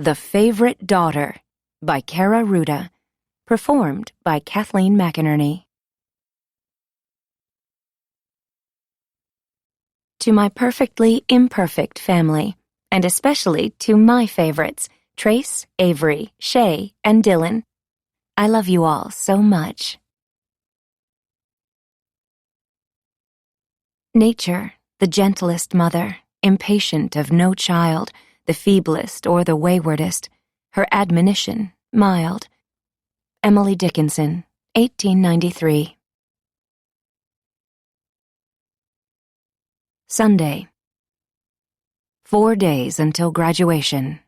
The Favorite Daughter by Kara Ruda, performed by Kathleen McInerney. To my perfectly imperfect family, and especially to my favorites, Trace, Avery, Shay, and Dylan, I love you all so much. Nature, the gentlest mother, impatient of no child, the feeblest or the waywardest, her admonition mild. Emily Dickinson, 1893. Sunday. 4 days until graduation.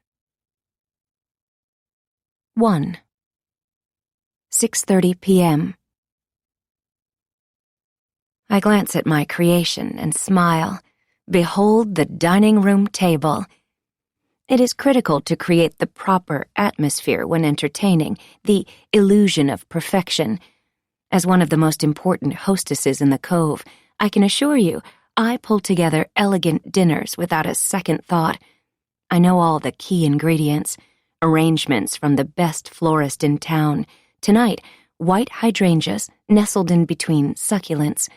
1. 6:30 p.m. I glance at my creation and smile. Behold the dining room table. It is critical to create the proper atmosphere when entertaining, the illusion of perfection. As one of the most important hostesses in the Cove, I can assure you I pull together elegant dinners without a second thought. I know all the key ingredients, arrangements from the best florist in town. Tonight, white hydrangeas nestled in between succulents,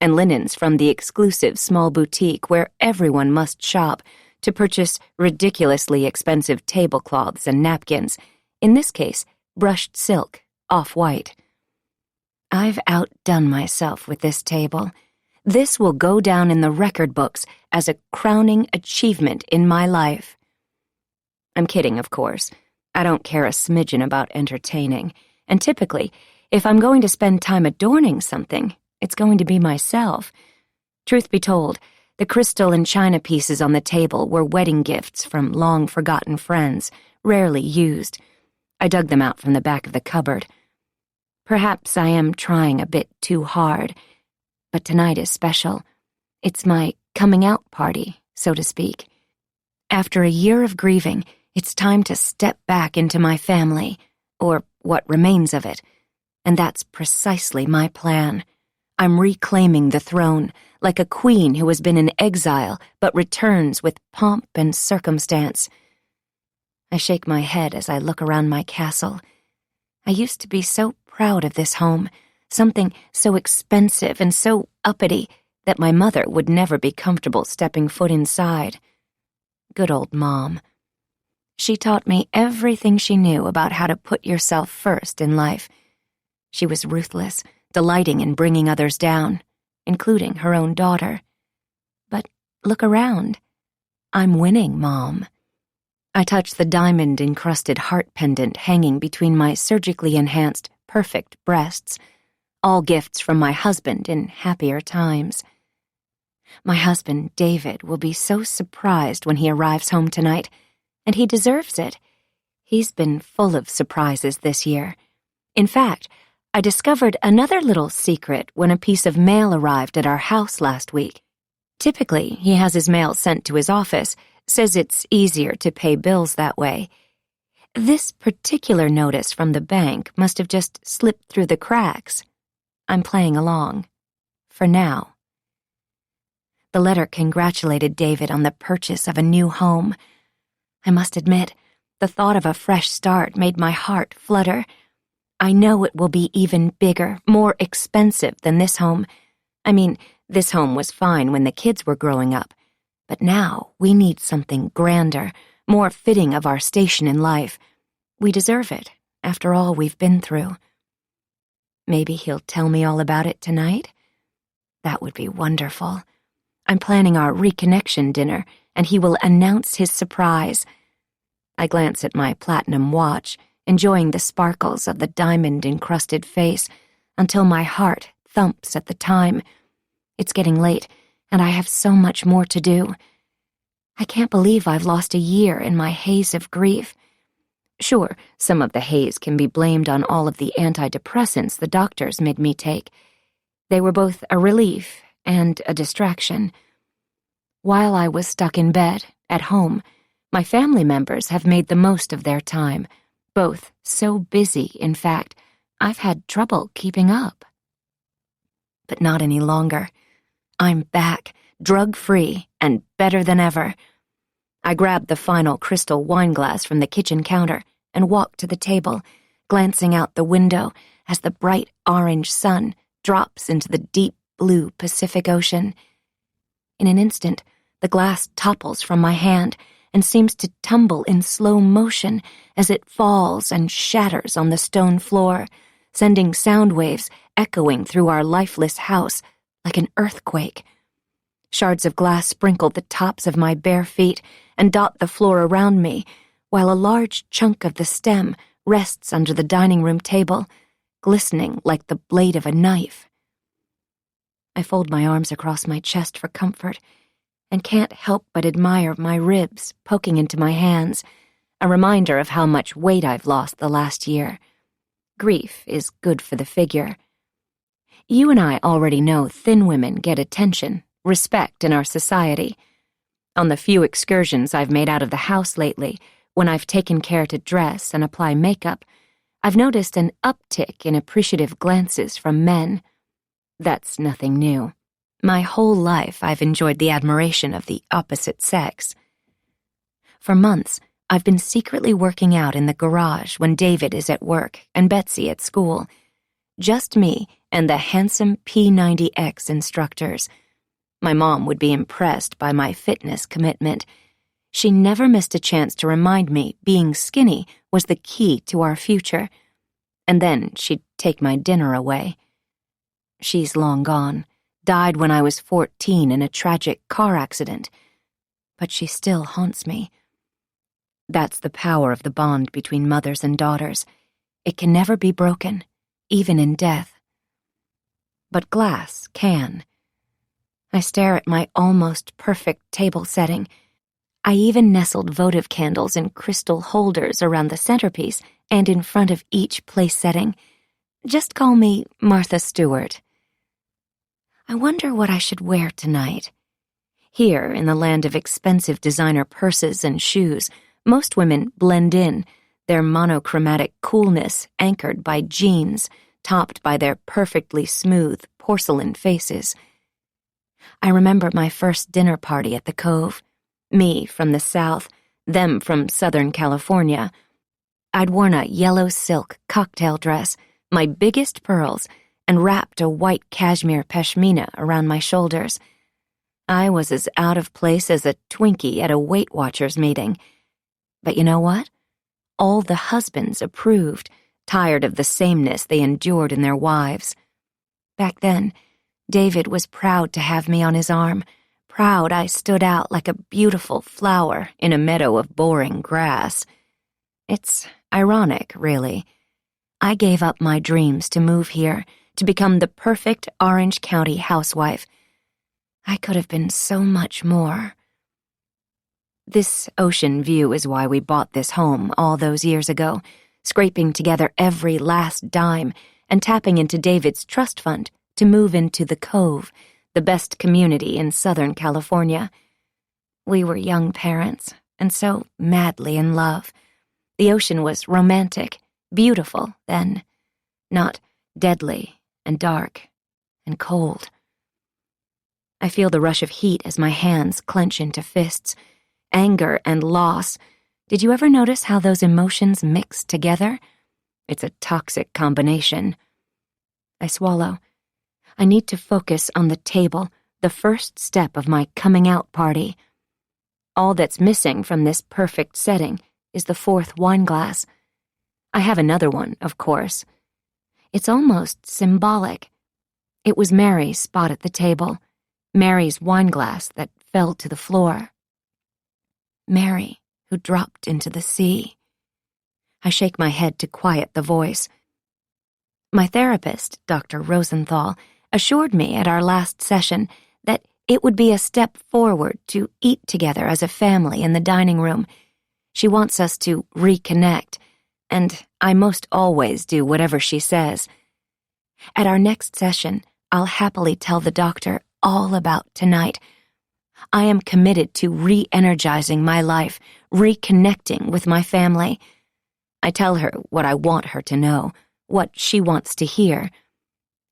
and linens from the exclusive small boutique where everyone must shop to purchase ridiculously expensive tablecloths and napkins, in this case, brushed silk, off-white. I've outdone myself with this table. This will go down in the record books as a crowning achievement in my life. I'm kidding, of course. I don't care a smidgen about entertaining, and typically, if I'm going to spend time adorning something, it's going to be myself. Truth be told, the crystal and china pieces on the table were wedding gifts from long-forgotten friends, rarely used. I dug them out from the back of the cupboard. Perhaps I am trying a bit too hard, but tonight is special. It's my coming-out party, so to speak. After a year of grieving, it's time to step back into my family, or what remains of it, and that's precisely my plan. I'm reclaiming the throne, like a queen who has been in exile but returns with pomp and circumstance. I shake my head as I look around my castle. I used to be so proud of this home, something so expensive and so uppity that my mother would never be comfortable stepping foot inside. Good old Mom. She taught me everything she knew about how to put yourself first in life. She was ruthless, delighting in bringing others down, including her own daughter. But look around. I'm winning, Mom. I touch the diamond-encrusted heart pendant hanging between my surgically enhanced, perfect breasts, all gifts from my husband in happier times. My husband, David, will be so surprised when he arrives home tonight, and he deserves it. He's been full of surprises this year. In fact, I discovered another little secret when a piece of mail arrived at our house last week. Typically, he has his mail sent to his office, says it's easier to pay bills that way. This particular notice from the bank must have just slipped through the cracks. I'm playing along. For now. The letter congratulated David on the purchase of a new home. I must admit, the thought of a fresh start made my heart flutter. I know it will be even bigger, more expensive than this home. I mean, this home was fine when the kids were growing up. But now we need something grander, more fitting of our station in life. We deserve it, after all we've been through. Maybe he'll tell me all about it tonight? That would be wonderful. I'm planning our reconnection dinner, and he will announce his surprise. I glance at my platinum watch, enjoying the sparkles of the diamond-encrusted face, until my heart thumps at the time. It's getting late, and I have so much more to do. I can't believe I've lost a year in my haze of grief. Sure, some of the haze can be blamed on all of the antidepressants the doctors made me take. They were both a relief and a distraction. While I was stuck in bed, at home, my family members have made the most of their time, both so busy, in fact, I've had trouble keeping up. But not any longer. I'm back, drug-free, and better than ever. I grabbed the final crystal wine glass from the kitchen counter and walked to the table, glancing out the window as the bright orange sun drops into the deep blue Pacific Ocean. In an instant, the glass topples from my hand and seems to tumble in slow motion as it falls and shatters on the stone floor, sending sound waves echoing through our lifeless house like an earthquake. Shards of glass sprinkle the tops of my bare feet and dot the floor around me, while a large chunk of the stem rests under the dining room table, glistening like the blade of a knife. I fold my arms across my chest for comfort and can't help but admire my ribs poking into my hands, a reminder of how much weight I've lost the last year. Grief is good for the figure. You and I already know thin women get attention, respect in our society. On the few excursions I've made out of the house lately, when I've taken care to dress and apply makeup, I've noticed an uptick in appreciative glances from men. That's nothing new. My whole life I've enjoyed the admiration of the opposite sex. For months, I've been secretly working out in the garage when David is at work and Betsy at school. Just me and the handsome P90X instructors. My mom would be impressed by my fitness commitment. She never missed a chance to remind me being skinny was the key to our future. And then she'd take my dinner away. She's long gone, died when I was 14 in a tragic car accident. But she still haunts me. That's the power of the bond between mothers and daughters. It can never be broken, even in death. But glass can. I stare at my almost perfect table setting. I even nestled votive candles in crystal holders around the centerpiece and in front of each place setting. Just call me Martha Stewart. I wonder what I should wear tonight. Here, in the land of expensive designer purses and shoes, most women blend in, their monochromatic coolness anchored by jeans, topped by their perfectly smooth porcelain faces. I remember my first dinner party at the Cove. Me from the South, them from Southern California. I'd worn a yellow silk cocktail dress, my biggest pearls, and wrapped a white cashmere pashmina around my shoulders. I was as out of place as a Twinkie at a Weight Watchers meeting. But you know what? All the husbands approved, tired of the sameness they endured in their wives. Back then, David was proud to have me on his arm, proud I stood out like a beautiful flower in a meadow of boring grass. It's ironic, really. I gave up my dreams to move here, to become the perfect Orange County housewife. I could have been so much more. This ocean view is why we bought this home all those years ago, scraping together every last dime and tapping into David's trust fund to move into the Cove, the best community in Southern California. We were young parents, and so madly in love. The ocean was romantic, beautiful then, not deadly and dark and cold. I feel the rush of heat as my hands clench into fists. Anger and loss. Did you ever notice how those emotions mix together? It's a toxic combination. I swallow. I need to focus on the table, the first step of my coming out party. All that's missing from this perfect setting is the fourth wine glass. I have another one, of course. It's almost symbolic. It was Mary's spot at the table, Mary's wine glass that fell to the floor. Mary, who dropped into the sea. I shake my head to quiet the voice. My therapist, Dr. Rosenthal, assured me at our last session that it would be a step forward to eat together as a family in the dining room. She wants us to reconnect, and I most always do whatever she says. At our next session, I'll happily tell the doctor all about tonight. I am committed to re-energizing my life, reconnecting with my family. I tell her what I want her to know, what she wants to hear.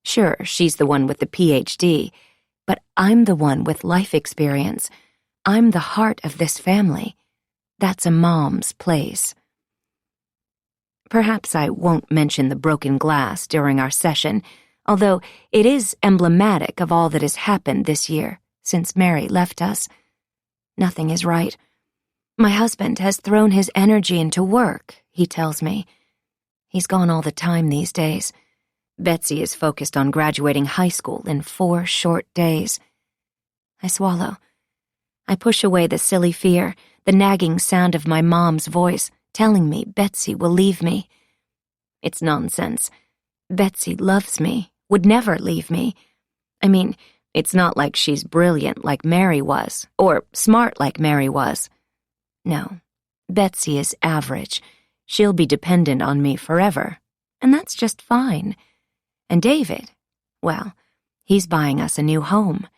Sure, she's the one with the PhD, but I'm the one with life experience. I'm the heart of this family. That's a mom's place. Perhaps I won't mention the broken glass during our session, although it is emblematic of all that has happened this year since Mary left us. Nothing is right. My husband has thrown his energy into work, he tells me. He's gone all the time these days. Betsy is focused on graduating high school in 4 short days. I swallow. I push away the silly fear, the nagging sound of my mom's voice telling me Betsy will leave me. It's nonsense. Betsy loves me, would never leave me. I mean, it's not like she's brilliant like Mary was, or smart like Mary was. No, Betsy is average. She'll be dependent on me forever, and that's just fine. And David, well, he's buying us a new home.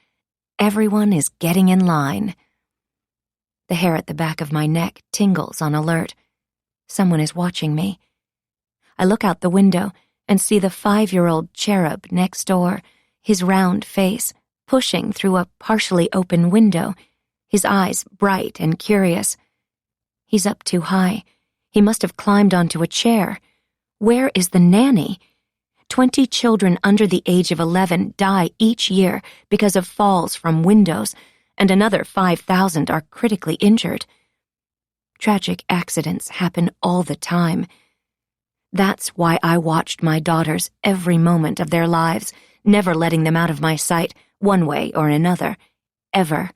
Everyone is getting in line. The hair at the back of my neck tingles on alert. Someone is watching me. I look out the window and see the 5-year-old cherub next door, his round face pushing through a partially open window, his eyes bright and curious. He's up too high. He must have climbed onto a chair. Where is the nanny? 20 children under the age of 11 die each year because of falls from windows, and another 5,000 are critically injured. Tragic accidents happen all the time. That's why I watched my daughters every moment of their lives, never letting them out of my sight, one way or another, ever.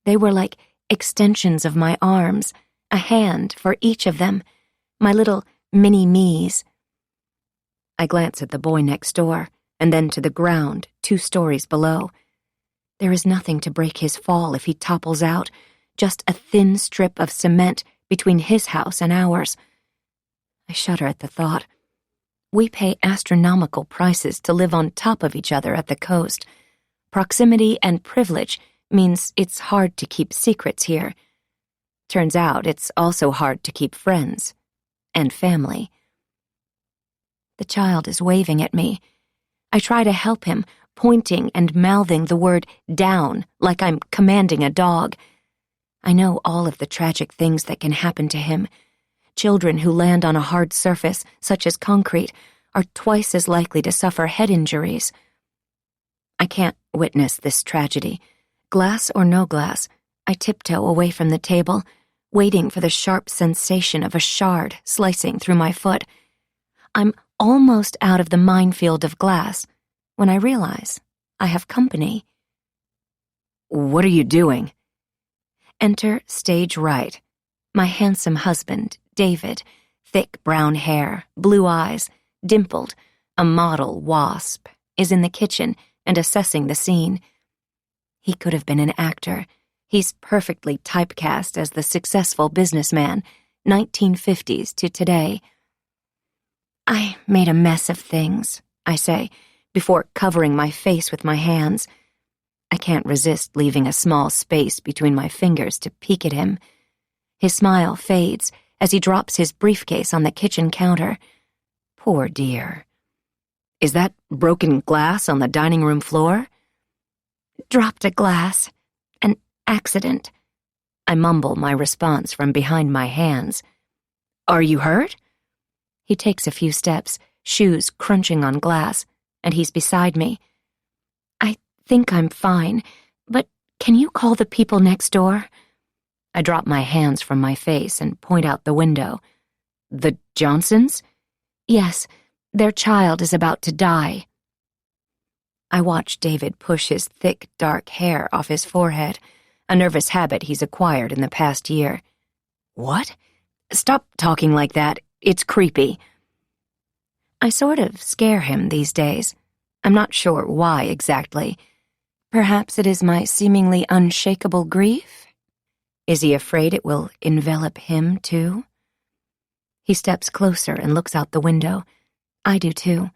They were like extensions of my arms, a hand for each of them, my little mini-me's. I glance at the boy next door, and then to the ground 2 stories below. There is nothing to break his fall if he topples out, just a thin strip of cement between his house and ours. I shudder at the thought. We pay astronomical prices to live on top of each other at the coast. Proximity and privilege means it's hard to keep secrets here. Turns out it's also hard to keep friends and family. The child is waving at me. I try to help him, pointing and mouthing the word down like I'm commanding a dog. I know all of the tragic things that can happen to him. Children who land on a hard surface, such as concrete, are twice as likely to suffer head injuries. I can't witness this tragedy. Glass or no glass, I tiptoe away from the table, waiting for the sharp sensation of a shard slicing through my foot. I'm almost out of the minefield of glass when I realize I have company. "What are you doing?" Enter stage right. My handsome husband, David, thick brown hair, blue eyes, dimpled, a model wasp, is in the kitchen and assessing the scene. He could have been an actor. He's perfectly typecast as the successful businessman, 1950s to today. I made a mess of things, I say, before covering my face with my hands. I can't resist leaving a small space between my fingers to peek at him. His smile fades as he drops his briefcase on the kitchen counter. Poor dear. "Is that broken glass on the dining room floor?" "Dropped a glass. An accident." I mumble my response from behind my hands. "Are you hurt?" He takes a few steps, shoes crunching on glass, and he's beside me. "I think I'm fine, but can you call the people next door?" I drop my hands from my face and point out the window. "The Johnsons?" "Yes, their child is about to die." I watch David push his thick, dark hair off his forehead, a nervous habit he's acquired in the past year. "What? Stop talking like that. It's creepy." I sort of scare him these days. I'm not sure why exactly. Perhaps it is my seemingly unshakable grief? Is he afraid it will envelop him, too? He steps closer and looks out the window. I do, too.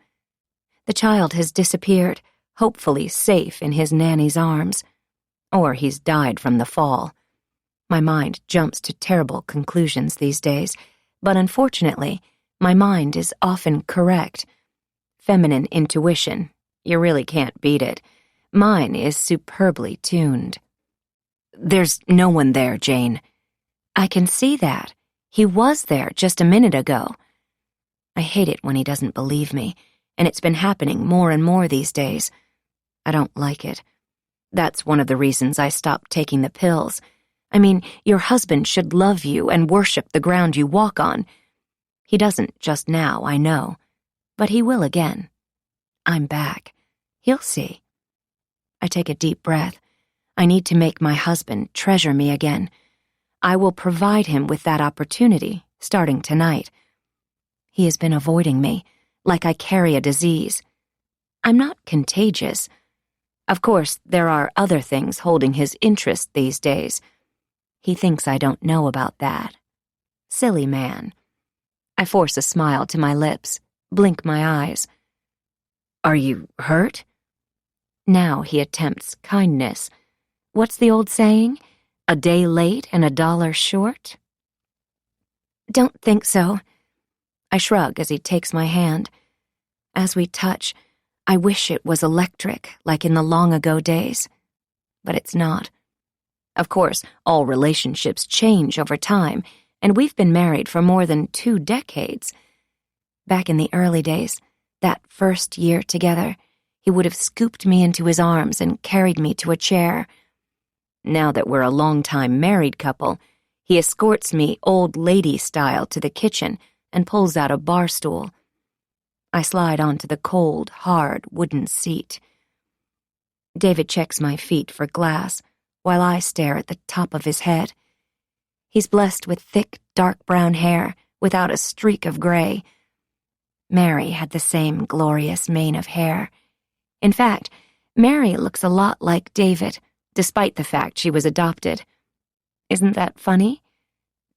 The child has disappeared, hopefully safe in his nanny's arms. Or he's died from the fall. My mind jumps to terrible conclusions these days, but unfortunately, my mind is often correct. Feminine intuition, you really can't beat it. Mine is superbly tuned. "There's no one there, Jane." I can see that. He was there just a minute ago. I hate it when he doesn't believe me, and it's been happening more and more these days. I don't like it. That's one of the reasons I stopped taking the pills. I mean, your husband should love you and worship the ground you walk on. He doesn't just now, I know, but he will again. I'm back. He'll see. I take a deep breath. I need to make my husband treasure me again. I will provide him with that opportunity, starting tonight. He has been avoiding me, like I carry a disease. I'm not contagious. Of course, there are other things holding his interest these days. He thinks I don't know about that. Silly man. I force a smile to my lips, blink my eyes. Are you hurt? Now he attempts kindness. What's the old saying? A day late and $1 short? Don't think so. I shrug as he takes my hand. As we touch, I wish it was electric, like in the long-ago days. But it's not. Of course, all relationships change over time, and we've been married for more than 2 decades. Back in the early days, that first year together, he would have scooped me into his arms and carried me to a chair. Now that we're a long-time married couple, he escorts me old lady style to the kitchen and pulls out a bar stool. I slide onto the cold, hard wooden seat. David checks my feet for glass while I stare at the top of his head. He's blessed with thick, dark brown hair without a streak of gray. Mary had the same glorious mane of hair. In fact, Mary looks a lot like David, despite the fact she was adopted. Isn't that funny?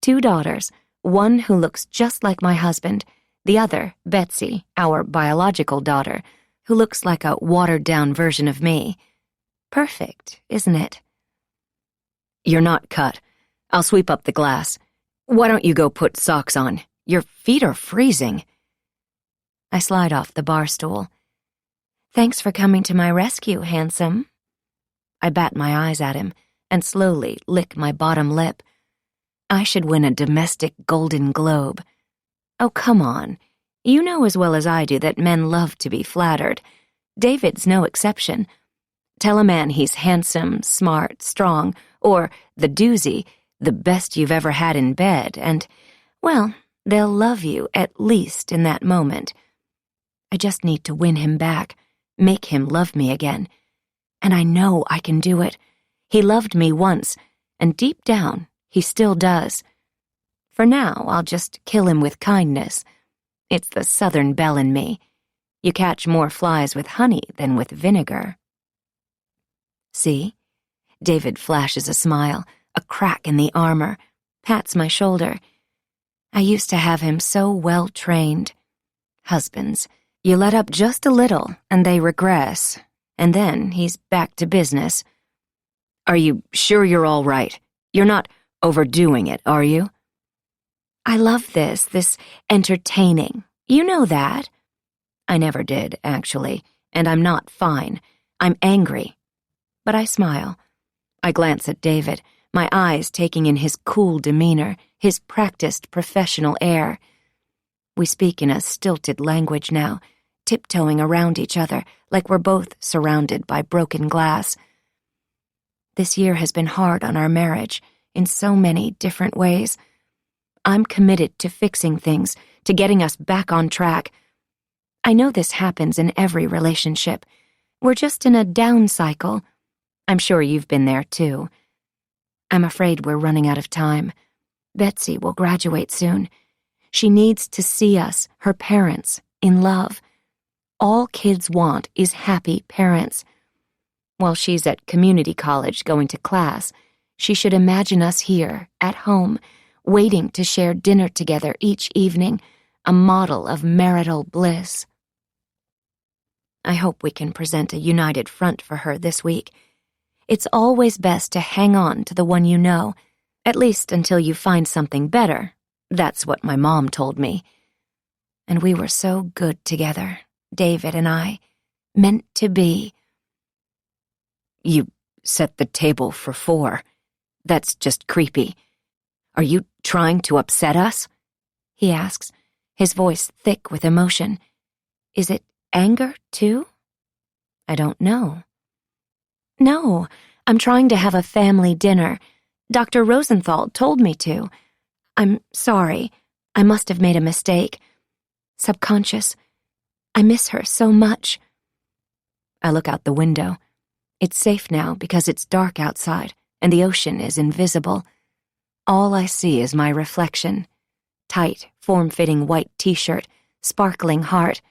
2 daughters, one who looks just like my husband, the other, Betsy, our biological daughter, who looks like a watered-down version of me. Perfect, isn't it? You're not cut. I'll sweep up the glass. Why don't you go put socks on? Your feet are freezing. I slide off the bar stool. Thanks for coming to my rescue, handsome. I bat my eyes at him and slowly lick my bottom lip. I should win a domestic Golden Globe. Oh, come on. You know as well as I do that men love to be flattered. David's no exception. Tell a man he's handsome, smart, strong, or the doozy, the best you've ever had in bed, and, well, they'll love you at least in that moment. I just need to win him back, make him love me again. And I know I can do it. He loved me once, and deep down, he still does. For now, I'll just kill him with kindness. It's the Southern belle in me. You catch more flies with honey than with vinegar. See? David flashes a smile, a crack in the armor, pats my shoulder. I used to have him so well trained. Husbands, you let up just a little and they regress, and then he's back to business. Are you sure you're all right? You're not overdoing it, are you? I love this entertaining. You know that. I never did, actually, and I'm not fine. I'm angry. But I smile. I glance at David, my eyes taking in his cool demeanor, his practiced professional air. We speak in a stilted language now, tiptoeing around each other like we're both surrounded by broken glass. This year has been hard on our marriage in so many different ways. I'm committed to fixing things, to getting us back on track. I know this happens in every relationship. We're just in a down cycle. I'm sure you've been there, too. I'm afraid we're running out of time. Betsy will graduate soon. She needs to see us, her parents, in love. All kids want is happy parents. While she's at community college going to class, she should imagine us here, at home, waiting to share dinner together each evening, a model of marital bliss. I hope we can present a united front for her this week. It's always best to hang on to the one you know, at least until you find something better. That's what my mom told me. And we were so good together, David and I, meant to be. You set the table for 4. That's just creepy. Are you trying to upset us? He asks, his voice thick with emotion. Is it anger, too? I don't know. No, I'm trying to have a family dinner. Dr. Rosenthal told me to. I'm sorry. I must have made a mistake. Subconscious. I miss her so much. I look out the window. It's safe now because it's dark outside and the ocean is invisible. All I see is my reflection. Tight, form-fitting white t-shirt, sparkling heart.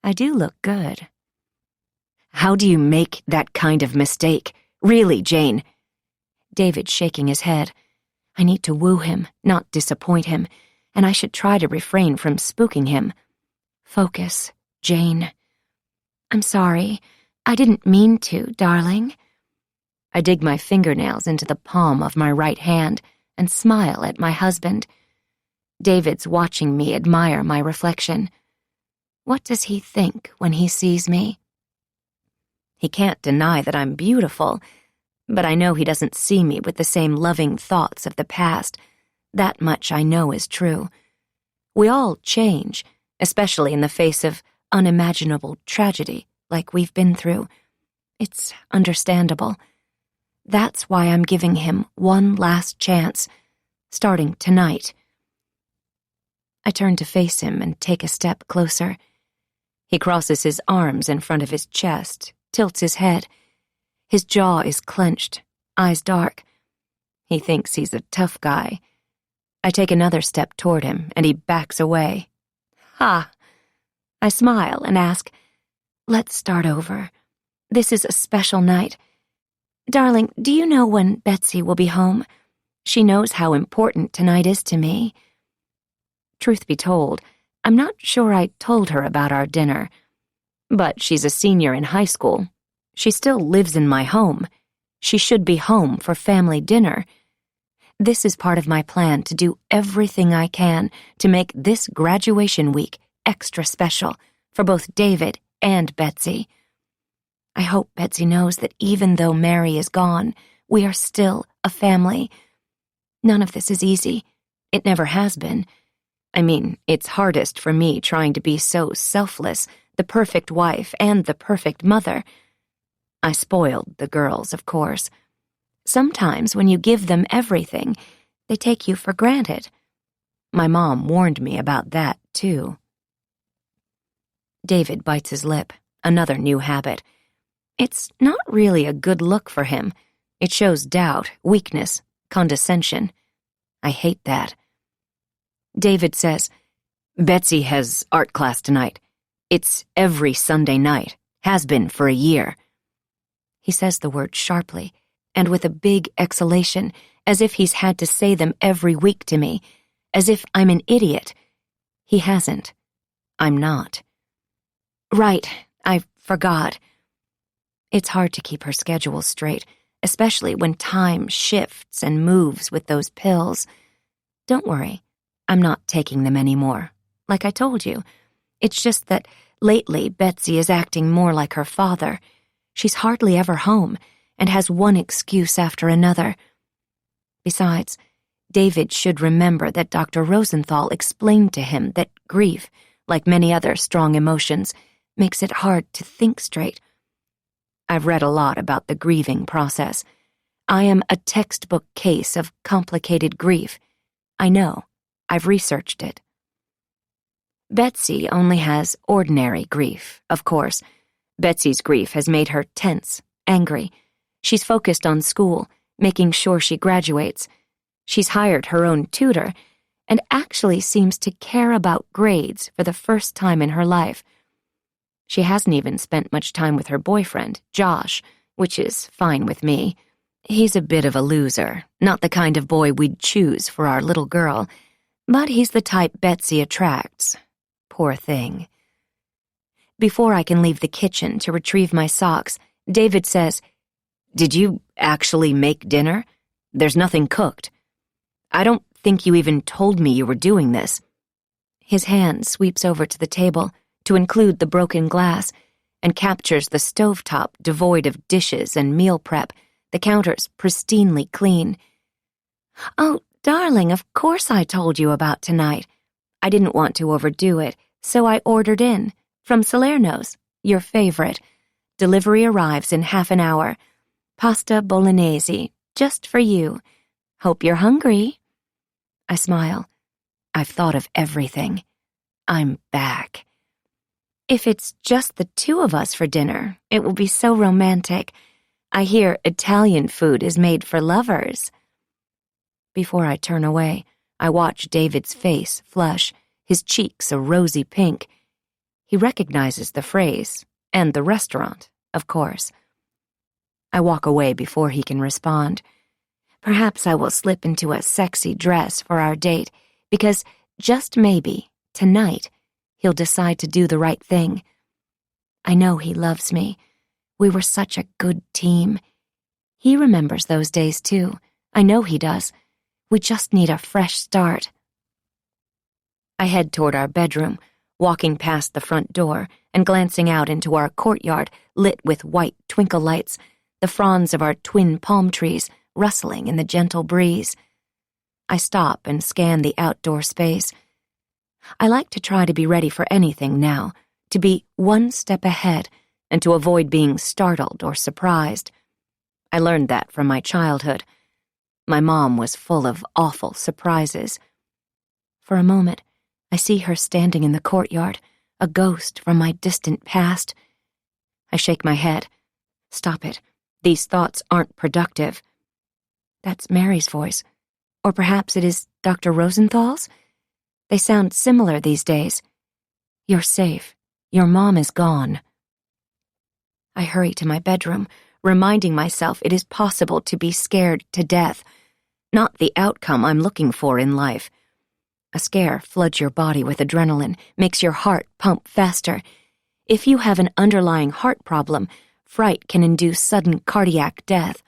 I do look good. How do you make that kind of mistake? Really, Jane? David's shaking his head. I need to woo him, not disappoint him, and I should try to refrain from spooking him. Focus, Jane. I'm sorry. I didn't mean to, darling. I dig my fingernails into the palm of my right hand and smile at my husband. David's watching me admire my reflection. What does he think when he sees me? He can't deny that I'm beautiful, but I know he doesn't see me with the same loving thoughts of the past. That much I know is true. We all change, especially in the face of unimaginable tragedy like we've been through. It's understandable. That's why I'm giving him one last chance, starting tonight. I turn to face him and take a step closer. He crosses his arms in front of his chest, tilts his head. His jaw is clenched, eyes dark. He thinks he's a tough guy. I take another step toward him, and he backs away. Ha! I smile and ask, let's start over. This is a special night. Darling, do you know when Betsy will be home? She knows how important tonight is to me. Truth be told, I'm not sure I told her about our dinner. But she's a senior in high school. She still lives in my home. She should be home for family dinner. This is part of my plan to do everything I can to make this graduation week extra special for both David and Betsy. I hope Betsy knows that even though Mary is gone, we are still a family. None of this is easy. It never has been. I mean, it's hardest for me trying to be so selfless, the perfect wife and the perfect mother. I spoiled the girls, of course. Sometimes when you give them everything, they take you for granted. My mom warned me about that, too. David bites his lip, another new habit. It's not really a good look for him. It shows doubt, weakness, condescension. I hate that. David says, Betsy has art class tonight. It's every Sunday night, has been for a year. He says the word sharply, and with a big exhalation, as if he's had to say them every week to me, as if I'm an idiot. He hasn't. I'm not. Right, I forgot. It's hard to keep her schedule straight, especially when time shifts and moves with those pills. Don't worry, I'm not taking them anymore. Like I told you, it's just that lately Betsy is acting more like her father. She's hardly ever home and has one excuse after another. Besides, David should remember that Dr. Rosenthal explained to him that grief, like many other strong emotions, makes it hard to think straight. I've read a lot about the grieving process. I am a textbook case of complicated grief. I know. I've researched it. Betsy only has ordinary grief, of course. Betsy's grief has made her tense, angry. She's focused on school, making sure she graduates. She's hired her own tutor and actually seems to care about grades for the first time in her life. She hasn't even spent much time with her boyfriend, Josh, which is fine with me. He's a bit of a loser, not the kind of boy we'd choose for our little girl, but he's the type Betsy attracts. Poor thing. Before I can leave the kitchen to retrieve my socks, David says, Did you actually make dinner? There's nothing cooked. I don't think you even told me you were doing this. His hand sweeps over to the table to include the broken glass and captures the stovetop devoid of dishes and meal prep, the counters pristinely clean. Oh, Darling, of course I told you about tonight. I didn't want to overdo it, so I ordered in, from Salerno's, your favorite. Delivery arrives in half an hour. Pasta bolognese, just for you. Hope you're hungry. I smile. I've thought of everything. I'm back. If it's just the two of us for dinner, it will be so romantic. I hear Italian food is made for lovers. Before I turn away, I watch David's face flush, his cheeks a rosy pink. He recognizes the phrase, and the restaurant, of course. I walk away before he can respond. Perhaps I will slip into a sexy dress for our date, because just maybe, tonight, he'll decide to do the right thing. I know he loves me. We were such a good team. He remembers those days too. I know he does. We just need a fresh start. I head toward our bedroom, walking past the front door and glancing out into our courtyard lit with white twinkle lights, the fronds of our twin palm trees rustling in the gentle breeze. I stop and scan the outdoor space. I like to try to be ready for anything now, to be one step ahead, and to avoid being startled or surprised. I learned that from my childhood. My mom was full of awful surprises. For a moment, I see her standing in the courtyard, a ghost from my distant past. I shake my head. Stop it. These thoughts aren't productive. That's Mary's voice. Or perhaps it is Dr. Rosenthal's? They sound similar these days. You're safe. Your mom is gone. I hurry to my bedroom, reminding myself it is possible to be scared to death, not the outcome I'm looking for in life. A scare floods your body with adrenaline, makes your heart pump faster. If you have an underlying heart problem, fright can induce sudden cardiac death.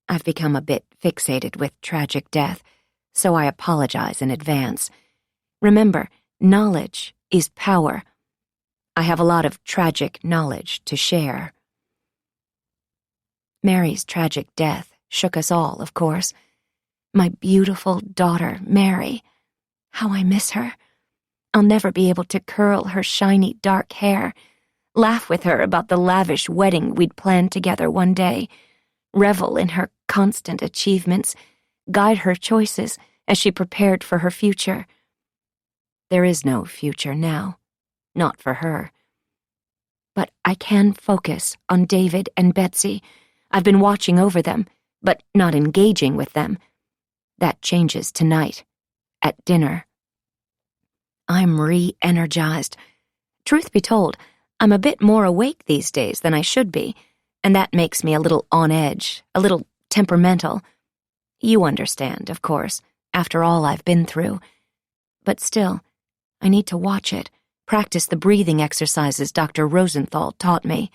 I've become a bit fixated with tragic death, so I apologize in advance. Remember, knowledge is power. I have a lot of tragic knowledge to share. Mary's tragic death shook us all, of course. My beautiful daughter, Mary. How I miss her. I'll never be able to curl her shiny dark hair, laugh with her about the lavish wedding we'd planned together one day, revel in her constant achievements, guide her choices as she prepared for her future. There is no future now, not for her. But I can focus on David and Betsy. I've been watching over them, but not engaging with them. That changes tonight, at dinner. I'm re-energized. Truth be told, I'm a bit more awake these days than I should be, and that makes me a little on edge, a little temperamental. You understand, of course, after all I've been through. But still, I need to watch it, practice the breathing exercises Dr. Rosenthal taught me.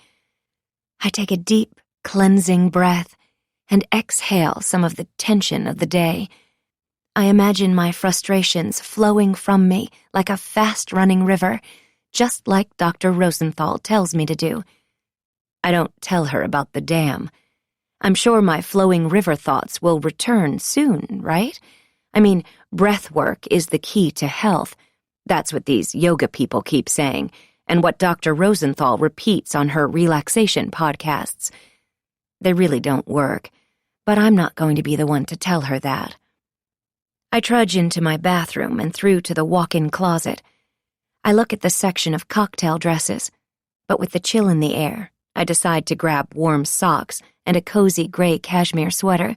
I take a deep, cleansing breath and exhale some of the tension of the day. I imagine my frustrations flowing from me like a fast-running river, just like Dr. Rosenthal tells me to do. I don't tell her about the dam. I'm sure my flowing river thoughts will return soon, right? I mean, breath work is the key to health. That's what these yoga people keep saying, and what Dr. Rosenthal repeats on her relaxation podcasts. They really don't work, but I'm not going to be the one to tell her that. I trudge into my bathroom and through to the walk-in closet. I look at the section of cocktail dresses, but with the chill in the air, I decide to grab warm socks and a cozy gray cashmere sweater.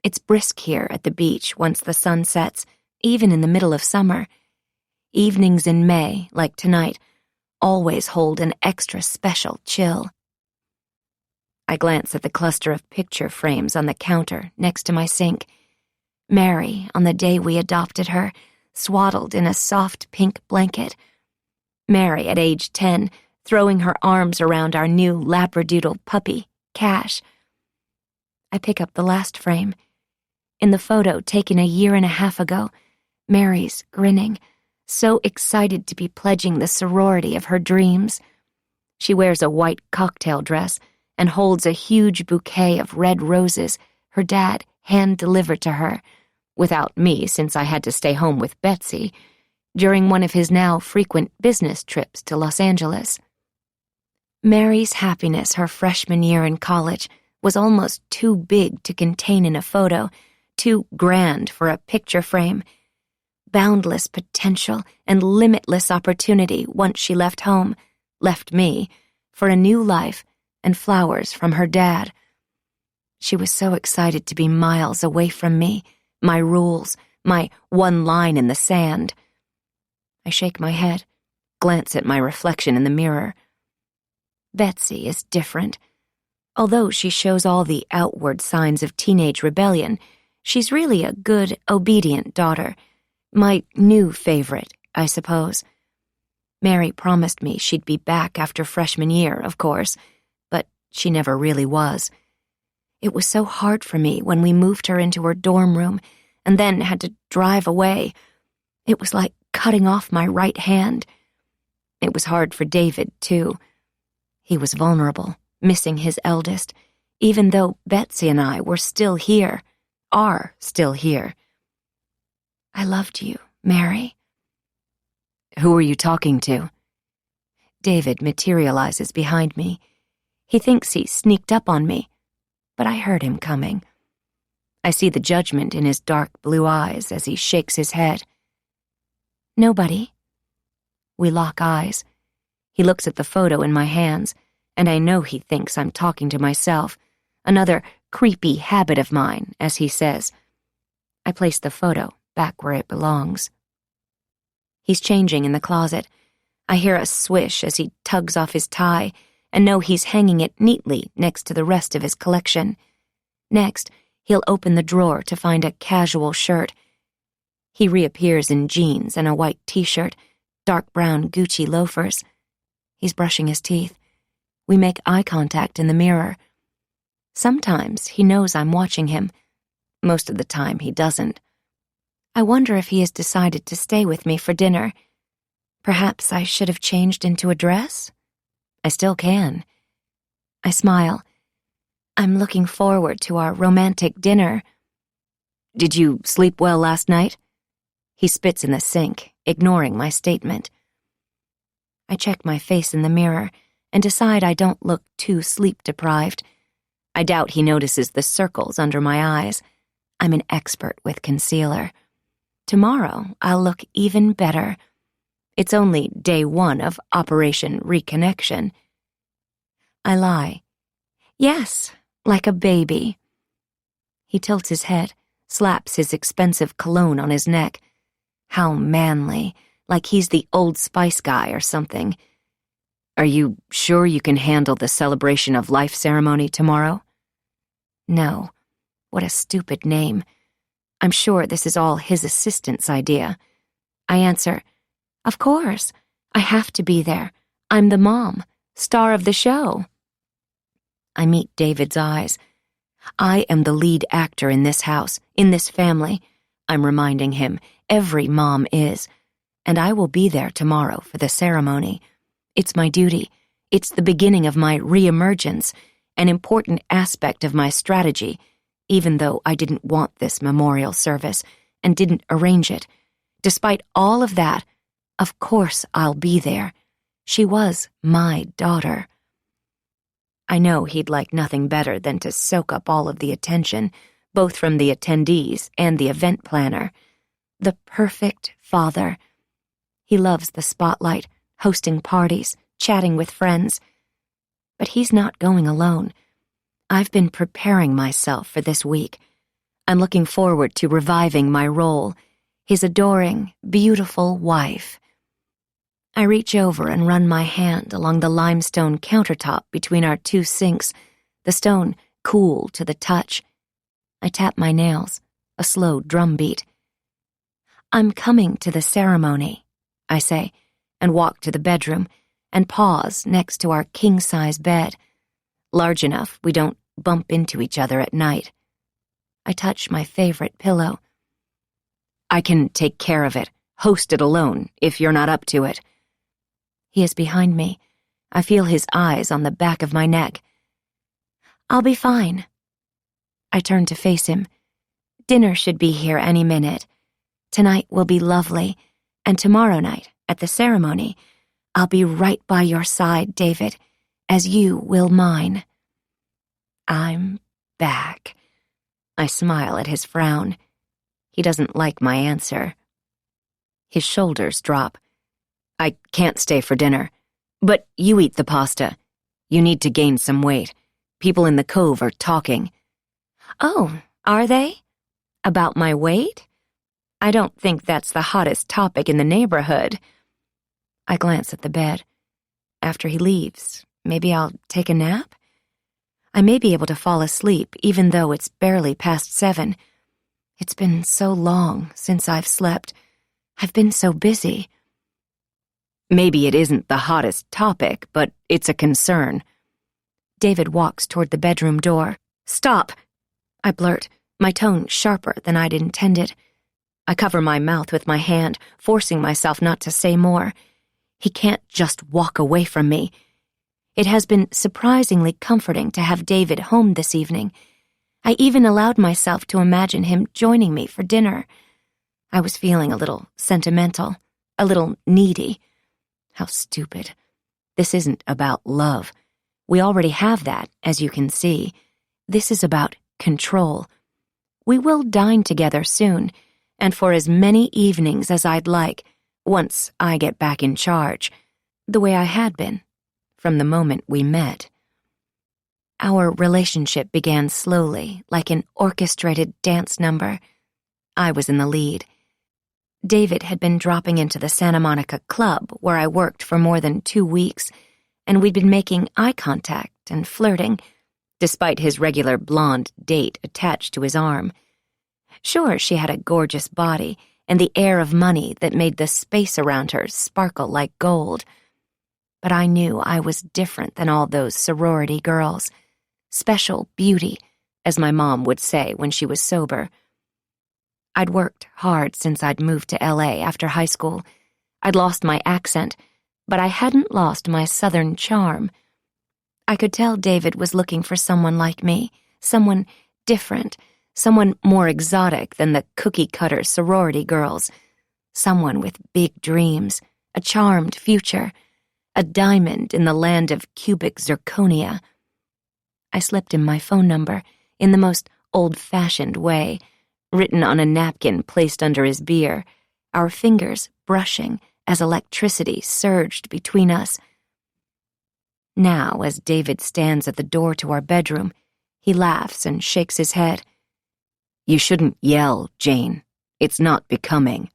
It's brisk here at the beach once the sun sets, even in the middle of summer. Evenings in May, like tonight, always hold an extra special chill. I glance at the cluster of picture frames on the counter next to my sink. Mary, on the day we adopted her, swaddled in a soft pink blanket. Mary, at age 10, throwing her arms around our new labradoodle puppy, Cash. I pick up the last frame. In the photo taken a year and a half ago, Mary's grinning, so excited to be pledging the sorority of her dreams. She wears a white cocktail dress and holds a huge bouquet of red roses her dad hand-delivered to her, without me since I had to stay home with Betsy, during one of his now frequent business trips to Los Angeles. Mary's happiness her freshman year in college was almost too big to contain in a photo, too grand for a picture frame. Boundless potential and limitless opportunity once she left home, left me, for a new life and flowers from her dad. She was so excited to be miles away from me, my rules, my one line in the sand. I shake my head, glance at my reflection in the mirror. Betsy is different. Although she shows all the outward signs of teenage rebellion, she's really a good, obedient daughter. My new favorite, I suppose. Mary promised me she'd be back after freshman year, of course, but she never really was. It was so hard for me when we moved her into her dorm room and then had to drive away. It was like cutting off my right hand. It was hard for David, too. He was vulnerable, missing his eldest, even though Betsy and I were still here, are still here. I loved you, Mary. Who are you talking to? David materializes behind me. He thinks he sneaked up on me, but I heard him coming. I see the judgment in his dark blue eyes as he shakes his head. Nobody. We lock eyes. He looks at the photo in my hands, and I know he thinks I'm talking to myself, another creepy habit of mine, as he says. I place the photo back where it belongs. He's changing in the closet. I hear a swish as he tugs off his tie, and know he's hanging it neatly next to the rest of his collection. Next, he'll open the drawer to find a casual shirt. He reappears in jeans and a white t-shirt, dark brown Gucci loafers. He's brushing his teeth. We make eye contact in the mirror. Sometimes he knows I'm watching him. Most of the time he doesn't. I wonder if he has decided to stay with me for dinner. Perhaps I should have changed into a dress? I still can. I smile. I'm looking forward to our romantic dinner. Did you sleep well last night? He spits in the sink, ignoring my statement. I check my face in the mirror and decide I don't look too sleep-deprived. I doubt he notices the circles under my eyes. I'm an expert with concealer. Tomorrow, I'll look even better. It's only day 1 of Operation Reconnection. I lie. Yes, like a baby. He tilts his head, slaps his expensive cologne on his neck. How manly, like he's the Old Spice guy or something. Are you sure you can handle the celebration of life ceremony tomorrow? No. What a stupid name. I'm sure this is all his assistant's idea. I answer, of course. I have to be there. I'm the mom, star of the show. I meet David's eyes. I am the lead actor in this house, in this family. I'm reminding him, every mom is. And I will be there tomorrow for the ceremony. It's my duty. It's the beginning of my reemergence, an important aspect of my strategy, even though I didn't want this memorial service and didn't arrange it. Despite all of that, of course I'll be there. She was my daughter. I know he'd like nothing better than to soak up all of the attention, both from the attendees and the event planner. The perfect father. He loves the spotlight, hosting parties, chatting with friends. But he's not going alone. I've been preparing myself for this week. I'm looking forward to reviving my role, his adoring, beautiful wife. I reach over and run my hand along the limestone countertop between our 2 sinks, the stone cool to the touch. I tap my nails, a slow drum beat. I'm coming to the ceremony, I say, and walk to the bedroom and pause next to our king-size bed, large enough we don't bump into each other at night. I touch my favorite pillow. I can take care of it, host it alone, if you're not up to it. He is behind me. I feel his eyes on the back of my neck. I'll be fine. I turn to face him. Dinner should be here any minute. Tonight will be lovely, and tomorrow night, at the ceremony, I'll be right by your side, David, as you will mine. I'm back. I smile at his frown. He doesn't like my answer. His shoulders drop. I can't stay for dinner. But you eat the pasta. You need to gain some weight. People in the cove are talking. Oh, are they? About my weight? I don't think that's the hottest topic in the neighborhood. I glance at the bed. After he leaves, maybe I'll take a nap? I may be able to fall asleep even though it's barely past 7. It's been so long since I've slept. I've been so busy. Maybe it isn't the hottest topic, but it's a concern. David walks toward the bedroom door. Stop! I blurt, my tone sharper than I'd intended. I cover my mouth with my hand, forcing myself not to say more. He can't just walk away from me. It has been surprisingly comforting to have David home this evening. I even allowed myself to imagine him joining me for dinner. I was feeling a little sentimental, a little needy. How stupid. This isn't about love. We already have that, as you can see. This is about control. We will dine together soon, and for as many evenings as I'd like, once I get back in charge, the way I had been, from the moment we met. Our relationship began slowly, like an orchestrated dance number. I was in the lead. David had been dropping into the Santa Monica Club, where I worked for more than 2 weeks, and we'd been making eye contact and flirting, despite his regular blonde date attached to his arm. Sure, she had a gorgeous body and the air of money that made the space around her sparkle like gold. But I knew I was different than all those sorority girls. Special beauty, as my mom would say when she was sober. I'd worked hard since I'd moved to LA after high school. I'd lost my accent, but I hadn't lost my southern charm. I could tell David was looking for someone like me, someone different, someone more exotic than the cookie-cutter sorority girls, someone with big dreams, a charmed future, a diamond in the land of cubic zirconia. I slipped him my phone number in the most old-fashioned way, written on a napkin placed under his beer, our fingers brushing as electricity surged between us. Now, as David stands at the door to our bedroom, he laughs and shakes his head. You shouldn't yell, Jane. It's not becoming.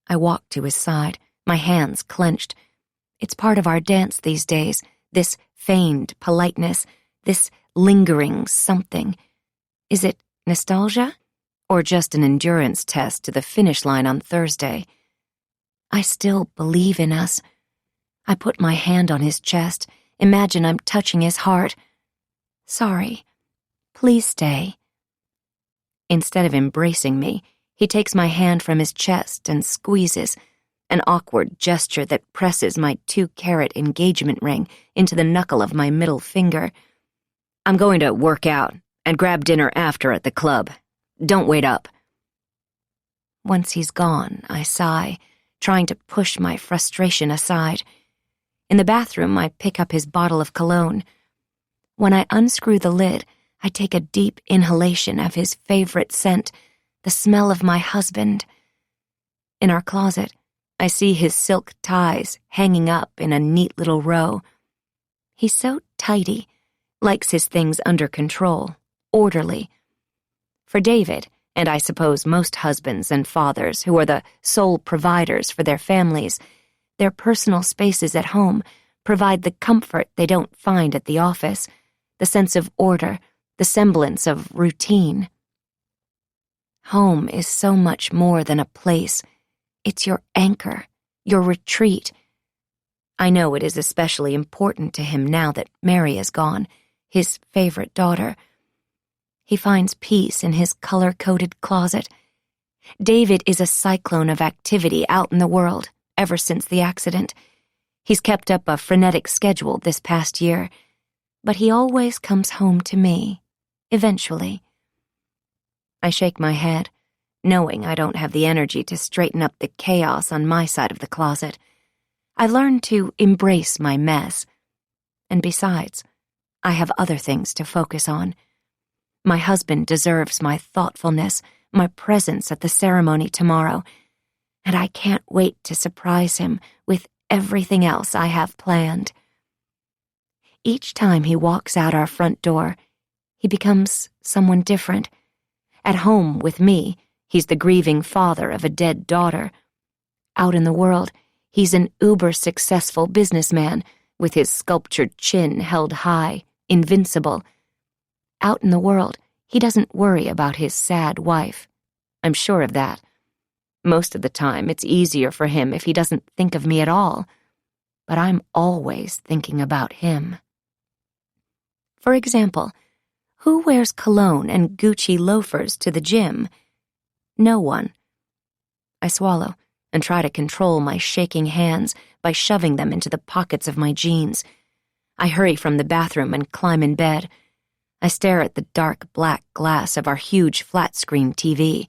I walk to his side, my hands clenched. It's part of our dance these days, this feigned politeness, this lingering something. Is it nostalgia? Or just an endurance test to the finish line on Thursday? I still believe in us. I put my hand on his chest, imagine I'm touching his heart. Sorry. Please stay. Instead of embracing me, he takes my hand from his chest and squeezes, an awkward gesture that presses my 2-carat engagement ring into the knuckle of my middle finger. I'm going to work out and grab dinner after at the club. Don't wait up. Once he's gone, I sigh, trying to push my frustration aside. In the bathroom, I pick up his bottle of cologne. When I unscrew the lid, I take a deep inhalation of his favorite scent, the smell of my husband. In our closet, I see his silk ties hanging up in a neat little row. He's so tidy, likes his things under control, orderly. For David, and I suppose most husbands and fathers who are the sole providers for their families, their personal spaces at home provide the comfort they don't find at the office, the sense of order, the semblance of routine. Home is so much more than a place. It's your anchor, your retreat. I know it is especially important to him now that Mary is gone, his favorite daughter. He finds peace in his color-coded closet. David is a cyclone of activity out in the world ever since the accident. He's kept up a frenetic schedule this past year, but he always comes home to me, eventually. I shake my head, knowing I don't have the energy to straighten up the chaos on my side of the closet. I learned to embrace my mess. And besides, I have other things to focus on. My husband deserves my thoughtfulness, my presence at the ceremony tomorrow, and I can't wait to surprise him with everything else I have planned. Each time he walks out our front door, he becomes someone different. At home with me, he's the grieving father of a dead daughter. Out in the world, he's an uber-successful businessman with his sculptured chin held high, invincible. Out in the world, he doesn't worry about his sad wife. I'm sure of that. Most of the time, it's easier for him if he doesn't think of me at all. But I'm always thinking about him. For example, who wears cologne and Gucci loafers to the gym? No one. I swallow and try to control my shaking hands by shoving them into the pockets of my jeans. I hurry from the bathroom and climb in bed. I stare at the dark black glass of our huge flat-screen TV.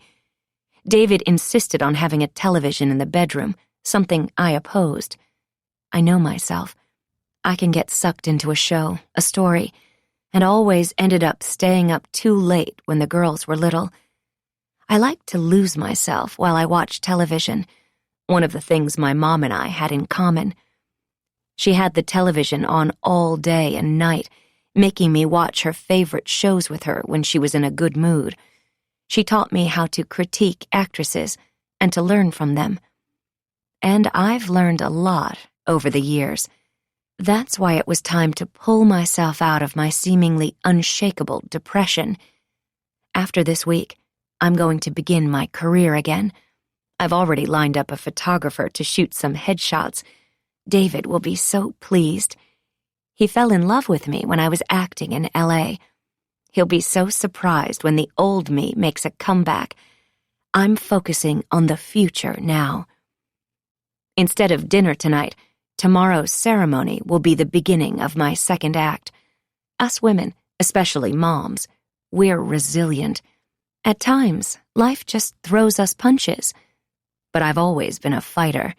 David insisted on having a television in the bedroom, something I opposed. I know myself. I can get sucked into a show, a story, and always ended up staying up too late when the girls were little. I like to lose myself while I watch television, one of the things my mom and I had in common. She had the television on all day and night, making me watch her favorite shows with her when she was in a good mood. She taught me how to critique actresses and to learn from them. And I've learned a lot over the years. That's why it was time to pull myself out of my seemingly unshakable depression. After this week, I'm going to begin my career again. I've already lined up a photographer to shoot some headshots. David will be so pleased. He fell in love with me when I was acting in LA. He'll be so surprised when the old me makes a comeback. I'm focusing on the future now. Instead of dinner tonight, tomorrow's ceremony will be the beginning of my second act. Us women, especially moms, we're resilient. At times, life just throws us punches. But I've always been a fighter.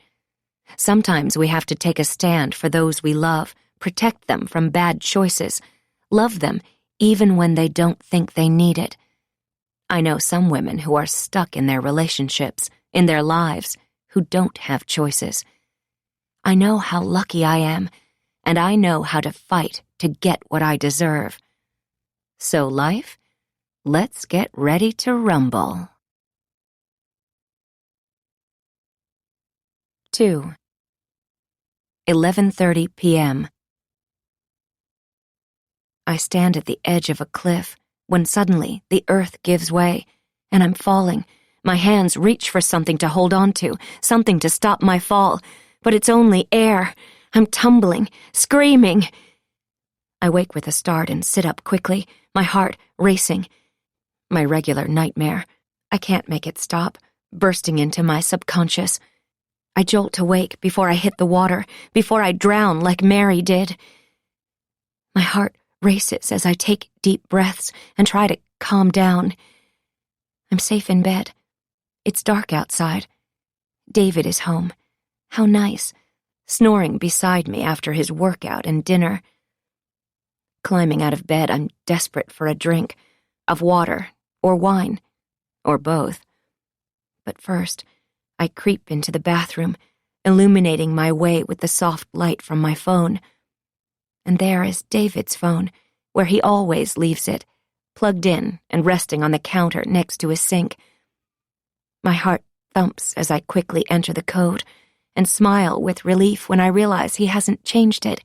Sometimes we have to take a stand for those we love, protect them from bad choices, love them even when they don't think they need it. I know some women who are stuck in their relationships, in their lives, who don't have choices. I know how lucky I am, and I know how to fight to get what I deserve. So life, let's get ready to rumble. 2. 11:30 p.m. I stand at the edge of a cliff when suddenly the earth gives way, and I'm falling. My hands reach for something to hold on to, something to stop my fall, but it's only air. I'm tumbling, screaming. I wake with a start and sit up quickly, my heart racing. My regular nightmare. I can't make it stop, bursting into my subconscious. I jolt awake before I hit the water, before I drown like Mary did. My heart races as I take deep breaths and try to calm down. I'm safe in bed. It's dark outside. David is home. How nice, snoring beside me after his workout and dinner. Climbing out of bed, I'm desperate for a drink, of water or wine, or both. But first, I creep into the bathroom, illuminating my way with the soft light from my phone. And there is David's phone, where he always leaves it, plugged in and resting on the counter next to his sink. My heart thumps as I quickly enter the code and smile with relief when I realize he hasn't changed it.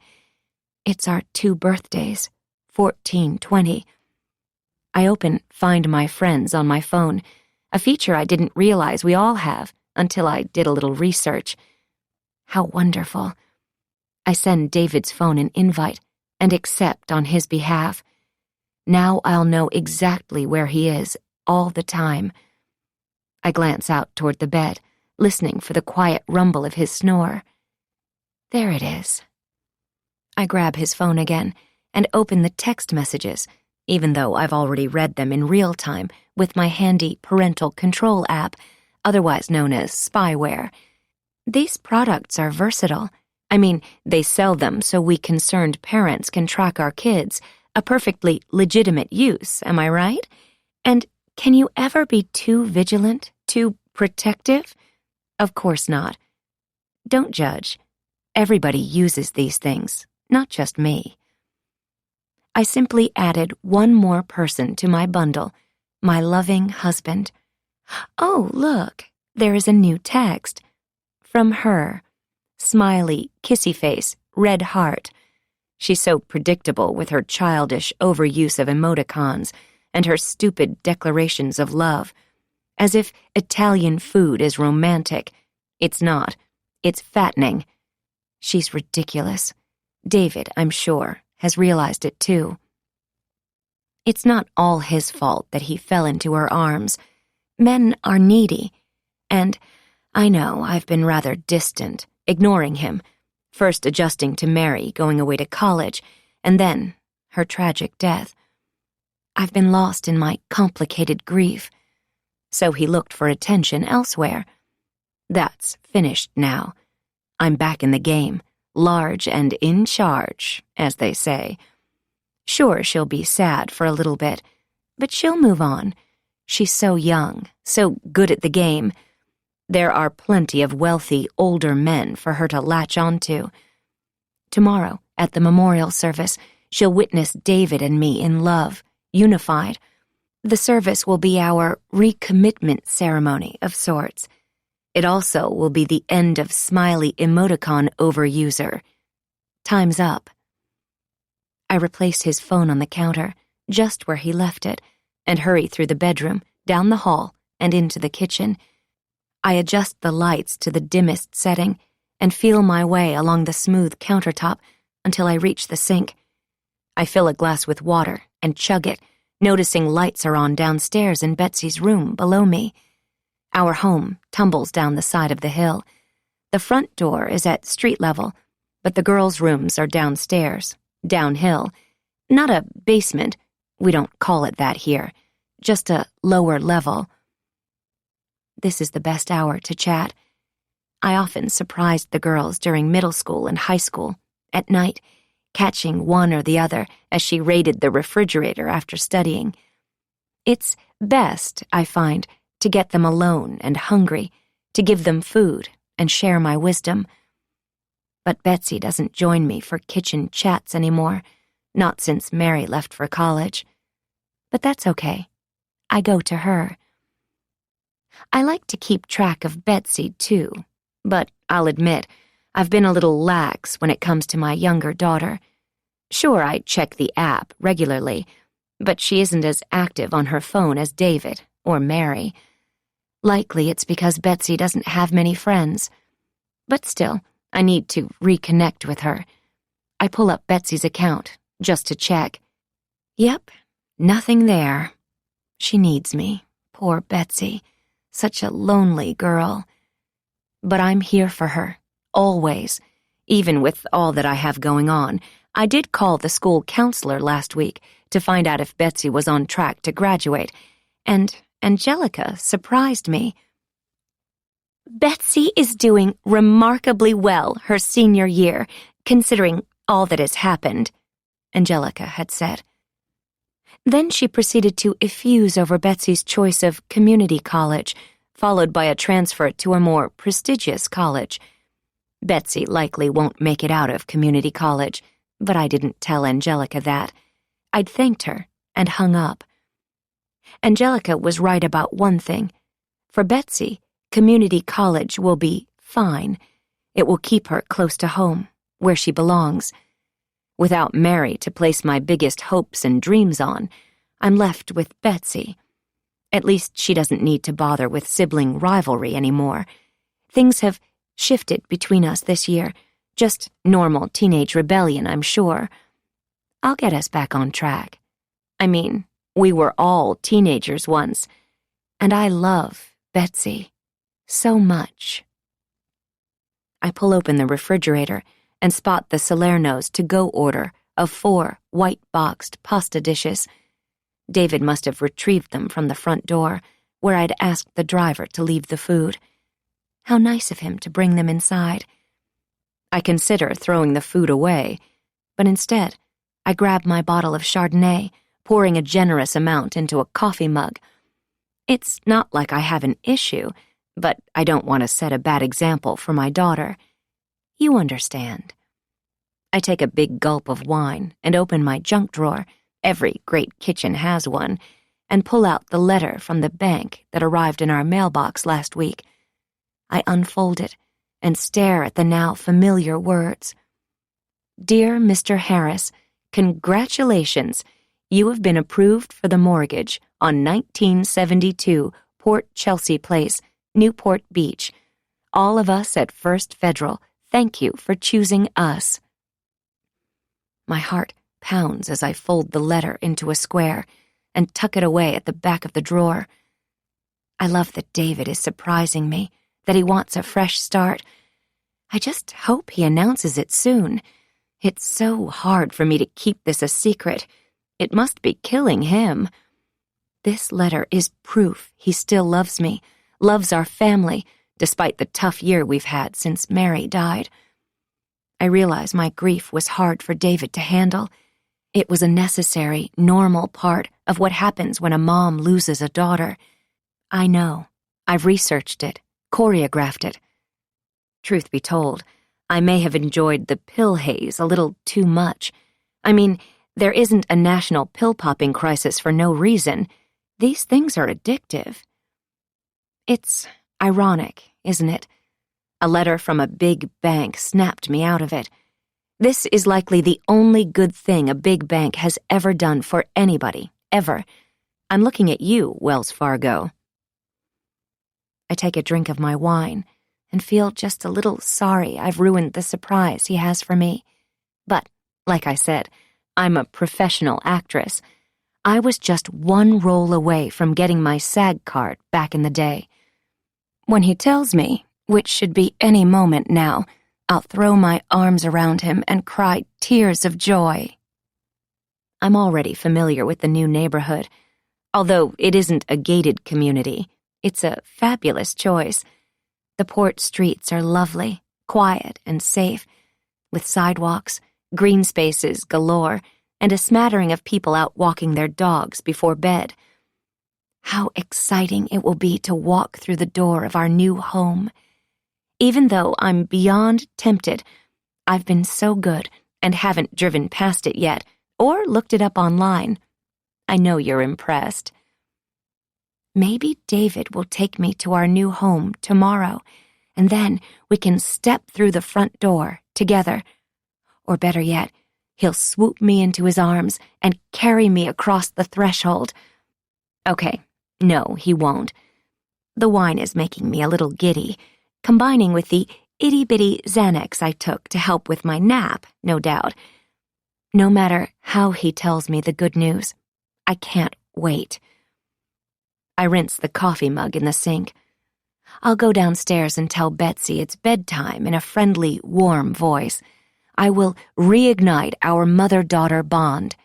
It's our 2 birthdays, 14/20. I open Find My Friends on my phone, a feature I didn't realize we all have until I did a little research. How wonderful. I send David's phone an invite and accept on his behalf. Now I'll know exactly where he is all the time. I glance out toward the bed, listening for the quiet rumble of his snore. There it is. I grab his phone again and open the text messages, even though I've already read them in real time with my handy parental control app, otherwise known as spyware. These products are versatile. I mean, they sell them so we concerned parents can track our kids, a perfectly legitimate use, am I right? And can you ever be too vigilant, too protective? Of course not. Don't judge. Everybody uses these things, not just me. I simply added one more person to my bundle, my loving husband. Oh, look, there is a new text. From her. Smiley, kissy face, red heart. She's so predictable with her childish overuse of emoticons and her stupid declarations of love. As if Italian food is romantic. It's not. It's fattening. She's ridiculous. David, I'm sure, has realized it too. It's not all his fault that he fell into her arms. Men are needy. And I know I've been rather distant, ignoring him, first adjusting to Mary going away to college, and then her tragic death. I've been lost in my complicated grief. So he looked for attention elsewhere. That's finished now. I'm back in the game, large and in charge, as they say. Sure, she'll be sad for a little bit, but she'll move on. She's so young, so good at the game. There are plenty of wealthy, older men for her to latch onto. Tomorrow, at the memorial service, she'll witness David and me in love, unified. The service will be our recommitment ceremony of sorts. It also will be the end of Smiley emoticon overuser. Time's up. I replaced his phone on the counter, just where he left it, and hurry through the bedroom, down the hall, and into the kitchen. I adjust the lights to the dimmest setting and feel my way along the smooth countertop until I reach the sink. I fill a glass with water and chug it, noticing lights are on downstairs in Betsy's room below me. Our home tumbles down the side of the hill. The front door is at street level, but the girls' rooms are downstairs, downhill. Not a basement, we don't call it that here, just a lower level. This is the best hour to chat. I often surprised the girls during middle school and high school, at night, catching one or the other as she raided the refrigerator after studying. It's best, I find, to get them alone and hungry, to give them food and share my wisdom. But Betsy doesn't join me for kitchen chats anymore, not since Mary left for college. But that's okay. I go to her. I like to keep track of Betsy, too, but I'll admit, I've been a little lax when it comes to my younger daughter. Sure, I check the app regularly, but she isn't as active on her phone as David or Mary. Likely it's because Betsy doesn't have many friends. But still, I need to reconnect with her. I pull up Betsy's account, just to check. Yep, nothing there. She needs me, poor Betsy. Such a lonely girl. But I'm here for her, always. Even with all that I have going on, I did call the school counselor last week to find out if Betsy was on track to graduate, and Angelica surprised me. Betsy is doing remarkably well her senior year, considering all that has happened, Angelica had said. Then she proceeded to effuse over Betsy's choice of community college, followed by a transfer to a more prestigious college. Betsy likely won't make it out of community college, but I didn't tell Angelica that. I'd thanked her and hung up. Angelica was right about one thing. For Betsy, community college will be fine. It will keep her close to home, where she belongs. Without Mary to place my biggest hopes and dreams on, I'm left with Betsy. At least she doesn't need to bother with sibling rivalry anymore. Things have shifted between us this year. Just normal teenage rebellion, I'm sure. I'll get us back on track. I mean, we were all teenagers once, and I love Betsy so much. I pull open the refrigerator and spot the Salerno's to-go order of 4 white-boxed pasta dishes. David must have retrieved them from the front door, where I'd asked the driver to leave the food. How nice of him to bring them inside. I consider throwing the food away, but instead, I grab my bottle of Chardonnay, pouring a generous amount into a coffee mug. It's not like I have an issue, but I don't want to set a bad example for my daughter. You understand. I take a big gulp of wine and open my junk drawer, every great kitchen has one, and pull out the letter from the bank that arrived in our mailbox last week. I unfold it and stare at the now familiar words. Dear Mr. Harris, congratulations. You have been approved for the mortgage on 1972 Port Chelsea Place, Newport Beach. All of us at First Federal, thank you for choosing us. My heart pounds as I fold the letter into a square and tuck it away at the back of the drawer. I love that David is surprising me, that he wants a fresh start. I just hope he announces it soon. It's so hard for me to keep this a secret. It must be killing him. This letter is proof he still loves me, loves our family, despite the tough year we've had since Mary died. I realize my grief was hard for David to handle. It was a necessary, normal part of what happens when a mom loses a daughter. I know. I've researched it, choreographed it. Truth be told, I may have enjoyed the pill haze a little too much. I mean, there isn't a national pill-popping crisis for no reason. These things are addictive. It's ironic, isn't it? A letter from a big bank snapped me out of it. This is likely the only good thing a big bank has ever done for anybody, ever. I'm looking at you, Wells Fargo. I take a drink of my wine and feel just a little sorry I've ruined the surprise he has for me. But, like I said, I'm a professional actress. I was just one role away from getting my SAG card back in the day. When he tells me, which should be any moment now, I'll throw my arms around him and cry tears of joy. I'm already familiar with the new neighborhood. Although it isn't a gated community, it's a fabulous choice. The port streets are lovely, quiet and safe, with sidewalks, green spaces galore, and a smattering of people out walking their dogs before bed. How exciting it will be to walk through the door of our new home. Even though I'm beyond tempted, I've been so good and haven't driven past it yet or looked it up online. I know you're impressed. Maybe David will take me to our new home tomorrow, and then we can step through the front door together. Or better yet, he'll swoop me into his arms and carry me across the threshold. Okay, no, he won't. The wine is making me a little giddy, combining with the itty-bitty Xanax I took to help with my nap, no doubt. No matter how he tells me the good news, I can't wait. I rinse the coffee mug in the sink. I'll go downstairs and tell Betsy it's bedtime in a friendly, warm voice. I will reignite our mother-daughter bond.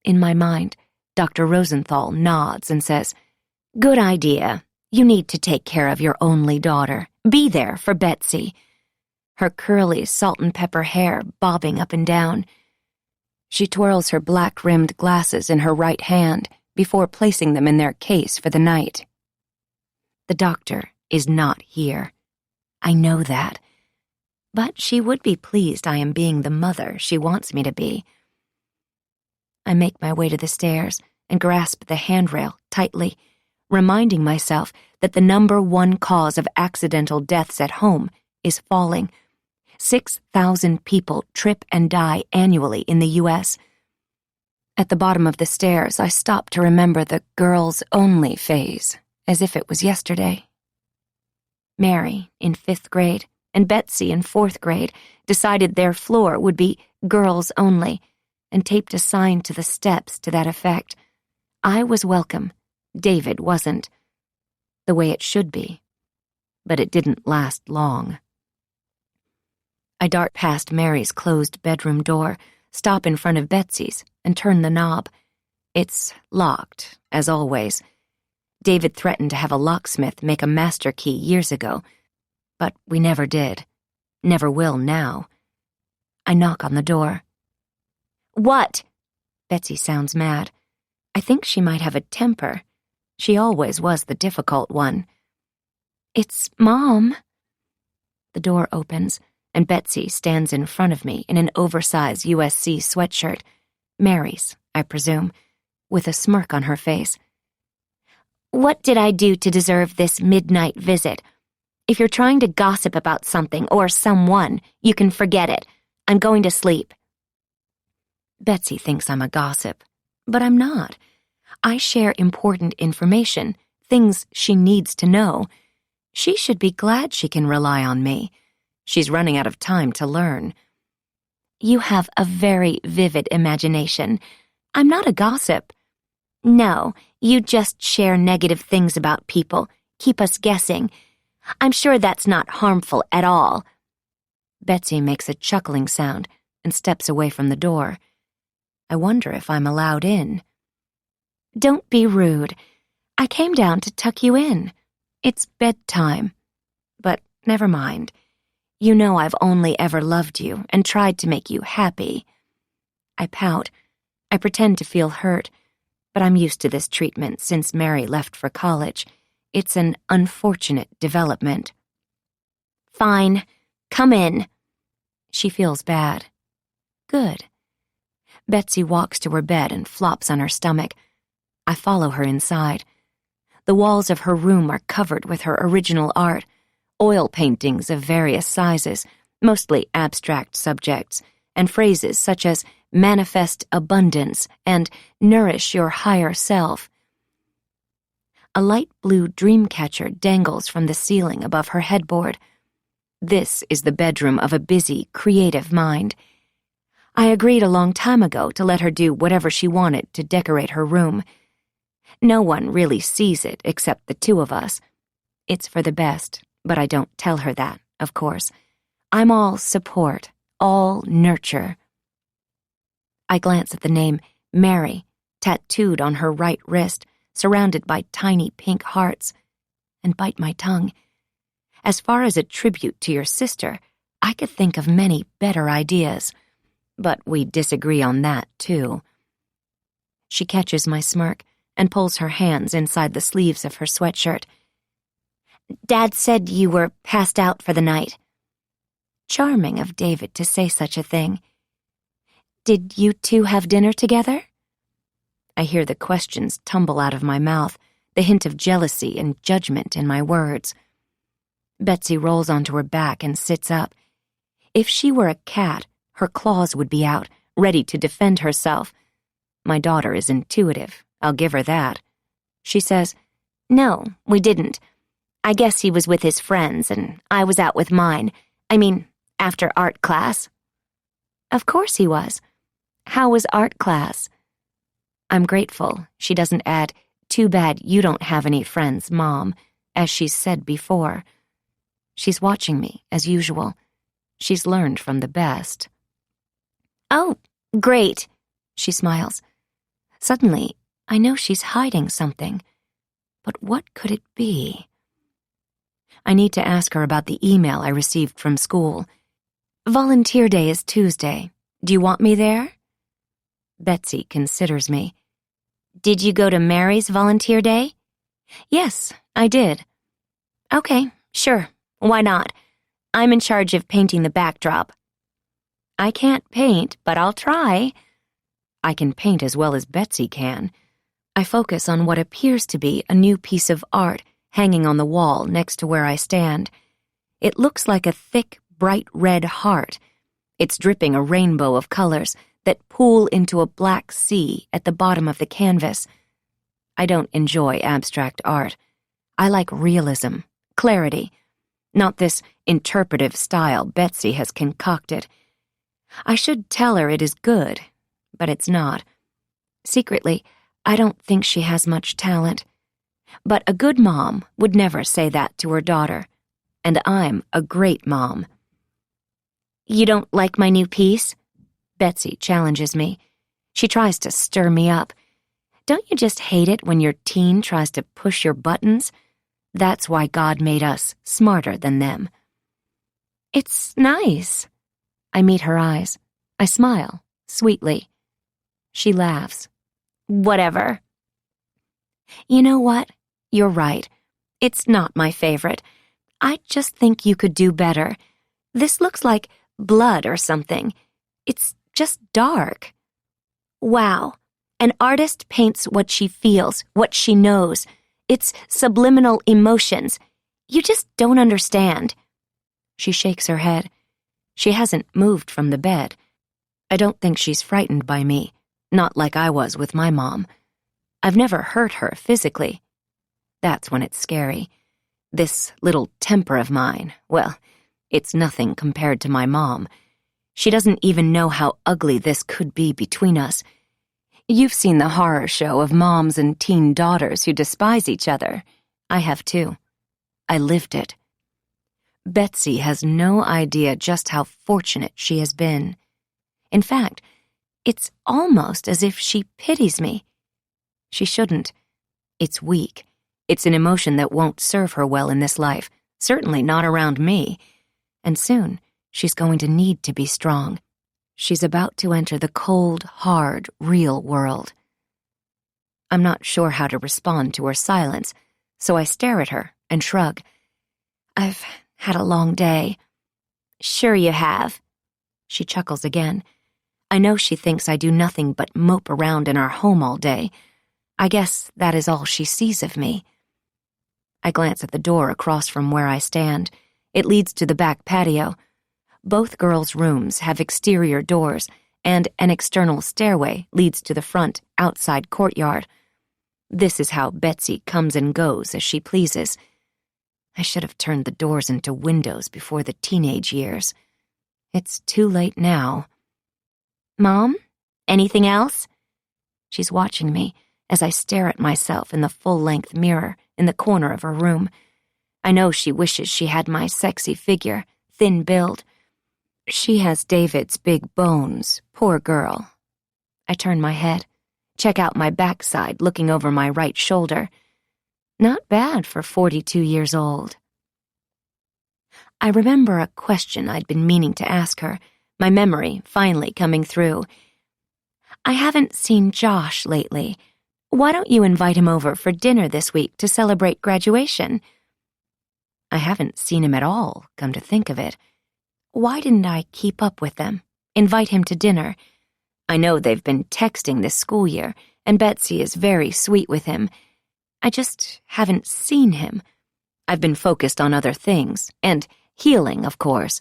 In my mind, Dr. Rosenthal nods and says, Good idea. You need to take care of your only daughter. Be there for Betsy. Her curly salt and pepper hair bobbing up and down. She twirls her black-rimmed glasses in her right hand before placing them in their case for the night. The doctor is not here. I know that. But she would be pleased I am being the mother she wants me to be. I make my way to the stairs and grasp the handrail tightly, reminding myself that the #1 cause of accidental deaths at home is falling. 6,000 people trip and die annually in the U.S. At the bottom of the stairs, I stop to remember the girls-only phase, as if it was yesterday. Mary, in 5th grade, and Betsy, in 4th grade, decided their floor would be girls only, and taped a sign to the steps to that effect. I was welcome. David wasn't. The way it should be. But it didn't last long. I dart past Mary's closed bedroom door, stop in front of Betsy's, and turn the knob. It's locked, as always. David threatened to have a locksmith make a master key years ago, but we never did. Never will now. I knock on the door. "What?" Betsy sounds mad. I think she might have a temper. She always was the difficult one. "It's Mom." The door opens, and Betsy stands in front of me in an oversized USC sweatshirt, Mary's, I presume, with a smirk on her face. "What did I do to deserve this midnight visit? If you're trying to gossip about something or someone, you can forget it. I'm going to sleep." Betsy thinks I'm a gossip, but I'm not. I share important information, things she needs to know. She should be glad she can rely on me. She's running out of time to learn. "You have a very vivid imagination. I'm not a gossip." "No, you just share negative things about people, keep us guessing. I'm sure that's not harmful at all." Betsy makes a chuckling sound and steps away from the door. I wonder if I'm allowed in. "Don't be rude. I came down to tuck you in. It's bedtime. But never mind. You know I've only ever loved you and tried to make you happy." I pout. I pretend to feel hurt, but I'm used to this treatment since Mary left for college. It's an unfortunate development. "Fine. Come in." She feels bad. Good. Betsy walks to her bed and flops on her stomach. I follow her inside. The walls of her room are covered with her original art, oil paintings of various sizes, mostly abstract subjects, and phrases such as "manifest abundance" and "nourish your higher self." A light blue dream catcher dangles from the ceiling above her headboard. This is the bedroom of a busy, creative mind. I agreed a long time ago to let her do whatever she wanted to decorate her room. No one really sees it except the two of us. It's for the best, but I don't tell her that, of course. I'm all support, all nurture. I glance at the name Mary, tattooed on her right wrist, surrounded by tiny pink hearts, and bite my tongue. As far as a tribute to your sister, I could think of many better ideas. But we disagree on that, too. She catches my smirk and pulls her hands inside the sleeves of her sweatshirt. "Dad said you were passed out for the night." Charming of David to say such a thing. "Did you two have dinner together?" I hear the questions tumble out of my mouth, the hint of jealousy and judgment in my words. Betsy rolls onto her back and sits up. If she were a cat, her claws would be out, ready to defend herself. My daughter is intuitive, I'll give her that. She says, "No, we didn't. I guess he was with his friends and I was out with mine. I mean, after art class." "Of course he was. How was art class?" I'm grateful she doesn't add, "Too bad you don't have any friends, Mom," as she's said before. She's watching me, as usual. She's learned from the best. "Oh, great," she smiles. Suddenly, I know she's hiding something. But what could it be? I need to ask her about the email I received from school. "Volunteer Day is Tuesday. Do you want me there?" Betsy considers me. "Did you go to Mary's volunteer day?" "Yes, I did." "Okay, sure. Why not? I'm in charge of painting the backdrop." "I can't paint, but I'll try." I can paint as well as Betsy can. I focus on what appears to be a new piece of art hanging on the wall next to where I stand. It looks like a thick, bright red heart. It's dripping a rainbow of colors that pool into a black sea at the bottom of the canvas. I don't enjoy abstract art. I like realism, clarity, not this interpretive style Betsy has concocted. I should tell her it is good, but it's not. Secretly, I don't think she has much talent. But a good mom would never say that to her daughter, and I'm a great mom. "You don't like my new piece?" Betsy challenges me. She tries to stir me up. Don't you just hate it when your teen tries to push your buttons? That's why God made us smarter than them. It's nice. I meet her eyes. I smile, sweetly. She laughs. Whatever. You know what? You're right. It's not my favorite. I just think you could do better. This looks like blood or something. It's just dark. Wow. An artist paints what she feels, what she knows. It's subliminal emotions. You just don't understand. She shakes her head. She hasn't moved from the bed. I don't think she's frightened by me, not like I was with my mom. I've never hurt her physically. That's when it's scary. This little temper of mine, well, it's nothing compared to my mom. She doesn't even know how ugly this could be between us. You've seen the horror show of moms and teen daughters who despise each other. I have too. I lived it. Betsy has no idea just how fortunate she has been. In fact, it's almost as if she pities me. She shouldn't. It's weak. It's an emotion that won't serve her well in this life, certainly not around me. And soon, she's going to need to be strong. She's about to enter the cold, hard, real world. I'm not sure how to respond to her silence, so I stare at her and shrug. I've had a long day. Sure you have. She chuckles again. I know she thinks I do nothing but mope around in our home all day. I guess that is all she sees of me. I glance at the door across from where I stand. It leads to the back patio. Both girls' rooms have exterior doors, and an external stairway leads to the front, outside courtyard. This is how Betsy comes and goes as she pleases. I should have turned the doors into windows before the teenage years. It's too late now. Mom? Anything else? She's watching me as I stare at myself in the full-length mirror in the corner of her room. I know she wishes she had my sexy figure, thin build. She has David's big bones, poor girl. I turn my head, check out my backside looking over my right shoulder. Not bad for 42 years old. I remember a question I'd been meaning to ask her, my memory finally coming through. I haven't seen Josh lately. Why don't you invite him over for dinner this week to celebrate graduation? I haven't seen him at all, come to think of it. Why didn't I keep up with them, invite him to dinner? I know they've been texting this school year, and Betsy is very sweet with him. I just haven't seen him. I've been focused on other things, and healing, of course.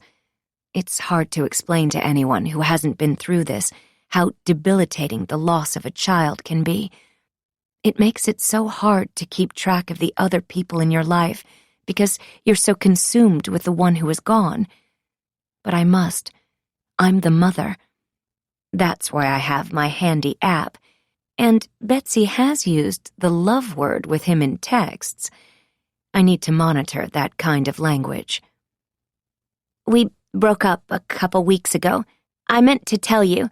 It's hard to explain to anyone who hasn't been through this how debilitating the loss of a child can be. It makes it so hard to keep track of the other people in your life because you're so consumed with the one who is gone. But I must. I'm the mother. That's why I have my handy app. And Betsy has used the love word with him in texts. I need to monitor that kind of language. We broke up a couple weeks ago. I meant to tell you.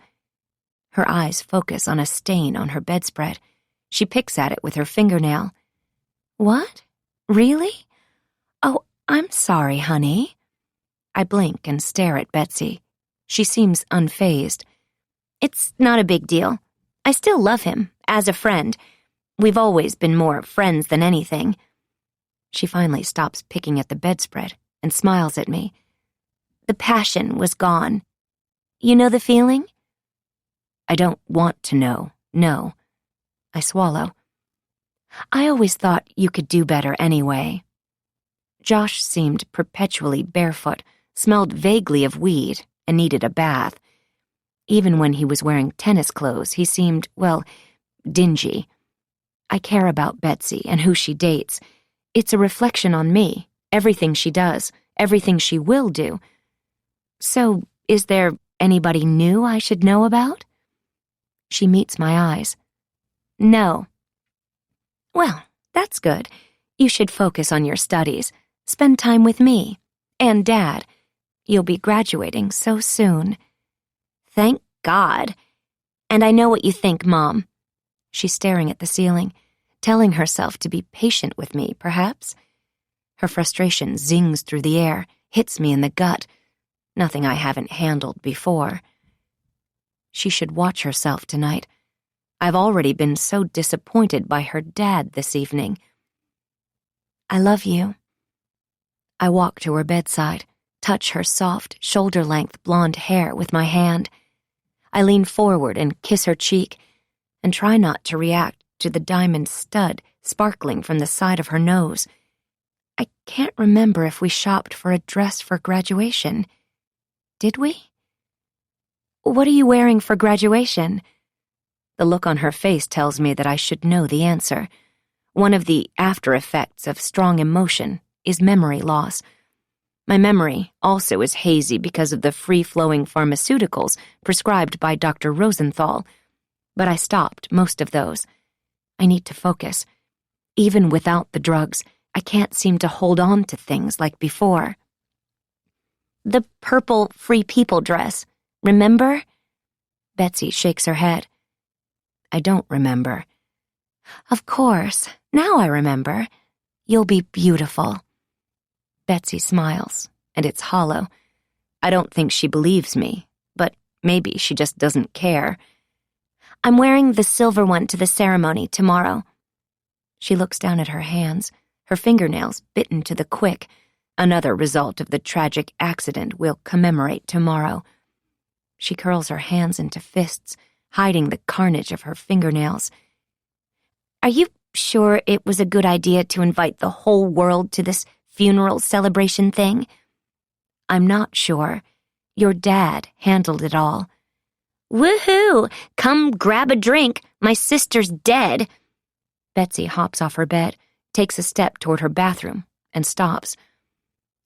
Her eyes focus on a stain on her bedspread. She picks at it with her fingernail. What? Really? Oh, I'm sorry, honey. I blink and stare at Betsy. She seems unfazed. It's not a big deal. I still love him, as a friend. We've always been more friends than anything. She finally stops picking at the bedspread and smiles at me. The passion was gone. You know the feeling? I don't want to know, no. I swallow. I always thought you could do better anyway. Josh seemed perpetually barefoot, smelled vaguely of weed, and needed a bath. Even when he was wearing tennis clothes, he seemed, well, dingy. I care about Betsy and who she dates. It's a reflection on me, everything she does, everything she will do. So, is there anybody new I should know about? She meets my eyes. No. Well, that's good. You should focus on your studies. Spend time with me. And Dad. You'll be graduating so soon. Thank God. And I know what you think, Mom. She's staring at the ceiling, telling herself to be patient with me, perhaps. Her frustration zings through the air, hits me in the gut, nothing I haven't handled before. She should watch herself tonight. I've already been so disappointed by her dad this evening. I love you. I walk to her bedside, touch her soft, shoulder-length blonde hair with my hand. I lean forward and kiss her cheek, and try not to react to the diamond stud sparkling from the side of her nose. I can't remember if we shopped for a dress for graduation. Did we? What are you wearing for graduation? The look on her face tells me that I should know the answer. One of the after effects of strong emotion is memory loss. My memory also is hazy because of the free-flowing pharmaceuticals prescribed by Dr. Rosenthal, but I stopped most of those. I need to focus. Even without the drugs, I can't seem to hold on to things like before. The purple Free People dress, remember? Betsy shakes her head. I don't remember. Of course, now I remember. You'll be beautiful. Betsy smiles, and it's hollow. I don't think she believes me, but maybe she just doesn't care. I'm wearing the silver one to the ceremony tomorrow. She looks down at her hands, her fingernails bitten to the quick, another result of the tragic accident we'll commemorate tomorrow. She curls her hands into fists, hiding the carnage of her fingernails. Are you sure it was a good idea to invite the whole world to this funeral celebration thing? I'm not sure. Your dad handled it all. Woohoo! Come grab a drink. My sister's dead. Betsy hops off her bed, takes a step toward her bathroom, and stops.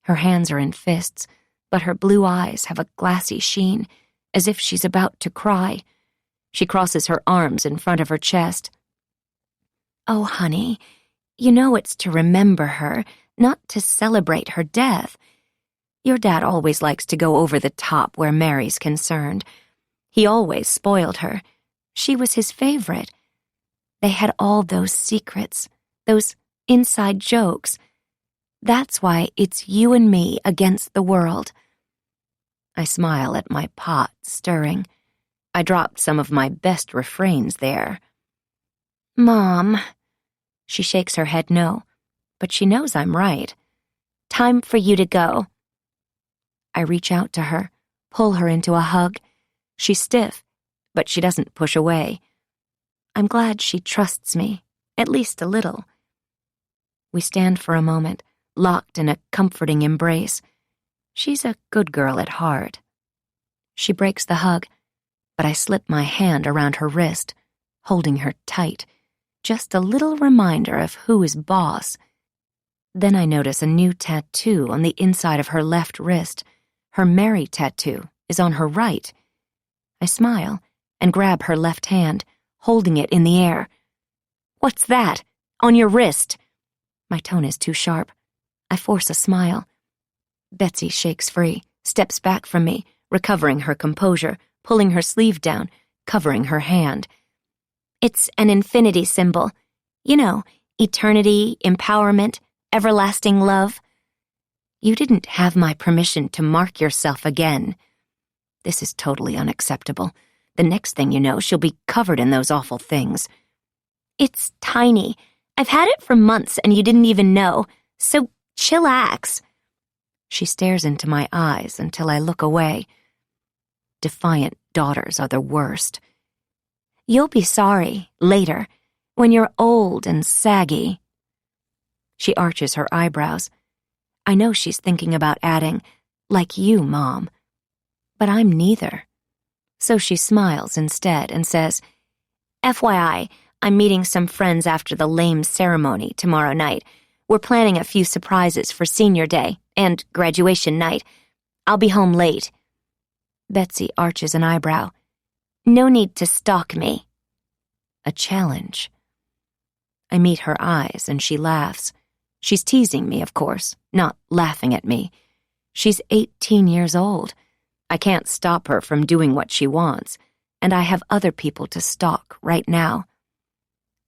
Her hands are in fists, but her blue eyes have a glassy sheen, as if she's about to cry. She crosses her arms in front of her chest. Oh, honey, you know it's to remember her, not to celebrate her death. Your dad always likes to go over the top where Mary's concerned. He always spoiled her. She was his favorite. They had all those secrets, those inside jokes. That's why it's you and me against the world. I smile at my pot stirring. I dropped some of my best refrains there. Mom. She shakes her head no, but she knows I'm right. Time for you to go. I reach out to her, pull her into a hug. She's stiff, but she doesn't push away. I'm glad she trusts me, at least a little. We stand for a moment, locked in a comforting embrace. She's a good girl at heart. She breaks the hug, but I slip my hand around her wrist, holding her tight, just a little reminder of who is boss. Then I notice a new tattoo on the inside of her left wrist. Her Mary tattoo is on her right. I smile and grab her left hand, holding it in the air. What's that? On your wrist? My tone is too sharp. I force a smile. Betsy shakes free, steps back from me, recovering her composure, pulling her sleeve down, covering her hand. It's an infinity symbol. You know, eternity, empowerment, everlasting love. You didn't have my permission to mark yourself again. This is totally unacceptable. The next thing you know, she'll be covered in those awful things. It's tiny. I've had it for months and you didn't even know, so chillax. She stares into my eyes until I look away. Defiant daughters are the worst. You'll be sorry, later, when you're old and saggy. She arches her eyebrows. I know she's thinking about adding, like you, Mom. But I'm neither. So she smiles instead and says, FYI, I'm meeting some friends after the lame ceremony tomorrow night. We're planning a few surprises for senior day and graduation night. I'll be home late. Betsy arches an eyebrow. No need to stalk me. A challenge. I meet her eyes and she laughs. She's teasing me, of course, not laughing at me. She's 18 years old. I can't stop her from doing what she wants, and I have other people to stalk right now.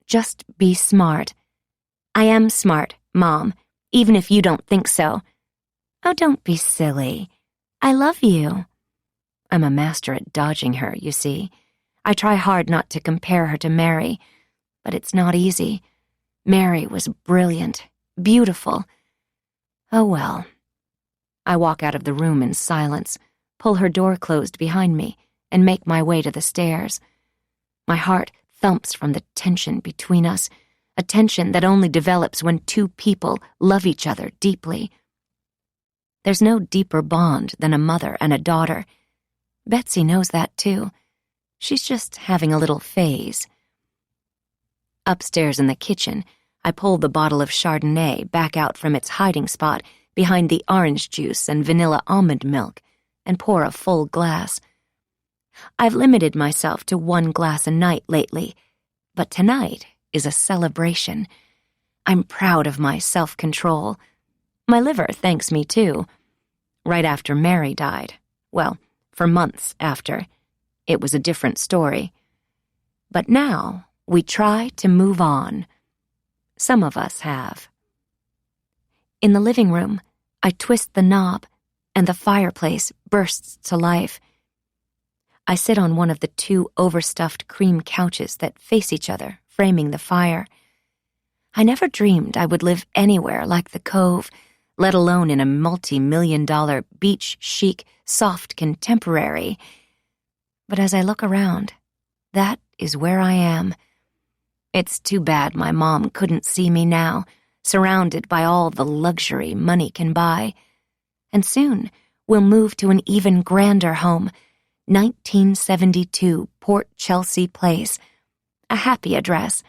Just be smart. I am smart, Mom, even if you don't think so. Oh, don't be silly. I love you. I'm a master at dodging her, you see. I try hard not to compare her to Mary, but it's not easy. Mary was brilliant, beautiful. Oh well. I walk out of the room in silence, pull her door closed behind me, and make my way to the stairs. My heart thumps from the tension between us, a tension that only develops when two people love each other deeply. There's no deeper bond than a mother and a daughter. Betsy knows that too. She's just having a little phase. Upstairs in the kitchen, I pull the bottle of Chardonnay back out from its hiding spot behind the orange juice and vanilla almond milk and pour a full glass. I've limited myself to 1 glass a night lately, but tonight is a celebration. I'm proud of my self-control. My liver thanks me too. Right after Mary died, well, for months after, it was a different story. But now we try to move on. Some of us have. In the living room, I twist the knob, and the fireplace bursts to life. I sit on one of the 2 overstuffed cream couches that face each other, framing the fire. I never dreamed I would live anywhere like the Cove, let alone in a multi-million-dollar beach chic, soft contemporary. But as I look around, that is where I am. It's too bad my mom couldn't see me now, surrounded by all the luxury money can buy. And soon we'll move to an even grander home, 1972 Port Chelsea Place, a happy address.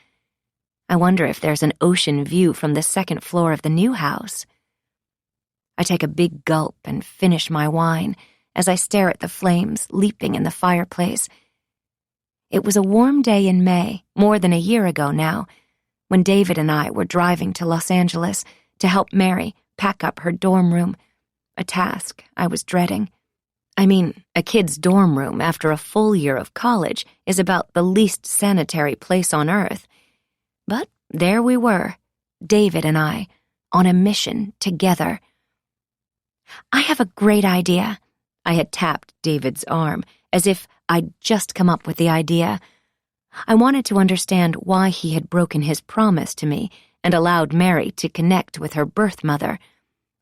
I wonder if there's an ocean view from the 2nd floor of the new house. I take a big gulp and finish my wine as I stare at the flames leaping in the fireplace. It was a warm day in May, more than a year ago now, when David and I were driving to Los Angeles to help Mary pack up her dorm room, a task I was dreading. I mean, a kid's dorm room after a full year of college is about the least sanitary place on earth. But there we were, David and I, on a mission together. I have a great idea. I had tapped David's arm, as if I'd just come up with the idea. I wanted to understand why he had broken his promise to me and allowed Mary to connect with her birth mother.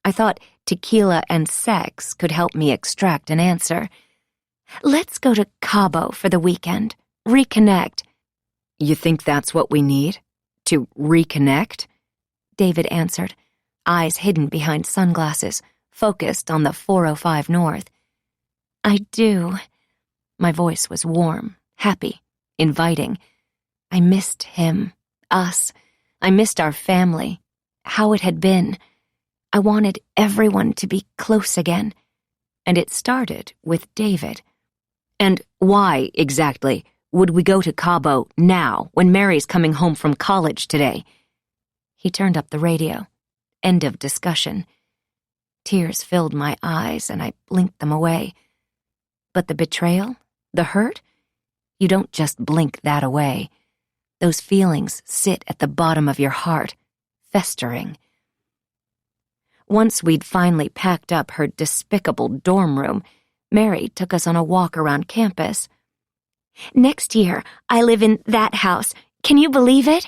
I thought tequila and sex could help me extract an answer. Let's go to Cabo for the weekend. Reconnect. You think that's what we need? To reconnect? David answered, eyes hidden behind sunglasses, focused on the 405 North. I do. My voice was warm, happy, inviting. I missed him, us. I missed our family, how it had been. I wanted everyone to be close again. And it started with David. And why, exactly, would we go to Cabo now, when Mary's coming home from college today? He turned up the radio. End of discussion. Tears filled my eyes, and I blinked them away. But the betrayal, the hurt, you don't just blink that away. Those feelings sit at the bottom of your heart, festering. Once we'd finally packed up her despicable dorm room, Mary took us on a walk around campus. Next year, I live in that house. Can you believe it?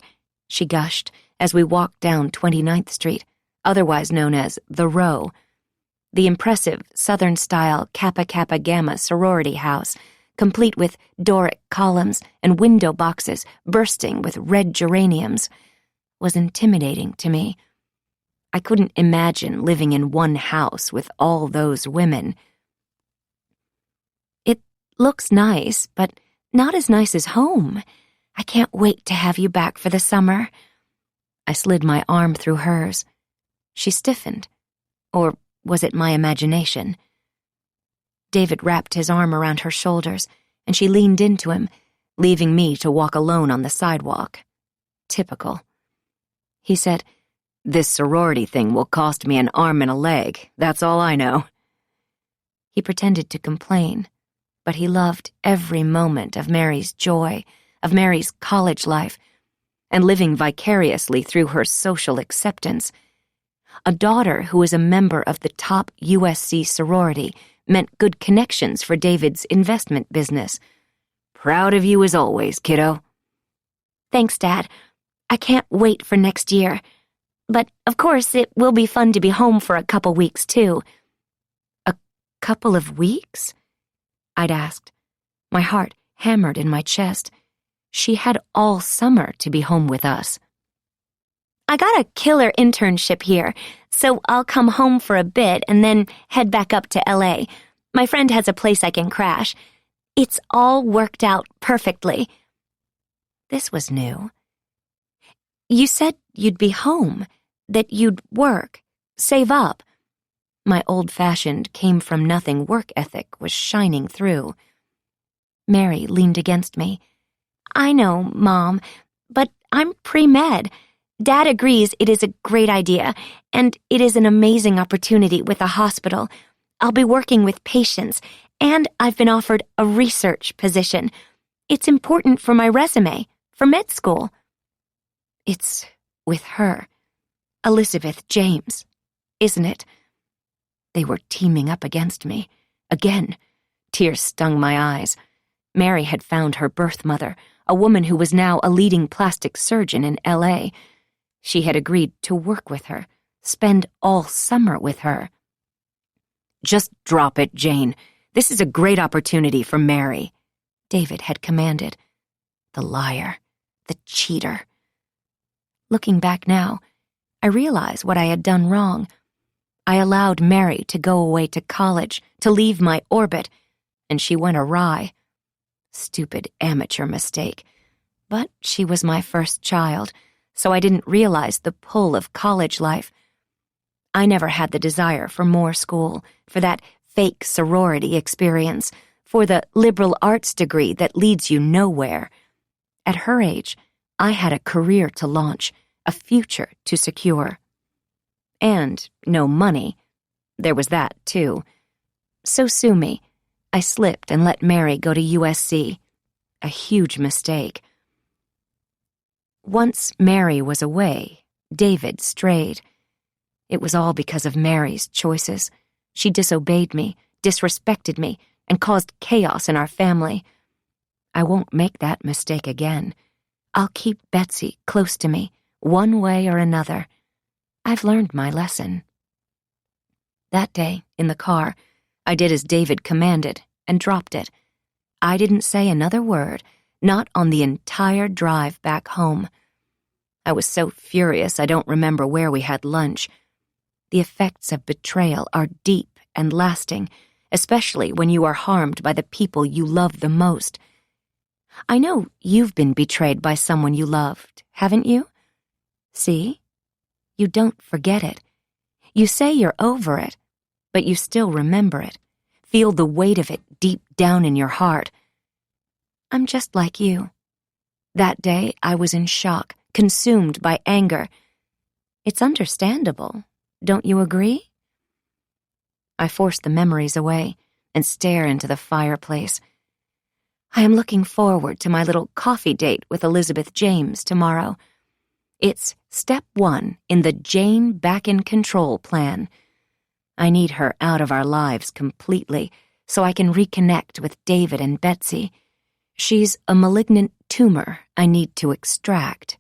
She gushed as we walked down 29th Street, otherwise known as The Row, the impressive Southern-style Kappa Kappa Gamma sorority house, complete with Doric columns and window boxes bursting with red geraniums, was intimidating to me. I couldn't imagine living in one house with all those women. It looks nice, but not as nice as home. I can't wait to have you back for the summer. I slid my arm through hers. She stiffened. Or was it my imagination? David wrapped his arm around her shoulders, and she leaned into him, leaving me to walk alone on the sidewalk. Typical. He said, "This sorority thing will cost me an arm and a leg, that's all I know." He pretended to complain, but he loved every moment of Mary's joy, of Mary's college life, and living vicariously through her social acceptance. A daughter who was a member of the top USC sorority meant good connections for David's investment business. Proud of you as always, kiddo. Thanks, Dad. I can't wait for next year. But, of course, it will be fun to be home for a couple weeks, too. A couple of weeks? I'd asked. My heart hammered in my chest. She had all summer to be home with us. I got a killer internship here, so I'll come home for a bit and then head back up to LA. My friend has a place I can crash. It's all worked out perfectly. This was new. You said you'd be home, that you'd work, save up. My old-fashioned, came-from-nothing work ethic was shining through. Mary leaned against me. I know, Mom, but I'm pre-med. Dad agrees it is a great idea, and it is an amazing opportunity with a hospital. I'll be working with patients, and I've been offered a research position. It's important for my resume, for med school. It's with her, Elizabeth James, isn't it? They were teaming up against me. Again, tears stung my eyes. Mary had found her birth mother, a woman who was now a leading plastic surgeon in LA. She had agreed to work with her, spend all summer with her. Just drop it, Jane. This is a great opportunity for Mary, David had commanded. The liar, the cheater. Looking back now, I realize what I had done wrong. I allowed Mary to go away to college, to leave my orbit, and she went awry. Stupid amateur mistake. But she was my first child, so I didn't realize the pull of college life. I never had the desire for more school, for that fake sorority experience, for the liberal arts degree that leads you nowhere. At her age, I had a career to launch, a future to secure. And no money. There was that, too. So sue me. I slipped and let Mary go to USC. A huge mistake. Once Mary was away, David strayed. It was all because of Mary's choices. She disobeyed me, disrespected me, and caused chaos in our family. I won't make that mistake again. I'll keep Betsy close to me, one way or another. I've learned my lesson. That day, in the car, I did as David commanded and dropped it. I didn't say another word, not on the entire drive back home. I was so furious I don't remember where we had lunch. The effects of betrayal are deep and lasting, especially when you are harmed by the people you love the most. I know you've been betrayed by someone you loved, haven't you? See? You don't forget it. You say you're over it, but you still remember it. Feel the weight of it deep down in your heart. I'm just like you. That day, I was in shock, consumed by anger. It's understandable, don't you agree? I force the memories away and stare into the fireplace. I am looking forward to my little coffee date with Elizabeth James tomorrow. It's step 1 in the Jane back in control plan. I need her out of our lives completely so I can reconnect with David and Betsy. She's a malignant tumor I need to extract.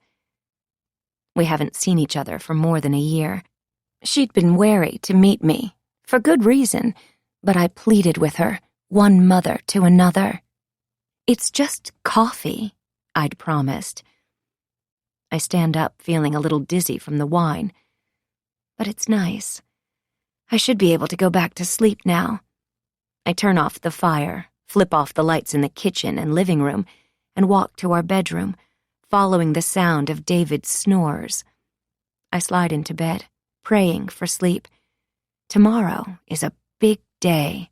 We haven't seen each other for more than a year. She'd been wary to meet me, for good reason, but I pleaded with her, one mother to another. It's just coffee, I'd promised. I stand up, feeling a little dizzy from the wine. But it's nice. I should be able to go back to sleep now. I turn off the fire, flip off the lights in the kitchen and living room, and walk to our bedroom, following the sound of David's snores. I slide into bed, praying for sleep. Tomorrow is a big day.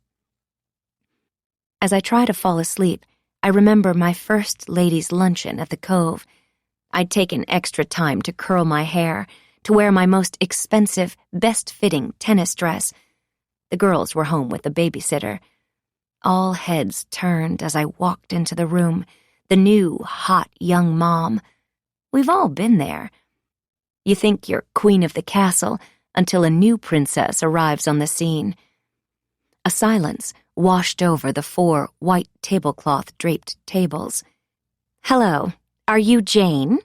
As I try to fall asleep, I remember my first ladies' luncheon at the Cove. I'd taken extra time to curl my hair, to wear my most expensive, best-fitting tennis dress. The girls were home with the babysitter. All heads turned as I walked into the room, the new, hot young mom. We've all been there. You think you're queen of the castle until a new princess arrives on the scene. A silence washed over the 4 white tablecloth-draped tables. "Hello, are you Jane?"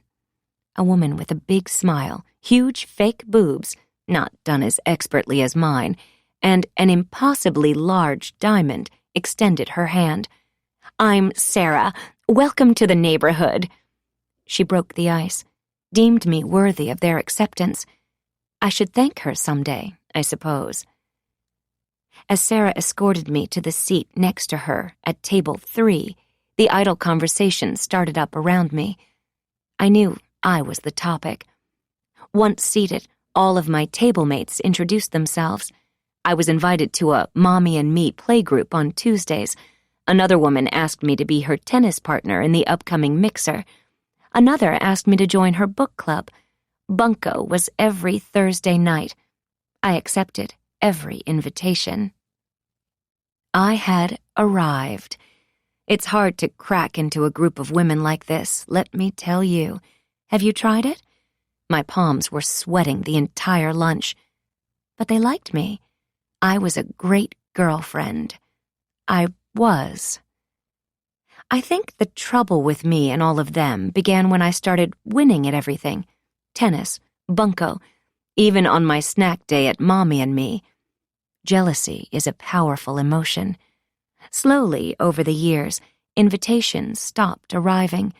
A woman with a big smile, huge fake boobs, not done as expertly as mine, and an impossibly large diamond extended her hand. "I'm Sarah. Welcome to the neighborhood." She broke the ice, deemed me worthy of their acceptance. I should thank her someday, I suppose. As Sarah escorted me to the seat next to her at table 3, the idle conversation started up around me. I knew I was the topic. Once seated, all of my table mates introduced themselves. I was invited to a Mommy and Me playgroup on Tuesdays. Another woman asked me to be her tennis partner in the upcoming mixer. Another asked me to join her book club. Bunko was every Thursday night. I accepted every invitation. I had arrived. It's hard to crack into a group of women like this, let me tell you. Have you tried it? My palms were sweating the entire lunch. But they liked me. I was a great girlfriend. I was. I think the trouble with me and all of them began when I started winning at everything. Tennis, bunco, even on my snack day at Mommy and Me. Jealousy is a powerful emotion. Slowly, over the years, invitations stopped arriving.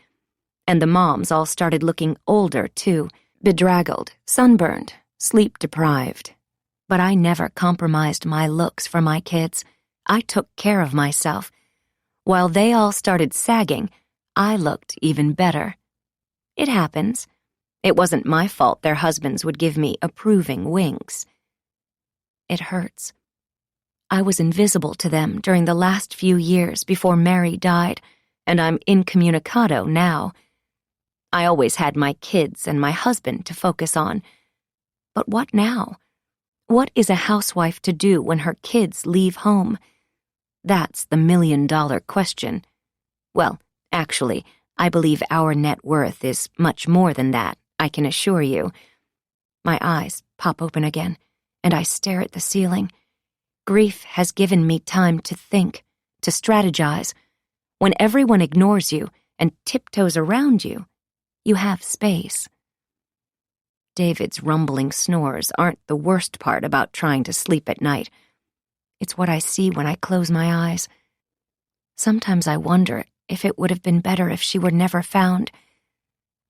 And the moms all started looking older, too, bedraggled, sunburned, sleep-deprived. But I never compromised my looks for my kids. I took care of myself. While they all started sagging, I looked even better. It happens. It wasn't my fault their husbands would give me approving winks. It hurts. I was invisible to them during the last few years before Mary died, and I'm incommunicado now. I always had my kids and my husband to focus on. But what now? What is a housewife to do when her kids leave home? That's the million-dollar question. Well, actually, I believe our net worth is much more than that, I can assure you. My eyes pop open again, and I stare at the ceiling. Grief has given me time to think, to strategize. When everyone ignores you and tiptoes around you, you have space. David's rumbling snores aren't the worst part about trying to sleep at night. It's what I see when I close my eyes. Sometimes I wonder if it would have been better if she were never found.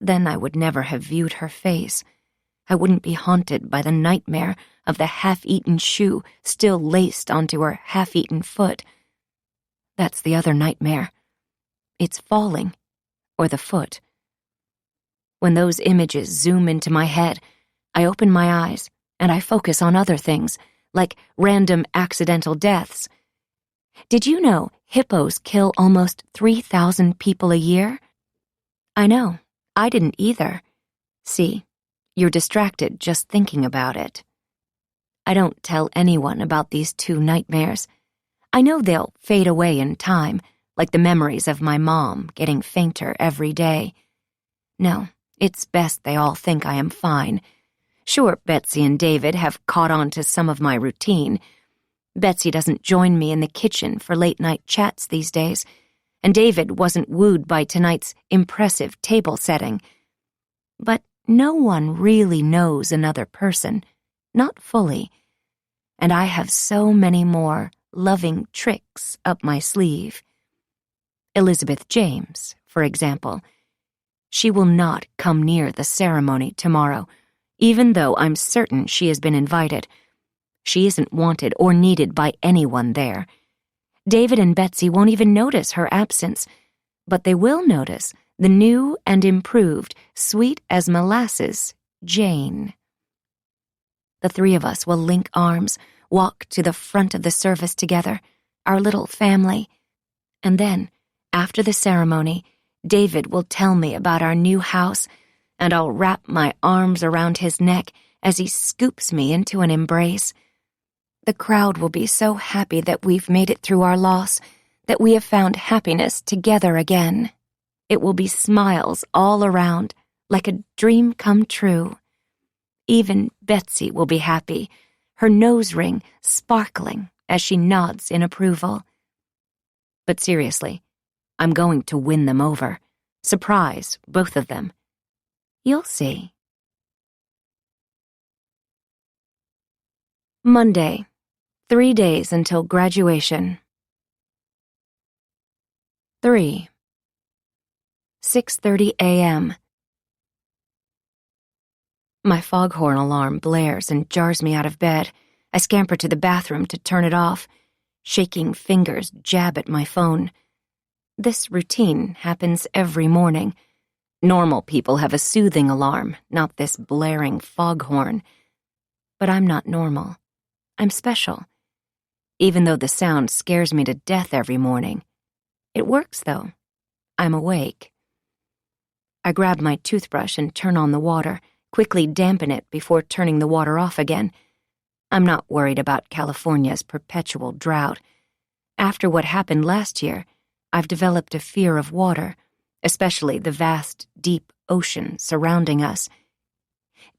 Then I would never have viewed her face. I wouldn't be haunted by the nightmare of the half-eaten shoe still laced onto her half-eaten foot. That's the other nightmare. It's falling, or the foot. When those images zoom into my head, I open my eyes and I focus on other things, like random accidental deaths. Did you know hippos kill almost 3,000 people a year? I know, I didn't either. See, you're distracted just thinking about it. I don't tell anyone about these 2 nightmares. I know they'll fade away in time, like the memories of my mom getting fainter every day. No, it's best they all think I am fine. Sure, Betsy and David have caught on to some of my routine. Betsy doesn't join me in the kitchen for late-night chats these days, and David wasn't wooed by tonight's impressive table setting. But no one really knows another person, not fully, and I have so many more loving tricks up my sleeve. Elizabeth James, for example. She will not come near the ceremony tomorrow, even though I'm certain she has been invited. She isn't wanted or needed by anyone there. David and Betsy won't even notice her absence, but they will notice the new and improved, sweet as molasses, Jane. The 3 of us will link arms, walk to the front of the service together, our little family. And then, after the ceremony, David will tell me about our new house, and I'll wrap my arms around his neck as he scoops me into an embrace. The crowd will be so happy that we've made it through our loss, that we have found happiness together again. It will be smiles all around, like a dream come true. Even Betsy will be happy, her nose ring sparkling as she nods in approval. But seriously, I'm going to win them over. Surprise both of them. You'll see. Monday, 3 days until graduation. 6:30 a.m. My foghorn alarm blares and jars me out of bed. I scamper to the bathroom to turn it off. Shaking fingers jab at my phone. This routine happens every morning. Normal people have a soothing alarm, not this blaring foghorn. But I'm not normal. I'm special. Even though the sound scares me to death every morning. It works, though. I'm awake. I grab my toothbrush and turn on the water, quickly dampen it before turning the water off again. I'm not worried about California's perpetual drought. After what happened last year, I've developed a fear of water, especially the vast, deep ocean surrounding us.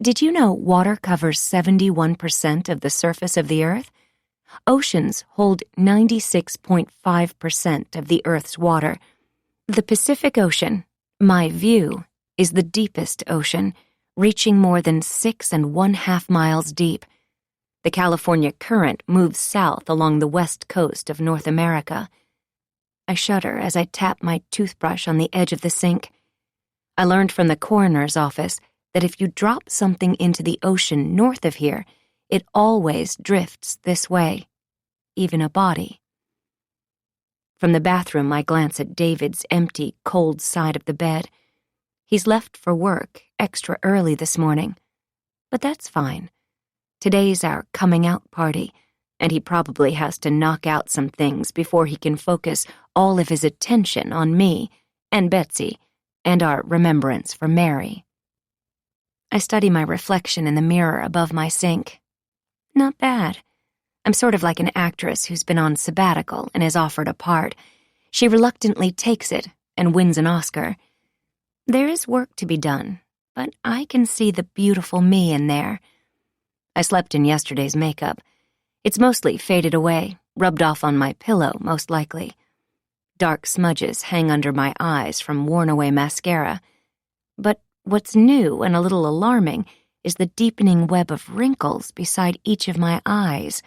Did you know water covers 71% of the surface of the Earth? Oceans hold 96.5% of the Earth's water. The Pacific Ocean, my view, is the deepest ocean, reaching more than 6½ miles deep. The California Current moves south along the west coast of North America. I shudder as I tap my toothbrush on the edge of the sink. I learned from the coroner's office that if you drop something into the ocean north of here, it always drifts this way, even a body. From the bathroom, I glance at David's empty, cold side of the bed. He's left for work extra early this morning. But that's fine. Today's our coming out party, and he probably has to knock out some things before he can focus all of his attention on me and Betsy and our remembrance for Mary. I study my reflection in the mirror above my sink. Not bad. I'm sort of like an actress who's been on sabbatical and is offered a part. She reluctantly takes it and wins an Oscar. There is work to be done, but I can see the beautiful me in there. I slept in yesterday's makeup. It's mostly faded away, rubbed off on my pillow, most likely. Dark smudges hang under my eyes from worn-away mascara. But what's new and a little alarming is the deepening web of wrinkles beside each of my eyes.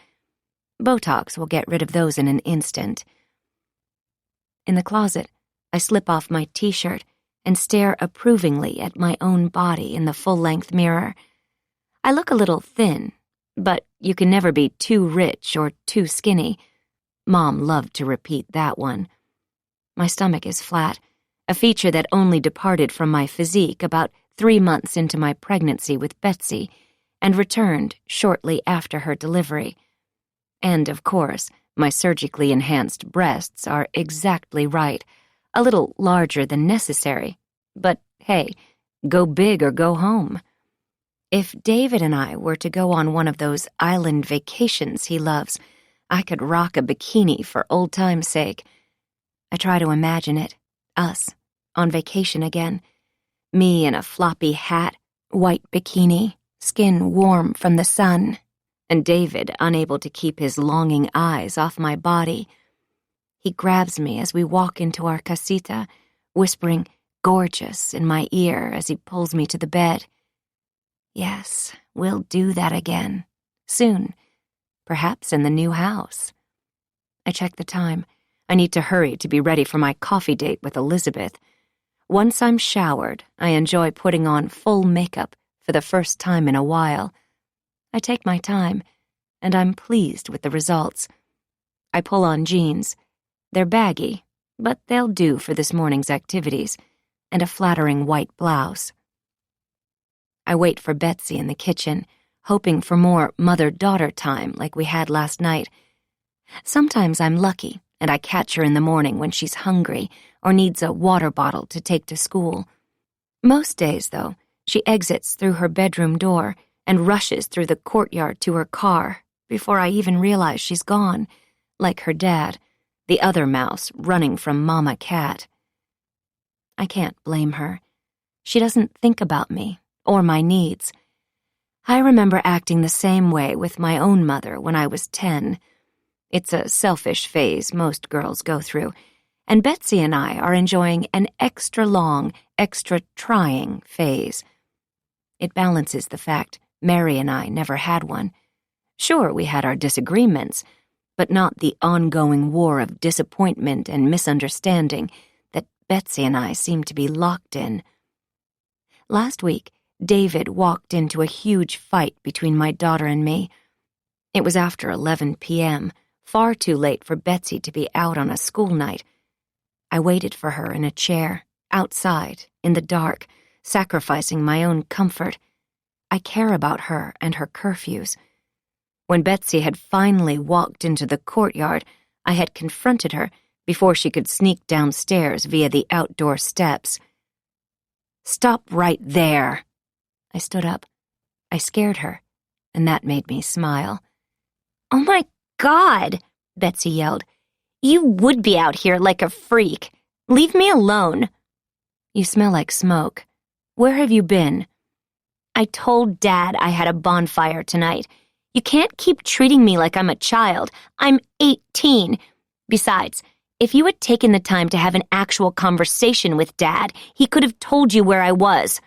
Botox will get rid of those in an instant. In the closet, I slip off my t-shirt and stare approvingly at my own body in the full-length mirror. I look a little thin, but you can never be too rich or too skinny. Mom loved to repeat that one. My stomach is flat, a feature that only departed from my physique about 3 months into my pregnancy with Betsy and returned shortly after her delivery. And, of course, my surgically enhanced breasts are exactly right, a little larger than necessary. But, hey, go big or go home. If David and I were to go on one of those island vacations he loves, I could rock a bikini for old time's sake. I try to imagine it, us, on vacation again. Me in a floppy hat, white bikini, skin warm from the sun, and David unable to keep his longing eyes off my body. He grabs me as we walk into our casita, whispering "gorgeous" in my ear as he pulls me to the bed. Yes, we'll do that again. Soon. Perhaps in the new house. I check the time. I need to hurry to be ready for my coffee date with Elizabeth. Once I'm showered, I enjoy putting on full makeup for the first time in a while. I take my time, and I'm pleased with the results. I pull on jeans. They're baggy, but they'll do for this morning's activities, and a flattering white blouse. I wait for Betsy in the kitchen, hoping for more mother-daughter time like we had last night. Sometimes I'm lucky, and I catch her in the morning when she's hungry or needs a water bottle to take to school. Most days, though, she exits through her bedroom door and rushes through the courtyard to her car before I even realize she's gone, like her dad, the other mouse running from Mama Cat. I can't blame her. She doesn't think about me or my needs. I remember acting the same way with my own mother when I was 10. It's a selfish phase most girls go through, and Betsy and I are enjoying an extra long, extra trying phase. It balances the fact Mary and I never had one. Sure, we had our disagreements, but not the ongoing war of disappointment and misunderstanding that Betsy and I seem to be locked in. Last week, David walked into a huge fight between my daughter and me. It was after 11 p.m., far too late for Betsy to be out on a school night. I waited for her in a chair, outside, in the dark, sacrificing my own comfort. I care about her and her curfews. When Betsy had finally walked into the courtyard, I had confronted her before she could sneak downstairs via the outdoor steps. "Stop right there!" I stood up. I scared her, and that made me smile. "Oh my God," Betsy yelled. "You would be out here like a freak. Leave me alone." "You smell like smoke. Where have you been?" "I told Dad I had a bonfire tonight. You can't keep treating me like I'm a child. I'm 18. Besides, if you had taken the time to have an actual conversation with Dad, he could have told you where I was."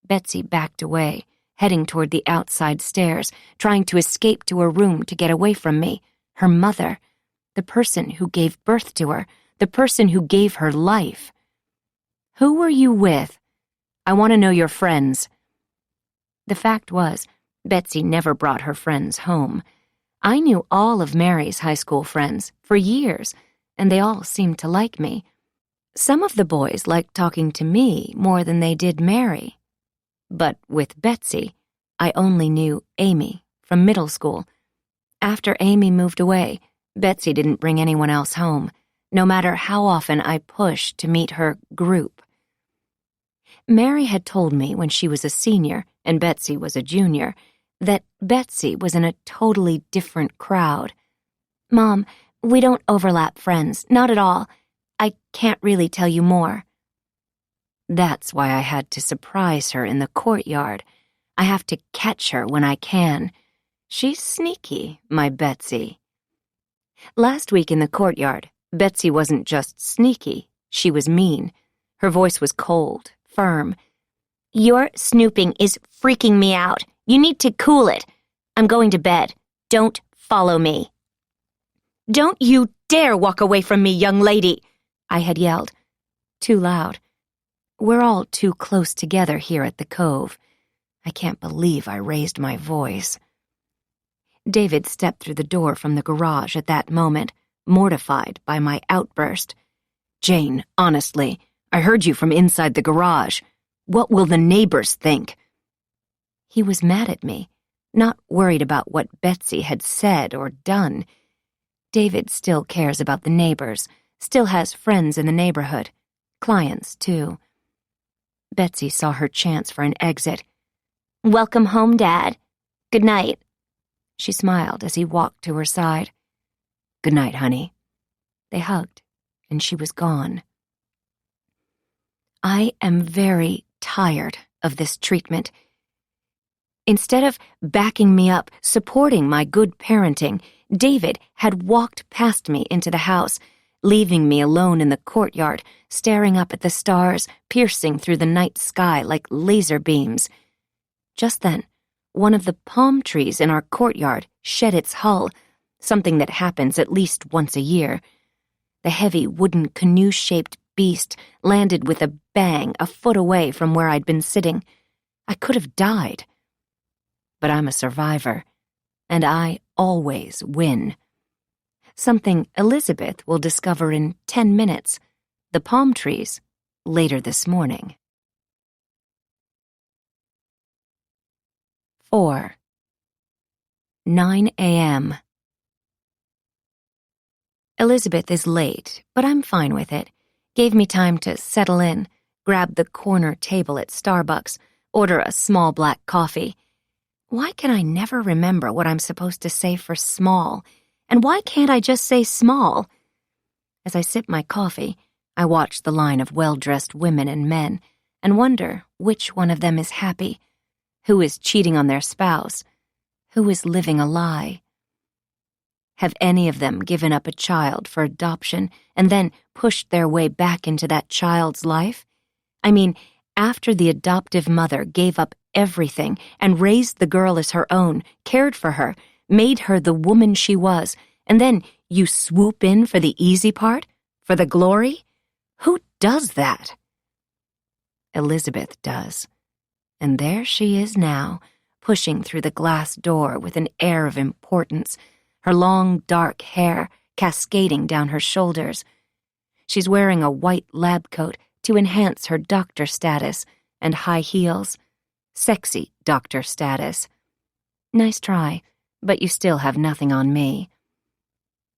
Betsy backed away, heading toward the outside stairs, trying to escape to her room to get away from me, her mother, the person who gave birth to her, the person who gave her life. "Who were you with? I want to know your friends." The fact was, Betsy never brought her friends home. I knew all of Mary's high school friends for years, and they all seemed to like me. Some of the boys liked talking to me more than they did Mary. But with Betsy, I only knew Amy from middle school. After Amy moved away, Betsy didn't bring anyone else home, no matter how often I pushed to meet her group. Mary had told me when she was a senior and Betsy was a junior that Betsy was in a totally different crowd. "Mom, we don't overlap friends, not at all. I can't really tell you more." That's why I had to surprise her in the courtyard. I have to catch her when I can. She's sneaky, my Betsy. Last week in the courtyard, Betsy wasn't just sneaky, she was mean. Her voice was cold, firm. "Your snooping is freaking me out. You need to cool it. I'm going to bed. Don't follow me." "Don't you dare walk away from me, young lady," I had yelled. Too loud. We're all too close together here at the Cove. I can't believe I raised my voice. David stepped through the door from the garage at that moment, mortified by my outburst. "Jane, honestly, I heard you from inside the garage. What will the neighbors think?" He was mad at me, not worried about what Betsy had said or done. David still cares about the neighbors, still has friends in the neighborhood, clients too. Betsy saw her chance for an exit. "Welcome home, Dad. Good night." She smiled as he walked to her side. "Good night, honey." They hugged, and she was gone. I am very tired of this treatment. Instead of backing me up, supporting my good parenting, David had walked past me into the house, leaving me alone in the courtyard, staring up at the stars, piercing through the night sky like laser beams. Just then, one of the palm trees in our courtyard shed its hull, something that happens at least once a year. The heavy wooden canoe-shaped beast landed with a bang a foot away from where I'd been sitting. I could have died. But I'm a survivor, and I always win. Something Elizabeth will discover in 10 minutes. The palm trees, later this morning. 4. 9 a.m. Elizabeth is late, but I'm fine with it. Gave me time to settle in, grab the corner table at Starbucks, order a small black coffee. Why can I never remember what I'm supposed to say for small? And why can't I just say small? As I sip my coffee, I watch the line of well-dressed women and men, and wonder which one of them is happy, who is cheating on their spouse, who is living a lie. Have any of them given up a child for adoption and then pushed their way back into that child's life? I mean, after the adoptive mother gave up everything and raised the girl as her own, cared for her, made her the woman she was, and then you swoop in for the easy part, for the glory? Who does that? Elizabeth does. And there she is now, pushing through the glass door with an air of importance, her long, dark hair cascading down her shoulders. She's wearing a white lab coat to enhance her doctor status and high heels. Sexy doctor status. Nice try, but you still have nothing on me.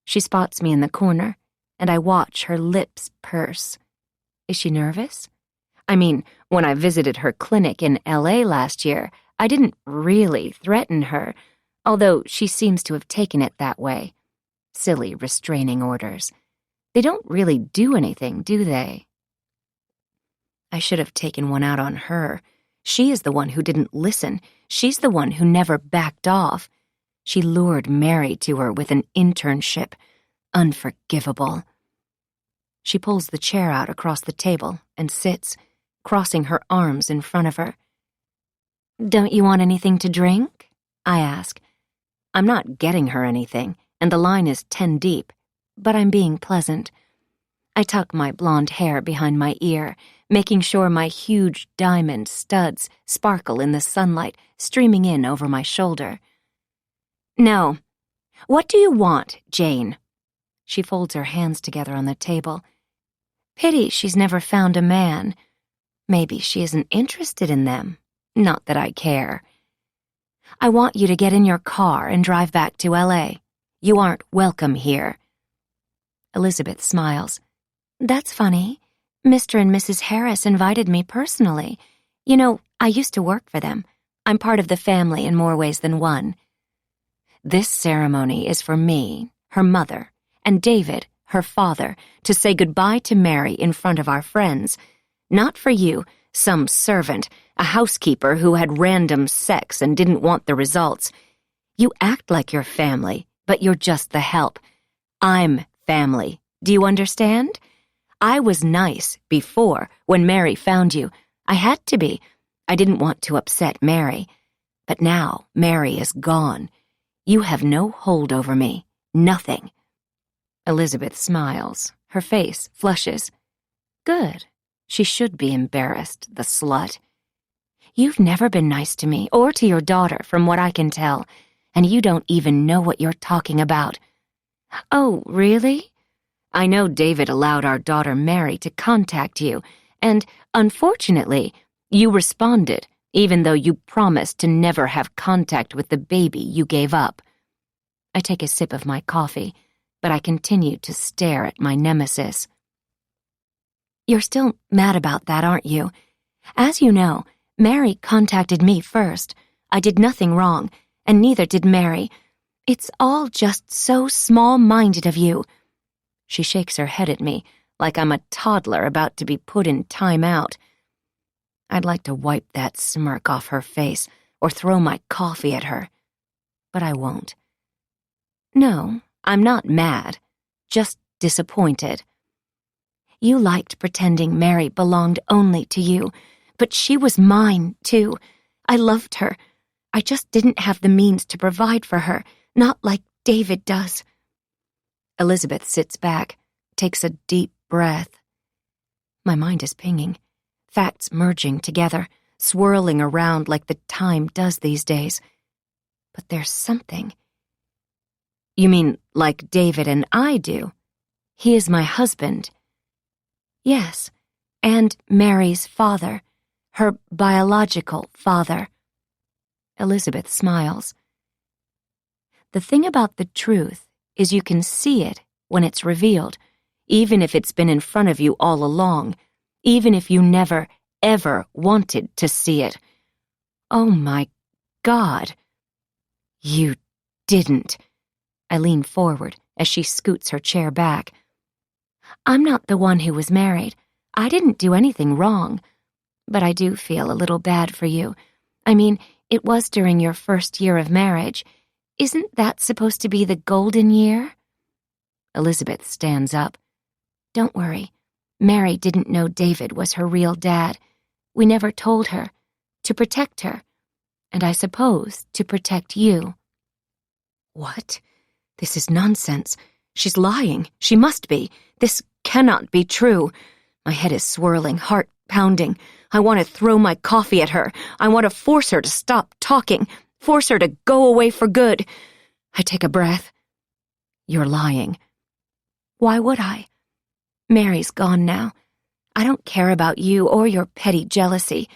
She spots me in the corner, and I watch her lips purse. Is she nervous? I mean, when I visited her clinic in LA last year, I didn't really threaten her, although she seems to have taken it that way. Silly restraining orders. They don't really do anything, do they? I should have taken one out on her. She is the one who didn't listen. She's the one who never backed off. She lured Mary to her with an internship. Unforgivable. She pulls the chair out across the table and sits, crossing her arms in front of her. Don't you want anything to drink? I ask. I'm not getting her anything, and the line is 10 deep, but I'm being pleasant. I tuck my blonde hair behind my ear, making sure my huge diamond studs sparkle in the sunlight streaming in over my shoulder. No. What do you want, Jane? She folds her hands together on the table. Pity she's never found a man. Maybe she isn't interested in them. Not that I care. I want you to get in your car and drive back to LA. You aren't welcome here. Elizabeth smiles. That's funny. Mr. and Mrs. Harris invited me personally. You know, I used to work for them. I'm part of the family in more ways than one. This ceremony is for me, her mother, and David, her father, to say goodbye to Mary in front of our friends. Not for you, some servant, a housekeeper who had random sex and didn't want the results. You act like you're family, but you're just the help. I'm family. Do you understand? I was nice before, when Mary found you. I had to be. I didn't want to upset Mary. But now Mary is gone. You have no hold over me. Nothing. Elizabeth smiles. Her face flushes. Good. She should be embarrassed, the slut. You've never been nice to me or to your daughter, from what I can tell, and you don't even know what you're talking about. Oh, really? I know David allowed our daughter Mary to contact you, and, unfortunately, you responded, even though you promised to never have contact with the baby you gave up. I take a sip of my coffee, but I continue to stare at my nemesis. You're still mad about that, aren't you? As you know, Mary contacted me first. I did nothing wrong, and neither did Mary. It's all just so small-minded of you. She shakes her head at me, like I'm a toddler about to be put in time-out. I'd like to wipe that smirk off her face or throw my coffee at her. But I won't. No, I'm not mad, just disappointed. You liked pretending Mary belonged only to you, but she was mine, too. I loved her. I just didn't have the means to provide for her, not like David does. Elizabeth sits back, takes a deep breath. My mind is pinging, facts merging together, swirling around like the time does these days. But there's something. You mean like David and I do? He is my husband. Yes, and Mary's father, her biological father. Elizabeth smiles. The thing about the truth is you can see it when it's revealed, even if it's been in front of you all along, even if you never, ever wanted to see it. Oh my God. You didn't. I lean forward as she scoots her chair back. I'm not the one who was married. I didn't do anything wrong. But I do feel a little bad for you. I mean, it was during your first year of marriage. Isn't that supposed to be the golden year? Elizabeth stands up. Don't worry. Mary didn't know David was her real dad. We never told her. To protect her. And I suppose to protect you. What? This is nonsense. She's lying. She must be. This cannot be true. My head is swirling, heart pounding. I want to throw my coffee at her. I want to force her to stop talking, force her to go away for good. I take a breath. You're lying. Why would I? Mary's gone now. I don't care about you or your petty jealousy.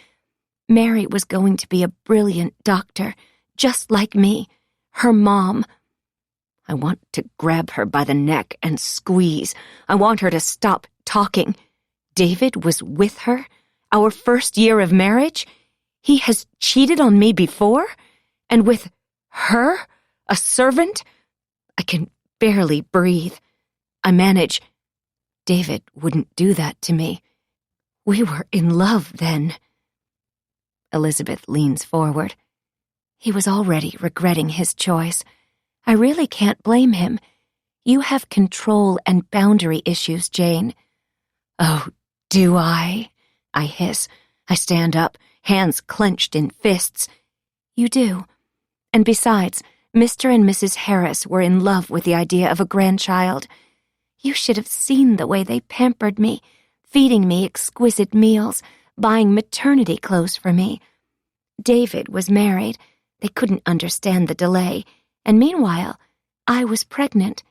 Mary was going to be a brilliant doctor, just like me, her mom. I want to grab her by the neck and squeeze. I want her to stop talking. David was with her? Our first year of marriage? He has cheated on me before? And with her? A servant? I can barely breathe. I manage. David wouldn't do that to me. We were in love then. Elizabeth leans forward. He was already regretting his choice. I really can't blame him. You have control and boundary issues, Jane. Oh, do I? I hiss. I stand up, hands clenched in fists. You do. And besides, Mr. and Mrs. Harris were in love with the idea of a grandchild. You should have seen the way they pampered me, feeding me exquisite meals, buying maternity clothes for me. David was married. They couldn't understand the delay. And meanwhile, I was pregnant.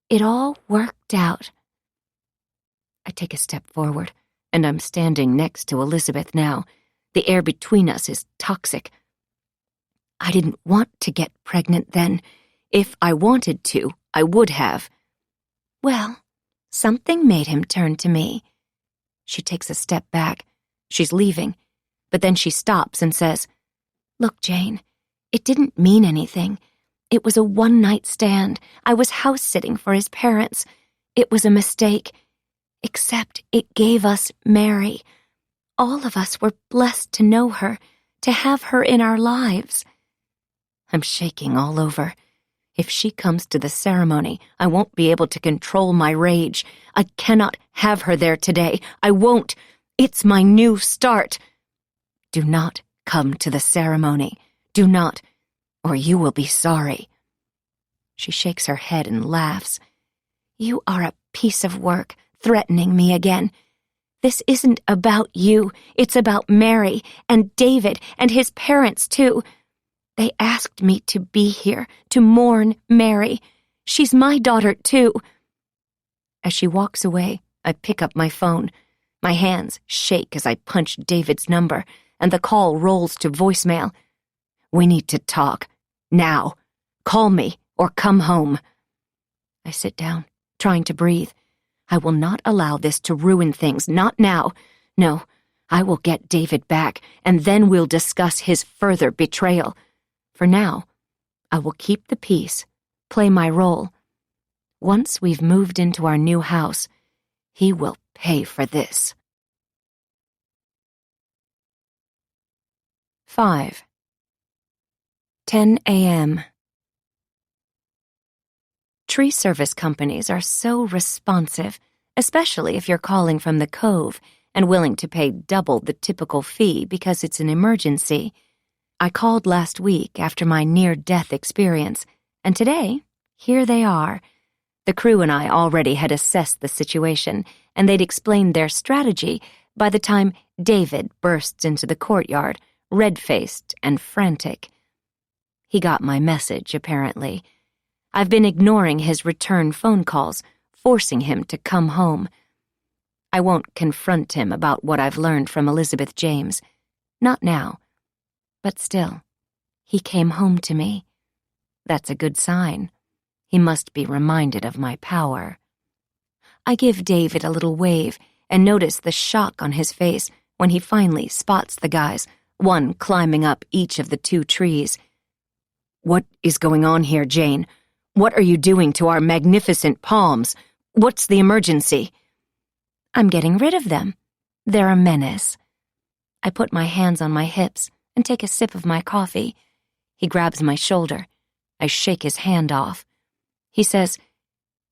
It all worked out. I take a step forward, and I'm standing next to Elizabeth now. The air between us is toxic. I didn't want to get pregnant then. If I wanted to, I would have. Well, something made him turn to me. She takes a step back. She's leaving. But then she stops and says, Look, Jane, it didn't mean anything. It was a one-night stand. I was house-sitting for his parents. It was a mistake. Except it gave us Mary. All of us were blessed to know her, to have her in our lives. I'm shaking all over. If she comes to the ceremony, I won't be able to control my rage. I cannot have her there today. I won't. It's my new start. Do not come to the ceremony. Do not, or you will be sorry. She shakes her head and laughs. You are a piece of work, threatening me again. This isn't about you. It's about Mary and David and his parents, too. They asked me to be here, to mourn Mary. She's my daughter, too. As she walks away, I pick up my phone. My hands shake as I punch David's number, and the call rolls to voicemail. We need to talk. Now. Call me or come home. I sit down, trying to breathe. I will not allow this to ruin things, not now. No, I will get David back, and then we'll discuss his further betrayal. For now, I will keep the peace, play my role. Once we've moved into our new house, he will pay for this. 5. 10 a.m. Tree service companies are so responsive, especially if you're calling from the Cove and willing to pay double the typical fee because it's an emergency. I called last week after my near-death experience, and today, here they are. The crew and I already had assessed the situation, and they'd explained their strategy by the time David bursts into the courtyard, red-faced and frantic. He got my message, apparently. I've been ignoring his return phone calls, forcing him to come home. I won't confront him about what I've learned from Elizabeth James. Not now. But still, he came home to me. That's a good sign. He must be reminded of my power. I give David a little wave and notice the shock on his face when he finally spots the guys, one climbing up each of the 2 trees. What is going on here, Jane? What are you doing to our magnificent palms? What's the emergency? I'm getting rid of them. They're a menace. I put my hands on my hips and take a sip of my coffee. He grabs my shoulder. I shake his hand off. He says,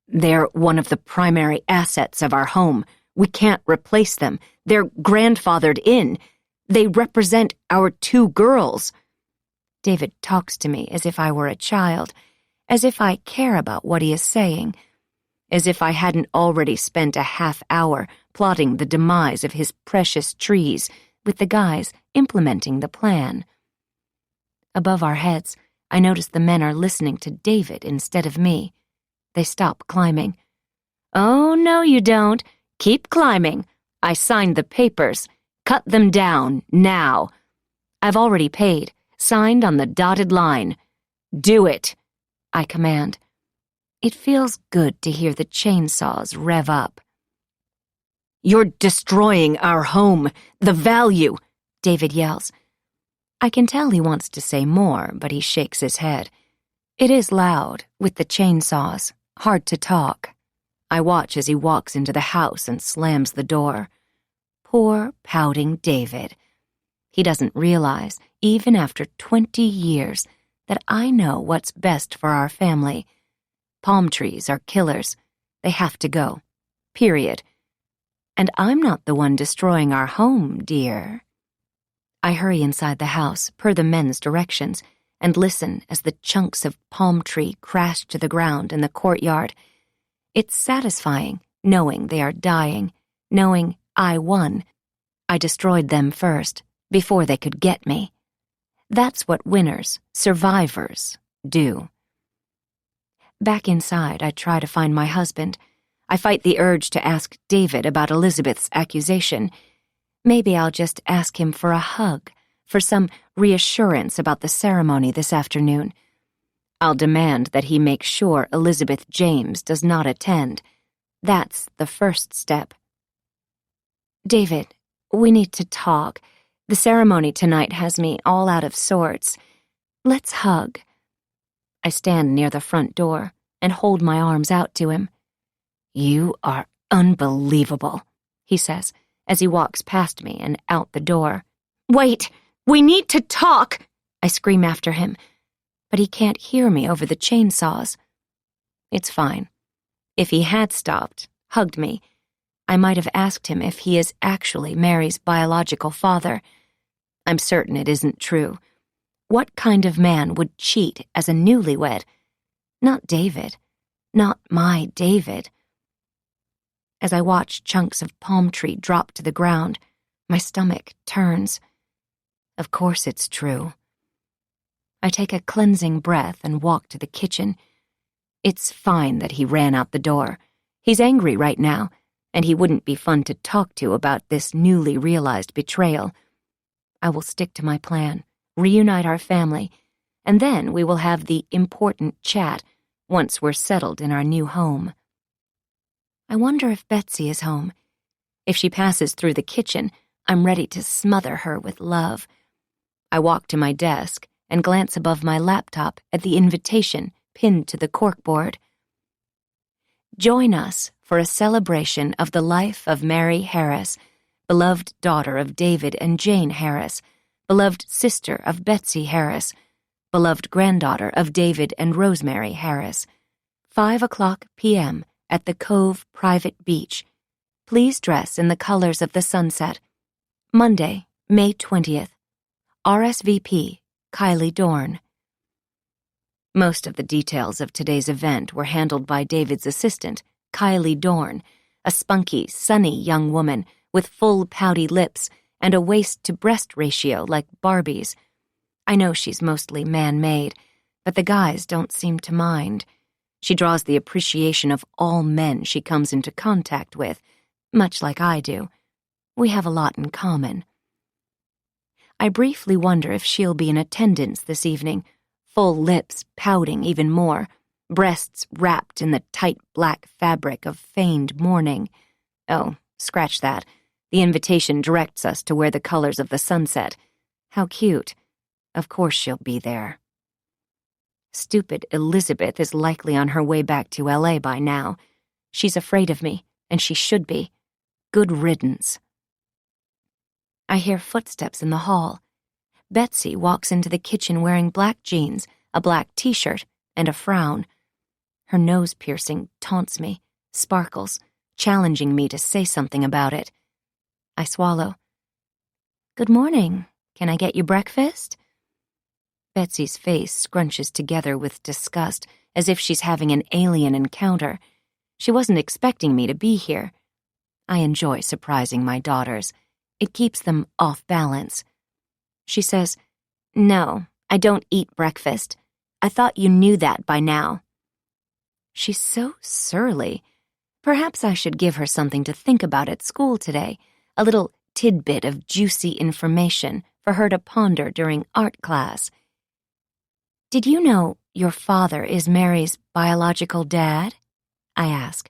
"They're one of the primary assets of our home. We can't replace them. They're grandfathered in. They represent our 2 girls." David talks to me as if I were a child, as if I care about what he is saying, as if I hadn't already spent a half-hour plotting the demise of his precious trees with the guys implementing the plan. Above our heads, I notice the men are listening to David instead of me. They stop climbing. "Oh, no, you don't. Keep climbing. I signed the papers. Cut them down, now. I've already paid, signed on the dotted line. Do it," I command. It feels good to hear the chainsaws rev up. "You're destroying our home, the value," David yells. I can tell he wants to say more, but he shakes his head. It is loud, with the chainsaws, hard to talk. I watch as he walks into the house and slams the door. Poor, pouting David. He doesn't realize, even after 20 years, that I know what's best for our family. Palm trees are killers. They have to go. Period. And I'm not the one destroying our home, dear. I hurry inside the house, per the men's directions, and listen as the chunks of palm tree crash to the ground in the courtyard. It's satisfying, knowing they are dying, knowing I won. I destroyed them first, before they could get me. That's what winners, survivors, do. Back inside, I try to find my husband. I fight the urge to ask David about Elizabeth's accusation. Maybe I'll just ask him for a hug, for some reassurance about the ceremony this afternoon. I'll demand that he make sure Elizabeth James does not attend. That's the first step. "David, we need to talk. The ceremony tonight has me all out of sorts. Let's hug." I stand near the front door and hold my arms out to him. "You are unbelievable," he says, as he walks past me and out the door. "Wait! We need to talk!" I scream after him, but he can't hear me over the chainsaws. It's fine. If he had stopped, hugged me, I might have asked him if he is actually Mary's biological father. I'm certain it isn't true. What kind of man would cheat as a newlywed? Not David. Not my David. As I watch chunks of palm tree drop to the ground, my stomach turns. Of course it's true. I take a cleansing breath and walk to the kitchen. It's fine that he ran out the door. He's angry right now, and he wouldn't be fun to talk to about this newly realized betrayal. I will stick to my plan, reunite our family, and then we will have the important chat once we're settled in our new home. I wonder if Betsy is home. If she passes through the kitchen, I'm ready to smother her with love. I walk to my desk and glance above my laptop at the invitation pinned to the corkboard. Join us for a celebration of the life of Mary Harris, beloved daughter of David and Jane Harris, beloved sister of Betsy Harris, beloved granddaughter of David and Rosemary Harris. 5:00 p.m. at the Cove Private Beach. Please dress in the colors of the sunset. Monday, May 20th. RSVP, Kylie Dorn. Most of the details of today's event were handled by David's assistant, Kylie Dorn, a spunky, sunny young woman with full pouty lips and a waist-to-breast ratio like Barbie's. I know she's mostly man-made, but the guys don't seem to mind. She draws the appreciation of all men she comes into contact with, much like I do. We have a lot in common. I briefly wonder if she'll be in attendance this evening, full lips pouting even more, breasts wrapped in the tight black fabric of feigned mourning. Oh, scratch that. The invitation directs us to wear the colors of the sunset. How cute. Of course she'll be there. Stupid Elizabeth is likely on her way back to LA by now. She's afraid of me, and she should be. Good riddance. I hear footsteps in the hall. Betsy walks into the kitchen wearing black jeans, a black t-shirt, and a frown. Her nose piercing taunts me, sparkles, challenging me to say something about it. I swallow. "Good morning. Can I get you breakfast?" Betsy's face scrunches together with disgust, as if she's having an alien encounter. She wasn't expecting me to be here. I enjoy surprising my daughters. It keeps them off balance. She says, "No, I don't eat breakfast. I thought you knew that by now." She's so surly. Perhaps I should give her something to think about at school today, a little tidbit of juicy information for her to ponder during art class. "Did you know your father is Mary's biological dad?" I ask.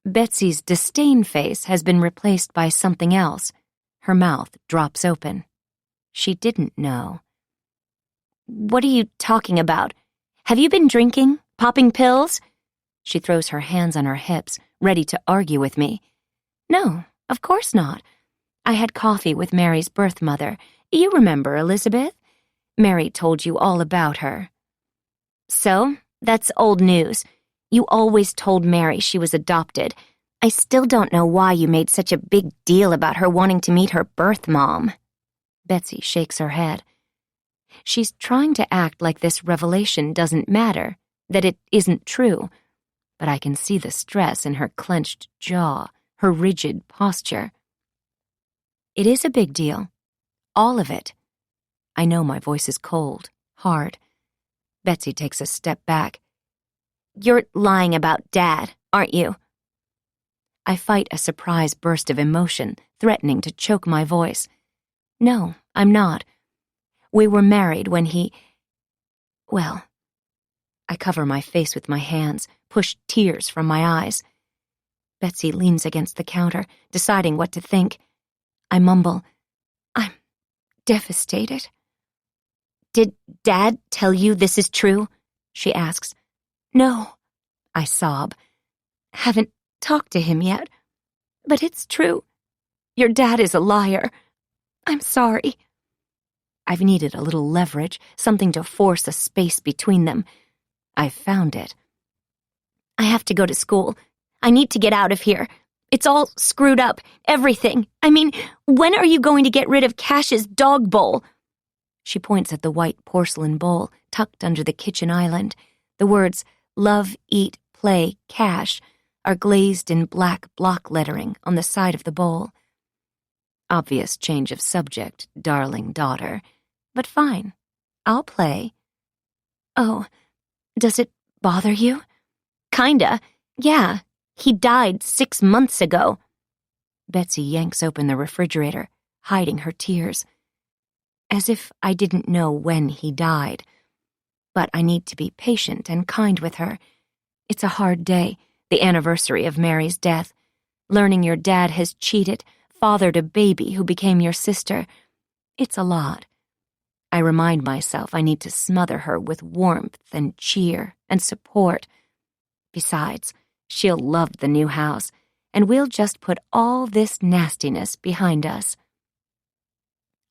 Betsy's disdain face has been replaced by something else. Her mouth drops open. She didn't know. "What are you talking about? Have you been drinking? Popping pills?" She throws her hands on her hips, ready to argue with me. "No, of course not. I had coffee with Mary's birth mother. You remember, Elizabeth? Mary told you all about her." "So, that's old news. You always told Mary she was adopted. I still don't know why you made such a big deal about her wanting to meet her birth mom." Betsy shakes her head. She's trying to act like this revelation doesn't matter, that it isn't true, but I can see the stress in her clenched jaw, her rigid posture. It is a big deal. All of it. I know my voice is cold, hard. Betsy takes a step back. "You're lying about Dad, aren't you?" I fight a surprise burst of emotion, threatening to choke my voice. "No, I'm not. We were married when he... Well..." I cover my face with my hands, push tears from my eyes. Betsy leans against the counter, deciding what to think. I mumble, "I'm devastated." "Did Dad tell you this is true?" she asks. "No," I sob. "Haven't talked to him yet. But it's true. Your dad is a liar. I'm sorry." I've needed a little leverage, something to force a space between them. I've found it. "I have to go to school. I need to get out of here. It's all screwed up, everything. I mean, when are you going to get rid of Cash's dog bowl?" She points at the white porcelain bowl tucked under the kitchen island. The words, "Love, Eat, Play, Cash," are glazed in black block lettering on the side of the bowl. Obvious change of subject, darling daughter. But fine, I'll play. "Oh, does it bother you?" "Kinda, yeah. He died 6 months ago." Betsy yanks open the refrigerator, hiding her tears. As if I didn't know when he died. But I need to be patient and kind with her. It's a hard day, the anniversary of Mary's death. Learning your dad has cheated, fathered a baby who became your sister. It's a lot. I remind myself I need to smother her with warmth and cheer and support. Besides, she'll love the new house, and we'll just put all this nastiness behind us.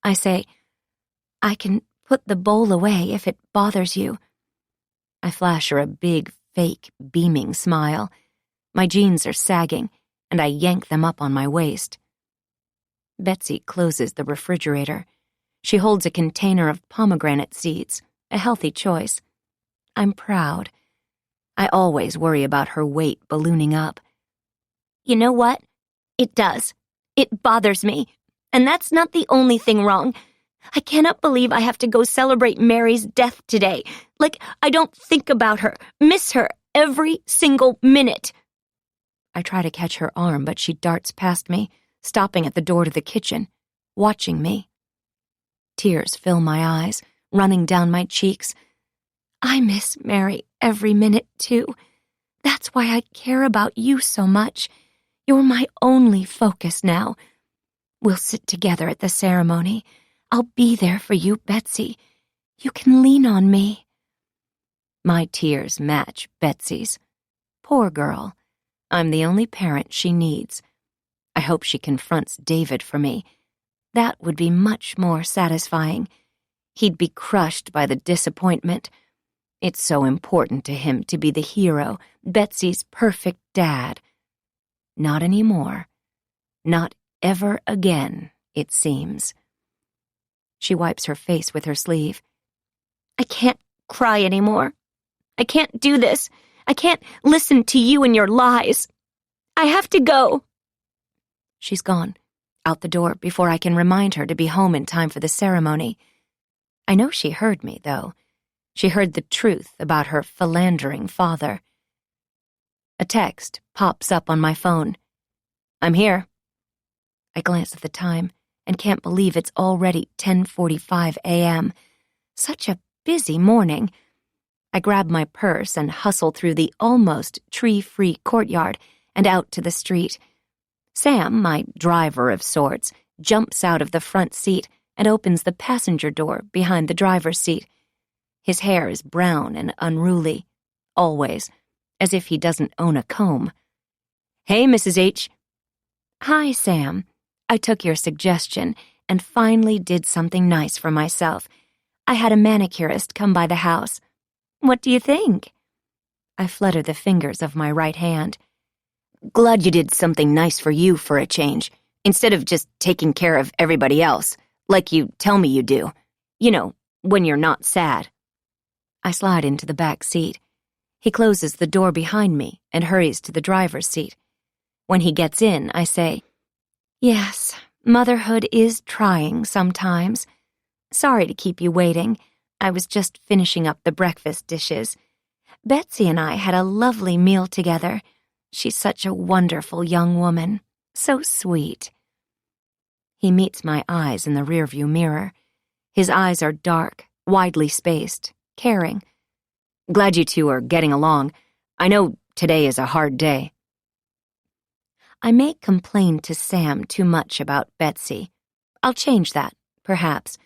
I say, "I can put the bowl away if it bothers you." I flash her a big, fake, beaming smile. My jeans are sagging, and I yank them up on my waist. Betsy closes the refrigerator. She holds a container of pomegranate seeds, a healthy choice. I'm proud. I always worry about her weight ballooning up. "You know what? It does. It bothers me. And that's not the only thing wrong. I cannot believe I have to go celebrate Mary's death today. Like, I don't think about her, miss her every single minute." I try to catch her arm, but she darts past me, stopping at the door to the kitchen, watching me. Tears fill my eyes, running down my cheeks. I miss Mary every minute, too. That's why I care about you so much. You're my only focus now. We'll sit together at the ceremony. I'll be there for you, Betsy. You can lean on me. My tears match Betsy's. Poor girl. I'm the only parent she needs. I hope she confronts David for me. That would be much more satisfying. He'd be crushed by the disappointment. It's so important to him to be the hero, Betsy's perfect dad. Not anymore. Not ever again, it seems. She wipes her face with her sleeve. I can't cry anymore. I can't do this. I can't listen to you and your lies. I have to go. She's gone, out the door before I can remind her to be home in time for the ceremony. I know she heard me, though. She heard the truth about her philandering father. A text pops up on my phone. I'm here. I glance at the time and can't believe it's already 10:45 a.m. Such a busy morning. I grab my purse and hustle through the almost tree-free courtyard and out to the street. Sam, my driver of sorts, jumps out of the front seat and opens the passenger door behind the driver's seat. His hair is brown and unruly, always, as if he doesn't own a comb. Hey, Mrs. H. Hi, Sam. I took your suggestion and finally did something nice for myself. I had a manicurist come by the house. What do you think? I flutter the fingers of my right hand. Glad you did something nice for you for a change, instead of just taking care of everybody else, like you tell me you do. You know, when you're not sad. I slide into the back seat. He closes the door behind me and hurries to the driver's seat. When he gets in, I say, Yes, motherhood is trying sometimes. Sorry to keep you waiting. I was just finishing up the breakfast dishes. Betsy and I had a lovely meal together. She's such a wonderful young woman. So sweet. He meets my eyes in the rearview mirror. His eyes are dark, widely spaced, caring. Glad you two are getting along. I know today is a hard day. I may complain to Sam too much about Betsy. I'll change that, perhaps,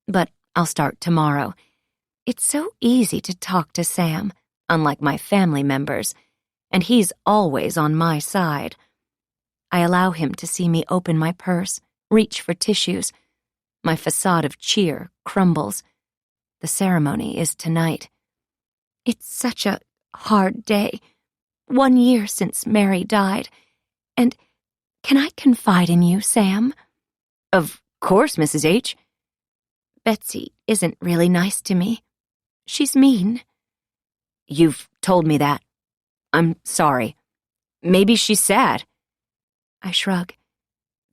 but I'll start tomorrow. It's so easy to talk to Sam, unlike my family members, and he's always on my side. I allow him to see me open my purse, reach for tissues. My facade of cheer crumbles. The ceremony is tonight. It's such a hard day. 1 year since Mary died. And can I confide in you, Sam? Of course, Mrs. H. Betsy isn't really nice to me. She's mean. You've told me that. I'm sorry. Maybe she's sad. I shrug.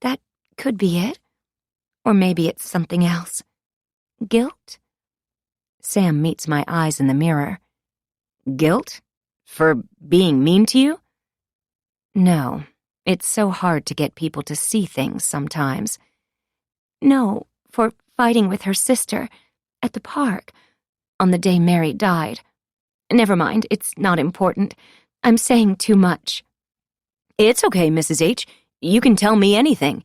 That could be it. Or maybe it's something else. Guilt? Sam meets my eyes in the mirror. Guilt? For being mean to you? No, it's so hard to get people to see things sometimes. No, for fighting with her sister at the park on the day Mary died. Never mind, it's not important. I'm saying too much. It's okay, Mrs. H. You can tell me anything.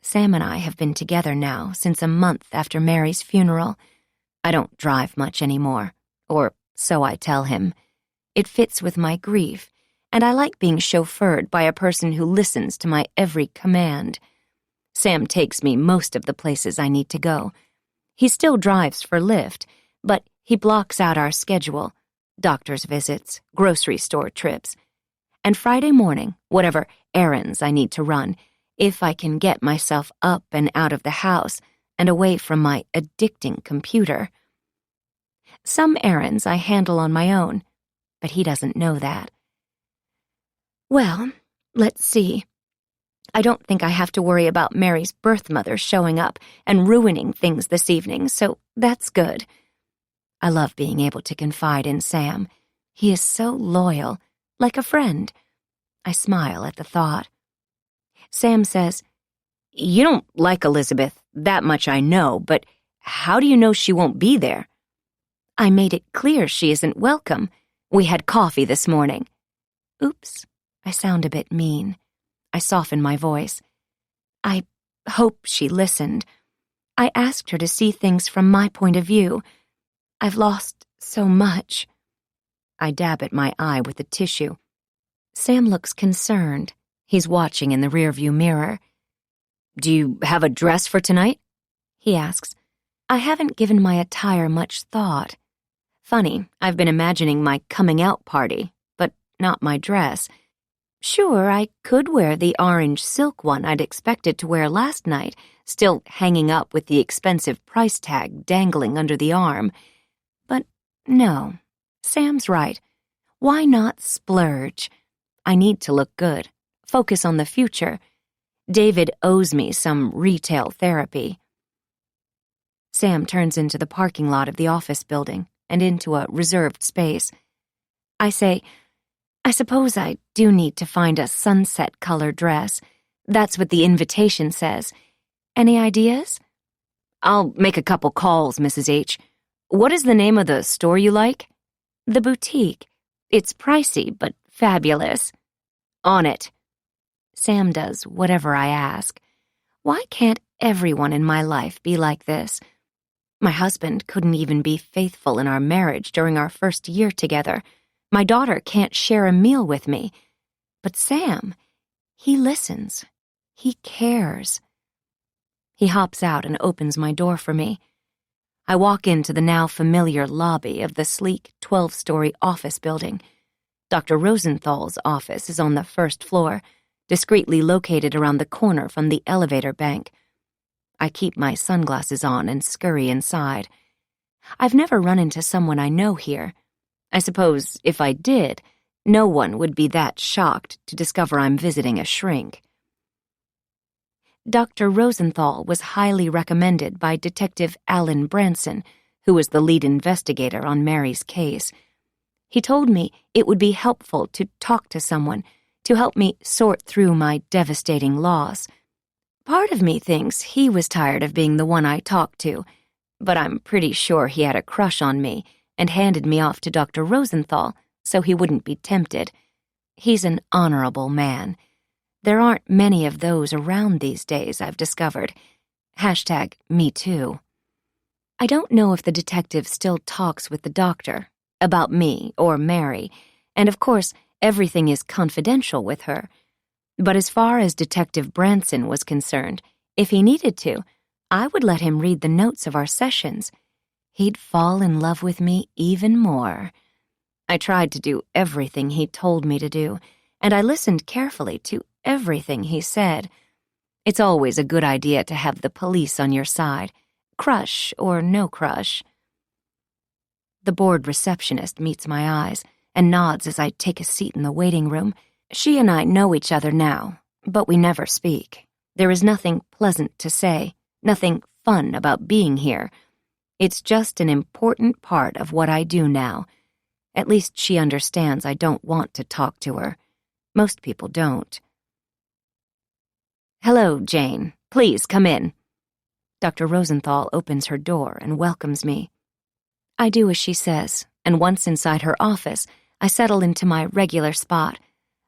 Sam and I have been together now since a month after Mary's funeral. I don't drive much anymore, or so I tell him. It fits with my grief, and I like being chauffeured by a person who listens to my every command. Sam takes me most of the places I need to go. He still drives for Lyft, but he blocks out our schedule, doctor's visits, grocery store trips, and Friday morning, whatever errands I need to run, if I can get myself up and out of the house and away from my addicting computer. Some errands I handle on my own, but he doesn't know that. Well, let's see. I don't think I have to worry about Mary's birth mother showing up and ruining things this evening, so that's good. I love being able to confide in Sam. He is so loyal, like a friend. I smile at the thought. Sam says, You don't like Elizabeth, that much I know, but how do you know she won't be there? I made it clear she isn't welcome. We had coffee this morning. Oops, I sound a bit mean. I soften my voice. I hope she listened. I asked her to see things from my point of view. I've lost so much. I dab at my eye with a tissue. Sam looks concerned. He's watching in the rearview mirror. Do you have a dress for tonight? He asks. I haven't given my attire much thought. Funny, I've been imagining my coming out party, but not my dress. Sure, I could wear the orange silk one I'd expected to wear last night, still hanging up with the expensive price tag dangling under the arm. But no, Sam's right. Why not splurge? I need to look good, focus on the future. David owes me some retail therapy. Sam turns into the parking lot of the office building and into a reserved space. I say, I suppose I do need to find a sunset color dress. That's what the invitation says. Any ideas? I'll make a couple calls, Mrs. H. What is the name of the store you like? The Boutique. It's pricey, but fabulous. On it. Sam does whatever I ask. Why can't everyone in my life be like this? My husband couldn't even be faithful in our marriage during our first year together. My daughter can't share a meal with me. But Sam, he listens. He cares. He hops out and opens my door for me. I walk into the now familiar lobby of the sleek 12-story office building. Dr. Rosenthal's office is on the first floor, discreetly located around the corner from the elevator bank. I keep my sunglasses on and scurry inside. I've never run into someone I know here. I suppose if I did, no one would be that shocked to discover I'm visiting a shrink. Dr. Rosenthal was highly recommended by Detective Alan Branson, who was the lead investigator on Mary's case. He told me it would be helpful to talk to someone to help me sort through my devastating loss. Part of me thinks he was tired of being the one I talked to, but I'm pretty sure he had a crush on me and handed me off to Dr. Rosenthal so he wouldn't be tempted. He's an honorable man. There aren't many of those around these days, I've discovered. #MeToo. I don't know if the detective still talks with the doctor about me or Mary, and of course, everything is confidential with her. But as far as Detective Branson was concerned, if he needed to, I would let him read the notes of our sessions. He'd fall in love with me even more. I tried to do everything he told me to do, and I listened carefully to everything he said. It's always a good idea to have the police on your side, crush or no crush. The bored receptionist meets my eyes and nods as I take a seat in the waiting room. She and I know each other now, but we never speak. There is nothing pleasant to say, nothing fun about being here. It's just an important part of what I do now. At least she understands I don't want to talk to her. Most people don't. Hello, Jane. Please come in. Dr. Rosenthal opens her door and welcomes me. I do as she says, and once inside her office, I settle into my regular spot,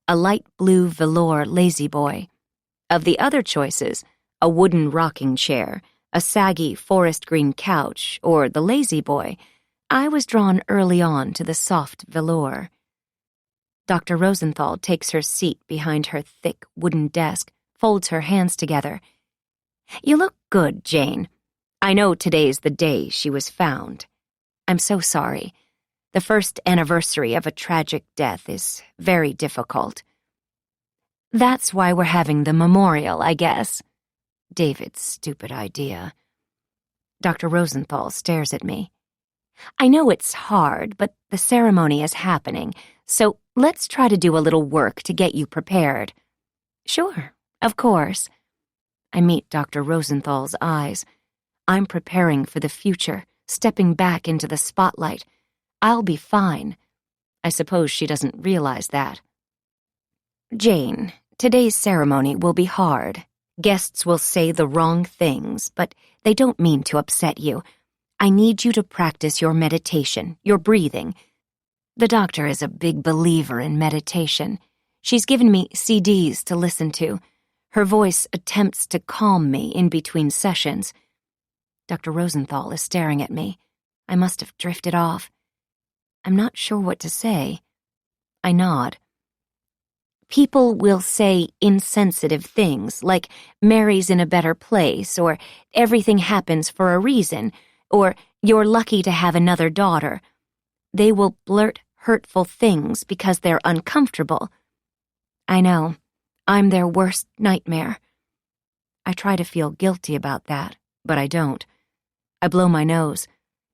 a light blue velour lazy boy. Of the other choices, a wooden rocking chair, a saggy forest green couch, or the lazy boy, I was drawn early on to the soft velour. Dr. Rosenthal takes her seat behind her thick wooden desk, folds her hands together. You look good, Jane. I know today's the day she was found. I'm so sorry. The first anniversary of a tragic death is very difficult. That's why we're having the memorial, I guess. David's stupid idea. Dr. Rosenthal stares at me. I know it's hard, but the ceremony is happening, so let's try to do a little work to get you prepared. Sure, of course. I meet Dr. Rosenthal's eyes. I'm preparing for the future, stepping back into the spotlight. I'll be fine. I suppose she doesn't realize that. Jane, today's ceremony will be hard. Guests will say the wrong things, but they don't mean to upset you. I need you to practice your meditation, your breathing. The doctor is a big believer in meditation. She's given me CDs to listen to. Her voice attempts to calm me in between sessions. Dr. Rosenthal is staring at me. I must have drifted off. I'm not sure what to say. I nod. People will say insensitive things like Mary's in a better place, or everything happens for a reason, or you're lucky to have another daughter. They will blurt hurtful things because they're uncomfortable. I know, I'm their worst nightmare. I try to feel guilty about that, but I don't. I blow my nose.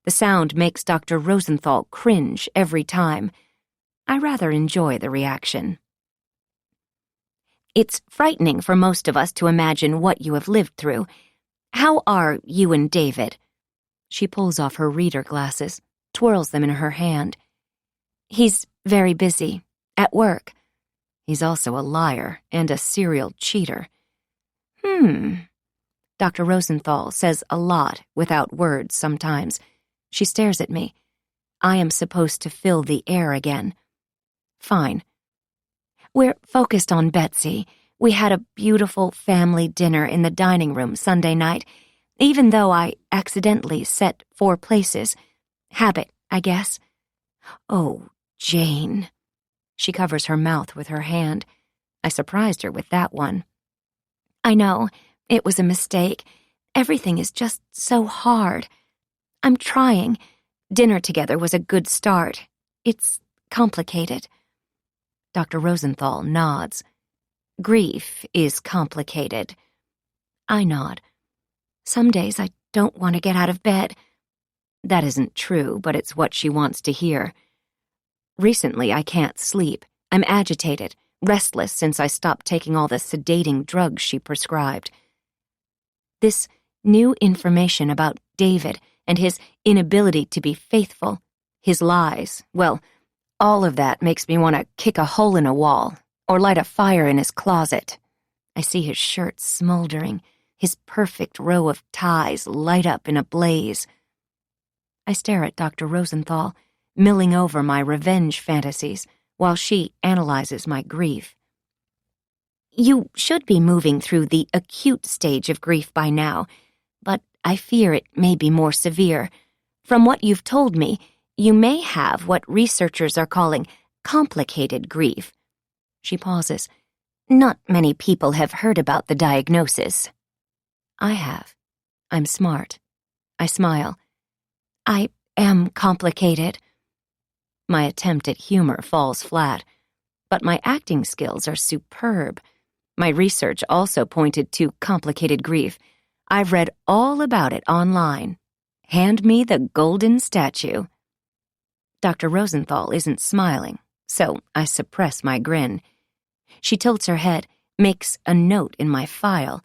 The sound makes Dr. Rosenthal cringe every time. I rather enjoy the reaction. It's frightening for most of us to imagine what you have lived through. How are you and David? She pulls off her reader glasses, twirls them in her hand. He's very busy, at work. He's also a liar and a serial cheater. Dr. Rosenthal says a lot without words sometimes. She stares at me. I am supposed to fill the air again. Fine. We're focused on Betsy. We had a beautiful family dinner in the dining room Sunday night, even though I accidentally set 4 places. Habit, I guess. Oh, Jane. She covers her mouth with her hand. I surprised her with that one. I know, it was a mistake. Everything is just so hard. I'm trying. Dinner together was a good start. It's complicated. Dr. Rosenthal nods. Grief is complicated. I nod. Some days I don't want to get out of bed. That isn't true, but it's what she wants to hear. Recently, I can't sleep. I'm agitated, restless since I stopped taking all the sedating drugs she prescribed. This new information about David and his inability to be faithful, his lies, well, all of that makes me want to kick a hole in a wall or light a fire in his closet. I see his shirt smoldering, his perfect row of ties light up in a blaze. I stare at Dr. Rosenthal, milling over my revenge fantasies, while she analyzes my grief. You should be moving through the acute stage of grief by now, but I fear it may be more severe. From what you've told me, you may have what researchers are calling complicated grief. She pauses. Not many people have heard about the diagnosis. I have. I'm smart. I smile. I am complicated. My attempt at humor falls flat, but my acting skills are superb. My research also pointed to complicated grief. I've read all about it online. Hand me the golden statue. Dr. Rosenthal isn't smiling, so I suppress my grin. She tilts her head, makes a note in my file.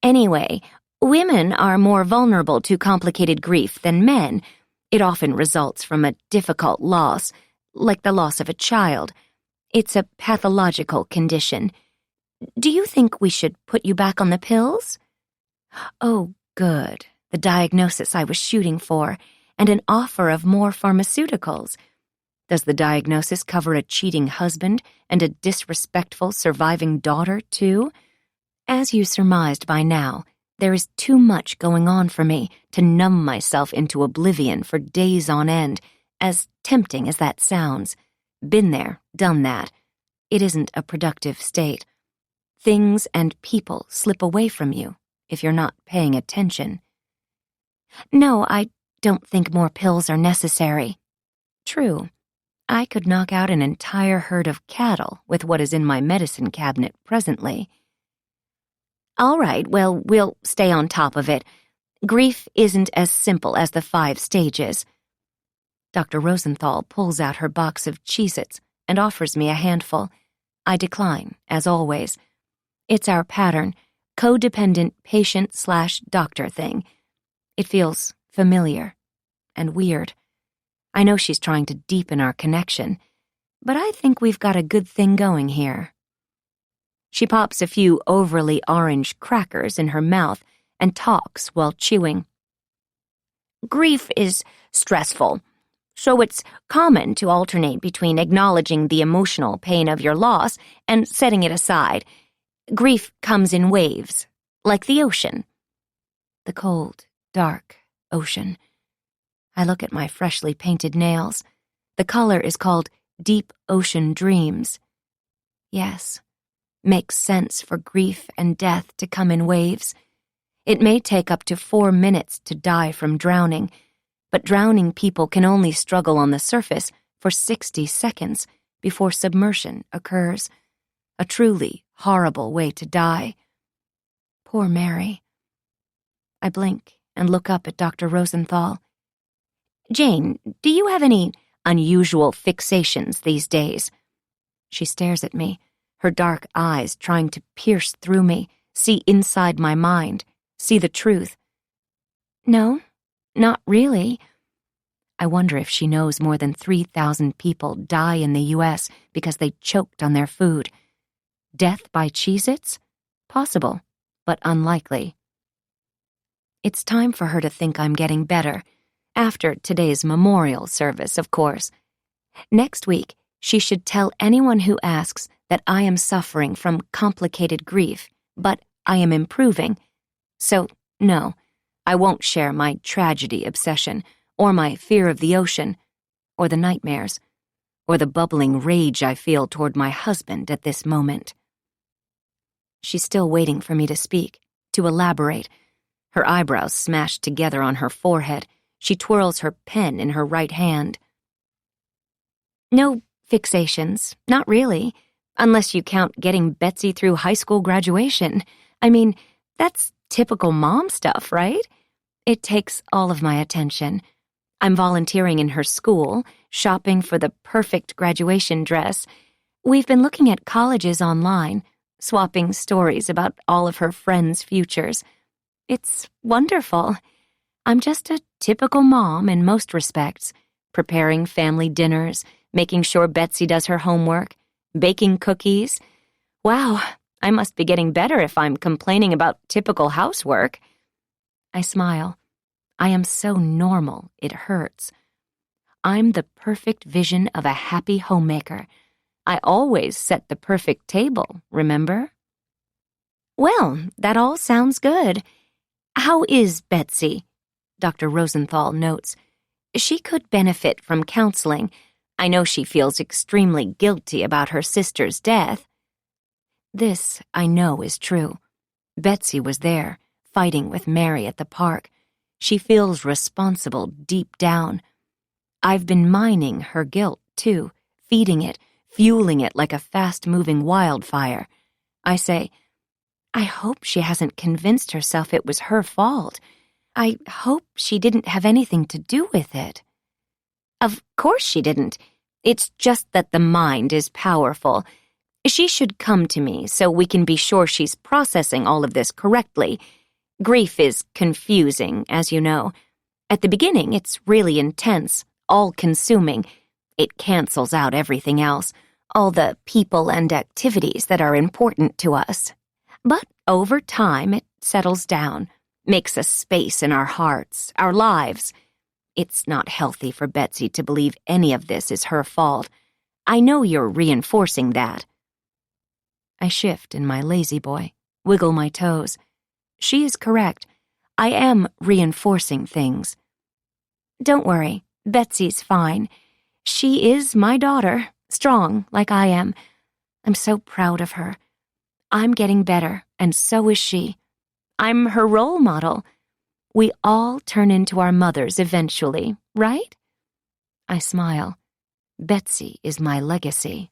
Anyway, women are more vulnerable to complicated grief than men. It often results from a difficult loss, like the loss of a child. It's a pathological condition. Do you think we should put you back on the pills? Oh, good. The diagnosis I was shooting for, and an offer of more pharmaceuticals. Does the diagnosis cover a cheating husband and a disrespectful surviving daughter, too? As you surmised by now, there is too much going on for me to numb myself into oblivion for days on end, as tempting as that sounds. Been there, done that. It isn't a productive state. Things and people slip away from you if you're not paying attention. No, I don't think more pills are necessary. True. I could knock out an entire herd of cattle with what is in my medicine cabinet presently. All right, well, we'll stay on top of it. Grief isn't as simple as the 5 stages. Dr. Rosenthal pulls out her box of Cheez-Its and offers me a handful. I decline, as always. It's our pattern, codependent patient/doctor thing. It feels familiar and weird. I know she's trying to deepen our connection, but I think we've got a good thing going here. She pops a few overly orange crackers in her mouth and talks while chewing. Grief is stressful, so it's common to alternate between acknowledging the emotional pain of your loss and setting it aside. Grief comes in waves, like the ocean. The cold, dark ocean. I look at my freshly painted nails. The color is called Deep Ocean Dreams. Yes, makes sense for grief and death to come in waves. It may take up to 4 minutes to die from drowning, but drowning people can only struggle on the surface for 60 seconds before submersion occurs. A truly horrible way to die. Poor Mary. I blink and look up at Dr. Rosenthal. Jane, do you have any unusual fixations these days? She stares at me, her dark eyes trying to pierce through me, see inside my mind, see the truth. No, not really. I wonder if she knows more than 3,000 people die in the U.S. because they choked on their food. Death by Cheez-Its? Possible, but unlikely. It's time for her to think I'm getting better. After today's memorial service, of course. Next week, she should tell anyone who asks that I am suffering from complicated grief, but I am improving. So, no, I won't share my tragedy obsession, or my fear of the ocean, or the nightmares, or the bubbling rage I feel toward my husband at this moment. She's still waiting for me to speak, to elaborate. Her eyebrows smashed together on her forehead. She twirls her pen in her right hand. No fixations, not really, unless you count getting Betsy through high school graduation. I mean, that's typical mom stuff, right? It takes all of my attention. I'm volunteering in her school, shopping for the perfect graduation dress. We've been looking at colleges online, swapping stories about all of her friends' futures. It's wonderful. I'm just a typical mom in most respects, preparing family dinners, making sure Betsy does her homework, baking cookies. Wow, I must be getting better if I'm complaining about typical housework. I smile. I am so normal, it hurts. I'm the perfect vision of a happy homemaker. I always set the perfect table, remember? Well, that all sounds good. How is Betsy? Dr. Rosenthal notes. She could benefit from counseling. I know she feels extremely guilty about her sister's death. This, I know, is true. Betsy was there, fighting with Mary at the park. She feels responsible deep down. I've been mining her guilt, too, feeding it, fueling it like a fast-moving wildfire. I say, I hope she hasn't convinced herself it was her fault. I hope she didn't have anything to do with it. Of course she didn't. It's just that the mind is powerful. She should come to me so we can be sure she's processing all of this correctly. Grief is confusing, as you know. At the beginning, it's really intense, all-consuming. It cancels out everything else, all the people and activities that are important to us. But over time, it settles down, makes a space in our hearts, our lives. It's not healthy for Betsy to believe any of this is her fault. I know you're reinforcing that. I shift in my lazy boy, wiggle my toes. She is correct. I am reinforcing things. Don't worry, Betsy's fine. She is my daughter, strong like I am. I'm so proud of her. I'm getting better, and so is she. I'm her role model. We all turn into our mothers eventually, right? I smile. Betsy is my legacy.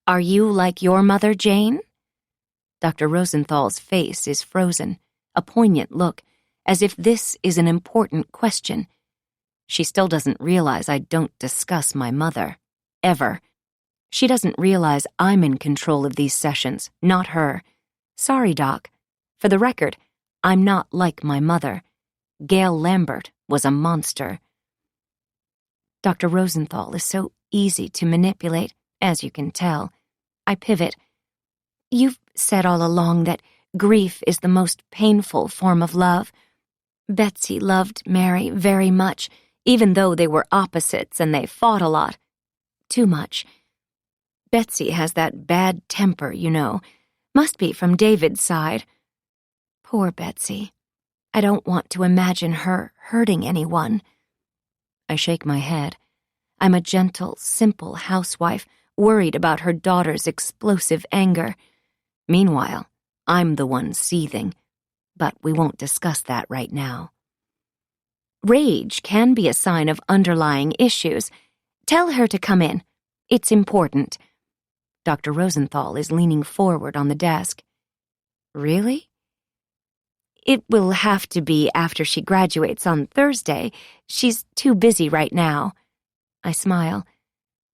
Are you like your mother, Jane? Dr. Rosenthal's face is frozen, a poignant look, as if this is an important question. She still doesn't realize I don't discuss my mother. Ever. She doesn't realize I'm in control of these sessions, not her. Sorry, Doc. For the record, I'm not like my mother. Gail Lambert was a monster. Dr. Rosenthal is so easy to manipulate, as you can tell. I pivot. You've said all along that grief is the most painful form of love. Betsy loved Mary very much, even though they were opposites and they fought a lot. Too much. Betsy has that bad temper, you know. Must be from David's side. Poor Betsy. I don't want to imagine her hurting anyone. I shake my head. I'm a gentle, simple housewife worried about her daughter's explosive anger. Meanwhile, I'm the one seething, but we won't discuss that right now. Rage can be a sign of underlying issues. Tell her to come in. It's important. Dr. Rosenthal is leaning forward on the desk. Really? It will have to be after she graduates on Thursday. She's too busy right now. I smile.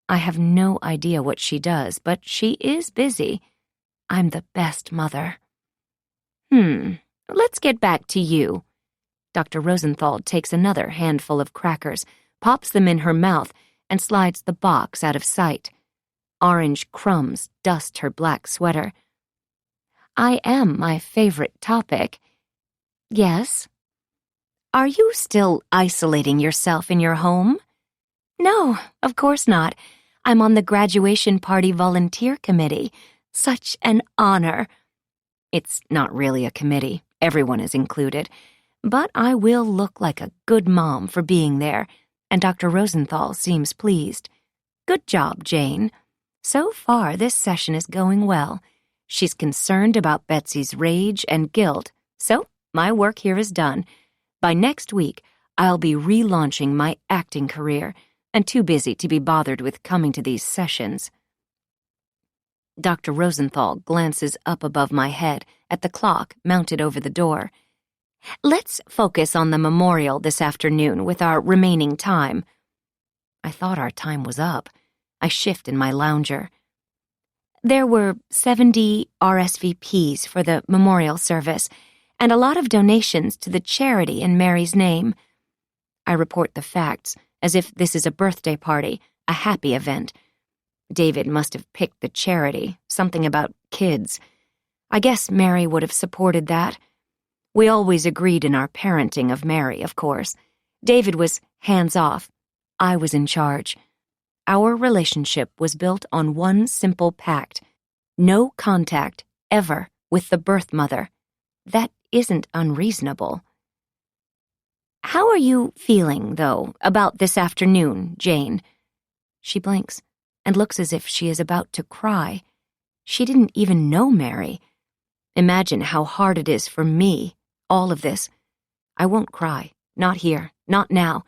I have no idea what she does, but she is busy. I'm the best mother. Let's get back to you. Dr. Rosenthal takes another handful of crackers, pops them in her mouth, and slides the box out of sight. Orange crumbs dust her black sweater. I am my favorite topic. Yes? Are you still isolating yourself in your home? No, of course not. I'm on the graduation party volunteer committee. Such an honor. It's not really a committee. Everyone is included. But I will look like a good mom for being there, and Dr. Rosenthal seems pleased. Good job, Jane. So far, this session is going well. She's concerned about Betsy's rage and guilt, so my work here is done. By next week, I'll be relaunching my acting career, and too busy to be bothered with coming to these sessions. Dr. Rosenthal glances up above my head at the clock mounted over the door. Let's focus on the memorial this afternoon with our remaining time. I thought our time was up. I shift in my lounger. There were 70 RSVPs for the memorial service and a lot of donations to the charity in Mary's name. I report the facts as if this is a birthday party, a happy event. David must have picked the charity, something about kids. I guess Mary would have supported that. We always agreed in our parenting of Mary, of course. David was hands-off. I was in charge. Our relationship was built on one simple pact: no contact, ever, with the birth mother. That isn't unreasonable. How are you feeling, though, about this afternoon, Jane? She blinks and looks as if she is about to cry. She didn't even know Mary. Imagine how hard it is for me, all of this. I won't cry. Not here. Not now.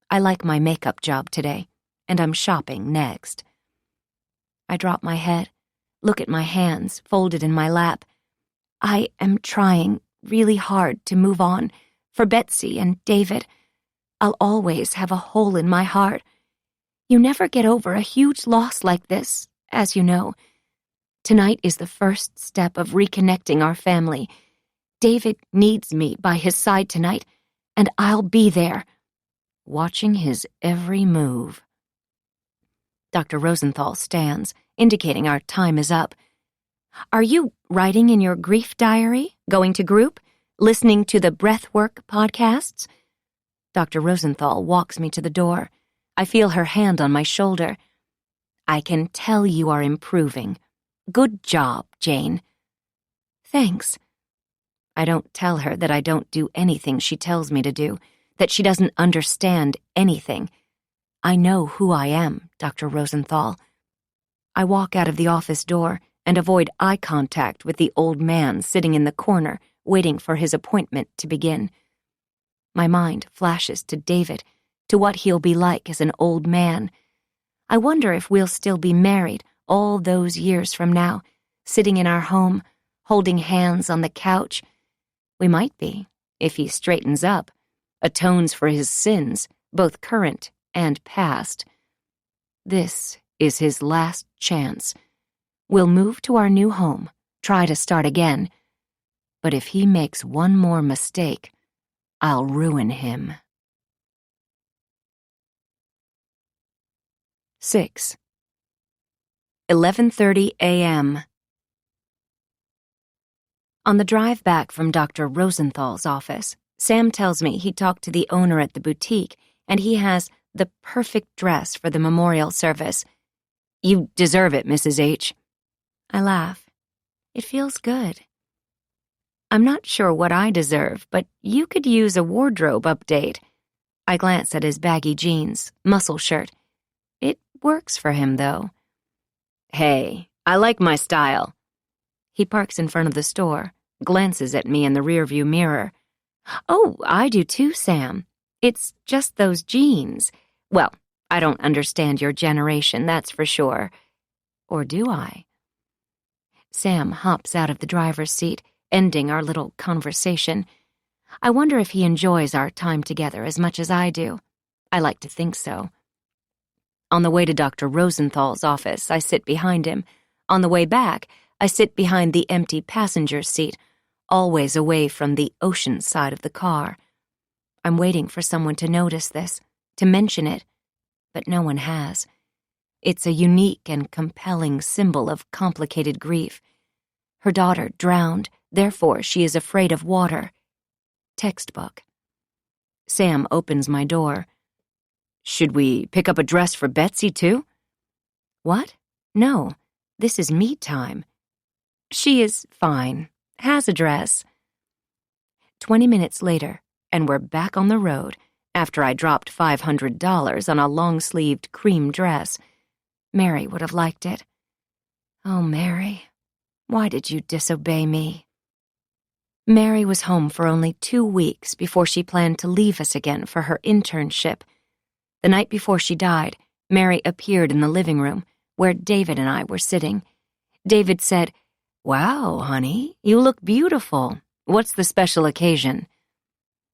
I like my makeup job today, and I'm shopping next. I drop my head, look at my hands folded in my lap. I am trying really hard to move on for Betsy and David. I'll always have a hole in my heart. You never get over a huge loss like this, as you know. Tonight is the first step of reconnecting our family. David needs me by his side tonight, and I'll be there, watching his every move. Dr. Rosenthal stands, indicating our time is up. Are you writing in your grief diary, going to group, listening to the Breathwork podcasts? Dr. Rosenthal walks me to the door. I feel her hand on my shoulder. I can tell you are improving. Good job, Jane. Thanks. I don't tell her that I don't do anything she tells me to do, that she doesn't understand anything. I know who I am, Dr. Rosenthal. I walk out of the office door and avoid eye contact with the old man sitting in the corner, waiting for his appointment to begin. My mind flashes to David, to what he'll be like as an old man. I wonder if we'll still be married all those years from now, sitting in our home, holding hands on the couch. We might be, if he straightens up, atones for his sins, both current and past. This is his last chance. We'll move to our new home, try to start again. But if he makes one more mistake, I'll ruin him. 6. 11:30 a.m. On the drive back from Dr. Rosenthal's office, Sam tells me he talked to the owner at the boutique and he has the perfect dress for the memorial service. You deserve it, Mrs. H. I laugh. It feels good. I'm not sure what I deserve, but you could use a wardrobe update. I glance at his baggy jeans, muscle shirt. It works for him, though. Hey, I like my style. He parks in front of the store, glances at me in the rearview mirror. Oh, I do too, Sam. It's just those jeans. Well, I don't understand your generation, that's for sure. Or do I? Sam hops out of the driver's seat, ending our little conversation. I wonder if he enjoys our time together as much as I do. I like to think so. On the way to Dr. Rosenthal's office, I sit behind him. On the way back, I sit behind the empty passenger's seat, always away from the ocean side of the car. I'm waiting for someone to notice this, to mention it, but no one has. It's a unique and compelling symbol of complicated grief. Her daughter drowned, therefore she is afraid of water. Textbook. Sam opens my door. Should we pick up a dress for Betsy, too? What? No, this is me time. She is fine. Has a dress. 20 minutes later, and we're back on the road after I dropped $500 on a long-sleeved cream dress. Mary would have liked it. Oh, Mary, why did you disobey me? Mary was home for only 2 weeks before she planned to leave us again for her internship. The night before she died, Mary appeared in the living room where David and I were sitting. David said, "Wow, honey, you look beautiful. What's the special occasion?"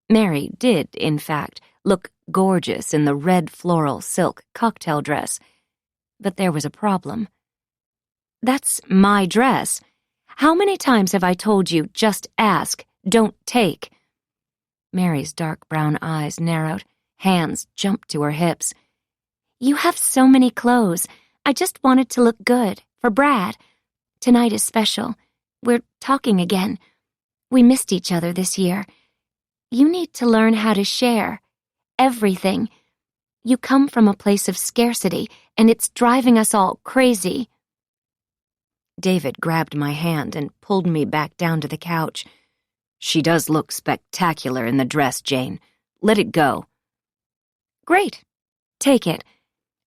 Mary did, in fact, look gorgeous in the red floral silk cocktail dress. But there was a problem. "That's my dress. How many times have I told you, just ask, don't take?" Mary's dark brown eyes narrowed, hands jumped to her hips. "You have so many clothes. I just wanted to look good, for Brad. Tonight is special. We're talking again. We missed each other this year. You need to learn how to share. Everything. You come from a place of scarcity, and it's driving us all crazy." David grabbed my hand and pulled me back down to the couch. "She does look spectacular in the dress, Jane. Let it go." "Great. Take it.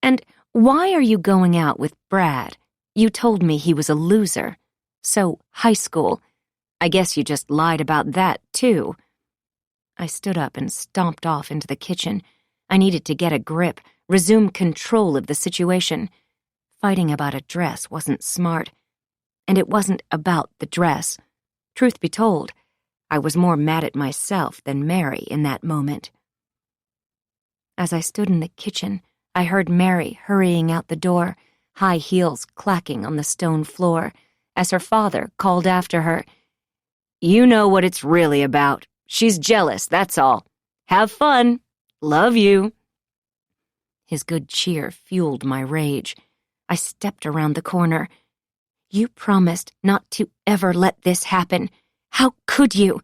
And why are you going out with Brad? You told me he was a loser. So high school. I guess you just lied about that, too." I stood up and stomped off into the kitchen. I needed to get a grip, resume control of the situation. Fighting about a dress wasn't smart. And it wasn't about the dress. Truth be told, I was more mad at myself than Mary in that moment. As I stood in the kitchen, I heard Mary hurrying out the door, high heels clacking on the stone floor, as her father called after her, "You know what it's really about. She's jealous, that's all. Have fun. Love you." His good cheer fueled my rage. I stepped around the corner. "You promised not to ever let this happen. How could you?"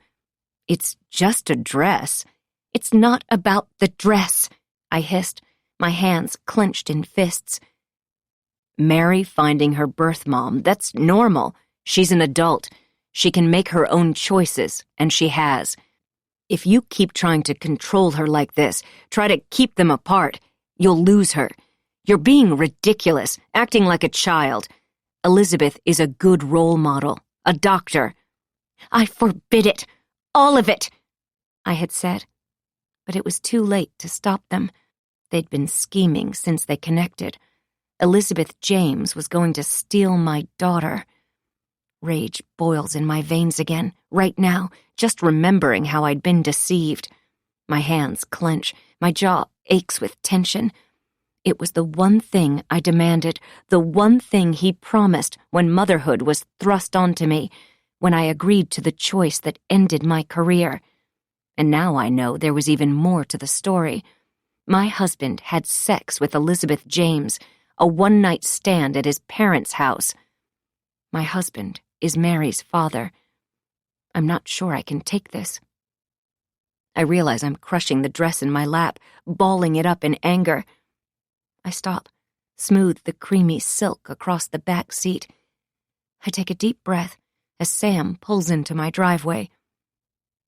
"It's just a dress." "It's not about the dress," I hissed, my hands clenched in fists. "Mary finding her birth mom, that's normal. She's an adult. She can make her own choices, and she has. If you keep trying to control her like this, try to keep them apart, you'll lose her. You're being ridiculous, acting like a child. Elizabeth is a good role model, a doctor." "I forbid it, all of it," I had said. But it was too late to stop them. They'd been scheming since they connected. Elizabeth James was going to steal my daughter. Rage boils in my veins again, right now, just remembering how I'd been deceived. My hands clench, my jaw aches with tension. It was the one thing I demanded, the one thing he promised when motherhood was thrust onto me, when I agreed to the choice that ended my career. And now I know there was even more to the story. My husband had sex with Elizabeth James, a one-night stand at his parents' house. My husband is Mary's father. I'm not sure I can take this. I realize I'm crushing the dress in my lap, balling it up in anger. I stop, smooth the creamy silk across the back seat. I take a deep breath as Sam pulls into my driveway.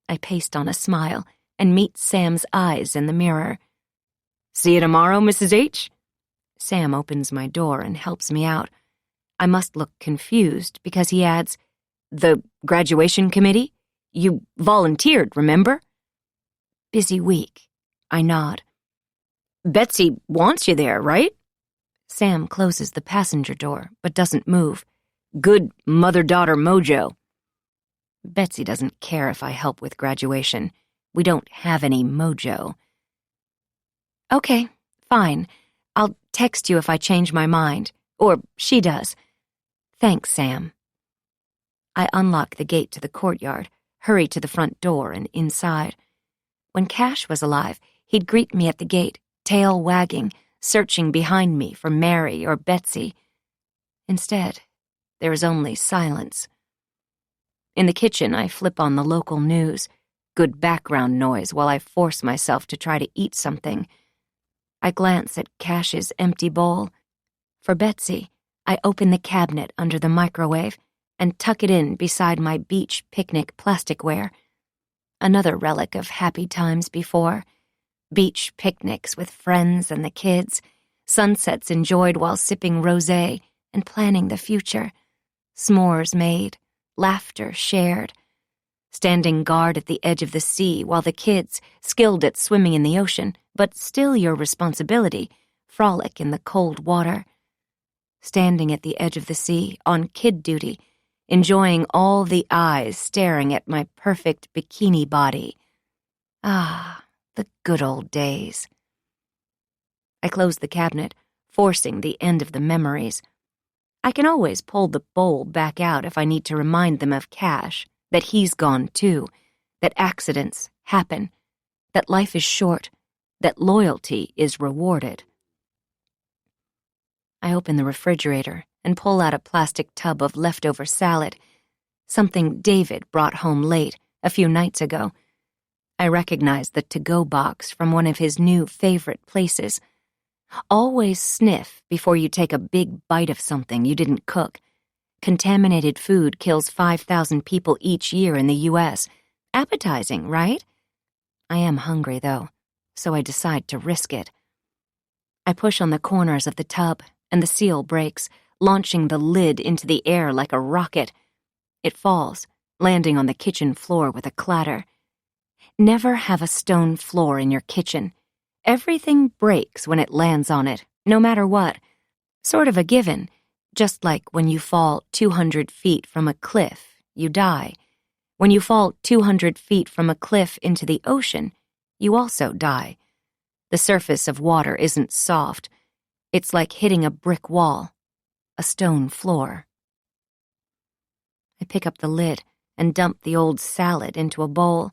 I paste on a smile and meet Sam's eyes in the mirror. "See you tomorrow, Mrs. H?" Sam opens my door and helps me out. I must look confused because he adds, "The graduation committee? You volunteered, remember?" "Busy week." I nod. "Betsy wants you there, right?" Sam closes the passenger door, but doesn't move. "Good mother-daughter mojo." Betsy doesn't care if I help with graduation. We don't have any mojo. "Okay, fine. I'll text you if I change my mind. Or she does. Thanks, Sam." I unlock the gate to the courtyard, hurry to the front door and inside. When Cash was alive, he'd greet me at the gate, tail wagging, searching behind me for Mary or Betsy. Instead, there is only silence. In the kitchen, I flip on the local news, good background noise while I force myself to try to eat something. I glance at Cash's empty bowl. For Betsy, I open the cabinet under the microwave and tuck it in beside my beach picnic plasticware. Another relic of happy times before. Beach picnics with friends and the kids, sunsets enjoyed while sipping rosé and planning the future, s'mores made, laughter shared, standing guard at the edge of the sea while the kids, skilled at swimming in the ocean, but still your responsibility, frolic in the cold water, standing at the edge of the sea on kid duty, enjoying all the eyes staring at my perfect bikini body. Ah, the good old days. I close the cabinet, forcing the end of the memories. I can always pull the bowl back out if I need to remind them of Cash, that he's gone too, that accidents happen, that life is short, that loyalty is rewarded. I open the refrigerator and pull out a plastic tub of leftover salad, something David brought home late, a few nights ago. I recognize the to-go box from one of his new favorite places. Always sniff before you take a big bite of something you didn't cook. Contaminated food kills 5,000 people each year in the U.S. Appetizing, right? I am hungry, though, so I decide to risk it. I push on the corners of the tub, and the seal breaks, launching the lid into the air like a rocket. It falls, landing on the kitchen floor with a clatter. Never have a stone floor in your kitchen. Everything breaks when it lands on it, no matter what. Sort of a given, just like when you fall 200 feet from a cliff, you die. When you fall 200 feet from a cliff into the ocean, you also die. The surface of water isn't soft. It's like hitting a brick wall, a stone floor. I pick up the lid and dump the old salad into a bowl.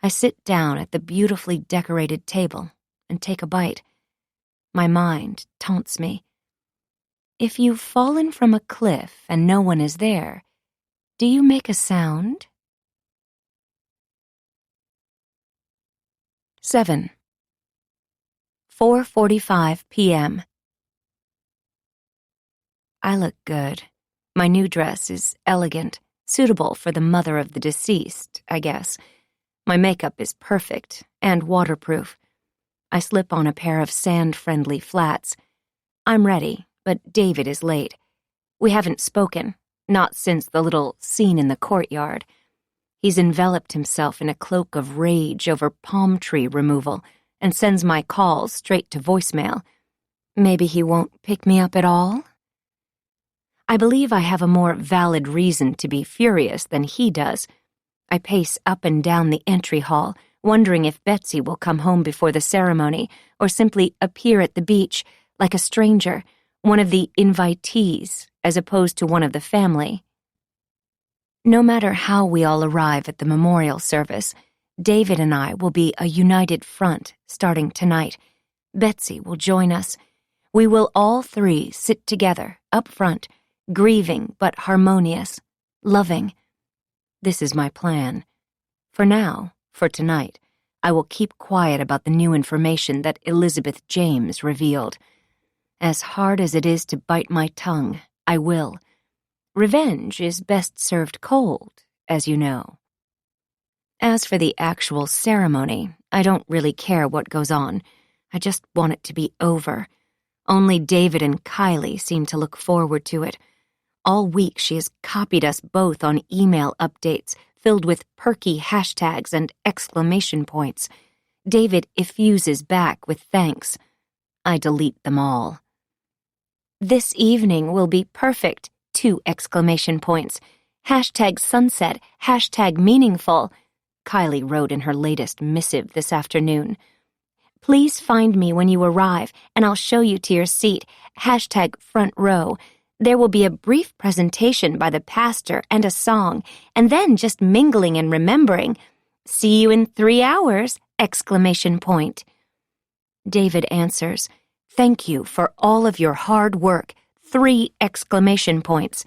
I sit down at the beautifully decorated table and take a bite. My mind taunts me. If you've fallen from a cliff and no one is there, do you make a sound? 7. 4:45 p.m. I look good. My new dress is elegant, suitable for the mother of the deceased, I guess. My makeup is perfect and waterproof. I slip on a pair of sand-friendly flats. I'm ready, but David is late. We haven't spoken, not since the little scene in the courtyard. He's enveloped himself in a cloak of rage over palm tree removal and sends my calls straight to voicemail. Maybe he won't pick me up at all? I believe I have a more valid reason to be furious than he does. I pace up and down the entry hall, wondering if Betsy will come home before the ceremony or simply appear at the beach like a stranger, one of the invitees, as opposed to one of the family. No matter how we all arrive at the memorial service, David and I will be a united front starting tonight. Betsy will join us. We will all three sit together, up front, grieving but harmonious, loving. This is my plan. For now, for tonight, I will keep quiet about the new information that Elizabeth James revealed. As hard as it is to bite my tongue, I will. Revenge is best served cold, as you know. As for the actual ceremony, I don't really care what goes on. I just want it to be over. Only David and Kylie seem to look forward to it. All week she has copied us both on email updates filled with perky hashtags and exclamation points. David effuses back with thanks. I delete them all. This evening will be perfect, 2 exclamation points. Hashtag sunset, hashtag meaningful, Kylie wrote in her latest missive this afternoon. Please find me when you arrive, and I'll show you to your seat, hashtag front row. There will be a brief presentation by the pastor and a song, and then just mingling and remembering. See you in 3 hours, exclamation point. David answers, thank you for all of your hard work, 3 exclamation points.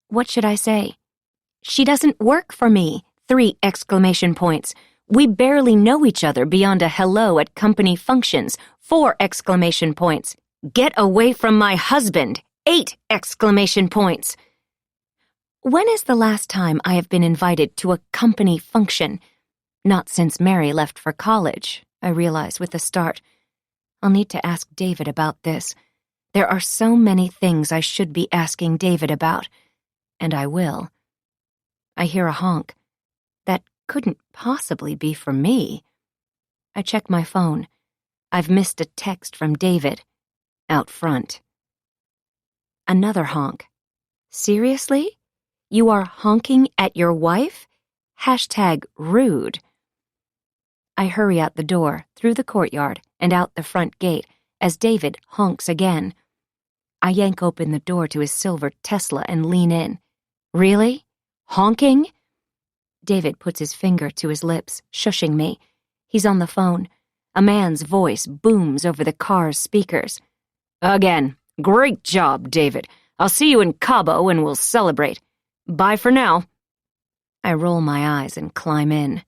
What should I say? She doesn't work for me, 3 exclamation points. We barely know each other beyond a hello at company functions, 4 exclamation points. Get away from my husband, 8 exclamation points. When is the last time I have been invited to a company function? Not since Mary left for college, I realize with a start. I'll need to ask David about this. There are so many things I should be asking David about, and I will. I hear a honk. That couldn't possibly be for me. I check my phone. I've missed a text from David. Out front. Another honk. Seriously? You are honking at your wife? Hashtag rude. I hurry out the door, through the courtyard, and out the front gate, as David honks again. I yank open the door to his silver Tesla and lean in. Really? Honking? David puts his finger to his lips, shushing me. He's on the phone. A man's voice booms over the car's speakers. Again. Great job, David. I'll see you in Cabo and we'll celebrate. Bye for now. I roll my eyes and climb in.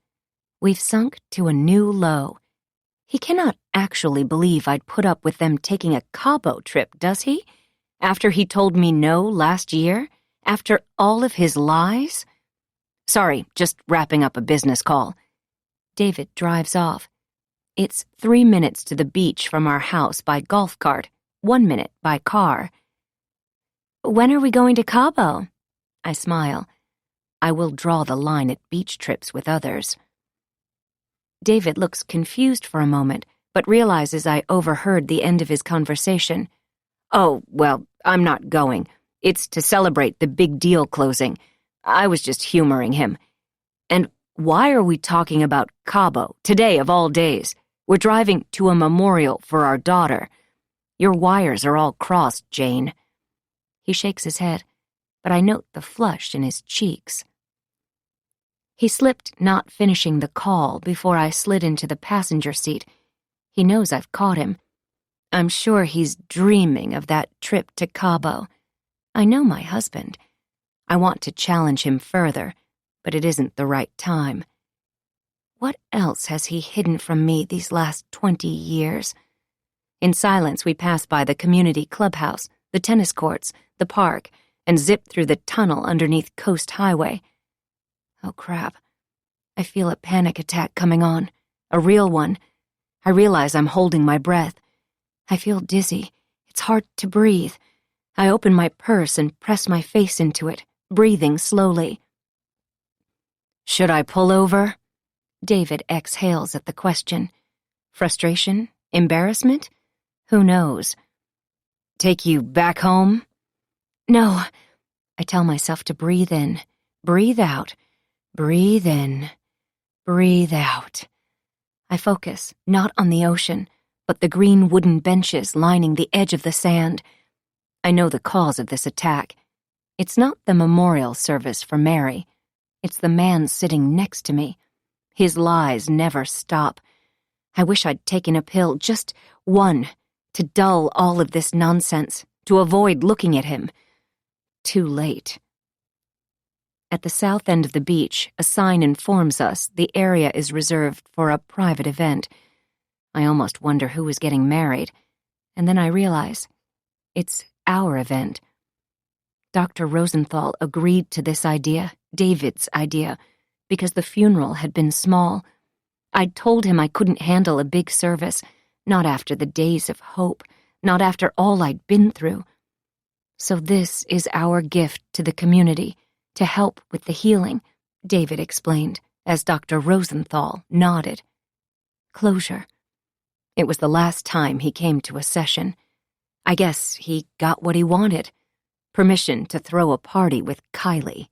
We've sunk to a new low. He cannot actually believe I'd put up with them taking a Cabo trip, does he? After he told me no last year? After all of his lies? Sorry, just wrapping up a business call. David drives off. It's 3 minutes to the beach from our house by golf cart, 1 minute by car. When are we going to Cabo? I smile. I will draw the line at beach trips with others. David looks confused for a moment, but realizes I overheard the end of his conversation. Oh, well, I'm not going. It's to celebrate the big deal closing. I was just humoring him. And why are we talking about Cabo, today of all days? We're driving to a memorial for our daughter. Your wires are all crossed, Jane. He shakes his head, but I note the flush in his cheeks. He slipped not finishing the call before I slid into the passenger seat. He knows I've caught him. I'm sure he's dreaming of that trip to Cabo. I know my husband. I want to challenge him further, but it isn't the right time. What else has he hidden from me these last 20 years? In silence, we pass by the community clubhouse, the tennis courts, the park, and zip through the tunnel underneath Coast Highway. Oh, crap. I feel a panic attack coming on, a real one. I realize I'm holding my breath. I feel dizzy. It's hard to breathe. I open my purse and press my face into it, breathing slowly. Should I pull over? David exhales at the question. Frustration? Embarrassment? Who knows? Take you back home? No. I tell myself to breathe in, breathe out, breathe in, breathe out. I focus, not on the ocean, but the green wooden benches lining the edge of the sand. I know the cause of this attack. It's not the memorial service for Mary. It's the man sitting next to me. His lies never stop. I wish I'd taken a pill, just one, to dull all of this nonsense, to avoid looking at him. Too late. At the south end of the beach, a sign informs us the area is reserved for a private event. I almost wonder who is getting married, and then I realize it's our event. Dr. Rosenthal agreed to this idea, David's idea, because the funeral had been small. I'd told him I couldn't handle a big service, not after the days of hope, not after all I'd been through. So this is our gift to the community, to help with the healing, David explained, as Dr. Rosenthal nodded. Closure. It was the last time he came to a session. I guess he got what he wanted. Permission to throw a party with Kylie.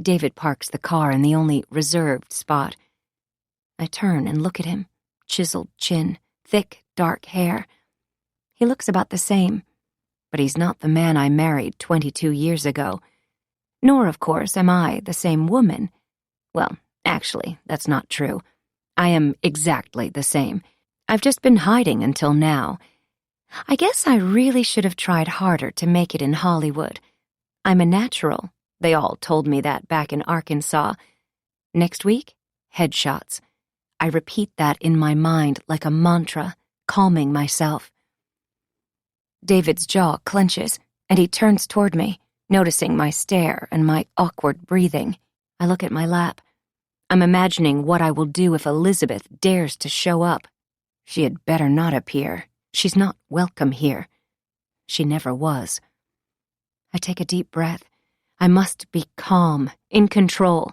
David parks the car in the only reserved spot. I turn and look at him. Chiseled chin, thick, dark hair. He looks about the same, but he's not the man I married 22 years ago. Nor, of course, am I the same woman. Well, actually, that's not true. I am exactly the same. I've just been hiding until now. I guess I really should have tried harder to make it in Hollywood. I'm a natural. They all told me that back in Arkansas. Next week, headshots. I repeat that in my mind like a mantra, calming myself. David's jaw clenches, and he turns toward me, noticing my stare and my awkward breathing. I look at my lap. I'm imagining what I will do if Elizabeth dares to show up. She had better not appear. She's not welcome here. She never was. I take a deep breath. I must be calm, in control.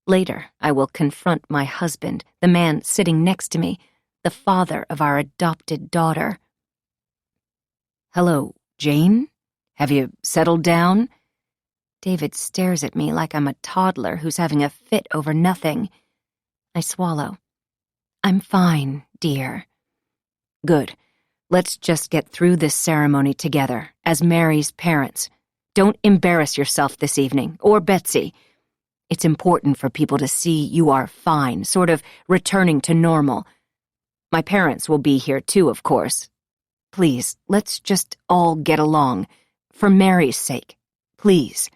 Later, I will confront my husband, the man sitting next to me, the father of our adopted daughter. Hello, Jane? Have you settled down? David stares at me like I'm a toddler who's having a fit over nothing. I swallow. I'm fine, dear. Good. Let's just get through this ceremony together, as Mary's parents. Don't embarrass yourself this evening, or Betsy. It's important for people to see you are fine, sort of returning to normal. My parents will be here too, of course. Please, let's just all get along. For Mary's sake. Please.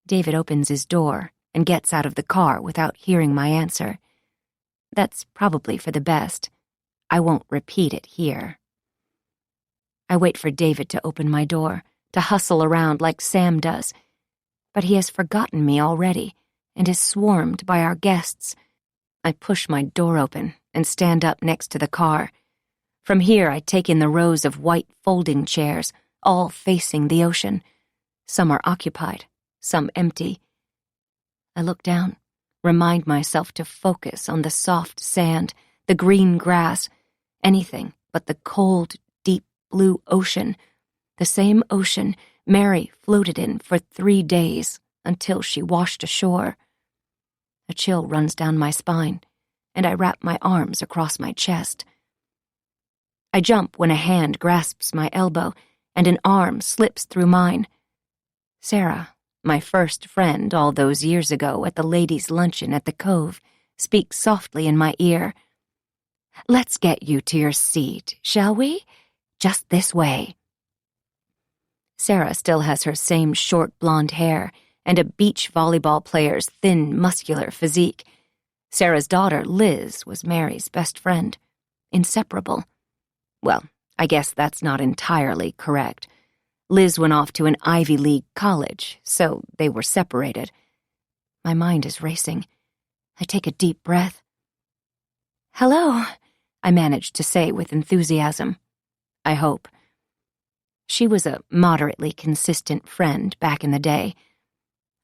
David opens his door and gets out of the car without hearing my answer. That's probably for the best. I won't repeat it here. I wait for David to open my door, to hustle around like Sam does. But he has forgotten me already and is swarmed by our guests. I push my door open and stand up next to the car. From here, I take in the rows of white folding chairs, all facing the ocean. Some are occupied, some empty. I look down, remind myself to focus on the soft sand, the green grass, anything but the cold, deep blue ocean, the same ocean Mary floated in for 3 days until she washed ashore. A chill runs down my spine, and I wrap my arms across my chest. I jump when a hand grasps my elbow and an arm slips through mine. Sarah, my first friend all those years ago at the ladies' luncheon at the Cove, speaks softly in my ear. Let's get you to your seat, shall we? Just this way. Sarah still has her same short blonde hair and a beach volleyball player's thin, muscular physique. Sarah's daughter, Liz, was Mary's best friend. Inseparable. Well, I guess that's not entirely correct. Liz went off to an Ivy League college, so they were separated. My mind is racing. I take a deep breath. Hello, I managed to say with enthusiasm. I hope. She was a moderately consistent friend back in the day.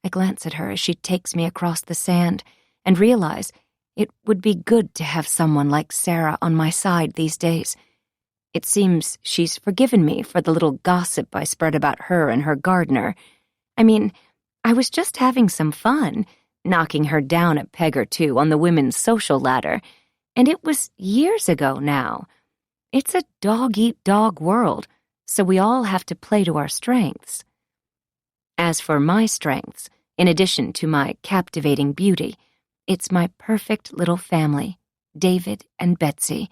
I glance at her as she takes me across the sand and realize it would be good to have someone like Sarah on my side these days. It seems she's forgiven me for the little gossip I spread about her and her gardener. I mean, I was just having some fun, knocking her down a peg or two on the women's social ladder, and it was years ago now. It's a dog-eat-dog world, so we all have to play to our strengths. As for my strengths, in addition to my captivating beauty, it's my perfect little family, David and Betsy.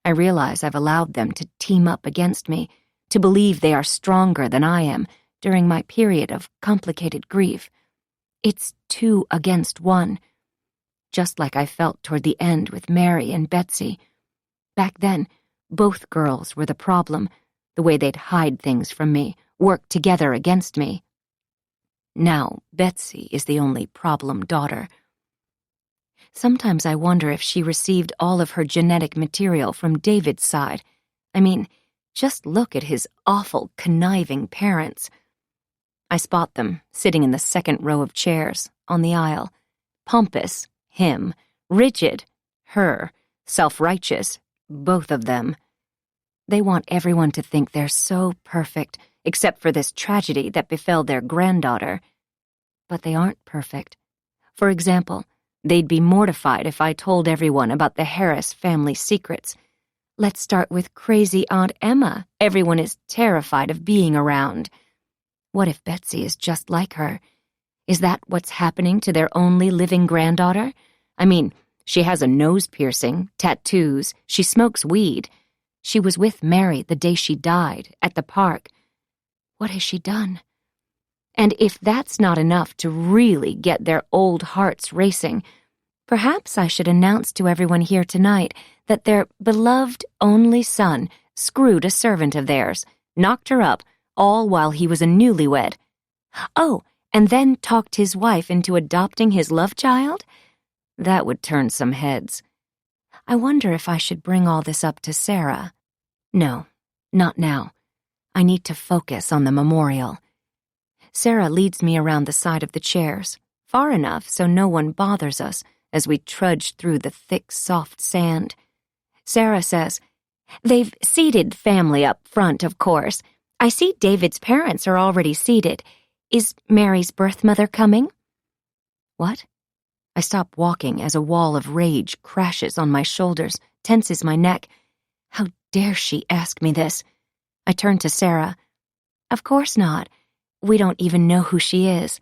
I realize I've allowed them to team up against me, to believe they are stronger than I am during my period of complicated grief. It's 2 against 1, just like I felt toward the end with Mary and Betsy. Back then, both girls were the problem, the way they'd hide things from me, work together against me. Now, Betsy is the only problem daughter. Sometimes I wonder if she received all of her genetic material from David's side. I mean, Just look at his awful, conniving parents. I spot them, sitting in the second row of chairs, on the aisle. Pompous, him. Rigid, her. Self-righteous, both of them. They want everyone to think they're so perfect, except for this tragedy that befell their granddaughter. But they aren't perfect. For example, they'd be mortified if I told everyone about the Harris family secrets. Let's start with crazy Aunt Emma. Everyone is terrified of being around. What if Betsy is just like her? Is that what's happening to their only living granddaughter? I mean, she has a nose piercing, tattoos, she smokes weed. She was with Mary the day she died, at the park. What has she done? And if that's not enough to really get their old hearts racing, perhaps I should announce to everyone here tonight that their beloved only son screwed a servant of theirs, knocked her up, all while he was a newlywed. Oh, and then talked his wife into adopting his love child? That would turn some heads. I wonder if I should bring all this up to Sarah. No, not now. I need to focus on the memorial. Sarah leads me around the side of the chairs, far enough so no one bothers us as we trudge through the thick, soft sand. Sarah says, "They've seated family up front, of course. I see David's parents are already seated. Is Mary's birth mother coming?" What? I stop walking as a wall of rage crashes on my shoulders, tenses my neck. How dare she ask me this? I turn to Sarah. Of course not. We don't even know who she is.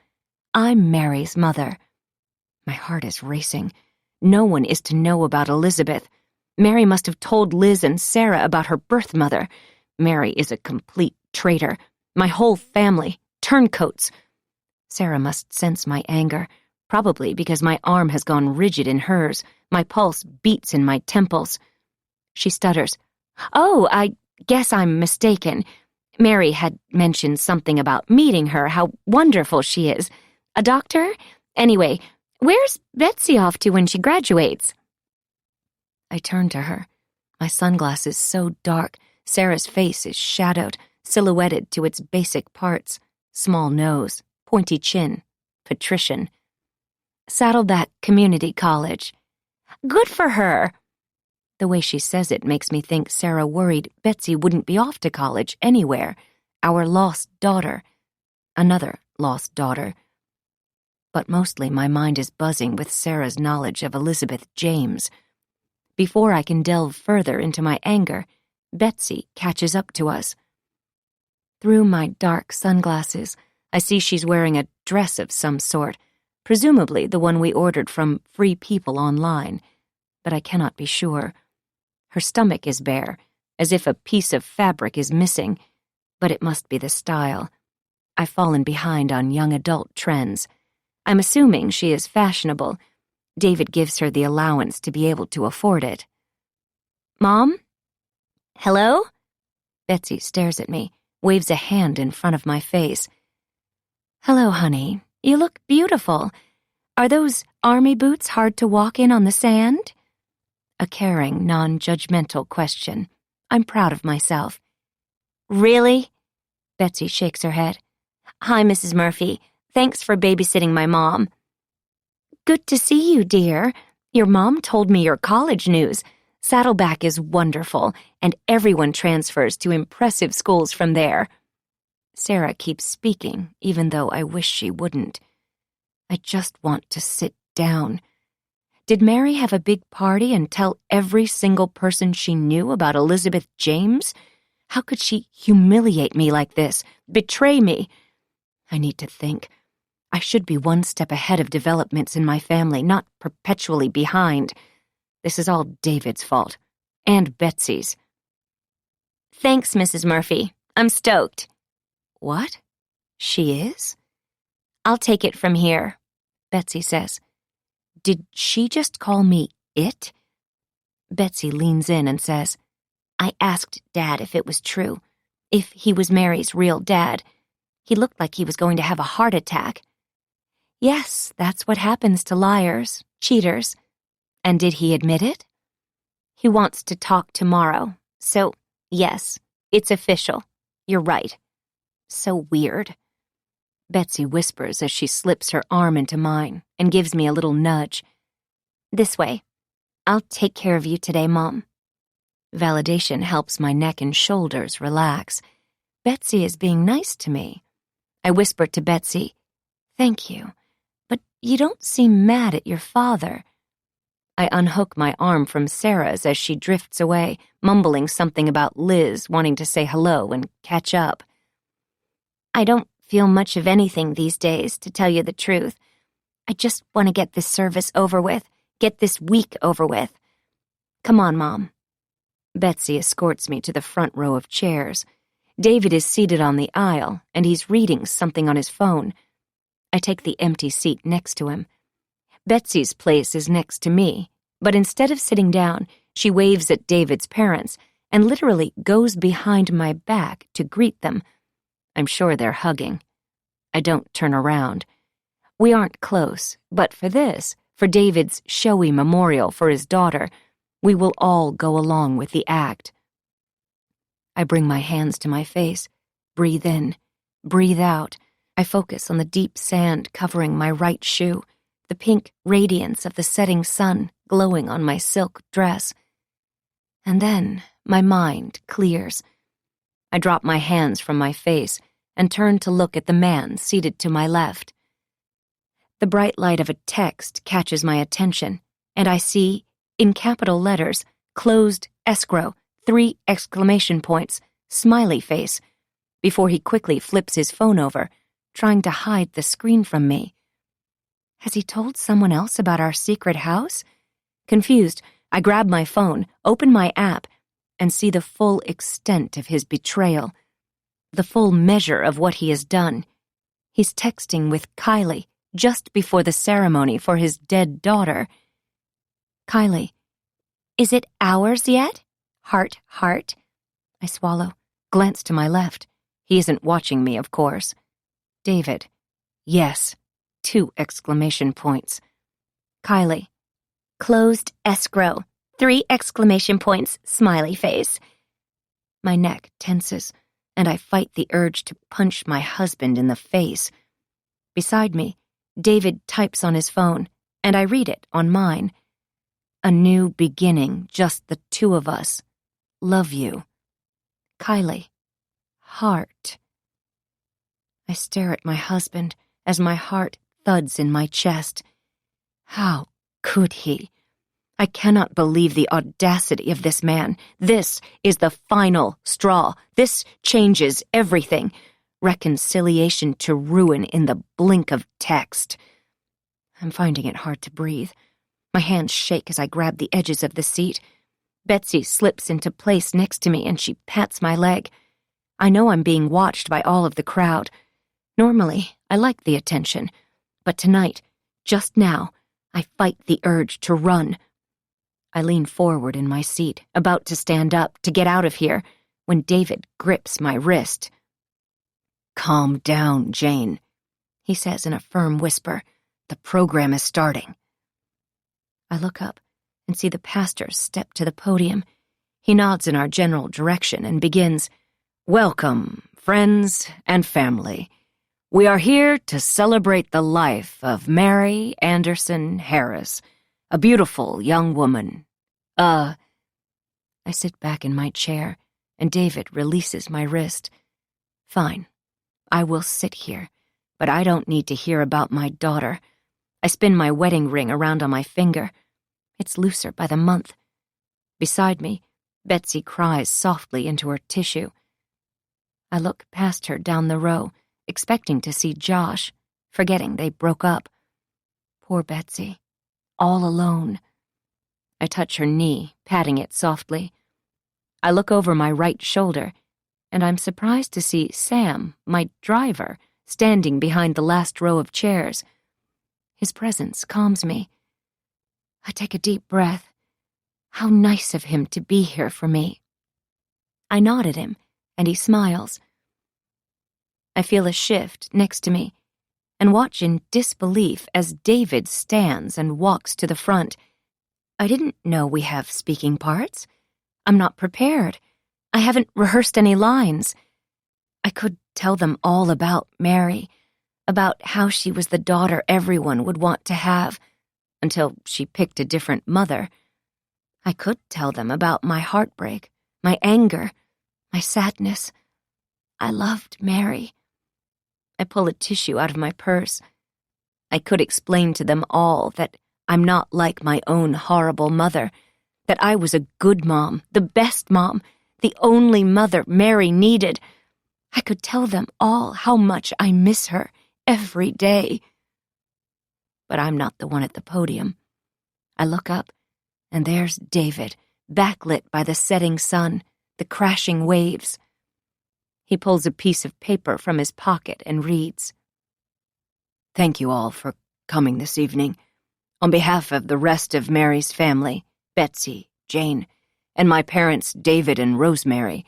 I'm Mary's mother. My heart is racing. No one is to know about Elizabeth. Mary must have told Liz and Sarah about her birth mother. Mary is a complete traitor. My whole family, turncoats. Sarah must sense my anger, probably because my arm has gone rigid in hers. My pulse beats in my temples. She stutters. "Oh, I guess I'm mistaken. Mary had mentioned something about meeting her, how wonderful she is. A doctor? Anyway, where's Betsy off to when she graduates?" I turn to her. My sunglasses so dark, Sarah's face is shadowed, silhouetted to its basic parts. Small nose, pointy chin, patrician. Saddleback Community College. Good for her. The way she says it makes me think Sarah worried Betsy wouldn't be off to college anywhere. Our lost daughter. Another lost daughter. But mostly my mind is buzzing with Sarah's knowledge of Elizabeth James. Before I can delve further into my anger, Betsy catches up to us. Through my dark sunglasses, I see she's wearing a dress of some sort, presumably the one we ordered from Free People online, but I cannot be sure. Her stomach is bare, as if a piece of fabric is missing, but it must be the style. I've fallen behind on young adult trends. I'm assuming she is fashionable. David gives her the allowance to be able to afford it. "Mom? Hello?" Betsy stares at me, waves a hand in front of my face. "Hello, honey. You look beautiful. Are those army boots hard to walk in on the sand?" A caring, non-judgmental question. I'm proud of myself. "Really?" Betsy shakes her head. "Hi, Mrs. Murphy. Thanks for babysitting my mom." "Good to see you, dear. Your mom told me your college news. Saddleback is wonderful, and everyone transfers to impressive schools from there." Sarah keeps speaking, even though I wish she wouldn't. I just want to sit down. Did Mary have a big party and tell every single person she knew about Elizabeth James? How could she humiliate me like this, betray me? I need to think. I should be one step ahead of developments in my family, not perpetually behind. This is all David's fault. And Betsy's. "Thanks, Mrs. Murphy. I'm stoked." "What? She is?" "I'll take it from here," Betsy says. Did she just call me it? Betsy leans in and says, "I asked Dad if it was true, if he was Mary's real dad. He looked like he was going to have a heart attack." "Yes, that's what happens to liars, cheaters." "And did he admit it?" "He wants to talk tomorrow, so yes, It's official. You're right. So weird. Betsy whispers as she slips her arm into mine and gives me a little nudge. This way. I'll take care of you today, Mom. Validation helps my neck and shoulders relax. Betsy is being nice to me. I whisper to Betsy, "Thank you, but you don't seem mad at your father." I unhook my arm from Sarah's as she drifts away, mumbling something about Liz wanting to say hello and catch up. I don't feel much of anything these days, to tell you the truth. I just want to get this service over with, get this week over with. Come on, Mom. Betsy escorts me to the front row of chairs. David is seated on the aisle, and he's reading something on his phone. I take the empty seat next to him. Betsy's place is next to me, but instead of sitting down, she waves at David's parents and literally goes behind my back to greet them. I'm sure they're hugging. I don't turn around. We aren't close, but for this, for David's showy memorial for his daughter, we will all go along with the act. I bring my hands to my face, breathe in, breathe out. I focus on the deep sand covering my right shoe, the pink radiance of the setting sun glowing on my silk dress. And then my mind clears. I drop my hands from my face and turn to look at the man seated to my left. The bright light of a text catches my attention, and I see, in capital letters, "Closed escrow," 3 exclamation points, smiley face, before he quickly flips his phone over, trying to hide the screen from me. Has he told someone else about our secret house? Confused, I grab my phone, open my app, and see the full extent of his betrayal, the full measure of what he has done. He's texting with Kylie just before the ceremony for his dead daughter. Kylie, is it ours yet? Heart, heart. I swallow, glance to my left. He isn't watching me, of course. David, yes, 2 exclamation points. Kylie, closed escrow, 3 exclamation points, smiley face. My neck tenses, and I fight the urge to punch my husband in the face. Beside me, David types on his phone, and I read it on mine. A new beginning, just the 2 of us. Love you. Kylie. Heart. I stare at my husband as my heart thuds in my chest. How could he? I cannot believe the audacity of this man. This is the final straw. This changes everything. Reconciliation to ruin in the blink of text. I'm finding it hard to breathe. My hands shake as I grab the edges of the seat. Betsy slips into place next to me and she pats my leg. I know I'm being watched by all of the crowd. Normally, I like the attention, but tonight, just now, I fight the urge to run. I lean forward in my seat, about to stand up to get out of here, when David grips my wrist. "Calm down, Jane," he says in a firm whisper. "The program is starting." I look up and see the pastor step to the podium. He nods in our general direction and begins, "Welcome, friends and family. We are here to celebrate the life of Mary Anderson Harris, a beautiful young woman. I sit back in my chair, and David releases my wrist. Fine, I will sit here, but I don't need to hear about my daughter. I spin my wedding ring around on my finger. It's looser by the month. Beside me, Betsy cries softly into her tissue. I look past her down the row, expecting to see Josh, forgetting they broke up. Poor Betsy, all alone. I touch her knee, patting it softly. I look over my right shoulder, and I'm surprised to see Sam, my driver, standing behind the last row of chairs. His presence calms me. I take a deep breath. How nice of him to be here for me. I nod at him, and he smiles. I feel a shift next to me, and watch in disbelief as David stands and walks to the front. I didn't know we have speaking parts. I'm not prepared. I haven't rehearsed any lines. I could tell them all about Mary, about how she was the daughter everyone would want to have, until she picked a different mother. I could tell them about my heartbreak, my anger, my sadness. I loved Mary. I pull a tissue out of my purse. I could explain to them all that I'm not like my own horrible mother, that I was a good mom, the best mom, the only mother Mary needed. I could tell them all how much I miss her every day. But I'm not the one at the podium. I look up, and there's David, backlit by the setting sun, the crashing waves. He pulls a piece of paper from his pocket and reads, "Thank you all for coming this evening. On behalf of the rest of Mary's family, Betsy, Jane, and my parents David and Rosemary,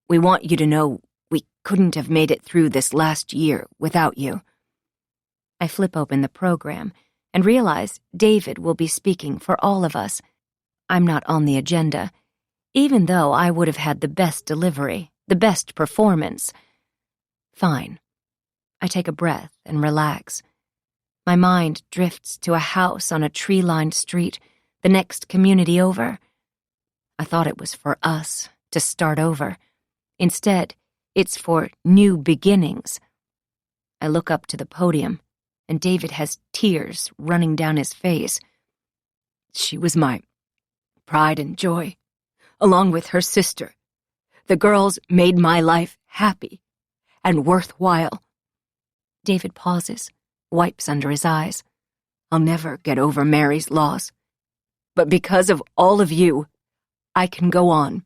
we want you to know we couldn't have made it through this last year without you." I flip open the program and realize David will be speaking for all of us. I'm not on the agenda, even though I would have had the best delivery, the best performance. Fine. I take a breath and relax. My mind drifts to a house on a tree-lined street, the next community over. I thought it was for us to start over. Instead, it's for new beginnings. I look up to the podium, and David has tears running down his face. "She was my pride and joy, along with her sister. The girls made my life happy and worthwhile." David pauses, wipes under his eyes. "I'll never get over Mary's loss, but because of all of you, I can go on.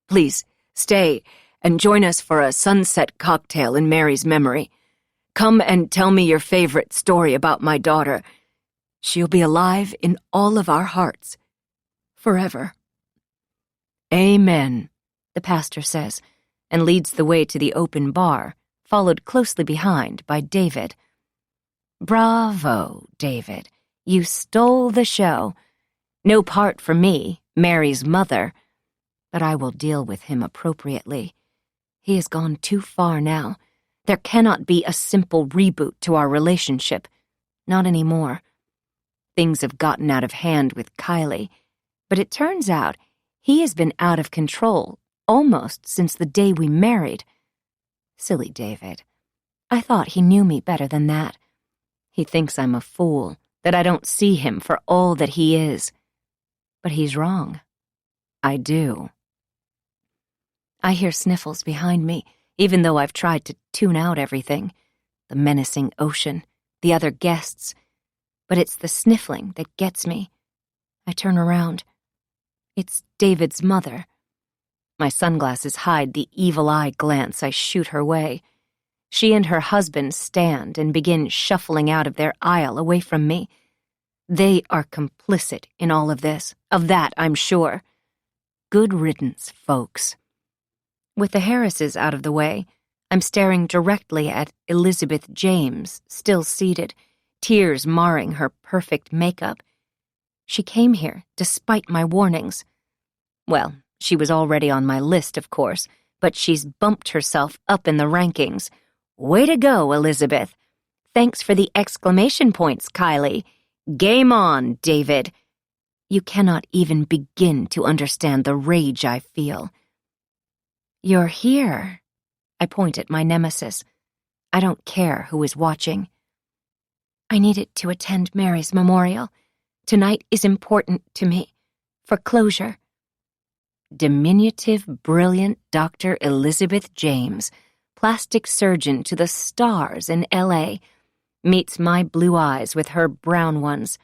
Please stay and join us for a sunset cocktail in Mary's memory. Come and tell me your favorite story about my daughter. She'll be alive in all of our hearts, forever." "Amen," the pastor says, and leads the way to the open bar, followed closely behind by David. "Bravo, David. You stole the show. No part for me, Mary's mother, but I will deal with him appropriately. He has gone too far now. There cannot be a simple reboot to our relationship. Not anymore. Things have gotten out of hand with Kylie, but it turns out he has been out of control almost since the day we married. Silly David. I thought he knew me better than that. He thinks I'm a fool, that I don't see him for all that he is. But he's wrong. I do." I hear sniffles behind me, even though I've tried to tune out everything. The menacing ocean, the other guests. But it's the sniffling that gets me. I turn around. It's David's mother. My sunglasses hide the evil eye glance I shoot her way. She and her husband stand and begin shuffling out of their aisle away from me. They are complicit in all of this. Of that, I'm sure. Good riddance, folks. With the Harrises out of the way, I'm staring directly at Elizabeth James, still seated, tears marring her perfect makeup. She came here despite my warnings. Well, she was already on my list, of course, but she's bumped herself up in the rankings. Way to go, Elizabeth. Thanks for the exclamation points, Kylie. Game on, David. You cannot even begin to understand the rage I feel. You're here. I point at my nemesis. I don't care who is watching. I needed to attend Mary's memorial. Tonight is important to me. For closure. Diminutive, brilliant Dr. Elizabeth James, plastic surgeon to the stars in L.A., meets my blue eyes with her brown ones.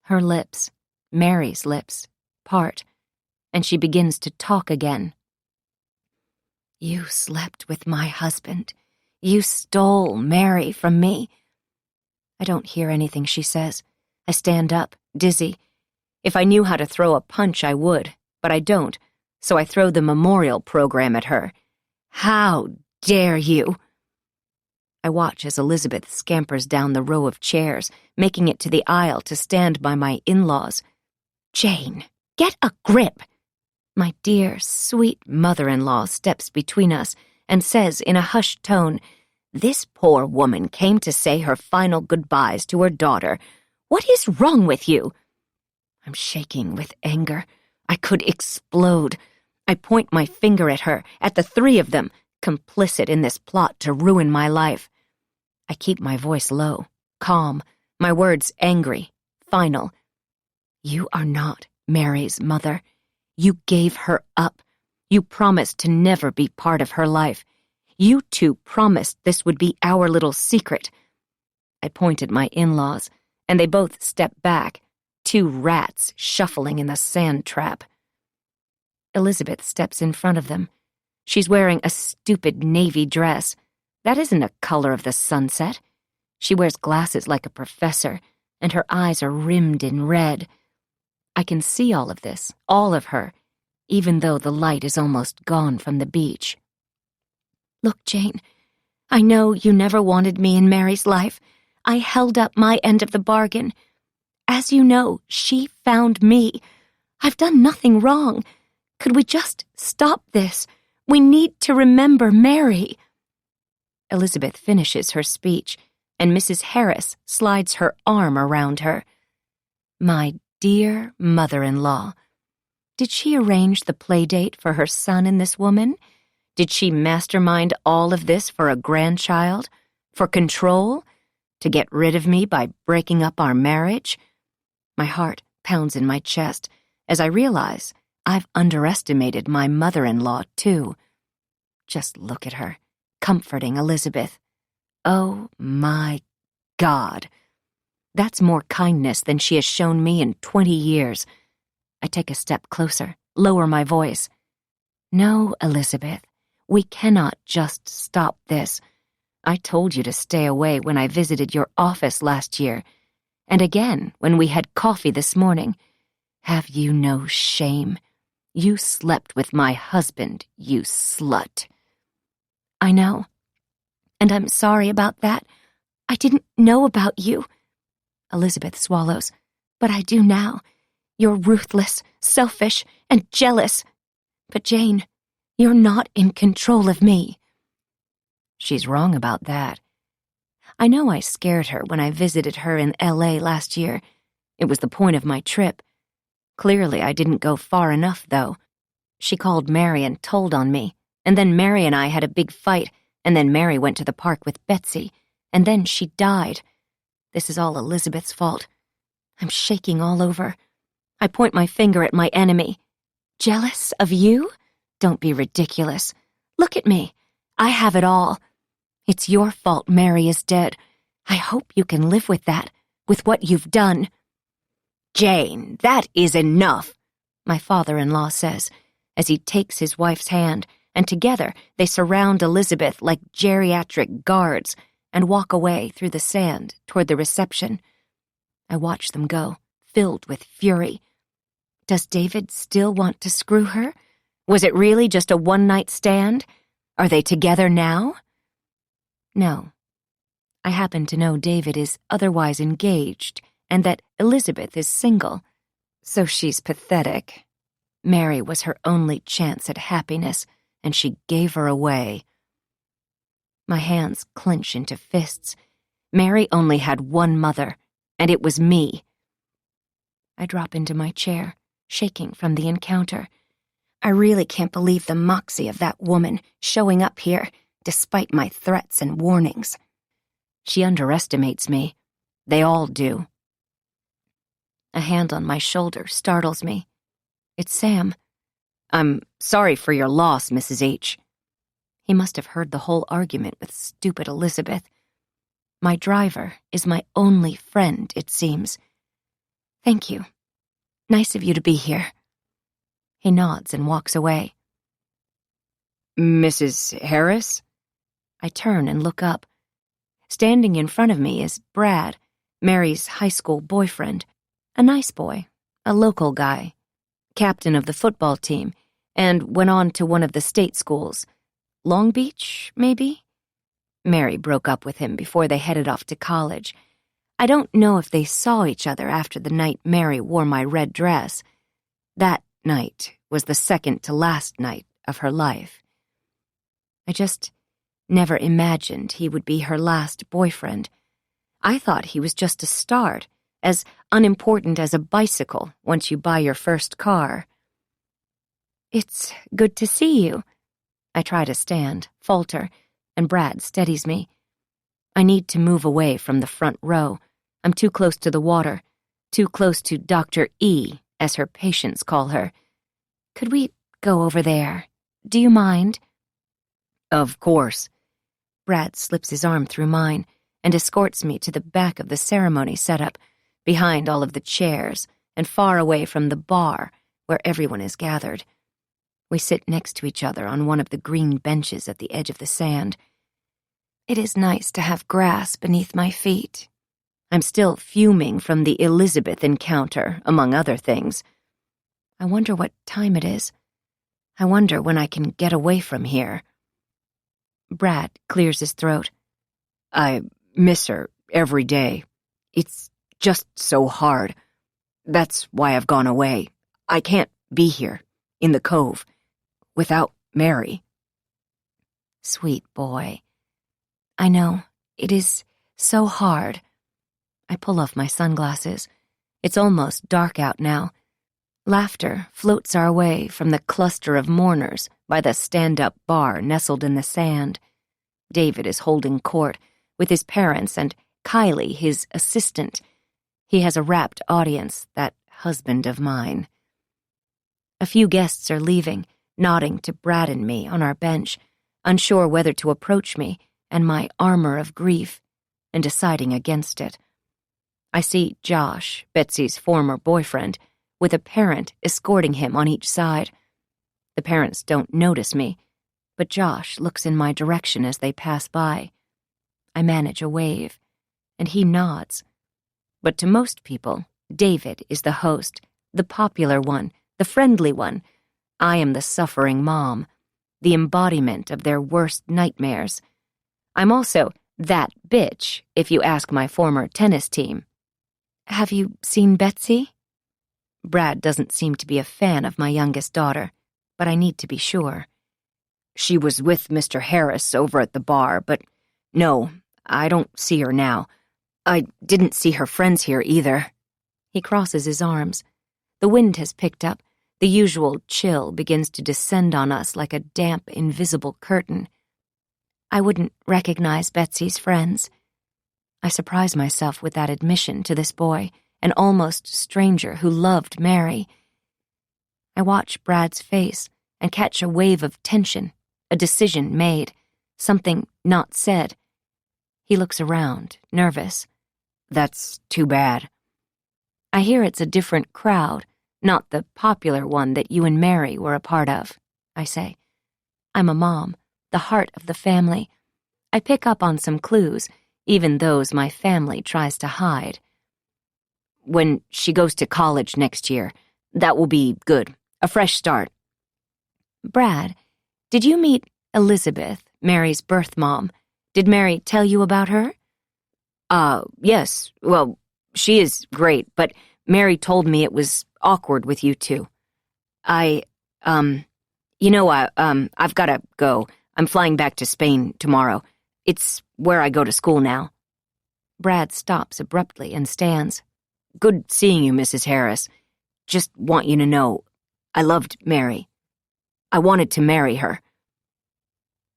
Her lips, Mary's lips, part, and she begins to talk again. You slept with my husband. You stole Mary from me. I don't hear anything she says. I stand up, dizzy. If I knew how to throw a punch, I would, but I don't, so I throw the memorial program at her. How dare you! I watch as Elizabeth scampers down the row of chairs, making it to the aisle to stand by my in-laws. Jane, get a grip! My dear, sweet mother-in-law steps between us and says in a hushed tone, "This poor woman came to say her final goodbyes to her daughter. What is wrong with you?" I'm shaking with anger. I could explode. I point my finger at her, at the three of them, complicit in this plot to ruin my life. I keep my voice low, calm, my words angry, final. You are not Mary's mother. You gave her up. You promised to never be part of her life. You two promised this would be our little secret. I point at my in-laws, and they both step back, two rats shuffling in the sand trap. Elizabeth steps in front of them. She's wearing a stupid navy dress. That isn't a color of the sunset. She wears glasses like a professor, and her eyes are rimmed in red. I can see all of this, all of her, even though the light is almost gone from the beach. Look, Jane, I know you never wanted me in Mary's life. I held up my end of the bargain. As you know, she found me. I've done nothing wrong. Could we just stop this? We need to remember Mary. Elizabeth finishes her speech, and Mrs. Harris slides her arm around her. My dear mother-in-law. Did she arrange the play date for her son and this woman? Did she mastermind all of this for a grandchild? For control? To get rid of me by breaking up our marriage? My heart pounds in my chest as I realize I've underestimated my mother-in-law, too. Just look at her, comforting Elizabeth. Oh, my God. That's more kindness than she has shown me in 20 years. I take a step closer, lower my voice. No, Elizabeth, we cannot just stop this. I told you to stay away when I visited your office last year, and again when we had coffee this morning. Have you no shame? You slept with my husband, you slut. I know, and I'm sorry about that. I didn't know about you. Elizabeth swallows. But I do now. You're ruthless, selfish, and jealous. But Jane, you're not in control of me. She's wrong about that. I know I scared her when I visited her in L.A. last year. It was the point of my trip. Clearly, I didn't go far enough, though. She called Mary and told on me, and then Mary and I had a big fight, and then Mary went to the park with Betsy, and then she died. This is all Elizabeth's fault. I'm shaking all over. I point my finger at my enemy. Jealous of you? Don't be ridiculous. Look at me. I have it all. It's your fault Mary is dead. I hope you can live with that, with what you've done. Jane, that is enough, my father-in-law says, as he takes his wife's hand, and together they surround Elizabeth like geriatric guards and walk away through the sand toward the reception. I watch them go, filled with fury. Does David still want to screw her? Was it really just a one-night stand? Are they together now? No. I happen to know David is otherwise engaged and that Elizabeth is single, so she's pathetic. Mary was her only chance at happiness, and she gave her away. My hands clench into fists. Mary only had one mother, and it was me. I drop into my chair, shaking from the encounter. I really can't believe the moxie of that woman showing up here, despite my threats and warnings. She underestimates me. They all do. A hand on my shoulder startles me. It's Sam. I'm sorry for your loss, Mrs. H. He must have heard the whole argument with stupid Elizabeth. My driver is my only friend, it seems. Thank you. Nice of you to be here. He nods and walks away. Mrs. Harris? I turn and look up. Standing in front of me is Brad, Mary's high school boyfriend. A nice boy, a local guy, captain of the football team, and went on to one of the state schools. Long Beach, maybe? Mary broke up with him before they headed off to college. I don't know if they saw each other after the night Mary wore my red dress. That night was the second to last night of her life. I just never imagined he would be her last boyfriend. I thought he was just a start, as unimportant as a bicycle once you buy your first car. "It's good to see you." I try to stand, falter, and Brad steadies me. I need to move away from the front row. I'm too close to the water, too close to Dr. E, as her patients call her. "Could we go over there? Do you mind?" "Of course." Brad slips his arm through mine and escorts me to the back of the ceremony setup, behind all of the chairs and far away from the bar where everyone is gathered. We sit next to each other on one of the green benches at the edge of the sand. It is nice to have grass beneath my feet. I'm still fuming from the Elizabeth encounter, among other things. I wonder what time it is. I wonder when I can get away from here. Brad clears his throat. "I miss her every day. It's just so hard. That's why I've gone away. I can't be here, in the cove, without Mary." Sweet boy. I know, it is so hard. I pull off my sunglasses. It's almost dark out now. Laughter floats our way from the cluster of mourners by the stand-up bar nestled in the sand. David is holding court with his parents and Kylie, his assistant. He has a rapt audience, that husband of mine. A few guests are leaving, nodding to Brad and me on our bench, unsure whether to approach me and my armor of grief, and deciding against it. I see Josh, Betsy's former boyfriend, with a parent escorting him on each side. The parents don't notice me, but Josh looks in my direction as they pass by. I manage a wave, and he nods. But to most people, David is the host, the popular one, the friendly one. I am the suffering mom, the embodiment of their worst nightmares. I'm also that bitch, if you ask my former tennis team. "Have you seen Betsy?" Brad doesn't seem to be a fan of my youngest daughter, but I need to be sure. "She was with Mr. Harris over at the bar, but no, I don't see her now. I didn't see her friends here either." He crosses his arms. The wind has picked up. The usual chill begins to descend on us like a damp, invisible curtain. I wouldn't recognize Betsy's friends. I surprise myself with that admission to this boy, an almost stranger who loved Mary. I watch Brad's face and catch a wave of tension, a decision made, something not said. He looks around, nervous. "That's too bad." I hear it's a different crowd, not the popular one that you and Mary were a part of, I say. I'm a mom, the heart of the family. I pick up on some clues, even those my family tries to hide. "When she goes to college next year, that will be good. A fresh start." "Brad, did you meet Elizabeth, Mary's birth mom? Did Mary tell you about her?" Yes. Well, she is great, but Mary told me it was awkward with you two. I've gotta go. I'm flying back to Spain tomorrow. It's where I go to school now." Brad stops abruptly and stands. "Good seeing you, Mrs. Harris. Just want you to know, I loved Mary. I wanted to marry her."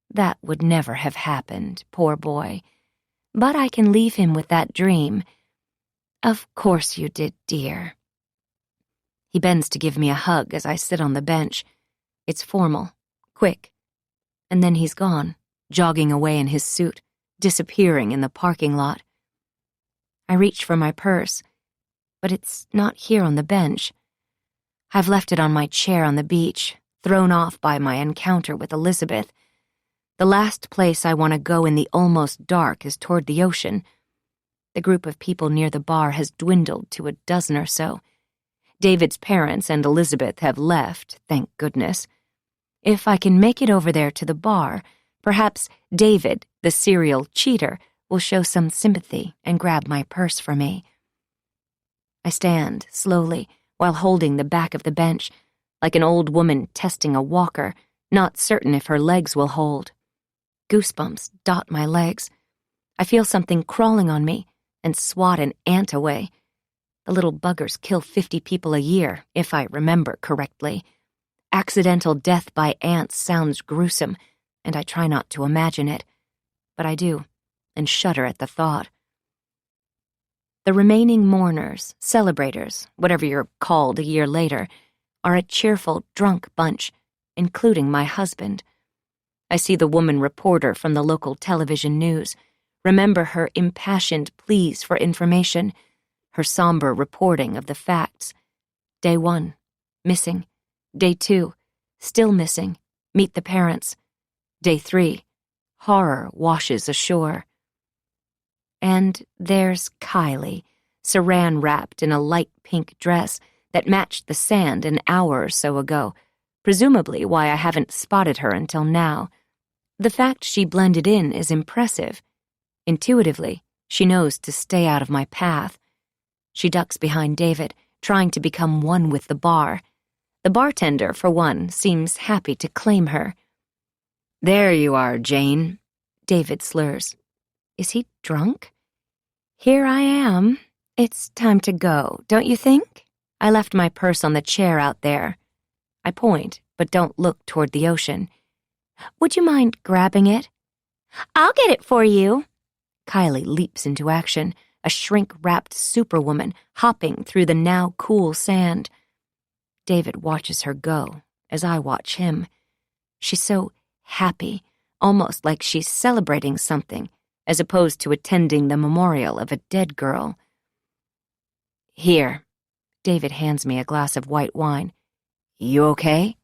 That would never have happened, poor boy. But I can leave him with that dream. "Of course you did, dear." He bends to give me a hug as I sit on the bench. It's formal, quick. And then he's gone, jogging away in his suit, disappearing in the parking lot. I reach for my purse, but it's not here on the bench. I've left it on my chair on the beach, thrown off by my encounter with Elizabeth. The last place I want to go in the almost dark is toward the ocean. The group of people near the bar has dwindled to a dozen or so. David's parents and Elizabeth have left, thank goodness. If I can make it over there to the bar, perhaps David, the serial cheater, will show some sympathy and grab my purse for me. I stand, slowly, while holding the back of the bench, like an old woman testing a walker, not certain if her legs will hold. Goosebumps dot my legs. I feel something crawling on me and swat an ant away. The little buggers kill 50 people a year, if I remember correctly. Accidental death by ants sounds gruesome, and I try not to imagine it. But I do, and shudder at the thought. The remaining mourners, celebrators, whatever you're called a year later, are a cheerful, drunk bunch, including my husband. I see the woman reporter from the local television news, remember her impassioned pleas for information, her somber reporting of the facts. Day 1, missing. Day 2, still missing. Meet the parents. Day 3, horror washes ashore. And there's Kylie, saran-wrapped in a light pink dress that matched the sand an hour or so ago, presumably why I haven't spotted her until now. The fact she blended in is impressive. Intuitively, she knows to stay out of my path. She ducks behind David, trying to become one with the bar. The bartender, for one, seems happy to claim her. "There you are, Jane," David slurs. Is he drunk? "Here I am. It's time to go, don't you think? I left my purse on the chair out there." I point, but don't look toward the ocean. "Would you mind grabbing it?" "I'll get it for you." Kylie leaps into action, a shrink-wrapped superwoman hopping through the now cool sand. David watches her go as I watch him. She's so happy, almost like she's celebrating something, as opposed to attending the memorial of a dead girl. "Here," David hands me a glass of white wine. "You okay?"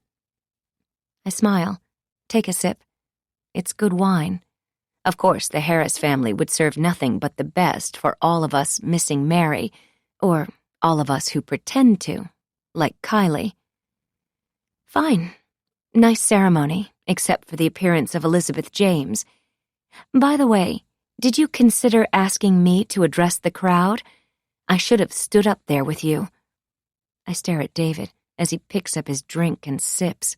I smile, take a sip. It's good wine. Of course, the Harris family would serve nothing but the best for all of us missing Mary, or all of us who pretend to, like Kylie. Fine. Nice ceremony, except for the appearance of Elizabeth James. By the way, did you consider asking me to address the crowd? I should have stood up there with you. I stare at David as he picks up his drink and sips.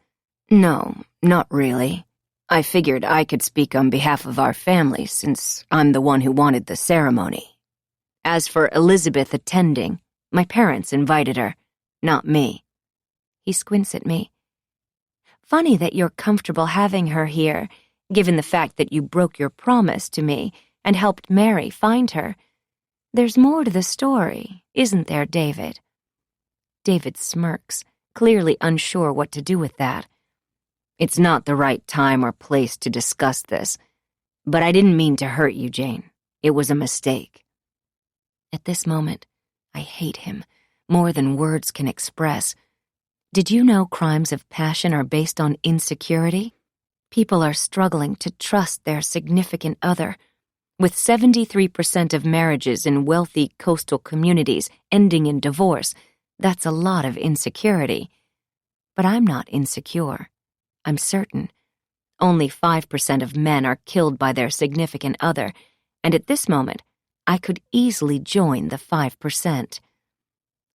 "No, not really. I figured I could speak on behalf of our family since I'm the one who wanted the ceremony. As for Elizabeth attending, my parents invited her, not me." He squints at me. "Funny that you're comfortable having her here, given the fact that you broke your promise to me and helped Mary find her. There's more to the story, isn't there, David?" David smirks, clearly unsure what to do with that. "It's not the right time or place to discuss this, but I didn't mean to hurt you, Jane. It was a mistake." At this moment, I hate him, more than words can express. Did you know crimes of passion are based on insecurity? People are struggling to trust their significant other. With 73% of marriages in wealthy coastal communities ending in divorce, that's a lot of insecurity. But I'm not insecure. I'm certain. Only 5% of men are killed by their significant other, and at this moment, I could easily join the 5%.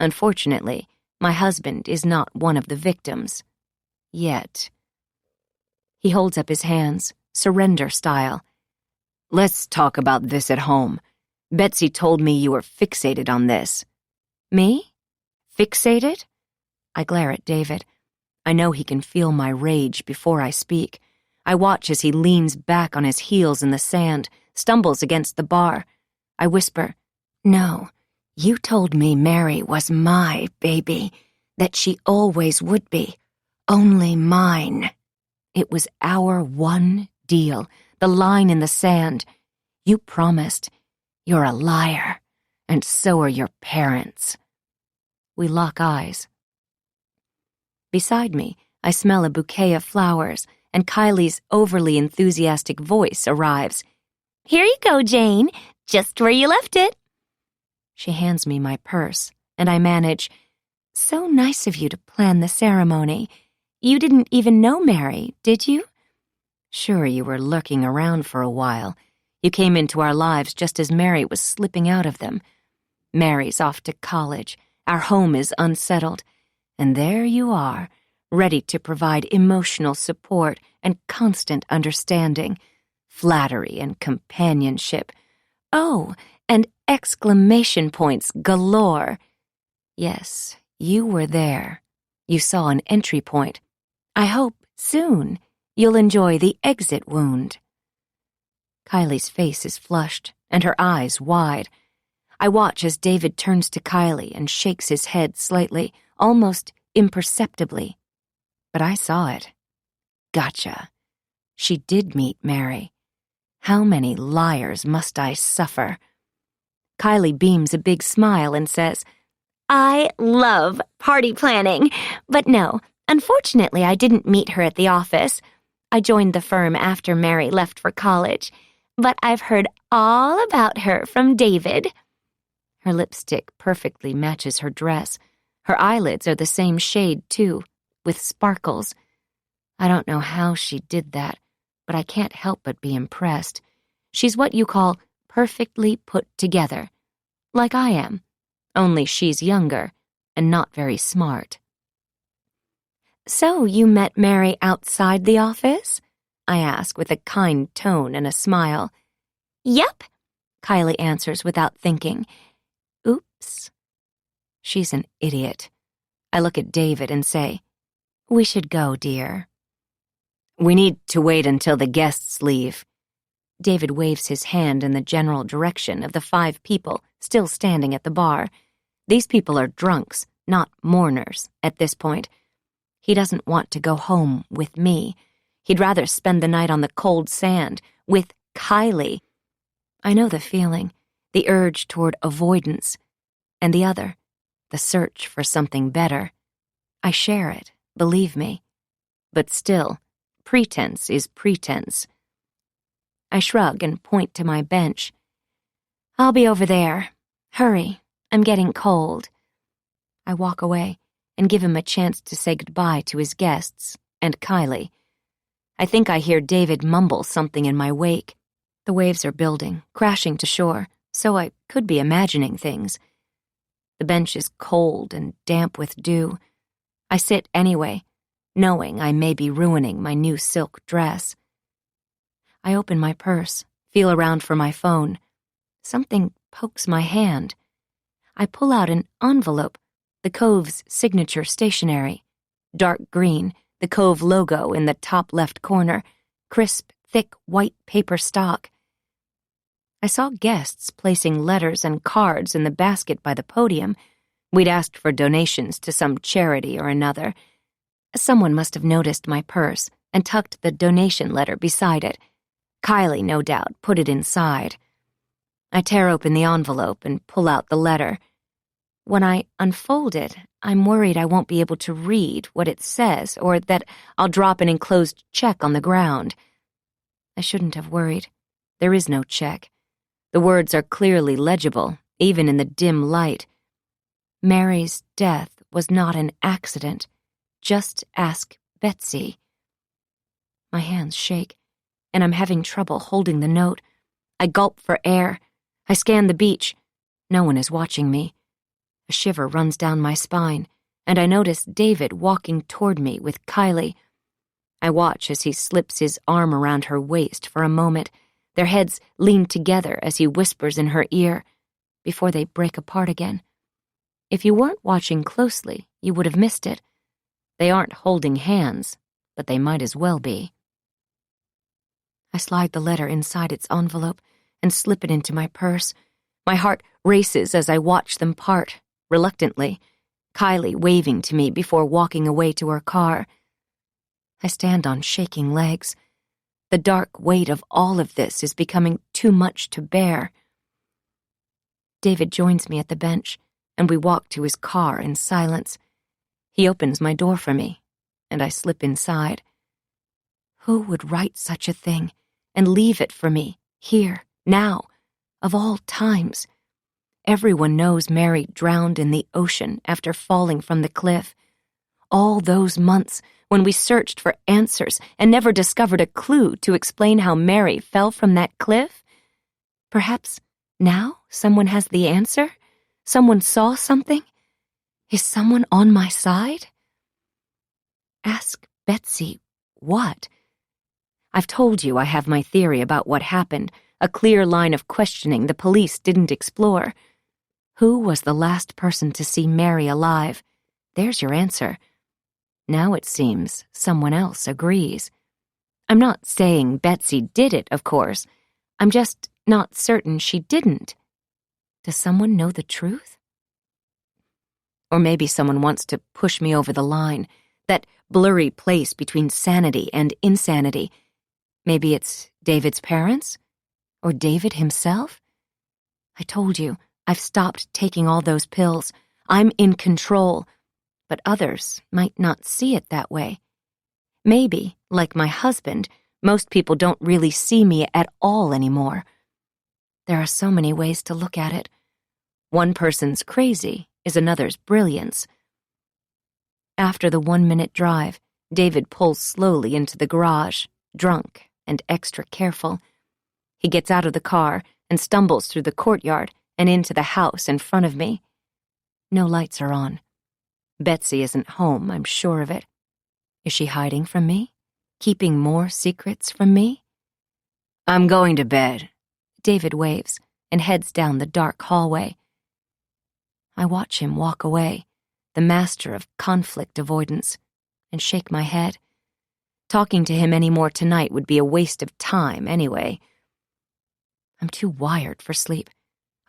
Unfortunately, my husband is not one of the victims. Yet. He holds up his hands, surrender style. "Let's talk about this at home. Betsy told me you were fixated on this." "Me? Fixated?" I glare at David. I know he can feel my rage before I speak. I watch as he leans back on his heels in the sand, stumbles against the bar. I whisper, "No, you told me Mary was my baby, that she always would be, only mine. It was our one deal, the line in the sand. You promised. You're a liar, and so are your parents." We lock eyes. Beside me, I smell a bouquet of flowers, and Kylie's overly enthusiastic voice arrives. "Here you go, Jane, just where you left it." She hands me my purse, and I manage, "So nice of you to plan the ceremony. You didn't even know Mary, did you?" "Sure, you were lurking around for a while. You came into our lives just as Mary was slipping out of them. Mary's off to college, our home is unsettled, and there you are, ready to provide emotional support and constant understanding, flattery and companionship. Oh, and exclamation points galore. Yes, you were there. You saw an entry point. I hope, soon, you'll enjoy the exit wound. Kylie's face is flushed, and her eyes wide. I watch as David turns to Kylie and shakes his head slightly, almost imperceptibly. But I saw it. Gotcha. She did meet Mary. How many liars must I suffer? Kylie beams a big smile and says, I love party planning. But no, unfortunately, I didn't meet her at the office. I joined the firm after Mary left for college. But I've heard all about her from David. Her lipstick perfectly matches her dress. Her eyelids are the same shade, too, with sparkles. I don't know how she did that, but I can't help but be impressed. She's what you call perfectly put together, like I am, only she's younger and not very smart. So you met Mary outside the office? I ask with a kind tone and a smile. Yep, Kylie answers without thinking. Oops. She's an idiot. I look at David and say, we should go, dear. We need to wait until the guests leave. David waves his hand in the general direction of the 5 people still standing at the bar. These people are drunks, not mourners, at this point. He doesn't want to go home with me. He'd rather spend the night on the cold sand with Kylie. I know the feeling, the urge toward avoidance, and the other, the search for something better. I share it, believe me. But still, pretense is pretense. I shrug and point to my bench. I'll be over there. Hurry, I'm getting cold. I walk away and give him a chance to say goodbye to his guests and Kylie. I think I hear David mumble something in my wake. The waves are building, crashing to shore, so I could be imagining things. The bench is cold and damp with dew. I sit anyway, knowing I may be ruining my new silk dress. I open my purse, feel around for my phone. Something pokes my hand. I pull out an envelope, the Cove's signature stationery. Dark green, the Cove logo in the top left corner, crisp, thick white paper stock. I saw guests placing letters and cards in the basket by the podium. We'd asked for donations to some charity or another. Someone must have noticed my purse and tucked the donation letter beside it. Kylie, no doubt, put it inside. I tear open the envelope and pull out the letter. When I unfold it, I'm worried I won't be able to read what it says or that I'll drop an enclosed check on the ground. I shouldn't have worried. There is no check. The words are clearly legible, even in the dim light. Mary's death was not an accident. Just ask Betsy. My hands shake, and I'm having trouble holding the note. I gulp for air. I scan the beach. No one is watching me. A shiver runs down my spine, and I notice David walking toward me with Kylie. I watch as he slips his arm around her waist for a moment. Their heads lean together as he whispers in her ear, before they break apart again. If you weren't watching closely, you would have missed it. They aren't holding hands, but they might as well be. I slide the letter inside its envelope and slip it into my purse. My heart races as I watch them part, reluctantly, Kylie waving to me before walking away to her car. I stand on shaking legs. The dark weight of all of this is becoming too much to bear. David joins me at the bench, and we walk to his car in silence. He opens my door for me, and I slip inside. Who would write such a thing and leave it for me, here, now, of all times? Everyone knows Mary drowned in the ocean after falling from the cliff. All those months when we searched for answers and never discovered a clue to explain how Mary fell from that cliff? Perhaps now someone has the answer? Someone saw something? Is someone on my side? Ask Betsy what? I've told you I have my theory about what happened, a clear line of questioning the police didn't explore. Who was the last person to see Mary alive? There's your answer. Now it seems someone else agrees. I'm not saying Betsy did it, of course. I'm just not certain she didn't. Does someone know the truth? Or maybe someone wants to push me over the line, that blurry place between sanity and insanity. Maybe it's David's parents? Or David himself? I told you, I've stopped taking all those pills. I'm in control. But others might not see it that way. Maybe, like my husband, most people don't really see me at all anymore. There are so many ways to look at it. One person's crazy is another's brilliance. After the 1-minute drive, David pulls slowly into the garage, drunk and extra careful. He gets out of the car and stumbles through the courtyard and into the house in front of me. No lights are on. Betsy isn't home, I'm sure of it. Is she hiding from me? Keeping more secrets from me? I'm going to bed. David waves and heads down the dark hallway. I watch him walk away, the master of conflict avoidance, and shake my head. Talking to him any more tonight would be a waste of time anyway. I'm too wired for sleep.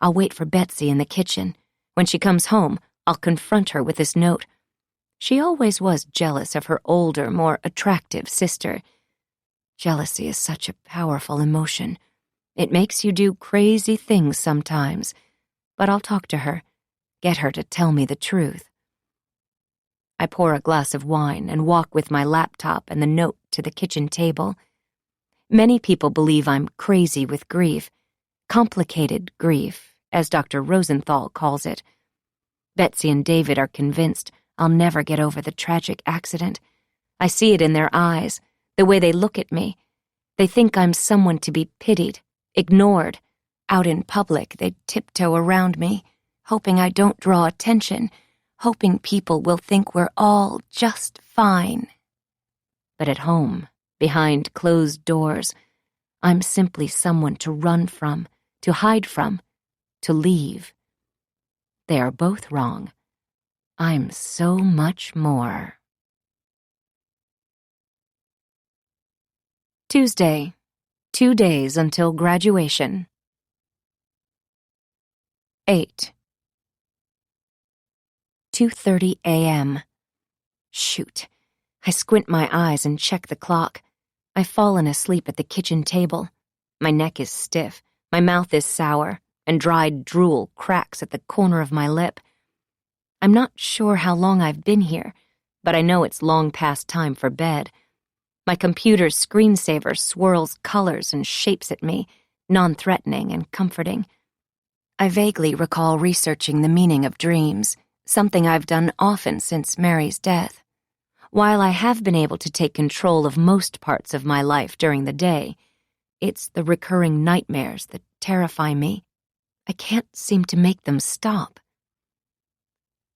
I'll wait for Betsy in the kitchen. When she comes home, I'll confront her with this note. She always was jealous of her older, more attractive sister. Jealousy is such a powerful emotion. It makes you do crazy things sometimes. But I'll talk to her, get her to tell me the truth. I pour a glass of wine and walk with my laptop and the note to the kitchen table. Many people believe I'm crazy with grief, complicated grief, as Dr. Rosenthal calls it. Betsy and David are convinced I'll never get over the tragic accident. I see it in their eyes, the way they look at me. They think I'm someone to be pitied, ignored. Out in public, they tiptoe around me, hoping I don't draw attention, hoping people will think we're all just fine. But at home, behind closed doors, I'm simply someone to run from, to hide from, to leave. They are both wrong. I'm so much more. Tuesday, 2 days until graduation. 8. 2:30 a.m. Shoot. I squint my eyes and check the clock. I've fallen asleep at the kitchen table. My neck is stiff, my mouth is sour, and dried drool cracks at the corner of my lip. I'm not sure how long I've been here, but I know it's long past time for bed. My computer's screensaver swirls colors and shapes at me, non-threatening and comforting. I vaguely recall researching the meaning of dreams, something I've done often since Mary's death. While I have been able to take control of most parts of my life during the day, it's the recurring nightmares that terrify me. I can't seem to make them stop.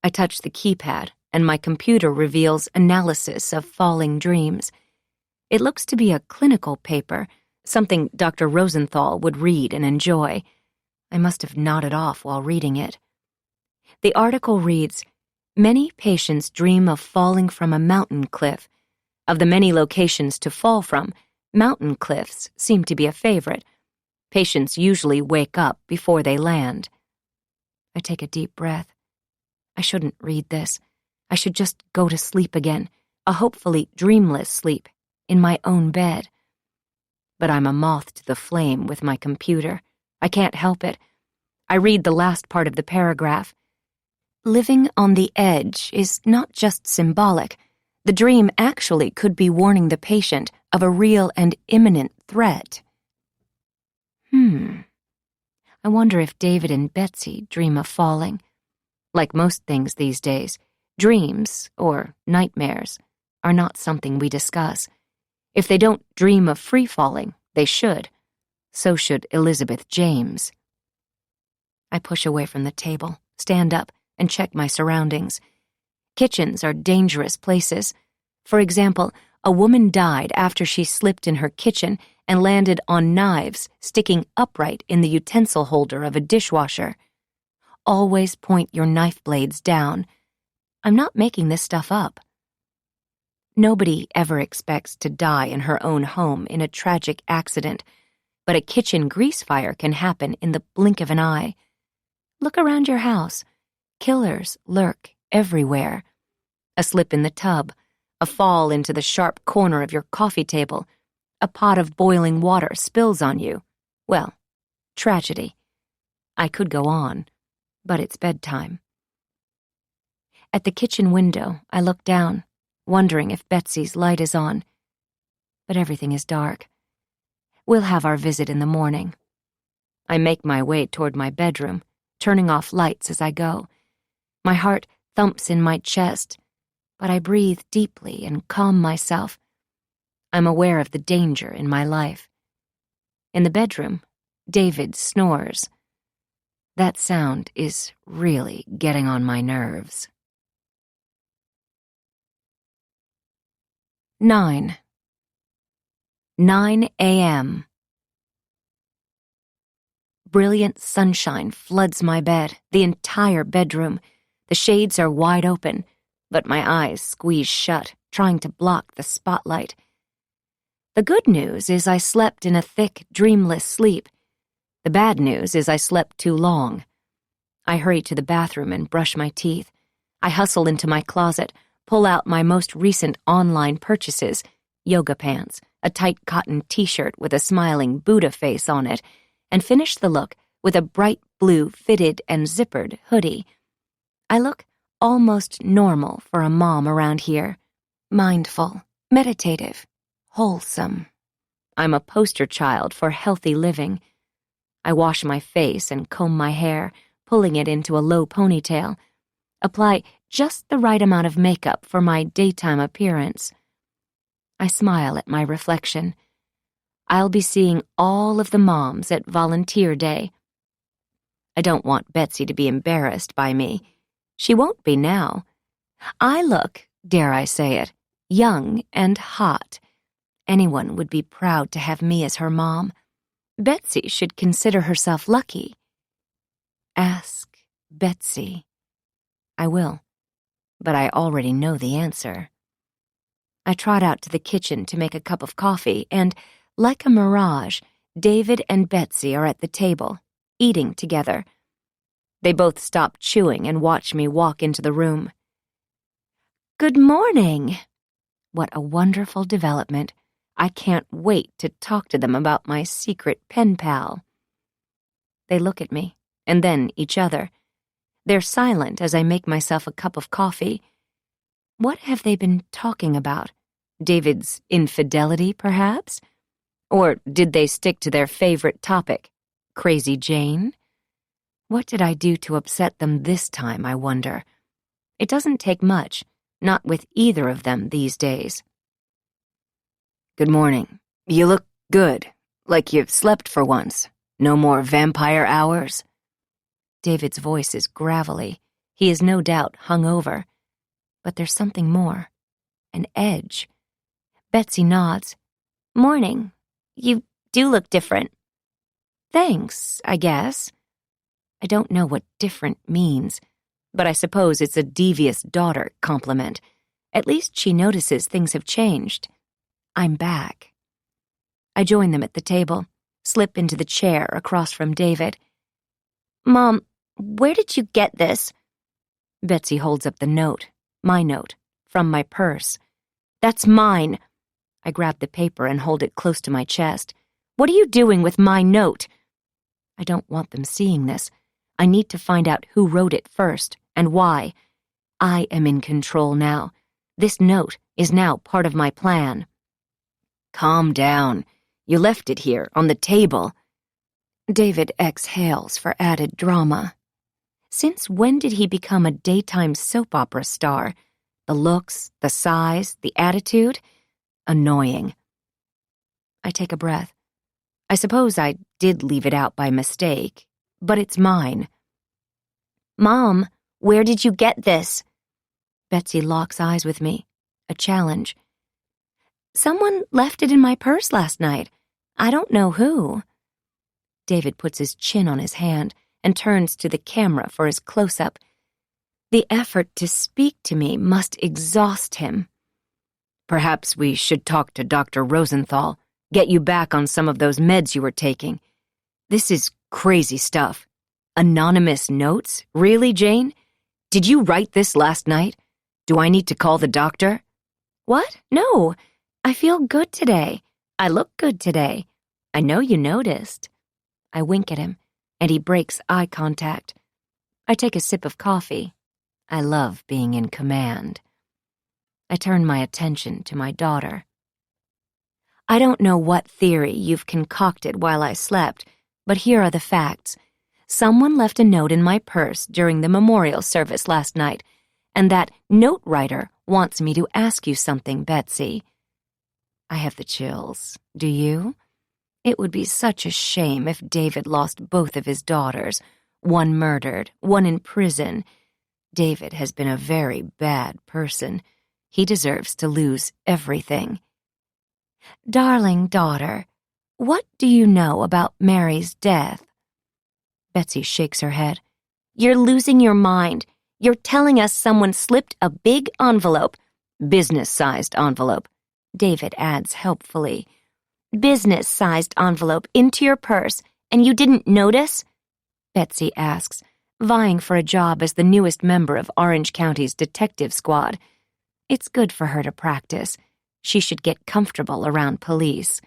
I touch the keypad, and my computer reveals analysis of falling dreams. It looks to be a clinical paper, something Dr. Rosenthal would read and enjoy. I must have nodded off while reading it. The article reads, "Many patients dream of falling from a mountain cliff. Of the many locations to fall from, mountain cliffs seem to be a favorite. Patients usually wake up before they land." I take a deep breath. I shouldn't read this. I should just go to sleep again, a hopefully dreamless sleep, in my own bed. But I'm a moth to the flame with my computer. I can't help it. I read the last part of the paragraph. Living on the edge is not just symbolic. The dream actually could be warning the patient of a real and imminent threat. I wonder if David and Betsy dream of falling. Like most things these days, dreams, or nightmares, are not something we discuss. If they don't dream of free falling, they should. So should Elizabeth James. I push away from the table, stand up, and check my surroundings. Kitchens are dangerous places. For example, a woman died after she slipped in her kitchen and landed on knives sticking upright in the utensil holder of a dishwasher. Always point your knife blades down. I'm not making this stuff up. Nobody ever expects to die in her own home in a tragic accident, but a kitchen grease fire can happen in the blink of an eye. Look around your house. Killers lurk everywhere. A slip in the tub, a fall into the sharp corner of your coffee table, a pot of boiling water spills on you. Well, tragedy. I could go on, but it's bedtime. At the kitchen window, I look down, wondering if Betsy's light is on. But everything is dark. We'll have our visit in the morning. I make my way toward my bedroom, turning off lights as I go. My heart thumps in my chest, but I breathe deeply and calm myself. I'm aware of the danger in my life. In the bedroom, David snores. That sound is really getting on my nerves. 9 a.m. Brilliant sunshine floods my bed, the entire bedroom. The shades are wide open, but my eyes squeeze shut, trying to block the spotlight. The good news is I slept in a thick, dreamless sleep. The bad news is I slept too long. I hurry to the bathroom and brush my teeth. I hustle into my closet, pull out my most recent online purchases, yoga pants, a tight cotton t-shirt with a smiling Buddha face on it, and finish the look with a bright blue fitted and zippered hoodie. I look almost normal for a mom around here. Mindful, meditative, wholesome. I'm a poster child for healthy living. I wash my face and comb my hair, pulling it into a low ponytail. Apply just the right amount of makeup for my daytime appearance. I smile at my reflection. I'll be seeing all of the moms at Volunteer Day. I don't want Betsy to be embarrassed by me. She won't be now. I look, dare I say it, young and hot. Anyone would be proud to have me as her mom. Betsy should consider herself lucky. Ask Betsy. I will, but I already know the answer. I trot out to the kitchen to make a cup of coffee, and, like a mirage, David and Betsy are at the table, eating together. They both stop chewing and watch me walk into the room. Good morning. What a wonderful development. I can't wait to talk to them about my secret pen pal. They look at me, and then each other. They're silent as I make myself a cup of coffee. What have they been talking about? David's infidelity, perhaps? Or did they stick to their favorite topic, Crazy Jane? What did I do to upset them this time, I wonder? It doesn't take much, not with either of them these days. Good morning. You look good, like you've slept for once. No more vampire hours? David's voice is gravelly. He is no doubt hungover. But there's something more. An edge. Betsy nods. Morning. You do look different. Thanks, I guess. I don't know what different means, but I suppose it's a devious daughter compliment. At least she notices things have changed. I'm back. I join them at the table, slip into the chair across from David. Mom, where did you get this? Betsy holds up the note, my note, from my purse. That's mine. I grab the paper and hold it close to my chest. What are you doing with my note? I don't want them seeing this. I need to find out who wrote it first and why. I am in control now. This note is now part of my plan. Calm down. You left it here on the table. David exhales for added drama. Since when did he become a daytime soap opera star? The looks, the size, the attitude? Annoying. I take a breath. I suppose I did leave it out by mistake, but it's mine. Mom, where did you get this? Betsy locks eyes with me. a challenge. Someone left it in my purse last night. I don't know who. David puts his chin on his hand and turns to the camera for his close-up. The effort to speak to me must exhaust him. Perhaps we should talk to Dr. Rosenthal, get you back on some of those meds you were taking. This is crazy stuff. Anonymous notes? Really, Jane? Did you write this last night? Do I need to call the doctor? What? No. I feel good today. I look good today. I know you noticed. I wink at him, and he breaks eye contact. I take a sip of coffee. I love being in command. I turn my attention to my daughter. I don't know what theory you've concocted while I slept, but here are the facts. Someone left a note in my purse during the memorial service last night, and that note writer wants me to ask you something, Betsy. I have the chills. Do you? It would be such a shame if David lost both of his daughters, one murdered, one in prison. David has been a very bad person. He deserves to lose everything. Darling daughter, what do you know about Mary's death? Betsy shakes her head. You're losing your mind. You're telling us someone slipped a big envelope, business-sized envelope, David adds helpfully. Business-sized envelope into your purse, and you didn't notice? Betsy asks, vying for a job as the newest member of Orange County's detective squad. It's good for her to practice. She should get comfortable around police.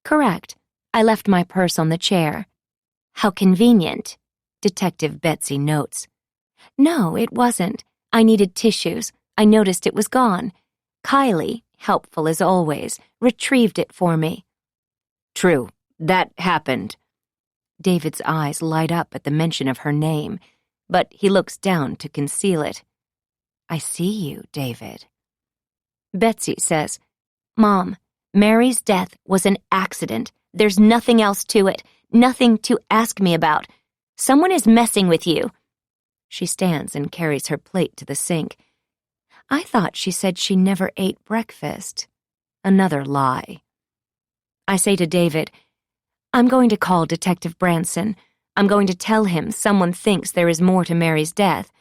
Correct. I left my purse on the chair. How convenient, Detective Betsy notes. No, it wasn't. I needed tissues. I noticed it was gone. Kylie, helpful as always, retrieved it for me. True, that happened. David's eyes light up at the mention of her name, but he looks down to conceal it. I see you, David. Betsy says, Mom, Mary's death was an accident. There's nothing else to it, nothing to ask me about. Someone is messing with you. She stands and carries her plate to the sink. I thought she said she never ate breakfast. Another lie. I say to David, I'm going to call Detective Branson. I'm going to tell him someone thinks there is more to Mary's death.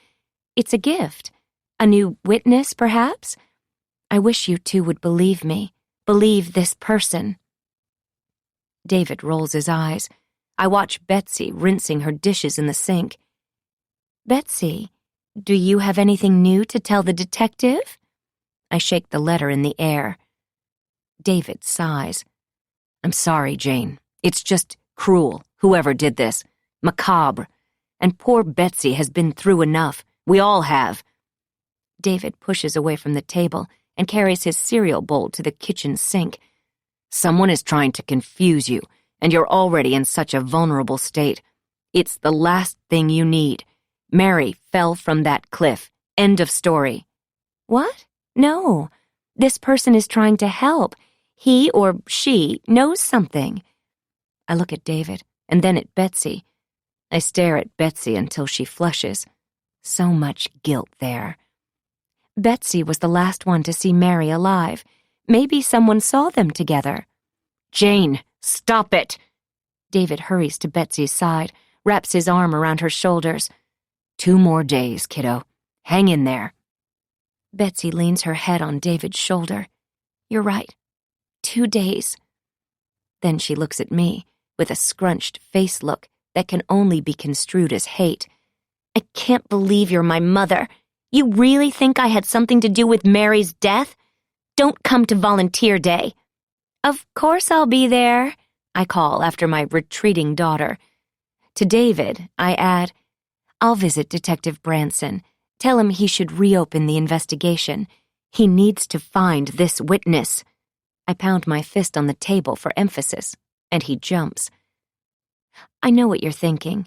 It's a gift. A new witness, perhaps? I wish you two would believe me. Believe this person. David rolls his eyes. I watch Betsy rinsing her dishes in the sink. Betsy, do you have anything new to tell the detective? I shake the letter in the air. David sighs. I'm sorry, Jane. It's just cruel, whoever did this. Macabre. And poor Betsy has been through enough. We all have. David pushes away from the table and carries his cereal bowl to the kitchen sink. Someone is trying to confuse you, and you're already in such a vulnerable state. It's the last thing you need. Mary fell from that cliff. End of story. What? No. This person is trying to help. He or she knows something. I look at David, and then at Betsy. I stare at Betsy until she flushes. So much guilt there. Betsy was the last one to see Mary alive. Maybe someone saw them together. Jane, stop it! David hurries to Betsy's side, wraps his arm around her shoulders. 2 more days, kiddo. Hang in there. Betsy leans her head on David's shoulder. You're right. 2 days. Then she looks at me with a scrunched face look that can only be construed as hate. I can't believe you're my mother. You really think I had something to do with Mary's death? Don't come to volunteer day. Of course I'll be there, I call after my retreating daughter. To David, I add, I'll visit Detective Branson. Tell him he should reopen the investigation. He needs to find this witness. I pound my fist on the table for emphasis, and he jumps. I know what you're thinking.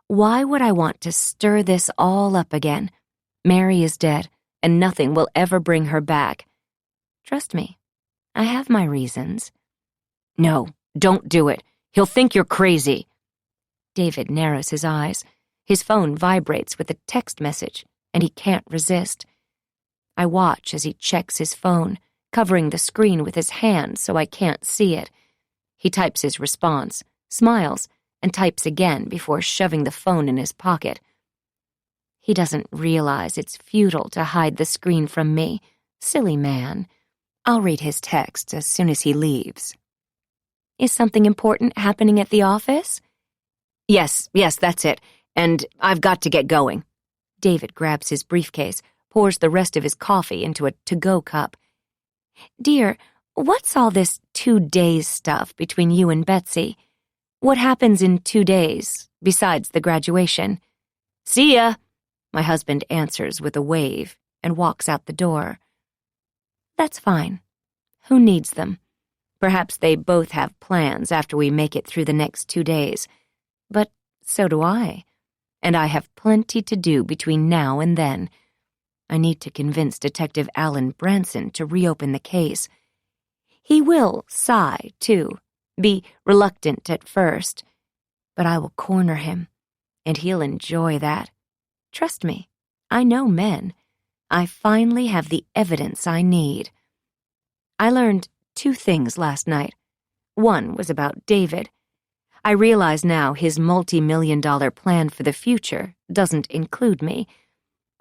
Why would I want to stir this all up again? Mary is dead, and nothing will ever bring her back. Trust me, I have my reasons. No, don't do it. He'll think you're crazy. David narrows his eyes. His phone vibrates with a text message, and he can't resist. I watch as he checks his phone, covering the screen with his hand so I can't see it. He types his response, smiles, and types again before shoving the phone in his pocket. He doesn't realize it's futile to hide the screen from me. Silly man. I'll read his text as soon as he leaves. Is something important happening at the office? Yes, that's it. And I've got to get going. David grabs his briefcase, pours the rest of his coffee into a to-go cup. Dear, what's all this 2 days stuff between you and Betsy? What happens in 2 days, besides the graduation? See ya, my husband answers with a wave and walks out the door. That's fine. Who needs them? Perhaps they both have plans after we make it through the next 2 days. But so do I. And I have plenty to do between now and then. I need to convince Detective Alan Branson to reopen the case. He will sigh, too, be reluctant at first. But I will corner him, and he'll enjoy that. Trust me, I know men. I finally have the evidence I need. I learned 2 things last night. One was about David. I realize now his multi-million-dollar plan for the future doesn't include me.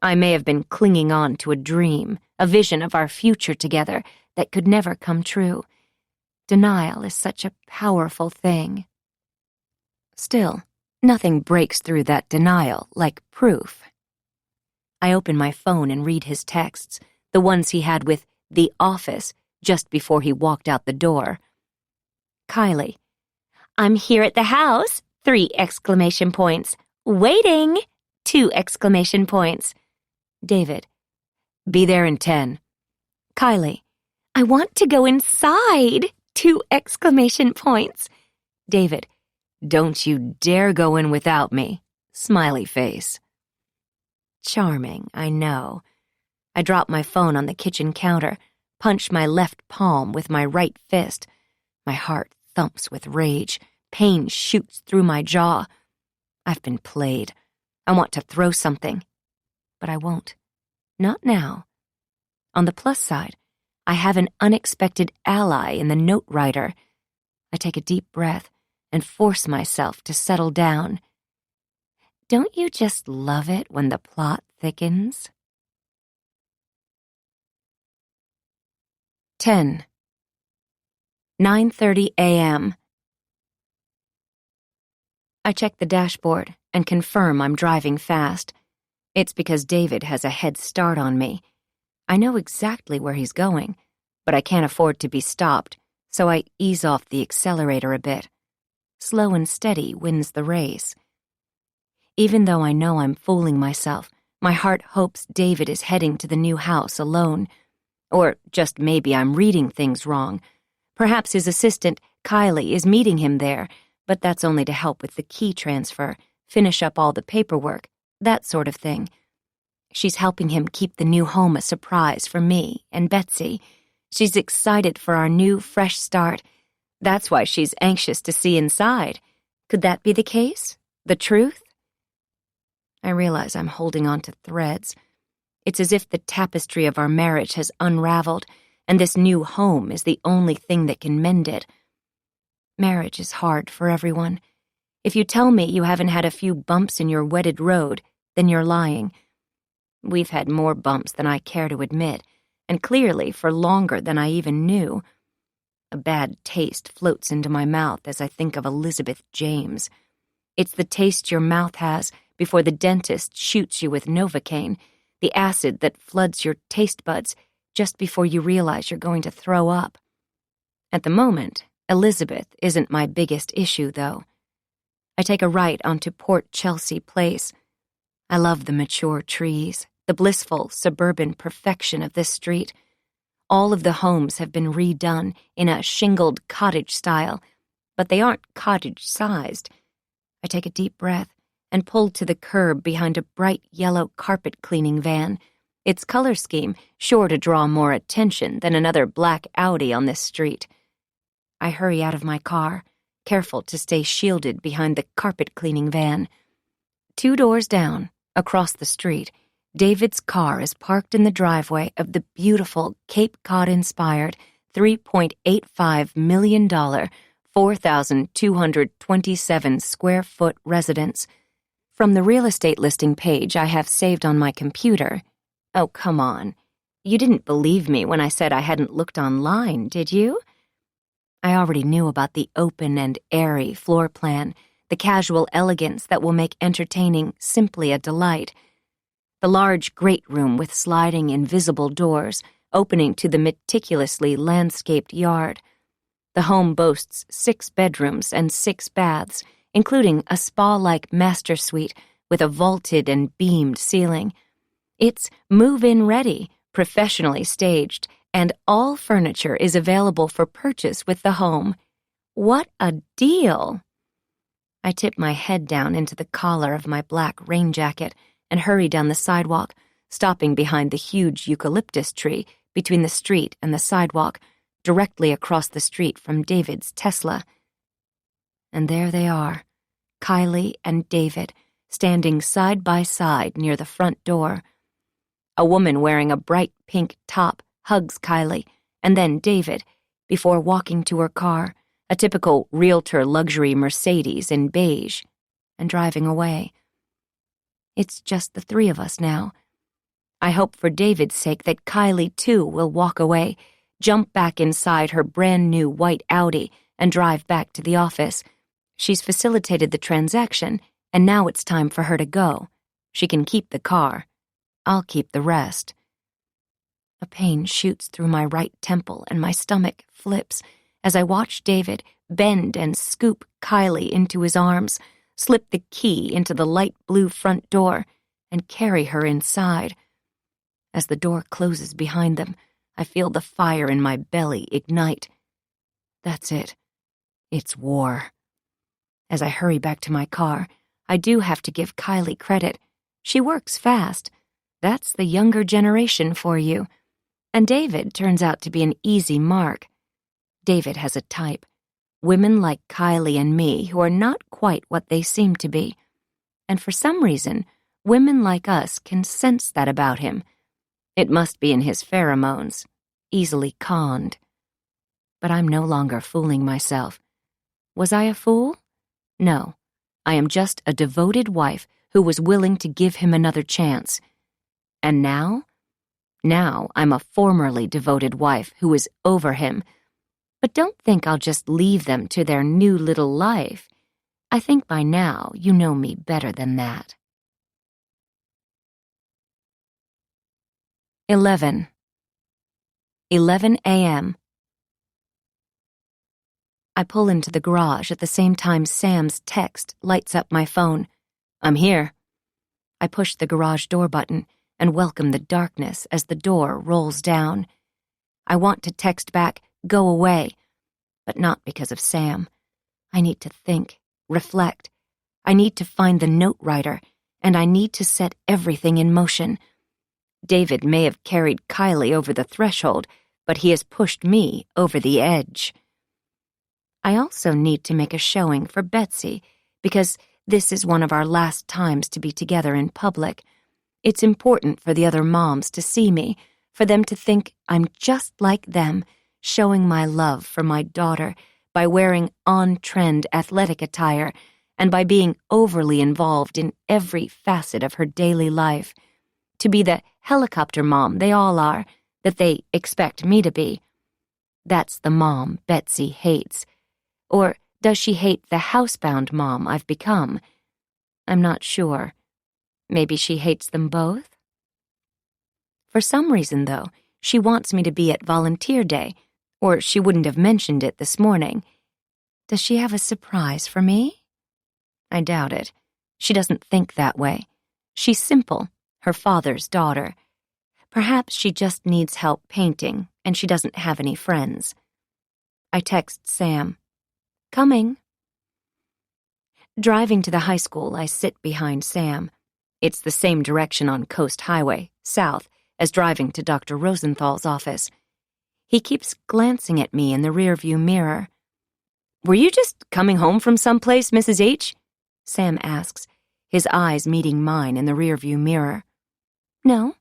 I may have been clinging on to a dream, a vision of our future together that could never come true. Denial is such a powerful thing. Still, nothing breaks through that denial like proof. I open my phone and read his texts, the ones he had with the office just before he walked out the door. Kylie, I'm here at the house, 3 exclamation points. Waiting, 2 exclamation points. David, be there in 10. Kylie, I want to go inside, 2 exclamation points. David, don't you dare go in without me, smiley face. Charming, I know. I drop my phone on the kitchen counter, punch my left palm with my right fist. My heart thumps with rage. Pain shoots through my jaw. I've been played. I want to throw something. But I won't. Not now. On the plus side, I have an unexpected ally in the note writer. I take a deep breath and force myself to settle down. Don't you just love it when the plot thickens? 10. 9:30 a.m. I check the dashboard and confirm I'm driving fast. It's because David has a head start on me. I know exactly where he's going, but I can't afford to be stopped, so I ease off the accelerator a bit. Slow and steady wins the race. Even though I know I'm fooling myself, my heart hopes David is heading to the new house alone. Or just maybe I'm reading things wrong. Perhaps his assistant, Kylie, is meeting him there, but that's only to help with the key transfer, finish up all the paperwork, that sort of thing. She's helping him keep the new home a surprise for me and Betsy. She's excited for our new, fresh start. That's why she's anxious to see inside. Could that be the case? The truth? I realize I'm holding on to threads. It's as if the tapestry of our marriage has unraveled, and this new home is the only thing that can mend it. Marriage is hard for everyone. If you tell me you haven't had a few bumps in your wedded road, then you're lying. We've had more bumps than I care to admit, and clearly for longer than I even knew. A bad taste floats into my mouth as I think of Elizabeth James. It's the taste your mouth has before the dentist shoots you with Novocaine, the acid that floods your taste buds just before you realize you're going to throw up. At the moment, Elizabeth isn't my biggest issue, though. I take a right onto Port Chelsea Place. I love the mature trees, the blissful suburban perfection of this street. All of the homes have been redone in a shingled cottage style, but they aren't cottage-sized. I take a deep breath and pull to the curb behind a bright yellow carpet-cleaning van, its color scheme sure to draw more attention than another black Audi on this street. I hurry out of my car, careful to stay shielded behind the carpet-cleaning van. 2 doors down, across the street, David's car is parked in the driveway of the beautiful Cape Cod-inspired $3.85 million, 4,227 square foot residence. From the real estate listing page I have saved on my computer. Oh, come on. You didn't believe me when I said I hadn't looked online, did you? I already knew about the open and airy floor plan, the casual elegance that will make entertaining simply a delight. The large great room with sliding invisible doors opening to the meticulously landscaped yard. The home boasts 6 bedrooms and 6 baths, including a spa-like master suite with a vaulted and beamed ceiling. It's move-in ready, professionally staged, and all furniture is available for purchase with the home. What a deal! I tip my head down into the collar of my black rain jacket and hurry down the sidewalk, stopping behind the huge eucalyptus tree between the street and the sidewalk, directly across the street from David's Tesla. And there they are, Kylie and David, standing side by side near the front door. A woman wearing a bright pink top hugs Kylie, and then David, before walking to her car, a typical realtor luxury Mercedes in beige, and driving away. It's just the 3 of us now. I hope for David's sake that Kylie, too, will walk away, jump back inside her brand-new white Audi, and drive back to the office. She's facilitated the transaction, and now it's time for her to go. She can keep the car. I'll keep the rest. A pain shoots through my right temple, and my stomach flips as I watch David bend and scoop Kylie into his arms, slip the key into the light blue front door, and carry her inside. As the door closes behind them, I feel the fire in my belly ignite. That's it. It's war. As I hurry back to my car, I do have to give Kylie credit. She works fast. That's the younger generation for you. And David turns out to be an easy mark. David has a type. Women like Kylie and me who are not quite what they seem to be. And for some reason, women like us can sense that about him. It must be in his pheromones, easily conned. But I'm no longer fooling myself. Was I a fool? No, I am just a devoted wife who was willing to give him another chance. And now? Now I'm a formerly devoted wife who is over him. But don't think I'll just leave them to their new little life. I think by now you know me better than that. 11 a.m. I pull into the garage at the same time Sam's text lights up my phone. I'm here. I push the garage door button and welcome the darkness as the door rolls down. I want to text back, "Go away," but not because of Sam. I need to think, reflect. I need to find the note writer, and I need to set everything in motion. David may have carried Kylie over the threshold, but he has pushed me over the edge. I also need to make a showing for Betsy, because this is one of our last times to be together in public. It's important for the other moms to see me, for them to think I'm just like them, showing my love for my daughter by wearing on-trend athletic attire and by being overly involved in every facet of her daily life. To be the helicopter mom they all are, that they expect me to be. That's the mom Betsy hates. Or does she hate the housebound mom I've become? I'm not sure. Maybe she hates them both? For some reason, though, she wants me to be at Volunteer Day, or she wouldn't have mentioned it this morning. Does she have a surprise for me? I doubt it. She doesn't think that way. She's simple, her father's daughter. Perhaps she just needs help painting, and she doesn't have any friends. I text Sam. Coming. Driving to the high school, I sit behind Sam. It's the same direction on Coast Highway, south, as driving to Dr. Rosenthal's office. He keeps glancing at me in the rearview mirror. "Were you just coming home from someplace, Mrs. H?" Sam asks, his eyes meeting mine in the rearview mirror. No,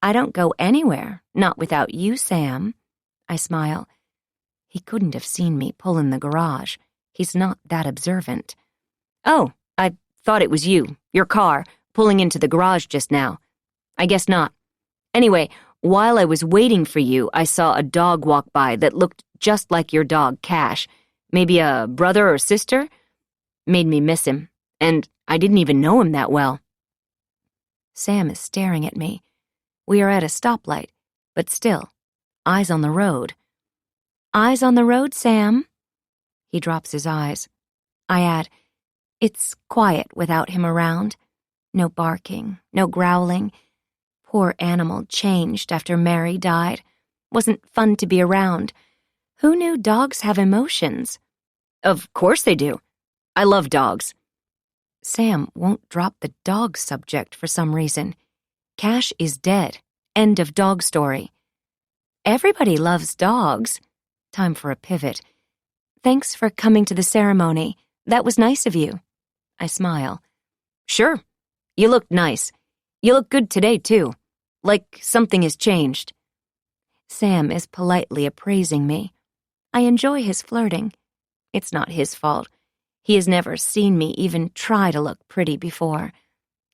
I don't go anywhere, not without you, Sam. I smile. He couldn't have seen me pull in the garage. He's not that observant. Oh, I thought it was you, your car, pulling into the garage just now. I guess not. Anyway, while I was waiting for you, I saw a dog walk by that looked just like your dog, Cash. Maybe a brother or sister? Made me miss him, and I didn't even know him that well. Sam is staring at me. We are at a stoplight, but still, eyes on the road. Eyes on the road, Sam. He drops his eyes. I add, it's quiet without him around. No barking, no growling. Poor animal changed after Mary died. Wasn't fun to be around. Who knew dogs have emotions? Of course they do. I love dogs. Sam won't drop the dog subject for some reason. Cash is dead. End of dog story. Everybody loves dogs. Time for a pivot. Thanks for coming to the ceremony. That was nice of you. I smile. Sure. You looked nice. You look good today, too. Like something has changed. Sam is politely appraising me. I enjoy his flirting. It's not his fault. He has never seen me even try to look pretty before.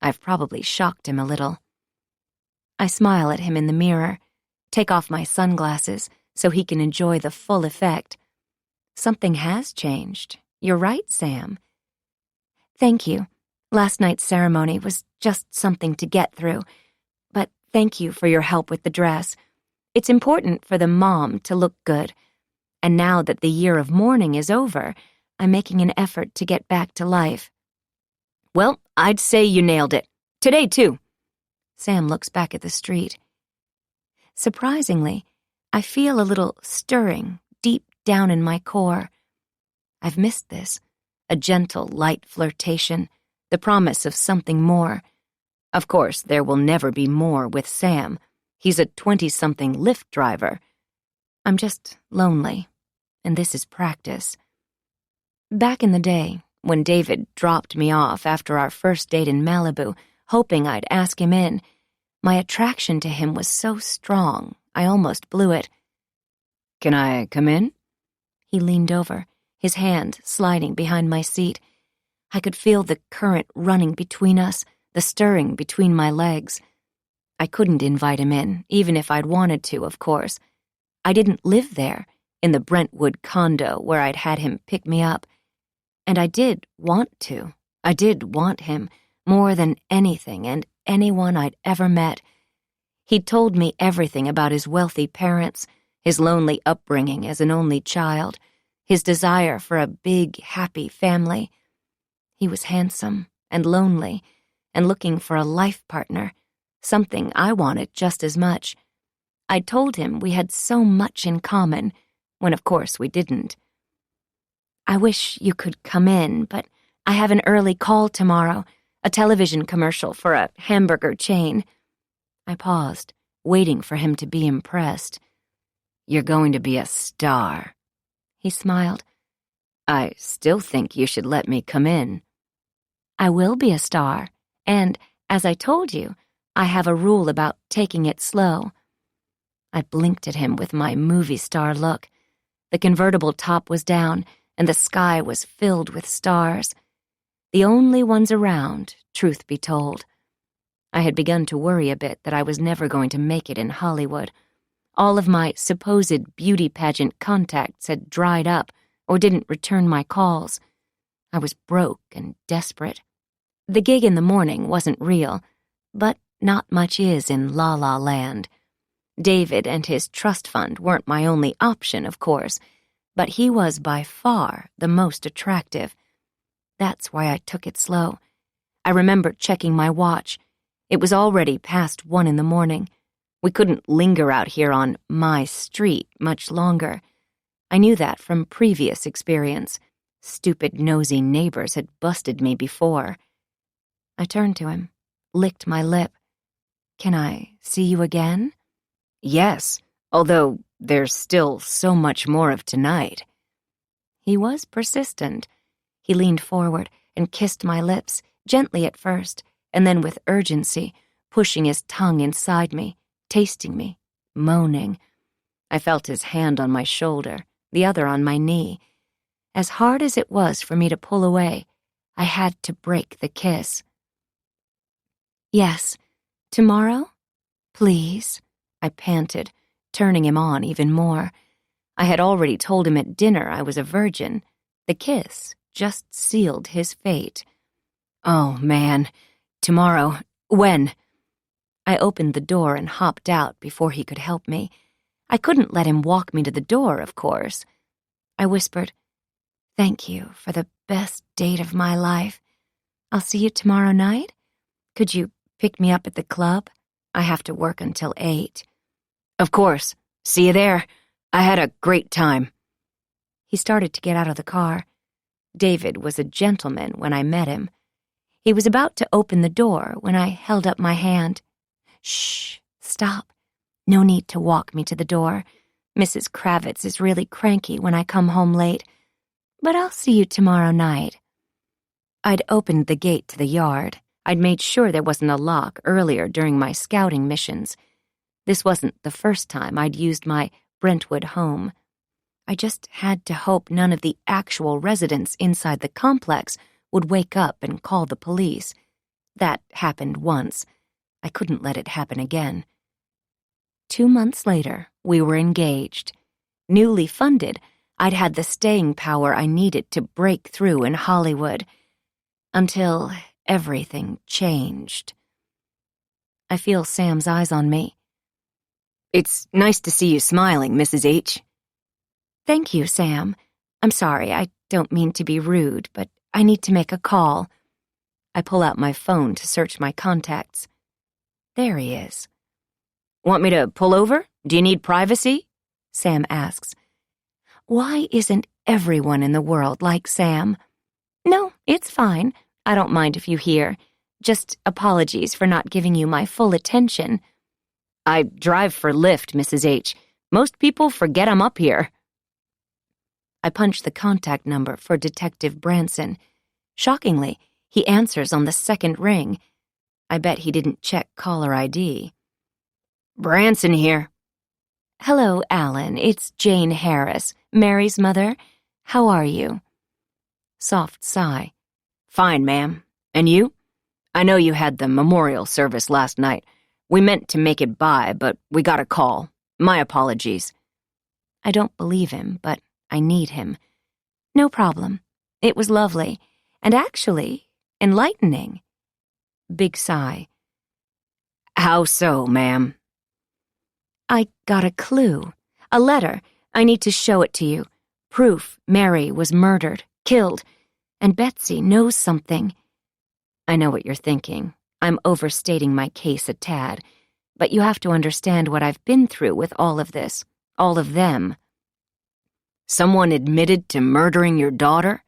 I've probably shocked him a little. I smile at him in the mirror, take off my sunglasses so he can enjoy the full effect. Something has changed. You're right, Sam. Thank you. Last night's ceremony was just something to get through, but thank you for your help with the dress. It's important for the mom to look good, and now that the year of mourning is over, I'm making an effort to get back to life. Well, I'd say you nailed it. Today, too. Sam looks back at the street. Surprisingly, I feel a little stirring deep down in my core. I've missed this, a gentle, light flirtation, the promise of something more. Of course, there will never be more with Sam. He's a 20-something Lyft driver. I'm just lonely, and this is practice. Back in the day, when David dropped me off after our first date in Malibu, hoping I'd ask him in, my attraction to him was so strong, I almost blew it. Can I come in? He leaned over, his hand sliding behind my seat. I could feel the current running between us, the stirring between my legs. I couldn't invite him in, even if I'd wanted to, of course. I didn't live there, in the Brentwood condo where I'd had him pick me up. And I did want to. I did want him, more than anything and anyone I'd ever met. He'd told me everything about his wealthy parents, his lonely upbringing as an only child, his desire for a big, happy family. He was handsome and lonely and looking for a life partner, something I wanted just as much. I told him we had so much in common, when of course we didn't. I wish you could come in, but I have an early call tomorrow, a television commercial for a hamburger chain. I paused, waiting for him to be impressed. You're going to be a star. He smiled. I still think you should let me come in. I will be a star, and, as I told you, I have a rule about taking it slow. I blinked at him with my movie star look. The convertible top was down, and the sky was filled with stars. The only ones around, truth be told. I had begun to worry a bit that I was never going to make it in Hollywood. All of my supposed beauty pageant contacts had dried up or didn't return my calls. I was broke and desperate. The gig in the morning wasn't real, but not much is in La La Land. David and his trust fund weren't my only option, of course, but he was by far the most attractive. That's why I took it slow. I remember checking my watch. It was already past 1 a.m. We couldn't linger out here on my street much longer. I knew that from previous experience. Stupid, nosy neighbors had busted me before. I turned to him, licked my lip. Can I see you again? Yes, although there's still so much more of tonight. He was persistent. He leaned forward and kissed my lips, gently at first, and then with urgency, pushing his tongue inside me, tasting me, moaning. I felt his hand on my shoulder, the other on my knee. As hard as it was for me to pull away, I had to break the kiss. "Yes, tomorrow? Please," I panted, turning him on even more. I had already told him at dinner I was a virgin. The kiss just sealed his fate. "Oh, man. Tomorrow. When?" I opened the door and hopped out before he could help me. I couldn't let him walk me to the door, of course. I whispered, "Thank you for the best date of my life. I'll see you tomorrow night? Could you pick me up at the club? I have to work until 8. "Of course. See you there. I had a great time." He started to get out of the car. David was a gentleman when I met him. He was about to open the door when I held up my hand. "Shh, stop. No need to walk me to the door. Mrs. Kravitz is really cranky when I come home late. But I'll see you tomorrow night." I'd opened the gate to the yard. I'd made sure there wasn't a lock earlier during my scouting missions. This wasn't the first time I'd used my Brentwood home. I just had to hope none of the actual residents inside the complex would wake up and call the police. That happened once. I couldn't let it happen again. 2 months later, we were engaged. Newly funded, I'd had the staying power I needed to break through in Hollywood. Until everything changed. I feel Sam's eyes on me. "It's nice to see you smiling, Mrs. H." "Thank you, Sam. I'm sorry, I don't mean to be rude, but I need to make a call." I pull out my phone to search my contacts. There he is. "Want me to pull over? Do you need privacy?" Sam asks. Why isn't everyone in the world like Sam? "No, it's fine. I don't mind if you hear. Just apologies for not giving you my full attention." "I drive for Lyft, Mrs. H. Most people forget I'm up here." I punch the contact number for Detective Branson. Shockingly, he answers on the second ring. I bet he didn't check caller ID. "Branson here." "Hello, Alan. It's Jane Harris, Mary's mother. How are you?" Soft sigh. "Fine, ma'am. And you? I know you had the memorial service last night. We meant to make it by, but we got a call. My apologies." I don't believe him, but I need him. "No problem. It was lovely, and actually enlightening." Big sigh. "How so, ma'am?" "I got a clue. A letter. I need to show it to you. Proof Mary was murdered, killed, and Betsy knows something." I know what you're thinking. I'm overstating my case a tad, but you have to understand what I've been through with all of this, all of them. "Someone admitted to murdering your daughter?"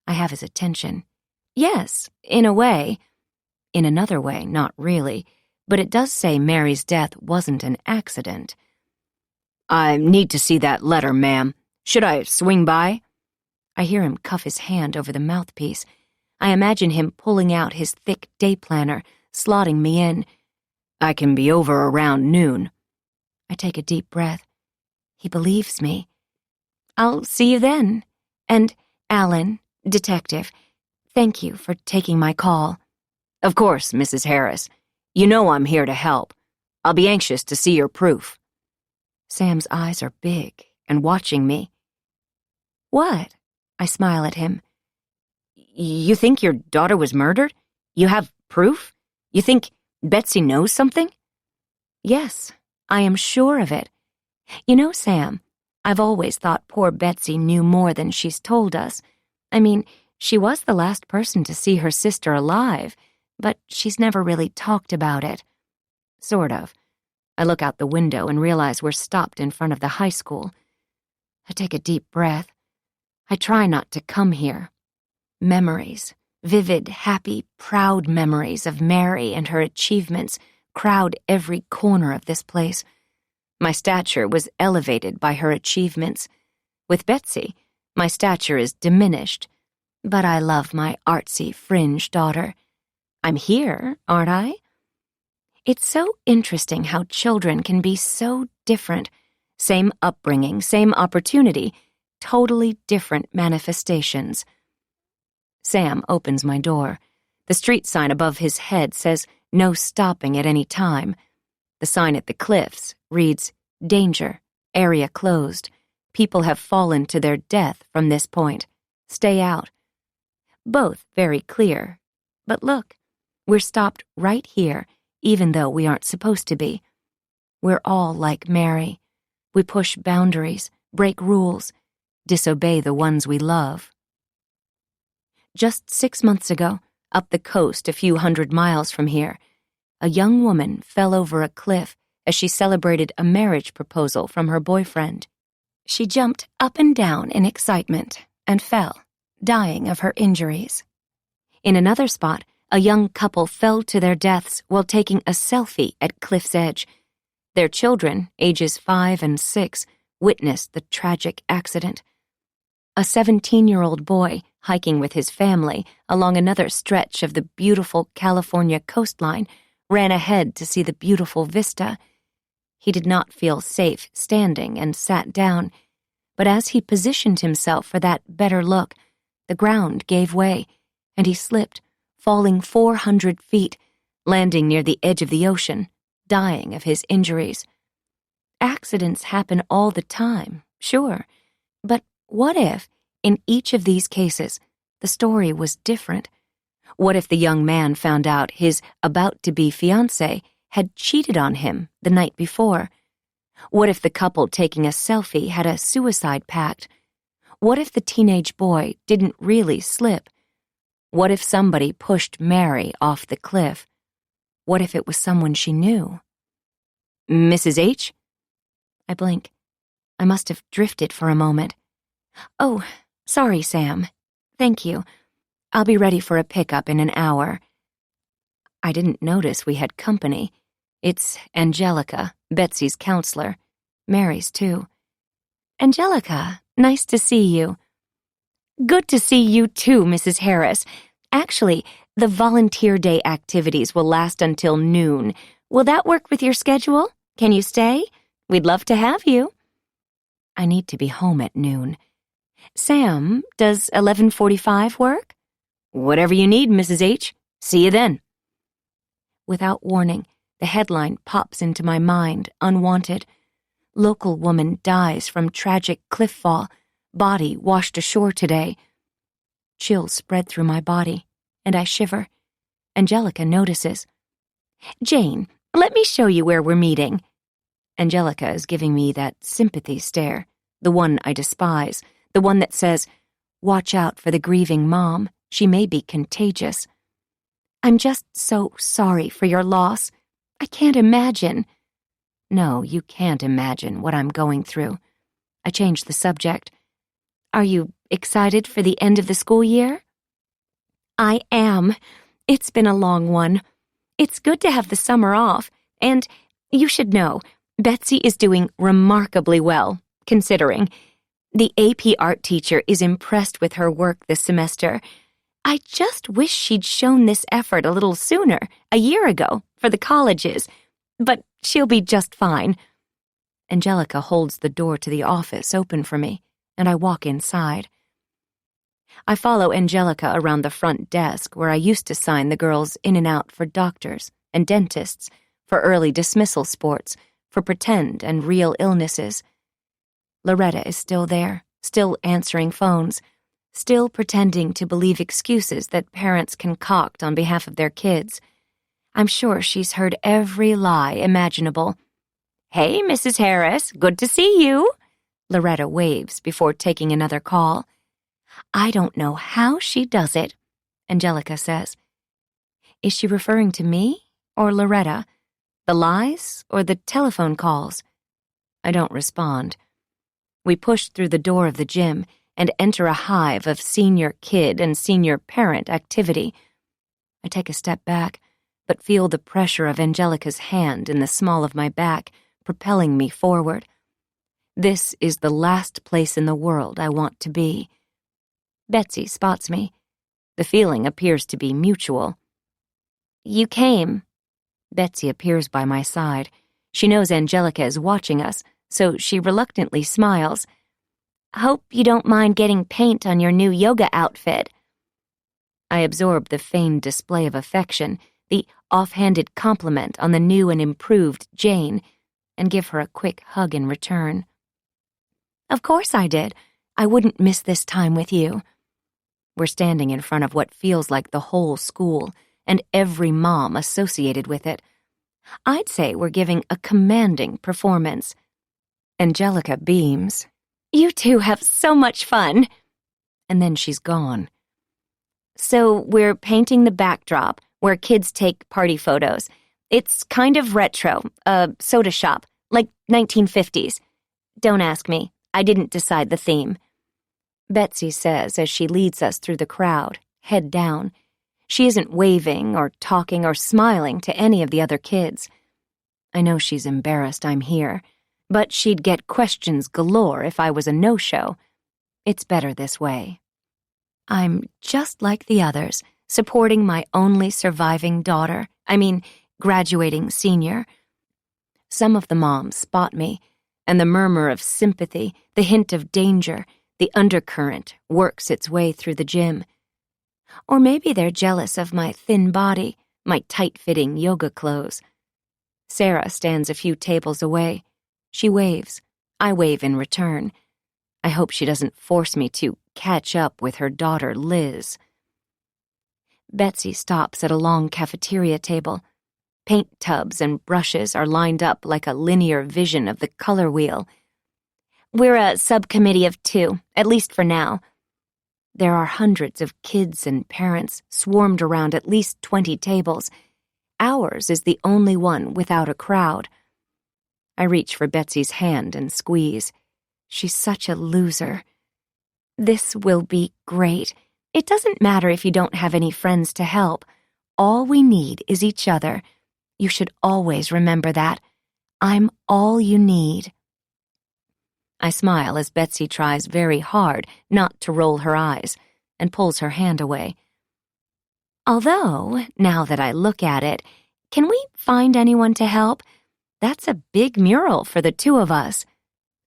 I have his attention. "Yes, in a way. In another way, not really, but it does say Mary's death wasn't an accident." "I need to see that letter, ma'am. Should I swing by?" I hear him cuff his hand over the mouthpiece. I imagine him pulling out his thick day planner, slotting me in. "I can be over around noon." I take a deep breath. He believes me. "I'll see you then. And, Alan, Detective, thank you for taking my call." "Of course, Mrs. Harris. You know I'm here to help. I'll be anxious to see your proof." Sam's eyes are big and watching me. "What?" I smile at him. "You think your daughter was murdered? You have proof? You think Betsy knows something?" "Yes, I am sure of it. You know, Sam, I've always thought poor Betsy knew more than she's told us. I mean, she was the last person to see her sister alive, but she's never really talked about it." Sort of. I look out the window and realize we're stopped in front of the high school. I take a deep breath. I try not to come here. Memories, vivid, happy, proud memories of Mary and her achievements crowd every corner of this place. My stature was elevated by her achievements. With Betsy, my stature is diminished. But I love my artsy fringe daughter. I'm here, aren't I? It's so interesting how children can be so different. Same upbringing, same opportunity, totally different manifestations. Sam opens my door. The street sign above his head says, "No stopping at any time." The sign at the cliffs reads, "Danger, area closed. People have fallen to their death from this point. Stay out." Both very clear. But look, we're stopped right here, even though we aren't supposed to be. We're all like Mary. We push boundaries, break rules, disobey the ones we love. Just 6 months ago, up the coast a few hundred miles from here, a young woman fell over a cliff as she celebrated a marriage proposal from her boyfriend. She jumped up and down in excitement and fell, dying of her injuries. In another spot, a young couple fell to their deaths while taking a selfie at cliff's edge. Their children, ages 5 and 6, witnessed the tragic accident. A 17-year-old boy, hiking with his family along another stretch of the beautiful California coastline, ran ahead to see the beautiful vista. He did not feel safe standing and sat down, but as he positioned himself for that better look, the ground gave way, and he slipped, falling 400 feet, landing near the edge of the ocean, dying of his injuries. Accidents happen all the time, sure, but what if, in each of these cases, the story was different? What if the young man found out his about-to-be fiancée had cheated on him the night before? What if the couple taking a selfie had a suicide pact? What if the teenage boy didn't really slip? What if somebody pushed Mary off the cliff? What if it was someone she knew? "Mrs. H?" I blink. I must have drifted for a moment. "Oh, sorry, Sam. Thank you. I'll be ready for a pickup in an hour." I didn't notice we had company. It's Angelica, Betsy's counselor. Mary's, too. "Angelica, nice to see you." "Good to see you, too, Mrs. Harris. Actually, the volunteer day activities will last until noon. Will that work with your schedule? Can you stay? We'd love to have you." I need to be home at noon. "Sam, does 11:45 work?" "Whatever you need, Mrs. H. See you then." Without warning, the headline pops into my mind, unwanted. "Local woman dies from tragic cliff fall. Body washed ashore today." Chills spread through my body, and I shiver. Angelica notices. "Jane, let me show you where we're meeting." Angelica is giving me that sympathy stare, the one I despise, the one that says, "Watch out for the grieving mom. She may be contagious." "I'm just so sorry for your loss. I can't imagine." "No, you can't imagine what I'm going through." I changed the subject. "Are you excited for the end of the school year?" "I am. It's been a long one. It's good to have the summer off, and you should know, Betsy is doing remarkably well, considering. The AP art teacher is impressed with her work this semester. I just wish she'd shown this effort a little sooner, a year ago, for the colleges, but she'll be just fine." Angelica holds the door to the office open for me, and I walk inside. I follow Angelica around the front desk where I used to sign the girls in and out for doctors and dentists, for early dismissal sports, for pretend and real illnesses. Loretta is still there, still answering phones, still pretending to believe excuses that parents concoct on behalf of their kids. I'm sure she's heard every lie imaginable. "Hey, Mrs. Harris, good to see you." Loretta waves before taking another call. "I don't know how she does it," Angelica says. Is she referring to me or Loretta? The lies or the telephone calls? I don't respond. We push through the door of the gym and enter a hive of senior kid and senior parent activity. I take a step back, but feel the pressure of Angelica's hand in the small of my back, propelling me forward. This is the last place in the world I want to be. Betsy spots me. The feeling appears to be mutual. "You came." Betsy appears by my side. She knows Angelica is watching us, so she reluctantly smiles. Hope you don't mind getting paint on your new yoga outfit. I absorb the feigned display of affection, the offhanded compliment on the new and improved Jane, and give her a quick hug in return. Of course I did. I wouldn't miss this time with you. We're standing in front of what feels like the whole school and every mom associated with it. I'd say we're giving a commanding performance. Angelica beams. You two have so much fun. And then she's gone. So we're painting the backdrop where kids take party photos. It's kind of retro, a soda shop, like 1950s. Don't ask me. I didn't decide the theme. Betsy says as she leads us through the crowd, head down. She isn't waving or talking or smiling to any of the other kids. I know she's embarrassed I'm here, but she'd get questions galore if I was a no-show. It's better this way. I'm just like the others, supporting my only surviving daughter, graduating senior. Some of the moms spot me, and the murmur of sympathy, the hint of danger, the undercurrent works its way through the gym. Or maybe they're jealous of my thin body, my tight-fitting yoga clothes. Sarah stands a few tables away. She waves. I wave in return. I hope she doesn't force me to catch up with her daughter, Liz. Betsy stops at a long cafeteria table. Paint tubs and brushes are lined up like a linear vision of the color wheel. We're a subcommittee of 2, at least for now. There are hundreds of kids and parents swarmed around at least 20 tables. Ours is the only one without a crowd. I reach for Betsy's hand and squeeze. She's such a loser. This will be great. It doesn't matter if you don't have any friends to help. All we need is each other. You should always remember that. I'm all you need. I smile as Betsy tries very hard not to roll her eyes and pulls her hand away. Although, now that I look at it, can we find anyone to help? That's a big mural for the 2 of us.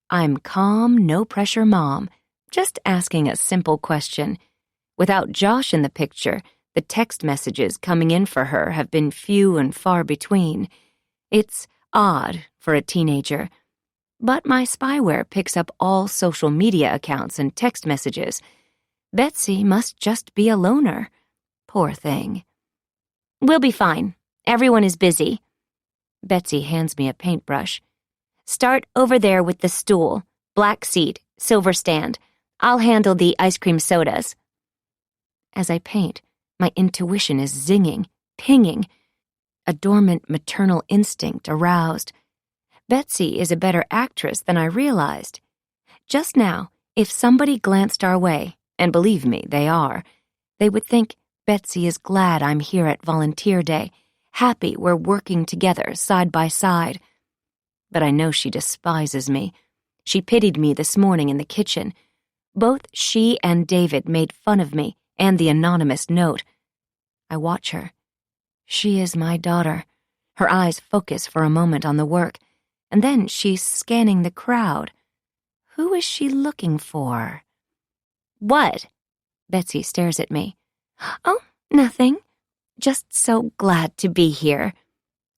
I'm calm, no-pressure mom, just asking a simple question. Without Josh in the picture, the text messages coming in for her have been few and far between. It's odd for a teenager. But my spyware picks up all social media accounts and text messages. Betsy must just be a loner. Poor thing. We'll be fine. Everyone is busy. Betsy hands me a paintbrush. Start over there with the stool. Black seat, silver stand. I'll handle the ice cream sodas. As I paint, my intuition is zinging, pinging. A dormant maternal instinct aroused. Betsy is a better actress than I realized. Just now, if somebody glanced our way, and believe me, they are, they would think Betsy is glad I'm here at Volunteer Day, happy we're working together side by side. But I know she despises me. She pitied me this morning in the kitchen. Both she and David made fun of me and the anonymous note. I watch her. She is my daughter. Her eyes focus for a moment on the work, and then she's scanning the crowd. Who is she looking for? What? Betsy stares at me. Oh, nothing. Just so glad to be here.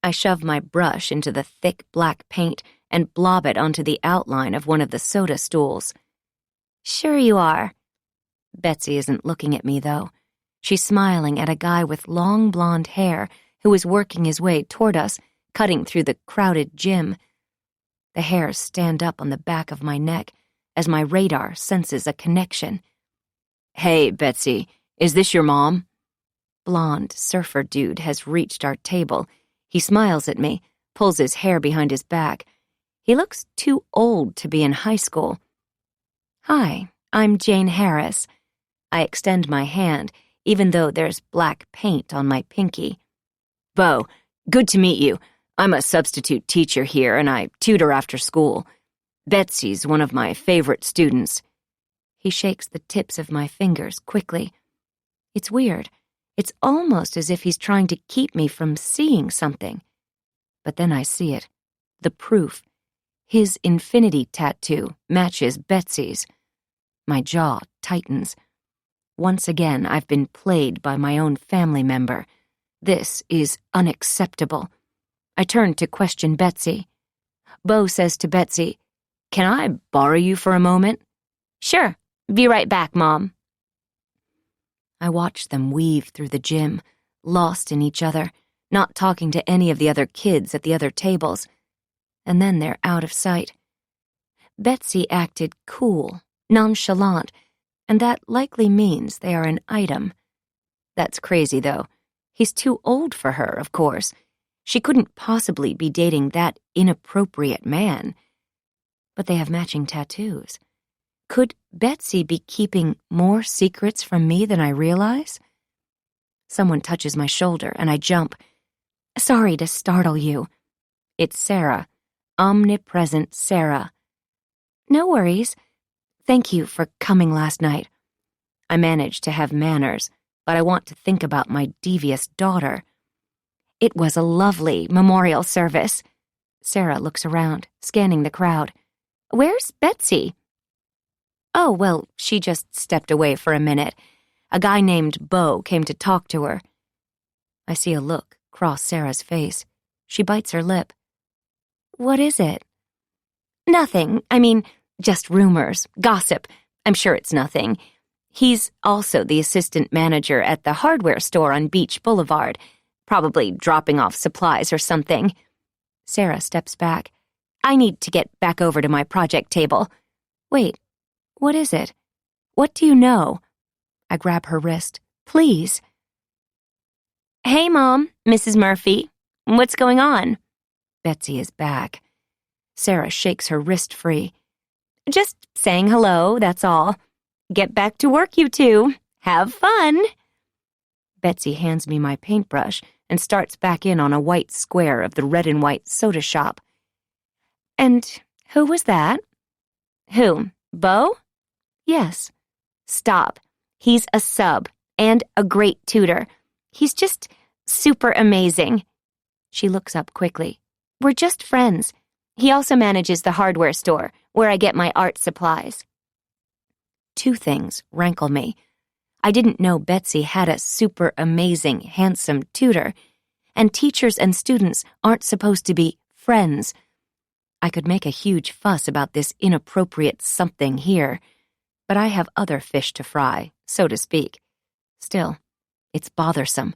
I shove my brush into the thick black paint and blob it onto the outline of one of the soda stools. Sure you are. Betsy isn't looking at me, though. She's smiling at a guy with long blonde hair who is working his way toward us, cutting through the crowded gym. The hairs stand up on the back of my neck as my radar senses a connection. Hey, Betsy, is this your mom? Blonde surfer dude has reached our table. He smiles at me, pulls his hair behind his back. He looks too old to be in high school. Hi, I'm Jane Harris. I extend my hand, even though there's black paint on my pinky. Bo, good to meet you. I'm a substitute teacher here, and I tutor after school. Betsy's one of my favorite students. He shakes the tips of my fingers quickly. It's weird. It's almost as if he's trying to keep me from seeing something, But then I see it. The proof. His infinity tattoo matches Betsy's. My jaw tightens. Once again, I've been played by my own family member. This is unacceptable. I turn to question Betsy. Bo says to Betsy, "Can I borrow you for a moment?" Sure. Be right back, Mom. I watch them weave through the gym, lost in each other, not talking to any of the other kids at the other tables. And then they're out of sight. Betsy acted cool, nonchalant, and that likely means they are an item. That's crazy, though. He's too old for her, of course. She couldn't possibly be dating that inappropriate man. But they have matching tattoos. Could Betsy be keeping more secrets from me than I realize? Someone touches my shoulder, and I jump. Sorry to startle you. It's Sarah. Omnipresent Sarah. No worries. Thank you for coming last night. I managed to have manners, but I want to think about my devious daughter. It was a lovely memorial service. Sarah looks around, scanning the crowd. Where's Betsy? Oh, well, she just stepped away for a minute. A guy named Bo came to talk to her. I see a look cross Sarah's face. She bites her lip. What is it? Nothing. I mean, just rumors, gossip. I'm sure it's nothing. He's also the assistant manager at the hardware store on Beach Boulevard, probably dropping off supplies or something. Sarah steps back. I need to get back over to my project table. Wait, what is it? What do you know? I grab her wrist. Please. Hey, Mom, Mrs. Murphy. What's going on? Betsy is back. Sarah shakes her wrist free. Just saying hello, that's all. Get back to work, you two. Have fun. Betsy hands me my paintbrush and starts back in on a white square of the red and white soda shop. And who was that? Who? Bo? Yes. Stop. He's a sub and a great tutor. He's just super amazing. She looks up quickly. We're just friends. He also manages the hardware store, where I get my art supplies. Two things rankle me. I didn't know Betsy had a super amazing, handsome tutor, and teachers and students aren't supposed to be friends. I could make a huge fuss about this inappropriate something here, but I have other fish to fry, so to speak. Still, it's bothersome.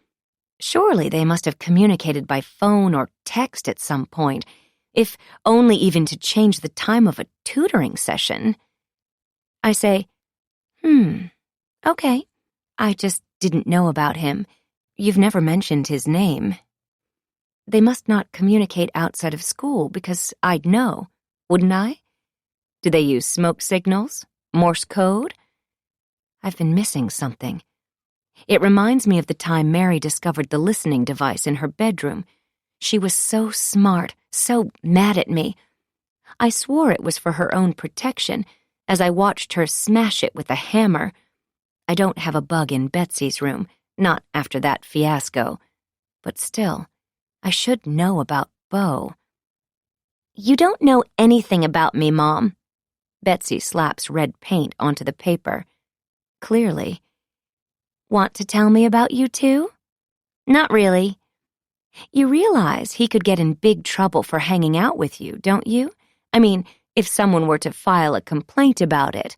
Surely they must have communicated by phone or text at some point, if only even to change the time of a tutoring session. I say, okay. I just didn't know about him. You've never mentioned his name. They must not communicate outside of school because I'd know, wouldn't I? Do they use smoke signals? Morse code? I've been missing something. It reminds me of the time Mary discovered the listening device in her bedroom. She was so smart, so mad at me. I swore it was for her own protection as I watched her smash it with a hammer. I don't have a bug in Betsy's room, not after that fiasco. But still, I should know about Bo. You don't know anything about me, Mom. Betsy slaps red paint onto the paper. Clearly. Want to tell me about you two? Not really. You realize he could get in big trouble for hanging out with you, don't you? I mean, if someone were to file a complaint about it.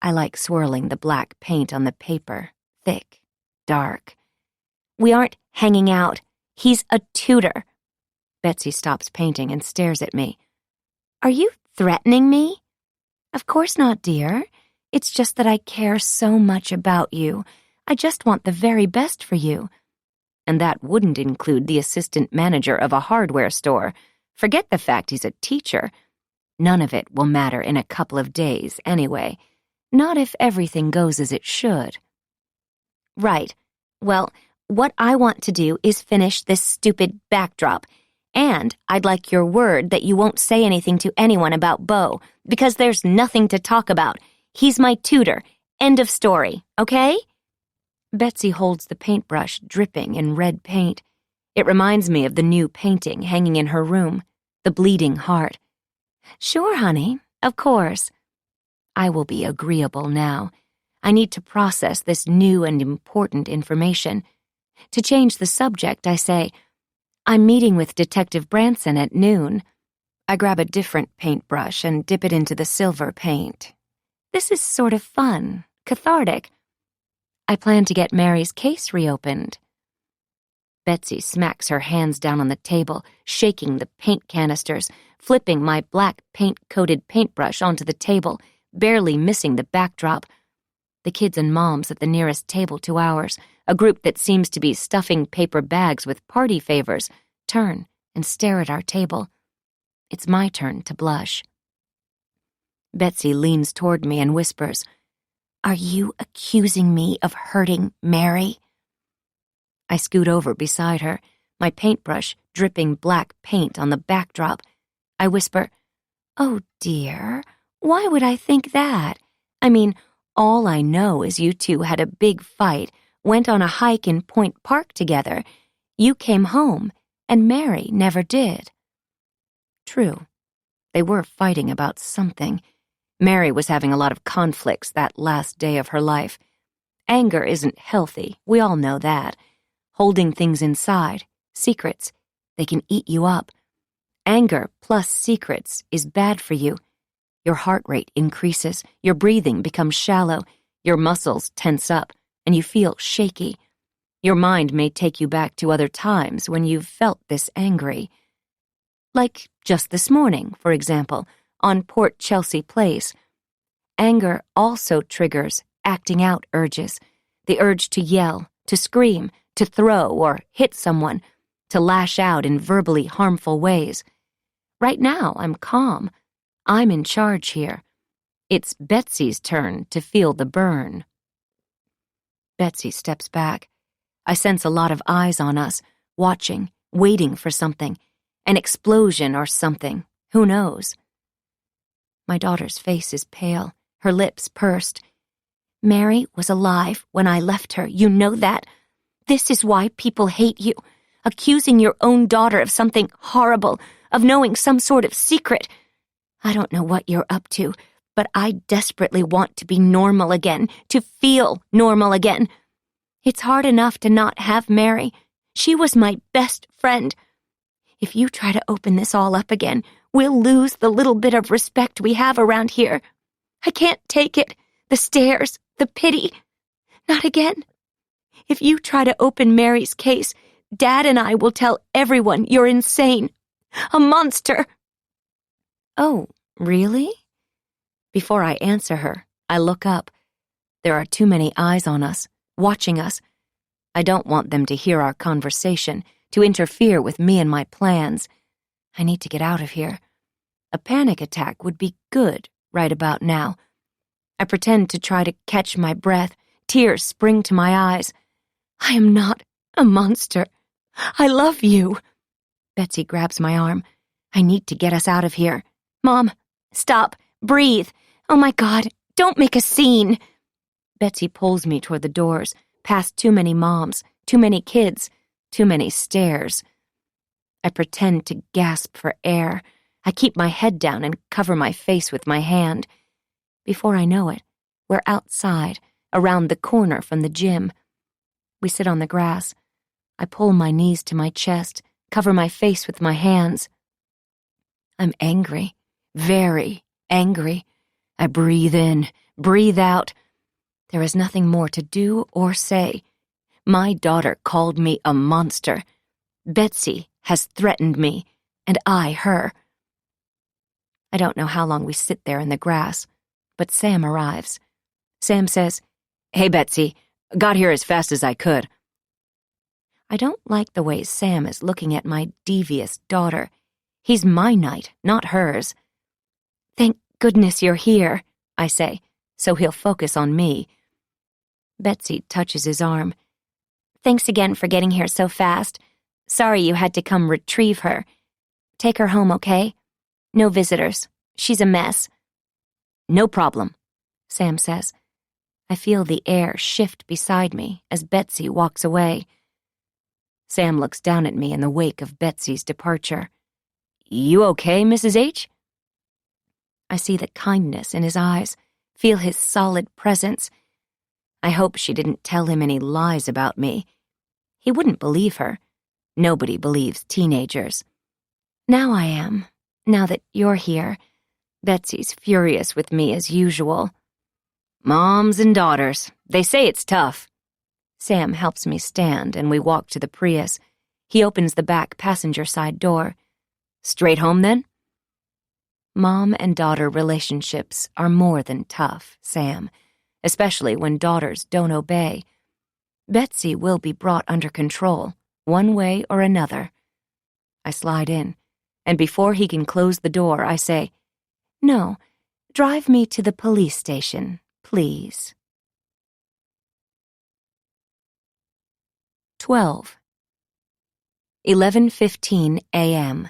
I like swirling the black paint on the paper, thick, dark. We aren't hanging out. He's a tutor. Betsy stops painting and stares at me. Are you threatening me? Of course not, dear. It's just that I care so much about you. I just want the very best for you. And that wouldn't include the assistant manager of a hardware store. Forget the fact he's a teacher. None of it will matter in a couple of days anyway. Not if everything goes as it should. Right. Well, what I want to do is finish this stupid backdrop. And I'd like your word that you won't say anything to anyone about Bo, because there's nothing to talk about. He's my tutor. End of story, okay? Betsy holds the paintbrush dripping in red paint. It reminds me of the new painting hanging in her room, the bleeding heart. Sure, honey, of course. I will be agreeable now. I need to process this new and important information. To change the subject, I say, I'm meeting with Detective Branson at noon. I grab a different paintbrush and dip it into the silver paint. This is sort of fun, cathartic. I plan to get Mary's case reopened. Betsy smacks her hands down on the table, shaking the paint canisters, flipping my black paint-coated paintbrush onto the table, barely missing the backdrop. The kids and moms at the nearest table to ours, a group that seems to be stuffing paper bags with party favors, turn and stare at our table. It's my turn to blush. Betsy leans toward me and whispers, "Are you accusing me of hurting Mary?" I scoot over beside her, my paintbrush dripping black paint on the backdrop. I whisper, "Oh dear, why would I think that? I mean, all I know is you two had a big fight, went on a hike in Point Park together. You came home, and Mary never did." True. They were fighting about something. Mary was having a lot of conflicts that last day of her life. Anger isn't healthy, we all know that. Holding things inside, secrets, they can eat you up. Anger plus secrets is bad for you. Your heart rate increases, your breathing becomes shallow, your muscles tense up, and you feel shaky. Your mind may take you back to other times when you've felt this angry. Like just this morning, for example, on Port Chelsea Place. Anger also triggers acting out urges, the urge to yell, to scream, to throw or hit someone, to lash out in verbally harmful ways. Right now, I'm calm. I'm in charge here. It's Betsy's turn to feel the burn. Betsy steps back. I sense a lot of eyes on us, watching, waiting for something, an explosion or something, who knows? My daughter's face is pale, her lips pursed. "Mary was alive when I left her, you know that? This is why people hate you, accusing your own daughter of something horrible, of knowing some sort of secret. I don't know what you're up to, but I desperately want to be normal again, to feel normal again. It's hard enough to not have Mary. She was my best friend. If you try to open this all up again, we'll lose the little bit of respect we have around here. I can't take it, the stares, the pity. Not again. If you try to open Mary's case, Dad and I will tell everyone you're insane. A monster." "Oh, really?" Before I answer her, I look up. There are too many eyes on us, watching us. I don't want them to hear our conversation, to interfere with me and my plans. I need to get out of here. A panic attack would be good right about now. I pretend to try to catch my breath. Tears spring to my eyes. "I am not a monster. I love you." Betsy grabs my arm. "I need to get us out of here. Mom, stop. Breathe. Oh my God, don't make a scene." Betsy pulls me toward the doors, past too many moms, too many kids, too many stares. I pretend to gasp for air. I keep my head down and cover my face with my hand. Before I know it, we're outside, around the corner from the gym. We sit on the grass. I pull my knees to my chest, cover my face with my hands. I'm angry, very angry. I breathe in, breathe out. There is nothing more to do or say. My daughter called me a monster. Betsy has threatened me, and I her. I don't know how long we sit there in the grass, but Sam arrives. Sam says, "Hey, Betsy, got here as fast as I could." I don't like the way Sam is looking at my devious daughter. He's my knight, not hers. "Thank goodness you're here," I say, so he'll focus on me. Betsy touches his arm. "Thanks again for getting here so fast. Sorry you had to come retrieve her. Take her home, okay? No visitors. She's a mess." "No problem," Sam says. I feel the air shift beside me as Betsy walks away. Sam looks down at me in the wake of Betsy's departure. "You okay, Mrs. H?" I see the kindness in his eyes, feel his solid presence. I hope she didn't tell him any lies about me. He wouldn't believe her. Nobody believes teenagers. Now I am, now that you're here. Betsy's furious with me as usual. Moms and daughters, they say it's tough. Sam helps me stand and we walk to the Prius. He opens the back passenger side door. Straight home then? Mom and daughter relationships are more than tough, Sam, especially when daughters don't obey. Betsy will be brought under control, one way or another. I slide in, and before he can close the door, I say, "No, drive me to the police station, please." 12. 11:15 a.m.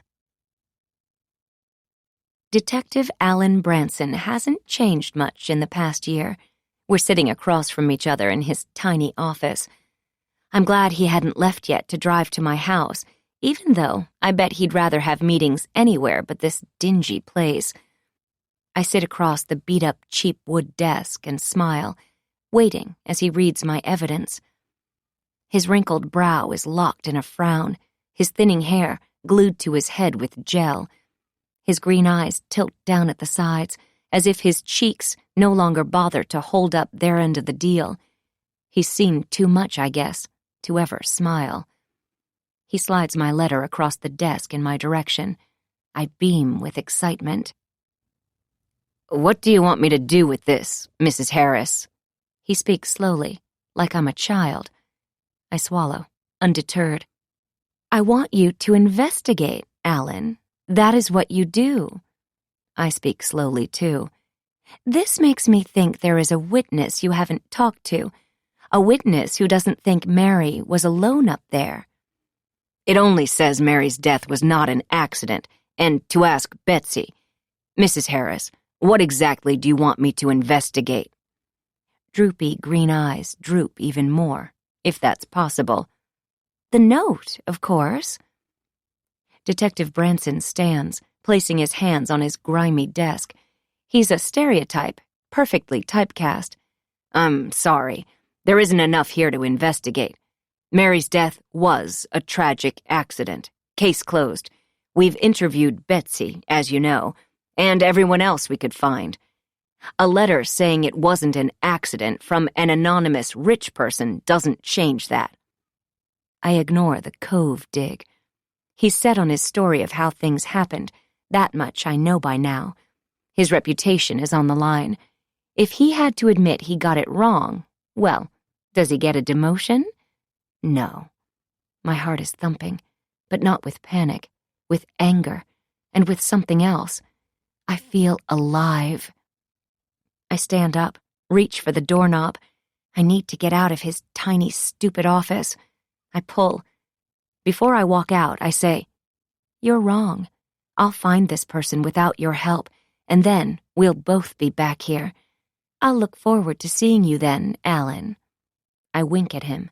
Detective Alan Branson hasn't changed much in the past year. We're sitting across from each other in his tiny office. I'm glad he hadn't left yet to drive to my house, even though I bet he'd rather have meetings anywhere but this dingy place. I sit across the beat-up cheap wood desk and smile, waiting as he reads my evidence. His wrinkled brow is locked in a frown, his thinning hair glued to his head with gel. His green eyes tilt down at the sides, as if his cheeks no longer bother to hold up their end of the deal. He's seen too much, I guess, to ever smile. He slides my letter across the desk in my direction. I beam with excitement. "What do you want me to do with this, Mrs. Harris?" He speaks slowly, like I'm a child. I swallow, undeterred. "I want you to investigate, Alan. That is what you do." I speak slowly, too. "This makes me think there is a witness you haven't talked to, a witness who doesn't think Mary was alone up there." "It only says Mary's death was not an accident, and to ask Betsy. Mrs. Harris, what exactly do you want me to investigate?" Droopy green eyes droop even more, if that's possible. "The note, of course." Detective Branson stands, placing his hands on his grimy desk. He's a stereotype, perfectly typecast. "I'm sorry. There isn't enough here to investigate. Mary's death was a tragic accident. Case closed. We've interviewed Betsy, as you know, and everyone else we could find. A letter saying it wasn't an accident from an anonymous rich person doesn't change that." I ignore the Cove dig. He's set on his story of how things happened. That much I know by now. His reputation is on the line. If he had to admit he got it wrong, well, does he get a demotion? No. My heart is thumping, but not with panic, with anger, and with something else. I feel alive. I stand up, reach for the doorknob. I need to get out of his tiny, stupid office. I pull. Before I walk out, I say, "You're wrong. I'll find this person without your help, and then we'll both be back here. I'll look forward to seeing you then, Alan." I wink at him.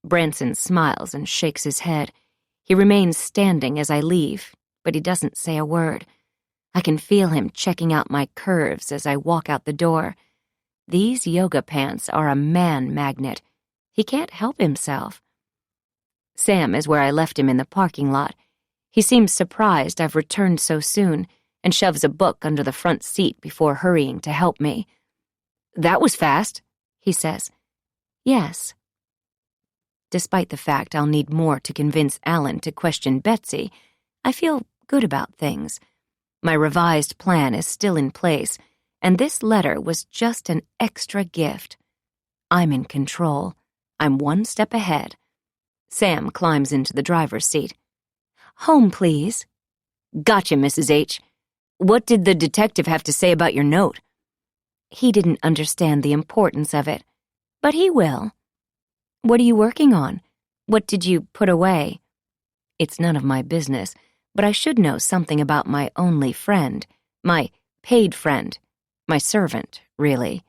Branson smiles and shakes his head. He remains standing as I leave, but he doesn't say a word. I can feel him checking out my curves as I walk out the door. These yoga pants are a man magnet. He can't help himself. Sam is where I left him in the parking lot. He seems surprised I've returned so soon and shoves a book under the front seat before hurrying to help me. "That was fast," he says. "Yes." Despite the fact I'll need more to convince Alan to question Betsy, I feel good about things. My revised plan is still in place, and this letter was just an extra gift. I'm in control. I'm one step ahead. Sam climbs into the driver's seat. "Home, please." "Gotcha, Mrs. H. What did the detective have to say about your note?" "He didn't understand the importance of it, but he will." "What are you working on? What did you put away?" It's none of my business, but I should know something about my only friend, my paid friend, my servant, really.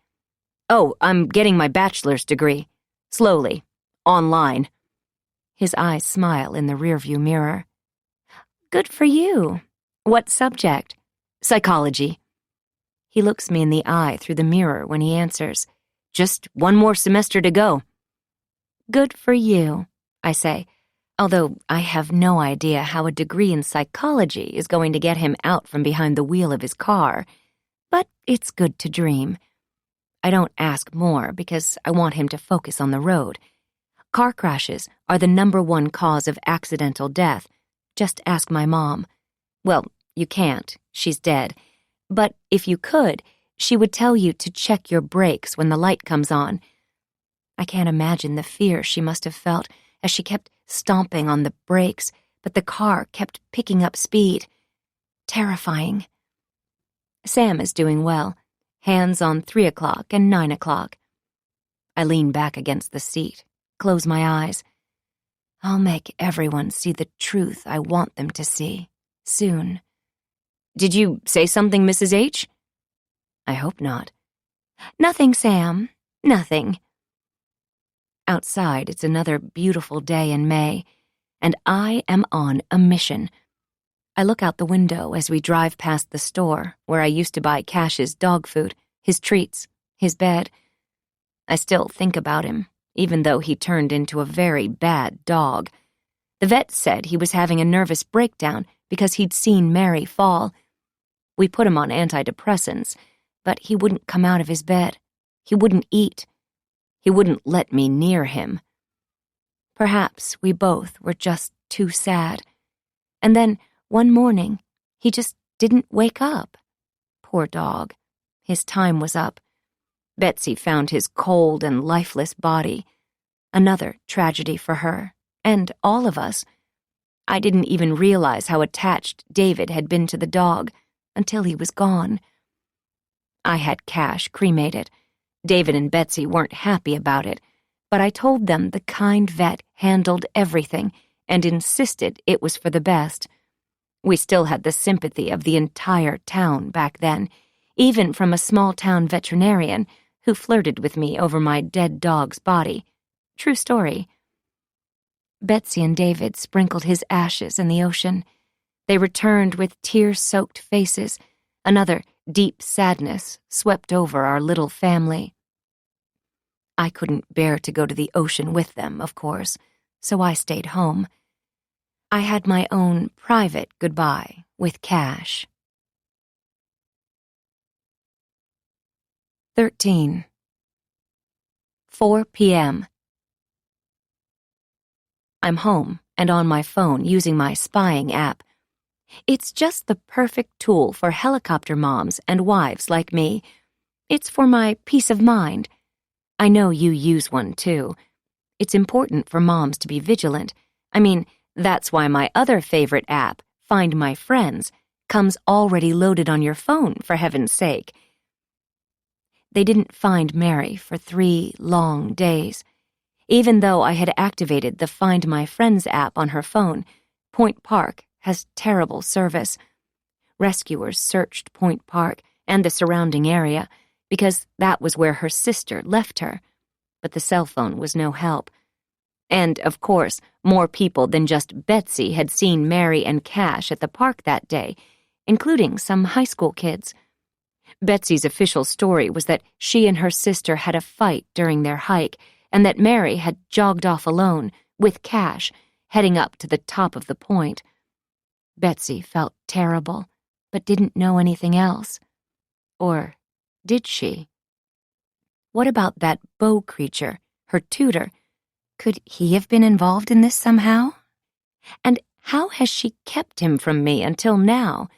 "Oh, I'm getting my bachelor's degree. Slowly. Online." His eyes smile in the rearview mirror. Good for you. What subject? Psychology. He looks me in the eye through the mirror when he answers. Just one more semester to go. Good for you, I say, although I have no idea how a degree in psychology is going to get him out from behind the wheel of his car. But it's good to dream. I don't ask more because I want him to focus on the road. Car crashes are the #1 cause of accidental death. Just ask my mom. Well, you can't. She's dead. But if you could, she would tell you to check your brakes when the light comes on. I can't imagine the fear she must have felt as she kept stomping on the brakes, but the car kept picking up speed. Terrifying. Sam is doing well, hands on 3 o'clock and 9 o'clock. I lean back against the seat, close my eyes. I'll make everyone see the truth I want them to see, soon. Did you say something, Mrs. H? I hope not. Nothing, Sam. Nothing. Outside, it's another beautiful day in May, and I am on a mission. I look out the window as we drive past the store where I used to buy Cash's dog food, his treats, his bed. I still think about him, even though he turned into a very bad dog. The vet said he was having a nervous breakdown because he'd seen Mary fall. We put him on antidepressants, but he wouldn't come out of his bed. He wouldn't eat. He wouldn't let me near him. Perhaps we both were just too sad. And then, one morning, he just didn't wake up. Poor dog. His time was up. Betsy found his cold and lifeless body. Another tragedy for her, and all of us. I didn't even realize how attached David had been to the dog until he was gone. I had Cash cremated. David and Betsy weren't happy about it, but I told them the kind vet handled everything and insisted it was for the best. We still had the sympathy of the entire town back then, even from a small-town veterinarian who flirted with me over my dead dog's body. True story. Betsy and David sprinkled his ashes in the ocean. They returned with tear-soaked faces. Another deep sadness swept over our little family. I couldn't bear to go to the ocean with them, of course, so I stayed home. I had my own private goodbye with Cash. 13. 4 p.m. I'm home and on my phone using my spying app. It's just the perfect tool for helicopter moms and wives like me. It's for my peace of mind. I know you use one too. It's important for moms to be vigilant. I mean, that's why my other favorite app, Find My Friends, comes already loaded on your phone, for heaven's sake. They didn't find Mary for 3 long days. Even though I had activated the Find My Friends app on her phone, Point Park has terrible service. Rescuers searched Point Park and the surrounding area because that was where her sister left her, but the cell phone was no help. And, of course, more people than just Betsy had seen Mary and Cash at the park that day, including some high school kids. Betsy's official story was that she and her sister had a fight during their hike and that Mary had jogged off alone, with Cash, heading up to the top of the point. Betsy felt terrible, but didn't know anything else. Or did she? What about that Bo creature, her tutor? Could he have been involved in this somehow? And how has she kept him from me until now?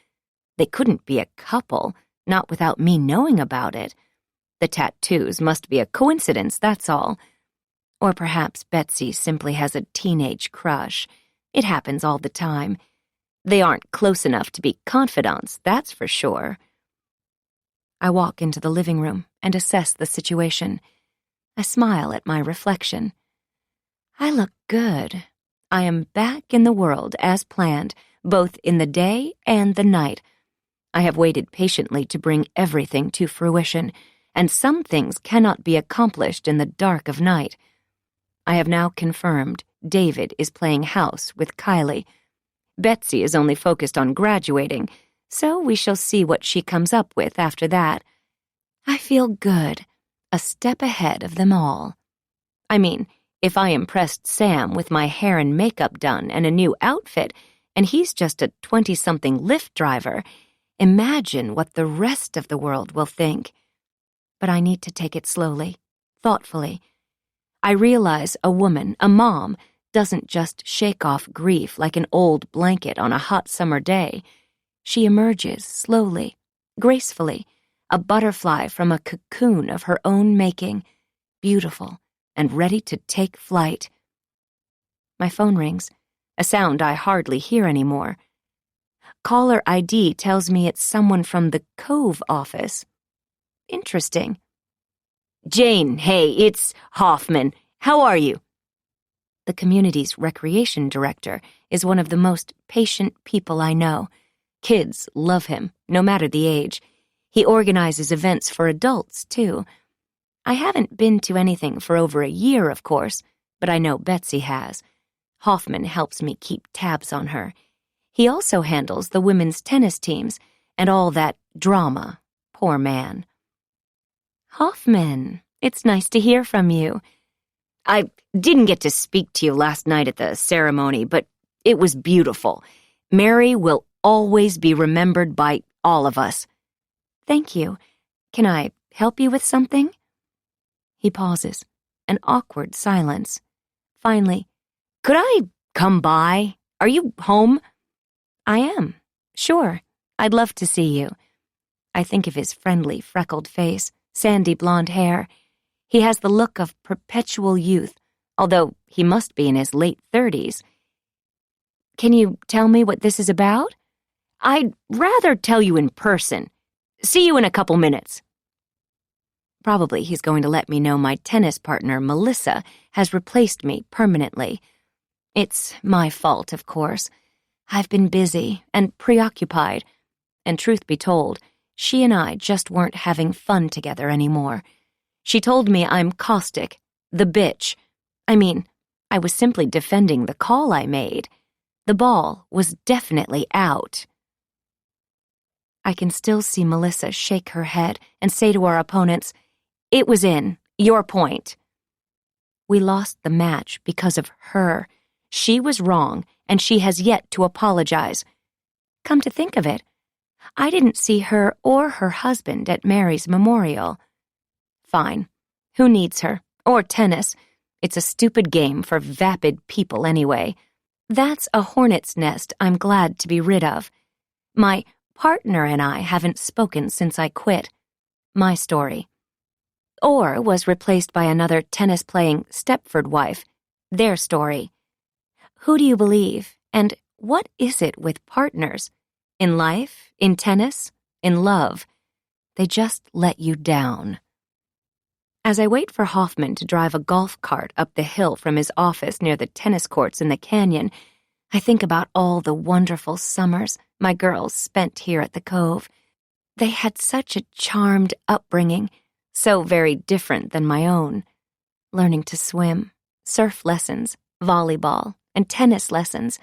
They couldn't be a couple, not without me knowing about it. The tattoos must be a coincidence, that's all. Or perhaps Betsy simply has a teenage crush. It happens all the time. They aren't close enough to be confidants, that's for sure. I walk into the living room and assess the situation. I smile at my reflection. I look good. I am back in the world as planned, both in the day and the night. I have waited patiently to bring everything to fruition, and some things cannot be accomplished in the dark of night. I have now confirmed David is playing house with Kylie. Betsy is only focused on graduating, so we shall see what she comes up with after that. I feel good, a step ahead of them all. I mean, if I impressed Sam with my hair and makeup done and a new outfit, and he's just a 20-something Lyft driver, imagine what the rest of the world will think. But I need to take it slowly, thoughtfully. I realize a woman, a mom, doesn't just shake off grief like an old blanket on a hot summer day. She emerges slowly, gracefully, a butterfly from a cocoon of her own making, beautiful and ready to take flight. My phone rings, a sound I hardly hear anymore. Caller ID tells me it's someone from the Cove office. Interesting. Jane, hey, it's Hoffman. How are you? The community's recreation director is one of the most patient people I know. Kids love him, no matter the age. He organizes events for adults, too. I haven't been to anything for over a year, of course, but I know Betsy has. Hoffman helps me keep tabs on her. He also handles the women's tennis teams and all that drama. Poor man. Hoffman, it's nice to hear from you. I didn't get to speak to you last night at the ceremony, but it was beautiful. Mary will always be remembered by all of us. Thank you. Can I help you with something? He pauses, an awkward silence. Finally, could I come by? Are you home? I am. Sure. I'd love to see you. I think of his friendly, freckled face, sandy blonde hair. He has the look of perpetual youth, although he must be in his late 30s. Can you tell me what this is about? I'd rather tell you in person. See you in a couple minutes. Probably he's going to let me know my tennis partner, Melissa, has replaced me permanently. It's my fault, of course. I've been busy and preoccupied, and truth be told, she and I just weren't having fun together anymore. She told me I'm caustic, the bitch. I mean, I was simply defending the call I made. The ball was definitely out. I can still see Melissa shake her head and say to our opponents, "It was in, your point." We lost the match because of her. She was wrong, and she has yet to apologize. Come to think of it, I didn't see her or her husband at Mary's memorial. Fine. Who needs her? Or tennis? It's a stupid game for vapid people anyway. That's a hornet's nest I'm glad to be rid of. My partner and I haven't spoken since I quit. My story. Or was replaced by another tennis-playing Stepford wife. Their story. Who do you believe? And what is it with partners? In life? In tennis? In love? They just let you down. As I wait for Hoffman to drive a golf cart up the hill from his office near the tennis courts in the canyon, I think about all the wonderful summers my girls spent here at the Cove. They had such a charmed upbringing, so very different than my own. Learning to swim, surf lessons, volleyball, and tennis lessons.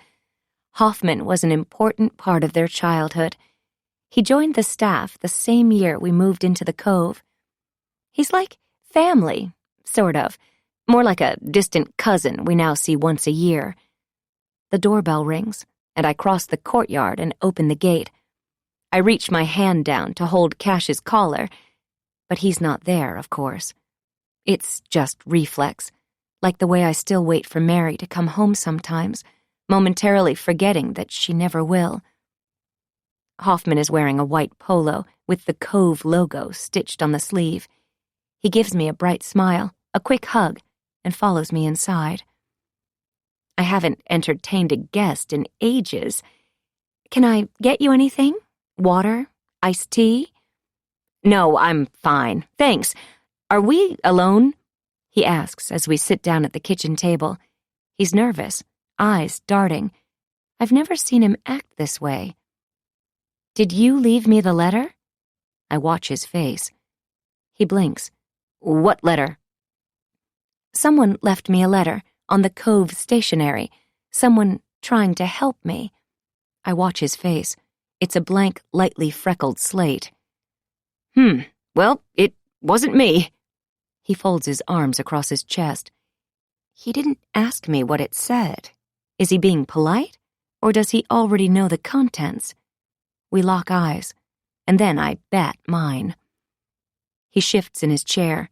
Hoffman was an important part of their childhood. He joined the staff the same year we moved into the Cove. He's like family, sort of. More like a distant cousin we now see once a year. The doorbell rings, and I cross the courtyard and open the gate. I reach my hand down to hold Cash's collar, but he's not there, of course. It's just reflex, like the way I still wait for Mary to come home sometimes, momentarily forgetting that she never will. Hoffman is wearing a white polo with the Cove logo stitched on the sleeve. He gives me a bright smile, a quick hug, and follows me inside. I haven't entertained a guest in ages. Can I get you anything? Water? Iced tea? No, I'm fine. Thanks. Are we alone? He asks as we sit down at the kitchen table. He's nervous, eyes darting. I've never seen him act this way. Did you leave me the letter? I watch his face. He blinks. What letter? Someone left me a letter on the Cove stationery, someone trying to help me. I watch his face. It's a blank, lightly freckled slate. Well, it wasn't me. He folds his arms across his chest. He didn't ask me what it said. Is he being polite, or does he already know the contents? We lock eyes, and then I bat mine. He shifts in his chair.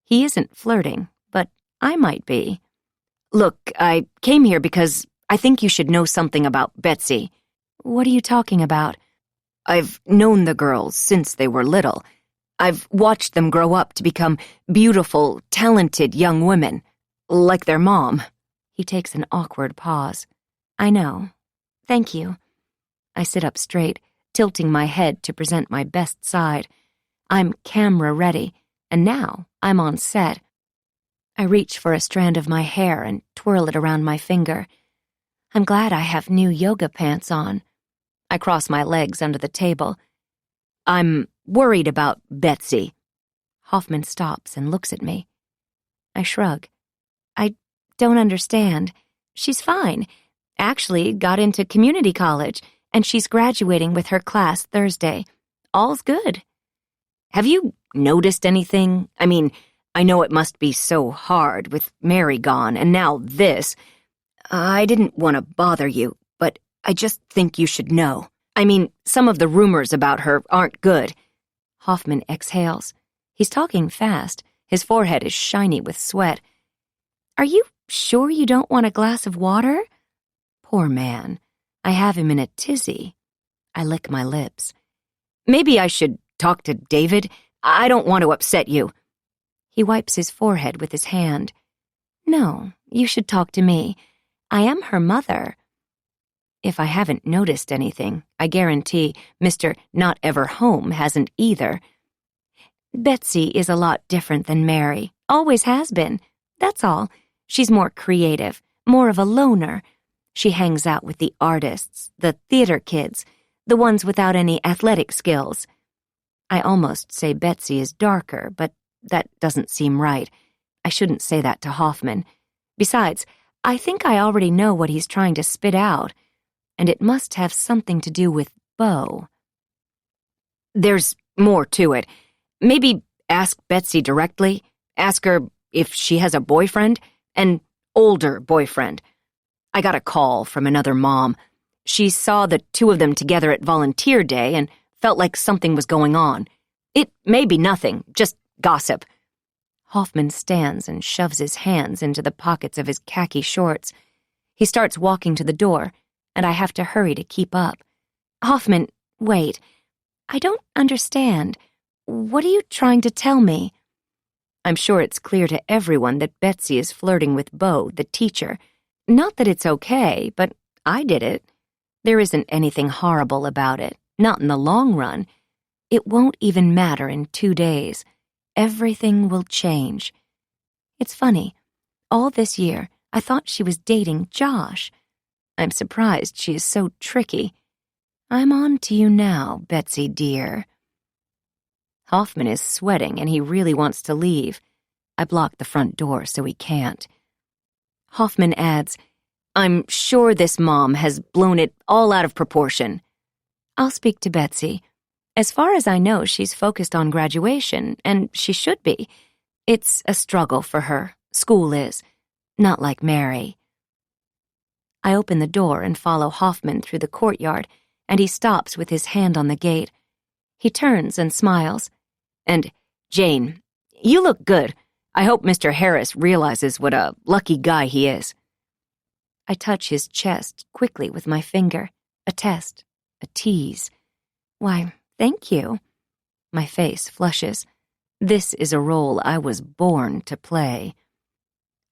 He isn't flirting, but I might be. Look, I came here because I think you should know something about Betsy. What are you talking about? I've known the girls since they were little. I've watched them grow up to become beautiful, talented young women, like their mom. He takes an awkward pause. I know. Thank you. I sit up straight, tilting my head to present my best side. I'm camera ready, and now I'm on set. I reach for a strand of my hair and twirl it around my finger. I'm glad I have new yoga pants on. I cross my legs under the table. I'm worried about Betsy. Hoffman stops and looks at me. I shrug. I don't understand. She's fine. Actually, got into community college, and she's graduating with her class Thursday. All's good. Have you noticed anything? I mean, I know it must be so hard with Mary gone, and now this. I didn't want to bother you, but I just think you should know. I mean, some of the rumors about her aren't good. Hoffman exhales. He's talking fast. His forehead is shiny with sweat. Are you sure you don't want a glass of water? Poor man. I have him in a tizzy. I lick my lips. Maybe I should talk to David. I don't want to upset you. He wipes his forehead with his hand. No, you should talk to me. I am her mother. If I haven't noticed anything, I guarantee Mr. Not Ever Home hasn't either. Betsy is a lot different than Mary. Always has been. That's all. She's more creative, more of a loner. She hangs out with the artists, the theater kids, the ones without any athletic skills. I almost say Betsy is darker, but that doesn't seem right. I shouldn't say that to Hoffman. Besides, I think I already know what he's trying to spit out, and it must have something to do with Beau. There's more to it. Maybe ask Betsy directly. Ask her if she has a boyfriend, an older boyfriend. I got a call from another mom. She saw the two of them together at volunteer day and felt like something was going on. It may be nothing, just gossip. Hoffman stands and shoves his hands into the pockets of his khaki shorts. He starts walking to the door, and I have to hurry to keep up. Hoffman, wait. I don't understand. What are you trying to tell me? I'm sure it's clear to everyone that Betsy is flirting with Beau, the teacher. Not that it's okay, but I did it. There isn't anything horrible about it, not in the long run. It won't even matter in 2 days. Everything will change. It's funny. All this year, I thought she was dating Josh. I'm surprised she is so tricky. I'm on to you now, Betsy dear. Hoffman is sweating and he really wants to leave. I block the front door so he can't. Hoffman adds, I'm sure this mom has blown it all out of proportion. I'll speak to Betsy. As far as I know, she's focused on graduation, and she should be. It's a struggle for her. School is. Not like Mary. I open the door and follow Hoffman through the courtyard, and he stops with his hand on the gate. He turns and smiles. And, Jane, you look good. I hope Mr. Harris realizes what a lucky guy he is. I touch his chest quickly with my finger. A test. A tease. Why, thank you. My face flushes. This is a role I was born to play.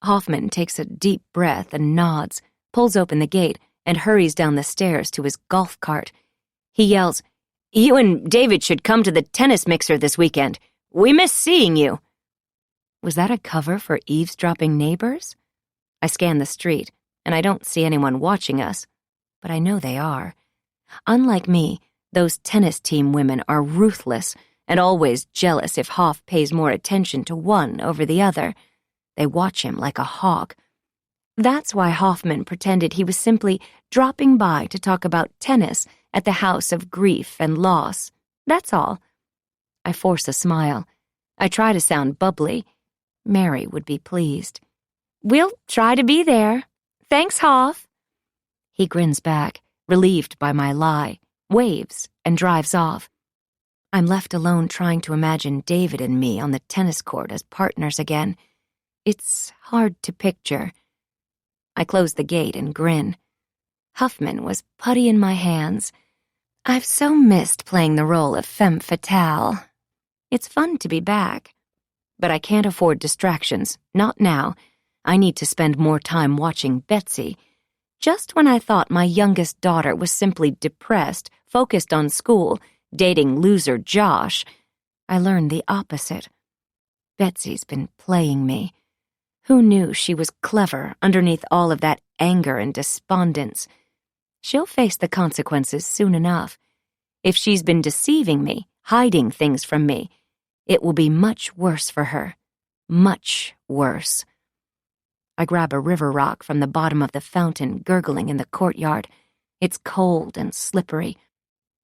Hoffman takes a deep breath and nods, pulls open the gate, and hurries down the stairs to his golf cart. He yells, You and David should come to the tennis mixer this weekend. We miss seeing you. Was that a cover for eavesdropping neighbors? I scan the street, and I don't see anyone watching us, but I know they are. Unlike me, those tennis team women are ruthless and always jealous if Hoff pays more attention to one over the other. They watch him like a hawk. That's why Hoffman pretended he was simply dropping by to talk about tennis at the house of grief and loss. That's all. I force a smile. I try to sound bubbly. Mary would be pleased. We'll try to be there. Thanks, Hoff. He grins back, relieved by my lie, waves, and drives off. I'm left alone trying to imagine David and me on the tennis court as partners again. It's hard to picture. I close the gate and grin. Huffman was putty in my hands. I've so missed playing the role of femme fatale. It's fun to be back. But I can't afford distractions, not now. I need to spend more time watching Betsy. Just when I thought my youngest daughter was simply depressed, focused on school, dating loser Josh, I learned the opposite. Betsy's been playing me. Who knew she was clever underneath all of that anger and despondence? She'll face the consequences soon enough. If she's been deceiving me, hiding things from me, it will be much worse for her. Much worse. I grab a river rock from the bottom of the fountain gurgling in the courtyard. It's cold and slippery.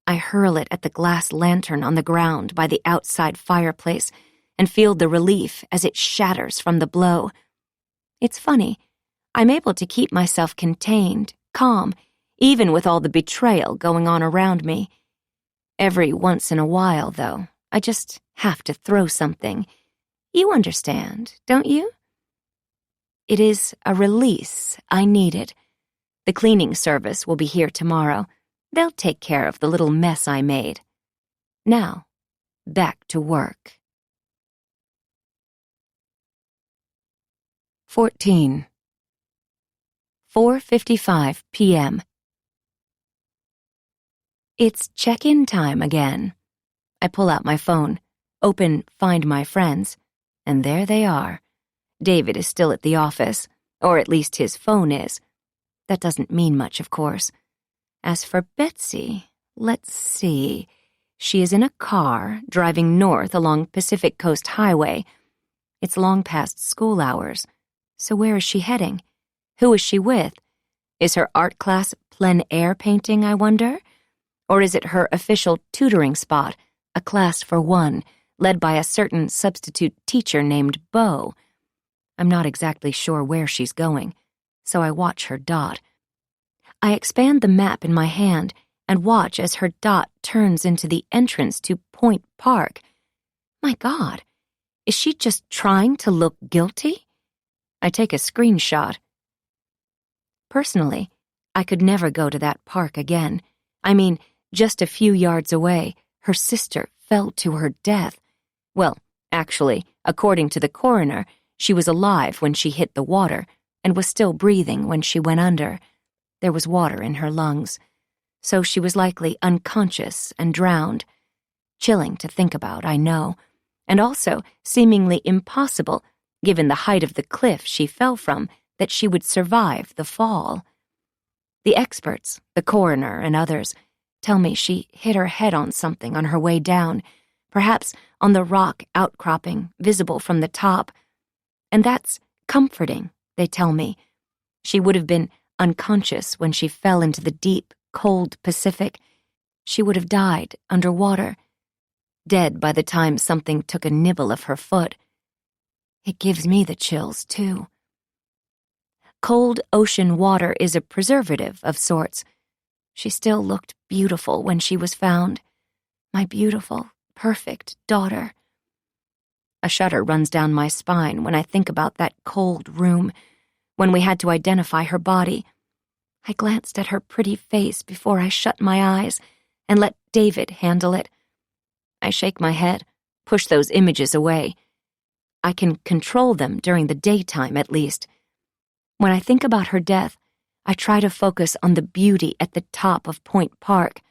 I hurl it at the glass lantern on the ground by the outside fireplace and feel the relief as it shatters from the blow. It's funny. I'm able to keep myself contained, calm, even with all the betrayal going on around me. Every once in a while, though, I just have to throw something. You understand, don't you? It is a release I needed. The cleaning service will be here tomorrow. They'll take care of the little mess I made. Now, back to work. 14. 4:55 p.m. It's check-in time again. I pull out my phone, open Find My Friends, and there they are. David is still at the office, or at least his phone is. That doesn't mean much, of course. As for Betsy, let's see. She is in a car driving north along Pacific Coast Highway. It's long past school hours. So where is she heading? Who is she with? Is her art class plein air painting, I wonder? Or is it her official tutoring spot, a class for one, led by a certain substitute teacher named Beau? I'm not exactly sure where she's going, so I watch her dot. I expand the map in my hand and watch as her dot turns into the entrance to Point Park. My God, is she just trying to look guilty? I take a screenshot. Personally, I could never go to that park again. I mean, just a few yards away, her sister fell to her death. Well, actually, according to the coroner, she was alive when she hit the water and was still breathing when she went under. There was water in her lungs, so she was likely unconscious and drowned. Chilling to think about, I know, and also seemingly impossible, given the height of the cliff she fell from, that she would survive the fall. The experts, the coroner, and others tell me she hit her head on something on her way down, perhaps on the rock outcropping visible from the top. And that's comforting, they tell me. She would have been unconscious when she fell into the deep, cold Pacific. She would have died underwater, dead by the time something took a nibble of her foot. It gives me the chills, too. Cold ocean water is a preservative of sorts. She still looked beautiful when she was found. My beautiful, perfect daughter. A shudder runs down my spine when I think about that cold room, when we had to identify her body. I glanced at her pretty face before I shut my eyes and let David handle it. I shake my head, push those images away. I can control them during the daytime, at least. When I think about her death, I try to focus on the beauty at the top of Point Park.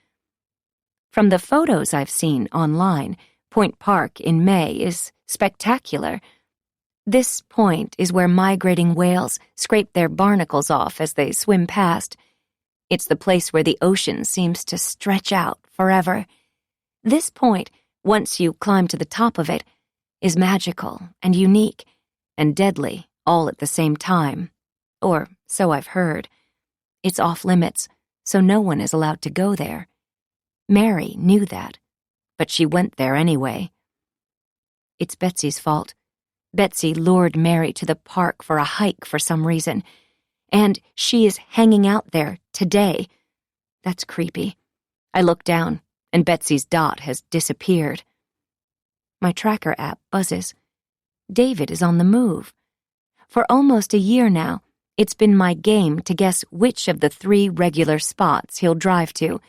From the photos I've seen online, Point Park in May is spectacular. This point is where migrating whales scrape their barnacles off as they swim past. It's the place where the ocean seems to stretch out forever. This point, once you climb to the top of it, is magical and unique and deadly all at the same time. Or So I've heard. It's off limits, so no one is allowed to go there. Mary knew that, but she went there anyway. It's Betsy's fault. Betsy lured Mary to the park for a hike for some reason, and she is hanging out there today. That's creepy. I look down, and Betsy's dot has disappeared. My tracker app buzzes. David is on the move. For almost a year now, it's been my game to guess which of the 3 regular spots he'll drive to.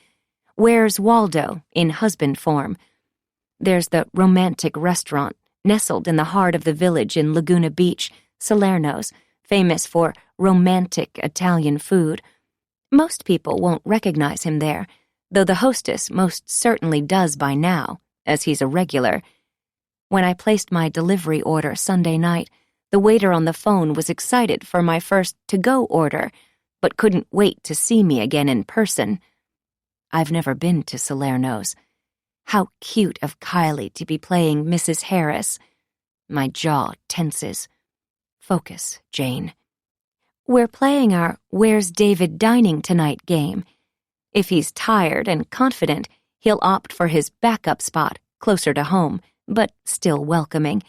Where's Waldo in husband form? There's the romantic restaurant nestled in the heart of the village in Laguna Beach, Salerno's, famous for romantic Italian food. Most people won't recognize him there, though the hostess most certainly does by now, as he's a regular. When I placed my delivery order Sunday night, the waiter on the phone was excited for my first to-go order, but couldn't wait to see me again in person. I've never been to Salerno's. How cute of Kylie to be playing Mrs. Harris. My jaw tenses. Focus, Jane. We're playing our Where's David Dining Tonight game. If he's tired and confident, he'll opt for his backup spot, closer to home, but still welcoming.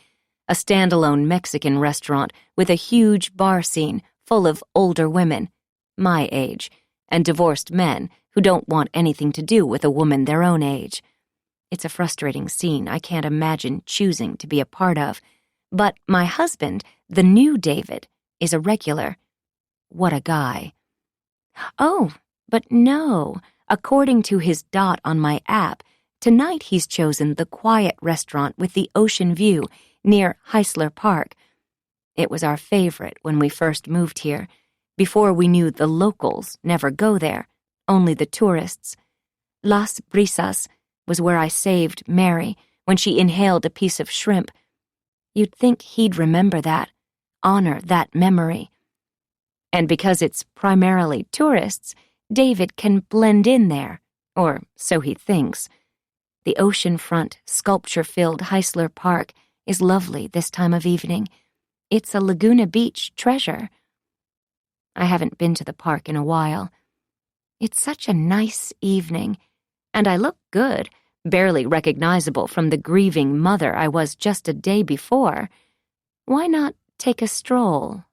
A standalone Mexican restaurant with a huge bar scene full of older women, my age, and divorced men who don't want anything to do with a woman their own age. It's a frustrating scene I can't imagine choosing to be a part of. But my husband, the new David, is a regular. What a guy. Oh, but no. According to his dot on my app, tonight he's chosen the quiet restaurant with the ocean view near Heisler Park. It was our favorite when we first moved here, before we knew the locals never go there, only the tourists. Las Brisas was where I saved Mary when she inhaled a piece of shrimp. You'd think he'd remember that, honor that memory. And because it's primarily tourists, David can blend in there, or so he thinks. The oceanfront, sculpture-filled Heisler Park is lovely this time of evening. It's a Laguna Beach treasure. I haven't been to the park in a while. It's such a nice evening, and I look good, barely recognizable from the grieving mother I was just a day before. Why not take a stroll?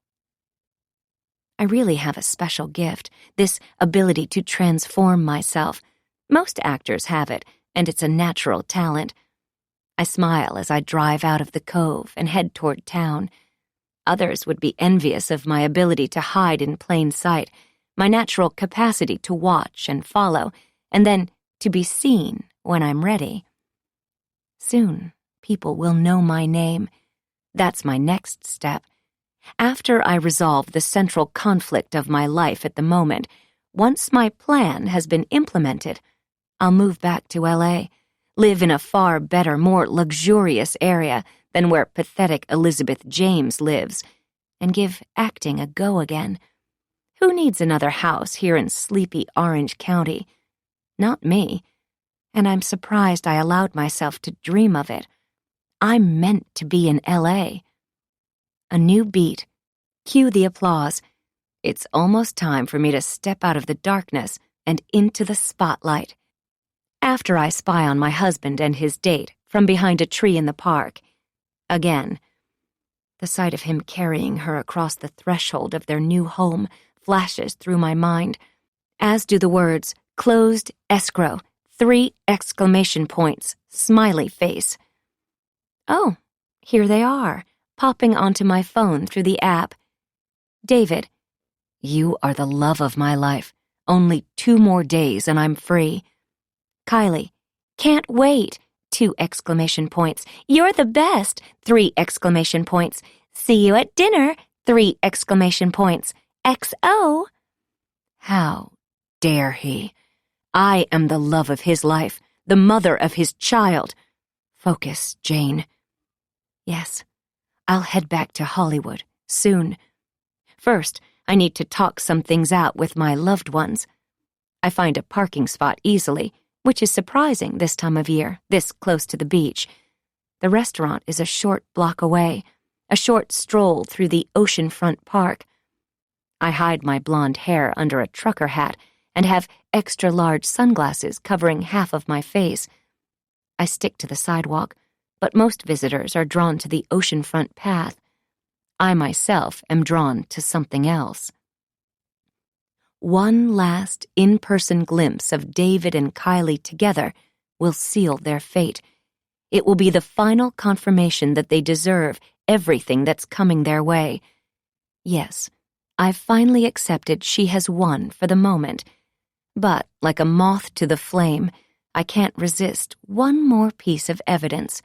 I really have a special gift, this ability to transform myself. Most actors have it, and it's a natural talent. I smile as I drive out of the cove and head toward town. Others would be envious of my ability to hide in plain sight, my natural capacity to watch and follow, and then to be seen when I'm ready. Soon, people will know my name. That's my next step. After I resolve the central conflict of my life at the moment, once my plan has been implemented, I'll move back to L.A., live in a far better, more luxurious area than where pathetic Elizabeth James lives, and give acting a go again. Who needs another house here in sleepy Orange County? Not me. And I'm surprised I allowed myself to dream of it. I'm meant to be in L.A. A new beat. Cue the applause. It's almost time for me to step out of the darkness and into the spotlight. After I spy on my husband and his date from behind a tree in the park. Again. The sight of him carrying her across the threshold of their new home flashes through my mind, as do the words, closed escrow, 3 exclamation points, smiley face. Oh, here they are, popping onto my phone through the app. David, you are the love of my life. Only 2 more days and I'm free. Kylie, can't wait, 2 exclamation points. You're the best, 3 exclamation points. See you at dinner, 3 exclamation points. XO. How dare he? I am the love of his life, the mother of his child. Focus, Jane. Yes, I'll head back to Hollywood, soon. First, I need to talk some things out with my loved ones. I find a parking spot easily, which is surprising this time of year, this close to the beach. The restaurant is a short block away, a short stroll through the oceanfront park. I hide my blonde hair under a trucker hat and have extra-large sunglasses covering half of my face. I stick to the sidewalk, but most visitors are drawn to the oceanfront path. I myself am drawn to something else. One last in-person glimpse of David and Kylie together will seal their fate. It will be the final confirmation that they deserve everything that's coming their way. Yes, I've finally accepted she has won for the moment. But, like a moth to the flame, I can't resist one more piece of evidence.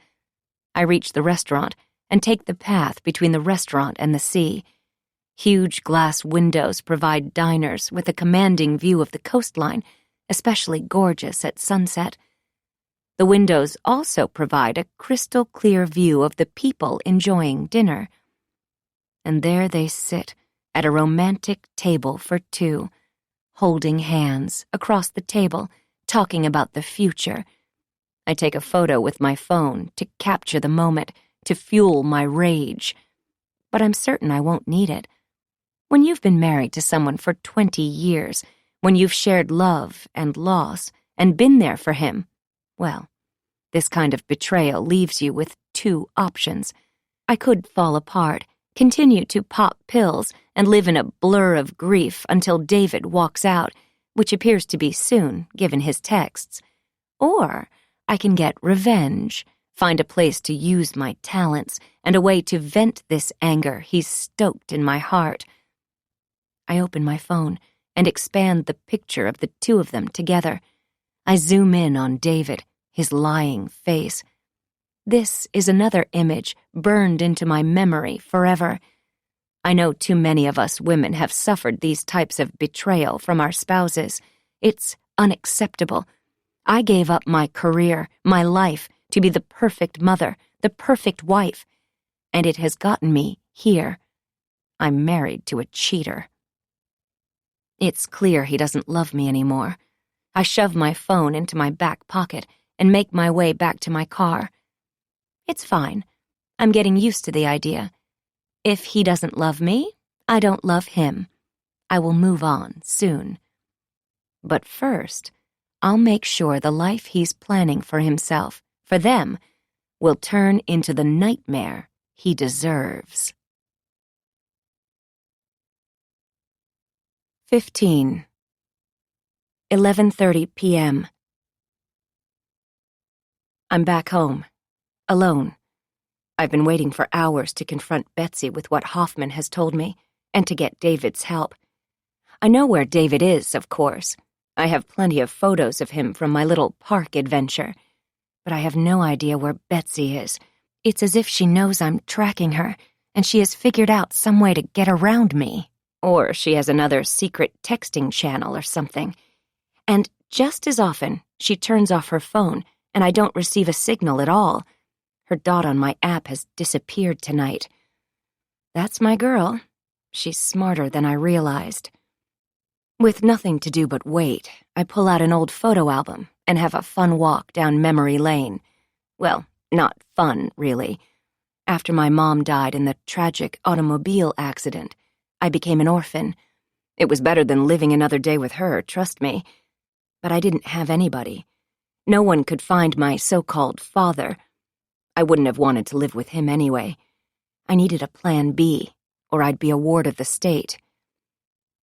I reach the restaurant and take the path between the restaurant and the sea. Huge glass windows provide diners with a commanding view of the coastline, especially gorgeous at sunset. The windows also provide a crystal-clear view of the people enjoying dinner. And there they sit, at a romantic table for two, holding hands across the table, talking about the future. I take a photo with my phone to capture the moment, to fuel my rage. But I'm certain I won't need it. When you've been married to someone for 20 years, when you've shared love and loss and been there for him, well, this kind of betrayal leaves you with two options. I could fall apart, continue to pop pills, and live in a blur of grief until David walks out, which appears to be soon, given his texts. Or I can get revenge, find a place to use my talents, and a way to vent this anger he's stoked in my heart. I open my phone and expand the picture of the two of them together. I zoom in on David, his lying face. This is another image burned into my memory forever. I know too many of us women have suffered these types of betrayal from our spouses. It's unacceptable. I gave up my career, my life, to be the perfect mother, the perfect wife, and it has gotten me here. I'm married to a cheater. It's clear he doesn't love me anymore. I shove my phone into my back pocket and make my way back to my car. It's fine. I'm getting used to the idea. If he doesn't love me, I don't love him. I will move on soon. But first, I'll make sure the life he's planning for himself, for them, will turn into the nightmare he deserves. 15. 11:30 p.m. I'm back home, alone. I've been waiting for hours to confront Betsy with what Hoffman has told me, and to get David's help. I know where David is, of course. I have plenty of photos of him from my little park adventure. But I have no idea where Betsy is. It's as if she knows I'm tracking her, and she has figured out some way to get around me. Or she has another secret texting channel or something. And just as often, she turns off her phone, and I don't receive a signal at all. Her dot on my app has disappeared tonight. That's my girl. She's smarter than I realized. With nothing to do but wait, I pull out an old photo album and have a fun walk down memory lane. Well, not fun, really. After my mom died in the tragic automobile accident, I became an orphan. It was better than living another day with her, trust me. But I didn't have anybody. No one could find my so-called father. I wouldn't have wanted to live with him anyway. I needed a plan B, or I'd be a ward of the state.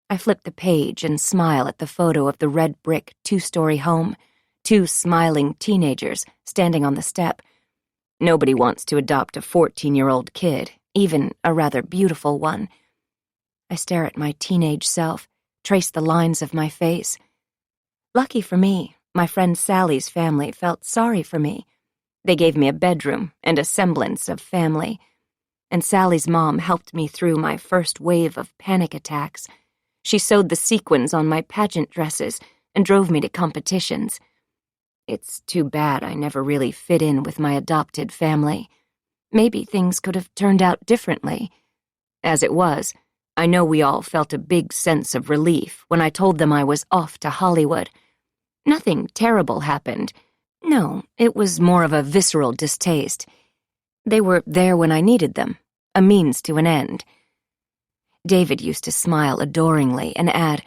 I flip the page and smile at the photo of the red brick two-story home, two smiling teenagers standing on the step. Nobody wants to adopt a 14-year-old kid, even a rather beautiful one. I stare at my teenage self, trace the lines of my face. Lucky for me, my friend Sally's family felt sorry for me. They gave me a bedroom and a semblance of family. And Sally's mom helped me through my first wave of panic attacks. She sewed the sequins on my pageant dresses and drove me to competitions. It's too bad I never really fit in with my adopted family. Maybe things could have turned out differently. As it was, I know we all felt a big sense of relief when I told them I was off to Hollywood. Nothing terrible happened. No, it was more of a visceral distaste. They were there when I needed them, a means to an end. David used to smile adoringly and add,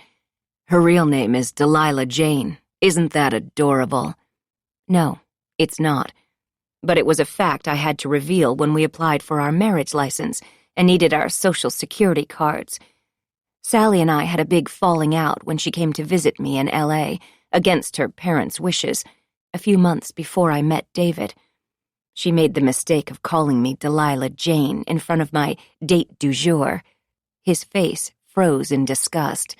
"Her real name is Delilah Jane. Isn't that adorable?" No, it's not. But it was a fact I had to reveal when we applied for our marriage license and needed our Social Security cards. Sally and I had a big falling out when she came to visit me in L.A., against her parents' wishes, a few months before I met David. She made the mistake of calling me Delilah Jane in front of my date du jour. His face froze in disgust.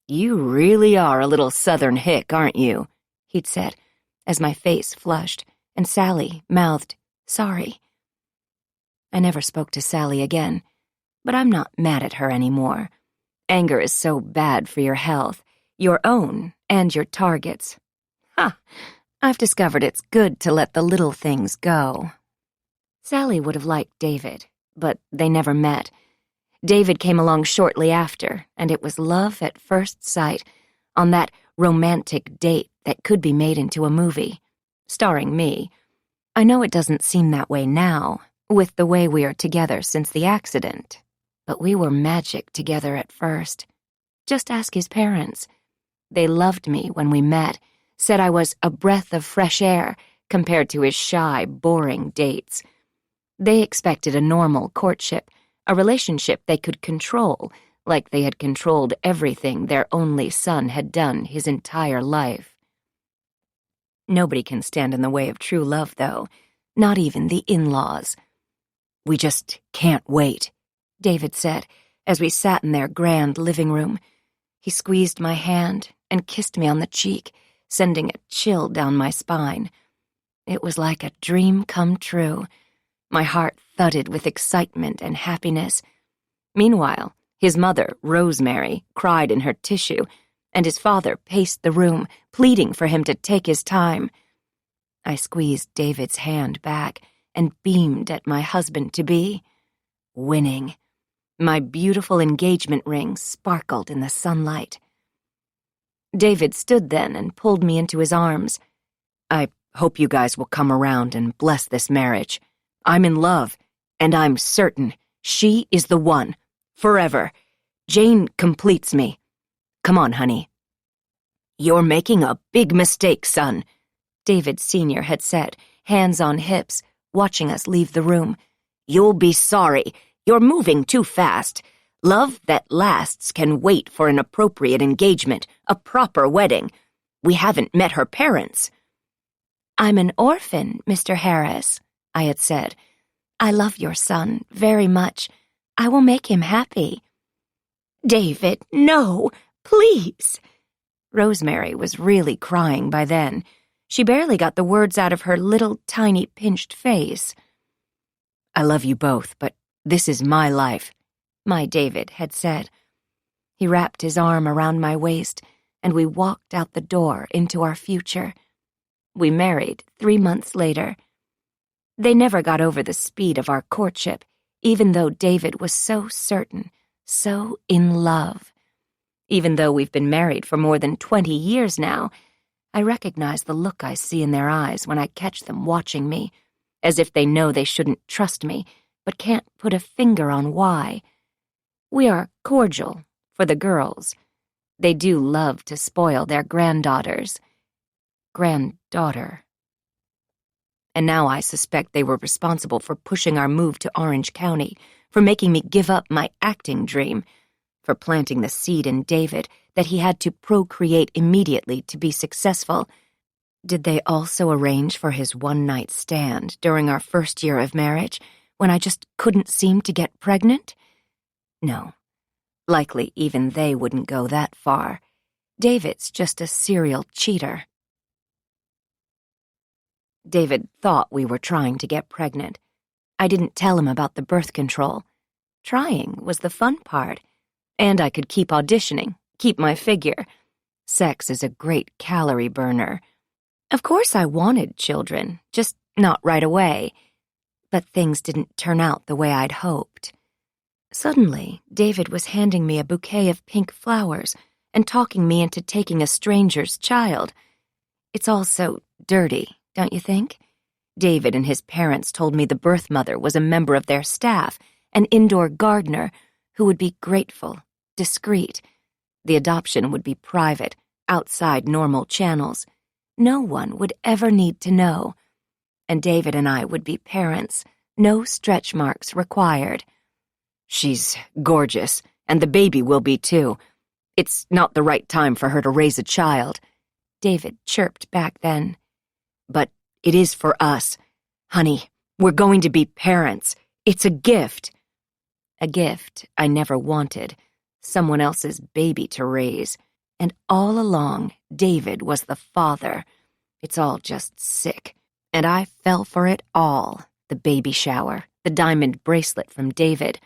"You really are a little Southern hick, aren't you?" he'd said, as my face flushed, and Sally mouthed, "Sorry." I never spoke to Sally again, but I'm not mad at her anymore. Anger is so bad for your health, your own and your target's. I've discovered it's good to let the little things go. Sally would have liked David, but they never met. David came along shortly after, and it was love at first sight, on that romantic date that could be made into a movie, starring me. I know it doesn't seem that way now, with the way we are together since the accident, but we were magic together at first. Just ask his parents. They loved me when we met, said I was a breath of fresh air compared to his shy, boring dates. They expected a normal courtship, a relationship they could control, like they had controlled everything their only son had done his entire life. Nobody can stand in the way of true love, though, not even the in-laws. "We just can't wait," David said, as we sat in their grand living room. He squeezed my hand and kissed me on the cheek, sending a chill down my spine. It was like a dream come true. My heart thudded with excitement and happiness. Meanwhile, his mother, Rosemary, cried in her tissue, and his father paced the room, pleading for him to take his time. I squeezed David's hand back and beamed at my husband-to-be. Winning. My beautiful engagement ring sparkled in the sunlight. David stood then and pulled me into his arms. "I hope you guys will come around and bless this marriage. I'm in love, and I'm certain she is the one, forever. Jane completes me. Come on, honey." "You're making a big mistake, son," David Sr. had said, hands on hips, watching us leave the room. "You'll be sorry. You're moving too fast. Love that lasts can wait for an appropriate engagement, a proper wedding. We haven't met her parents." "I'm an orphan, Mr. Harris," I had said. "I love your son very much. I will make him happy." "David, no, please." Rosemary was really crying by then. She barely got the words out of her little, tiny, pinched face. "I love you both, but this is my life," my David had said. He wrapped his arm around my waist, and we walked out the door into our future. We married 3 months later. They never got over the speed of our courtship, even though David was so certain, so in love. Even though we've been married for more than 20 years now, I recognize the look I see in their eyes when I catch them watching me, as if they know they shouldn't trust me, but can't put a finger on why. We are cordial for the girls. They do love to spoil their granddaughters. Granddaughter. And now I suspect they were responsible for pushing our move to Orange County, for making me give up my acting dream, for planting the seed in David that he had to procreate immediately to be successful. Did they also arrange for his one-night stand during our first year of marriage, when I just couldn't seem to get pregnant? No. Likely even they wouldn't go that far. David's just a serial cheater. David thought we were trying to get pregnant. I didn't tell him about the birth control. Trying was the fun part. And I could keep auditioning, keep my figure. Sex is a great calorie burner. Of course I wanted children, just not right away. But things didn't turn out the way I'd hoped. Suddenly, David was handing me a bouquet of pink flowers and talking me into taking a stranger's child. It's all so dirty, don't you think? David and his parents told me the birth mother was a member of their staff, an indoor gardener, who would be grateful, discreet. The adoption would be private, outside normal channels. No one would ever need to know. And David and I would be parents, no stretch marks required. She's gorgeous, and the baby will be too. It's not the right time for her to raise a child, David chirped back then. But it is for us. Honey, we're going to be parents. It's a gift. A gift I never wanted, someone else's baby to raise. And all along, David was the father. It's all just sick. And I fell for it all. The baby shower, the diamond bracelet from David.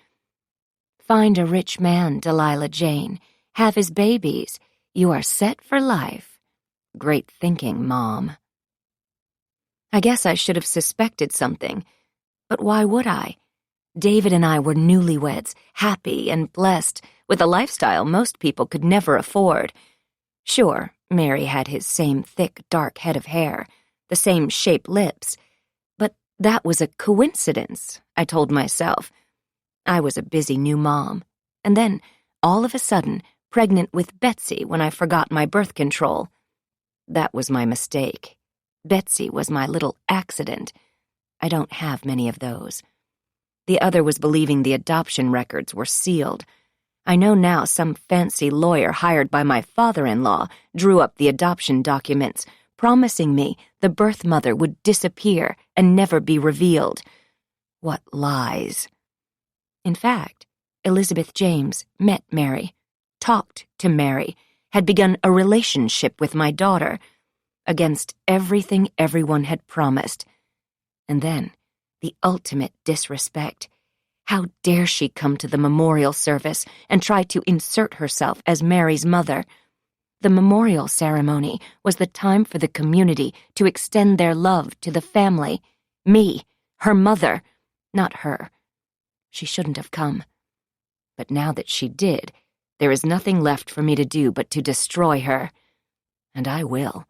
Find a rich man, Delilah Jane. Have his babies. You are set for life. Great thinking, Mom. I guess I should have suspected something. But why would I? David and I were newlyweds, happy and blessed, with a lifestyle most people could never afford. Sure, Mary had his same thick, dark head of hair, the same shaped lips. But that was a coincidence, I told myself. I was a busy new mom. And then, all of a sudden, pregnant with Betsy when I forgot my birth control. That was my mistake. Betsy was my little accident. I don't have many of those. The other was believing the adoption records were sealed. I know now some fancy lawyer hired by my father-in-law drew up the adoption documents, promising me the birth mother would disappear and never be revealed. What lies. In fact, Elizabeth James met Mary, talked to Mary, had begun a relationship with my daughter, against everything everyone had promised. And then, the ultimate disrespect. How dare she come to the memorial service and try to insert herself as Mary's mother? The memorial ceremony was the time for the community to extend their love to the family. Me, her mother, not her. She shouldn't have come. But now that she did, there is nothing left for me to do but to destroy her. And I will.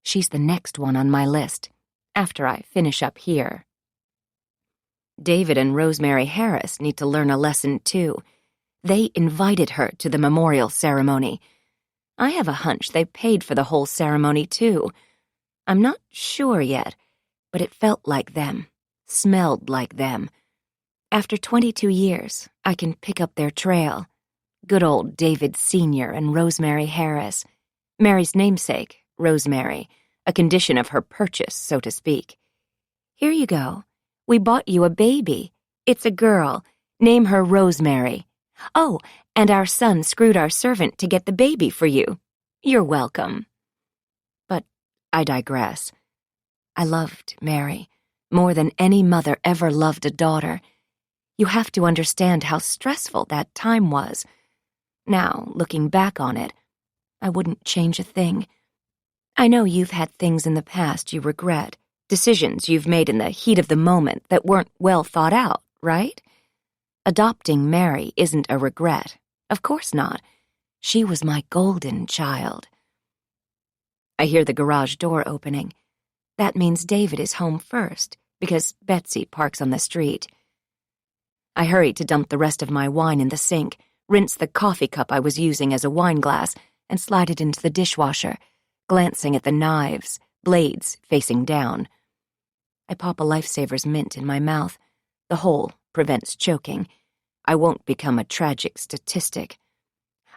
She's the next one on my list, after I finish up here. David and Rosemary Harris need to learn a lesson, too. They invited her to the memorial ceremony. I have a hunch they paid for the whole ceremony, too. I'm not sure yet, but it felt like them, smelled like them. After 22 years, I can pick up their trail. Good old David Sr. and Rosemary Harris. Mary's namesake, Rosemary, a condition of her purchase, so to speak. Here you go. We bought you a baby. It's a girl. Name her Rosemary. Oh, and our son screwed our servant to get the baby for you. You're welcome. But I digress. I loved Mary more than any mother ever loved a daughter. You have to understand how stressful that time was. Now, looking back on it, I wouldn't change a thing. I know you've had things in the past you regret, decisions you've made in the heat of the moment that weren't well thought out, right? Adopting Mary isn't a regret. Of course not. She was my golden child. I hear the garage door opening. That means David is home first, because Betsy parks on the street. I hurry to dump the rest of my wine in the sink, rinse the coffee cup I was using as a wine glass, and slide it into the dishwasher, glancing at the knives, blades facing down. I pop a Lifesaver's mint in my mouth. The hole prevents choking. I won't become a tragic statistic.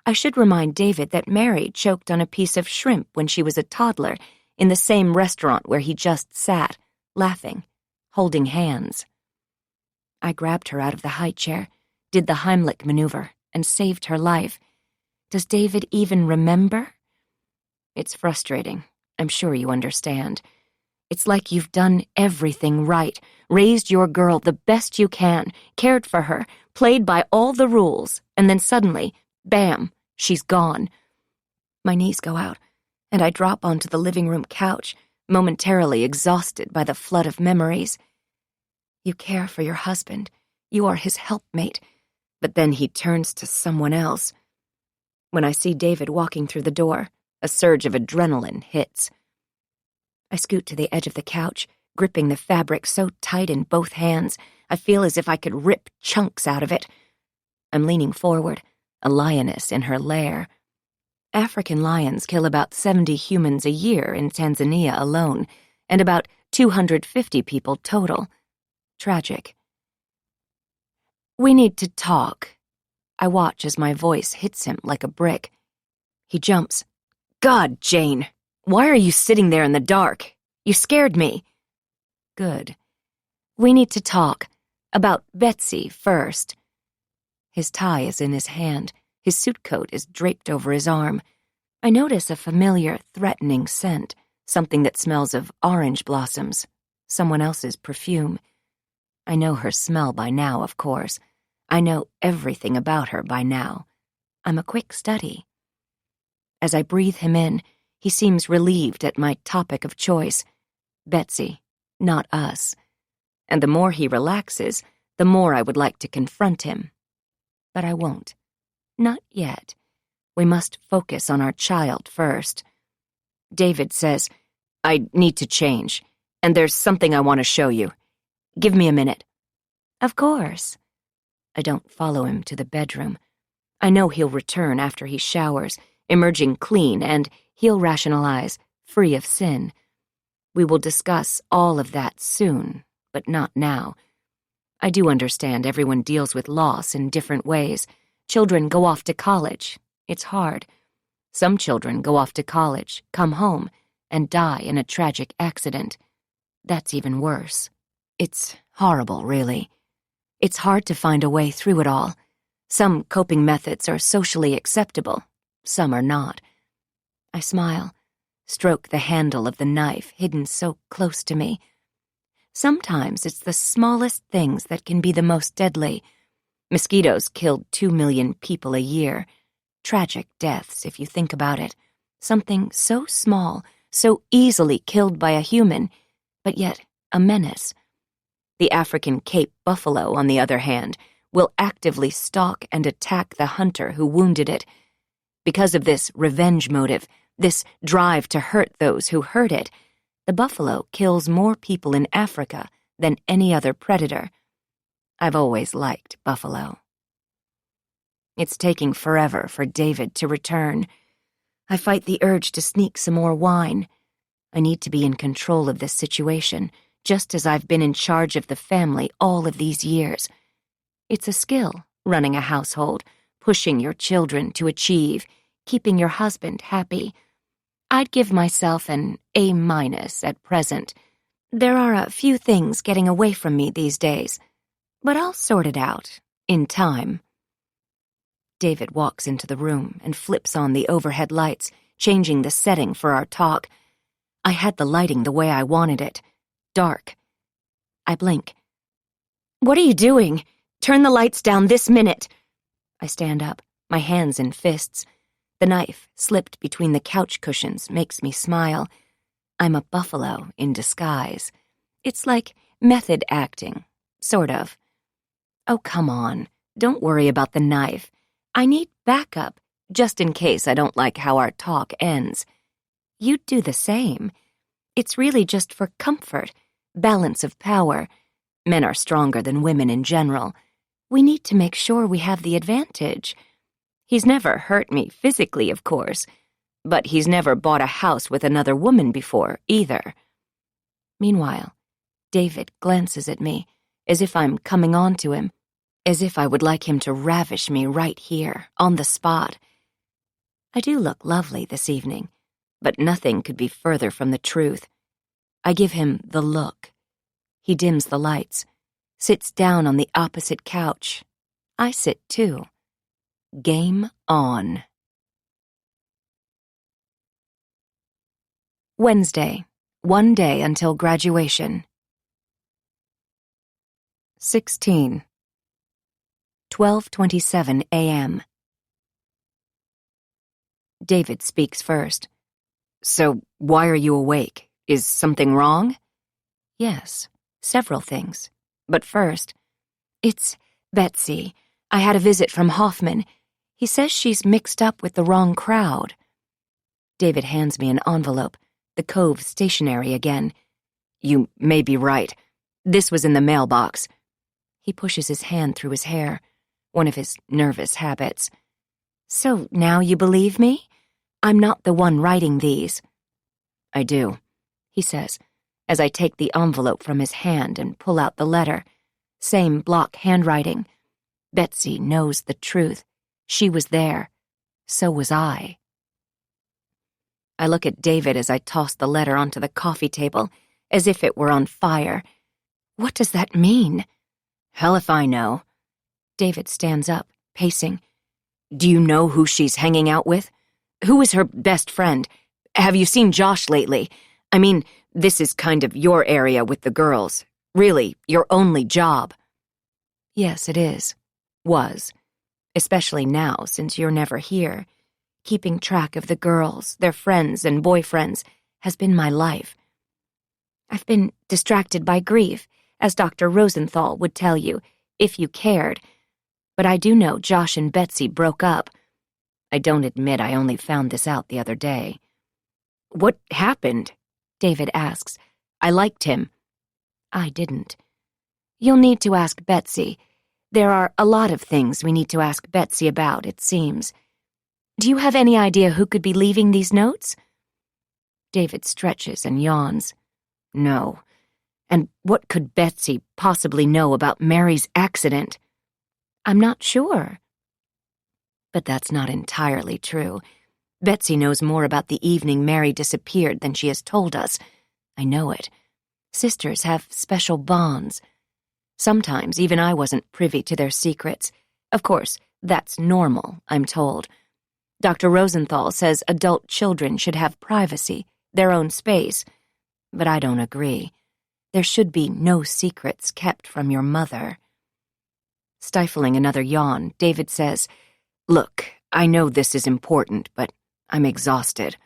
I should remind David that Mary choked on a piece of shrimp when she was a toddler in the same restaurant where he just sat, laughing, holding hands. I grabbed her out of the high chair, did the Heimlich maneuver, and saved her life. Does David even remember? It's frustrating. I'm sure you understand. It's like you've done everything right, raised your girl the best you can, cared for her, played by all the rules, and then suddenly, bam, she's gone. My knees go out, and I drop onto the living room couch, momentarily exhausted by the flood of memories. You care for your husband. You are his helpmate. But then he turns to someone else. When I see David walking through the door, a surge of adrenaline hits. I scoot to the edge of the couch, gripping the fabric so tight in both hands, I feel as if I could rip chunks out of it. I'm leaning forward, a lioness in her lair. African lions kill about 70 humans a year in Tanzania alone, and about 250 people total. Tragic. We need to talk. I watch as my voice hits him like a brick. He jumps. God, Jane, why are you sitting there in the dark? You scared me. Good. We need to talk. About Betsy first. His tie is in his hand. His suit coat is draped over his arm. I notice a familiar, threatening scent, something that smells of orange blossoms, someone else's perfume. I know her smell by now, of course. I know everything about her by now. I'm a quick study. As I breathe him in, he seems relieved at my topic of choice. Betsy, not us. And the more he relaxes, the more I would like to confront him. But I won't. Not yet. We must focus on our child first. David says, I need to change, and there's something I want to show you. Give me a minute. Of course. I don't follow him to the bedroom. I know he'll return after he showers, emerging clean, and he'll rationalize, free of sin. We will discuss all of that soon, but not now. I do understand everyone deals with loss in different ways. Children go off to college. It's hard. Some children go off to college, come home, and die in a tragic accident. That's even worse. It's horrible, really. It's hard to find a way through it all. Some coping methods are socially acceptable. Some are not. I smile, stroke the handle of the knife hidden so close to me. Sometimes it's the smallest things that can be the most deadly. Mosquitoes killed 2 million people a year. Tragic deaths, if you think about it. Something so small, so easily killed by a human, but yet a menace. The African Cape buffalo, on the other hand, will actively stalk and attack the hunter who wounded it. Because of this revenge motive, this drive to hurt those who hurt it, the buffalo kills more people in Africa than any other predator. I've always liked buffalo. It's taking forever for David to return. I fight the urge to sneak some more wine. I need to be in control of this situation, just as I've been in charge of the family all of these years. It's a skill, running a household, pushing your children to achieve, keeping your husband happy. I'd give myself an A- at present. There are a few things getting away from me these days, but I'll sort it out, in time. David walks into the room and flips on the overhead lights, changing the setting for our talk. I had the lighting the way I wanted it. Dark. I blink. What are you doing? Turn the lights down this minute. I stand up, my hands in fists. The knife, slipped between the couch cushions, makes me smile. I'm a buffalo in disguise. It's like method acting, sort of. Oh, come on. Don't worry about the knife. I need backup, just in case I don't like how our talk ends. You'd do the same. It's really just for comfort, balance of power. Men are stronger than women in general. We need to make sure we have the advantage. He's never hurt me physically, of course, but he's never bought a house with another woman before, either. Meanwhile, David glances at me, as if I'm coming on to him, as if I would like him to ravish me right here, on the spot. I do look lovely this evening, but nothing could be further from the truth. I give him the look. He dims the lights, sits down on the opposite couch. I sit too. Game on. Wednesday, 1 day until graduation. 16. 12:27 a.m. David speaks first. So, why are you awake? Is something wrong? Yes, several things. But first, it's Betsy. I had a visit from Hoffman. He says she's mixed up with the wrong crowd. David hands me an envelope, the Cove stationery again. You may be right. This was in the mailbox. He pushes his hand through his hair. one of his nervous habits. "So now you believe me? I'm not the one writing these." "I do," he says, as I take the envelope from his hand and pull out the letter. Same block handwriting. Betsy knows the truth. She was there. So was I. I look at David as I toss the letter onto the coffee table, as if it were on fire. What does that mean? Hell if I know. David stands up, pacing. Do you know who she's hanging out with? Who is her best friend? Have you seen Josh lately? I mean, this is kind of your area with the girls. Really, your only job. Yes, it is. Was. Especially now, since you're never here. Keeping track of the girls, their friends and boyfriends, has been my life. I've been distracted by grief, as Dr. Rosenthal would tell you, if you cared. But I do know Josh and Betsy broke up. I don't admit I only found this out the other day. What happened? David asks. I liked him. I didn't. You'll need to ask Betsy. There are a lot of things we need to ask Betsy about, it seems. Do you have any idea who could be leaving these notes? David stretches and yawns. No. And what could Betsy possibly know about Mary's accident? I'm not sure. But that's not entirely true. Betsy knows more about the evening Mary disappeared than she has told us. I know it. Sisters have special bonds. Sometimes even I wasn't privy to their secrets. Of course, that's normal, I'm told. Dr. Rosenthal says adult children should have privacy, their own space. But I don't agree. There should be no secrets kept from your mother. Stifling another yawn, David says, Look, I know this is important, but I'm exhausted.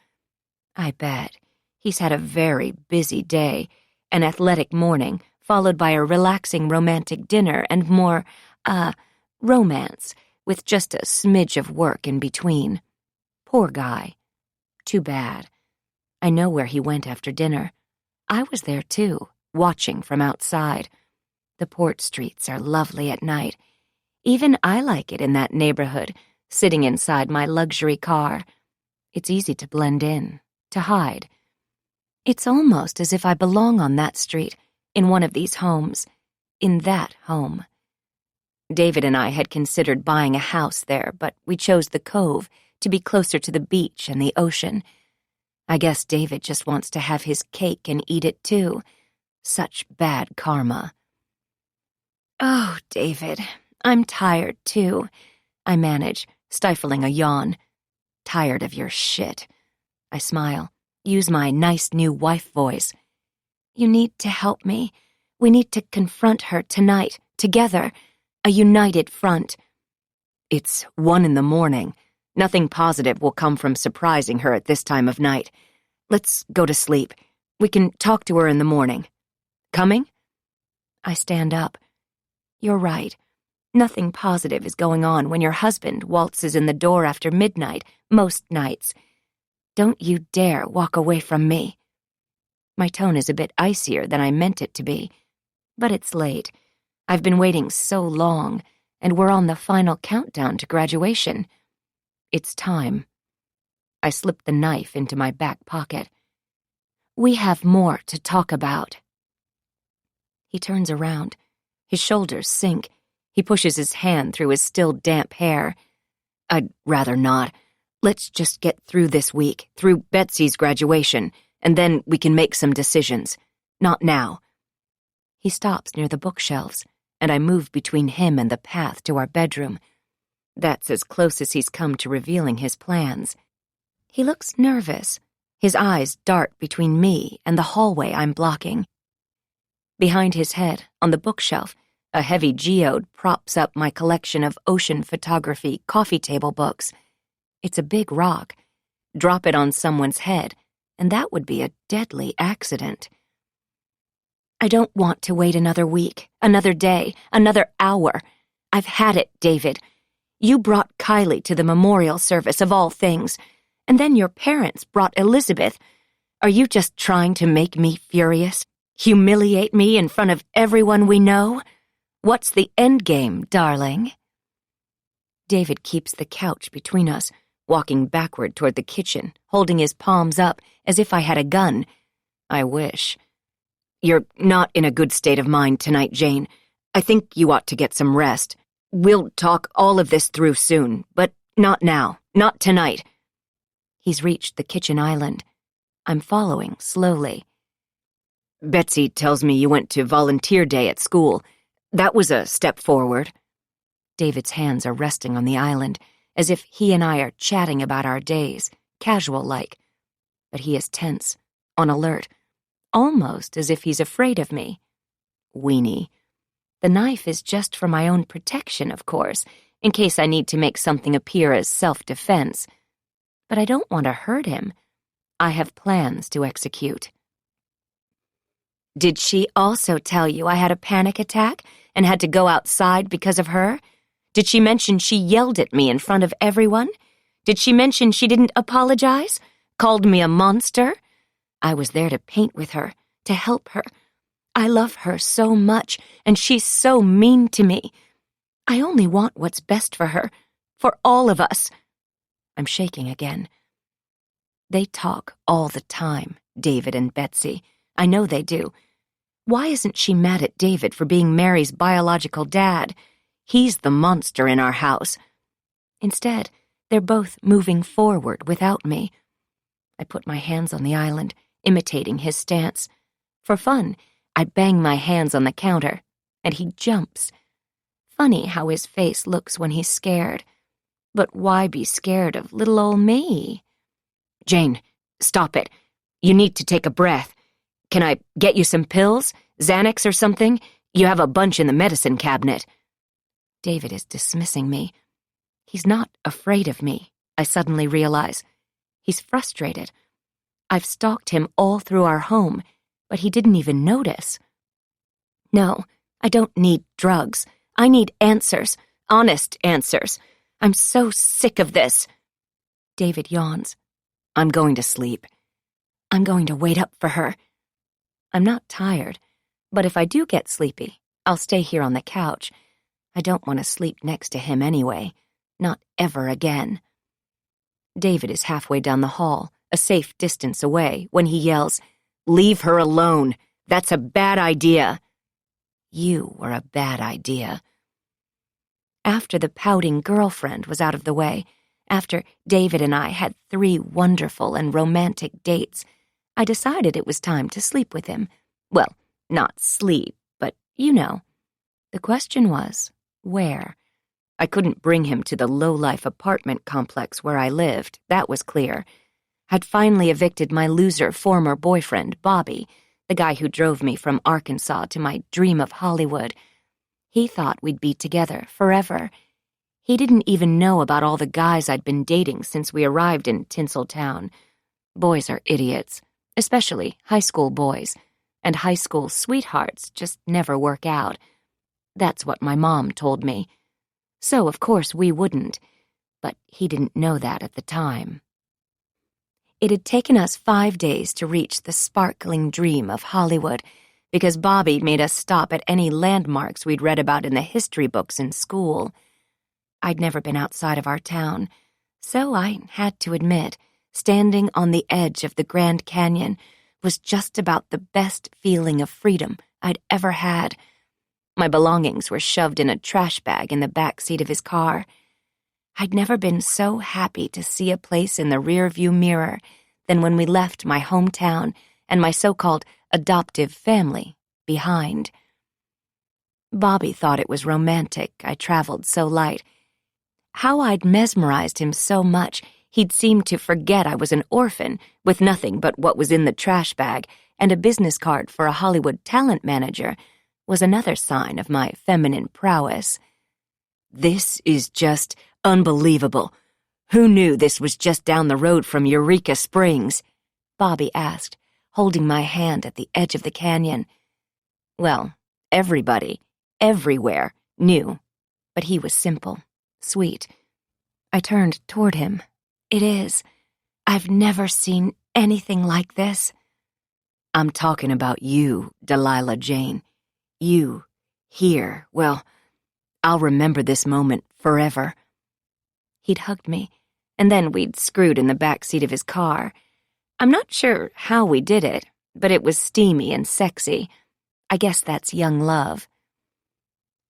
I bet. He's had a very busy day, an athletic morning, followed by a relaxing romantic dinner and more, romance, with just a smidge of work in between. Poor guy. Too bad. I know where he went after dinner. I was there too, watching from outside. The port streets are lovely at night. Even I like it in that neighborhood, sitting inside my luxury car. It's easy to blend in, to hide. It's almost as if I belong on that street, in one of these homes, in that home. David and I had considered buying a house there, but we chose the Cove to be closer to the beach and the ocean. I guess David just wants to have his cake and eat it too. Such bad karma. Oh, David, I'm tired too, I manage, stifling a yawn. Tired of your shit. I smile, use my nice new wife voice. You need to help me. We need to confront her tonight, together, a united front. It's 1 a.m. Nothing positive will come from surprising her at this time of night. Let's go to sleep. We can talk to her in the morning. Coming? I stand up. You're right. Nothing positive is going on when your husband waltzes in the door after midnight, most nights. Don't you dare walk away from me. My tone is a bit icier than I meant it to be, but it's late. I've been waiting so long, and we're on the final countdown to graduation. It's time. I slip the knife into my back pocket. We have more to talk about. He turns around. His shoulders sink. He pushes his hand through his still damp hair. I'd rather not. Let's just get through this week, through Betsy's graduation, and then we can make some decisions. Not now. He stops near the bookshelves, and I move between him and the path to our bedroom. That's as close as he's come to revealing his plans. He looks nervous. His eyes dart between me and the hallway I'm blocking. Behind his head, on the bookshelf, a heavy geode props up my collection of ocean photography coffee table books. It's a big rock. Drop it on someone's head, and that would be a deadly accident. I don't want to wait another week, another day, another hour. I've had it, David. You brought Kylie to the memorial service of all things, and then your parents brought Elizabeth. Are you just trying to make me furious? Humiliate me in front of everyone we know? What's the end game, darling? David keeps the couch between us, walking backward toward the kitchen, holding his palms up as if I had a gun. I wish. You're not in a good state of mind tonight, Jane. I think you ought to get some rest. We'll talk all of this through soon, but not now, not tonight. He's reached the kitchen island. I'm following slowly. Betsy tells me you went to volunteer day at school. That was a step forward. David's hands are resting on the island, as if he and I are chatting about our days, casual-like. But he is tense, on alert, almost as if he's afraid of me. Weenie. The knife is just for my own protection, of course, in case I need to make something appear as self-defense. But I don't want to hurt him. I have plans to execute. Did she also tell you I had a panic attack and had to go outside because of her? Did she mention she yelled at me in front of everyone? Did she mention she didn't apologize? Called me a monster? I was there to paint with her, to help her. I love her so much, and she's so mean to me. I only want what's best for her, for all of us. I'm shaking again. They talk all the time, David and Betsy. I know they do. Why isn't she mad at David for being Mary's biological dad? He's the monster in our house. Instead, they're both moving forward without me. I put my hands on the island, imitating his stance. For fun, I bang my hands on the counter, and he jumps. Funny how his face looks when he's scared. But why be scared of little old me? Jane, stop it. You need to take a breath. Can I get you some pills? Xanax or something? You have a bunch in the medicine cabinet. David is dismissing me. He's not afraid of me, I suddenly realize. He's frustrated. I've stalked him all through our home, but he didn't even notice. No, I don't need drugs. I need answers, honest answers. I'm so sick of this. David yawns. I'm going to sleep. I'm going to wait up for her. I'm not tired, but if I do get sleepy, I'll stay here on the couch. I don't want to sleep next to him anyway. Not ever again. David is halfway down the hall, a safe distance away, when he yells, "Leave her alone. That's a bad idea." You were a bad idea. After the pouting girlfriend was out of the way, after David and I had 3 wonderful and romantic dates, I decided it was time to sleep with him. Well, not sleep, but you know. The question was, where? I couldn't bring him to the low-life apartment complex where I lived, that was clear. I'd finally evicted my loser former boyfriend, Bobby, the guy who drove me from Arkansas to my dream of Hollywood. He thought we'd be together forever. He didn't even know about all the guys I'd been dating since we arrived in Tinseltown. Boys are idiots, especially high school boys, and high school sweethearts just never work out. That's what my mom told me. So, of course, we wouldn't, but he didn't know that at the time. It had taken us 5 days to reach the sparkling dream of Hollywood, because Bobby made us stop at any landmarks we'd read about in the history books in school. I'd never been outside of our town, so I had to admit, standing on the edge of the Grand Canyon was just about the best feeling of freedom I'd ever had. My belongings were shoved in a trash bag in the back seat of his car. I'd never been so happy to see a place in the rearview mirror than when we left my hometown and my so-called adoptive family behind. Bobby thought it was romantic I traveled so light. How I'd mesmerized him so much he'd seemed to forget I was an orphan with nothing but what was in the trash bag and a business card for a Hollywood talent manager was another sign of my feminine prowess. This is just unbelievable. Who knew this was just down the road from Eureka Springs? Bobby asked, holding my hand at the edge of the canyon. Well, everybody, everywhere, knew, but he was simple, sweet. I turned toward him. It is. I've never seen anything like this. I'm talking about you, Delilah Jane. You, here, well, I'll remember this moment forever. He'd hugged me, and then we'd screwed in the back seat of his car. I'm not sure how we did it, but it was steamy and sexy. I guess that's young love.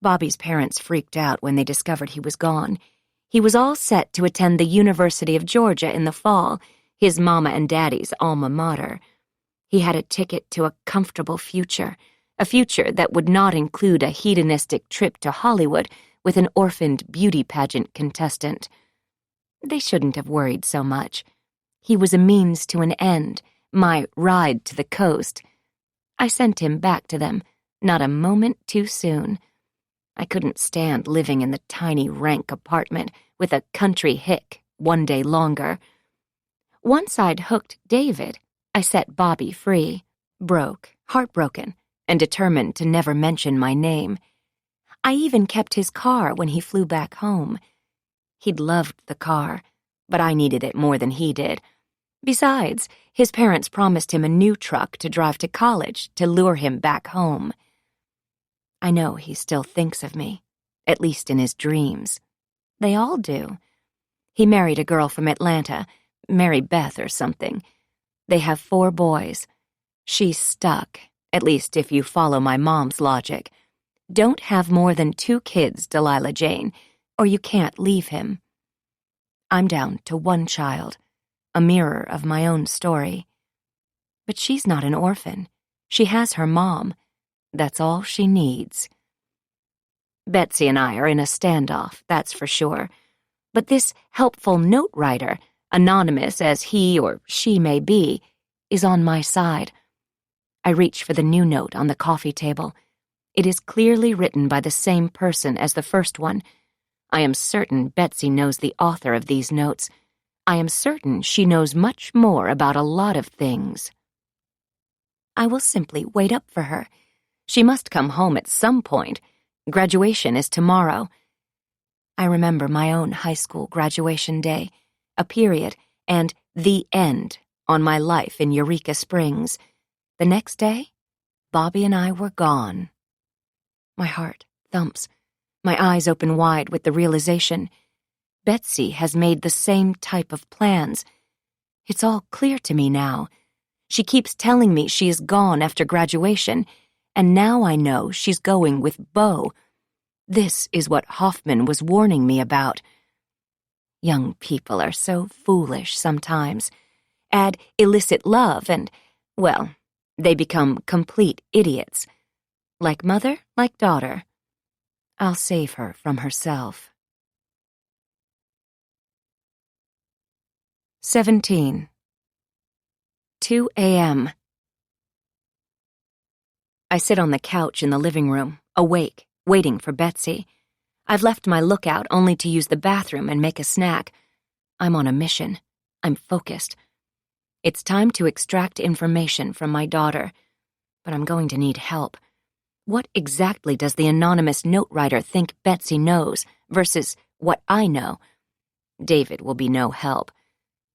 Bobby's parents freaked out when they discovered he was gone. He was all set to attend the University of Georgia in the fall, his mama and daddy's alma mater. He had a ticket to a comfortable future, a future that would not include a hedonistic trip to Hollywood with an orphaned beauty pageant contestant. They shouldn't have worried so much. He was a means to an end, my ride to the coast. I sent him back to them, not a moment too soon. I couldn't stand living in the tiny, rank apartment with a country hick one day longer. Once I'd hooked David, I set Bobby free, broke, heartbroken, and determined to never mention my name. I even kept his car when he flew back home. He'd loved the car, but I needed it more than he did. Besides, his parents promised him a new truck to drive to college to lure him back home. I know he still thinks of me, at least in his dreams. They all do. He married a girl from Atlanta, Mary Beth or something. They have 4 boys. She's stuck, at least if you follow my mom's logic. Don't have more than 2 kids, Delilah Jane, or you can't leave him. I'm down to 1 child, a mirror of my own story. But she's not an orphan. She has her mom. That's all she needs. Betsy and I are in a standoff, that's for sure. But this helpful note writer, anonymous as he or she may be, is on my side. I reach for the new note on the coffee table. It is clearly written by the same person as the first one. I am certain Betsy knows the author of these notes. I am certain she knows much more about a lot of things. I will simply wait up for her. She must come home at some point. Graduation is tomorrow. I remember my own high school graduation day, a period, and the end on my life in Eureka Springs. The next day, Bobby and I were gone. My heart thumps. My eyes open wide with the realization. Betsy has made the same type of plans. It's all clear to me now. She keeps telling me she is gone after graduation, and now I know she's going with Beau. This is what Hoffman was warning me about. Young people are so foolish sometimes. Add illicit love and, well, they become complete idiots. Like mother, like daughter. I'll save her from herself. 17. 2 a.m. I sit on the couch in the living room, awake, waiting for Betsy. I've left my lookout only to use the bathroom and make a snack. I'm on a mission. I'm focused. It's time to extract information from my daughter, but I'm going to need help. What exactly does the anonymous note writer think Betsy knows versus what I know? David will be no help.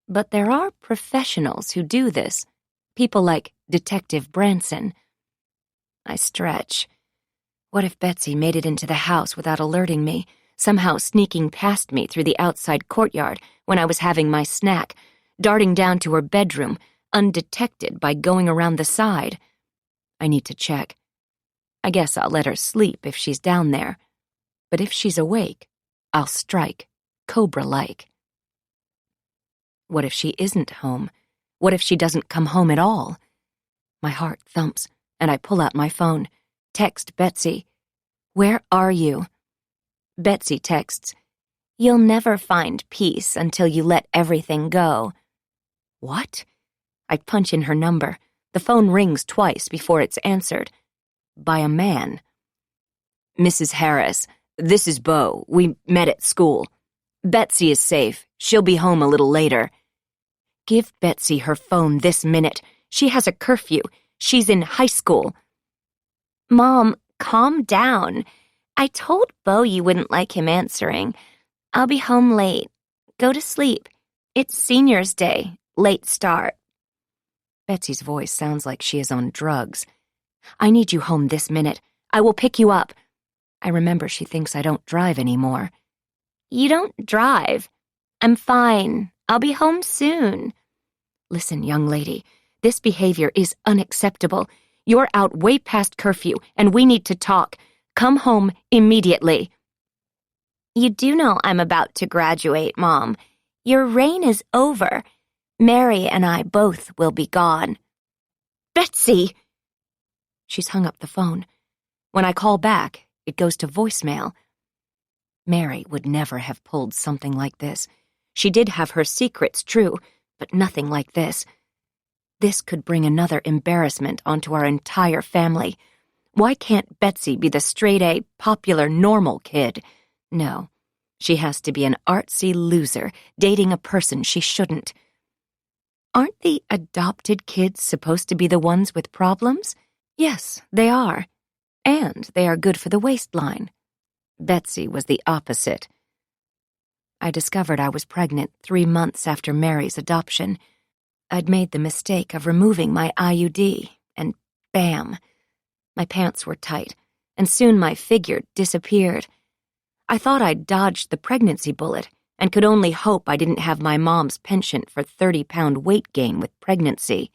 But there are professionals who do this, people like Detective Branson. I stretch. What if Betsy made it into the house without alerting me, somehow sneaking past me through the outside courtyard when I was having my snack, darting down to her bedroom, undetected by going around the side? I need to check. I guess I'll let her sleep if she's down there. But if she's awake, I'll strike, cobra-like. What if she isn't home? What if she doesn't come home at all? My heart thumps, and I pull out my phone. Text Betsy. Where are you? Betsy texts, You'll never find peace until you let everything go. What? I punch in her number. The phone rings twice before it's answered. By a man. Mrs. Harris, this is Beau. We met at school. Betsy is safe. She'll be home a little later. Give Betsy her phone this minute. She has a curfew. She's in high school. Mom, calm down. I told Beau you wouldn't like him answering. I'll be home late. Go to sleep. It's seniors' day. Late start. Betsy's voice sounds like she is on drugs. I need you home this minute. I will pick you up. I remember she thinks I don't drive anymore. You don't drive. I'm fine. I'll be home soon. Listen, young lady, this behavior is unacceptable. You're out way past curfew, and we need to talk. Come home immediately. You do know I'm about to graduate, Mom. Your reign is over. Mary and I both will be gone. Betsy! She's hung up the phone. When I call back, it goes to voicemail. Mary would never have pulled something like this. She did have her secrets, true, but nothing like this. This could bring another embarrassment onto our entire family. Why can't Betsy be the straight-A, popular, normal kid? No, she has to be an artsy loser, dating a person she shouldn't. Aren't the adopted kids supposed to be the ones with problems? Yes, they are. And they are good for the waistline. Betsy was the opposite. I discovered I was pregnant 3 months after Mary's adoption. I'd made the mistake of removing my IUD, and bam! My pants were tight, and soon my figure disappeared. I thought I'd dodged the pregnancy bullet, and could only hope I didn't have my mom's penchant for 30-pound weight gain with pregnancy.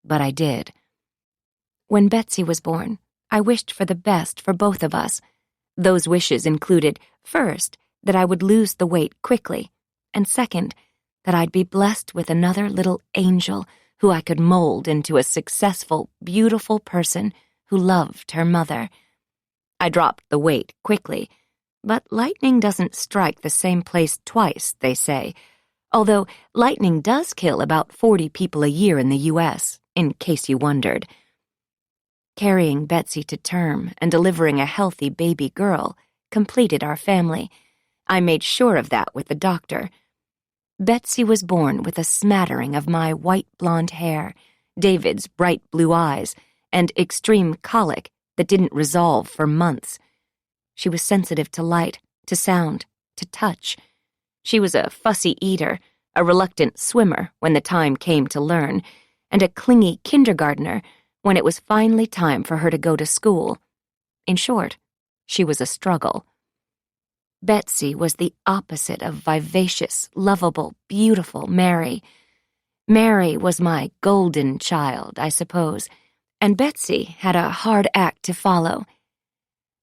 But I did. When Betsy was born, I wished for the best for both of us. Those wishes included, first, that I would lose the weight quickly, and second, that I'd be blessed with another little angel who I could mold into a successful, beautiful person who loved her mother. I dropped the weight quickly, but lightning doesn't strike the same place twice, they say, although lightning does kill about 40 people a year in the U.S., in case you wondered. Carrying Betsy to term and delivering a healthy baby girl completed our family. I made sure of that with the doctor. Betsy was born with a smattering of my white blonde hair, David's bright blue eyes, and extreme colic that didn't resolve for months. She was sensitive to light, to sound, to touch. She was a fussy eater, a reluctant swimmer when the time came to learn, and a clingy kindergartner when it was finally time for her to go to school. In short, she was a struggle. Betsy was the opposite of vivacious, lovable, beautiful Mary. Mary was my golden child, I suppose, and Betsy had a hard act to follow.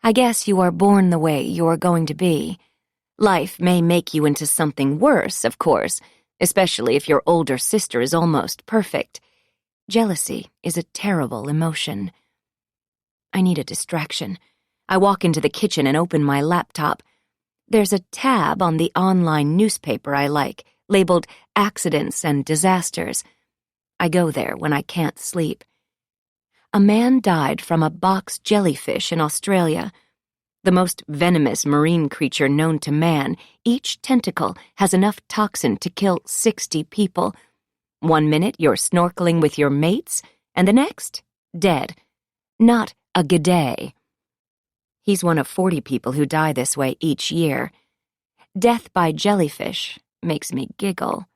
I guess you are born the way you are going to be. Life may make you into something worse, of course, especially if your older sister is almost perfect. Jealousy is a terrible emotion. I need a distraction. I walk into the kitchen and open my laptop. There's a tab on the online newspaper I like, labeled Accidents and Disasters. I go there when I can't sleep. A man died from a box jellyfish in Australia. The most venomous marine creature known to man, each tentacle has enough toxin to kill 60 people. 1 minute you're snorkeling with your mates, and the next, dead. Not a g'day. He's one of 40 people who die this way each year. Death by jellyfish makes me giggle.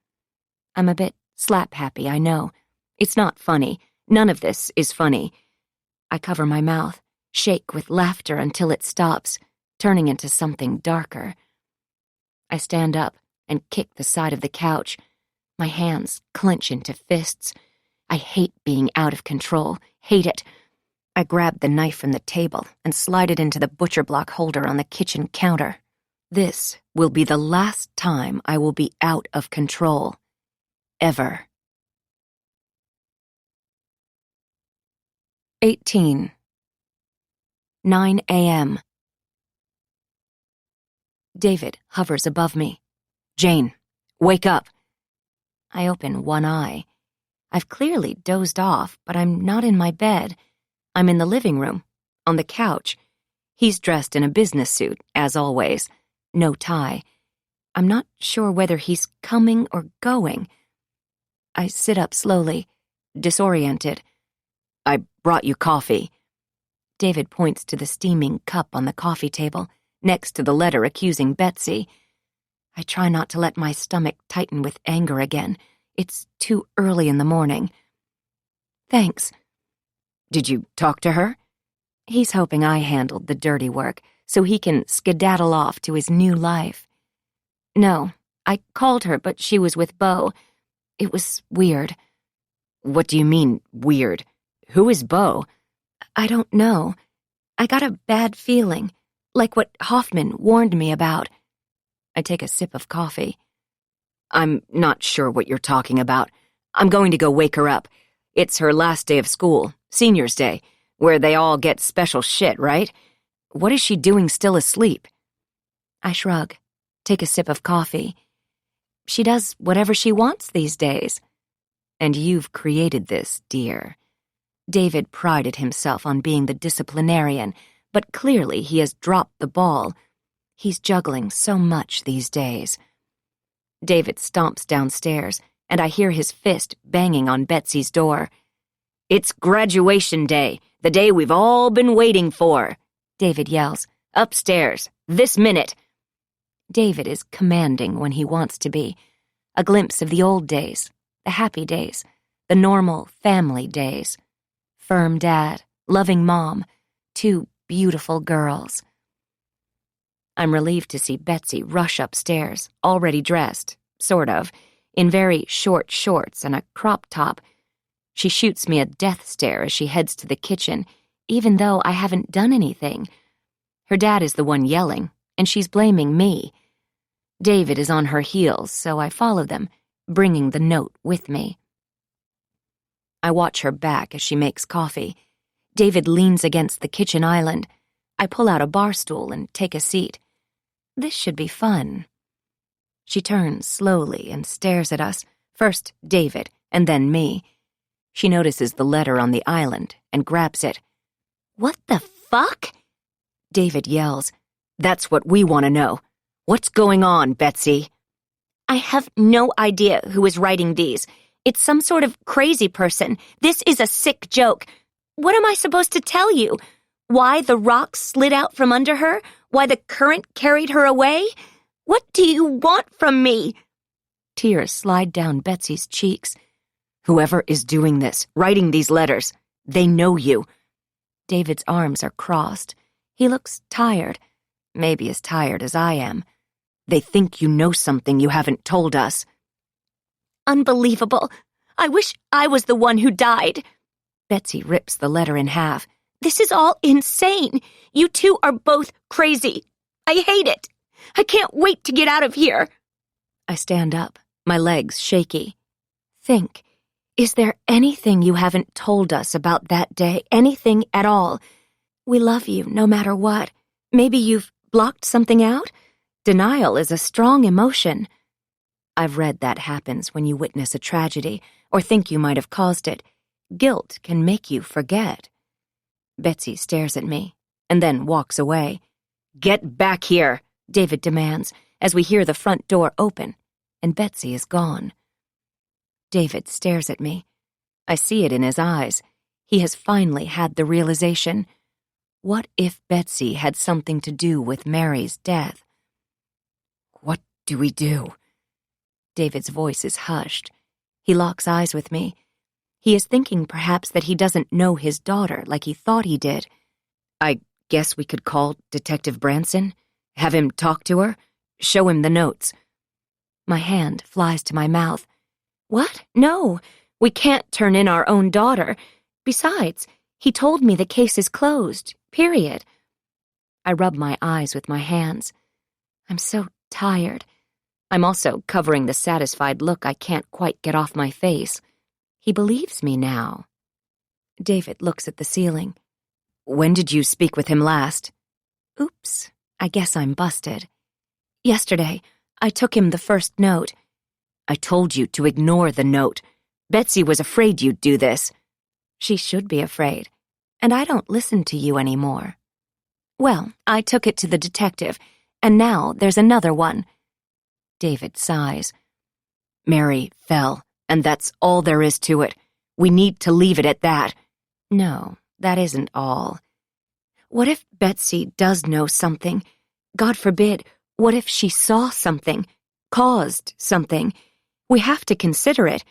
I'm a bit slap-happy, I know. It's not funny. None of this is funny. I cover my mouth, shake with laughter until it stops, turning into something darker. I stand up and kick the side of the couch. My hands clench into fists. I hate being out of control. Hate it. I grab the knife from the table and slide it into the butcher block holder on the kitchen counter. This will be the last time I will be out of control. Ever. 18. 9 a.m. David hovers above me. Jane, wake up. I open one eye. I've clearly dozed off, but I'm not in my bed. I'm in the living room, on the couch. He's dressed in a business suit, as always. No tie. I'm not sure whether he's coming or going. I sit up slowly, disoriented. I brought you coffee. David points to the steaming cup on the coffee table, next to the letter accusing Betsy. I try not to let my stomach tighten with anger again. It's too early in the morning. Thanks. Did you talk to her? He's hoping I handled the dirty work, so he can skedaddle off to his new life. No, I called her, but she was with Beau. It was weird. What do you mean, weird? Who is Beau? I don't know. I got a bad feeling, like what Hoffman warned me about. I take a sip of coffee. I'm not sure what you're talking about. I'm going to go wake her up. It's her last day of school, Senior's Day, where they all get special shit, right? What is she doing still asleep? I shrug, take a sip of coffee. She does whatever she wants these days. And you've created this, dear. David prided himself on being the disciplinarian, but clearly he has dropped the ball. He's juggling so much these days. David stomps downstairs, and I hear his fist banging on Betsy's door. It's graduation day, the day we've all been waiting for, David yells. Upstairs, this minute. David is commanding when he wants to be. A glimpse of the old days, the happy days, the normal family days. Firm dad, loving mom, 2 beautiful girls. I'm relieved to see Betsy rush upstairs, already dressed, sort of, in very short shorts and a crop top. She shoots me a death stare as she heads to the kitchen, even though I haven't done anything. Her dad is the one yelling, and she's blaming me. David is on her heels, so I follow them, bringing the note with me. I watch her back as she makes coffee. David leans against the kitchen island. I pull out a bar stool and take a seat. This should be fun. She turns slowly and stares at us, first David and then me. She notices the letter on the island and grabs it. What the fuck? David yells. That's what we want to know. What's going on, Betsy? I have no idea who is writing these. It's some sort of crazy person. This is a sick joke. What am I supposed to tell you? Why the rocks slid out from under her? Why the current carried her away? What do you want from me? Tears slide down Betsy's cheeks. Whoever is doing this, writing these letters, they know you. David's arms are crossed. He looks tired, maybe as tired as I am. They think you know something you haven't told us. Unbelievable. I wish I was the one who died. Betsy rips the letter in half. This is all insane. You two are both crazy. I hate it. I can't wait to get out of here. I stand up, my legs shaky. Think, is there anything you haven't told us about that day? Anything at all? We love you no matter what. Maybe you've blocked something out? Denial is a strong emotion. I've read that happens when you witness a tragedy or think you might have caused it. Guilt can make you forget. Betsy stares at me and then walks away. Get back here, David demands as we hear the front door open and Betsy is gone. David stares at me. I see it in his eyes. He has finally had the realization. What if Betsy had something to do with Mary's death? What do we do? David's voice is hushed. He locks eyes with me. He is thinking perhaps that he doesn't know his daughter like he thought he did. I guess we could call Detective Branson, have him talk to her, show him the notes. My hand flies to my mouth. What? No, we can't turn in our own daughter. Besides, he told me the case is closed, period. I rub my eyes with my hands. I'm so tired. I'm also covering the satisfied look I can't quite get off my face. He believes me now. David looks at the ceiling. When did you speak with him last? Oops, I guess I'm busted. Yesterday, I took him the first note. I told you to ignore the note. Betsy was afraid you'd do this. She should be afraid, and I don't listen to you anymore. Well, I took it to the detective, and now there's another one. David sighs. Mary fell, and that's all there is to it. We need to leave it at that. No, that isn't all. What if Betsy does know something? God forbid, what if she saw something, caused something? We have to consider it.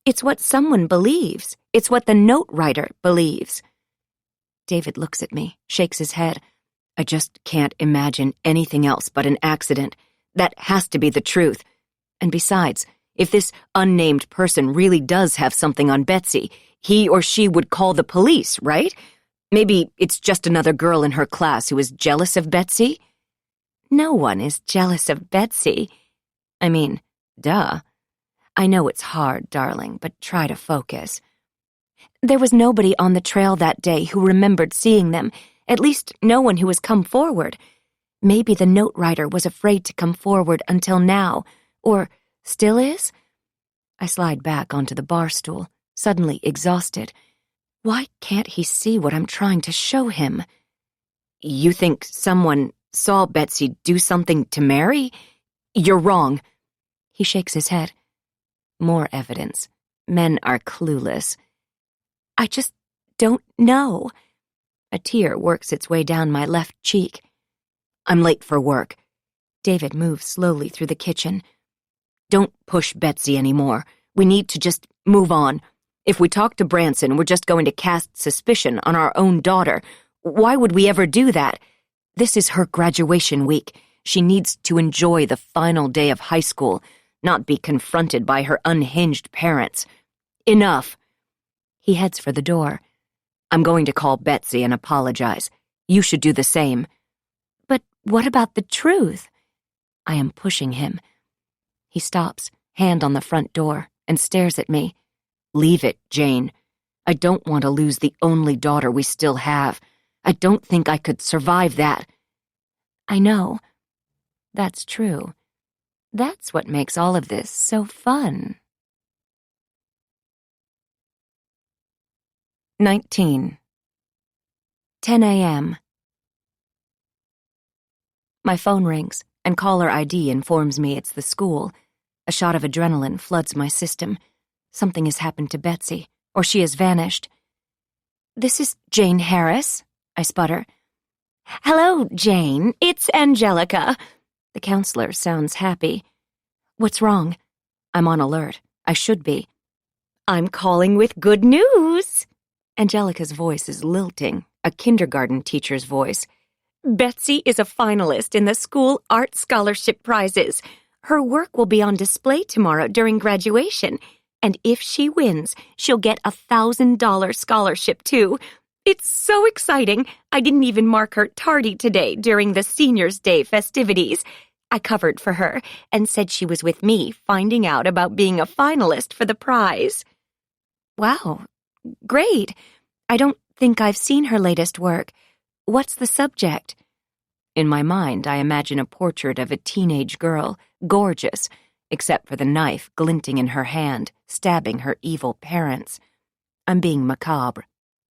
It's what someone believes. It's what the note writer believes. David looks at me, shakes his head. I just can't imagine anything else but an accident. That has to be the truth. And besides, if this unnamed person really does have something on Betsy, he or she would call the police, right? Maybe it's just another girl in her class who is jealous of Betsy? No one is jealous of Betsy. I mean, duh. I know it's hard, darling, but try to focus. There was nobody on the trail that day who remembered seeing them, at least no one who has come forward. Maybe the note writer was afraid to come forward until now, or still is? I slide back onto the bar stool, suddenly exhausted. Why can't he see what I'm trying to show him? You think someone saw Betsy do something to Mary? You're wrong. He shakes his head. More evidence. Men are clueless. I just don't know. A tear works its way down my left cheek. I'm late for work. David moves slowly through the kitchen. Don't push Betsy anymore. We need to just move on. If we talk to Branson, we're just going to cast suspicion on our own daughter. Why would we ever do that? This is her graduation week. She needs to enjoy the final day of high school, not be confronted by her unhinged parents. Enough. He heads for the door. I'm going to call Betsy and apologize. You should do the same. But what about the truth? I am pushing him. He stops, hand on the front door, and stares at me. Leave it, Jane. I don't want to lose the only daughter we still have. I don't think I could survive that. I know. That's true. That's what makes all of this so fun. 19. 10 a.m. My phone rings, and caller ID informs me it's the school. A shot of adrenaline floods my system. Something has happened to Betsy, or she has vanished. This is Jane Harris, I sputter. Hello, Jane. It's Angelica. The counselor sounds happy. What's wrong? I'm on alert. I should be. I'm calling with good news. Angelica's voice is lilting, a kindergarten teacher's voice. Betsy is a finalist in the school art scholarship prizes. Her work will be on display tomorrow during graduation, and if she wins, she'll get a $1,000 scholarship too. It's so exciting. I didn't even mark her tardy today during the Seniors' Day festivities. I covered for her and said she was with me finding out about being a finalist for the prize. Wow, great. I don't think I've seen her latest work. What's the subject? In my mind, I imagine a portrait of a teenage girl, gorgeous, except for the knife glinting in her hand, stabbing her evil parents. I'm being macabre.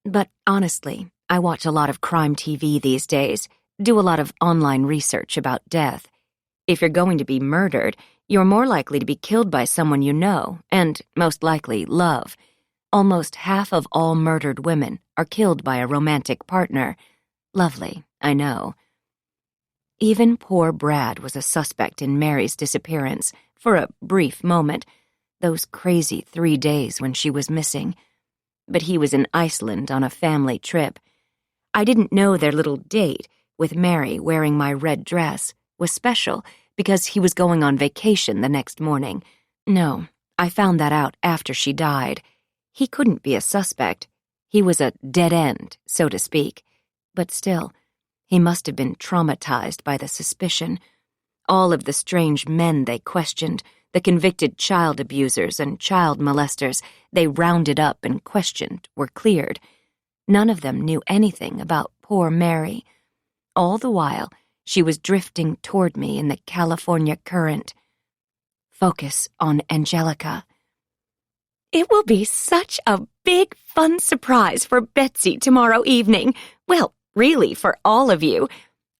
But honestly, I watch a lot of crime TV these days, do a lot of online research about death. If you're going to be murdered, you're more likely to be killed by someone you know, and most likely love. Almost half of all murdered women are killed by a romantic partner. Lovely, I know. Even poor Brad was a suspect in Mary's disappearance, for a brief moment, those crazy 3 days when she was missing. But he was in Iceland on a family trip. I didn't know their little date, with Mary wearing my red dress, was special because he was going on vacation the next morning. No, I found that out after she died. He couldn't be a suspect. He was a dead end, so to speak. But still, he must have been traumatized by the suspicion. All of the strange men they questioned, the convicted child abusers and child molesters they rounded up and questioned were cleared. None of them knew anything about poor Mary. All the while, she was drifting toward me in the California current. Focus on Angelica. It will be such a big, fun surprise for Betsy tomorrow evening. Well, really, for all of you.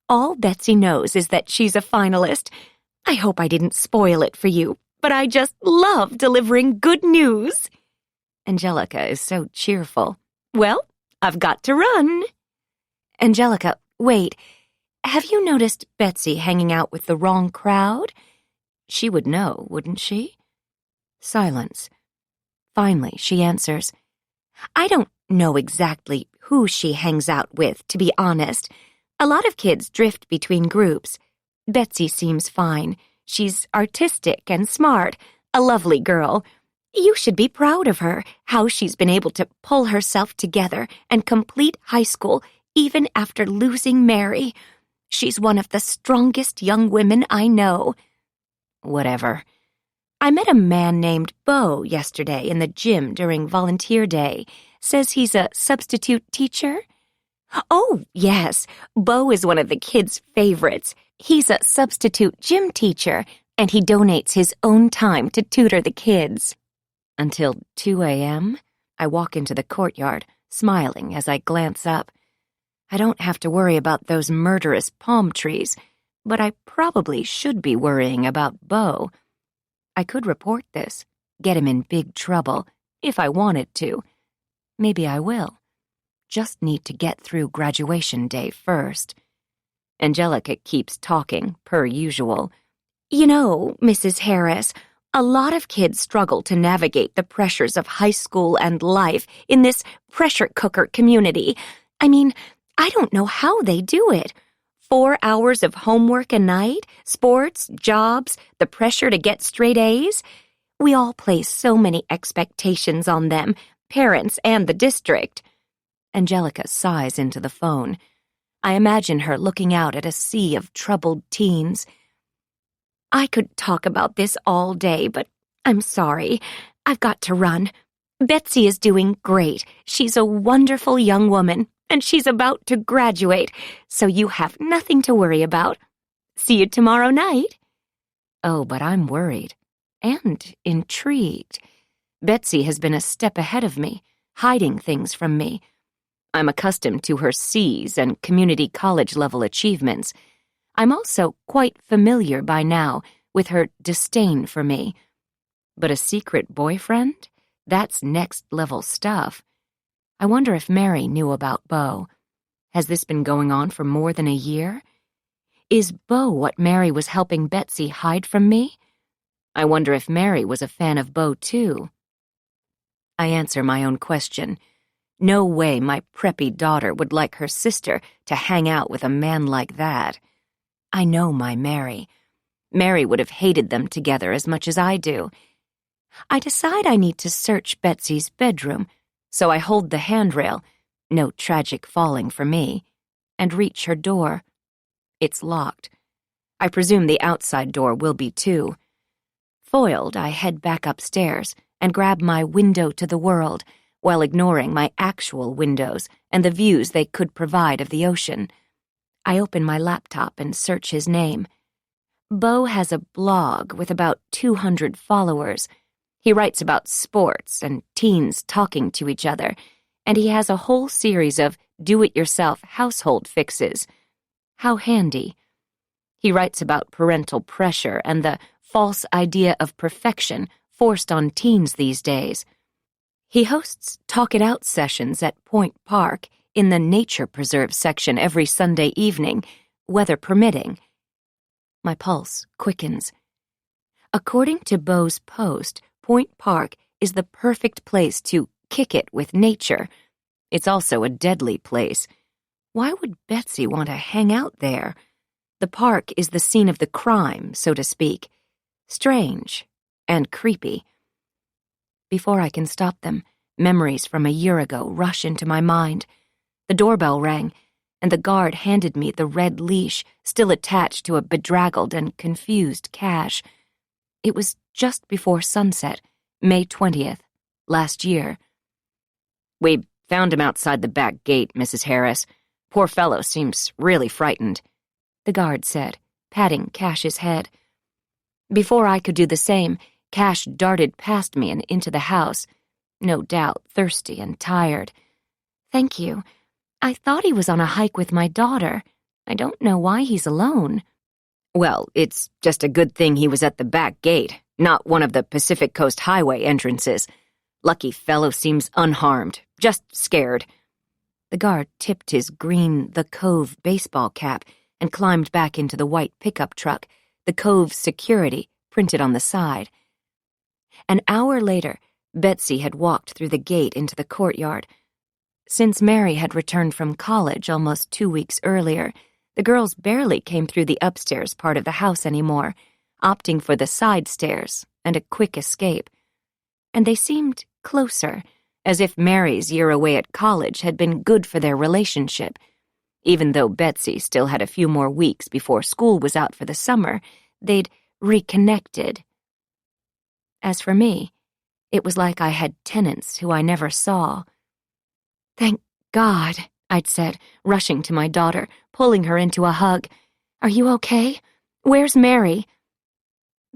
All Betsy knows is that she's a finalist. I hope I didn't spoil it for you, but I just love delivering good news. Angelica is so cheerful. Well, I've got to run. Angelica, wait. Have you noticed Betsy hanging out with the wrong crowd? She would know, wouldn't she? Silence. Finally, she answers. I don't know exactly who she hangs out with, to be honest. A lot of kids drift between groups. Betsy seems fine. She's artistic and smart, a lovely girl. You should be proud of her, how she's been able to pull herself together and complete high school even after losing Mary. She's one of the strongest young women I know." "Whatever. I met a man named Bo yesterday in the gym during volunteer day. Says he's a substitute teacher." "Oh, yes. Bo is one of the kids' favorites. He's a substitute gym teacher, and he donates his own time to tutor the kids." Until 2 a.m., I walk into the courtyard, smiling as I glance up. I don't have to worry about those murderous palm trees, but I probably should be worrying about Bo. I could report this, get him in big trouble, if I wanted to. Maybe I will. Just need to get through graduation day first. Angelica keeps talking, per usual. "You know, Mrs. Harris, a lot of kids struggle to navigate the pressures of high school and life in this pressure cooker community. I mean, I don't know how they do it. 4 hours of homework a night, sports, jobs, the pressure to get straight A's. We all place so many expectations on them, parents and the district." Angelica sighs into the phone. I imagine her looking out at a sea of troubled teens. "I could talk about this all day, but I'm sorry. I've got to run. Betsy is doing great. She's a wonderful young woman, and she's about to graduate, so you have nothing to worry about. See you tomorrow night." Oh, but I'm worried and intrigued. Betsy has been a step ahead of me, hiding things from me. I'm accustomed to her C's and community college-level achievements. I'm also quite familiar by now with her disdain for me. But a secret boyfriend? That's next-level stuff. I wonder if Mary knew about Bo. Has this been going on for more than a year? Is Bo what Mary was helping Betsy hide from me? I wonder if Mary was a fan of Bo, too. I answer my own question. No way my preppy daughter would like her sister to hang out with a man like that. I know my Mary. Mary would have hated them together as much as I do. I decide I need to search Betsy's bedroom, so I hold the handrail, no tragic falling for me, and reach her door. It's locked. I presume the outside door will be too. Foiled, I head back upstairs and grab my window to the world, while ignoring my actual windows and the views they could provide of the ocean. I open my laptop and search his name. Bo has a blog with about 200 followers. He writes about sports and teens talking to each other, and he has a whole series of do-it-yourself household fixes. How handy. He writes about parental pressure and the false idea of perfection forced on teens these days. He hosts Talk It Out sessions at Point Park in the Nature Preserve section every Sunday evening, weather permitting. My pulse quickens. According to Bo's post, Point Park is the perfect place to kick it with nature. It's also a deadly place. Why would Betsy want to hang out there? The park is the scene of the crime, so to speak. Strange and creepy. Before I can stop them, memories from a year ago rush into my mind. The doorbell rang, and the guard handed me the red leash still attached to a bedraggled and confused Cash. It was just before sunset, May 20th, last year. "We found him outside the back gate, Mrs. Harris. Poor fellow seems really frightened," the guard said, patting Cash's head. Before I could do the same, Cash darted past me and into the house, no doubt thirsty and tired. "Thank you. I thought he was on a hike with my daughter. I don't know why he's alone." "Well, it's just a good thing he was at the back gate, not one of the Pacific Coast Highway entrances. Lucky fellow seems unharmed, just scared." The guard tipped his green The Cove baseball cap and climbed back into the white pickup truck, The Cove's security printed on the side. An hour later, Betsy had walked through the gate into the courtyard. Since Mary had returned from college almost 2 weeks earlier, the girls barely came through the upstairs part of the house anymore. opting for the side stairs and a quick escape. And they seemed closer, as if Mary's year away at college had been good for their relationship. Even though Betsy still had a few more weeks before school was out for the summer, they'd reconnected. As for me, it was like I had tenants who I never saw. "Thank God," I'd said, rushing to my daughter, pulling her into a hug. "Are you okay? Where's Mary?"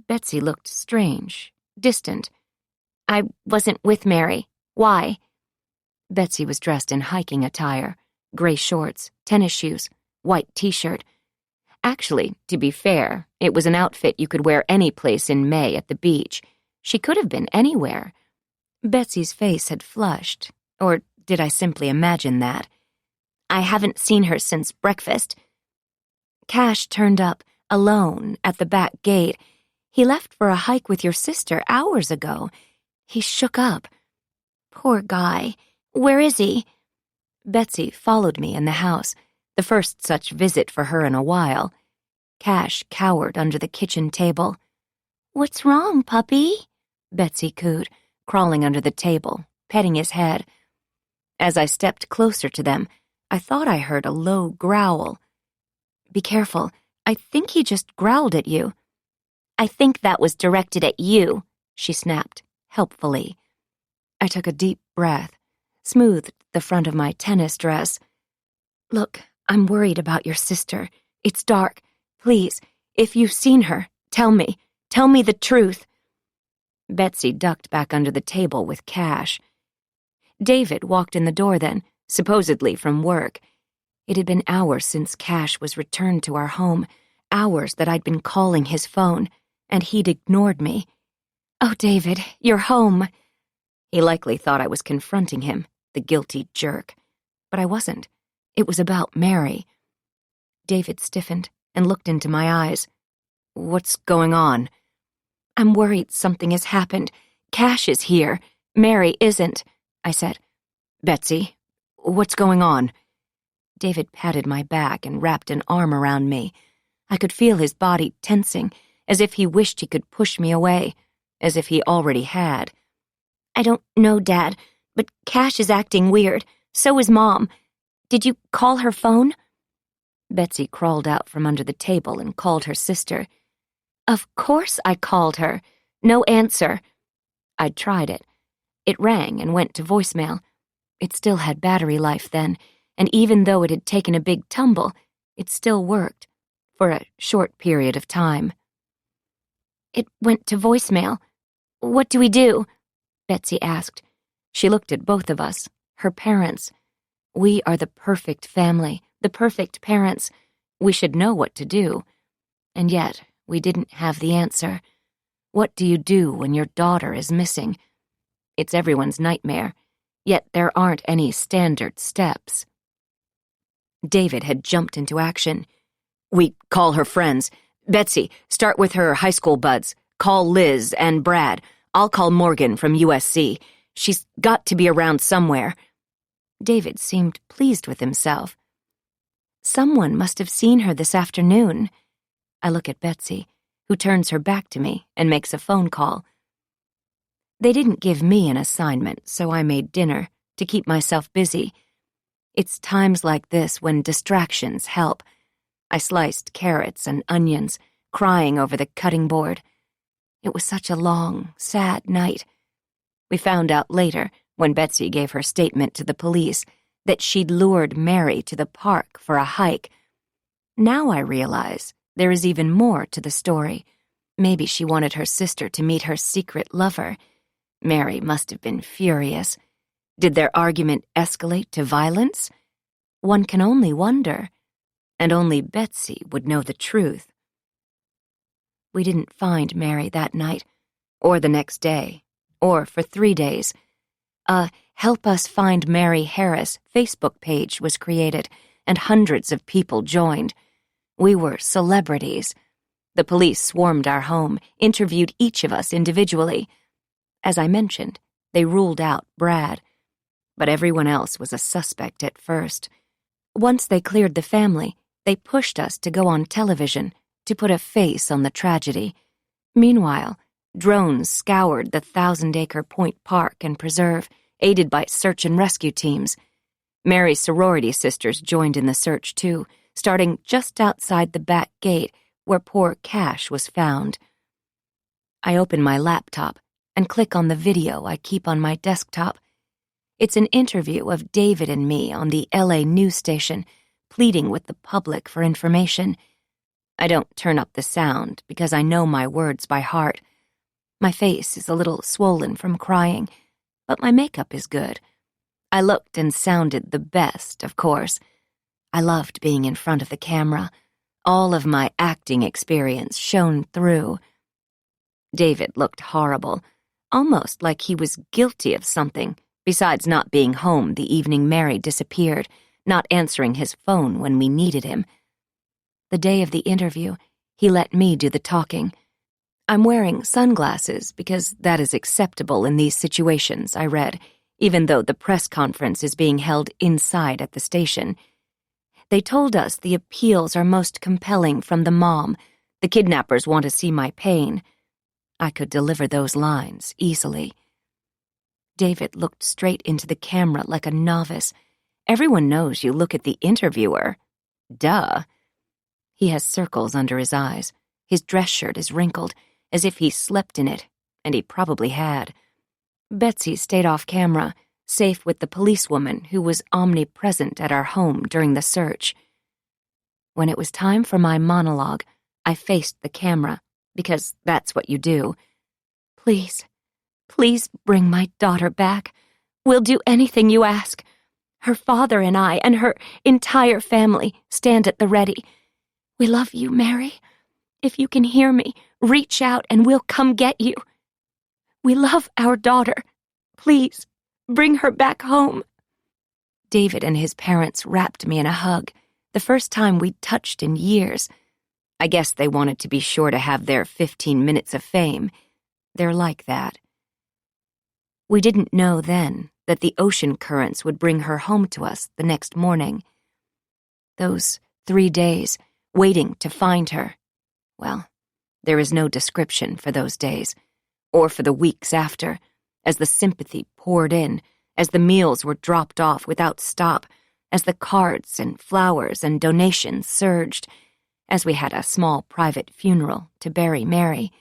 Betsy looked strange, distant. "I wasn't with Mary. Why?" Betsy was dressed in hiking attire, gray shorts, tennis shoes, white t-shirt. Actually, to be fair, it was an outfit you could wear any place in May at the beach. She could have been anywhere. Betsy's face had flushed, or did I simply imagine that? "I haven't seen her since breakfast." "Cash turned up, alone, at the back gate. He left for a hike with your sister hours ago. He shook up. Poor guy. Where is he?" Betsy followed me in the house, the first such visit for her in a while. Cash cowered under the kitchen table. "What's wrong, puppy?" Betsy cooed, crawling under the table, petting his head. As I stepped closer to them, I thought I heard a low growl. "Be careful. I think he just growled at you." "I think that was directed at you," she snapped, helpfully. I took a deep breath, smoothed the front of my tennis dress. "Look, I'm worried about your sister. It's dark. Please, if you've seen her, tell me. Tell me the truth." Betsy ducked back under the table with Cash. David walked in the door then, supposedly from work. It had been hours since Cash was returned to our home, hours that I'd been calling his phone, and he'd ignored me. "Oh, David, you're home." He likely thought I was confronting him, the guilty jerk. But I wasn't. It was about Mary. David stiffened and looked into my eyes. "What's going on?" "I'm worried something has happened. Cash is here. Mary isn't," I said. "Betsy, what's going on?" David patted my back and wrapped an arm around me. I could feel his body tensing, as if he wished he could push me away, as if he already had. "I don't know, Dad, but Cash is acting weird. So is Mom. Did you call her phone?" Betsy crawled out from under the table and called her sister. "Of course I called her. No answer." I'd tried it. It rang and went to voicemail. It still had battery life then, and even though it had taken a big tumble, it still worked, for a short period of time. "It went to voicemail. What do we do?" Betsy asked. She looked at both of us, her parents. We are the perfect family, the perfect parents. We should know what to do. And yet, we didn't have the answer. What do you do when your daughter is missing? It's everyone's nightmare, yet there aren't any standard steps. David had jumped into action. "We call her friends. Betsy, start with her high school buds. Call Liz and Brad. I'll call Morgan from USC. She's got to be around somewhere." David seemed pleased with himself. "Someone must have seen her this afternoon." I look at Betsy, who turns her back to me and makes a phone call. They didn't give me an assignment, so I made dinner to keep myself busy. It's times like this when distractions help. I sliced carrots and onions, crying over the cutting board. It was such a long, sad night. We found out later, when Betsy gave her statement to the police, that she'd lured Mary to the park for a hike. Now I realize there is even more to the story. Maybe she wanted her sister to meet her secret lover. Mary must have been furious. Did their argument escalate to violence? One can only wonder, and only Betsy would know the truth. We didn't find Mary that night, or the next day, or for 3 days. A Help Us Find Mary Harris Facebook page was created, and hundreds of people joined. We were celebrities. The police swarmed our home, interviewed each of us individually. As I mentioned, they ruled out Brad, but everyone else was a suspect at first. Once they cleared the family, they pushed us to go on television, to put a face on the tragedy. Meanwhile, drones scoured the 1,000-acre Point Park and Preserve, aided by search and rescue teams. Mary's sorority sisters joined in the search, too, starting just outside the back gate where poor Cash was found. I open my laptop and click on the video I keep on my desktop. It's an interview of David and me on the LA news station, pleading with the public for information. I don't turn up the sound because I know my words by heart. My face is a little swollen from crying, but my makeup is good. I looked and sounded the best, of course. I loved being in front of the camera. All of my acting experience shone through. David looked horrible, almost like he was guilty of something, besides not being home the evening Mary disappeared, not answering his phone when we needed him. The day of the interview, he let me do the talking. I'm wearing sunglasses because that is acceptable in these situations, I read, even though the press conference is being held inside at the station. They told us the appeals are most compelling from the mom. The kidnappers want to see my pain. I could deliver those lines easily. David looked straight into the camera like a novice. Everyone knows you look at the interviewer. Duh. He has circles under his eyes. His dress shirt is wrinkled, as if he slept in it, and he probably had. Betsy stayed off camera, safe with the policewoman who was omnipresent at our home during the search. When it was time for my monologue, I faced the camera, because that's what you do. Please, please bring my daughter back. We'll do anything you ask. Her father and I and her entire family stand at the ready. We love you, Mary. If you can hear me, reach out and we'll come get you. We love our daughter. Please, bring her back home. David and his parents wrapped me in a hug, the first time we'd touched in years. I guess they wanted to be sure to have their 15 minutes of fame. They're like that. We didn't know then that the ocean currents would bring her home to us the next morning. Those 3 days, waiting to find her. Well, there is no description for those days, or for the weeks after, as the sympathy poured in, as the meals were dropped off without stop, as the cards and flowers and donations surged, as we had a small private funeral to bury Mary.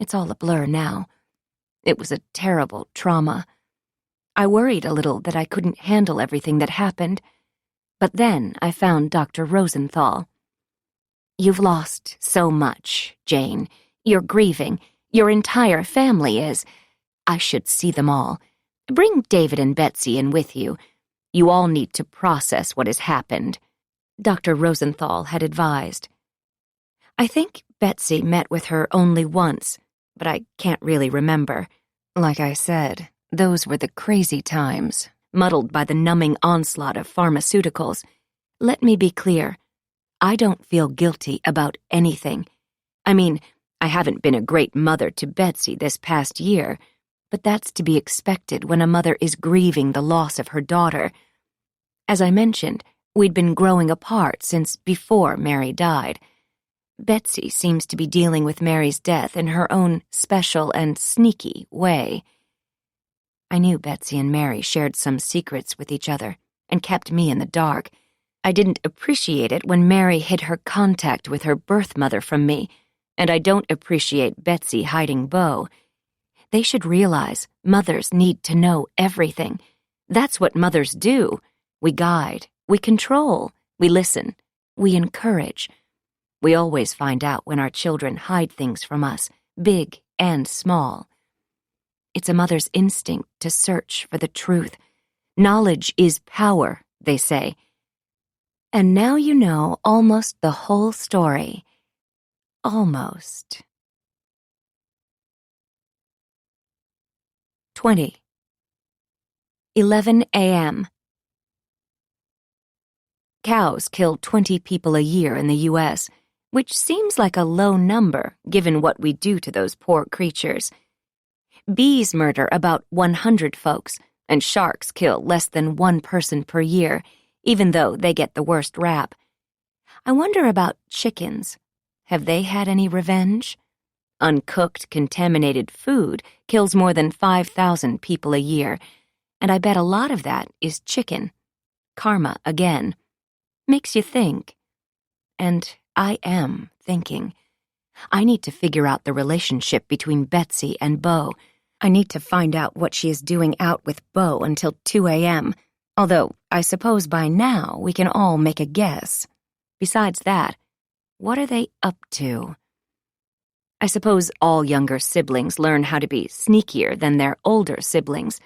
It's all a blur now. It was a terrible trauma. I worried a little that I couldn't handle everything that happened, but then I found Dr. Rosenthal. You've lost so much, Jane. You're grieving. Your entire family is. I should see them all. Bring David and Betsy in with you. You all need to process what has happened. Dr. Rosenthal had advised. I think Betsy met with her only once, but I can't really remember. Like I said, those were the crazy times, muddled by the numbing onslaught of pharmaceuticals. Let me be clear. I don't feel guilty about anything. I mean, I haven't been a great mother to Betsy this past year, but that's to be expected when a mother is grieving the loss of her daughter. As I mentioned, we'd been growing apart since before Mary died. Betsy seems to be dealing with Mary's death in her own special and sneaky way. I knew Betsy and Mary shared some secrets with each other and kept me in the dark. I didn't appreciate it when Mary hid her contact with her birth mother from me, and I don't appreciate Betsy hiding Beau. They should realize mothers need to know everything. That's what mothers do. We guide, we control, we listen, we encourage. We always find out when our children hide things from us, big and small. It's a mother's instinct to search for the truth. Knowledge is power, they say. And now you know almost the whole story. Almost. 20. 11 a.m. Cows kill 20 people a year in the U.S., which seems like a low number given what we do to those poor creatures. Bees murder about 100 folks, and sharks kill less than 1 person per year, even though they get the worst rap. I wonder about chickens. Have they had any revenge? Uncooked, contaminated food kills more than 5,000 people a year, and I bet a lot of that is chicken. Karma again. Makes you think. And I am thinking. I need to figure out the relationship between Betsy and Beau. I need to find out what she is doing out with Beau until 2 a.m., although I suppose by now we can all make a guess. Besides that, what are they up to? I suppose all younger siblings learn how to be sneakier than their older siblings.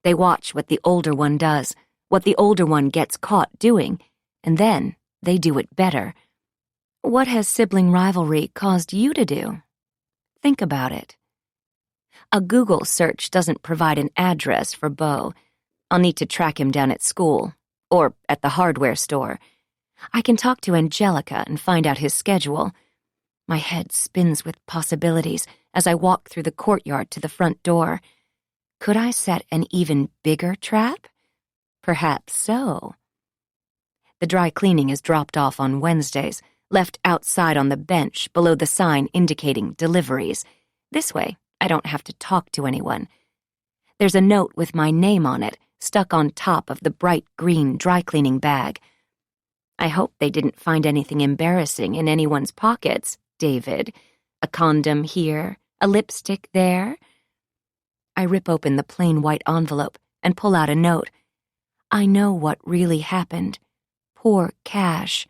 They watch what the older one does, what the older one gets caught doing, and then they do it better. What has sibling rivalry caused you to do? Think about it. A Google search doesn't provide an address for Beau. I'll need to track him down at school, or at the hardware store. I can talk to Angelica and find out his schedule. My head spins with possibilities as I walk through the courtyard to the front door. Could I set an even bigger trap? Perhaps so. The dry cleaning is dropped off on Wednesdays, left outside on the bench below the sign indicating deliveries. This way, I don't have to talk to anyone. There's a note with my name on it, stuck on top of the bright green dry cleaning bag. I hope they didn't find anything embarrassing in anyone's pockets, David. A condom here, a lipstick there. I rip open the plain white envelope and pull out a note. I know what really happened. Poor Cash.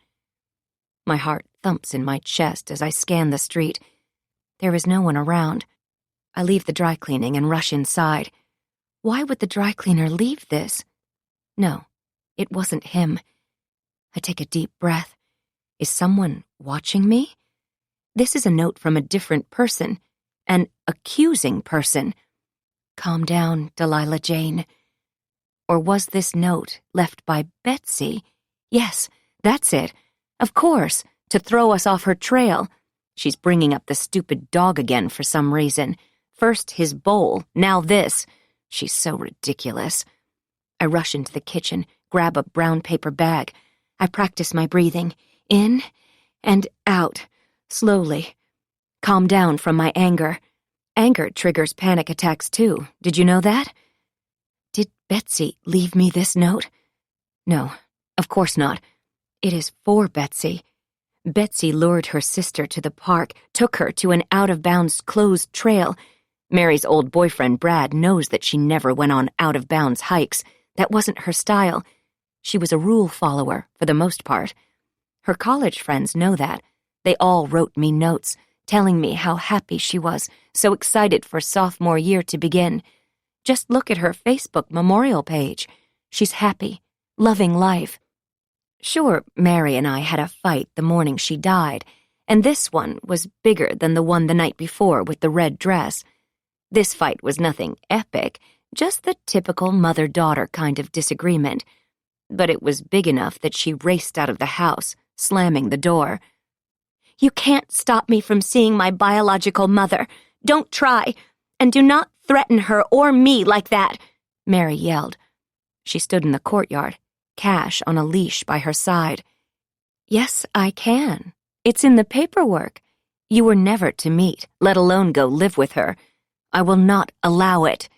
My heart thumps in my chest as I scan the street. There is no one around. I leave the dry cleaning and rush inside. Why would the dry cleaner leave this? No, it wasn't him. I take a deep breath. Is someone watching me? This is a note from a different person, an accusing person. Calm down, Delilah Jane. Or was this note left by Betsy? Yes, that's it. Of course, to throw us off her trail. She's bringing up the stupid dog again for some reason. First his bowl, now this. She's so ridiculous. I rush into the kitchen, grab a brown paper bag. I practice my breathing, in and out, slowly. Calm down from my anger. Anger triggers panic attacks too. Did you know that? Did Betsy leave me this note? No, of course not. It is for Betsy. Betsy lured her sister to the park, took her to an out-of-bounds closed trail. Mary's old boyfriend, Brad, knows that she never went on out-of-bounds hikes. That wasn't her style. She was a rule follower, for the most part. Her college friends know that. They all wrote me notes, telling me how happy she was, so excited for sophomore year to begin. Just look at her Facebook memorial page. She's happy, loving life. Sure, Mary and I had a fight the morning she died, and this one was bigger than the one the night before with the red dress. This fight was nothing epic, just the typical mother-daughter kind of disagreement. But it was big enough that she raced out of the house, slamming the door. You can't stop me from seeing my biological mother. Don't try. And do not threaten her or me like that, Mary yelled. She stood in the courtyard, Cash on a leash by her side. Yes, I can. It's in the paperwork. You were never to meet, let alone go live with her. I will not allow it.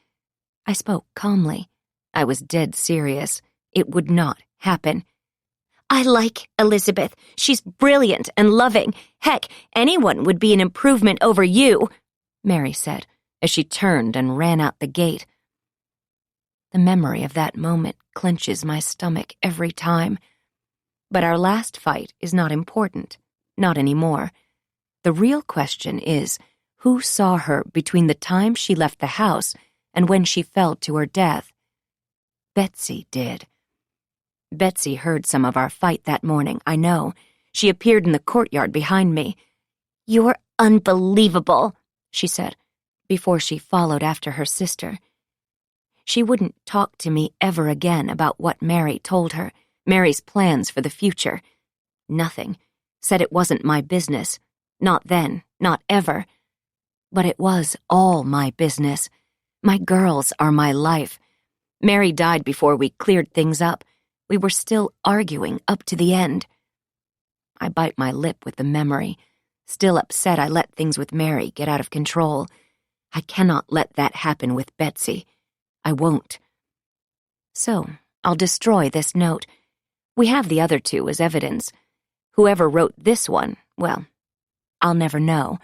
I spoke calmly. I was dead serious. It would not happen. I like Elizabeth. She's brilliant and loving. Heck, anyone would be an improvement over you, Mary said, as she turned and ran out the gate. The memory of that moment clenches my stomach every time. But our last fight is not important, not anymore. The real question is, who saw her between the time she left the house and when she fell to her death? Betsy did. Betsy heard some of our fight that morning, I know. She appeared in the courtyard behind me. You're unbelievable, she said, before she followed after her sister. She wouldn't talk to me ever again about what Mary told her, Mary's plans for the future. Nothing. Said it wasn't my business. Not then, not ever. But it was all my business. My girls are my life. Mary died before we cleared things up. We were still arguing up to the end. I bite my lip with the memory. still upset I let things with Mary get out of control. I cannot let that happen with Betsy. I won't. So, I'll destroy this note. We have the other two as evidence. Whoever wrote this one, well, I'll never know.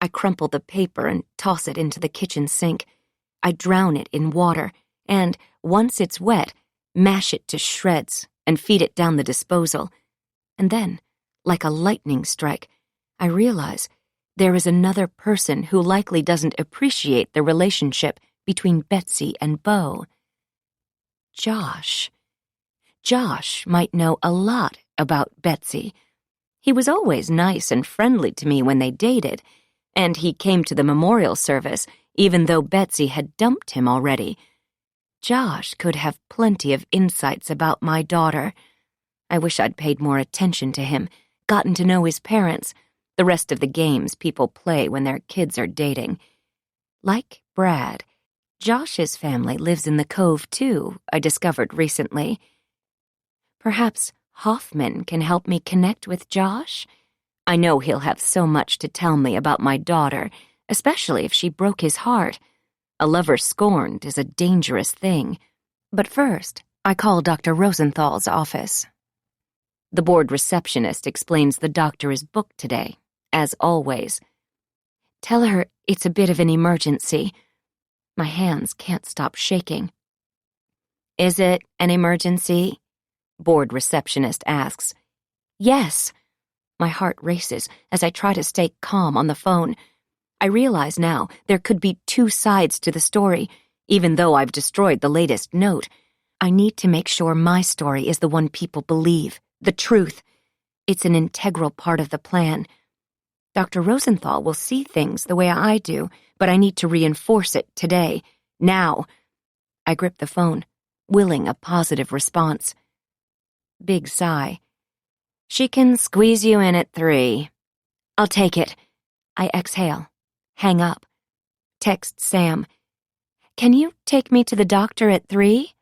I crumple the paper and toss it into the kitchen sink. I drown it in water, and, once it's wet, mash it to shreds and feed it down the disposal. And then, like a lightning strike, I realize there is another person who likely doesn't appreciate the relationship between Betsy and Beau. Josh. Josh might know a lot about Betsy. He was always nice and friendly to me when they dated, and he came to the memorial service even though Betsy had dumped him already. Josh could have plenty of insights about my daughter. I wish I'd paid more attention to him, gotten to know his parents, the rest of the games people play when their kids are dating. Like Brad, Josh's family lives in the Cove too, I discovered recently. Perhaps Hoffman can help me connect with Josh? I know he'll have so much to tell me about my daughter, especially if she broke his heart. A lover scorned is a dangerous thing. But first, I call Dr. Rosenthal's office. The board receptionist explains the doctor is booked today, as always. Tell her it's a bit of an emergency. My hands can't stop shaking. Is it an emergency? Board receptionist asks. Yes. My heart races as I try to stay calm on the phone. I realize now there could be two sides to the story, even though I've destroyed the latest note. I need to make sure my story is the one people believe, the truth. It's an integral part of the plan. Dr. Rosenthal will see things the way I do, but I need to reinforce it today, now. I grip the phone, willing a positive response. Big sigh. She can squeeze you in at 3. I'll take it. I exhale. Hang up. Text Sam. Can you take me to the doctor at 3?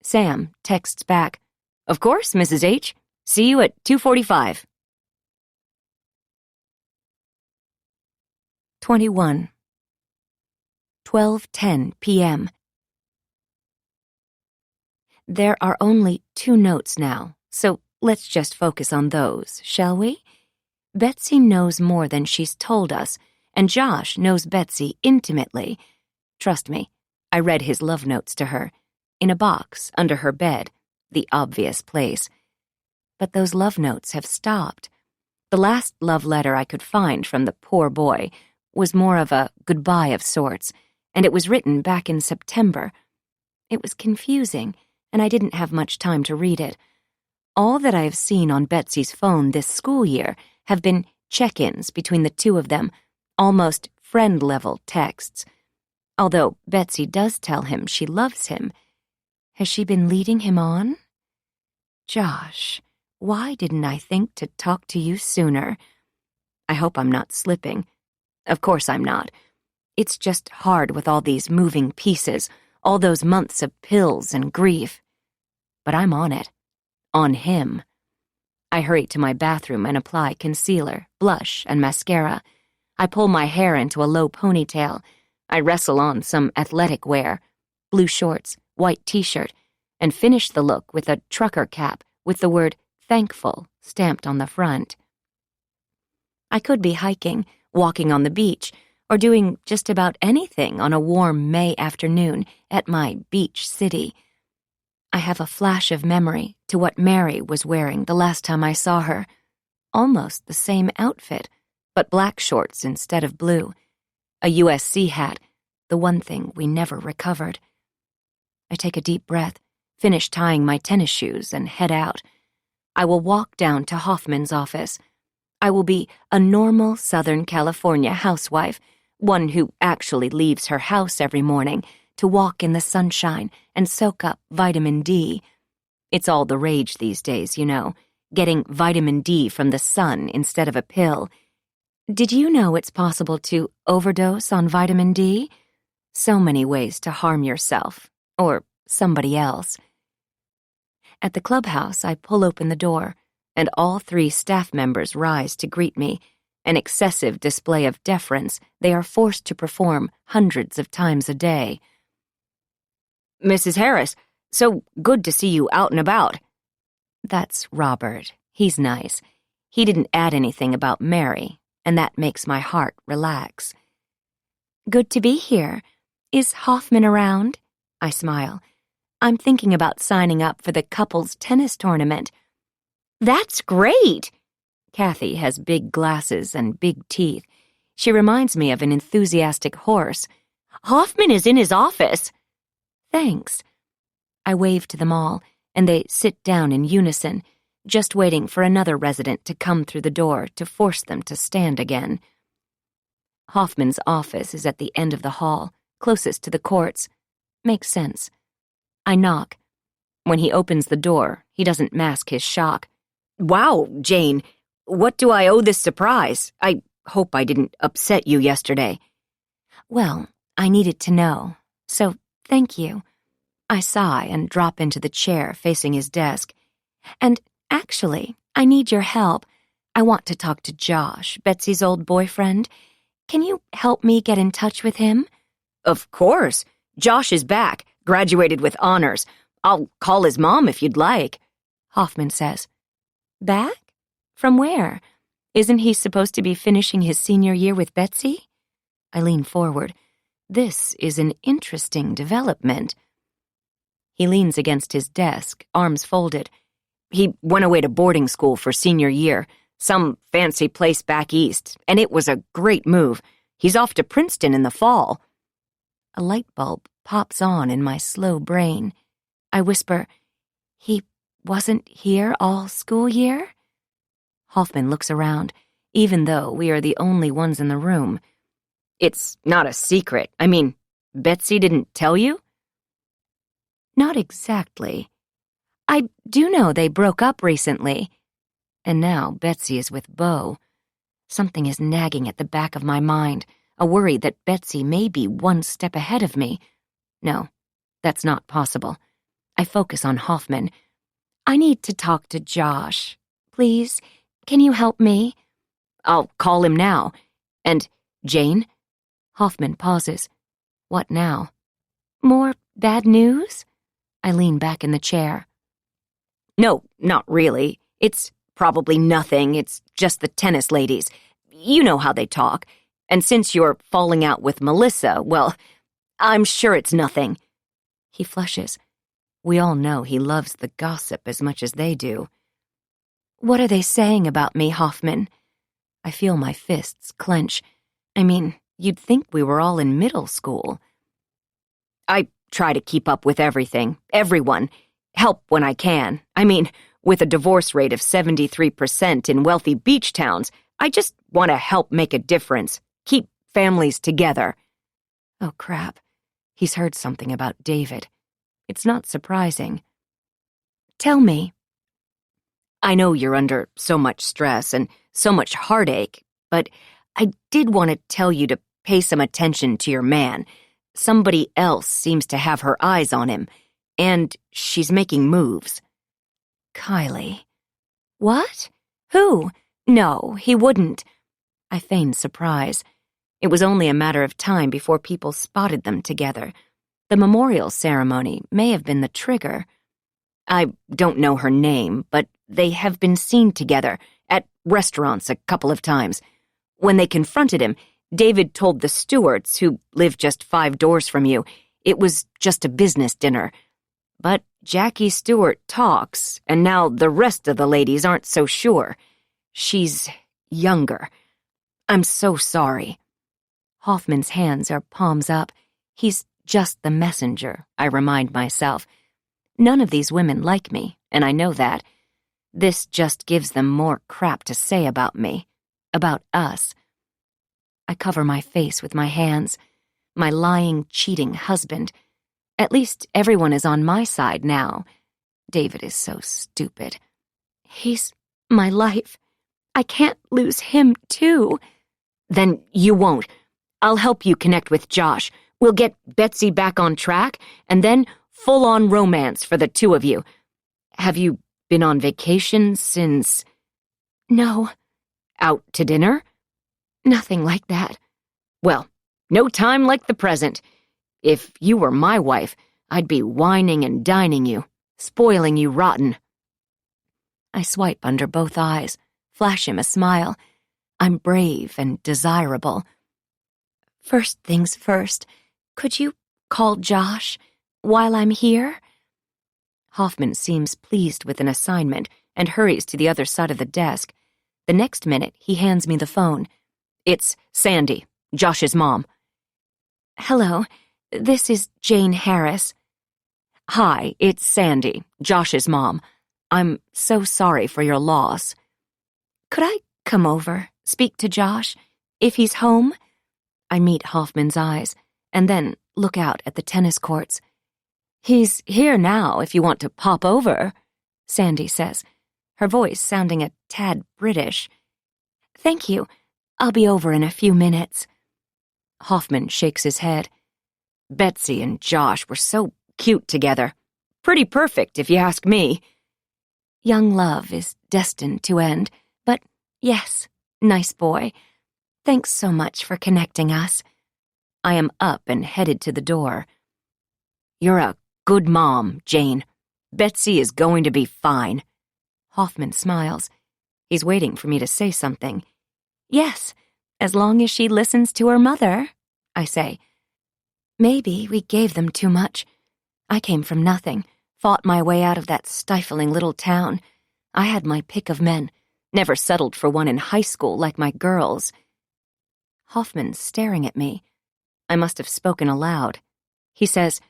Sam texts back. Of course, Mrs. H. See you at 2:45. 21. 12:10 p.m. There are only 2 notes now, so let's just focus on those, shall we? Betsy knows more than she's told us, and Josh knows Betsy intimately. Trust me, I read his love notes to her, in a box under her bed, the obvious place. But those love notes have stopped. The last love letter I could find from the poor boy was more of a goodbye of sorts, and it was written back in September. It was confusing, and I didn't have much time to read it. All that I have seen on Betsy's phone this school year have been check-ins between the two of them, almost friend-level texts. Although Betsy does tell him she loves him. Has she been leading him on? Josh, why didn't I think to talk to you sooner? I hope I'm not slipping. Of course I'm not. It's just hard with all these moving pieces, all those months of pills and grief. But I'm on it. On him. I hurry to my bathroom and apply concealer, blush, and mascara. I pull my hair into a low ponytail. I wrestle on some athletic wear, blue shorts, white t-shirt, and finish the look with a trucker cap with the word thankful stamped on the front. I could be hiking, walking on the beach, or doing just about anything on a warm May afternoon at my beach city. I have a flash of memory to what Mary was wearing the last time I saw her. Almost the same outfit, but black shorts instead of blue. A USC hat, the one thing we never recovered. I take a deep breath, finish tying my tennis shoes, and head out. I will walk down to Hoffman's office. I will be a normal Southern California housewife, one who actually leaves her house every morning to walk in the sunshine and soak up vitamin D. It's all the rage these days, you know, getting vitamin D from the sun instead of a pill. Did you know it's possible to overdose on vitamin D? So many ways to harm yourself, or somebody else. At the clubhouse, I pull open the door and all 3 staff members rise to greet me, an excessive display of deference they are forced to perform hundreds of times a day. "Mrs. Harris, so good to see you out and about." That's Robert. He's nice. He didn't add anything about Mary, and that makes my heart relax. Good to be here. Is Hoffman around? I smile. I'm thinking about signing up for the couples tennis tournament. That's great! Kathy has big glasses and big teeth. She reminds me of an enthusiastic horse. Hoffman is in his office. Thanks. I wave to them all, and they sit down in unison, just waiting for another resident to come through the door to force them to stand again. Hoffman's office is at the end of the hall, closest to the courts. Makes sense. I knock. When he opens the door, he doesn't mask his shock. "Wow, Jane, what do I owe this surprise? I hope I didn't upset you yesterday." Well, I needed to know, so thank you. I sigh and drop into the chair facing his desk. And actually, I need your help. I want to talk to Josh, Betsy's old boyfriend. Can you help me get in touch with him? Of course. Josh is back, graduated with honors. I'll call his mom if you'd like, Hoffman says. Back? From where? Isn't he supposed to be finishing his senior year with Betsy? I lean forward. This is an interesting development. He leans against his desk, arms folded. He went away to boarding school for senior year, some fancy place back east, and it was a great move. He's off to Princeton in the fall. A light bulb pops on in my slow brain. I whisper, he wasn't here all school year? Hoffman looks around, even though we are the only ones in the room. It's not a secret. I mean, Betsy didn't tell you? Not exactly. I do know they broke up recently. And now Betsy is with Beau. Something is nagging at the back of my mind, a worry that Betsy may be one step ahead of me. No, that's not possible. I focus on Hoffman. I need to talk to Josh. Please, can you help me? I'll call him now. And, Jane? Hoffman pauses. What now? More bad news? I lean back in the chair. No, not really. It's probably nothing. It's just the tennis ladies. You know how they talk. And since you're falling out with Melissa, well, I'm sure it's nothing. He flushes. We all know he loves the gossip as much as they do. What are they saying about me, Hoffman? I feel my fists clench. I mean, you'd think we were all in middle school. I try to keep up with everything, everyone. Help when I can. I mean, with a divorce rate of 73% in wealthy beach towns, I just want to help make a difference. Keep families together. Oh, crap. He's heard something about David. It's not surprising. Tell me. I know you're under so much stress and so much heartache, but I did want to tell you to pay some attention to your man. Somebody else seems to have her eyes on him, and she's making moves. Kylie. What? Who? No, he wouldn't. I feigned surprise. It was only a matter of time before people spotted them together. The memorial ceremony may have been the trigger. I don't know her name, but they have been seen together at restaurants a couple of times. When they confronted him, David told the Stewarts, who live just 5 doors from you, it was just a business dinner. But Jackie Stewart talks, and now the rest of the ladies aren't so sure. She's younger. I'm so sorry. Hoffman's hands are palms up. He's just the messenger, I remind myself. None of these women like me, and I know that. This just gives them more crap to say about me, about us. I cover my face with my hands. My lying, cheating husband. At least everyone is on my side now. David is so stupid. He's my life. I can't lose him, too. Then you won't. I'll help you connect with Josh. We'll get Betsy back on track, and then full-on romance for the 2 of you. Have you been on vacation since... No. Out to dinner? Nothing like that. Well, no time like the present. If you were my wife, I'd be wining and dining you, spoiling you rotten. I swipe under both eyes, flash him a smile. I'm brave and desirable. First things first, could you call Josh while I'm here? Hoffman seems pleased with an assignment and hurries to the other side of the desk. The next minute, he hands me the phone. It's Sandy, Josh's mom. Hello, this is Jane Harris. Hi, it's Sandy, Josh's mom. I'm so sorry for your loss. Could I come over, speak to Josh, if he's home? I meet Hoffman's eyes, and then look out at the tennis courts. He's here now if you want to pop over, Sandy says, her voice sounding a tad British. Thank you. I'll be over in a few minutes. Hoffman shakes his head. Betsy and Josh were so cute together. Pretty perfect, if you ask me. Young love is destined to end, but yes, nice boy. Thanks so much for connecting us. I am up and headed to the door. You're a good mom, Jane. Betsy is going to be fine. Hoffman smiles. He's waiting for me to say something. Yes, as long as she listens to her mother, I say. Maybe we gave them too much. I came from nothing, fought my way out of that stifling little town. I had my pick of men, never settled for one in high school like my girls. Hoffman's staring at me. I must have spoken aloud. He says,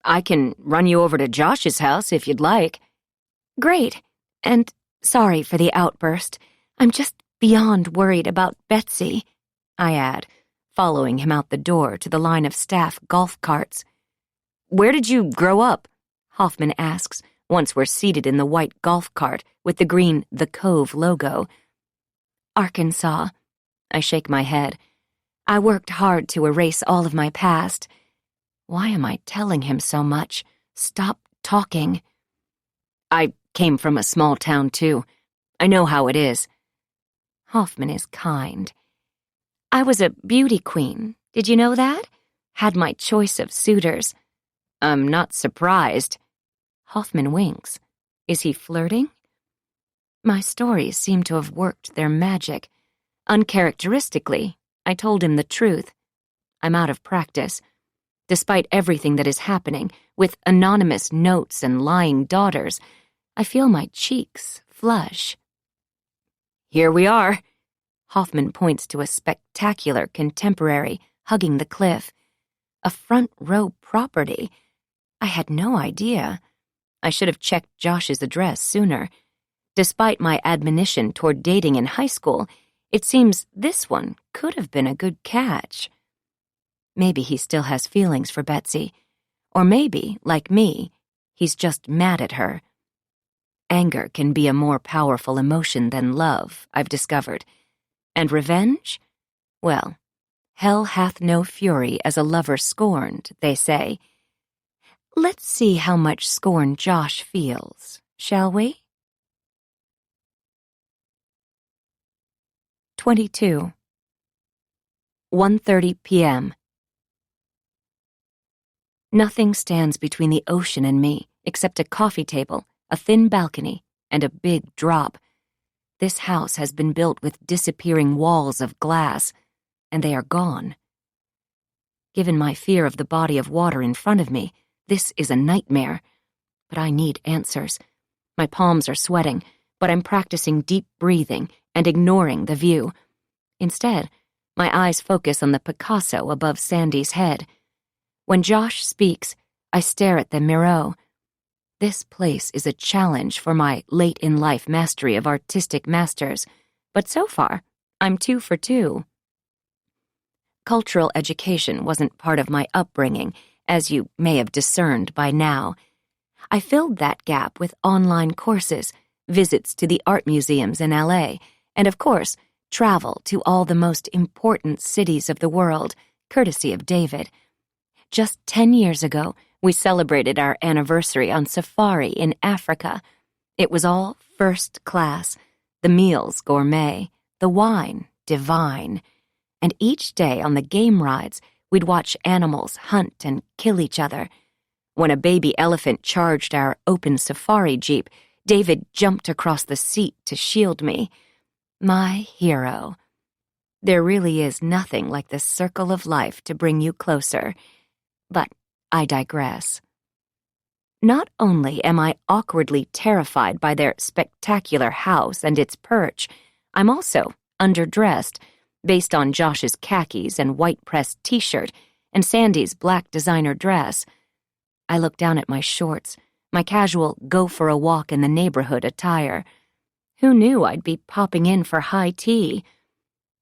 I can run you over to Josh's house if you'd like. Great, and sorry for the outburst. I'm just beyond worried about Betsy, I add, following him out the door to the line of staff golf carts. Where did you grow up? Hoffman asks, once we're seated in the white golf cart with the green The Cove logo. Arkansas. I shake my head. I worked hard to erase all of my past. Why am I telling him so much? Stop talking. I came from a small town, too. I know how it is. Hoffman is kind. I was a beauty queen. Did you know that? Had my choice of suitors. I'm not surprised. Hoffman winks. Is he flirting? My stories seem to have worked their magic. Uncharacteristically, I told him the truth. I'm out of practice. Despite everything that is happening, with anonymous notes and lying daughters, I feel my cheeks flush. Here we are. Hoffman points to a spectacular contemporary hugging the cliff. A front row property. I had no idea. I should have checked Josh's address sooner. Despite my admonition toward dating in high school, it seems this one could have been a good catch. Maybe he still has feelings for Betsy. Or maybe, like me, he's just mad at her. Anger can be a more powerful emotion than love, I've discovered. And revenge? Well, hell hath no fury as a lover scorned, they say. Let's see how much scorn Josh feels, shall we? 22. 1:30 p.m. Nothing stands between the ocean and me except a coffee table, a thin balcony, and a big drop. This house has been built with disappearing walls of glass, and they are gone. Given my fear of the body of water in front of me, this is a nightmare. But I need answers. My palms are sweating, but I'm practicing deep breathing and ignoring the view. Instead, my eyes focus on the Picasso above Sandy's head. When Josh speaks, I stare at the Miro. This place is a challenge for my late-in-life mastery of artistic masters, but so far, I'm 2 for 2. Cultural education wasn't part of my upbringing, as you may have discerned by now. I filled that gap with online courses, visits to the art museums in LA, and of course, travel to all the most important cities of the world, courtesy of David. Just 10 years ago, we celebrated our anniversary on safari in Africa. It was all first class. the meals gourmet, the wine divine, and each day on the game rides, we'd watch animals hunt and kill each other. When a baby elephant charged our open safari jeep, David jumped across the seat to shield me. My hero. There really is nothing like the circle of life to bring you closer. But I digress. Not only am I awkwardly terrified by their spectacular house and its perch, I'm also underdressed, based on Josh's khakis and white pressed t-shirt and Sandy's black designer dress. I look down at my shorts, my casual go-for-a-walk-in-the-neighborhood attire. Who knew I'd be popping in for high tea?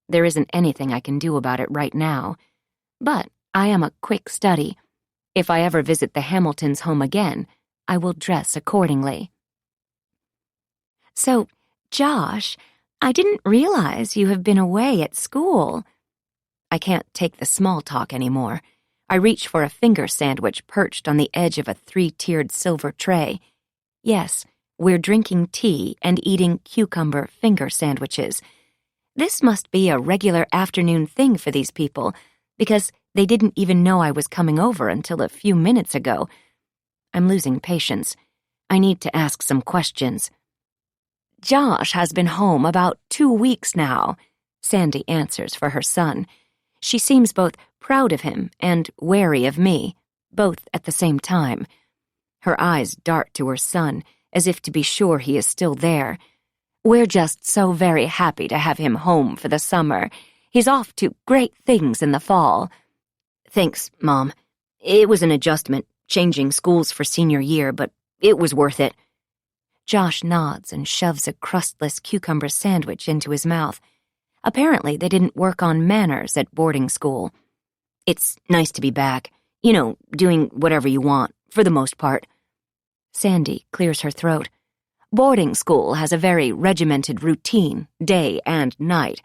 There isn't anything I can do about it right now, but I am a quick study. If I ever visit the Hamiltons' home again, I will dress accordingly. So, Josh, I didn't realize you have been away at school. I can't take the small talk anymore. I reach for a finger sandwich perched on the edge of a 3-tiered silver tray. Yes, we're drinking tea and eating cucumber finger sandwiches. This must be a regular afternoon thing for these people, because they didn't even know I was coming over until a few minutes ago. I'm losing patience. I need to ask some questions. Josh has been home about 2 weeks now, Sandy answers for her son. She seems both proud of him and wary of me, both at the same time. Her eyes dart to her son, as if to be sure he is still there. We're just so very happy to have him home for the summer. He's off to great things in the fall. Thanks, Mom. It was an adjustment, changing schools for senior year, but it was worth it. Josh nods and shoves a crustless cucumber sandwich into his mouth. Apparently, they didn't work on manners at boarding school. It's nice to be back. You know, doing whatever you want, for the most part. Sandy clears her throat. Boarding school has a very regimented routine, day and night.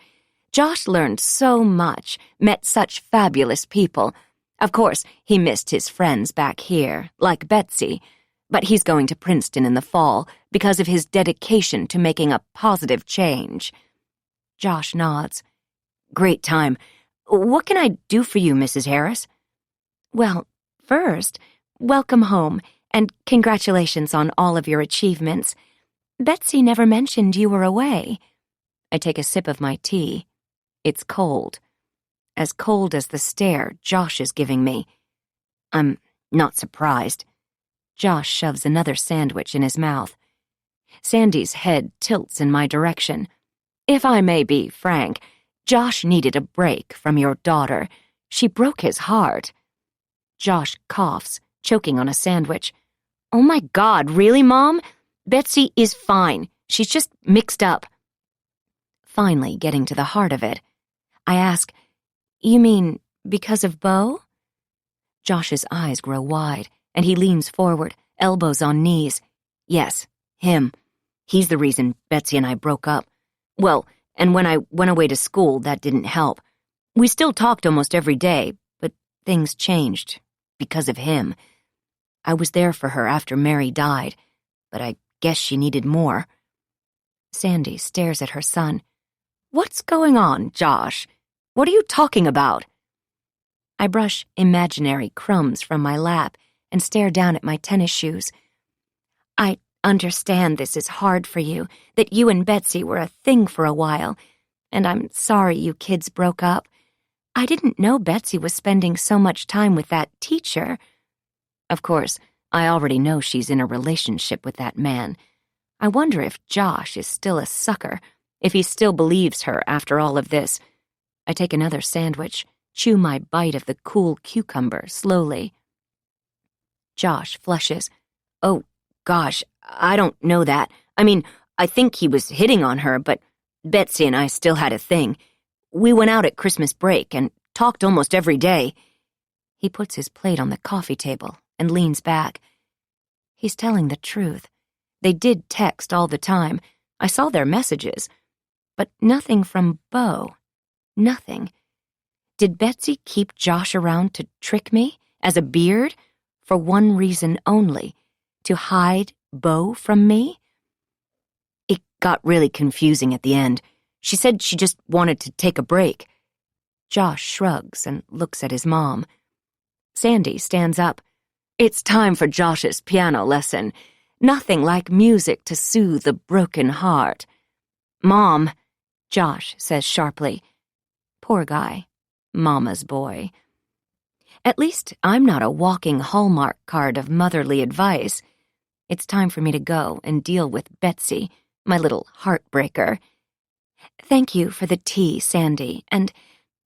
Josh learned so much, met such fabulous people. Of course, he missed his friends back here, like Betsy, but he's going to Princeton in the fall because of his dedication to making a positive change. Josh nods. Great time. What can I do for you, Mrs. Harris? Well, first, welcome home, and congratulations on all of your achievements. Betsy never mentioned you were away. I take a sip of my tea. It's cold. As cold as the stare Josh is giving me. I'm not surprised. Josh shoves another sandwich in his mouth. Sandy's head tilts in my direction. If I may be frank, Josh needed a break from your daughter. She broke his heart. Josh coughs, choking on a sandwich. Oh my God, really, Mom? Betsy is fine. She's just mixed up. Finally getting to the heart of it, I ask, you mean because of Beau? Josh's eyes grow wide, and he leans forward, elbows on knees. Yes, him. He's the reason Betsy and I broke up. Well, and when I went away to school, that didn't help. We still talked almost every day, but things changed because of him. I was there for her after Mary died, but I guess she needed more. Sandy stares at her son. What's going on, Josh? What are you talking about? I brush imaginary crumbs from my lap and stare down at my tennis shoes. I understand this is hard for you, that you and Betsy were a thing for a while, and I'm sorry you kids broke up. I didn't know Betsy was spending so much time with that teacher. Of course, I already know she's in a relationship with that man. I wonder if Josh is still a sucker, if he still believes her after all of this. I take another sandwich, chew my bite of the cool cucumber slowly. Josh flushes. Oh, gosh, I don't know that. I mean, I think he was hitting on her, but Betsy and I still had a thing. We went out at Christmas break and talked almost every day. He puts his plate on the coffee table and leans back. He's telling the truth. They did text all the time. I saw their messages. But nothing from Beau. Nothing. Did Betsy keep Josh around to trick me, as a beard, for one reason only, to hide Beau from me? It got really confusing at the end. She said she just wanted to take a break. Josh shrugs and looks at his mom. Sandy stands up. It's time for Josh's piano lesson. Nothing like music to soothe a broken heart. Mom, Josh says sharply. Poor guy. Mama's boy. At least I'm not a walking Hallmark card of motherly advice. It's time for me to go and deal with Betsy, my little heartbreaker. Thank you for the tea, Sandy, and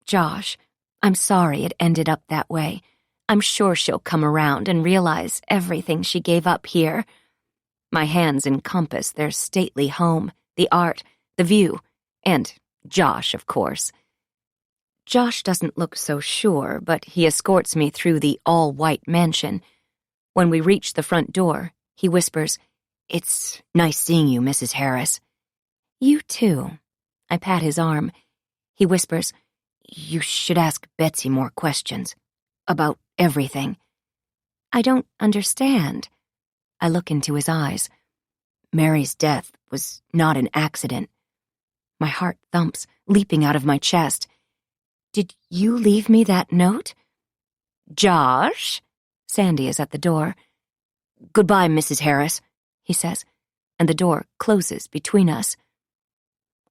Josh, I'm sorry it ended up that way. I'm sure she'll come around and realize everything she gave up here. My hands encompass their stately home, the art, the view, and Josh, of course. Josh doesn't look so sure, but he escorts me through the all-white mansion. When we reach the front door, he whispers, It's nice seeing you, Mrs. Harris. You too. I pat his arm. He whispers, You should ask Betsy more questions. About everything. I don't understand. I look into his eyes. Mary's death was not an accident. My heart thumps, leaping out of my chest. Did you leave me that note? Josh? Sandy is at the door. Goodbye, Mrs. Harris, he says, and the door closes between us.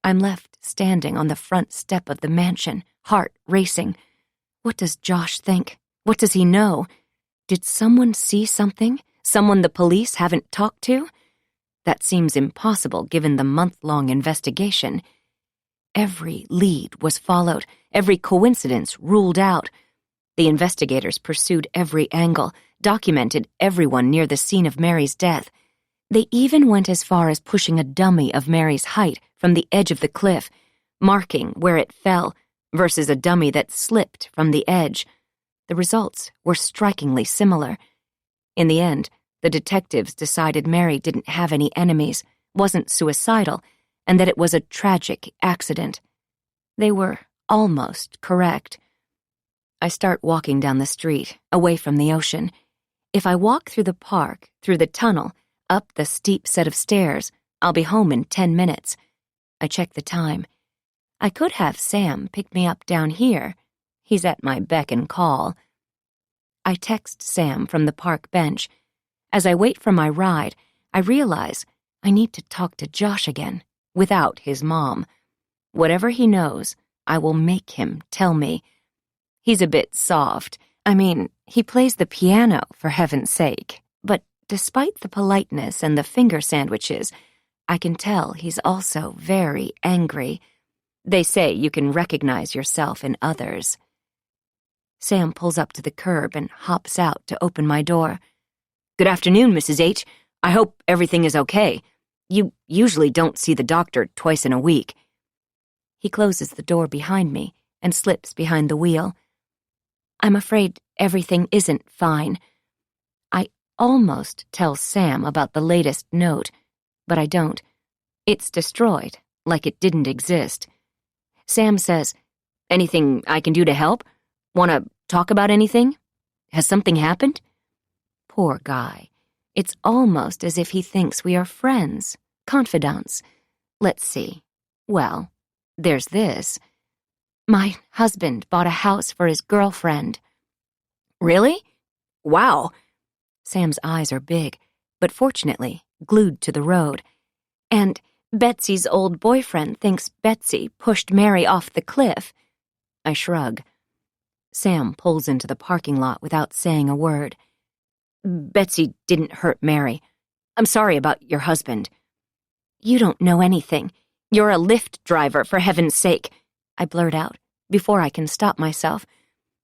I'm left standing on the front step of the mansion, heart racing. What does Josh think? What does he know? Did someone see something? Someone the police haven't talked to? That seems impossible given the month-long investigation. Every lead was followed, every coincidence ruled out. The investigators pursued every angle, documented everyone near the scene of Mary's death. They even went as far as pushing a dummy of Mary's height from the edge of the cliff, marking where it fell, versus a dummy that slipped from the edge. The results were strikingly similar. In the end, the detectives decided Mary didn't have any enemies, wasn't suicidal, and that it was a tragic accident. They were almost correct. I start walking down the street, away from the ocean. If I walk through the park, through the tunnel, up the steep set of stairs, I'll be home in 10 minutes. I check the time. I could have Sam pick me up down here. He's at my beck and call. I text Sam from the park bench. As I wait for my ride, I realize I need to talk to Josh again, without his mom. Whatever he knows, I will make him tell me. He's a bit soft. I mean, he plays the piano, for heaven's sake. But despite the politeness and the finger sandwiches, I can tell he's also very angry. They say you can recognize yourself in others. Sam pulls up to the curb and hops out to open my door. Good afternoon, Mrs. H. I hope everything is okay. You usually don't see the doctor twice in a week. He closes the door behind me and slips behind the wheel. I'm afraid everything isn't fine. I almost tell Sam about the latest note, but I don't. It's destroyed, like it didn't exist. Sam says, Anything I can do to help? Want to talk about anything? Has something happened? Poor guy. It's almost as if he thinks we are friends, confidants. Let's see. Well, there's this. My husband bought a house for his girlfriend. Really? Wow. Sam's eyes are big, but fortunately glued to the road. And Betsy's old boyfriend thinks Betsy pushed Mary off the cliff. I shrug. Sam pulls into the parking lot without saying a word. Betsy didn't hurt Mary. I'm sorry about your husband. You don't know anything. You're a Lyft driver, for heaven's sake, I blurt out, before I can stop myself,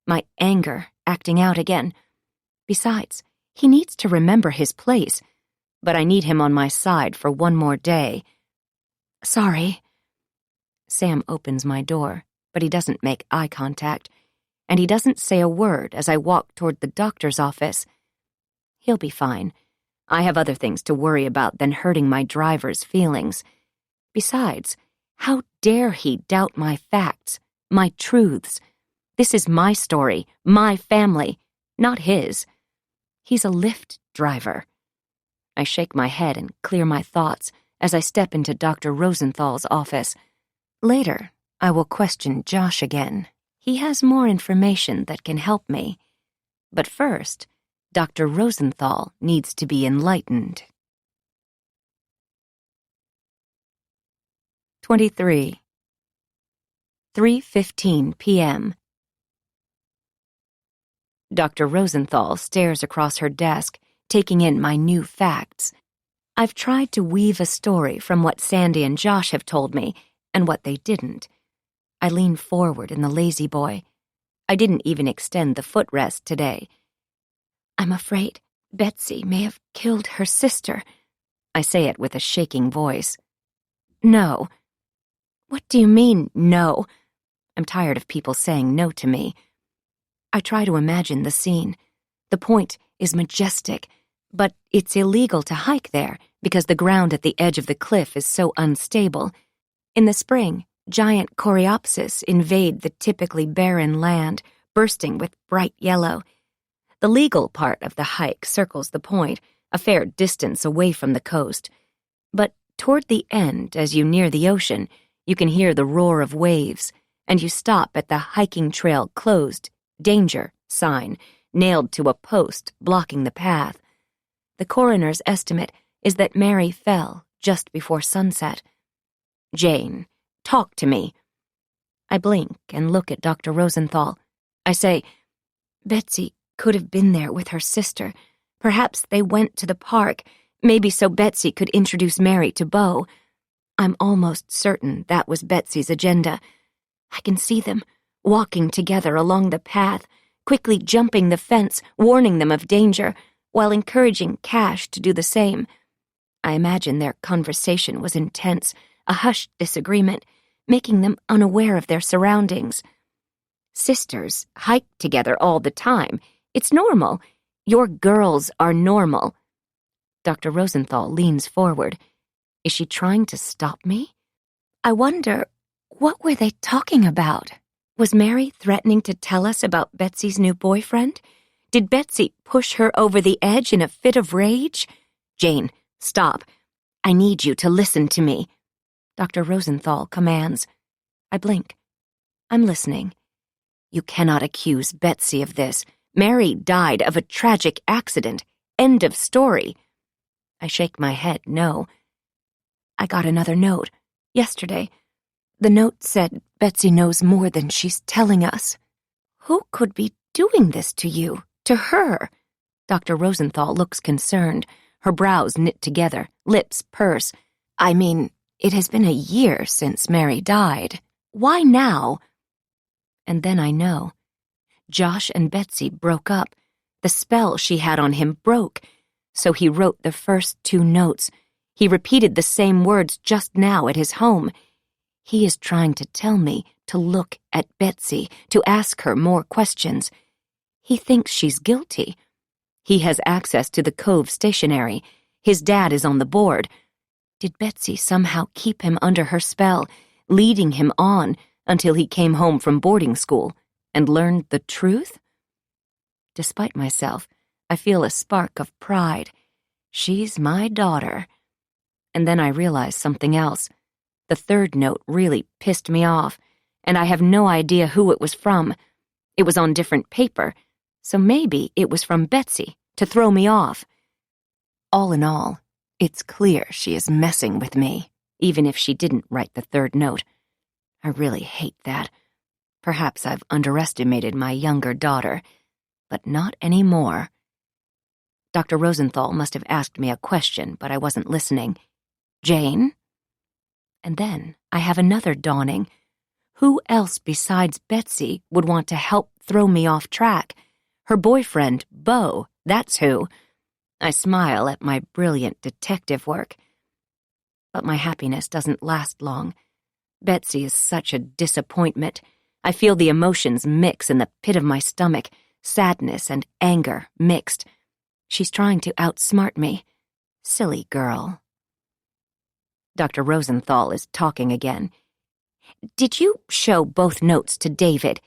my anger acting out again. Besides, he needs to remember his place, but I need him on my side for one more day. Sorry. Sam opens my door, but he doesn't make eye contact, and he doesn't say a word as I walk toward the doctor's office. He'll be fine. I have other things to worry about than hurting my driver's feelings. Besides, how dare he doubt my facts, my truths? This is my story, my family, not his. He's a Lyft driver. I shake my head and clear my thoughts as I step into Dr. Rosenthal's office. Later, I will question Josh again. He has more information that can help me. But first, Dr. Rosenthal needs to be enlightened. 23. 3:15 p.m. Dr. Rosenthal stares across her desk, taking in my new facts. I've tried to weave a story from what Sandy and Josh have told me and what they didn't. I lean forward in the lazy boy. I didn't even extend the footrest today. I'm afraid Betsy may have killed her sister. I say it with a shaking voice. No. What do you mean, no? I'm tired of people saying no to me. I try to imagine the scene. The point is majestic, but it's illegal to hike there because the ground at the edge of the cliff is so unstable. In the spring, giant coreopsis invade the typically barren land, bursting with bright yellow. The legal part of the hike circles the point, a fair distance away from the coast. But toward the end, as you near the ocean, you can hear the roar of waves, and you stop at the hiking trail closed, danger sign, nailed to a post blocking the path. The coroner's estimate is that Mary fell just before sunset. Jane, talk to me. I blink and look at Dr. Rosenthal. I say, Betsy could have been there with her sister. Perhaps they went to the park, maybe so Betsy could introduce Mary to Beau. I'm almost certain that was Betsy's agenda. I can see them, walking together along the path, quickly jumping the fence, warning them of danger, while encouraging Cash to do the same. I imagine their conversation was intense, a hushed disagreement, making them unaware of their surroundings. Sisters hike together all the time. It's normal. Your girls are normal. Dr. Rosenthal leans forward. Is she trying to stop me? I wonder, what were they talking about? Was Mary threatening to tell us about Betsy's new boyfriend? Did Betsy push her over the edge in a fit of rage? Jane, stop. I need you to listen to me. Dr. Rosenthal commands. I blink. I'm listening. You cannot accuse Betsy of this. Mary died of a tragic accident. End of story. I shake my head, no. I got another note. Yesterday. The note said Betsy knows more than she's telling us. Who could be doing this to you? To her? Dr. Rosenthal looks concerned, her brows knit together, lips purse. I mean, it has been a year since Mary died. Why now? And then I know. Josh and Betsy broke up. The spell she had on him broke. So he wrote the first 2 notes. He repeated the same words just now at his home. He is trying to tell me to look at Betsy, to ask her more questions. He thinks she's guilty. He has access to the Cove stationery. His dad is on the board. Did Betsy somehow keep him under her spell, leading him on until he came home from boarding school and learned the truth? Despite myself, I feel a spark of pride. She's my daughter. And then I realize something else. The 3rd note really pissed me off, and I have no idea who it was from. It was on different paper, so maybe it was from Betsy to throw me off. All in all, it's clear she is messing with me, even if she didn't write the 3rd note. I really hate that. Perhaps I've underestimated my younger daughter, but not anymore. Dr. Rosenthal must have asked me a question, but I wasn't listening. Jane? And then I have another dawning. Who else besides Betsy would want to help throw me off track? Her boyfriend, Beau, that's who. I smile at my brilliant detective work. But my happiness doesn't last long. Betsy is such a disappointment. I feel the emotions mix in the pit of my stomach, sadness and anger mixed. She's trying to outsmart me. Silly girl. Dr. Rosenthal is talking again. Did you show both notes to David?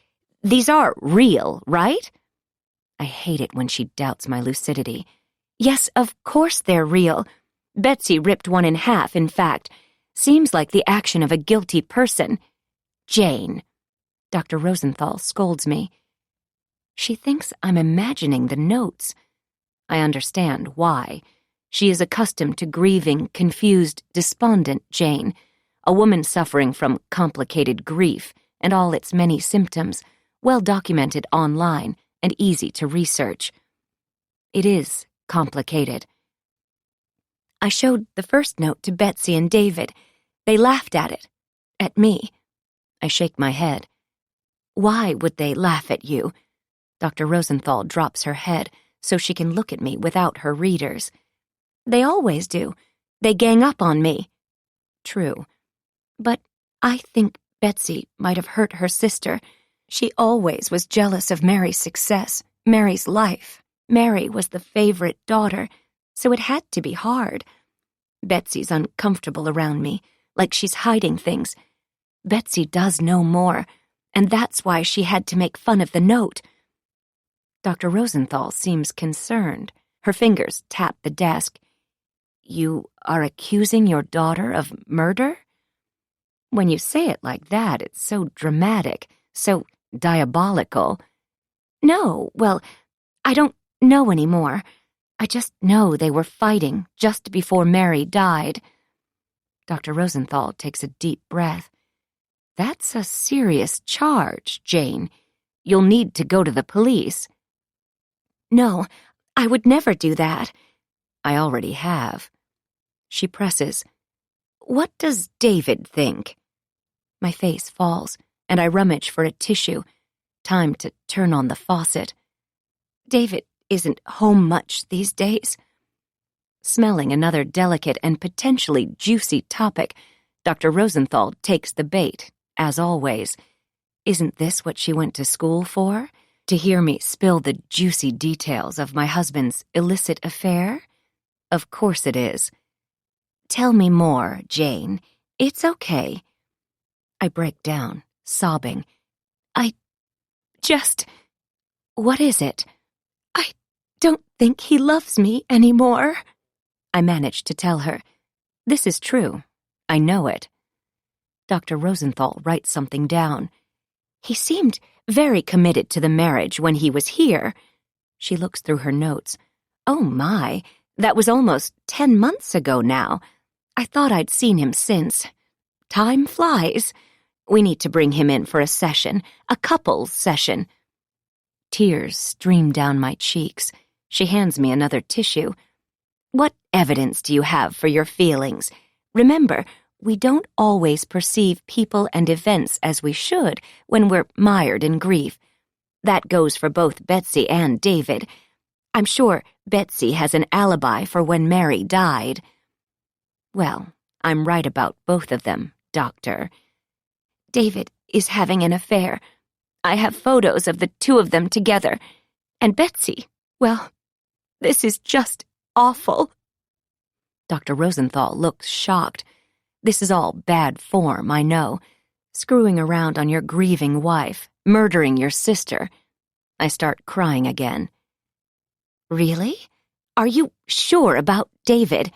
These are real, right? I hate it when she doubts my lucidity. Yes, of course they're real. Betsy ripped one in half, in fact. Seems like the action of a guilty person. Jane. Dr. Rosenthal scolds me. She thinks I'm imagining the notes. I understand why. She is accustomed to grieving, confused, despondent Jane, a woman suffering from complicated grief and all its many symptoms, well documented online and easy to research. It is complicated. I showed the first note to Betsy and David. They laughed at it. At me. I shake my head. Why would they laugh at you? Dr. Rosenthal drops her head so she can look at me without her readers. They always do. They gang up on me. True. But I think Betsy might have hurt her sister. She always was jealous of Mary's success, Mary's life. Mary was the favorite daughter, so it had to be hard. Betsy's uncomfortable around me, like she's hiding things. Betsy does know more, and that's why she had to make fun of the note. Dr. Rosenthal seems concerned. Her fingers tap the desk. You are accusing your daughter of murder? When you say it like that, it's so dramatic, so diabolical. No, well, I don't know anymore. I just know they were fighting just before Mary died. Dr. Rosenthal takes a deep breath. That's a serious charge, Jane. You'll need to go to the police. No, I would never do that. I already have. She presses. What does David think? My face falls, and I rummage for a tissue. Time to turn on the faucet. David isn't home much these days. Smelling another delicate and potentially juicy topic, Dr. Rosenthal takes the bait, as always. Isn't this what she went to school for? To hear me spill the juicy details of my husband's illicit affair? Of course it is. Tell me more, Jane. It's okay. I break down, sobbing. What is it? I don't think he loves me anymore. I manage to tell her. This is true. I know it. Dr. Rosenthal writes something down. He seemed very committed to the marriage when he was here. She looks through her notes. Oh my, that was almost 10 months ago now. I thought I'd seen him since. Time flies. We need to bring him in for a session, a couples session. Tears stream down my cheeks. She hands me another tissue. What evidence do you have for your feelings? Remember, we don't always perceive people and events as we should when we're mired in grief. That goes for both Betsy and David. I'm sure Betsy has an alibi for when Mary died. Well, I'm right about both of them, Doctor. David is having an affair. I have photos of the two of them together. And Betsy, well, this is just awful. Dr. Rosenthal looks shocked. This is all bad form, I know. Screwing around on your grieving wife, murdering your sister. I start crying again. Really? Are you sure about David?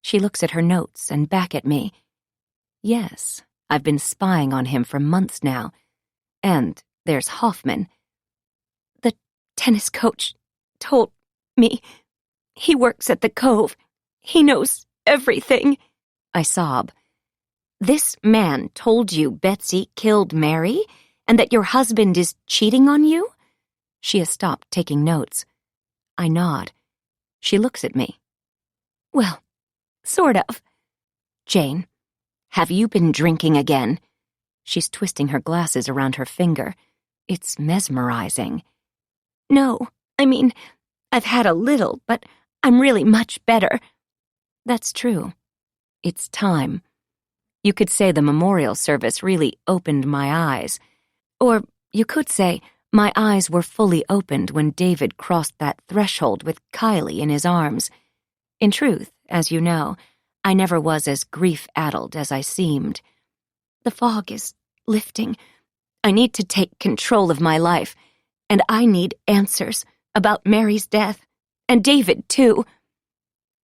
She looks at her notes and back at me. Yes, I've been spying on him for months now. And there's Hoffman. The tennis coach told me. He works at the Cove. He knows everything. I sob. This man told you Betsy killed Mary and that your husband is cheating on you? She has stopped taking notes. I nod. She looks at me. Well, sort of. Jane, have you been drinking again? She's twisting her glasses around her finger. It's mesmerizing. No, I mean, I've had a little, but I'm really much better. That's true. It's time. You could say the memorial service really opened my eyes. Or you could say my eyes were fully opened when David crossed that threshold with Kylie in his arms. In truth, as you know, I never was as grief-addled as I seemed. The fog is lifting. I need to take control of my life, and I need answers about Mary's death, and David, too.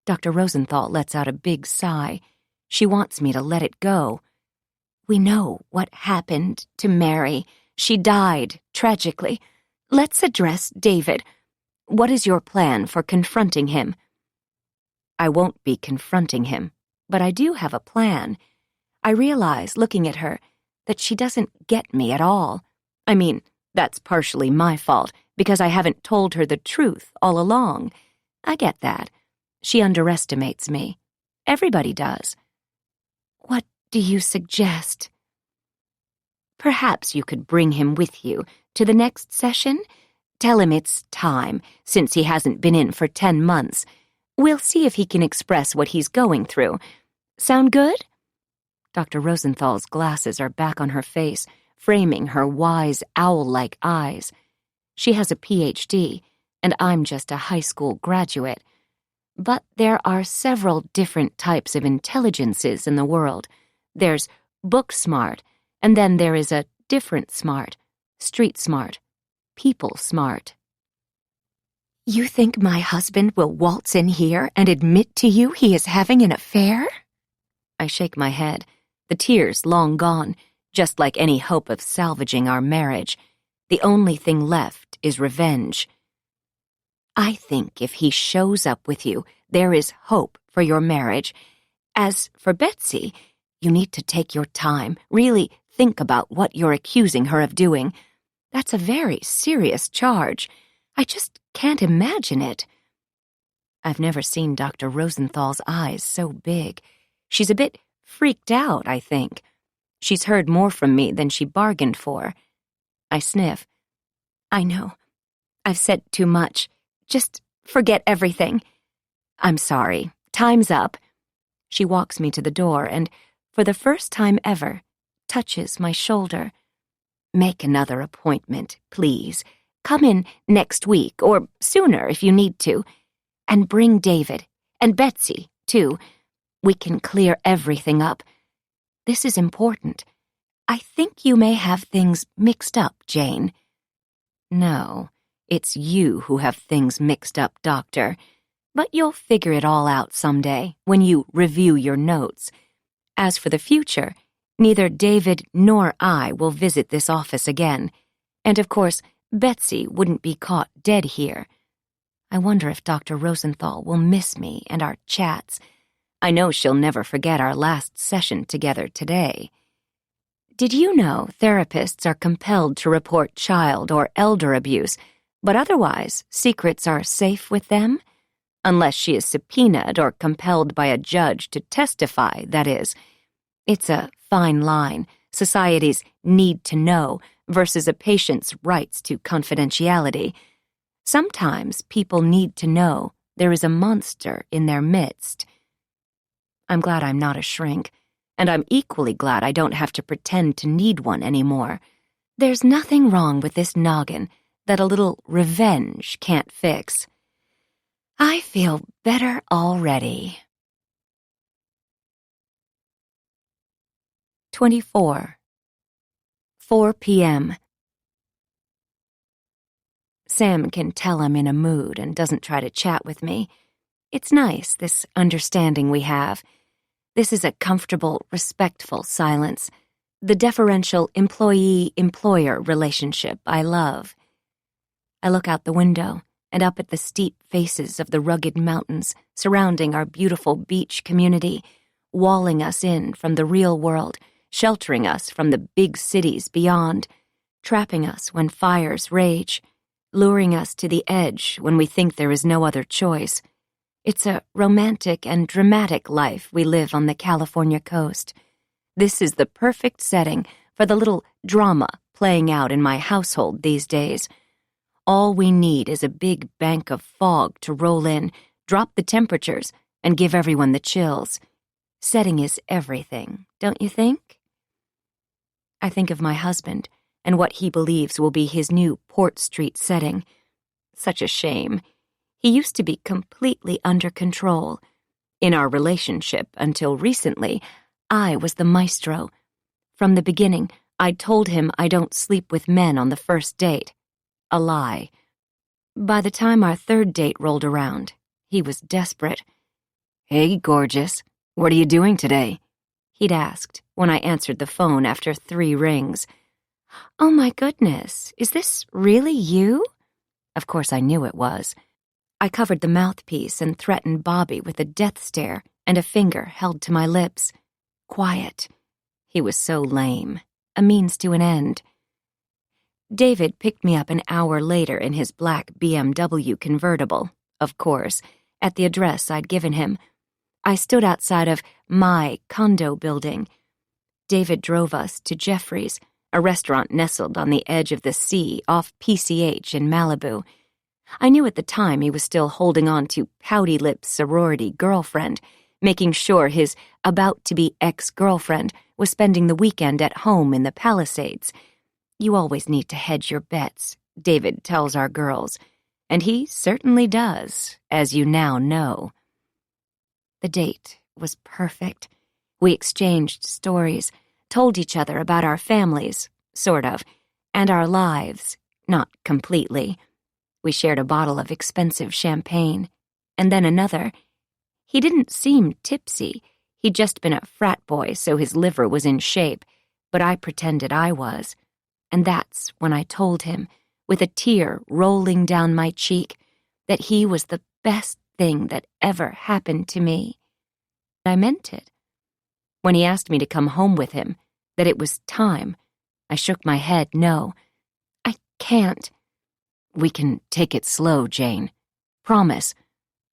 Dr. Rosenthal lets out a big sigh. She wants me to let it go. We know what happened to Mary. She died, tragically. Let's address David. What is your plan for confronting him? I won't be confronting him, but I do have a plan. I realize, looking at her, that she doesn't get me at all. I mean, that's partially my fault, because I haven't told her the truth all along. I get that. She underestimates me. Everybody does. What do you suggest? Perhaps you could bring him with you to the next session? Tell him it's time, since he hasn't been in for 10 months. We'll see if he can express what he's going through. Sound good? Dr. Rosenthal's glasses are back on her face, framing her wise, owl-like eyes. She has a PhD, and I'm just a high school graduate. But there are several different types of intelligences in the world. There's book smart, and then there is a different smart, street smart, people smart. You think my husband will waltz in here and admit to you he is having an affair? I shake my head, the tears long gone, just like any hope of salvaging our marriage. The only thing left is revenge. I think if he shows up with you, there is hope for your marriage. As for Betsy, you need to take your time, really think about what you're accusing her of doing. That's a very serious charge. I just can't imagine it. I've never seen Dr. Rosenthal's eyes so big. She's a bit freaked out, I think. She's heard more from me than she bargained for. I sniff. I know. I've said too much. Just forget everything. I'm sorry. Time's up. She walks me to the door and, for the first time ever, touches my shoulder. Make another appointment, please. Come in next week, or sooner if you need to. And bring David, and Betsy, too. We can clear everything up. This is important. I think you may have things mixed up, Jane. No, it's you who have things mixed up, Doctor. But you'll figure it all out someday when you review your notes. As for the future, neither David nor I will visit this office again. And of course, Betsy wouldn't be caught dead here. I wonder if Dr. Rosenthal will miss me and our chats. I know she'll never forget our last session together today. Did you know therapists are compelled to report child or elder abuse, but otherwise secrets are safe with them? Unless she is subpoenaed or compelled by a judge to testify, that is. It's a fine line, society's need to know versus a patient's rights to confidentiality. Sometimes people need to know there is a monster in their midst. I'm glad I'm not a shrink, and I'm equally glad I don't have to pretend to need one anymore. There's nothing wrong with this noggin that a little revenge can't fix. I feel better already. 24. 4 p.m. Sam can tell I'm in a mood and doesn't try to chat with me. It's nice, this understanding we have. This is a comfortable, respectful silence. The deferential employee-employer relationship I love. I look out the window and up at the steep faces of the rugged mountains surrounding our beautiful beach community, walling us in from the real world, sheltering us from the big cities beyond, trapping us when fires rage, luring us to the edge when we think there is no other choice. It's a romantic and dramatic life we live on the California coast. This is the perfect setting for the little drama playing out in my household these days. All we need is a big bank of fog to roll in, drop the temperatures, and give everyone the chills. Setting is everything, don't you think? I think of my husband and what he believes will be his new Port Street setting. Such a shame. He used to be completely under control. In our relationship, until recently, I was the maestro. From the beginning, I'd told him I don't sleep with men on the first date. A lie. By the time our third date rolled around, he was desperate. "Hey, gorgeous. What are you doing today?" he'd asked when I answered the phone after 3 rings. Oh my goodness, is this really you? Of course I knew it was. I covered the mouthpiece and threatened Bobby with a death stare and a finger held to my lips. Quiet. He was so lame. A means to an end. David picked me up an hour later in his black BMW convertible, of course, at the address I'd given him. I stood outside of my condo building. David drove us to Jeffrey's, a restaurant nestled on the edge of the sea off PCH in Malibu. I knew at the time he was still holding on to pouty-lipped sorority girlfriend, making sure his about-to-be ex-girlfriend was spending the weekend at home in the Palisades. You always need to hedge your bets, David tells our girls, and he certainly does, as you now know. The date was perfect. We exchanged stories, told each other about our families, sort of, and our lives, not completely. We shared a bottle of expensive champagne, and then another. He didn't seem tipsy. He'd just been a frat boy, so his liver was in shape, but I pretended I was. And that's when I told him, with a tear rolling down my cheek, that he was the best thing that ever happened to me. I meant it. When he asked me to come home with him, that it was time, I shook my head no. I can't. We can take it slow, Jane. Promise.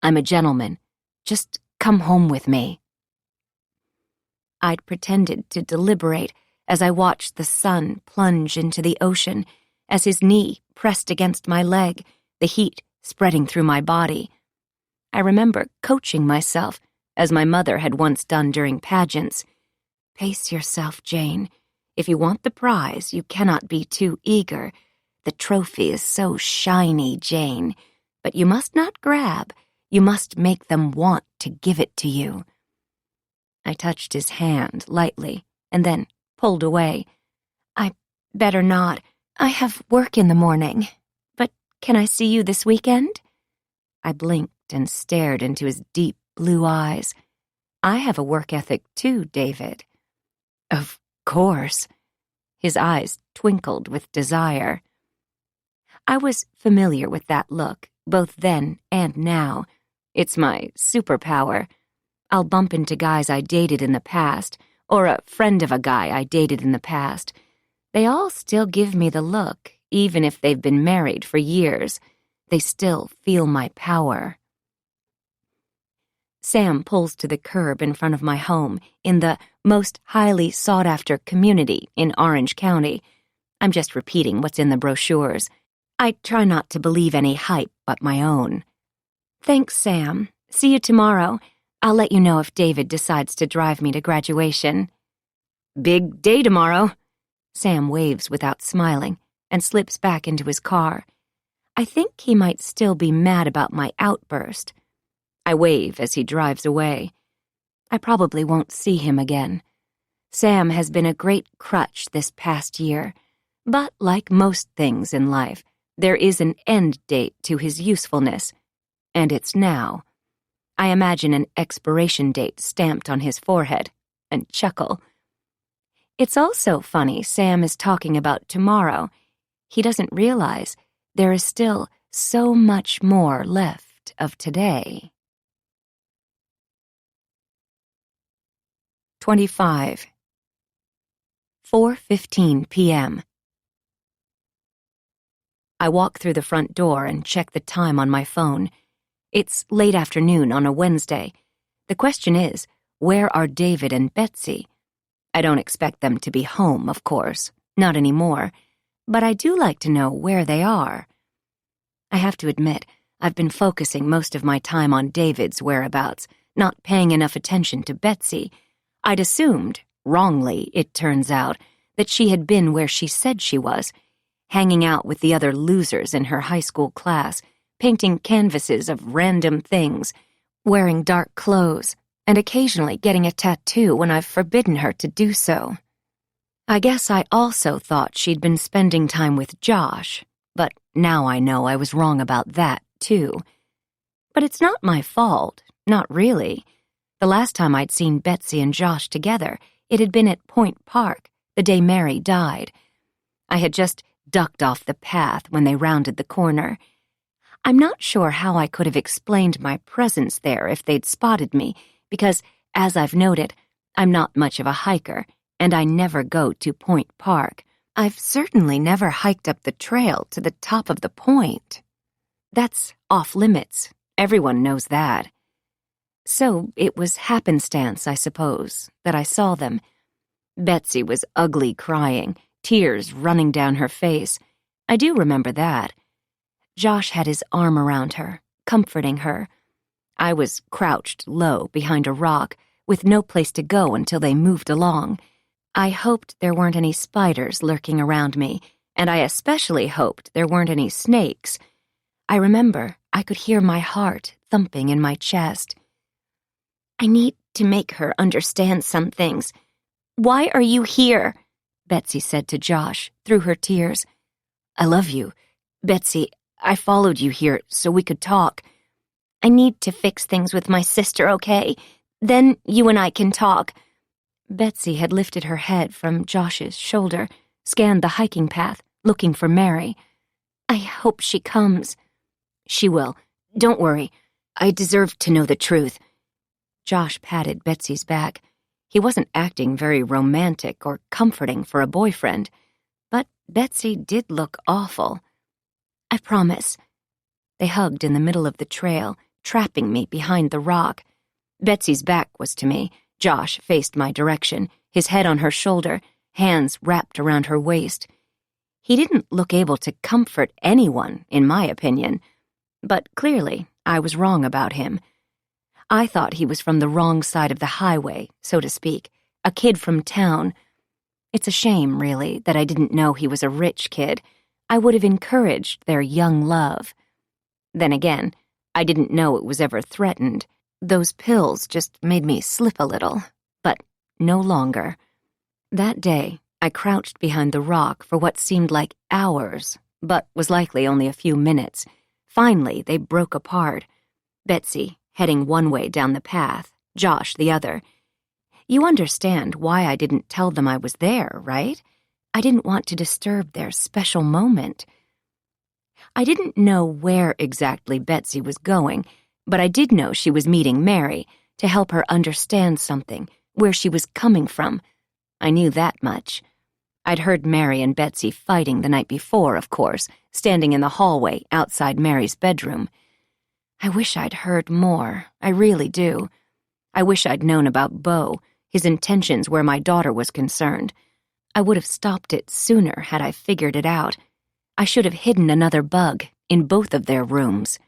I'm a gentleman. Just come home with me. I'd pretended to deliberate as I watched the sun plunge into the ocean, as his knee pressed against my leg, the heat spreading through my body. I remember coaching myself, as my mother had once done during pageants. Pace yourself, Jane. If you want the prize, you cannot be too eager. The trophy is so shiny, Jane. But you must not grab. You must make them want to give it to you. I touched his hand lightly, and then pulled away. I better not. I have work in the morning. But can I see you this weekend? I blinked and stared into his deep blue eyes. I have a work ethic too, David. Of course. His eyes twinkled with desire. I was familiar with that look, both then and now. It's my superpower. I'll bump into guys I dated in the past, or a friend of a guy I dated in the past. They all still give me the look, even if they've been married for years. They still feel my power. Sam pulls to the curb in front of my home in the most highly sought-after community in Orange County. I'm just repeating what's in the brochures. I try not to believe any hype but my own. Thanks, Sam. See you tomorrow. I'll let you know if David decides to drive me to graduation. Big day tomorrow. Sam waves without smiling and slips back into his car. I think he might still be mad about my outburst. I wave as he drives away. I probably won't see him again. Sam has been a great crutch this past year, but like most things in life, there is an end date to his usefulness, and it's now. I imagine an expiration date stamped on his forehead, and chuckle. It's also funny Sam is talking about tomorrow. He doesn't realize there is still so much more left of today. 25. 4:15 p.m. I walk through the front door and check the time on my phone. It's late afternoon on a Wednesday. The question is, where are David and Betsy? I don't expect them to be home, of course, not anymore, but I do like to know where they are. I have to admit, I've been focusing most of my time on David's whereabouts, not paying enough attention to Betsy. I'd assumed, wrongly it turns out, that she had been where she said she was, hanging out with the other losers in her high school class, painting canvases of random things, wearing dark clothes, and occasionally getting a tattoo when I've forbidden her to do so. I guess I also thought she'd been spending time with Josh, but now I know I was wrong about that, too. But it's not my fault, not really. The last time I'd seen Betsy and Josh together, it had been at Point Park, the day Mary died. I had just ducked off the path when they rounded the corner. I'm not sure how I could have explained my presence there if they'd spotted me, because, as I've noted, I'm not much of a hiker, and I never go to Point Park. I've certainly never hiked up the trail to the top of the point. That's off limits. Everyone knows that. So it was happenstance, I suppose, that I saw them. Betsy was ugly crying, tears running down her face. I do remember that. Josh had his arm around her, comforting her. I was crouched low behind a rock, with no place to go until they moved along. I hoped there weren't any spiders lurking around me, and I especially hoped there weren't any snakes. I remember I could hear my heart thumping in my chest. I need to make her understand some things. Why are you here? Betsy said to Josh through her tears. I love you. Betsy, I followed you here so we could talk. I need to fix things with my sister, okay? Then you and I can talk. Betsy had lifted her head from Josh's shoulder, scanned the hiking path, looking for Mary. I hope she comes. She will. Don't worry. I deserve to know the truth. Josh patted Betsy's back. He wasn't acting very romantic or comforting for a boyfriend, but Betsy did look awful. I promise. They hugged in the middle of the trail, trapping me behind the rock. Betsy's back was to me. Josh faced my direction, his head on her shoulder, hands wrapped around her waist. He didn't look able to comfort anyone, in my opinion, but clearly I was wrong about him. I thought he was from the wrong side of the highway, so to speak, a kid from town. It's a shame, really, that I didn't know he was a rich kid. I would have encouraged their young love. Then again, I didn't know it was ever threatened. Those pills just made me slip a little, but no longer. That day, I crouched behind the rock for what seemed like hours, but was likely only a few minutes. Finally, they broke apart. Betsy heading one way down the path, Josh the other. You understand why I didn't tell them I was there, right? I didn't want to disturb their special moment. I didn't know where exactly Betsy was going, but I did know she was meeting Mary to help her understand something, where she was coming from. I knew that much. I'd heard Mary and Betsy fighting the night before, of course, standing in the hallway outside Mary's bedroom. I wish I'd heard more, I really do. I wish I'd known about Beau, his intentions where my daughter was concerned. I would have stopped it sooner had I figured it out. I should have hidden another bug in both of their rooms.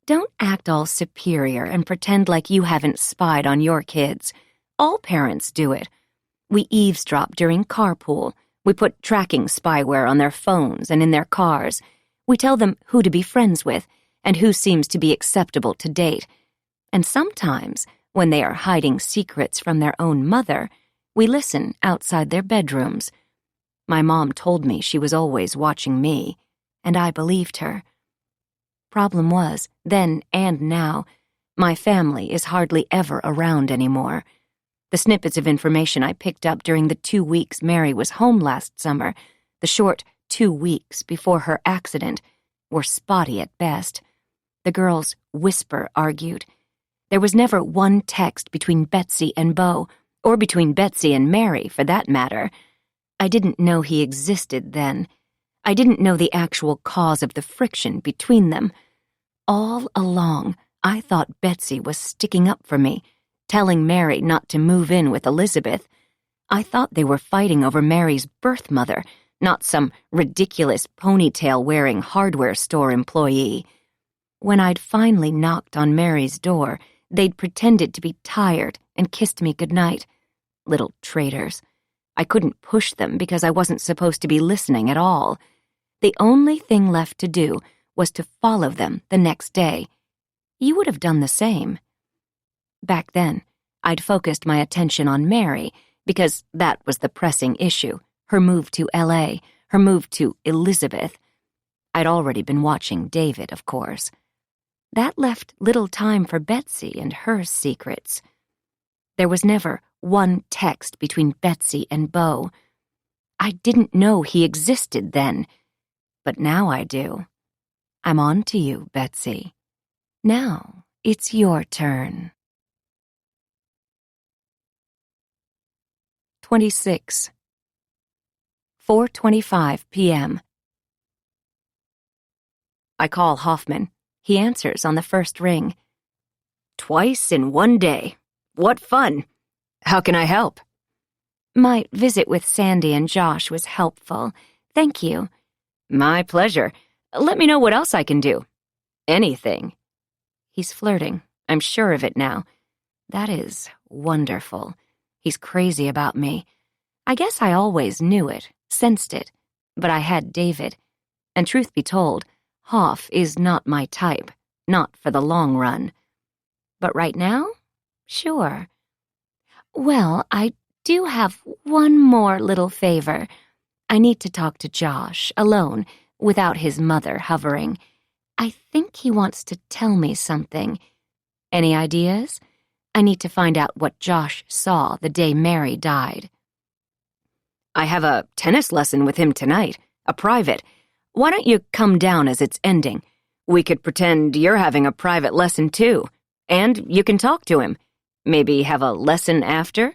Don't act all superior and pretend like you haven't spied on your kids. All parents do it. We eavesdrop during carpool. We put tracking spyware on their phones and in their cars. We tell them who to be friends with and who seems to be acceptable to date. And sometimes, when they are hiding secrets from their own mother, we listen outside their bedrooms. My mom told me she was always watching me, and I believed her. Problem was, then and now, my family is hardly ever around anymore. The snippets of information I picked up during the 2 weeks Mary was home last summer, the short 2 weeks before her accident, were spotty at best. The girls whisper-argued. There was never one text between Betsy and Beau, or between Betsy and Mary, for that matter. I didn't know he existed then. I didn't know the actual cause of the friction between them. All along, I thought Betsy was sticking up for me, telling Mary not to move in with Elizabeth. I thought they were fighting over Mary's birth mother, not some ridiculous ponytail-wearing hardware store employee. When I'd finally knocked on Mary's door, they'd pretended to be tired and kissed me goodnight. Little traitors. I couldn't push them because I wasn't supposed to be listening at all. The only thing left to do was to follow them the next day. You would have done the same. Back then, I'd focused my attention on Mary because that was the pressing issue, her move to L.A., her move to Elizabeth. I'd already been watching David, of course. That left little time for Betsy and her secrets. There was never one text between Betsy and Beau. I didn't know he existed then, but now I do. I'm on to you, Betsy. Now it's your turn. 26. 4:25 p.m. I call Hoffman. He answers on the first ring. Twice in one day. What fun. How can I help? My visit with Sandy and Josh was helpful. Thank you. My pleasure. Let me know what else I can do. Anything. He's flirting. I'm sure of it now. That is wonderful. He's crazy about me. I guess I always knew it, sensed it, but I had David. And truth be told, Hoff is not my type, not for the long run. But right now, sure. Well, I do have one more little favor. I need to talk to Josh, alone, without his mother hovering. I think he wants to tell me something. Any ideas? I need to find out what Josh saw the day Mary died. I have a tennis lesson with him tonight, a private. Why don't you come down as it's ending? We could pretend you're having a private lesson too, and you can talk to him. Maybe have a lesson after?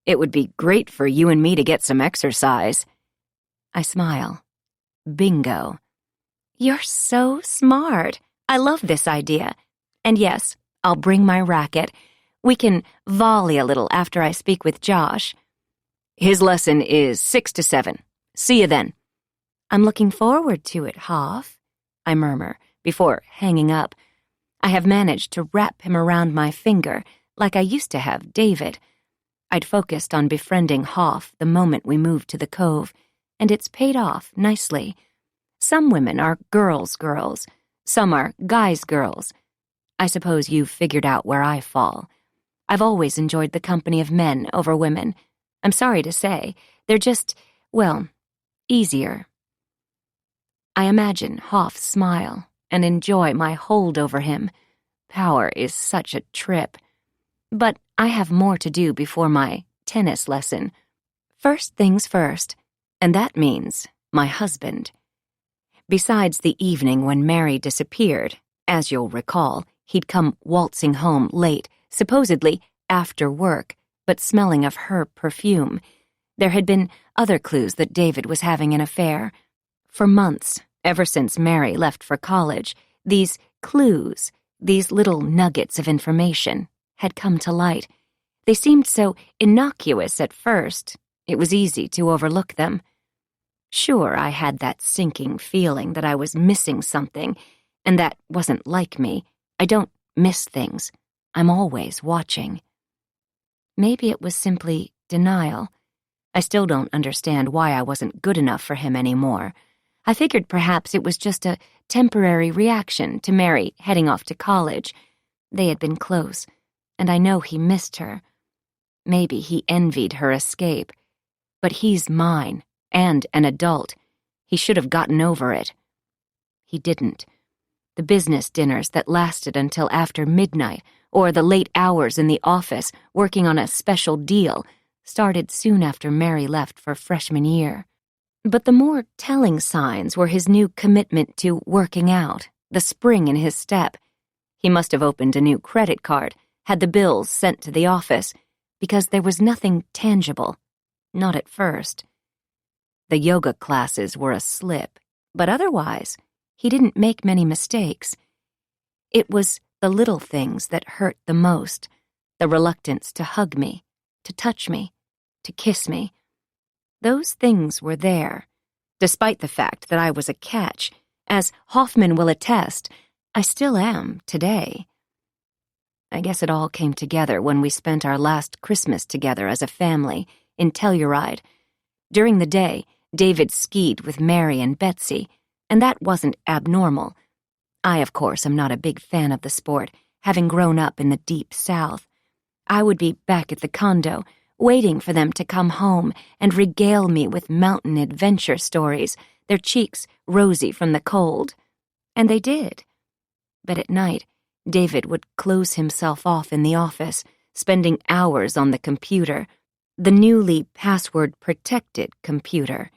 It would be great for you and me to get some exercise. I smile. Bingo. You're so smart. I love this idea. And yes, I'll bring my racket. We can volley a little after I speak with Josh. His lesson is 6 to 7. See you then. I'm looking forward to it, Hoff, I murmur before hanging up. I have managed to wrap him around my finger like I used to have David. I'd focused on befriending Hoff the moment we moved to the Cove, and it's paid off nicely. Some women are girls' girls. Some are guys' girls. I suppose you've figured out where I fall. I've always enjoyed the company of men over women. I'm sorry to say, they're just, well, easier. I imagine Hoff smile and enjoy my hold over him. Power is such a trip. But I have more to do before my tennis lesson. First things first, and that means my husband. Besides the evening when Mary disappeared, as you'll recall, he'd come waltzing home late, supposedly after work, but smelling of her perfume. There had been other clues that David was having an affair. For months, ever since Mary left for college, these clues, these little nuggets of information, had come to light. They seemed so innocuous at first, it was easy to overlook them. Sure, I had that sinking feeling that I was missing something, and that wasn't like me. I don't miss things. I'm always watching. Maybe it was simply denial. I still don't understand why I wasn't good enough for him anymore. I figured perhaps it was just a temporary reaction to Mary heading off to college. They had been close, and I know he missed her. Maybe he envied her escape. But he's mine, and an adult. He should have gotten over it. He didn't. The business dinners that lasted until after midnight, or the late hours in the office working on a special deal, started soon after Mary left for freshman year. But the more telling signs were his new commitment to working out, the spring in his step. He must have opened a new credit card, had the bills sent to the office, because there was nothing tangible, not at first. The yoga classes were a slip, but otherwise, he didn't make many mistakes. It was the little things that hurt the most, the reluctance to hug me, to touch me, to kiss me. Those things were there, despite the fact that I was a catch. As Hoffman will attest, I still am today. I guess it all came together when we spent our last Christmas together as a family in Telluride. During the day, David skied with Mary and Betsy, and that wasn't abnormal. I, of course, am not a big fan of the sport, having grown up in the deep South. I would be back at the condo, waiting for them to come home and regale me with mountain adventure stories, their cheeks rosy from the cold. And they did. But at night, David would close himself off in the office, spending hours on the computer, the newly password-protected computer,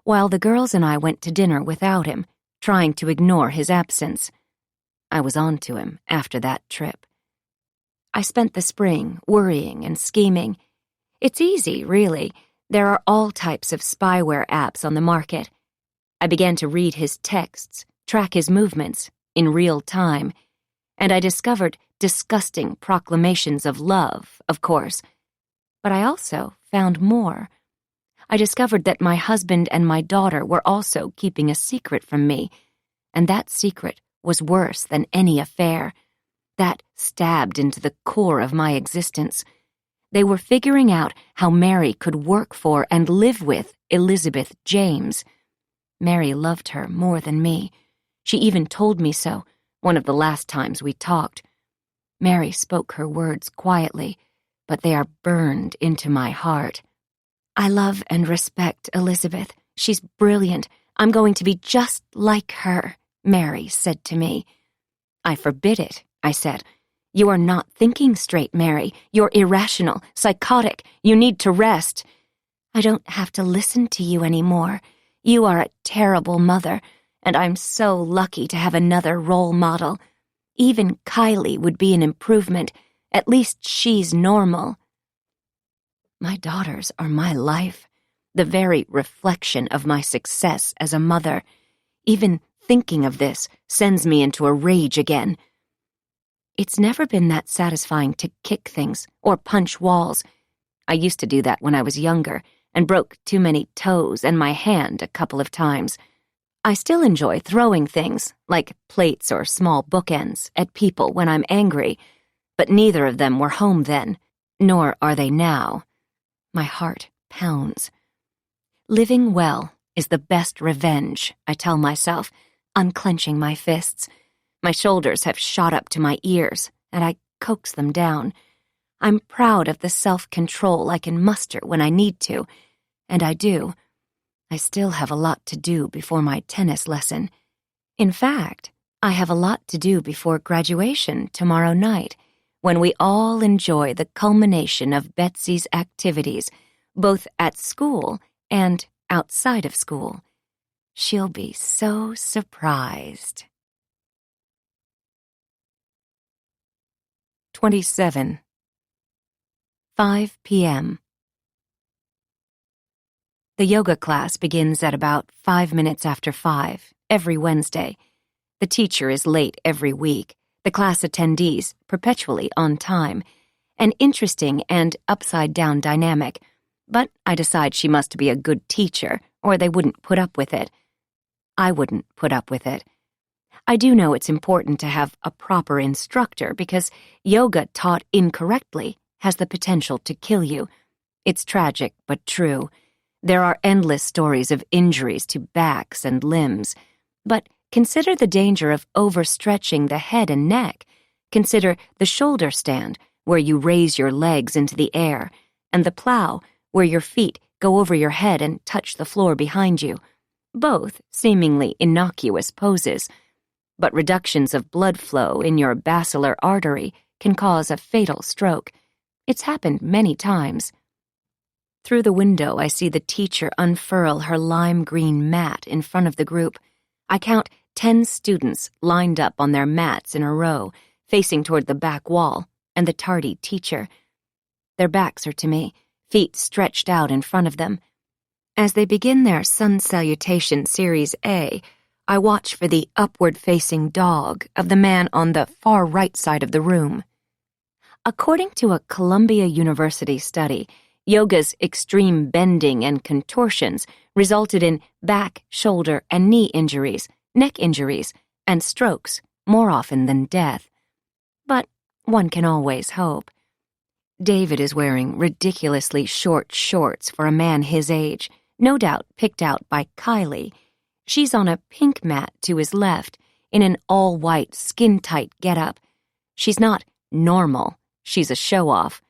while the girls and I went to dinner without him, trying to ignore his absence. I was on to him after that trip. I spent the spring worrying and scheming. It's easy, really. There are all types of spyware apps on the market. I began to read his texts, track his movements, in real time, and I discovered disgusting proclamations of love, of course. But I also found more. I discovered that my husband and my daughter were also keeping a secret from me, and that secret was worse than any affair. That stabbed into the core of my existence. They were figuring out how Mary could work for and live with Elizabeth James. Mary loved her more than me. She even told me so, one of the last times we talked. Mary spoke her words quietly, but they are burned into my heart. I love and respect Elizabeth. She's brilliant. I'm going to be just like her, Mary said to me. I forbid it, I said. You are not thinking straight, Mary. You're irrational, psychotic. You need to rest. I don't have to listen to you anymore. You are a terrible mother, and I'm so lucky to have another role model. Even Kylie would be an improvement. At least she's normal. My daughters are my life, the very reflection of my success as a mother. Even thinking of this sends me into a rage again. It's never been that satisfying to kick things or punch walls. I used to do that when I was younger and broke too many toes and my hand a couple of times. I still enjoy throwing things, like plates or small bookends, at people when I'm angry, but neither of them were home then, nor are they now. My heart pounds. Living well is the best revenge, I tell myself, unclenching my fists. My shoulders have shot up to my ears, and I coax them down. I'm proud of the self-control I can muster when I need to, and I do. I still have a lot to do before my tennis lesson. In fact, I have a lot to do before graduation tomorrow night, when we all enjoy the culmination of Betsy's activities, both at school and outside of school. She'll be so surprised. 27. 5 p.m. The yoga class begins at about 5 minutes after 5, every Wednesday. The teacher is late every week, the class attendees perpetually on time. An interesting and upside-down dynamic, but I decide she must be a good teacher, or they wouldn't put up with it. I wouldn't put up with it. I do know it's important to have a proper instructor because yoga taught incorrectly has the potential to kill you. It's tragic, but true. There are endless stories of injuries to backs and limbs. But consider the danger of overstretching the head and neck. Consider the shoulder stand, where you raise your legs into the air, and the plow, where your feet go over your head and touch the floor behind you. Both seemingly innocuous poses. But reductions of blood flow in your basilar artery can cause a fatal stroke. It's happened many times. Through the window, I see the teacher unfurl her lime-green mat in front of the group. I count 10 students lined up on their mats in a row, facing toward the back wall, and the tardy teacher. Their backs are to me, feet stretched out in front of them. As they begin their sun salutation Series A, I watch for the upward-facing dog of the man on the far right side of the room. According to a Columbia University study, yoga's extreme bending and contortions resulted in back, shoulder, and knee injuries, neck injuries, and strokes more often than death. But one can always hope. David is wearing ridiculously short shorts for a man his age, no doubt picked out by Kylie. She's on a pink mat to his left, in an all-white, skin-tight getup. She's not normal. She's a show-off.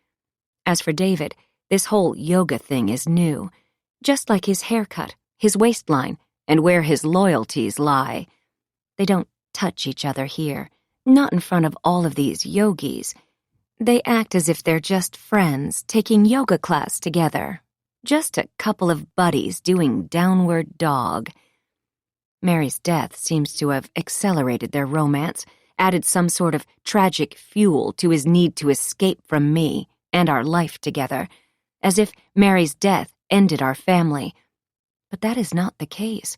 As for David, this whole yoga thing is new, just like his haircut, his waistline, and where his loyalties lie. They don't touch each other here, not in front of all of these yogis. They act as if they're just friends taking yoga class together. Just a couple of buddies doing downward dog. Mary's death seems to have accelerated their romance, added some sort of tragic fuel to his need to escape from me and our life together, as if Mary's death ended our family. But that is not the case.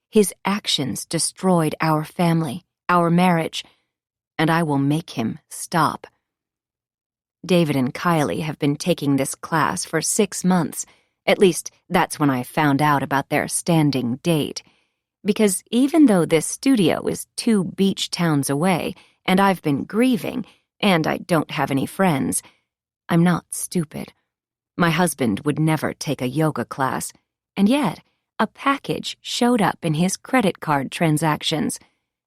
His actions destroyed our family, our marriage, and I will make him stop. David and Kylie have been taking this class for 6 months. At least, that's when I found out about their standing date. Because even though this studio is 2 beach towns away, and I've been grieving, and I don't have any friends, I'm not stupid. My husband would never take a yoga class, and yet a package showed up in his credit card transactions.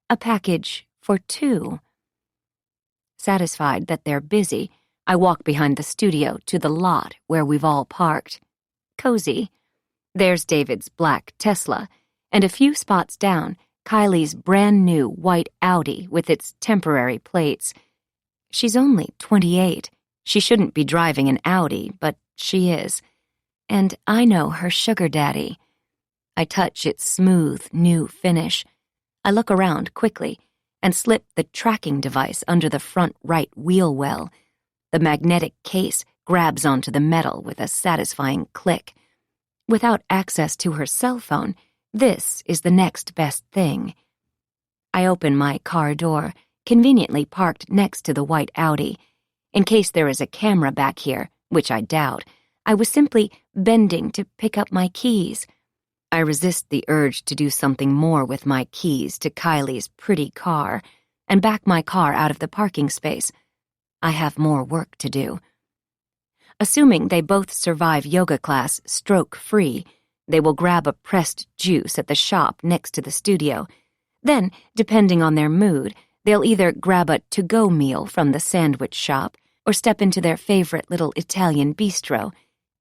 A package for 2. Satisfied that they're busy, I walk behind the studio to the lot where we've all parked. Cozy. There's David's black Tesla, and a few spots down, Kylie's brand-new white Audi with its temporary plates. She's only 28. She shouldn't be driving an Audi, but she is. And I know her sugar daddy. I touch its smooth, new finish. I look around quickly and slip the tracking device under the front right wheel well. The magnetic case grabs onto the metal with a satisfying click. Without access to her cell phone, this is the next best thing. I open my car door, conveniently parked next to the white Audi. In case there is a camera back here, which I doubt, I was simply bending to pick up my keys. I resist the urge to do something more with my keys to Kylie's pretty car and back my car out of the parking space. I have more work to do. Assuming they both survive yoga class stroke-free, they will grab a pressed juice at the shop next to the studio. Then, depending on their mood, they'll either grab a to-go meal from the sandwich shop or step into their favorite little Italian bistro.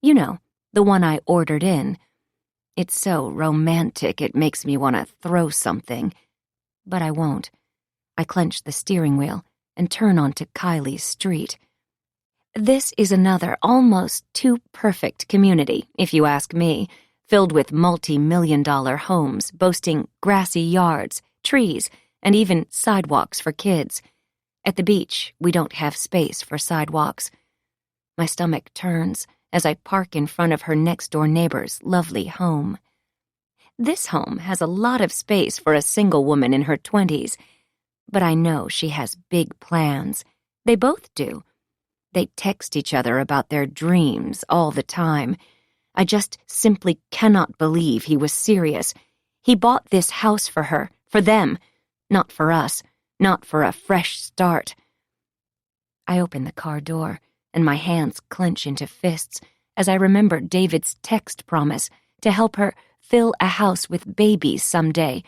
You know, the one I ordered in. It's so romantic it makes me want to throw something. But I won't. I clench the steering wheel and turn onto Kylie's street. This is another almost too perfect community, if you ask me, filled with multi-million-dollar homes boasting grassy yards, trees, and even sidewalks for kids. At the beach, we don't have space for sidewalks. My stomach turns as I park in front of her next-door neighbor's lovely home. This home has a lot of space for a single woman in her 20s, but I know she has big plans. They both do. They text each other about their dreams all the time. I just simply cannot believe he was serious. He bought this house for her, for them, not for us, not for a fresh start. I open the car door, and my hands clench into fists as I remember David's text promise to help her fill a house with babies someday,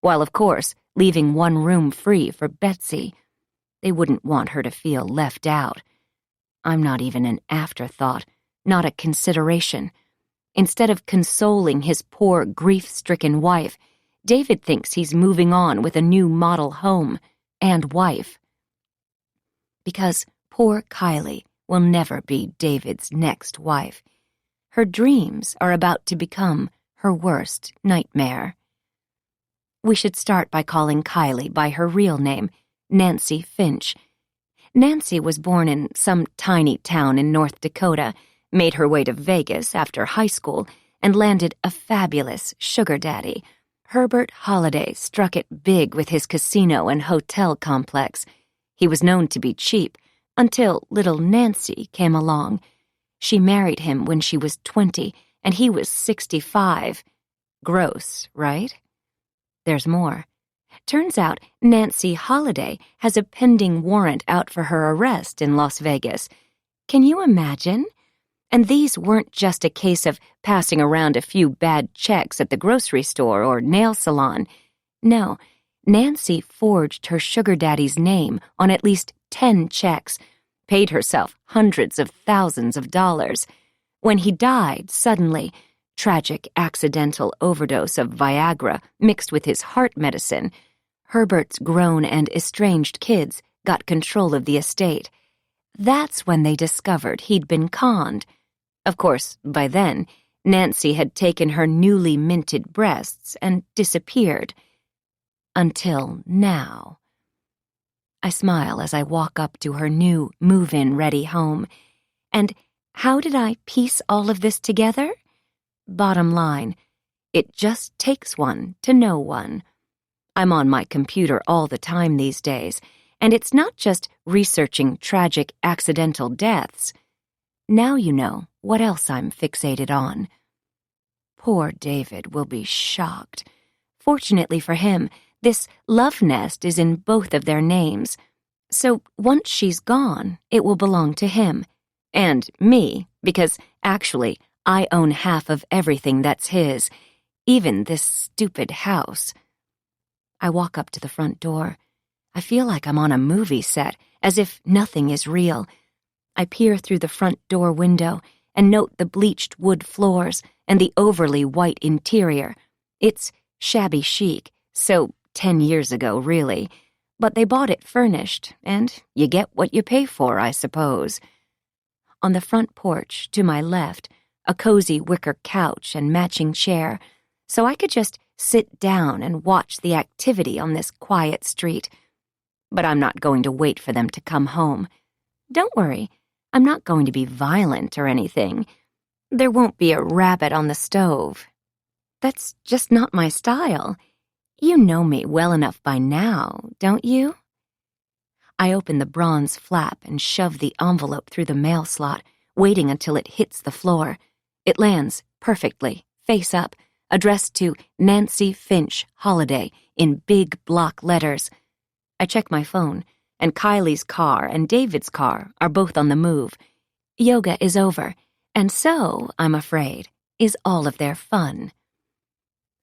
while, of course, leaving one room free for Betsy. They wouldn't want her to feel left out. I'm not even an afterthought, not a consideration. Instead of consoling his poor, grief-stricken wife, David thinks he's moving on with a new model home and wife. Because poor Kylie will never be David's next wife. Her dreams are about to become her worst nightmare. We should start by calling Kylie by her real name, Nancy Finch. Nancy was born in some tiny town in North Dakota, made her way to Vegas after high school, and landed a fabulous sugar daddy. Herbert Holliday struck it big with his casino and hotel complex. He was known to be cheap, until little Nancy came along. She married him when she was 20, and he was 65. Gross, right? There's more. Turns out Nancy Holliday has a pending warrant out for her arrest in Las Vegas. Can you imagine? And these weren't just a case of passing around a few bad checks at the grocery store or nail salon. No, Nancy forged her sugar daddy's name on at least 10 checks, paid herself hundreds of thousands of dollars. When he died suddenly, tragic accidental overdose of Viagra mixed with his heart medicine, Herbert's grown and estranged kids got control of the estate, that's when they discovered he'd been conned. Of course, by then, Nancy had taken her newly minted breasts and disappeared. Until now. I smile as I walk up to her new move-in ready home. And how did I piece all of this together? Bottom line, it just takes one to know one. I'm on my computer all the time these days, and it's not just researching tragic accidental deaths. Now you know what else I'm fixated on. Poor David will be shocked. Fortunately for him, this love nest is in both of their names, so once she's gone, it will belong to him. And me, because actually, I own half of everything that's his, even this stupid house. I walk up to the front door. I feel like I'm on a movie set, as if nothing is real. I peer through the front door window and note the bleached wood floors and the overly white interior. It's shabby chic, so 10 years ago, really. But they bought it furnished, and you get what you pay for, I suppose. On the front porch, to my left, a cozy wicker couch and matching chair, so I could just sit down and watch the activity on this quiet street. But I'm not going to wait for them to come home. Don't worry, I'm not going to be violent or anything. There won't be a rabbit on the stove. That's just not my style. You know me well enough by now, don't you? I open the bronze flap and shove the envelope through the mail slot, waiting until it hits the floor. It lands perfectly, face up, addressed to Nancy Finch Holiday in big block letters. I check my phone, and Kylie's car and David's car are both on the move. Yoga is over, and so, I'm afraid, is all of their fun.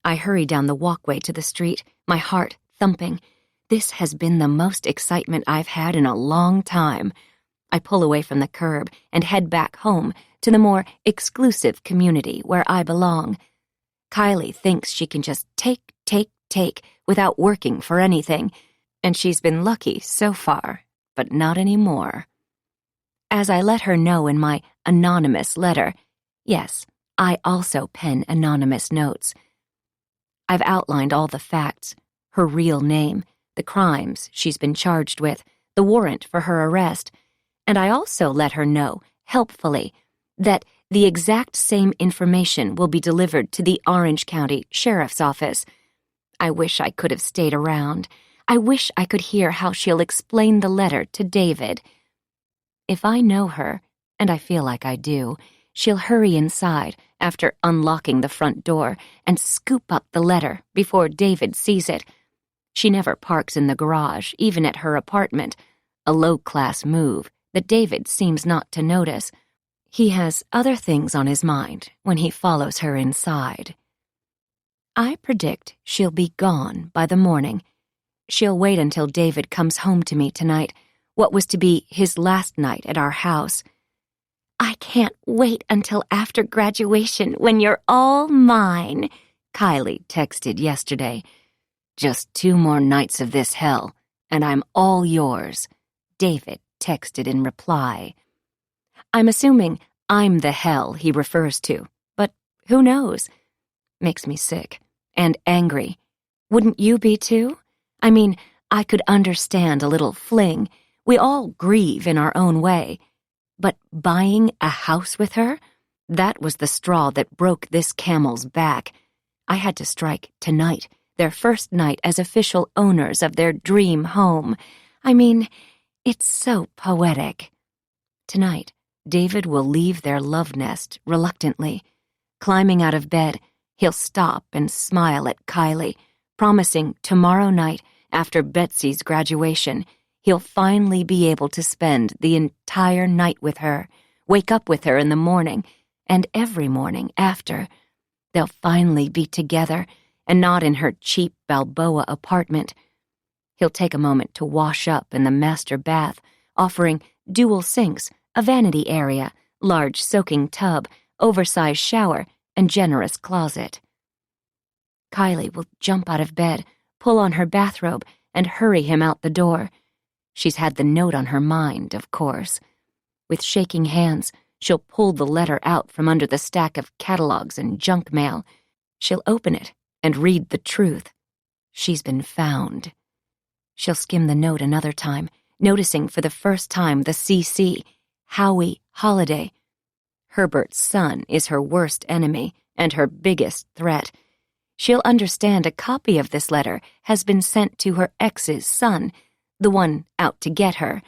I hurry down the walkway to the street, my heart thumping. This has been the most excitement I've had in a long time. I pull away from the curb and head back home to the more exclusive community where I belong. Kylie thinks she can just take without working for anything, and she's been lucky so far, but not anymore. As I let her know in my anonymous letter, yes, I also pen anonymous notes. I've outlined all the facts, her real name, the crimes she's been charged with, the warrant for her arrest, and I also let her know, helpfully, that the exact same information will be delivered to the Orange County Sheriff's Office. I wish I could have stayed around. I wish I could hear how she'll explain the letter to David. If I know her, and I feel like I do, she'll hurry inside after unlocking the front door and scoop up the letter before David sees it. She never parks in the garage, even at her apartment, a low-class move that David seems not to notice. He has other things on his mind when he follows her inside. I predict she'll be gone by the morning. She'll wait until David comes home to me tonight, what was to be his last night at our house. I can't wait until after graduation when you're all mine, Kylie texted yesterday. Just 2 more nights of this hell, and I'm all yours, David texted in reply. I'm assuming I'm the hell he refers to, but who knows? Makes me sick and angry. Wouldn't you be too? I mean, I could understand a little fling. We all grieve in our own way. But buying a house with her? That was the straw that broke this camel's back. I had to strike tonight, their first night as official owners of their dream home. I mean, it's so poetic. Tonight, David will leave their love nest reluctantly. Climbing out of bed, he'll stop and smile at Kylie, promising tomorrow night, after Betsy's graduation, he'll finally be able to spend the entire night with her, wake up with her in the morning, and every morning after. They'll finally be together, and not in her cheap Balboa apartment. He'll take a moment to wash up in the master bath, offering dual sinks, a vanity area, large soaking tub, oversized shower, and generous closet. Kylie will jump out of bed, pull on her bathrobe and hurry him out the door. She's had the note on her mind, of course. With shaking hands, she'll pull the letter out from under the stack of catalogs and junk mail. She'll open it and read the truth. She's been found. She'll skim the note another time, noticing for the first time the CC, Howie Holiday. Herbert's son is her worst enemy and her biggest threat. She'll understand a copy of this letter has been sent to her ex's son, the one out to get her.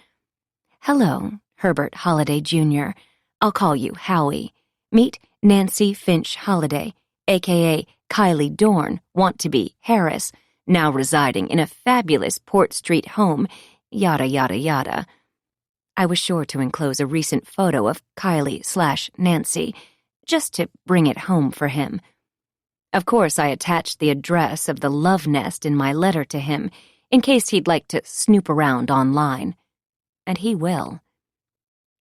Hello, Herbert Holiday Jr. I'll call you Howie. Meet Nancy Finch Holiday, a.k.a. Kylie Dorn, want-to-be Harris, now residing in a fabulous Port Street home, yada yada yada. I was sure to enclose a recent photo of Kylie/Nancy, just to bring it home for him. Of course, I attached the address of the love nest in my letter to him, in case he'd like to snoop around online. And he will.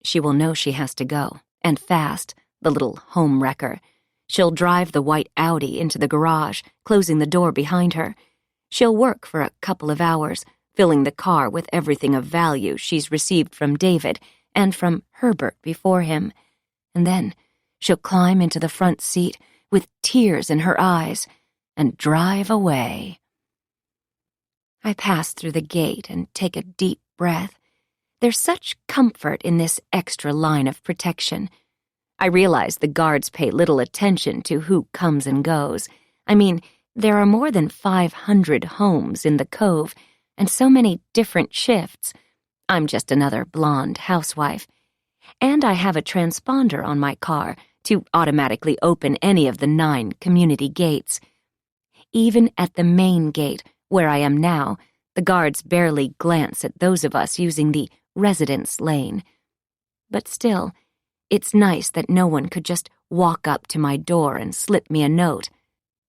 She will know she has to go, and fast, the little home wrecker. She'll drive the white Audi into the garage, closing the door behind her. She'll work for a couple of hours, filling the car with everything of value she's received from David and from Herbert before him. And then she'll climb into the front seat with tears in her eyes and drive away. I pass through the gate and take a deep breath. There's such comfort in this extra line of protection. I realize the guards pay little attention to who comes and goes. I mean, there are more than 500 homes in the Cove, and so many different shifts. I'm just another blonde housewife. And I have a transponder on my car to automatically open any of the 9 community gates. Even at the main gate, where I am now, the guards barely glance at those of us using the residence lane. But still, it's nice that no one could just walk up to my door and slip me a note.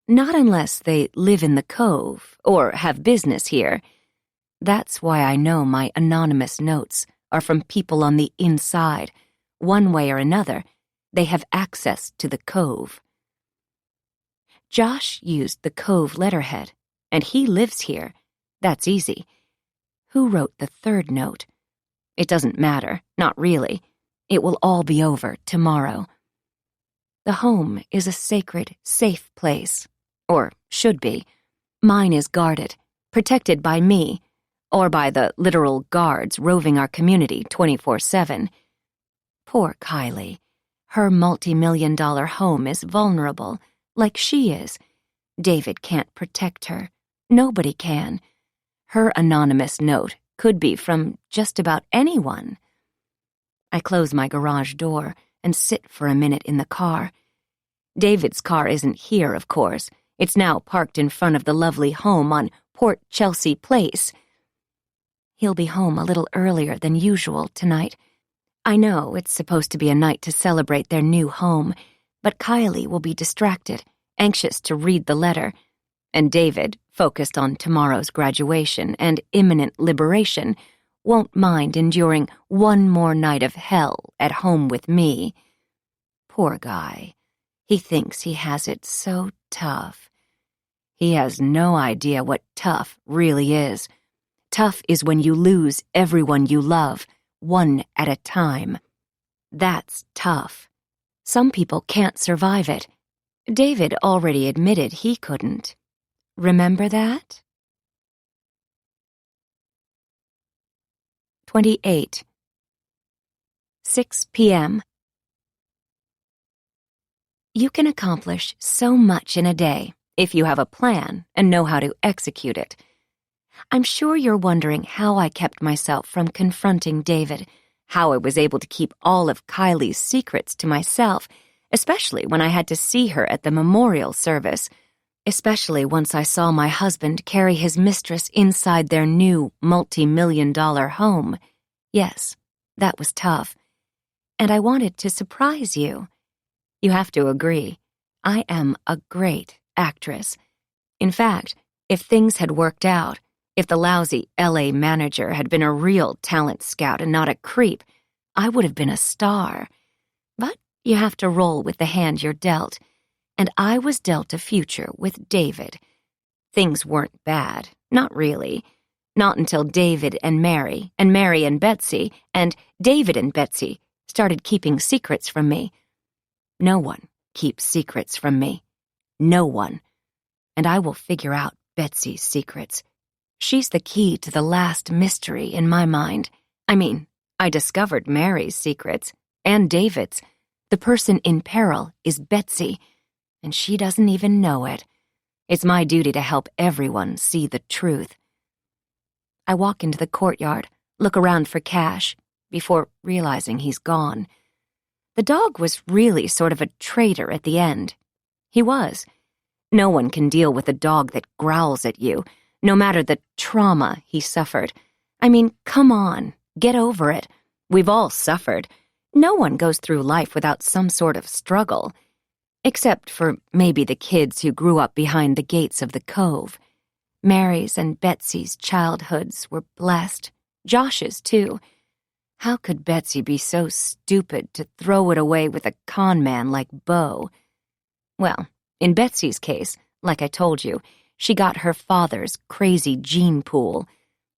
Not unless they live in the Cove or have business here. That's why I know my anonymous notes are from people on the inside. One way or another, they have access to the Cove. Josh used the Cove letterhead, and he lives here. That's easy. Who wrote the 3rd note? It doesn't matter, not really. It will all be over tomorrow. The home is a sacred, safe place. Or should be. Mine is guarded, protected by me, or by the literal guards roving our community 24/7. Poor Kylie. Her multi-million-dollar home is vulnerable, like she is. David can't protect her. Nobody can. Her anonymous note could be from just about anyone. I close my garage door and sit for a minute in the car. David's car isn't here, of course. It's now parked in front of the lovely home on Port Chelsea Place. He'll be home a little earlier than usual tonight. I know it's supposed to be a night to celebrate their new home, but Kylie will be distracted, anxious to read the letter, and David, focused on tomorrow's graduation and imminent liberation, won't mind enduring one more night of hell at home with me. Poor guy. He thinks he has it so tough. He has no idea what tough really is. Tough is when you lose everyone you love, one at a time. That's tough. Some people can't survive it. David already admitted he couldn't. Remember that? 28. 6 p.m. You can accomplish so much in a day if you have a plan and know how to execute it. I'm sure you're wondering how I kept myself from confronting David, how I was able to keep all of Kylie's secrets to myself, especially when I had to see her at the memorial service, especially once I saw my husband carry his mistress inside their new multi-million-dollar home. Yes, that was tough. And I wanted to surprise you. You have to agree, I am a great actress. In fact, if things had worked out, if the lousy LA manager had been a real talent scout and not a creep, I would have been a star. But you have to roll with the hand you're dealt, and I was dealt a future with David. things weren't bad. Not really. Not until David and Mary and Betsy, and David and Betsy started keeping secrets from me. No one keeps secrets from me. No one. And I will figure out Betsy's secrets. She's the key to the last mystery in my mind. I discovered Mary's secrets, and David's. The person in peril is Betsy, and she doesn't even know it. It's my duty to help everyone see the truth. I walk into the courtyard, look around for Cash, before realizing he's gone. The dog was really sort of a traitor at the end. He was. No one can deal with a dog that growls at you, no matter the trauma he suffered. Come on, get over it. We've all suffered. No one goes through life without some sort of struggle. Except for maybe the kids who grew up behind the gates of the cove. Mary's and Betsy's childhoods were blessed. Josh's, too. How could Betsy be so stupid to throw it away with a con man like Beau? Well, in Betsy's case, like I told you, she got her father's crazy gene pool.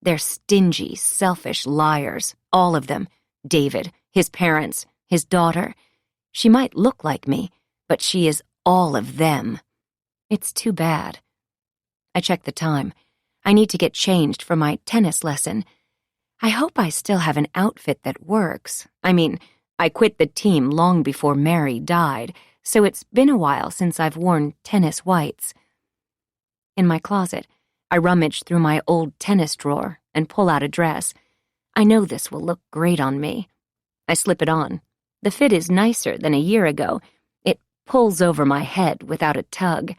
They're stingy, selfish liars, all of them. David, his parents, his daughter. She might look like me, but she is all of them. It's too bad. I check the time. I need to get changed for my tennis lesson. I hope I still have an outfit that works. I quit the team long before Mary died, so it's been a while since I've worn tennis whites. In my closet, I rummage through my old tennis drawer and pull out a dress. I know this will look great on me. I slip it on. The fit is nicer than a year ago. It pulls over my head without a tug.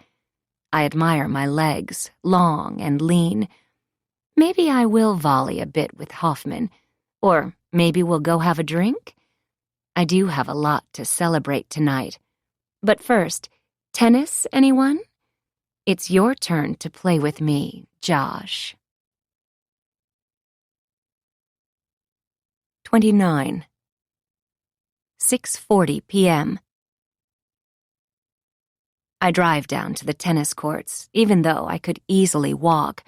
I admire my legs, long and lean. Maybe I will volley a bit with Hoffman, or maybe we'll go have a drink. I do have a lot to celebrate tonight. But first, tennis, anyone? It's your turn to play with me, Josh. 29. 6:40 p.m. I drive down to the tennis courts, even though I could easily walk.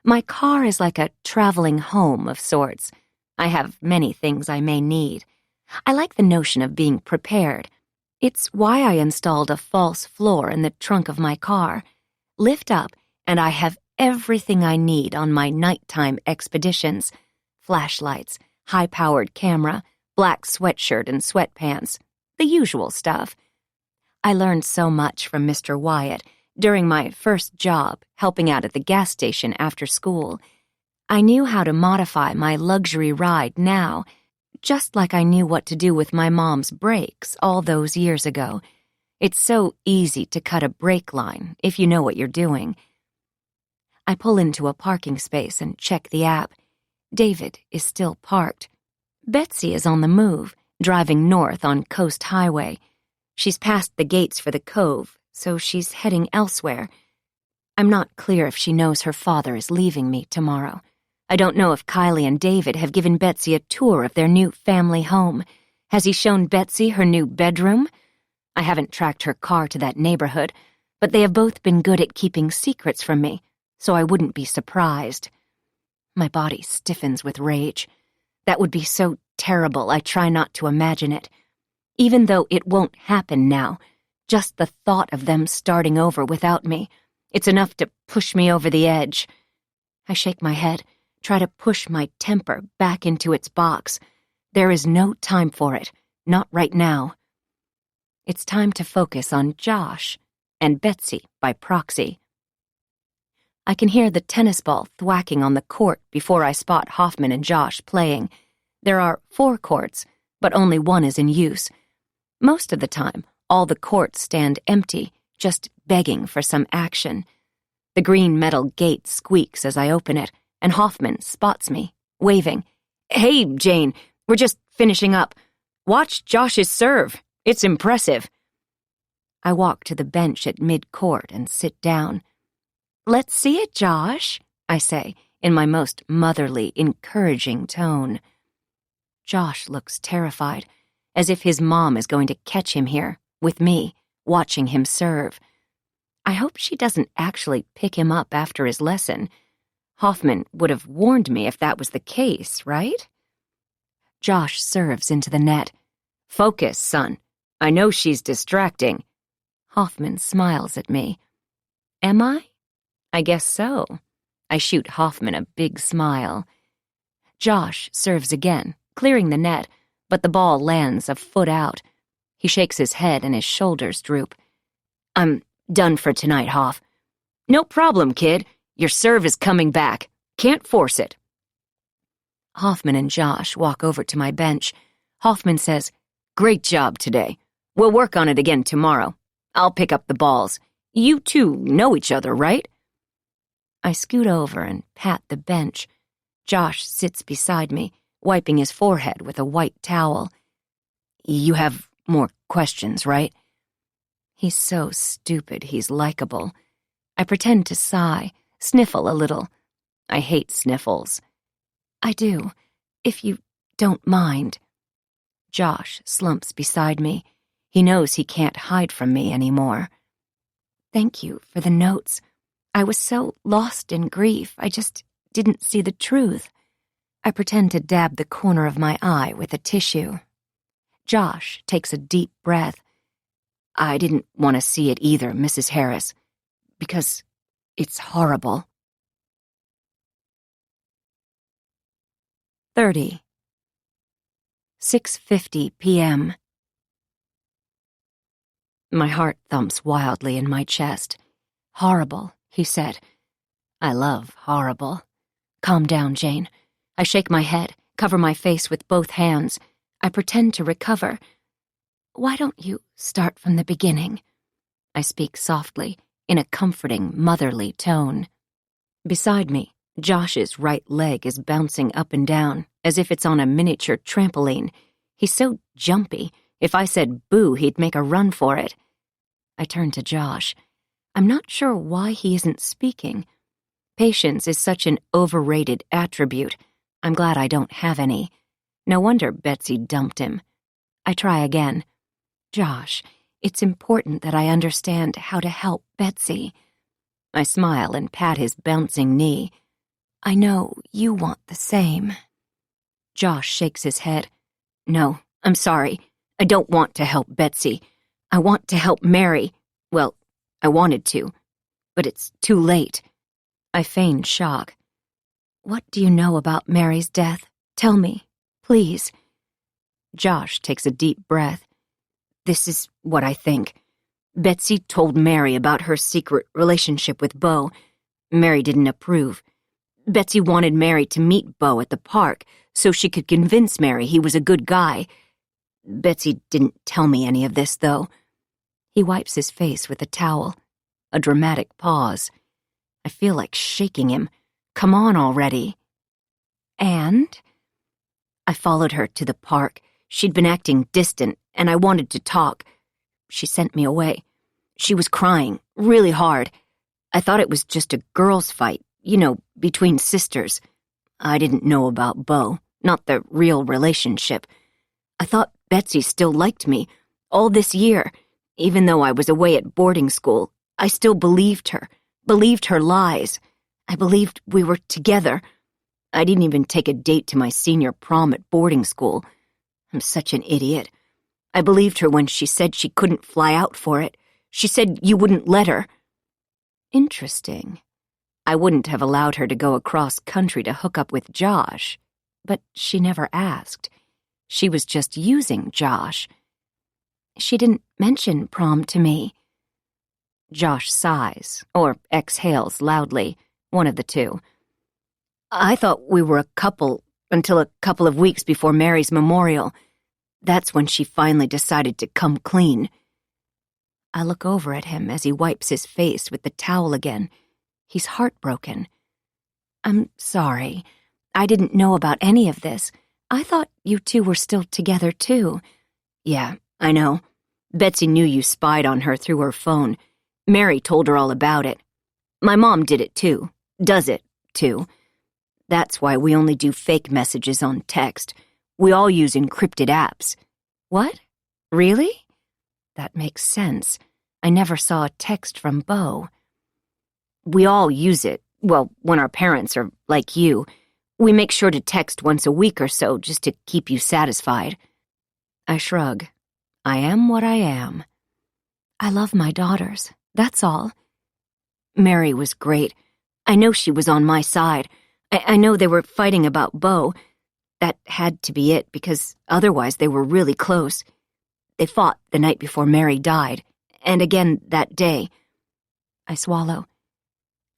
My car is like a traveling home of sorts. I have many things I may need. I like the notion of being prepared. It's why I installed a false floor in the trunk of my car. Lift up, and I have everything I need on my nighttime expeditions. Flashlights, high-powered camera, black sweatshirt and sweatpants, the usual stuff. I learned so much from Mr. Wyatt during my first job helping out at the gas station after school. I knew how to modify my luxury ride now, just like I knew what to do with my mom's brakes all those years ago. It's so easy to cut a brake line if you know what you're doing. I pull into a parking space and check the app. David is still parked. Betsy is on the move, driving north on Coast Highway. She's past the gates for the cove, so she's heading elsewhere. I'm not clear if she knows her father is leaving me tomorrow. I don't know if Kylie and David have given Betsy a tour of their new family home. Has he shown Betsy her new bedroom? I haven't tracked her car to that neighborhood, but they have both been good at keeping secrets from me, so I wouldn't be surprised. My body stiffens with rage. That would be so terrible I try not to imagine it. Even though it won't happen now, just the thought of them starting over without me, it's enough to push me over the edge. I shake my head, try to push my temper back into its box. There is no time for it, not right now. It's time to focus on Josh and Betsy by proxy. I can hear the tennis ball thwacking on the court before I spot Hoffman and Josh playing. There are 4 courts, but only one is in use. Most of the time, all the courts stand empty, just begging for some action. The green metal gate squeaks as I open it, and Hoffman spots me, waving. "Hey, Jane, we're just finishing up. Watch Josh's serve. It's impressive." I walk to the bench at mid-court and sit down. "Let's see it, Josh," I say, in my most motherly, encouraging tone. Josh looks terrified, as if his mom is going to catch him here, with me, watching him serve. I hope she doesn't actually pick him up after his lesson. Hoffman would have warned me if that was the case, right? Josh serves into the net. Focus, son. I know she's distracting. Hoffman smiles at me. Am I? I guess so. I shoot Hoffman a big smile. Josh serves again, clearing the net, but the ball lands a foot out. He shakes his head and his shoulders droop. I'm done for tonight, Hoff. No problem, kid. Your serve is coming back. Can't force it. Hoffman and Josh walk over to my bench. Hoffman says, Great job today. We'll work on it again tomorrow. I'll pick up the balls. You two know each other, right? I scoot over and pat the bench. Josh sits beside me, wiping his forehead with a white towel. You have more questions, right? He's so stupid he's likable. I pretend to sigh, sniffle a little. I hate sniffles. I do, if you don't mind. Josh slumps beside me. He knows he can't hide from me anymore. Thank you for the notes. I was so lost in grief, I just didn't see the truth. I pretend to dab the corner of my eye with a tissue. Josh takes a deep breath. I didn't want to see it either, Mrs. Harris, because it's horrible. 30. 6:50 p.m. My heart thumps wildly in my chest. Horrible, he said. I love horrible. Calm down, Jane. I shake my head, cover my face with both hands. I pretend to recover. Why don't you start from the beginning? I speak softly, in a comforting, motherly tone. Beside me, Josh's right leg is bouncing up and down, as if it's on a miniature trampoline. He's so jumpy. If I said boo, he'd make a run for it. I turn to Josh. I'm not sure why he isn't speaking. Patience is such an overrated attribute. I'm glad I don't have any. No wonder Betsy dumped him. I try again. Josh, it's important that I understand how to help Betsy. I smile and pat his bouncing knee. I know you want the same. Josh shakes his head. No, I'm sorry. I don't want to help Betsy. I want to help Mary. Well, I wanted to, but it's too late. I feign shock. What do you know about Mary's death? Tell me, please. Josh takes a deep breath. This is what I think. Betsy told Mary about her secret relationship with Beau. Mary didn't approve. Betsy wanted Mary to meet Beau at the park so she could convince Mary he was a good guy. Betsy didn't tell me any of this, though. He wipes his face with a towel. A dramatic pause. I feel like shaking him. Come on already. And? I followed her to the park. She'd been acting distant, and I wanted to talk. She sent me away. She was crying, really hard. I thought it was just a girls' fight, between sisters. I didn't know about Beau, not the real relationship. I thought Betsy still liked me, all this year. Even though I was away at boarding school, I still believed her lies. I believed we were together. I didn't even take a date to my senior prom at boarding school. I'm such an idiot. I believed her when she said she couldn't fly out for it. She said you wouldn't let her. Interesting. I wouldn't have allowed her to go across country to hook up with Josh, but she never asked. She was just using Josh. She didn't mention prom to me. Josh sighs, or exhales loudly, one of the two. I thought we were a couple until a couple of weeks before Mary's memorial. That's when she finally decided to come clean. I look over at him as he wipes his face with the towel again. He's heartbroken. I'm sorry. I didn't know about any of this. I thought you two were still together, too. Yeah, I know. Betsy knew you spied on her through her phone. Mary told her all about it. My mom did it, too. Does it, too. That's why we only do fake messages on text. We all use encrypted apps. What? Really? That makes sense. I never saw a text from Bo. We all use it. Well, when our parents are like you, we make sure to text once a week or so just to keep you satisfied. I shrug. I am what I am. I love my daughters, that's all. Mary was great. I know she was on my side. I know they were fighting about Bo. That had to be it, because otherwise they were really close. They fought the night before Mary died, and again that day. I swallow.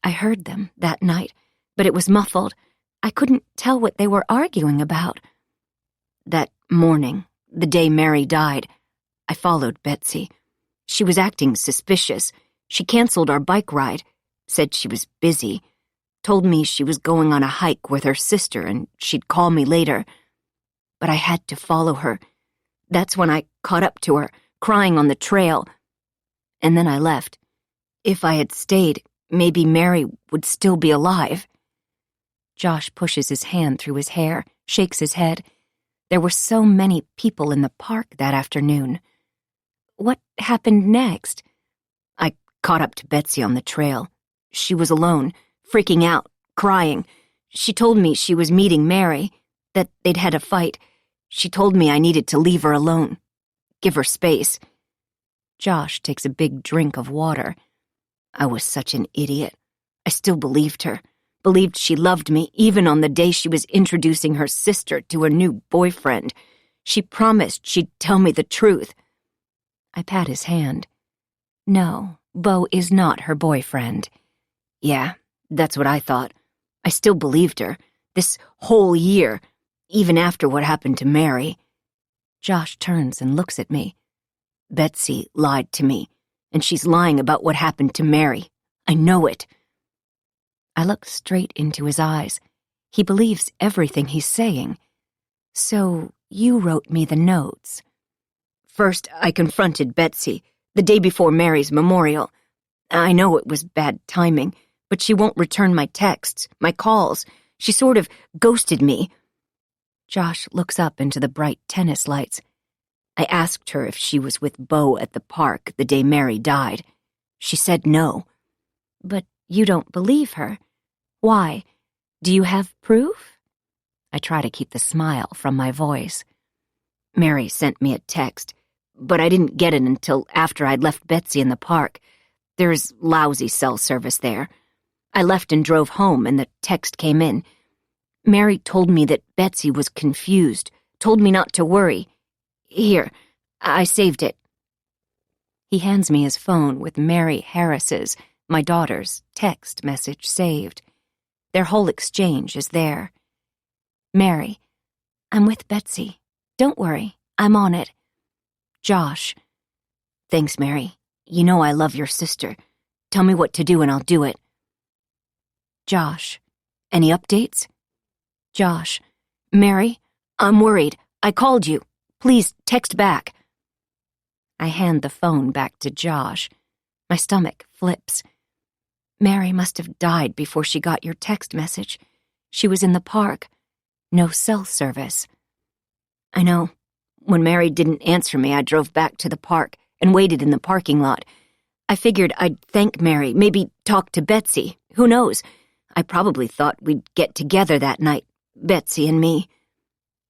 I heard them that night, but it was muffled. I couldn't tell what they were arguing about. That morning, the day Mary died, I followed Betsy. She was acting suspicious. She canceled our bike ride, said she was busy, told me she was going on a hike with her sister and she'd call me later. But I had to follow her. That's when I caught up to her, crying on the trail. And then I left. If I had stayed, maybe Mary would still be alive. Josh pushes his hand through his hair, shakes his head. There were so many people in the park that afternoon. What happened next? I caught up to Betsy on the trail. She was alone, freaking out, crying. She told me she was meeting Mary, that they'd had a fight. She told me I needed to leave her alone, give her space. Josh takes a big drink of water. I was such an idiot. I still believed her, believed she loved me even on the day she was introducing her sister to a new boyfriend. She promised she'd tell me the truth. I pat his hand. No, Bo is not her boyfriend. Yeah, that's what I thought. I still believed her, this whole year, even after what happened to Mary. Josh turns and looks at me. Betsy lied to me, and she's lying about what happened to Mary. I know it. I look straight into his eyes. He believes everything he's saying. So you wrote me the notes. First, I confronted Betsy, the day before Mary's memorial. I know it was bad timing, but she won't return my texts, my calls. She sort of ghosted me. Josh looks up into the bright tennis lights. I asked her if she was with Bo at the park the day Mary died. She said no. But you don't believe her. Why? Do you have proof? I try to keep the smile from my voice. Mary sent me a text, but I didn't get it until after I'd left Betsy in the park. There's lousy cell service there. I left and drove home, and the text came in. Mary told me that Betsy was confused, told me not to worry. Here, I saved it. He hands me his phone with Mary Harris's, my daughter's, text message saved. Their whole exchange is there. Mary, I'm with Betsy. Don't worry, I'm on it. Josh, thanks, Mary. You know I love your sister. Tell me what to do and I'll do it. Josh, any updates? Josh, Mary, I'm worried. I called you. Please text back. I hand the phone back to Josh. My stomach flips. Mary must have died before she got your text message. She was in the park. No cell service. I know. When Mary didn't answer me, I drove back to the park and waited in the parking lot. I figured I'd thank Mary, maybe talk to Betsy. Who knows? I probably thought we'd get together that night, Betsy and me.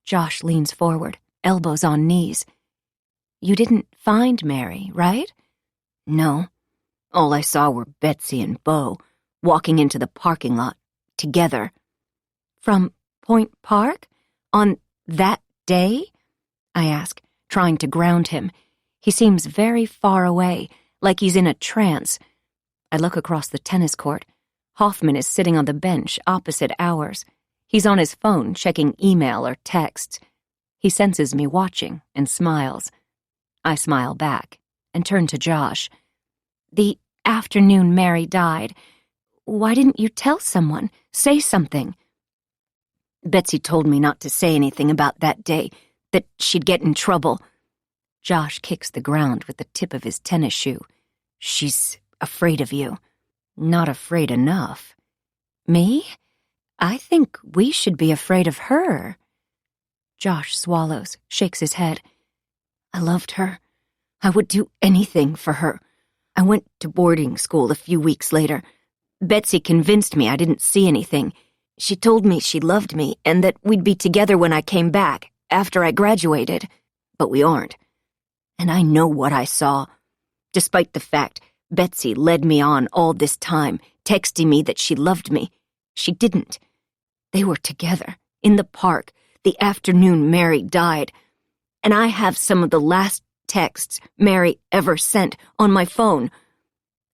Josh leans forward, elbows on knees. You didn't find Mary, right? No. All I saw were Betsy and Bo walking into the parking lot, together. From Point Park? On that day? I ask, trying to ground him. He seems very far away, like he's in a trance. I look across the tennis court. Hoffman is sitting on the bench opposite ours. He's on his phone checking email or texts. He senses me watching and smiles. I smile back and turn to Josh. The afternoon Mary died. Why didn't you tell someone? Say something. Betsy told me not to say anything about that day, that she'd get in trouble. Josh kicks the ground with the tip of his tennis shoe. She's afraid of you. Not afraid enough. Me? I think we should be afraid of her. Josh swallows, shakes his head. I loved her. I would do anything for her. I went to boarding school a few weeks later. Betsy convinced me I didn't see anything. She told me she loved me and that we'd be together when I came back, after I graduated. But we aren't. And I know what I saw. Despite the fact Betsy led me on all this time, texting me that she loved me, she didn't. They were together, in the park, the afternoon Mary died. And I have some of the last texts Mary ever sent on my phone.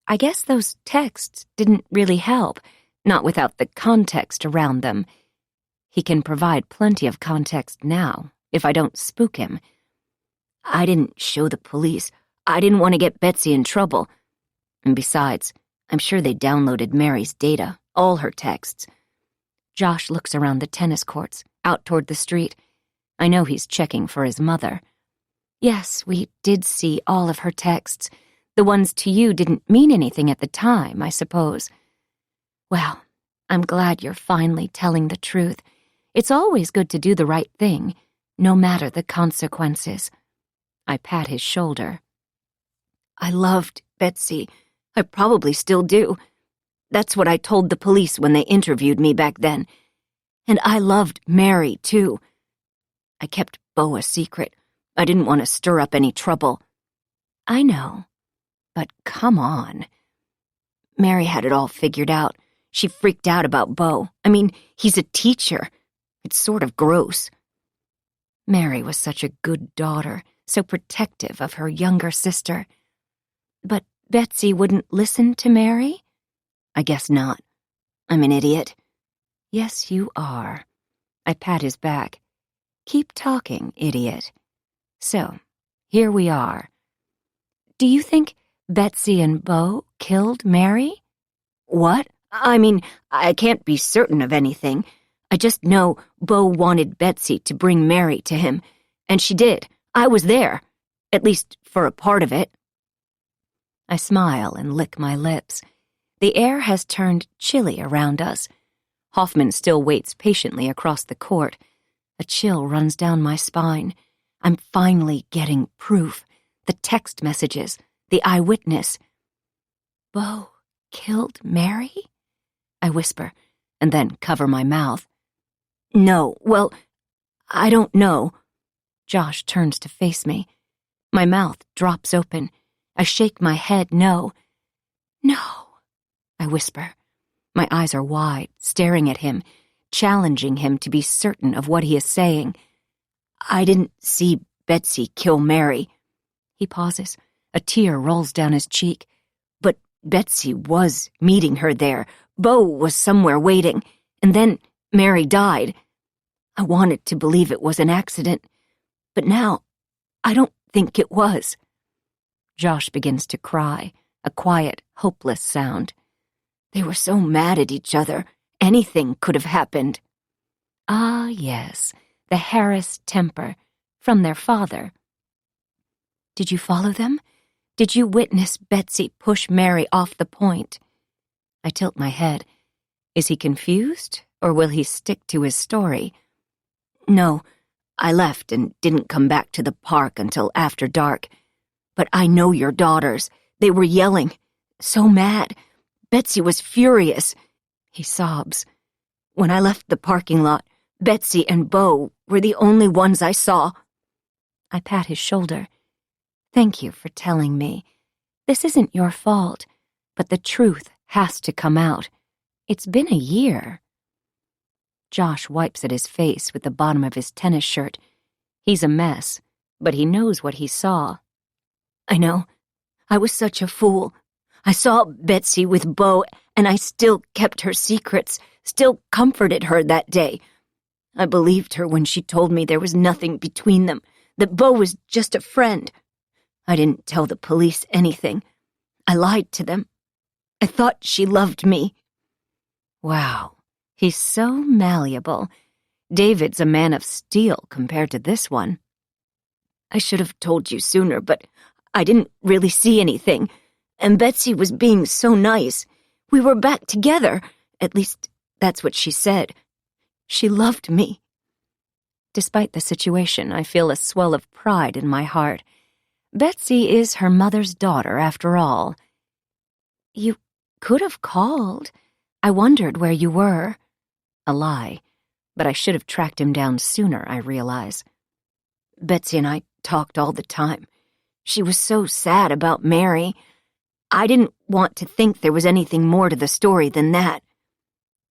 I guess those texts didn't really help, not without the context around them. He can provide plenty of context now, if I don't spook him. I didn't show the police. I didn't want to get Betsy in trouble. And besides, I'm sure they downloaded Mary's data, all her texts. Josh looks around the tennis courts, out toward the street. I know he's checking for his mother. Yes, we did see all of her texts. The ones to you didn't mean anything at the time, I suppose. Well, I'm glad you're finally telling the truth. It's always good to do the right thing, no matter the consequences. I pat his shoulder. I loved Betsy. I probably still do. That's what I told the police when they interviewed me back then. And I loved Mary, too. I kept Beau a secret. I didn't want to stir up any trouble. I know. But come on. Mary had it all figured out. She freaked out about Beau. I mean, he's a teacher. It's sort of gross. Mary was such a good daughter, so protective of her younger sister. But Betsy wouldn't listen to Mary? I guess not. I'm an idiot. Yes, you are. I pat his back. Keep talking, idiot. So, here we are. Do you think Betsy and Beau killed Mary? What? I mean, I can't be certain of anything. I just know Beau wanted Betsy to bring Mary to him, and she did. I was there, at least for a part of it. I smile and lick my lips. The air has turned chilly around us. Hoffman still waits patiently across the court. A chill runs down my spine. I'm finally getting proof. The text messages, the eyewitness. Beau killed Mary? I whisper, and then cover my mouth. No, well, I don't know. Josh turns to face me. My mouth drops open. I shake my head no. No, I whisper. My eyes are wide, staring at him, challenging him to be certain of what he is saying. I didn't see Betsy kill Mary. He pauses. A tear rolls down his cheek. But Betsy was meeting her there. Beau was somewhere waiting. And then Mary died. I wanted to believe it was an accident. But now, I don't think it was. Josh begins to cry, a quiet, hopeless sound. They were so mad at each other. Anything could have happened. Ah, yes, the Harris temper, from their father. Did you follow them? Did you witness Betsy push Mary off the point? I tilt my head. Is he confused, or will he stick to his story? No, I left and didn't come back to the park until after dark. But I know your daughters. They were yelling. So mad. Betsy was furious. He sobs. When I left the parking lot, Betsy and Beau were the only ones I saw. I pat his shoulder. Thank you for telling me. This isn't your fault, but the truth has to come out. It's been a year. Josh wipes at his face with the bottom of his tennis shirt. He's a mess, but he knows what he saw. I know. I was such a fool. I saw Betsy with Beau, and I still kept her secrets, still comforted her that day. I believed her when she told me there was nothing between them, that Beau was just a friend. I didn't tell the police anything. I lied to them. I thought she loved me. Wow, he's so malleable. David's a man of steel compared to this one. I should have told you sooner, but I didn't really see anything. And Betsy was being so nice. We were back together. At least, that's what she said. She loved me. Despite the situation, I feel a swell of pride in my heart. Betsy is her mother's daughter, after all. You could have called. I wondered where you were. A lie, but I should have tracked him down sooner, I realize. Betsy and I talked all the time. She was so sad about Mary. I didn't want to think there was anything more to the story than that.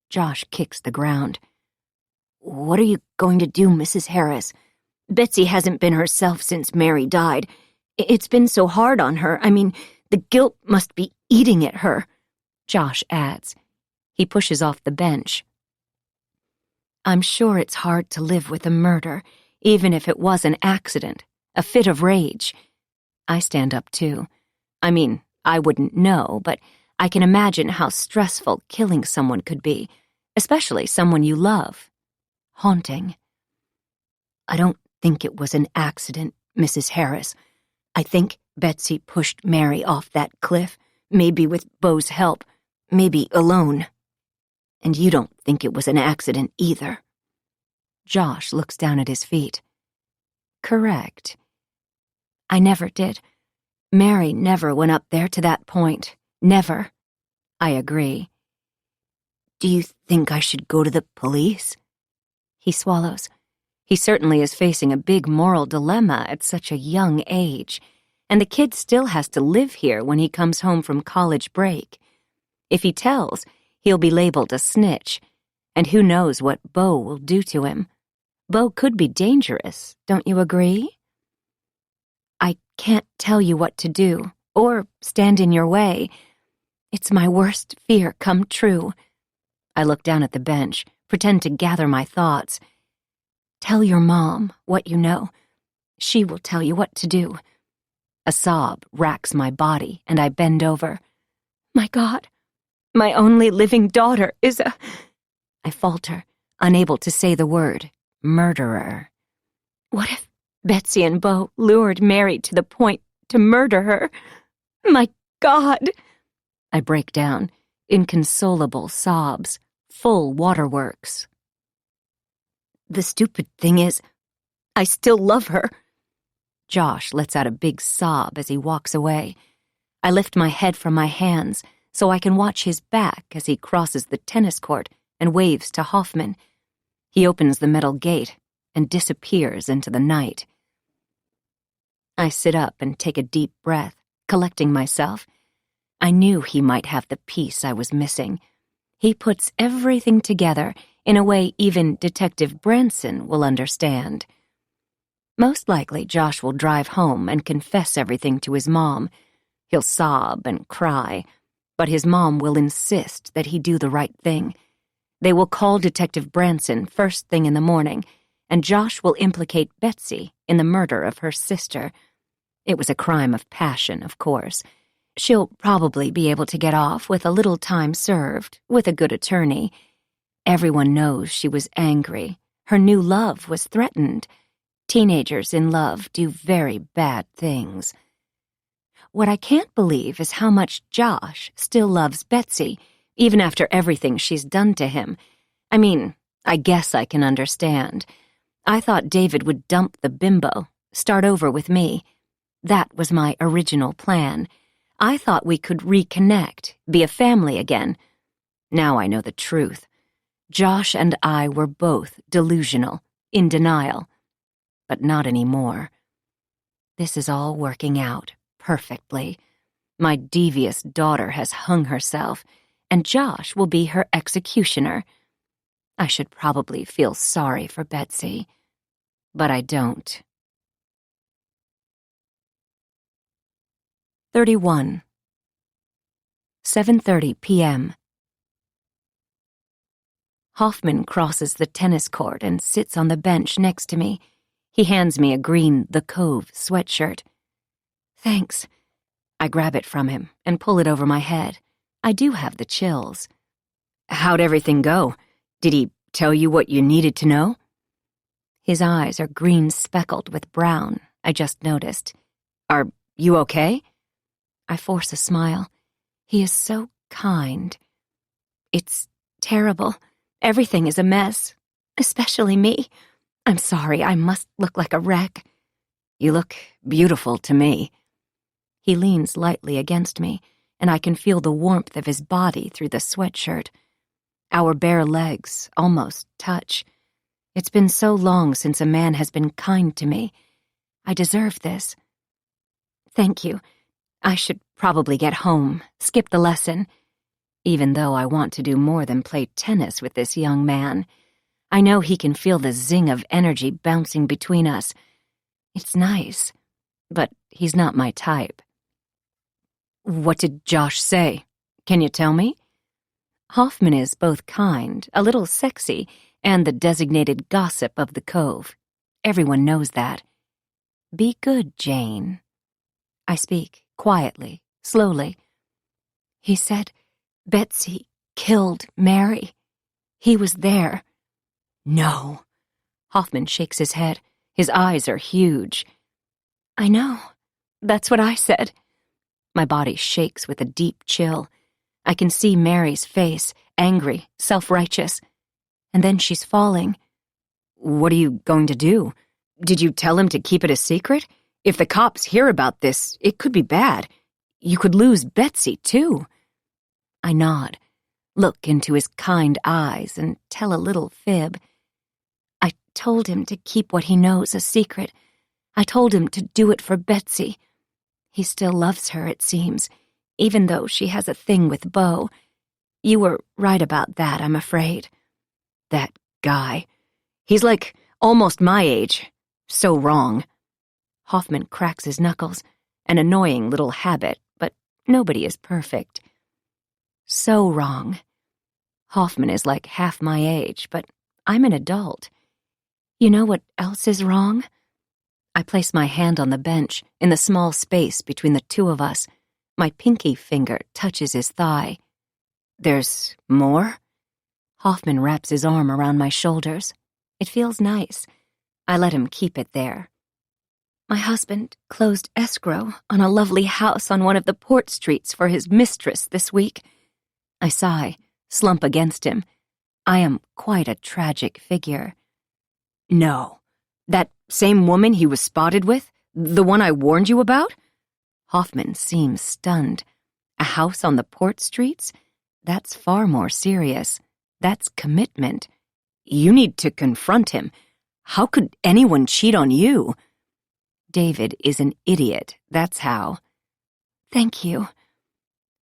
Josh kicks the ground. What are you going to do, Mrs. Harris? Betsy hasn't been herself since Mary died. It's been so hard on her. I mean, the guilt must be eating at her, Josh adds. He pushes off the bench. I'm sure it's hard to live with a murder, even if it was an accident, a fit of rage. I stand up too. I mean, I wouldn't know, but I can imagine how stressful killing someone could be, especially someone you love. Haunting. I don't think it was an accident, Mrs. Harris. I think Betsy pushed Mary off that cliff, maybe with Beau's help, maybe alone. And you don't think it was an accident either. Josh looks down at his feet. Correct. I never did. Mary never went up there to that point. Never. I agree. Do you think I should go to the police? He swallows. He certainly is facing a big moral dilemma at such a young age, and the kid still has to live here when he comes home from college break. If he tells, he'll be labeled a snitch, and who knows what Beau will do to him. Beau could be dangerous, don't you agree? I can't tell you what to do, or stand in your way. It's my worst fear come true. I look down at the bench, pretend to gather my thoughts. Tell your mom what you know. She will tell you what to do. A sob racks my body, and I bend over. My God, my only living daughter is a... I falter, unable to say the word, murderer. What if Betsy and Beau lured Mary to the point to murder her? My God! I break down, inconsolable sobs, full waterworks. The stupid thing is, I still love her. Josh lets out a big sob as he walks away. I lift my head from my hands so I can watch his back as he crosses the tennis court and waves to Hoffman. He opens the metal gate and disappears into the night. I sit up and take a deep breath, collecting myself. I knew he might have the piece I was missing. He puts everything together in a way even Detective Branson will understand. Most likely Josh will drive home and confess everything to his mom. He'll sob and cry, but his mom will insist that he do the right thing. They will call Detective Branson first thing in the morning, and Josh will implicate Betsy in the murder of her sister. It was a crime of passion, of course. She'll probably be able to get off with a little time served, with a good attorney. Everyone knows she was angry. Her new love was threatened. Teenagers in love do very bad things. What I can't believe is how much Josh still loves Betsy, even after everything she's done to him. I mean, I guess I can understand. I thought David would dump the bimbo, start over with me. That was my original plan. I thought we could reconnect, be a family again. Now I know the truth. Josh and I were both delusional, in denial. But not anymore. This is all working out perfectly. My devious daughter has hung herself, and Josh will be her executioner. I should probably feel sorry for Betsy, but I don't. 31. 7:30 p.m. Hoffman crosses the tennis court and sits on the bench next to me. He hands me a green The Cove sweatshirt. Thanks. I grab it from him and pull it over my head. I do have the chills. How'd everything go? Did he tell you what you needed to know? His eyes are green speckled with brown, I just noticed. Are you okay? I force a smile. He is so kind. It's terrible. Everything is a mess, especially me. I'm sorry, I must look like a wreck. You look beautiful to me. He leans lightly against me, and I can feel the warmth of his body through the sweatshirt. Our bare legs almost touch. It's been so long since a man has been kind to me. I deserve this. Thank you. I should probably get home, skip the lesson. Even though I want to do more than play tennis with this young man, I know he can feel the zing of energy bouncing between us. It's nice, but he's not my type. What did Josh say? Can you tell me? Hoffman is both kind, a little sexy, and the designated gossip of the cove. Everyone knows that. Be good, Jane. I speak, quietly, slowly. He said Betsy killed Mary. He was there. No. Hoffman shakes his head. His eyes are huge. I know. That's what I said. My body shakes with a deep chill. I can see Mary's face, angry, self-righteous. And then she's falling. What are you going to do? Did you tell him to keep it a secret? If the cops hear about this, it could be bad. You could lose Betsy, too. I nod, look into his kind eyes, and tell a little fib. I told him to keep what he knows a secret. I told him to do it for Betsy. He still loves her, it seems, even though she has a thing with Beau. You were right about that, I'm afraid. That guy. He's like almost my age. So wrong. Hoffman cracks his knuckles, an annoying little habit, but nobody is perfect. So wrong. Hoffman is like half my age, but I'm an adult. You know what else is wrong? I place my hand on the bench, in the small space between the two of us. My pinky finger touches his thigh. There's more? Hoffman wraps his arm around my shoulders. It feels nice. I let him keep it there. My husband closed escrow on a lovely house on one of the port streets for his mistress this week. I sigh, slump against him. I am quite a tragic figure. No. That same woman he was spotted with? The one I warned you about? Hoffman seems stunned. A house on the port streets? That's far more serious. That's commitment. You need to confront him. How could anyone cheat on you? David is an idiot, that's how. Thank you.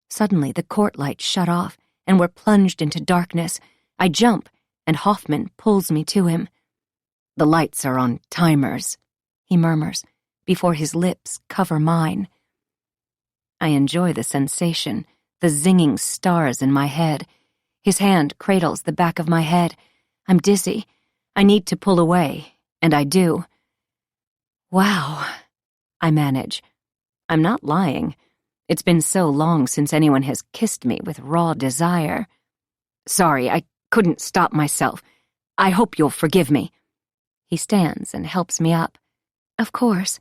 Suddenly the court lights shut off, and we're plunged into darkness. I jump, and Hoffman pulls me to him. The lights are on timers, he murmurs, before his lips cover mine. I enjoy the sensation, the zinging stars in my head. His hand cradles the back of my head. I'm dizzy. I need to pull away, and I do. Wow, I manage. I'm not lying. It's been so long since anyone has kissed me with raw desire. Sorry, I couldn't stop myself. I hope you'll forgive me. He stands and helps me up. Of course.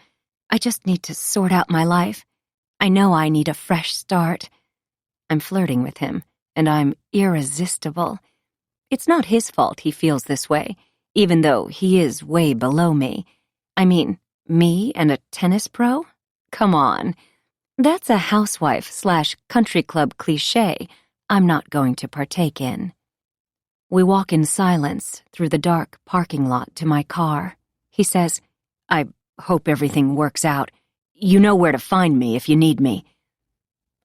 I just need to sort out my life. I know I need a fresh start. I'm flirting with him, and I'm irresistible. It's not his fault he feels this way, even though he is way below me. I mean, me and a tennis pro? Come on. That's a housewife/country club cliché I'm not going to partake in. We walk in silence through the dark parking lot to my car. He says, I hope everything works out. You know where to find me if you need me.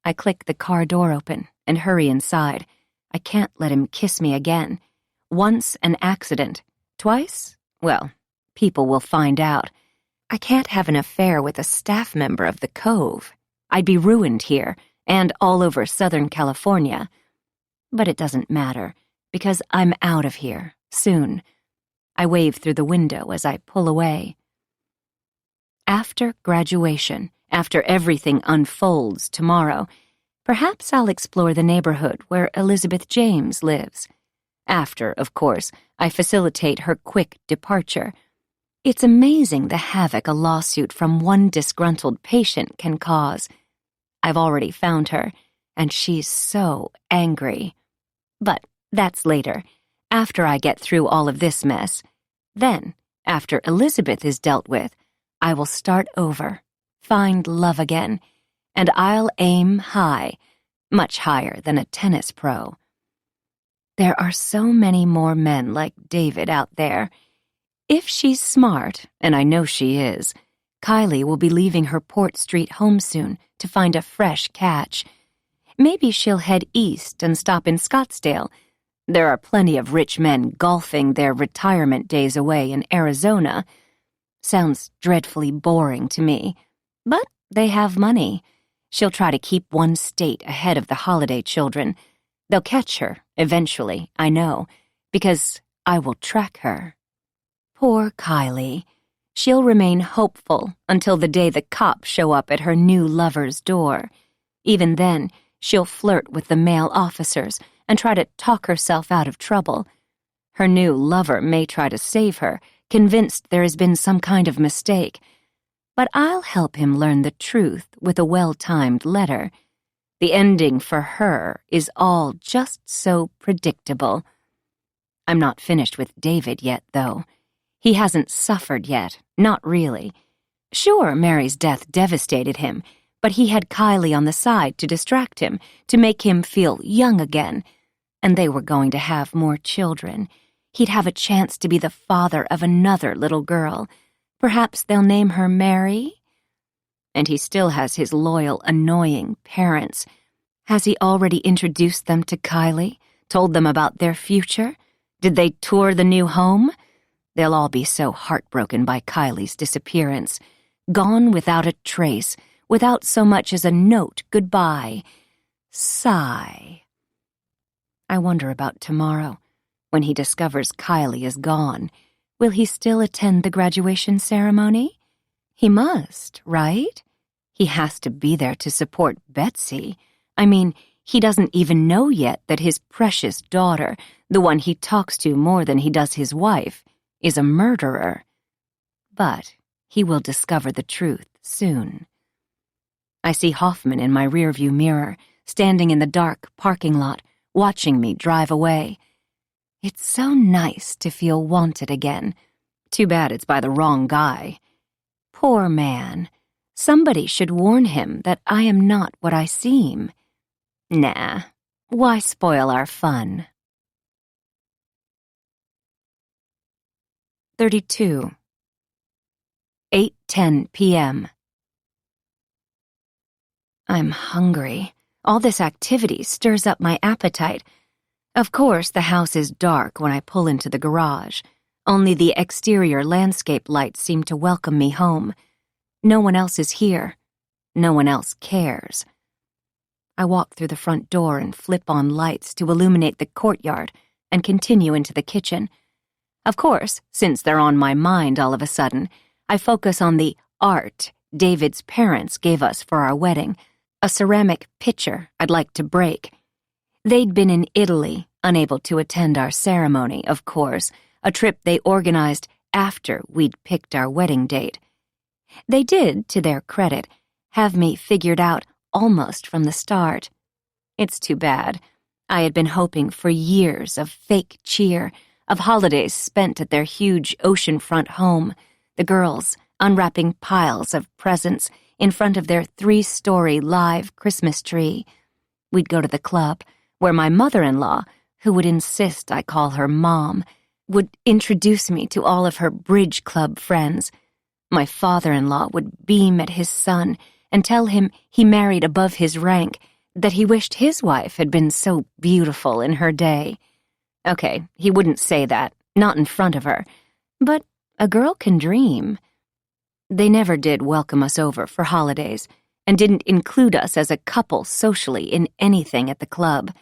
I click the car door open and hurry inside. I can't let him kiss me again. Once an accident. Twice? Well, people will find out. I can't have an affair with a staff member of the Cove. I'd be ruined here and all over Southern California. But it doesn't matter, because I'm out of here, soon. I wave through the window as I pull away. After graduation, after everything unfolds tomorrow, perhaps I'll explore the neighborhood where Elizabeth James lives. After, of course, I facilitate her quick departure. It's amazing the havoc a lawsuit from one disgruntled patient can cause. I've already found her, and she's so angry. But that's later, after I get through all of this mess. Then, after Elizabeth is dealt with, I will start over, find love again, and I'll aim high, much higher than a tennis pro. There are so many more men like David out there. If she's smart, and I know she is, Kylie will be leaving her Port Street home soon to find a fresh catch. Maybe she'll head east and stop in Scottsdale. There are plenty of rich men golfing their retirement days away in Arizona. Sounds dreadfully boring to me, but they have money. She'll try to keep one state ahead of the holiday children. They'll catch her, eventually, I know, because I will track her. Poor Kylie. She'll remain hopeful until the day the cops show up at her new lover's door. Even then, she'll flirt with the male officers and try to talk herself out of trouble. Her new lover may try to save her, convinced there has been some kind of mistake. But I'll help him learn the truth with a well-timed letter. The ending for her is all just so predictable. I'm not finished with David yet, though. He hasn't suffered yet, not really. Sure, Mary's death devastated him, but he had Kylie on the side to distract him, to make him feel young again. And they were going to have more children. He'd have a chance to be the father of another little girl. Perhaps they'll name her Mary? And he still has his loyal, annoying parents. Has he already introduced them to Kylie? Told them about their future? Did they tour the new home? They'll all be so heartbroken by Kylie's disappearance. Gone without a trace, without so much as a note goodbye. Sigh. I wonder about tomorrow, when he discovers Kylie is gone. Will he still attend the graduation ceremony? He must, right? He has to be there to support Betsy. I mean, he doesn't even know yet that his precious daughter, the one he talks to more than he does his wife, is a murderer. But he will discover the truth soon. I see Hoffman in my rearview mirror, standing in the dark parking lot, watching me drive away. It's so nice to feel wanted again. Too bad it's by the wrong guy. Poor man. Somebody should warn him that I am not what I seem. Nah, why spoil our fun? 32. 8:10 p.m. I'm hungry. All this activity stirs up my appetite. Of course, the house is dark when I pull into the garage. Only the exterior landscape lights seem to welcome me home. No one else is here. No one else cares. I walk through the front door and flip on lights to illuminate the courtyard and continue into the kitchen. Of course, since they're on my mind all of a sudden, I focus on the art David's parents gave us for our wedding, a ceramic pitcher I'd like to break. They'd been in Italy, unable to attend our ceremony, of course, a trip they organized after we'd picked our wedding date. They did, to their credit, have me figured out almost from the start. It's too bad. I had been hoping for years of fake cheer, of holidays spent at their huge oceanfront home, the girls unwrapping piles of presents in front of their 3-story live Christmas tree. We'd go to the club, where my mother-in-law, who would insist I call her Mom, would introduce me to all of her bridge club friends. My father-in-law would beam at his son and tell him he married above his rank, that he wished his wife had been so beautiful in her day. Okay, he wouldn't say that, not in front of her, but a girl can dream. They never did welcome us over for holidays and didn't include us as a couple socially in anything at the club.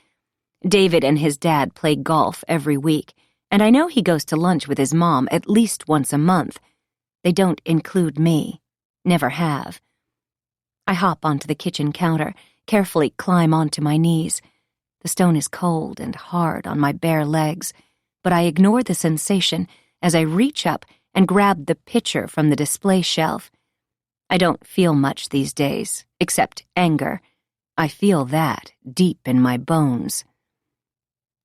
David and his dad play golf every week, and I know he goes to lunch with his mom at least once a month. They don't include me. Never have. I hop onto the kitchen counter, carefully climb onto my knees. The stone is cold and hard on my bare legs, but I ignore the sensation as I reach up and grab the pitcher from the display shelf. I don't feel much these days, except anger. I feel that deep in my bones.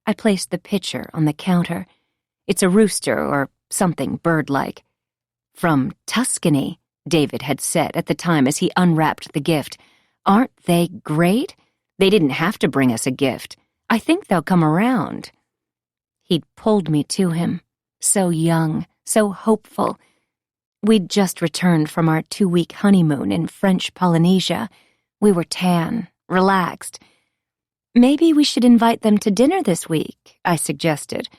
I place the pitcher on the counter. It's a rooster or something bird-like. From Tuscany, David had said at the time as he unwrapped the gift. Aren't they great? They didn't have to bring us a gift. I think they'll come around." He'd pulled me to him, so young, so hopeful. We'd just returned from our 2-week honeymoon in French Polynesia. We were tan, relaxed. "Maybe we should invite them to dinner this week," I suggested.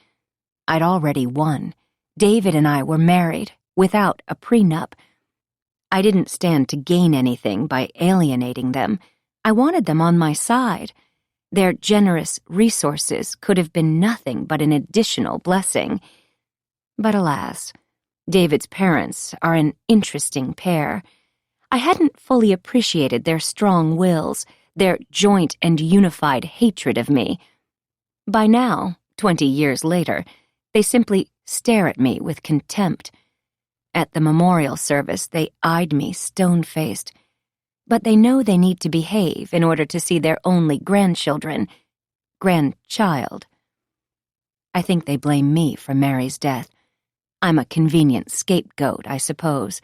I'd already won. David and I were married, without a prenup. I didn't stand to gain anything by alienating them. I wanted them on my side. Their generous resources could have been nothing but an additional blessing. But alas, David's parents are an interesting pair. I hadn't fully appreciated their strong wills, their joint and unified hatred of me. By now, 20 years later, they simply stare at me with contempt. At the memorial service, they eyed me stone-faced. But they know they need to behave in order to see their only grandchild. I think they blame me for Mary's death. I'm a convenient scapegoat, I suppose.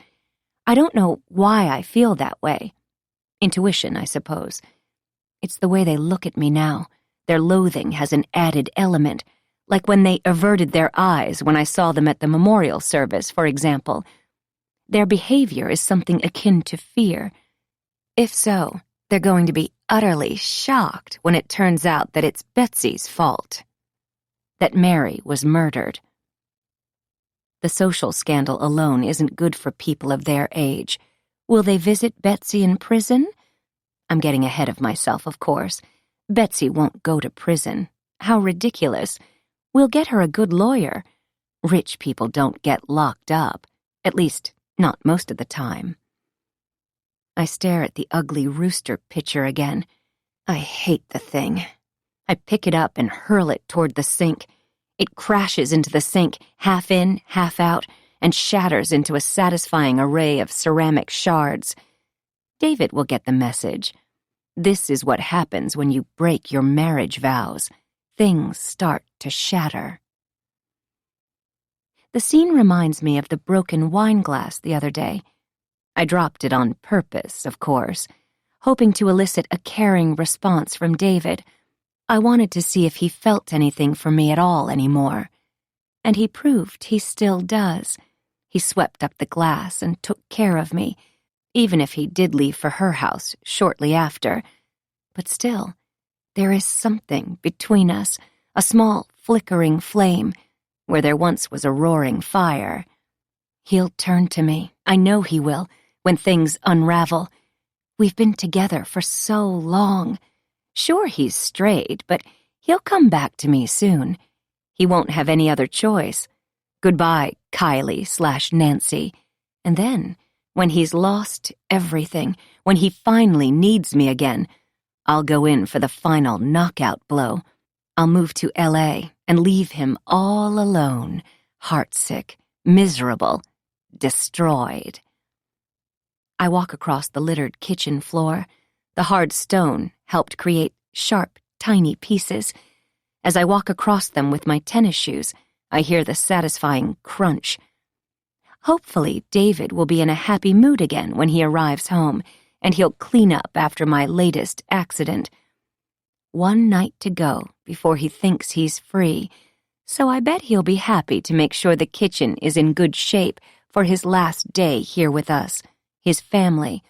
I don't know why I feel that way. Intuition, I suppose. It's the way they look at me now. Their loathing has an added element, like when they averted their eyes when I saw them at the memorial service, for example. Their behavior is something akin to fear. If so, they're going to be utterly shocked when it turns out that it's Betsy's fault. That Mary was murdered. The social scandal alone isn't good for people of their age. Will they visit Betsy in prison? I'm getting ahead of myself, of course. Betsy won't go to prison. How ridiculous. We'll get her a good lawyer. Rich people don't get locked up. At least, not most of the time. I stare at the ugly rooster picture again. I hate the thing. I pick it up and hurl it toward the sink. It crashes into the sink, half in, half out, and shatters into a satisfying array of ceramic shards. David will get the message. This is what happens when you break your marriage vows. Things start to shatter. The scene reminds me of the broken wine glass the other day. I dropped it on purpose, of course, hoping to elicit a caring response from David. I wanted to see if he felt anything for me at all anymore. And he proved he still does. He swept up the glass and took care of me, even if he did leave for her house shortly after. But still, there is something between us, a small flickering flame, where there once was a roaring fire. He'll turn to me, I know he will, when things unravel. We've been together for so long. Sure, he's strayed, but he'll come back to me soon. He won't have any other choice. Goodbye, Kylie/Nancy. And then, when he's lost everything, when he finally needs me again, I'll go in for the final knockout blow. I'll move to LA and leave him all alone, heartsick, miserable, destroyed. I walk across the littered kitchen floor. The hard stone helped create sharp, tiny pieces. As I walk across them with my tennis shoes, I hear the satisfying crunch. Hopefully, David will be in a happy mood again when he arrives home, and he'll clean up after my latest accident. One night to go before he thinks he's free, so I bet he'll be happy to make sure the kitchen is in good shape for his last day here with us, his family.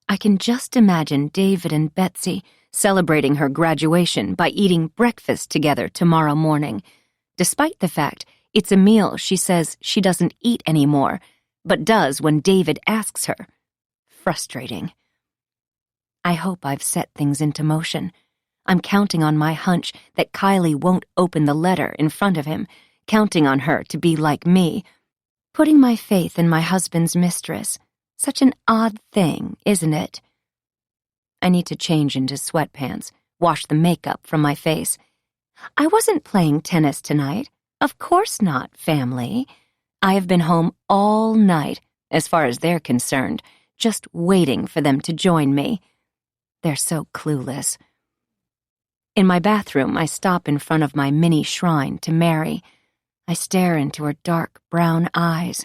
I can just imagine David and Betsy celebrating her graduation by eating breakfast together tomorrow morning, despite the fact it's a meal she says she doesn't eat anymore, but does when David asks her. Frustrating. I hope I've set things into motion. I'm counting on my hunch that Kylie won't open the letter in front of him, counting on her to be like me, putting my faith in my husband's mistress. Such an odd thing, isn't it? I need to change into sweatpants, wash the makeup from my face. I wasn't playing tennis tonight. Of course not, family. I have been home all night, as far as they're concerned, just waiting for them to join me. They're so clueless. In my bathroom, I stop in front of my mini shrine to Mary. I stare into her dark brown eyes.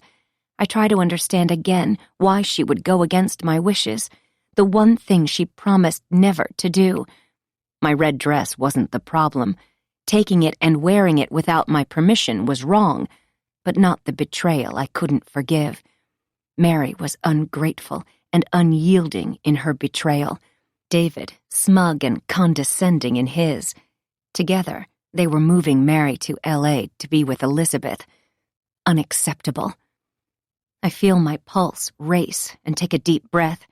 I try to understand again why she would go against my wishes, the one thing she promised never to do. My red dress wasn't the problem. Taking it and wearing it without my permission was wrong, but not the betrayal I couldn't forgive. Mary was ungrateful and unyielding in her betrayal. David, smug and condescending in his. Together, they were moving Mary to L.A. to be with Elizabeth. Unacceptable. I feel my pulse race and take a deep breath.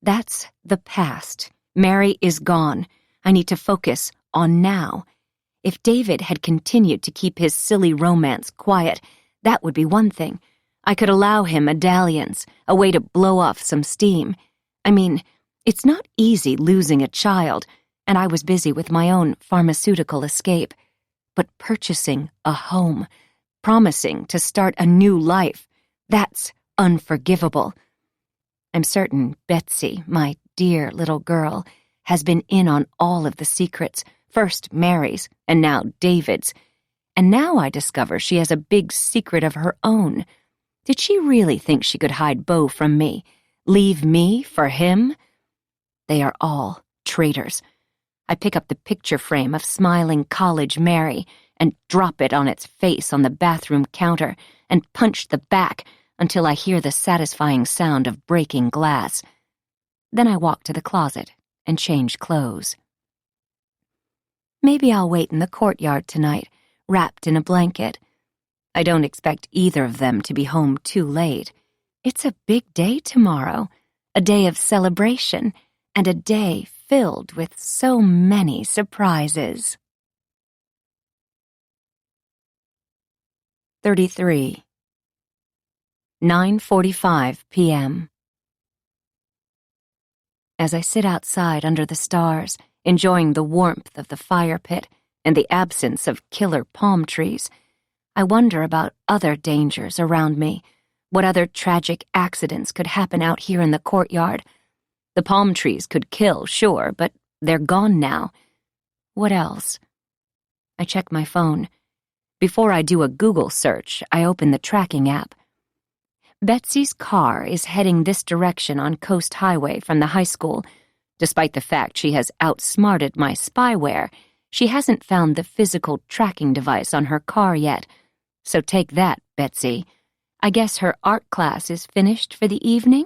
That's the past. Mary is gone. I need to focus on now. If David had continued to keep his silly romance quiet, that would be one thing. I could allow him a dalliance, a way to blow off some steam. I mean, it's not easy losing a child, and I was busy with my own pharmaceutical escape. But purchasing a home, promising to start a new life, that's unforgivable. I'm certain Betsy, my dear little girl, has been in on all of the secrets, first Mary's and now David's. And now I discover she has a big secret of her own. Did she really think she could hide Beau from me? Leave me for him? They are all traitors. I pick up the picture frame of smiling college Mary and drop it on its face on the bathroom counter and punch the back until I hear the satisfying sound of breaking glass. Then I walk to the closet and change clothes. Maybe I'll wait in the courtyard tonight, wrapped in a blanket. I don't expect either of them to be home too late. It's a big day tomorrow, a day of celebration, and a day filled with so many surprises. 33. 9:45 p.m. As I sit outside under the stars, enjoying the warmth of the fire pit and the absence of killer palm trees, I wonder about other dangers around me. What other tragic accidents could happen out here in the courtyard? The palm trees could kill, sure, but they're gone now. What else? I check my phone. Before I do a Google search, I open the tracking app. Betsy's car is heading this direction on Coast Highway from the high school. Despite the fact she has outsmarted my spyware, she hasn't found the physical tracking device on her car yet. So take that, Betsy. I guess her art class is finished for the evening?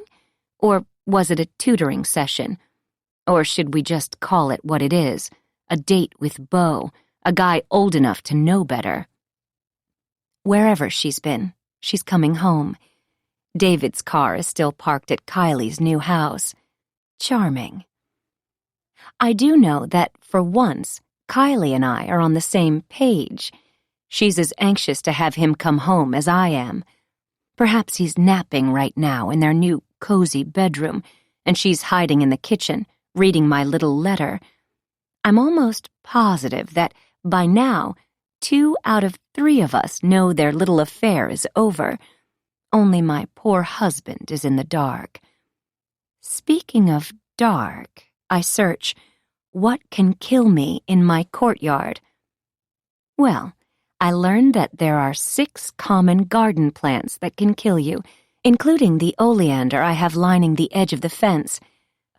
Or was it a tutoring session? Or should we just call it what it is? A date with Beau, a guy old enough to know better. Wherever she's been, she's coming home. David's car is still parked at Kylie's new house. Charming. I do know that, for once, Kylie and I are on the same page. She's as anxious to have him come home as I am. Perhaps he's napping right now in their new cozy bedroom, and she's hiding in the kitchen, reading my little letter. I'm almost positive that, by now, 2 out of 3 of us know their little affair is over. Only my poor husband is in the dark. Speaking of dark, I search, what can kill me in my courtyard? Well, I learned that there are 6 common garden plants that can kill you, including the oleander I have lining the edge of the fence.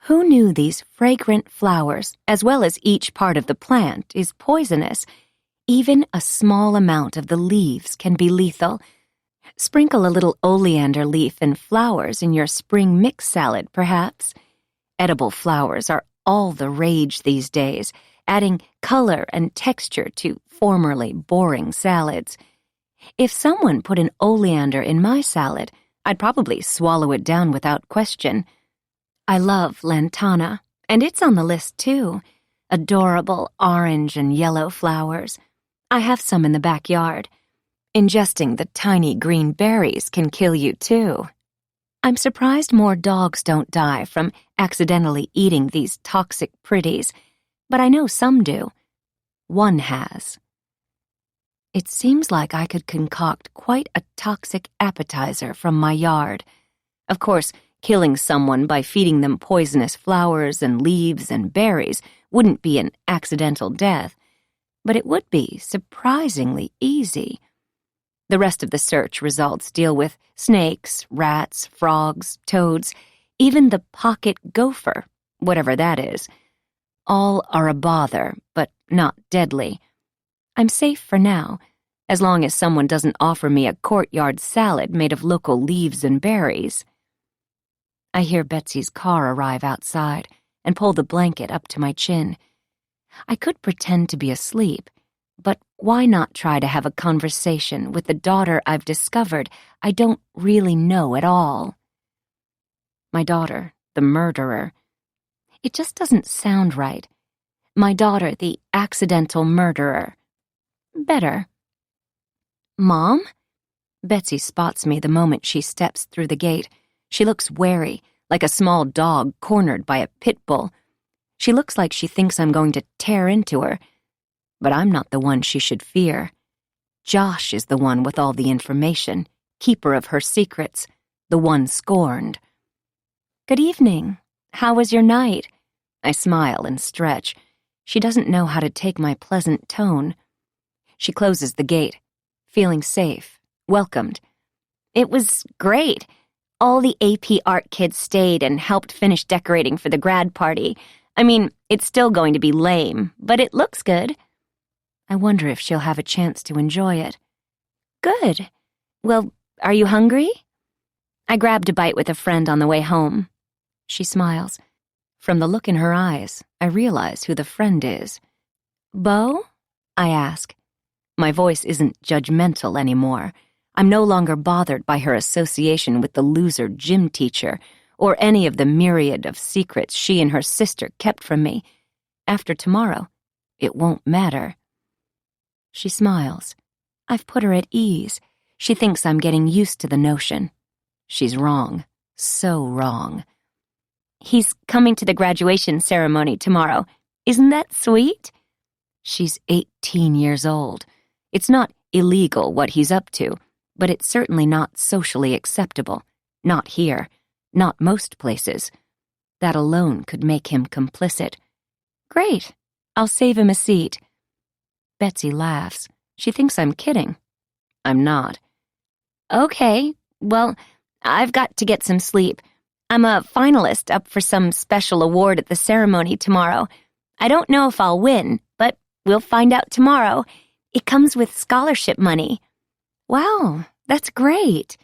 Who knew these fragrant flowers, as well as each part of the plant, is poisonous? Even a small amount of the leaves can be lethal. Sprinkle a little oleander leaf and flowers in your spring mix salad, perhaps. Edible flowers are all the rage these days, adding color and texture to formerly boring salads. If someone put an oleander in my salad, I'd probably swallow it down without question. I love lantana, and it's on the list too. Adorable orange and yellow flowers. I have some in the backyard. Ingesting the tiny green berries can kill you too. I'm surprised more dogs don't die from accidentally eating these toxic pretties, but I know some do. One has. It seems like I could concoct quite a toxic appetizer from my yard. Of course, killing someone by feeding them poisonous flowers and leaves and berries wouldn't be an accidental death, but it would be surprisingly easy. The rest of the search results deal with snakes, rats, frogs, toads, even the pocket gopher, whatever that is. All are a bother, but not deadly. I'm safe for now, as long as someone doesn't offer me a courtyard salad made of local leaves and berries. I hear Betsy's car arrive outside and pull the blanket up to my chin. I could pretend to be asleep, but why not try to have a conversation with the daughter I've discovered I don't really know at all? My daughter, the murderer. It just doesn't sound right. My daughter, the accidental murderer. Better. Mom? Betsy spots me the moment she steps through the gate. She looks wary, like a small dog cornered by a pit bull. She looks like she thinks I'm going to tear into her. But I'm not the one she should fear. Josh is the one with all the information, keeper of her secrets, the one scorned. Good evening. How was your night? I smile and stretch. She doesn't know how to take my pleasant tone. She closes the gate, feeling safe, welcomed. It was great. All the AP art kids stayed and helped finish decorating for the grad party. I mean, it's still going to be lame, but it looks good. I wonder if she'll have a chance to enjoy it. Good. Well, are you hungry? I grabbed a bite with a friend on the way home. She smiles. From the look in her eyes, I realize who the friend is. Beau? I ask. My voice isn't judgmental anymore. I'm no longer bothered by her association with the loser gym teacher or any of the myriad of secrets she and her sister kept from me. After tomorrow, it won't matter. She smiles. I've put her at ease. She thinks I'm getting used to the notion. She's wrong. So wrong. He's coming to the graduation ceremony tomorrow. Isn't that sweet? She's 18 years old. It's not illegal what he's up to, but it's certainly not socially acceptable. Not here. Not most places. That alone could make him complicit. Great. I'll save him a seat. Betsy laughs. She thinks I'm kidding. I'm not. Okay, well, I've got to get some sleep. I'm a finalist up for some special award at the ceremony tomorrow. I don't know if I'll win, but we'll find out tomorrow. It comes with scholarship money. Wow, that's great.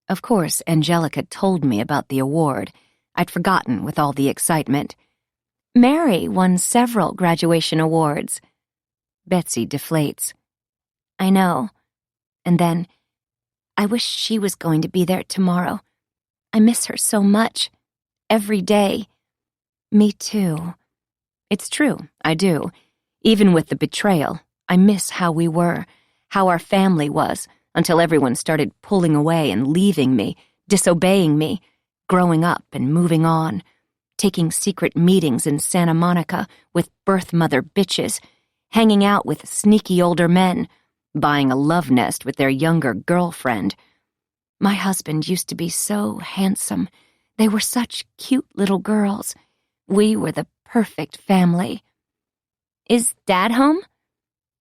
Of course, Angelica told me about the award. I'd forgotten with all the excitement. Mary won several graduation awards. Betsy deflates. I know. And then, I wish she was going to be there tomorrow. I miss her so much. Every day. Me too. It's true, I do. Even with the betrayal, I miss how we were, how our family was, until everyone started pulling away and leaving me, disobeying me, growing up and moving on, taking secret meetings in Santa Monica with birth mother bitches, hanging out with sneaky older men, buying a love nest with their younger girlfriend. My husband used to be so handsome. They were such cute little girls. We were the perfect family. Is Dad home?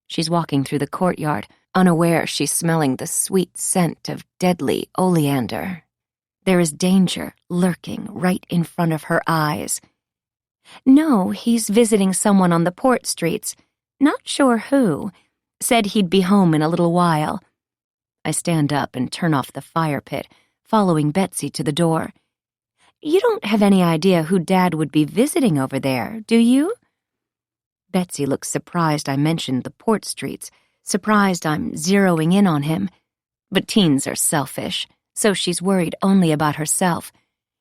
She's walking through the courtyard, unaware she's smelling the sweet scent of deadly oleander. There is danger lurking right in front of her eyes. No, he's visiting someone on the port streets. Not sure who. Said he'd be home in a little while. I stand up and turn off the fire pit, following Betsy to the door. You don't have any idea who Dad would be visiting over there, do you? Betsy looks surprised I mentioned the port streets, surprised I'm zeroing in on him. But teens are selfish, so she's worried only about herself.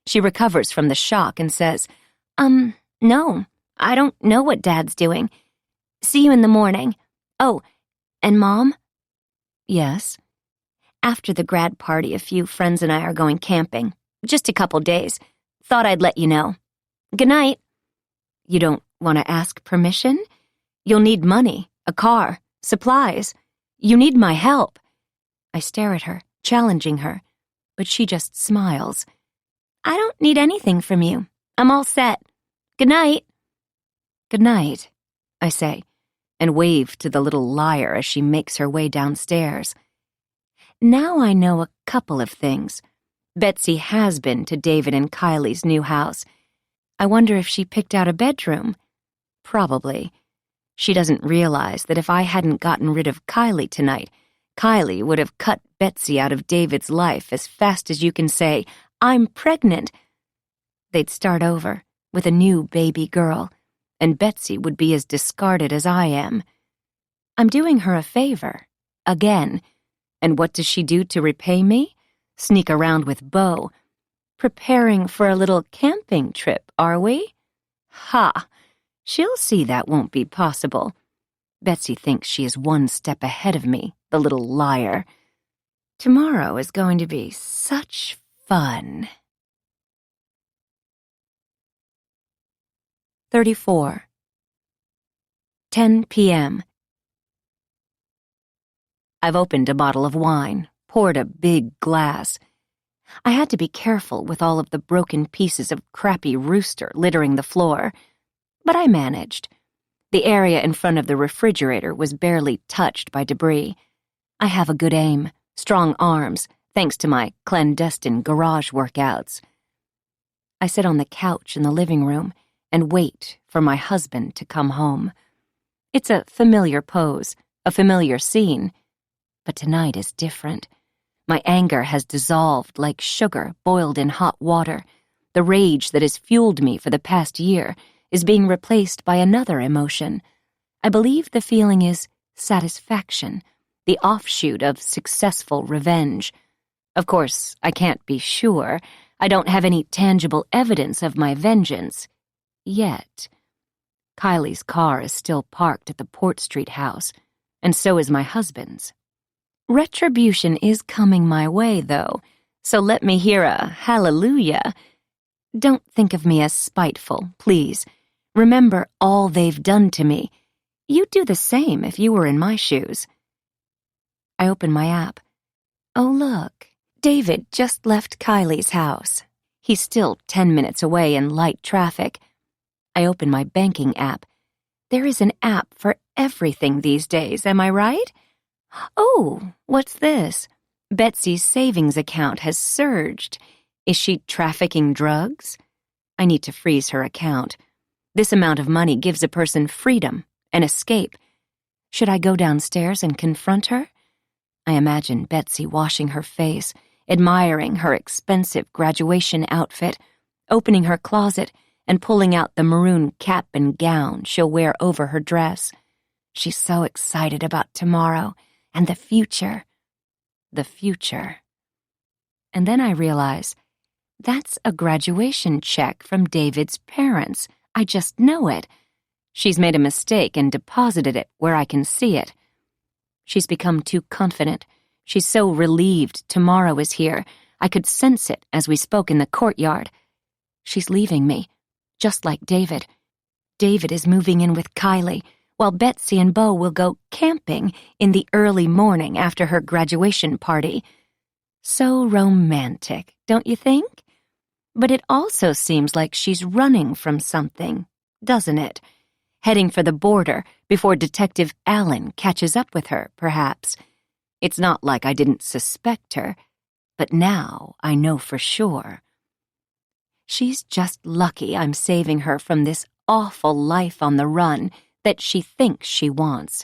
She recovers from the shock and says, no, I don't know what Dad's doing. See you in the morning. Oh, and Mom? Yes? After the grad party, a few friends and I are going camping. Just a couple days. Thought I'd let you know. Good night. You don't want to ask permission? You'll need money, a car, supplies. You need my help. I stare at her, challenging her, but she just smiles. I don't need anything from you. I'm all set. Good night. Good night, I say, and wave to the little liar as she makes her way downstairs. Now I know a couple of things. Betsy has been to David and Kylie's new house. I wonder if she picked out a bedroom. Probably. She doesn't realize that if I hadn't gotten rid of Kylie tonight, Kylie would have cut Betsy out of David's life as fast as you can say, "I'm pregnant." They'd start over with a new baby girl, and Betsy would be as discarded as I am. I'm doing her a favor, again. And what does she do to repay me? Sneak around with Beau. Preparing for a little camping trip, are we? Ha! She'll see that won't be possible. Betsy thinks she is one step ahead of me, the little liar. Tomorrow is going to be such fun. 34. 10 p.m. I've opened a bottle of wine, poured a big glass. I had to be careful with all of the broken pieces of crappy rooster littering the floor, but I managed. The area in front of the refrigerator was barely touched by debris. I have a good aim, strong arms, thanks to my clandestine garage workouts. I sit on the couch in the living room and wait for my husband to come home. It's a familiar pose, a familiar scene, but tonight is different. My anger has dissolved like sugar boiled in hot water. The rage that has fueled me for the past year is being replaced by another emotion. I believe the feeling is satisfaction, the offshoot of successful revenge. Of course, I can't be sure. I don't have any tangible evidence of my vengeance. Yet. Kylie's car is still parked at the Port Street house, and so is my husband's. Retribution is coming my way, though, so let me hear a hallelujah. Don't think of me as spiteful, please. Remember all they've done to me. You'd do the same if you were in my shoes. I open my app. Oh, look. David just left Kylie's house. He's still 10 minutes away in light traffic. I open my banking app. There is an app for everything these days, am I right? Oh, what's this? Betsy's savings account has surged. Is she trafficking drugs? I need to freeze her account. This amount of money gives a person freedom, an escape. Should I go downstairs and confront her? I imagine Betsy washing her face, admiring her expensive graduation outfit, opening her closet and pulling out the maroon cap and gown she'll wear over her dress. She's so excited about tomorrow and the future. The future. And then I realize that's a graduation check from David's parents. I just know it. She's made a mistake and deposited it where I can see it. She's become too confident. She's so relieved tomorrow is here. I could sense it as we spoke in the courtyard. She's leaving me, just like David. David is moving in with Kylie, while Betsy and Beau will go camping in the early morning after her graduation party. So romantic, don't you think? But it also seems like she's running from something, doesn't it? Heading for the border before Detective Allen catches up with her, perhaps. It's not like I didn't suspect her, but now I know for sure. She's just lucky I'm saving her from this awful life on the run that she thinks she wants.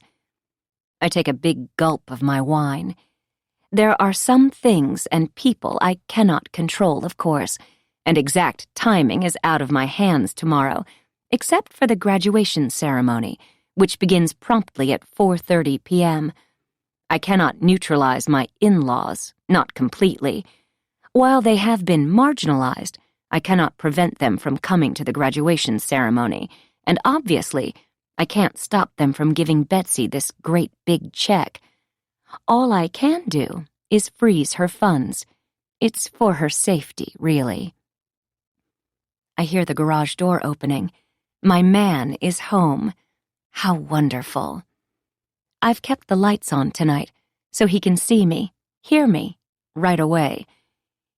I take a big gulp of my wine. There are some things and people I cannot control, of course, and exact timing is out of my hands tomorrow, except for the graduation ceremony, which begins promptly at 4:30 p.m. I cannot neutralize my in-laws, not completely. While they have been marginalized, I cannot prevent them from coming to the graduation ceremony, and obviously, I can't stop them from giving Betsy this great big check. All I can do is freeze her funds. It's for her safety, really. I hear the garage door opening. My man is home. How wonderful. I've kept the lights on tonight, so he can see me, hear me, right away.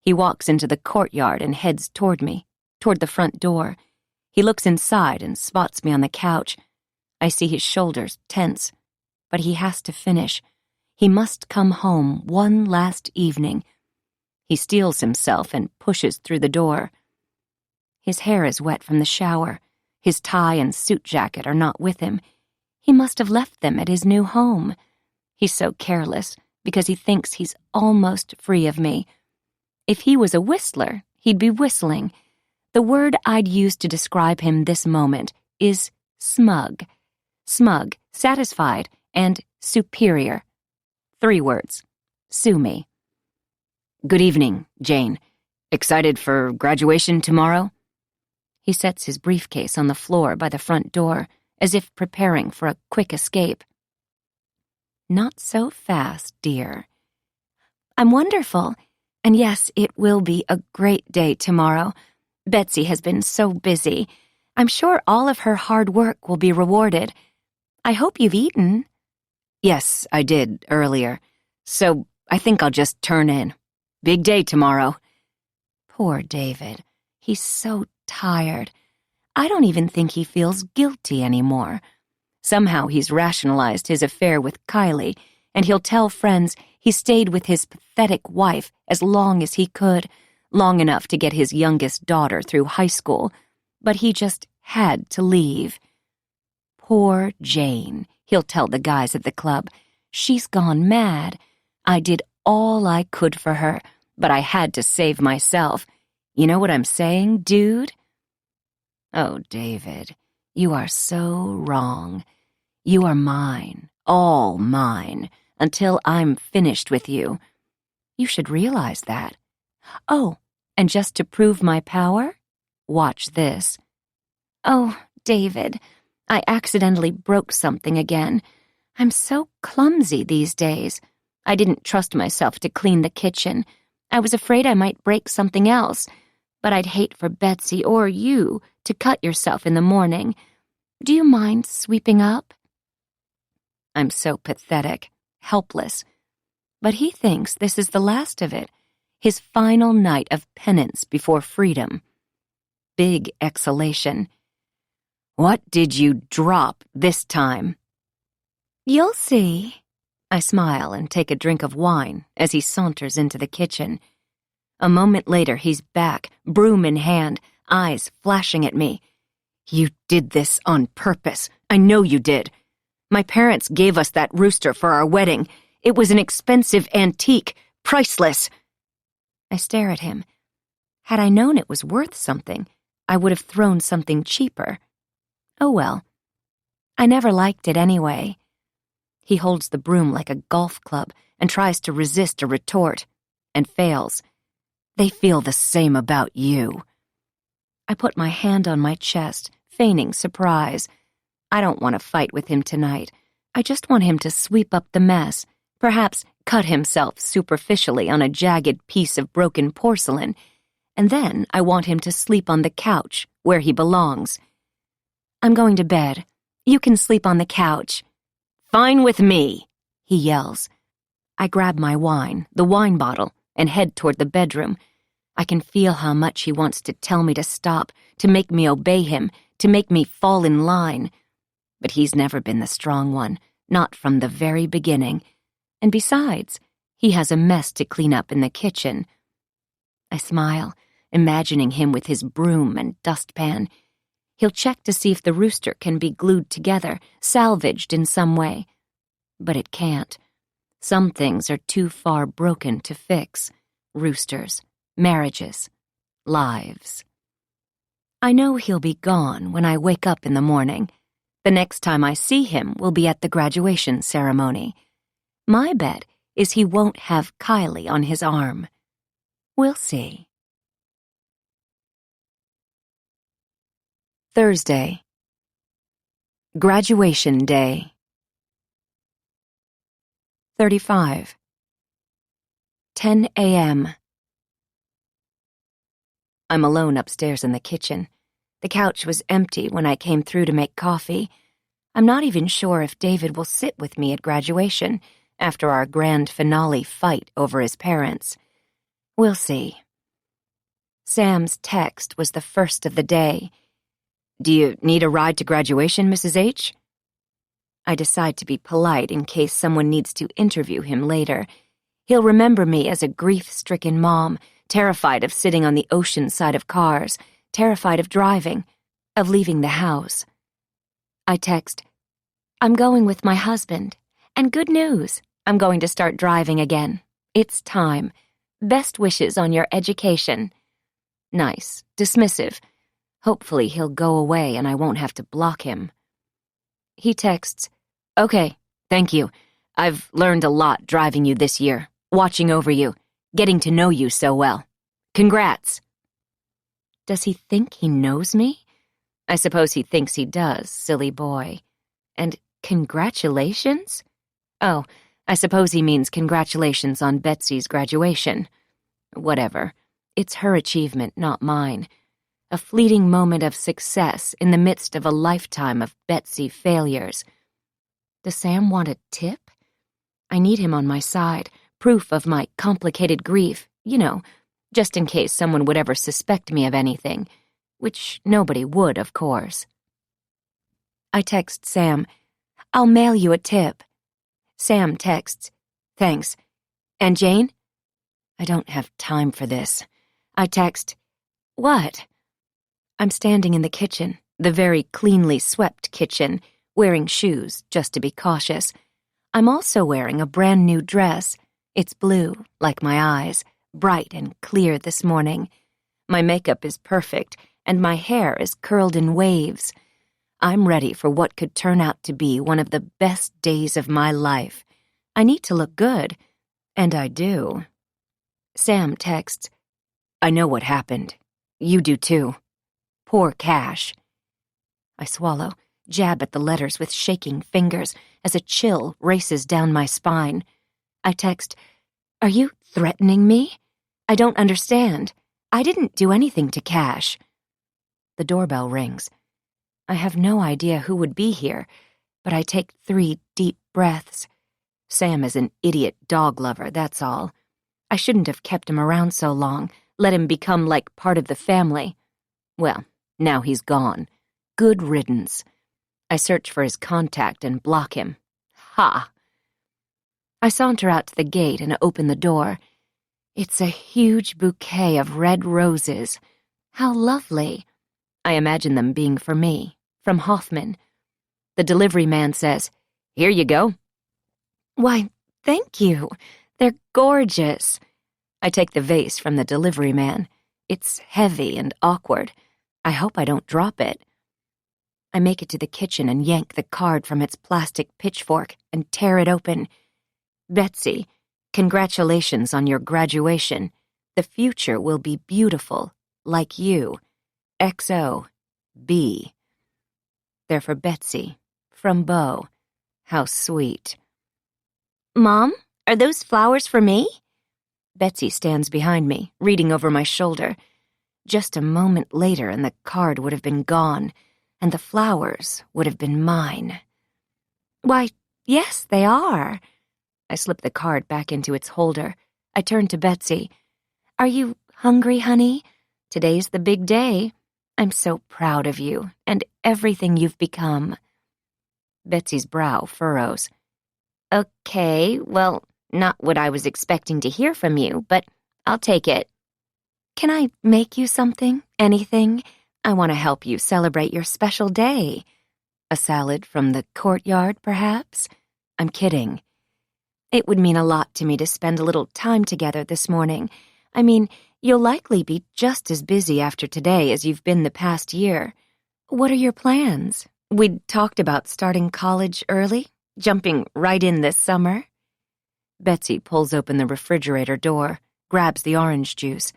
He walks into the courtyard and heads toward me, toward the front door. He looks inside and spots me on the couch. I see his shoulders tense, but he has to finish. He must come home one last evening. He steels himself and pushes through the door. His hair is wet from the shower. His tie and suit jacket are not with him. He must have left them at his new home. He's so careless because he thinks he's almost free of me. If he was a whistler, he'd be whistling. The word I'd use to describe him this moment is smug. Smug, satisfied, and superior. 3 words. Sue me. Good evening, Jane. Excited for graduation tomorrow? He sets his briefcase on the floor by the front door, as if preparing for a quick escape. Not so fast, dear. I'm wonderful. And yes, it will be a great day tomorrow. Betsy has been so busy. I'm sure all of her hard work will be rewarded. I hope you've eaten. Yes, I did earlier. So I think I'll just turn in. Big day tomorrow. Poor David. He's so tired. I don't even think he feels guilty anymore. Somehow he's rationalized his affair with Kylie, and he'll tell friends he stayed with his pathetic wife as long as he could, long enough to get his youngest daughter through high school, but he just had to leave. Poor Jane, he'll tell the guys at the club. She's gone mad. I did all I could for her, but I had to save myself. You know what I'm saying, dude? Oh, David, you are so wrong. You are mine, all mine, until I'm finished with you. You should realize that. Oh, and just to prove my power, watch this. Oh, David, I accidentally broke something again. I'm so clumsy these days. I didn't trust myself to clean the kitchen. I was afraid I might break something else, but I'd hate for Betsy or you to cut yourself in the morning. Do you mind sweeping up? I'm so pathetic, helpless. But he thinks this is the last of it, his final night of penance before freedom. Big exhalation. What did you drop this time? You'll see. I smile and take a drink of wine as he saunters into the kitchen. A moment later, he's back, broom in hand, eyes flashing at me. You did this on purpose. I know you did. My parents gave us that rooster for our wedding. It was an expensive antique, priceless. I stare at him. Had I known it was worth something, I would have thrown something cheaper. Oh well. I never liked it anyway. He holds the broom like a golf club and tries to resist a retort, and fails. They feel the same about you. I put my hand on my chest, feigning surprise. I don't want to fight with him tonight. I just want him to sweep up the mess, perhaps cut himself superficially on a jagged piece of broken porcelain, and then I want him to sleep on the couch where he belongs. I'm going to bed. You can sleep on the couch. Fine with me, he yells. I grab my wine, the wine bottle, and head toward the bedroom. I can feel how much he wants to tell me to stop, to make me obey him, to make me fall in line. But he's never been the strong one, not from the very beginning. And besides, he has a mess to clean up in the kitchen. I smile, imagining him with his broom and dustpan. He'll check to see if the rooster can be glued together, salvaged in some way. But it can't. Some things are too far broken to fix. Roosters, marriages, lives. I know he'll be gone when I wake up in the morning. The next time I see him will be at the graduation ceremony. My bet is he won't have Kylie on his arm. We'll see. Thursday. Graduation day. 35. 10 a.m. I'm alone upstairs in the kitchen. The couch was empty when I came through to make coffee. I'm not even sure if David will sit with me at graduation after our grand finale fight over his parents. We'll see. Sam's text was the first of the day. Do you need a ride to graduation, Mrs. H? I decide to be polite in case someone needs to interview him later. He'll remember me as a grief-stricken mom, terrified of sitting on the ocean side of cars, terrified of driving. of leaving the house. I text, I'm going with my husband. And good news, I'm going to start driving again. It's time. Best wishes on your education. Nice, dismissive. Hopefully he'll go away and I won't have to block him. He texts, Okay, thank you. I've learned a lot driving you this year, watching over you, getting to know you so well. Congrats. Does he think he knows me? I suppose he thinks he does, silly boy. And congratulations? Oh, I suppose he means congratulations on Betsy's graduation. Whatever. It's her achievement, not mine. A fleeting moment of success in the midst of a lifetime of Betsy failures. Does Sam want a tip? I need him on my side, proof of my complicated grief, just in case someone would ever suspect me of anything, which nobody would, of course. I text Sam, I'll mail you a tip. Sam texts, Thanks. And Jane? I don't have time for this. I text, What? I'm standing in the kitchen, the very cleanly swept kitchen, wearing shoes just to be cautious. I'm also wearing a brand new dress. It's blue, like my eyes, bright and clear this morning. My makeup is perfect, and my hair is curled in waves. I'm ready for what could turn out to be one of the best days of my life. I need to look good, and I do. Sam texts, I know what happened. You do too. Poor Cash. I swallow, jab at the letters with shaking fingers as a chill races down my spine. I text, Are you threatening me? I don't understand. I didn't do anything to Cash. The doorbell rings. I have no idea who would be here, but I take 3 deep breaths. Sam is an idiot dog lover, that's all. I shouldn't have kept him around so long, let him become like part of the family. Well, now he's gone. Good riddance. I search for his contact and block him. Ha! I saunter out to the gate and open the door. It's a huge bouquet of red roses. How lovely. I imagine them being for me, from Hoffman. The delivery man says, Here you go. Why, thank you. They're gorgeous. I take the vase from the delivery man. It's heavy and awkward. I hope I don't drop it. I make it to the kitchen and yank the card from its plastic pitchfork and tear it open. Betsy, congratulations on your graduation. The future will be beautiful, like you. XO, B. They're for Betsy, from Beau. How sweet. Mom, are those flowers for me? Betsy stands behind me, reading over my shoulder. Just a moment later and the card would have been gone, and the flowers would have been mine. Why, yes, they are. I slip the card back into its holder. I turn to Betsy. Are you hungry, honey? Today's the big day. I'm so proud of you and everything you've become. Betsy's brow furrows. Okay, well, not what I was expecting to hear from you, but I'll take it. Can I make you something? Anything? I want to help you celebrate your special day. A salad from the courtyard, perhaps? I'm kidding. It would mean a lot to me to spend a little time together this morning. I mean, you'll likely be just as busy after today as you've been the past year. What are your plans? We'd talked about starting college early, jumping right in this summer. Betsy pulls open the refrigerator door, grabs the orange juice.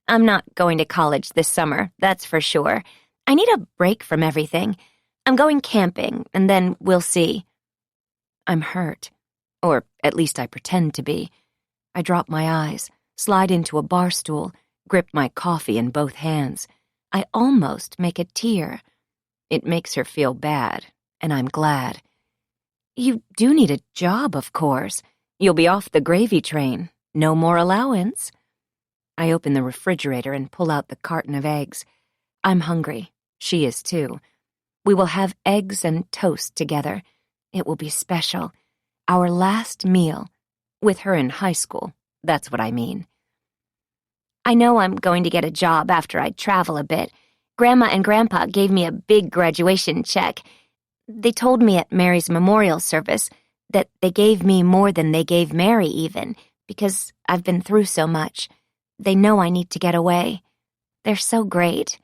I'm not going to college this summer, that's for sure. I need a break from everything. I'm going camping, and then we'll see. I'm hurt. Or at least I pretend to be. I drop my eyes, slide into a bar stool, grip my coffee in both hands. I almost make a tear. It makes her feel bad, and I'm glad. You do need a job, of course. You'll be off the gravy train. No more allowance. I open the refrigerator and pull out the carton of eggs. I'm hungry. She is too. We will have eggs and toast together. It will be special. Our last meal. With her in high school. That's what I mean. I know I'm going to get a job after I travel a bit. Grandma and Grandpa gave me a big graduation check. They told me at Mary's memorial service that they gave me more than they gave Mary even, because I've been through so much. They know I need to get away. They're so great.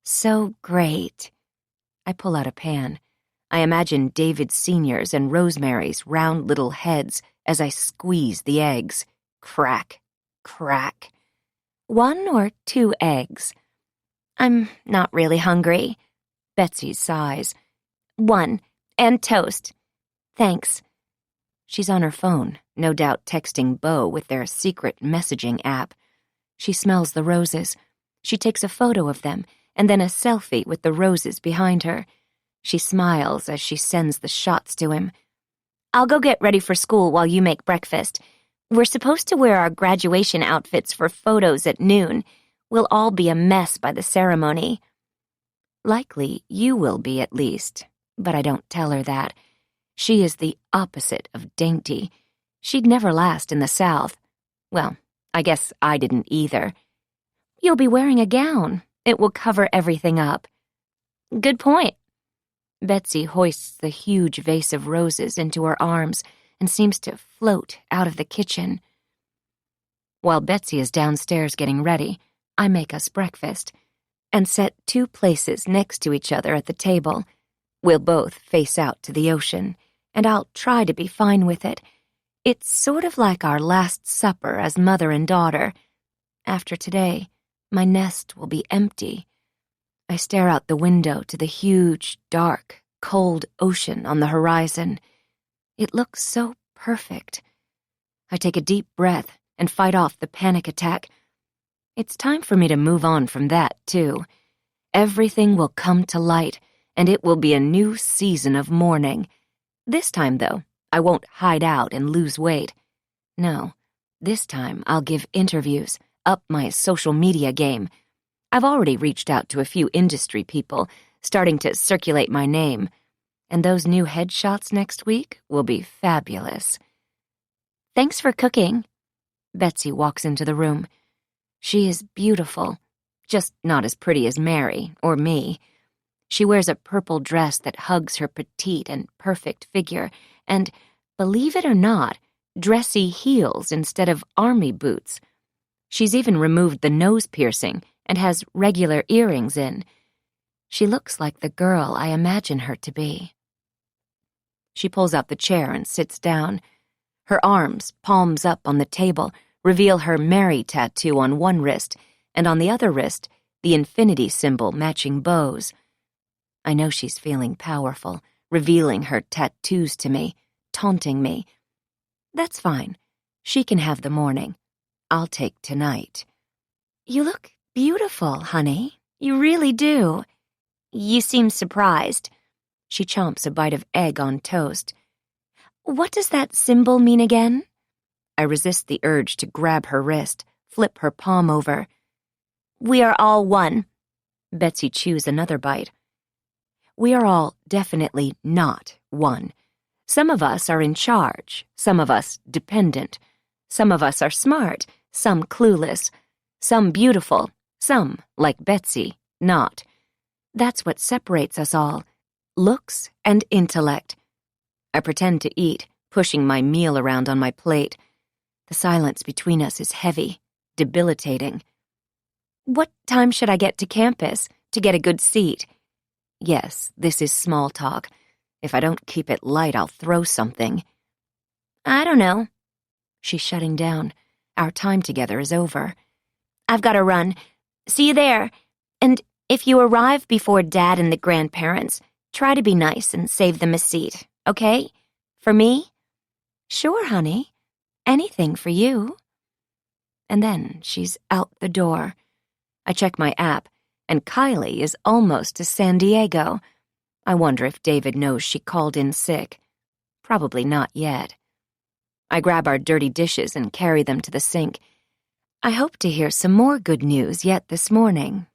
So great. I pull out a pan. I imagine David Sr.'s and Rosemary's round little heads as I squeeze the eggs. Crack, crack. 1 or 2 eggs. I'm not really hungry. Betsy sighs. 1, and toast. Thanks. She's on her phone, no doubt texting Beau with their secret messaging app. She smells the roses. She takes a photo of them, and then a selfie with the roses behind her. She smiles as she sends the shots to him. I'll go get ready for school while you make breakfast. We're supposed to wear our graduation outfits for photos at noon. We'll all be a mess by the ceremony. Likely you will be at least, but I don't tell her that. She is the opposite of dainty. She'd never last in the South. Well, I guess I didn't either. You'll be wearing a gown. It will cover everything up. Good point. Betsy hoists the huge vase of roses into her arms and seems to float out of the kitchen. While Betsy is downstairs getting ready, I make us breakfast and set 2 places next to each other at the table. We'll both face out to the ocean, and I'll try to be fine with it. It's sort of like our last supper as mother and daughter. After today, my nest will be empty. I stare out the window to the huge, dark, cold ocean on the horizon. It looks so perfect. I take a deep breath and fight off the panic attack. It's time for me to move on from that, too. Everything will come to light, and it will be a new season of mourning. This time, though, I won't hide out and lose weight. No, this time I'll give interviews, up my social media game. I've already reached out to a few industry people, starting to circulate my name. And those new headshots next week will be fabulous. Thanks for cooking. Betsy walks into the room. She is beautiful, just not as pretty as Mary or me. She wears a purple dress that hugs her petite and perfect figure, and, believe it or not, dressy heels instead of army boots. She's even removed the nose piercing and has regular earrings in. She looks like the girl I imagine her to be. She pulls out the chair and sits down. Her arms, palms up on the table, reveal her Mary tattoo on one wrist, and on the other wrist, the infinity symbol matching Beau's. I know she's feeling powerful, revealing her tattoos to me, taunting me. That's fine. She can have the morning. I'll take tonight. You look beautiful, honey. You really do. You seem surprised. She chomps a bite of egg on toast. What does that symbol mean again? I resist the urge to grab her wrist, flip her palm over. We are all one. Betsy chews another bite. We are all definitely not one. Some of us are in charge, some of us dependent. Some of us are smart, some clueless. Some beautiful, some, like Betsy, not. That's what separates us all. Looks and intellect. I pretend to eat, pushing my meal around on my plate. The silence between us is heavy, debilitating. What time should I get to campus to get a good seat? Yes, this is small talk. If I don't keep it light, I'll throw something. I don't know. She's shutting down. Our time together is over. I've got to run. See you there. And if you arrive before Dad and the grandparents, try to be nice and save them a seat, okay? For me? Sure, honey. Anything for you. And then she's out the door. I check my app, and Kylie is almost to San Diego. I wonder if David knows she called in sick. Probably not yet. I grab our dirty dishes and carry them to the sink. I hope to hear some more good news yet this morning.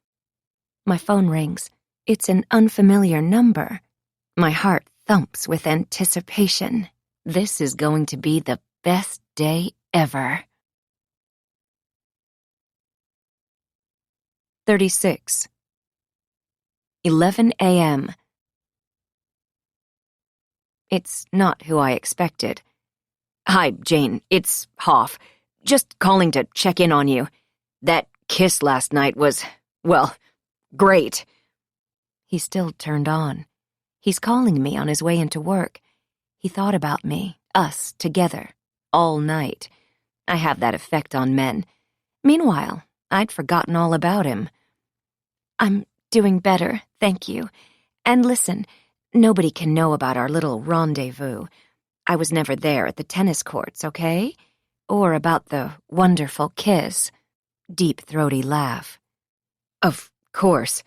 My phone rings. It's an unfamiliar number. My heart thumps with anticipation. This is going to be the best day ever. 36. 11 a.m. It's not who I expected. Hi, Jane, it's Hoff. Just calling to check in on you. That kiss last night was, well, great. He's still turned on. He's calling me on his way into work. He thought about me, us, together, all night. I have that effect on men. Meanwhile, I'd forgotten all about him. I'm doing better, thank you. And listen, nobody can know about our little rendezvous. I was never there at the tennis courts, okay? Or about the wonderful kiss. Deep-throaty laugh. Of course.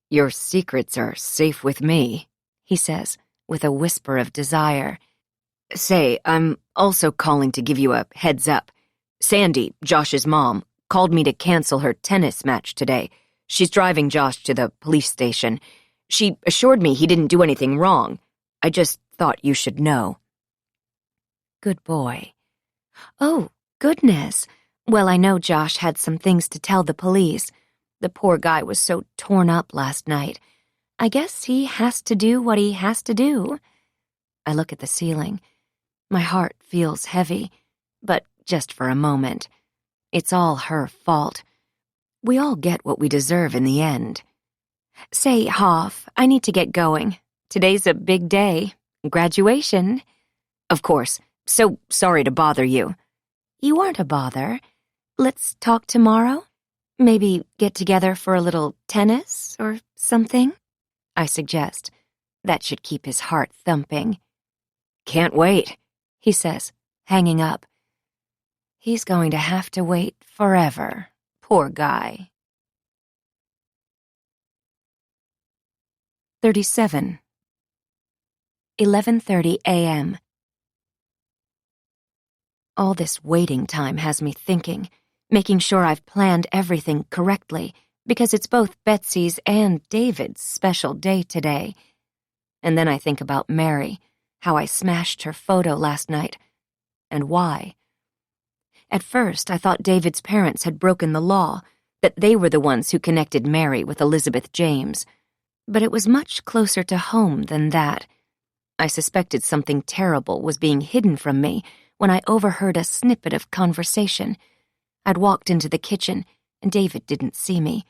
Your secrets are safe with me, he says, with a whisper of desire. Say, I'm also calling to give you a heads up. Sandy, Josh's mom, called me to cancel her tennis match today. She's driving Josh to the police station. She assured me he didn't do anything wrong. I just thought you should know. Good boy. Oh, goodness. Well, I know Josh had some things to tell the police. The poor guy was so torn up last night. I guess he has to do what he has to do. I look at the ceiling. My heart feels heavy, but just for a moment. It's all her fault. We all get what we deserve in the end. Say, Hoff, I need to get going. Today's a big day. Graduation. Of course. So sorry to bother you. You aren't a bother. Let's talk tomorrow? Maybe get together for a little tennis or something? I suggest. That should keep his heart thumping. Can't wait, he says, hanging up. He's going to have to wait forever. Poor guy. 37. 11:30 a.m. All this waiting time has me thinking, making sure I've planned everything correctly, because it's both Betsy's and David's special day today. And then I think about Mary, how I smashed her photo last night, and why. At first, I thought David's parents had broken the law, that they were the ones who connected Mary with Elizabeth James. But it was much closer to home than that. I suspected something terrible was being hidden from me when I overheard a snippet of conversation. I'd walked into the kitchen, and David didn't see me.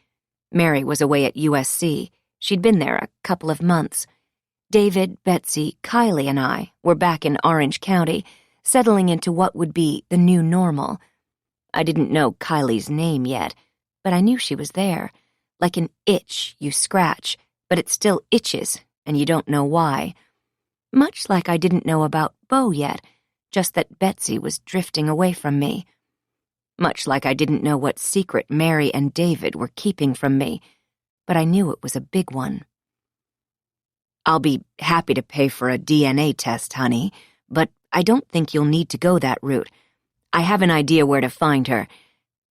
Mary was away at USC. She'd been there a couple of months. David, Betsy, Kylie, and I were back in Orange County, settling into what would be the new normal. I didn't know Kylie's name yet, but I knew she was there, like an itch you scratch, but it still itches, and you don't know why. Much like I didn't know about Beau yet, just that Betsy was drifting away from me. Much like I didn't know what secret Mary and David were keeping from me, but I knew it was a big one. I'll be happy to pay for a DNA test, honey, but I don't think you'll need to go that route. I have an idea where to find her,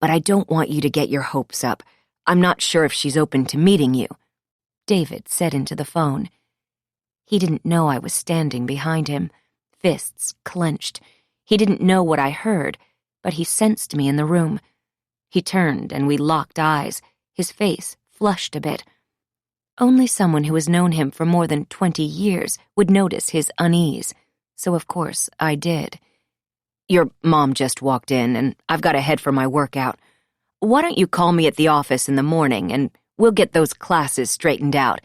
but I don't want you to get your hopes up. I'm not sure if she's open to meeting you, David said into the phone. He didn't know I was standing behind him, fists clenched. He didn't know what I heard, but he sensed me in the room. He turned and we locked eyes, his face flushed a bit. Only someone who has known him for more than 20 years would notice his unease, so of course I did. Your mom just walked in, and I've got to head for my workout. Why don't you call me at the office in the morning, and we'll get those classes straightened out.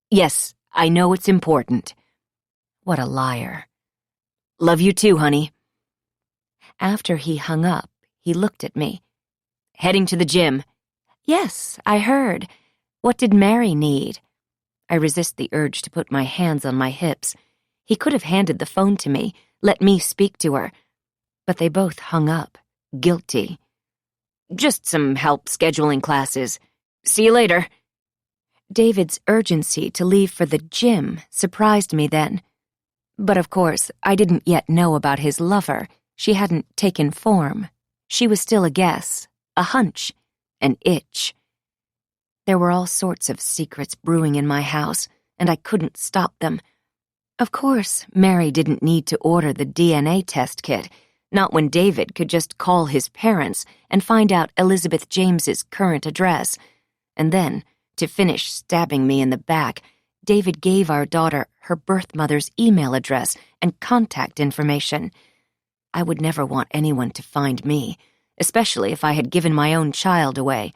Yes, I know it's important. What a liar. Love you too, honey. After he hung up, he looked at me. Heading to the gym. Yes, I heard. What did Mary need? I resist the urge to put my hands on my hips. He could have handed the phone to me, let me speak to her. But they both hung up, guilty. Just some help scheduling classes. See you later. David's urgency to leave for the gym surprised me then. But of course, I didn't yet know about his lover. She hadn't taken form. She was still a guess, a hunch, an itch. There were all sorts of secrets brewing in my house, and I couldn't stop them. Of course, Mary didn't need to order the DNA test kit, not when David could just call his parents and find out Elizabeth James's current address, and then To finish stabbing me in the back, David gave our daughter her birth mother's email address and contact information. I would never want anyone to find me, especially if I had given my own child away.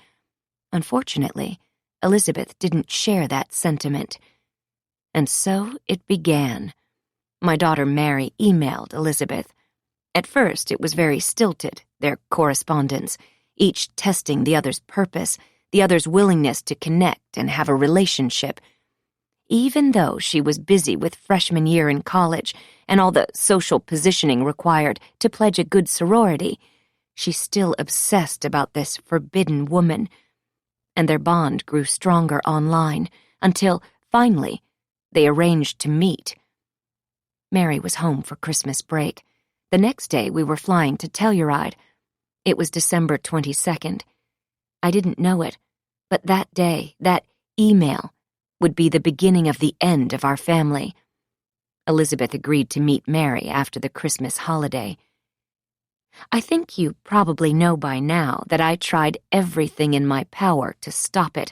Unfortunately, Elizabeth didn't share that sentiment. And so it began. My daughter Mary emailed Elizabeth. At first, it was very stilted, their correspondence, each testing the other's purpose, the other's willingness to connect and have a relationship. Even though she was busy with freshman year in college and all the social positioning required to pledge a good sorority, she still obsessed about this forbidden woman. And their bond grew stronger online until, finally, they arranged to meet. Mary was home for Christmas break. The next day we were flying to Telluride. It was December 22nd. I didn't know it, but that day, that email, would be the beginning of the end of our family. Elizabeth agreed to meet Mary after the Christmas holiday. I think you probably know by now that I tried everything in my power to stop it.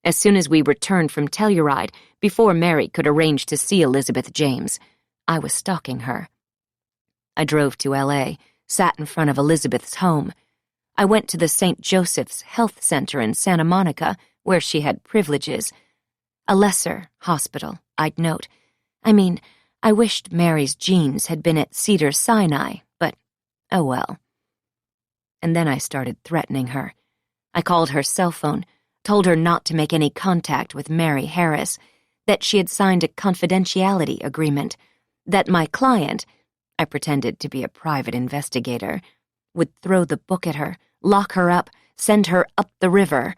As soon as we returned from Telluride, before Mary could arrange to see Elizabeth James, I was stalking her. I drove to L.A., sat in front of Elizabeth's home. I went to the St. Joseph's Health Center in Santa Monica, where she had privileges. A lesser hospital, I'd note. I wished Mary's genes had been at Cedars-Sinai, but oh well. And then I started threatening her. I called her cell phone, told her not to make any contact with Mary Harris, that she had signed a confidentiality agreement, that my client, I pretended to be a private investigator, would throw the book at her, lock her up, send her up the river.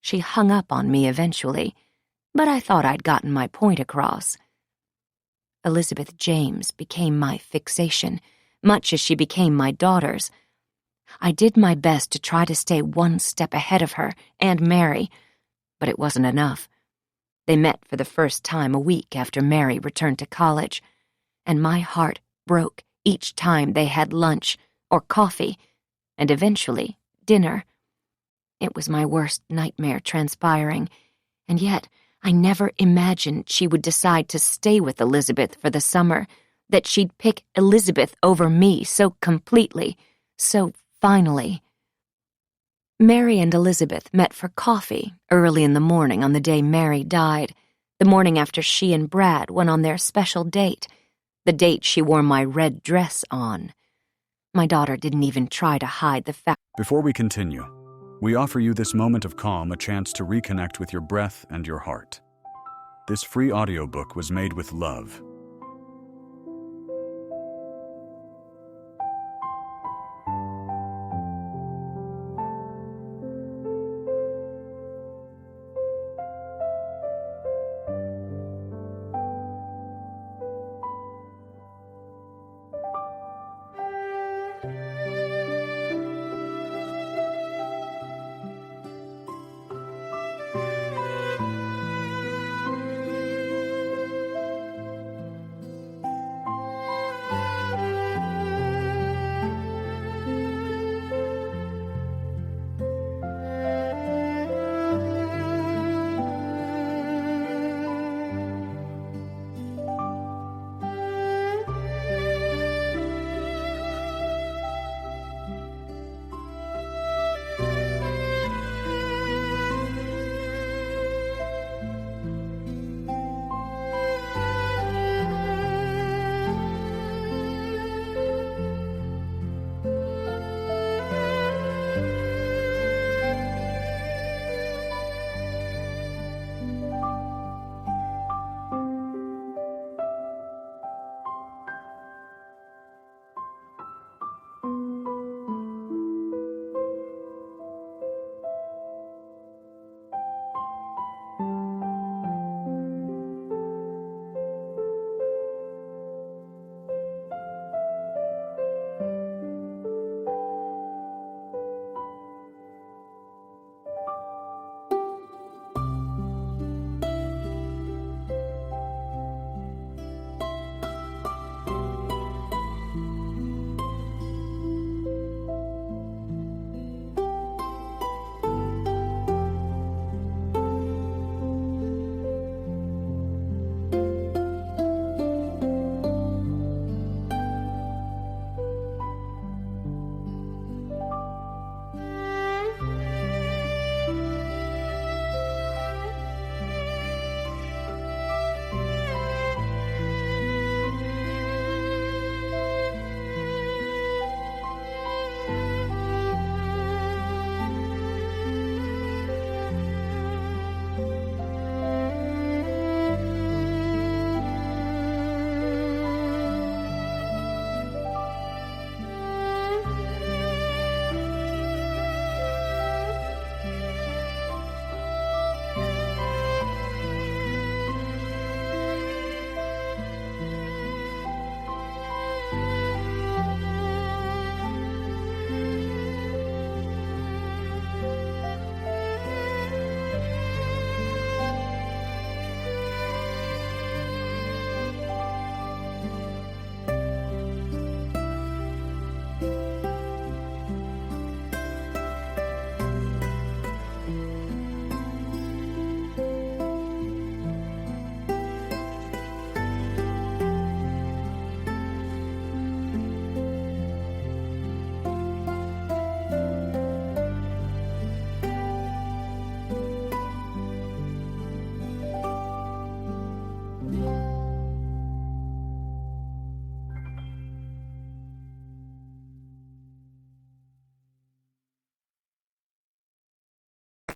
She hung up on me eventually, but I thought I'd gotten my point across. Elizabeth James became my fixation, much as she became my daughter's. I did my best to try to stay one step ahead of her and Mary, but it wasn't enough. They met for the first time a week after Mary returned to college, and my heart broke each time they had lunch or coffee, and eventually dinner. It was my worst nightmare transpiring, and yet I never imagined she would decide to stay with Elizabeth for the summer, that she'd pick Elizabeth over me so completely, so finally. Mary and Elizabeth met for coffee early in the morning on the day Mary died, the morning after she and Brad went on their special date, the date she wore my red dress on. My daughter didn't even try to hide the fact. Before we continue, we offer you this moment of calm a chance to reconnect with your breath and your heart. This free audiobook was made with love.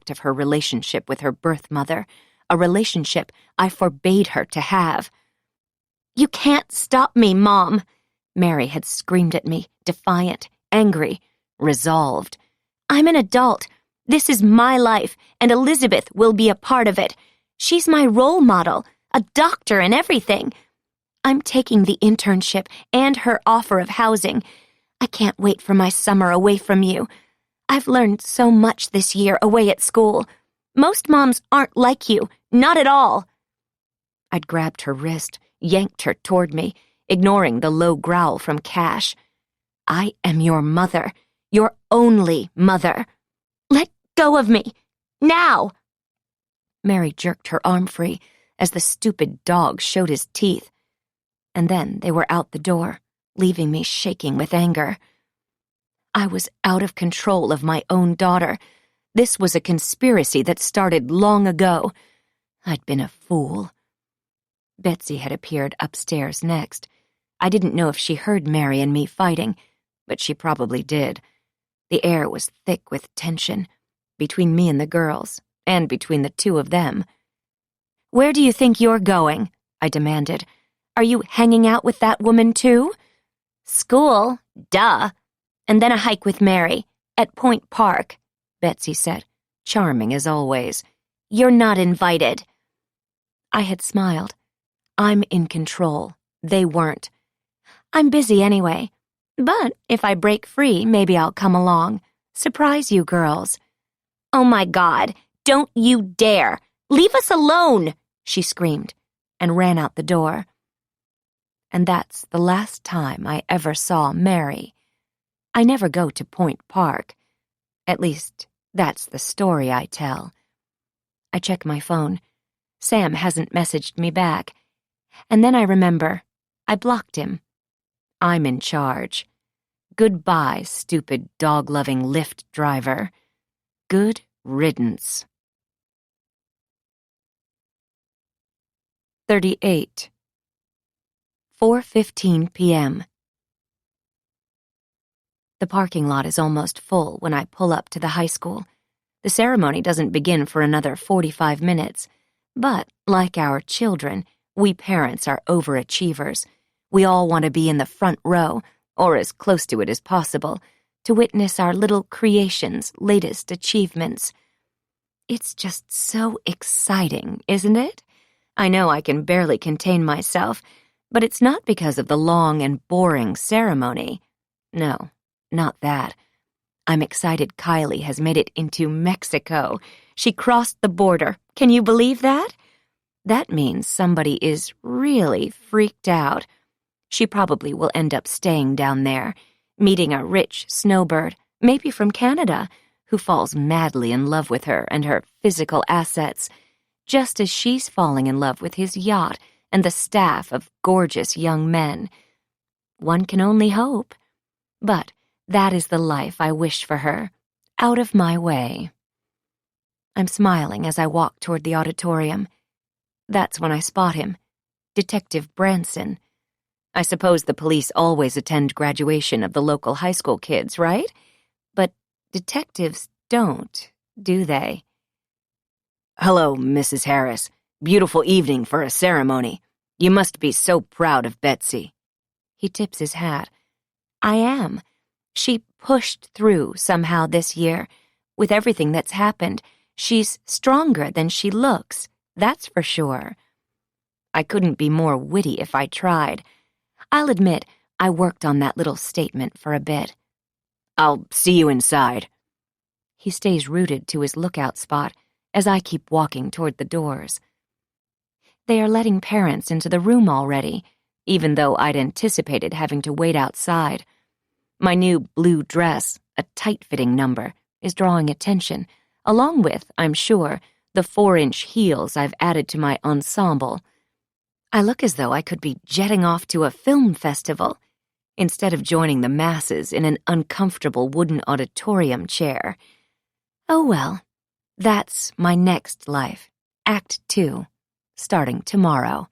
of her relationship with her birth mother, a relationship I forbade her to have. "You can't stop me, Mom!" Mary had screamed at me, defiant, angry, resolved. "I'm an adult. This is my life, and Elizabeth will be a part of it. She's my role model, a doctor and everything. I'm taking the internship and her offer of housing. I can't wait for my summer away from you. I've learned so much this year away at school. Most moms aren't like you, not at all." I'd grabbed her wrist, yanked her toward me, ignoring the low growl from Cash. "I am your mother, your only mother." "Let go of me, now!" Mary jerked her arm free as the stupid dog showed his teeth. And then they were out the door, leaving me shaking with anger. I was out of control of my own daughter. This was a conspiracy that started long ago. I'd been a fool. Betsy had appeared upstairs next. I didn't know if she heard Mary and me fighting, but she probably did. The air was thick with tension, between me and the girls, and between the two of them. "Where do you think you're going?" I demanded. "Are you hanging out with that woman too?" "School, duh. And then a hike with Mary, at Point Park," Betsy said, charming as always. "You're not invited." I had smiled. I'm in control. They weren't. "I'm busy anyway. But if I break free, maybe I'll come along. Surprise you girls." "Oh my God, don't you dare! Leave us alone!" she screamed, and ran out the door. And that's the last time I ever saw Mary. I never go to Point Park. At least, that's the story I tell. I check my phone. Sam hasn't messaged me back. And then I remember, I blocked him. I'm in charge. Goodbye, stupid dog-loving Lyft driver. Good riddance. 38. 4:15 p.m. The parking lot is almost full when I pull up to the high school. The ceremony doesn't begin for another 45 minutes, but, like our children, we parents are overachievers. We all want to be in the front row, or as close to it as possible, to witness our little creation's latest achievements. It's just so exciting, isn't it? I know I can barely contain myself, but it's not because of the long and boring ceremony. No, not that. I'm excited Kylie has made it into Mexico. She crossed the border. Can you believe that? That means somebody is really freaked out. She probably will end up staying down there, meeting a rich snowbird, maybe from Canada, who falls madly in love with her and her physical assets, just as she's falling in love with his yacht and the staff of gorgeous young men. One can only hope. But that is the life I wish for her, out of my way. I'm smiling as I walk toward the auditorium. That's when I spot him, Detective Branson. I suppose the police always attend graduation of the local high school kids, right? But detectives don't, do they? "Hello, Mrs. Harris. Beautiful evening for a ceremony. You must be so proud of Betsy." He tips his hat. I am. She pushed through somehow this year. With everything that's happened, she's stronger than she looks, that's for sure. I couldn't be more witty if I tried. I'll admit, I worked on that little statement for a bit. "I'll see you inside." He stays rooted to his lookout spot as I keep walking toward the doors. They are letting parents into the room already, even though I'd anticipated having to wait outside. My new blue dress, a tight-fitting number, is drawing attention, along with, I'm sure, the 4-inch heels I've added to my ensemble. I look as though I could be jetting off to a film festival, instead of joining the masses in an uncomfortable wooden auditorium chair. Oh well, that's my next life, Act 2, starting tomorrow.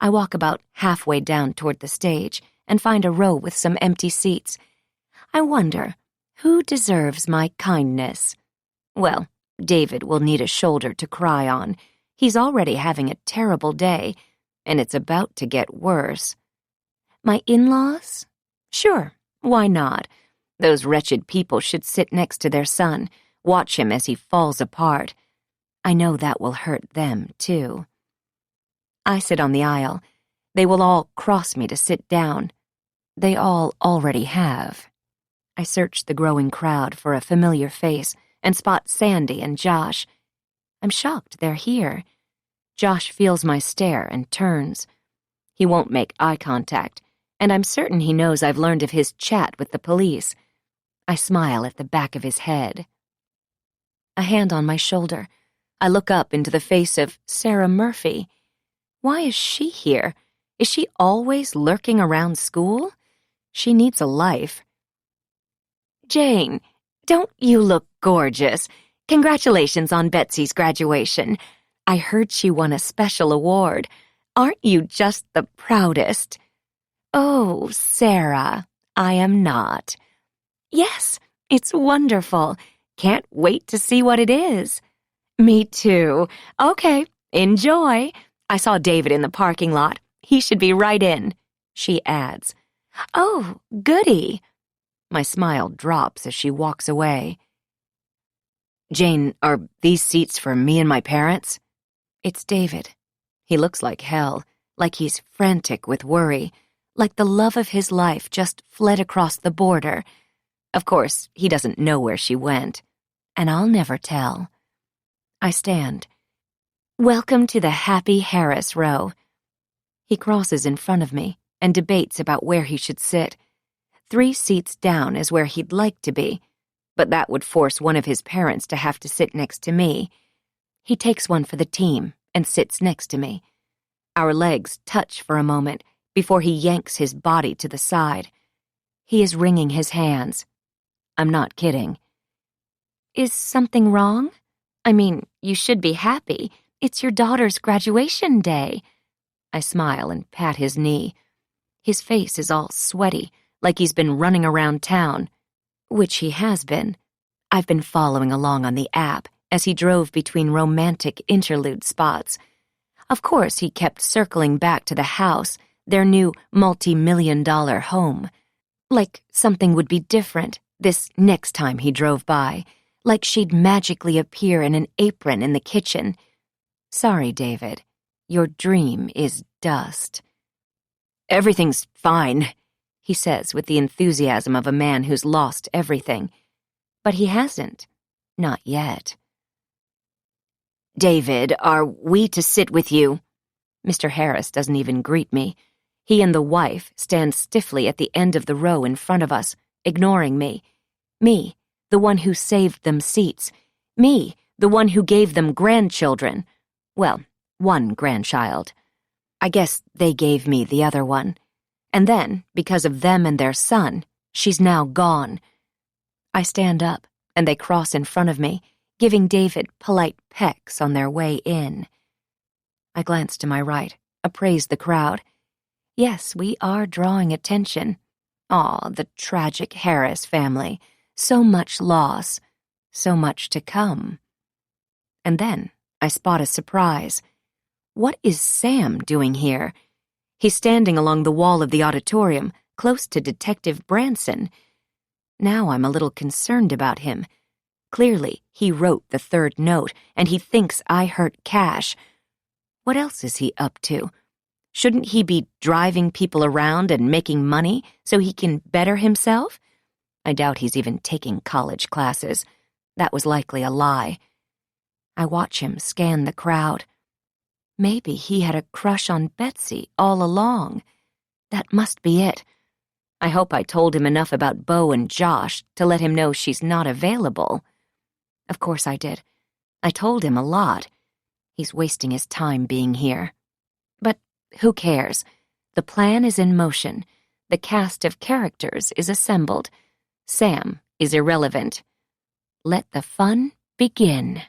I walk about halfway down toward the stage and find a row with some empty seats. I wonder, who deserves my kindness? Well, David will need a shoulder to cry on. He's already having a terrible day, and it's about to get worse. My in-laws? Sure, why not? Those wretched people should sit next to their son, watch him as he falls apart. I know that will hurt them, too. I sit on the aisle. They will all cross me to sit down. They all already have. I search the growing crowd for a familiar face and spot Sandy and Josh. I'm shocked they're here. Josh feels my stare and turns. He won't make eye contact, and I'm certain he knows I've learned of his chat with the police. I smile at the back of his head. A hand on my shoulder. I look up into the face of Sarah Murphy. Why is she here? Is she always lurking around school? She needs a life. Jane, don't you look gorgeous? Congratulations on Betsy's graduation. I heard she won a special award. Aren't you just the proudest? Oh, Sarah, I am not. Yes, it's wonderful. Can't wait to see what it is. Me too. Okay, enjoy. I saw David in the parking lot. He should be right in, she adds. Oh, goody. My smile drops as she walks away. Jane, are these seats for me and my parents? It's David. He looks like hell, like he's frantic with worry, like the love of his life just fled across the border. Of course, he doesn't know where she went, and I'll never tell. I stand. Welcome to the Happy Harris row. He crosses in front of me and debates about where he should sit. 3 seats down is where he'd like to be, but that would force one of his parents to have to sit next to me. He takes one for the team and sits next to me. Our legs touch for a moment before he yanks his body to the side. He is wringing his hands. I'm not kidding. Is something wrong? I mean, you should be happy. It's your daughter's graduation day. I smile and pat his knee. His face is all sweaty, like he's been running around town, which he has been. I've been following along on the app as he drove between romantic interlude spots. Of course, he kept circling back to the house, their new multi-million-dollar home. Like something would be different this next time he drove by, like she'd magically appear in an apron in the kitchen. Sorry, David. Your dream is dust. Everything's fine, he says with the enthusiasm of a man who's lost everything. But he hasn't. Not yet. David, are we to sit with you? Mr. Harris doesn't even greet me. He and the wife stand stiffly at the end of the row in front of us, ignoring me. Me, the one who saved them seats. Me, the one who gave them grandchildren. Well, one grandchild. I guess they gave me the other one. And then, because of them and their son, she's now gone. I stand up, and they cross in front of me, giving David polite pecks on their way in. I glance to my right, appraise the crowd. Yes, we are drawing attention. Aw, the tragic Harris family. So much loss, so much to come. And then I spot a surprise. What is Sam doing here? He's standing along the wall of the auditorium, close to Detective Branson. Now I'm a little concerned about him. Clearly, he wrote the third note, and he thinks I hurt Cash. What else is he up to? Shouldn't he be driving people around and making money so he can better himself? I doubt he's even taking college classes. That was likely a lie. I watch him scan the crowd. Maybe he had a crush on Betsy all along. That must be it. I hope I told him enough about Beau and Josh to let him know she's not available. Of course I did. I told him a lot. He's wasting his time being here. But who cares? The plan is in motion. The cast of characters is assembled. Sam is irrelevant. Let the fun begin.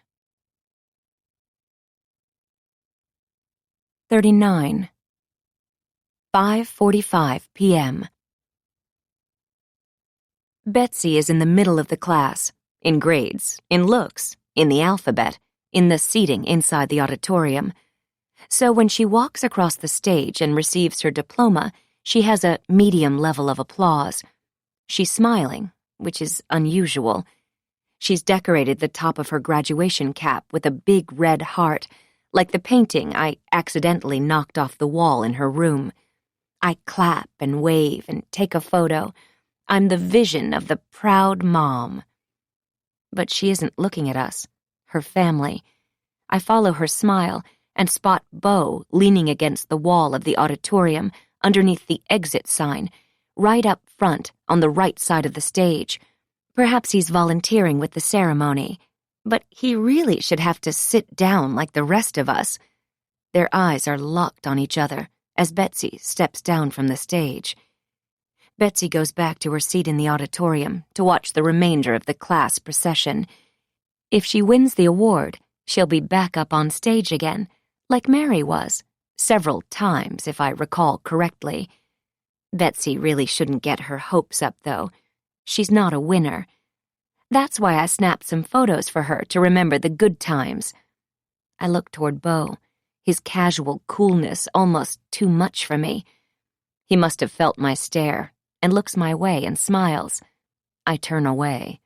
39. 5:45 p.m. Betsy is in the middle of the class, in grades, in looks, in the alphabet, in the seating inside the auditorium. So when she walks across the stage and receives her diploma, she has a medium level of applause. She's smiling, which is unusual. She's decorated the top of her graduation cap with a big red heart, like the painting I accidentally knocked off the wall in her room. I clap and wave and take a photo. I'm the vision of the proud mom. But she isn't looking at us, her family. I follow her smile and spot Beau leaning against the wall of the auditorium underneath the exit sign, right up front on the right side of the stage. Perhaps he's volunteering with the ceremony, but he really should have to sit down like the rest of us. Their eyes are locked on each other as Betsy steps down from the stage. Betsy goes back to her seat in the auditorium to watch the remainder of the class procession. If she wins the award, she'll be back up on stage again, like Mary was, several times if I recall correctly. Betsy really shouldn't get her hopes up, though. She's not a winner. That's why I snapped some photos for her to remember the good times. I look toward Beau, his casual coolness almost too much for me. He must have felt my stare and looks my way and smiles. I turn away.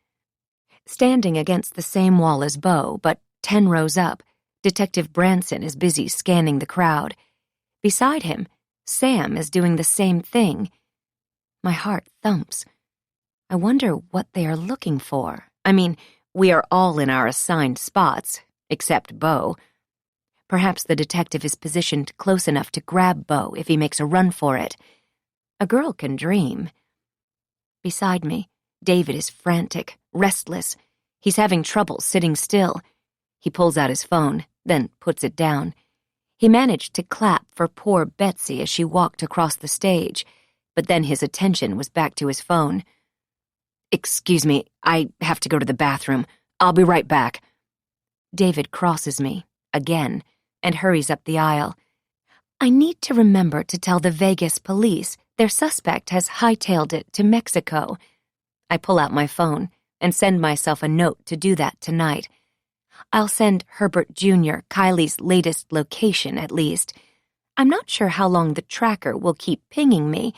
Standing against the same wall as Beau, but 10 rows up, Detective Branson is busy scanning the crowd. Beside him, Sam is doing the same thing. My heart thumps. I wonder what they are looking for. I mean, we are all in our assigned spots, except Beau. Perhaps the detective is positioned close enough to grab Beau if he makes a run for it. A girl can dream. Beside me, David is frantic, restless. He's having trouble sitting still. He pulls out his phone, then puts it down. He managed to clap for poor Betsy as she walked across the stage, but then his attention was back to his phone. "Excuse me, I have to go to the bathroom. I'll be right back." David crosses me, again, and hurries up the aisle. I need to remember to tell the Vegas police their suspect has hightailed it to Mexico. I pull out my phone and send myself a note to do that tonight. I'll send Herbert Jr. Kylie's latest location, at least. I'm not sure how long the tracker will keep pinging me,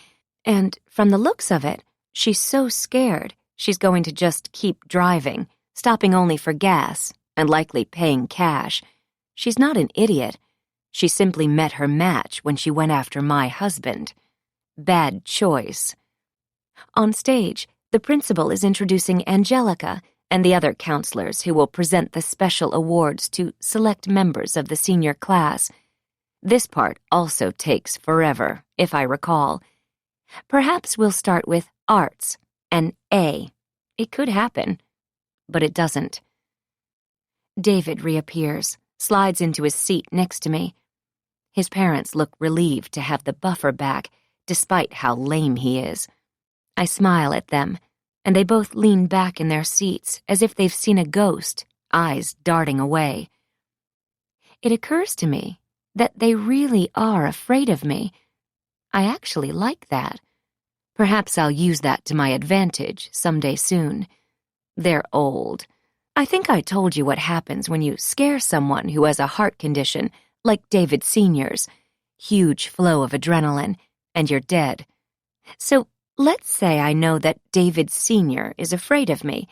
and from the looks of it, she's so scared she's going to just keep driving, stopping only for gas and likely paying cash. She's not an idiot. She simply met her match when she went after my husband. Bad choice. On stage, the principal is introducing Angelica and the other counselors who will present the special awards to select members of the senior class. This part also takes forever, if I recall. Perhaps we'll start with arts, an A. It could happen, but it doesn't. David reappears, slides into his seat next to me. His parents look relieved to have the buffer back, despite how lame he is. I smile at them, and they both lean back in their seats as if they've seen a ghost, eyes darting away. It occurs to me that they really are afraid of me. I actually like that. Perhaps I'll use that to my advantage someday soon. They're old. I think I told you what happens when you scare someone who has a heart condition, like David Sr.'s. Huge flow of adrenaline, and you're dead. So let's say I know that David Sr. is afraid of me.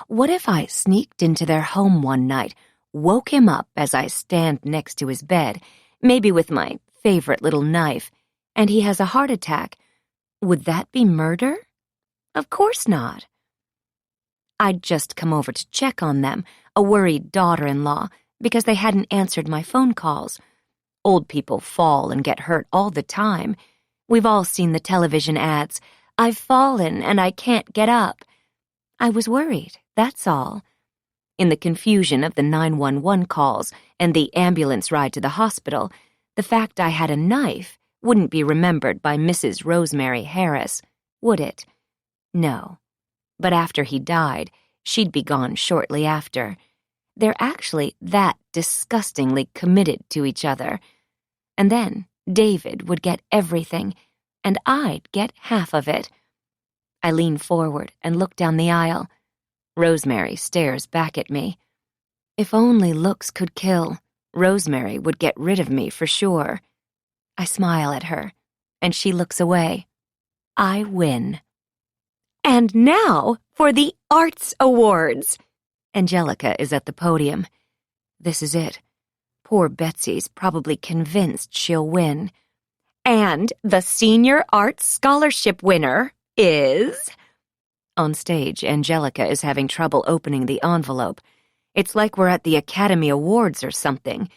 What if I sneaked into their home one night, woke him up as I stand next to his bed, maybe with my favorite little knife, and he has a heart attack? Would that be murder? Of course not. I'd just come over to check on them, a worried daughter-in-law, because they hadn't answered my phone calls. Old people fall and get hurt all the time. We've all seen the television ads. I've fallen and I can't get up. I was worried, that's all. In the confusion of the 911 calls and the ambulance ride to the hospital, the fact I had a knife wouldn't be remembered by Mrs. Rosemary Harris, would it? No. But after he died, she'd be gone shortly after. They're actually that disgustingly committed to each other. And then David would get everything, and I'd get half of it. I lean forward and look down the aisle. Rosemary stares back at me. If only looks could kill, Rosemary would get rid of me for sure. I smile at her, and she looks away. I win. And now for the Arts Awards. Angelica is at the podium. This is it. Poor Betsy's probably convinced she'll win. And the Senior Arts Scholarship winner is... On stage, Angelica is having trouble opening the envelope. It's like we're at the Academy Awards or something.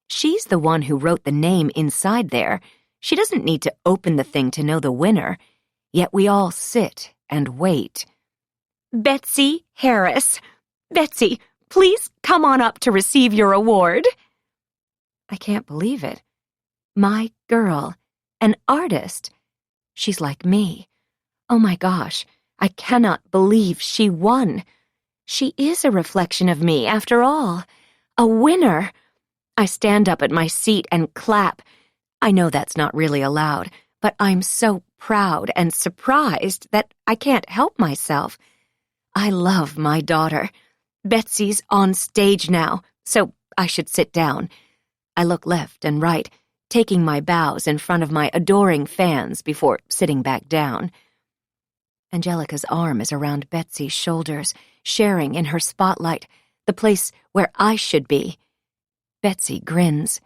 She's the one who wrote the name inside there. She doesn't need to open the thing to know the winner. Yet we all sit and wait. Betsy Harris. Betsy, please come on up to receive your award. I can't believe it. My girl, an artist. She's like me. Oh my gosh, I cannot believe she won. She is a reflection of me, after all. A winner. I stand up at my seat and clap. I know that's not really allowed, but I'm so proud and surprised that I can't help myself. I love my daughter. Betsy's on stage now, so I should sit down. I look left and right, taking my bows in front of my adoring fans before sitting back down. Angelica's arm is around Betsy's shoulders, sharing in her spotlight, the place where I should be. Betsy grins.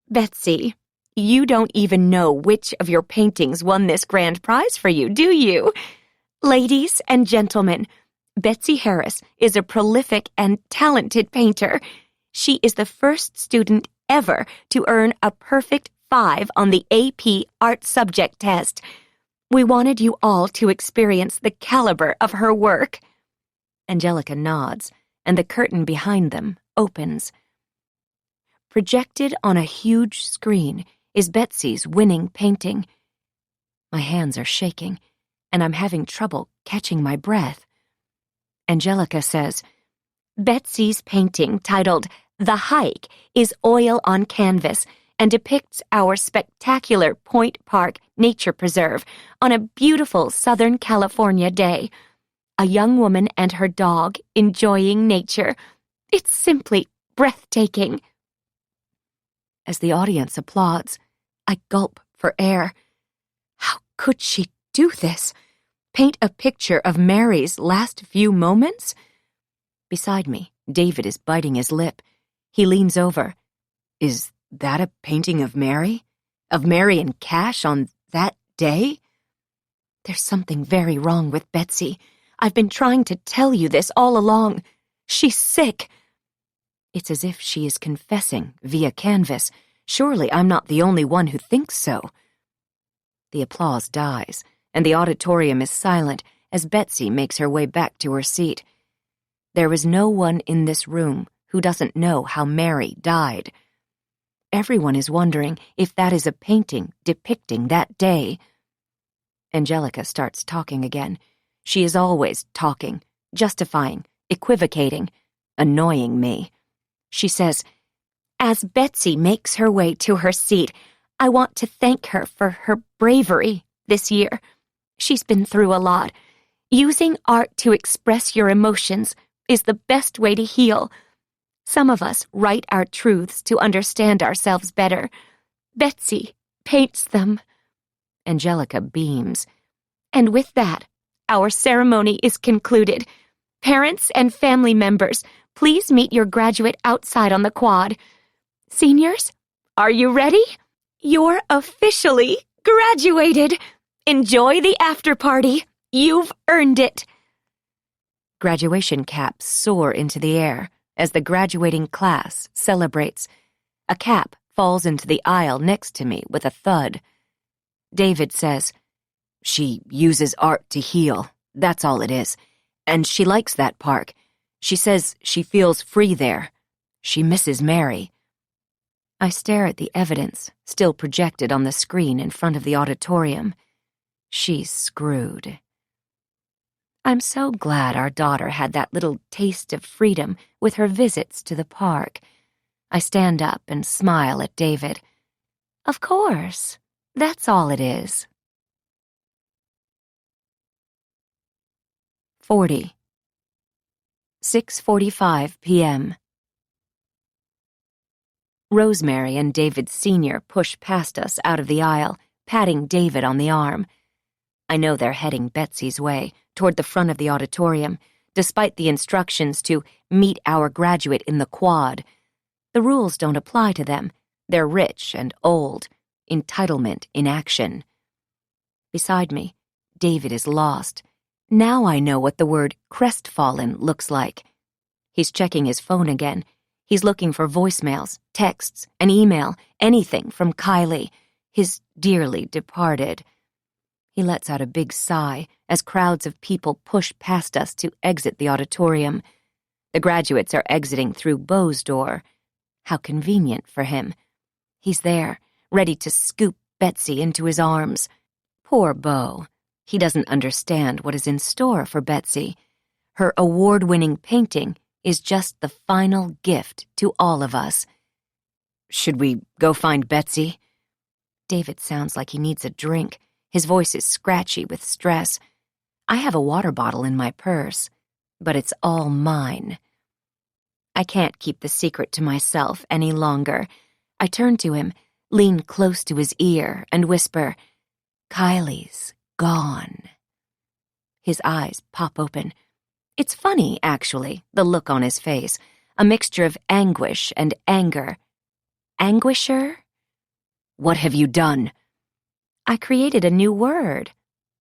Betsy, you don't even know which of your paintings won this grand prize for you, do you? Ladies and gentlemen, Betsy Harris is a prolific and talented painter. She is the first student ever to earn a perfect 5 on the AP Art Subject Test. We wanted you all to experience the caliber of her work. Angelica nods, and the curtain behind them opens. Projected on a huge screen is Betsy's winning painting. My hands are shaking, and I'm having trouble catching my breath. Angelica says, Betsy's painting, titled The Hike, is oil on canvas and depicts our spectacular Point Park Nature Preserve on a beautiful Southern California day. A young woman and her dog enjoying nature. It's simply breathtaking. As the audience applauds, I gulp for air. How could she do this? Paint a picture of Mary's last few moments? Beside me, David is biting his lip. He leans over. Is that a painting of Mary? Of Mary and Cash on that day? There's something very wrong with Betsy. I've been trying to tell you this all along. She's sick. It's as if she is confessing via canvas. Surely I'm not the only one who thinks so. The applause dies, and the auditorium is silent as Betsy makes her way back to her seat. There is no one in this room who doesn't know how Mary died. Everyone is wondering if that is a painting depicting that day. Angelica starts talking again. She is always talking, justifying, equivocating, annoying me. She says, As Betsy makes her way to her seat, I want to thank her for her bravery this year. She's been through a lot. Using art to express your emotions is the best way to heal. Some of us write our truths to understand ourselves better. Betsy paints them. Angelica beams. And with that, our ceremony is concluded. Parents and family members, please meet your graduate outside on the quad. Seniors, are you ready? You're officially graduated. Enjoy the after party. You've earned it. Graduation caps soar into the air as the graduating class celebrates. A cap falls into the aisle next to me with a thud. David says, She uses art to heal. That's all it is. And she likes that park. She says she feels free there. She misses Mary. I stare at the evidence, still projected on the screen in front of the auditorium. She's screwed. I'm so glad our daughter had that little taste of freedom with her visits to the park. I stand up and smile at David. Of course, that's all it is. 40. 6:45 p.m. Rosemary and David Sr. push past us out of the aisle, patting David on the arm. I know they're heading Betsy's way, toward the front of the auditorium, despite the instructions to meet our graduate in the quad. The rules don't apply to them. They're rich and old. Entitlement in action. Beside me, David is lost. Now I know what the word crestfallen looks like. He's checking his phone again. He's looking for voicemails, texts, an email, anything from Kylie, his dearly departed. He lets out a big sigh as crowds of people push past us to exit the auditorium. The graduates are exiting through Beau's door. How convenient for him. He's there, ready to scoop Betsy into his arms. Poor Beau. He doesn't understand what is in store for Betsy. Her award-winning painting is just the final gift to all of us. Should we go find Betsy? David sounds like he needs a drink. His voice is scratchy with stress. I have a water bottle in my purse, but it's all mine. I can't keep the secret to myself any longer. I turn to him, lean close to his ear, and whisper, "Kylie's gone." His eyes pop open. It's funny, actually, the look on his face, a mixture of anguish and anger. Anguisher? What have you done? I created a new word.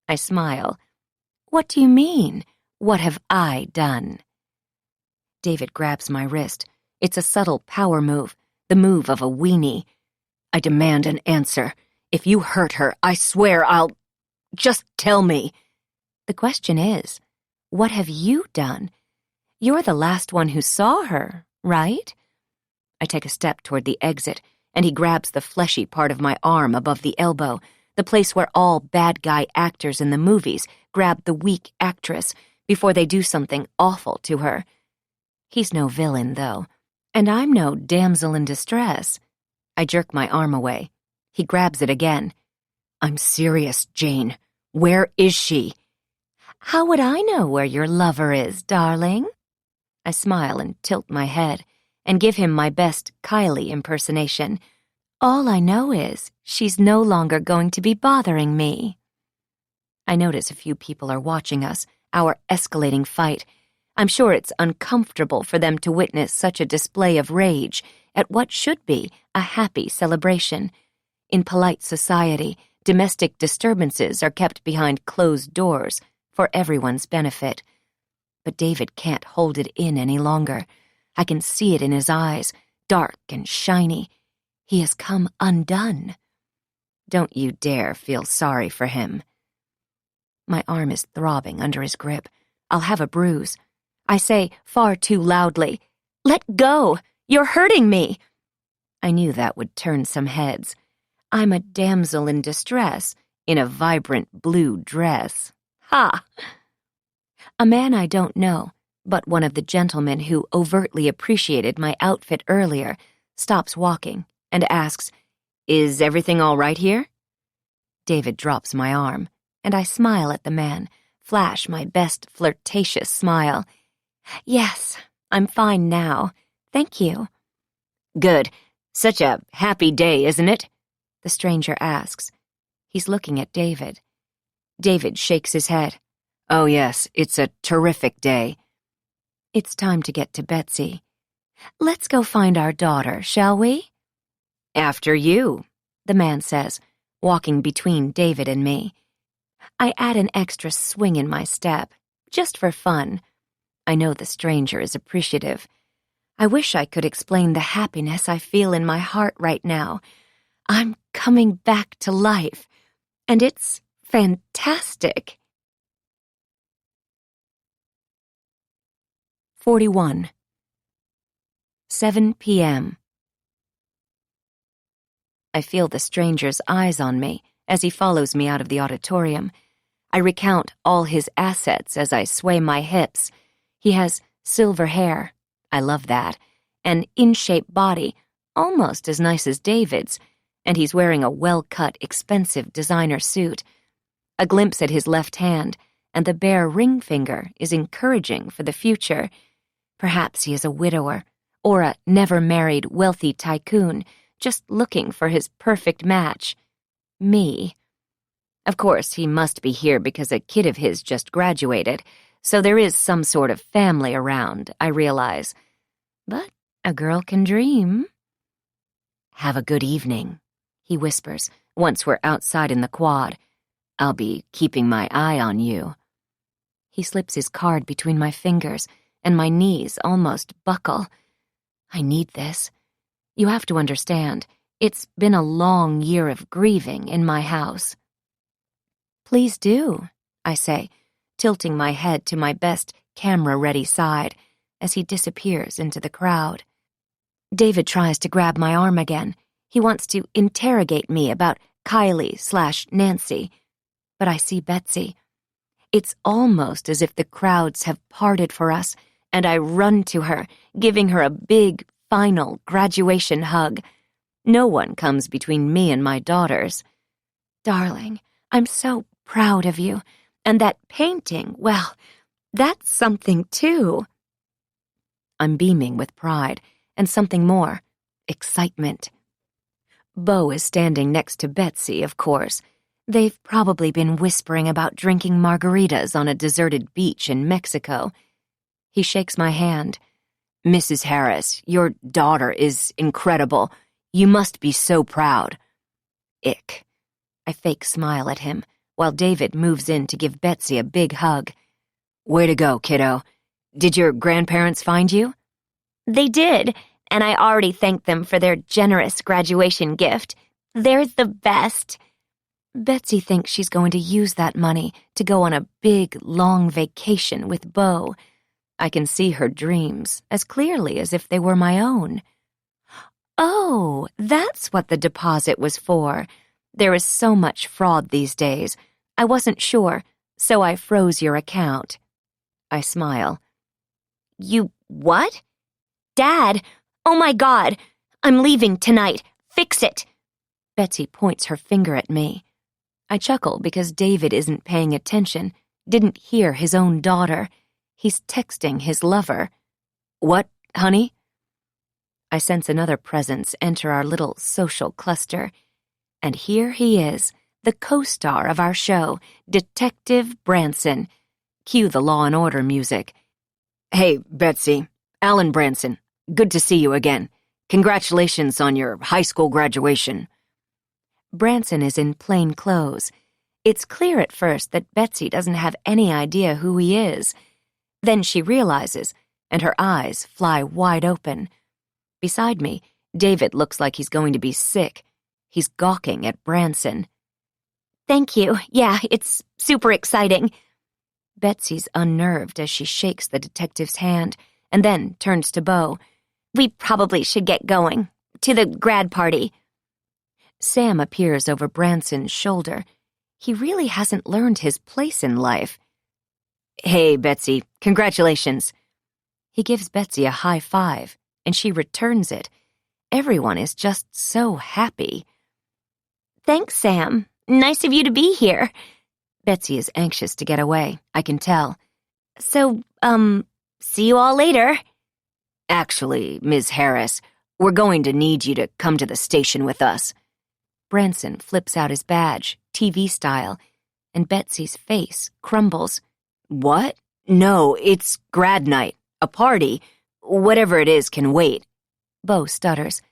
I smile. What do you mean? What have I done? David grabs my wrist. It's a subtle power move, the move of a weenie. I demand an answer. If you hurt her, I swear I'll... Just tell me. The question is, what have you done? You're the last one who saw her, right? I take a step toward the exit, and he grabs the fleshy part of my arm above the elbow, the place where all bad guy actors in the movies grab the weak actress before they do something awful to her. He's no villain, though, and I'm no damsel in distress. I jerk my arm away. He grabs it again. I'm serious, Jane. Where is she? How would I know where your lover is, darling? I smile and tilt my head and give him my best Kylie impersonation. All I know is she's no longer going to be bothering me. I notice a few people are watching us, our escalating fight. I'm sure it's uncomfortable for them to witness such a display of rage at what should be a happy celebration. In polite society, domestic disturbances are kept behind closed doors for everyone's benefit. But David can't hold it in any longer. I can see it in his eyes, dark and shiny. He has come undone. Don't you dare feel sorry for him. My arm is throbbing under his grip. I'll have a bruise. I say far too loudly, "Let go! You're hurting me!" I knew that would turn some heads. I'm a damsel in distress in a vibrant blue dress. Ha! A man I don't know, but one of the gentlemen who overtly appreciated my outfit earlier, stops walking and asks, "Is everything all right here?" David drops my arm, and I smile at the man, flash my best flirtatious smile. "Yes, I'm fine now. Thank you." "Good. Such a happy day, isn't it?" the stranger asks. He's looking at David. David shakes his head. "Oh yes, it's a terrific day." It's time to get to Betsy. "Let's go find our daughter, shall we?" "After you," the man says, walking between David and me. I add an extra swing in my step, just for fun. I know the stranger is appreciative. I wish I could explain the happiness I feel in my heart right now. I'm coming back to life, and it's fantastic. 41. 7 p.m. I feel the stranger's eyes on me as he follows me out of the auditorium. I recount all his assets as I sway my hips. He has silver hair. I love that. An in-shape body, almost as nice as David's, and he's wearing a well-cut, expensive designer suit. A glimpse at his left hand, and the bare ring finger is encouraging for the future. Perhaps he is a widower, or a never-married wealthy tycoon, just looking for his perfect match. Me. Of course, he must be here because a kid of his just graduated, so there is some sort of family around, I realize. But a girl can dream. "Have a good evening," he whispers, once we're outside in the quad. "I'll be keeping my eye on you." He slips his card between my fingers, and my knees almost buckle. I need this. You have to understand, it's been a long year of grieving in my house. "Please do," I say, tilting my head to my best camera-ready side as he disappears into the crowd. David tries to grab my arm again. He wants to interrogate me about Kylie/Nancy, but I see Betsy. It's almost as if the crowds have parted for us, and I run to her, giving her a big, final graduation hug. No one comes between me and my daughters. "Darling, I'm so proud of you, and that painting, well, that's something too." I'm beaming with pride, and something more, excitement. Beau is standing next to Betsy, of course. They've probably been whispering about drinking margaritas on a deserted beach in Mexico. He shakes my hand. "Mrs. Harris, your daughter is incredible. You must be so proud." Ick. I fake smile at him, while David moves in to give Betsy a big hug. "Way to go, kiddo. Did your grandparents find you?" They did, and I already thanked them for their generous graduation gift. They're the best. Betsy thinks she's going to use that money to go on a big, long vacation with Beau. I can see her dreams as clearly as if they were my own. Oh, that's what the deposit was for. There is so much fraud these days. I wasn't sure, so I froze your account. I smile. "You what? Dad, oh my God, I'm leaving tonight. Fix it." Betsy points her finger at me. I chuckle because David isn't paying attention, didn't hear his own daughter. He's texting his lover. "What, honey?" I sense another presence enter our little social cluster. And here he is, the co-star of our show, Detective Branson. Cue the Law and Order music. "Hey, Betsy. Alan Branson. Good to see you again. Congratulations on your high school graduation." Branson is in plain clothes. It's clear at first that Betsy doesn't have any idea who he is. Then she realizes, and her eyes fly wide open. Beside me, David looks like he's going to be sick. He's gawking at Branson. "Thank you. Yeah, it's super exciting." Betsy's unnerved as she shakes the detective's hand and then turns to Beau. "We probably should get going. To the grad party." Sam appears over Branson's shoulder. He really hasn't learned his place in life. "Hey, Betsy, congratulations." He gives Betsy a high five, and she returns it. Everyone is just so happy. "Thanks, Sam. Nice of you to be here." Betsy is anxious to get away, I can tell. "So, see you all later." "Actually, Ms. Harris, we're going to need you to come to the station with us." Branson flips out his badge, TV style, and Betsy's face crumbles. "What? No, it's grad night, a party. Whatever it is can wait." Beau stutters.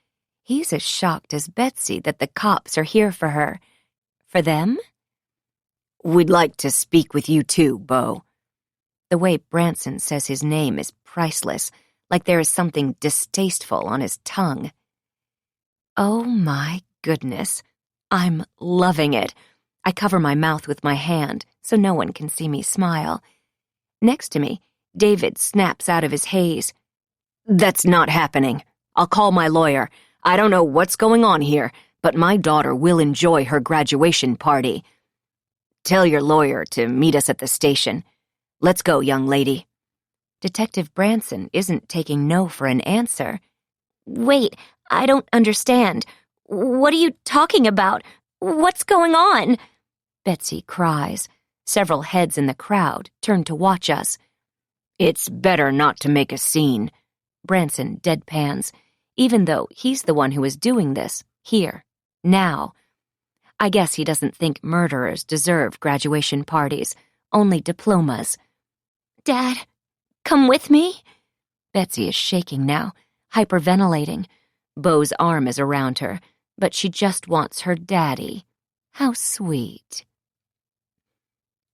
He's as shocked as Betsy that the cops are here for her. For them? "We'd like to speak with you too, Beau." The way Branson says his name is priceless, like there is something distasteful on his tongue. Oh my goodness. I'm loving it. I cover my mouth with my hand so no one can see me smile. Next to me, David snaps out of his haze. "That's not happening. I'll call my lawyer. I don't know what's going on here, but my daughter will enjoy her graduation party. Tell your lawyer to meet us at the station. Let's go, young lady." Detective Branson isn't taking no for an answer. "Wait, I don't understand. What are you talking about? What's going on?" Betsy cries. Several heads in the crowd turn to watch us. It's better not to make a scene. Branson deadpans, even though he's the one who is doing this, here, now. I guess he doesn't think murderers deserve graduation parties, only diplomas. Dad, come with me? Betsy is shaking now, hyperventilating. Beau's arm is around her, but she just wants her daddy. How sweet.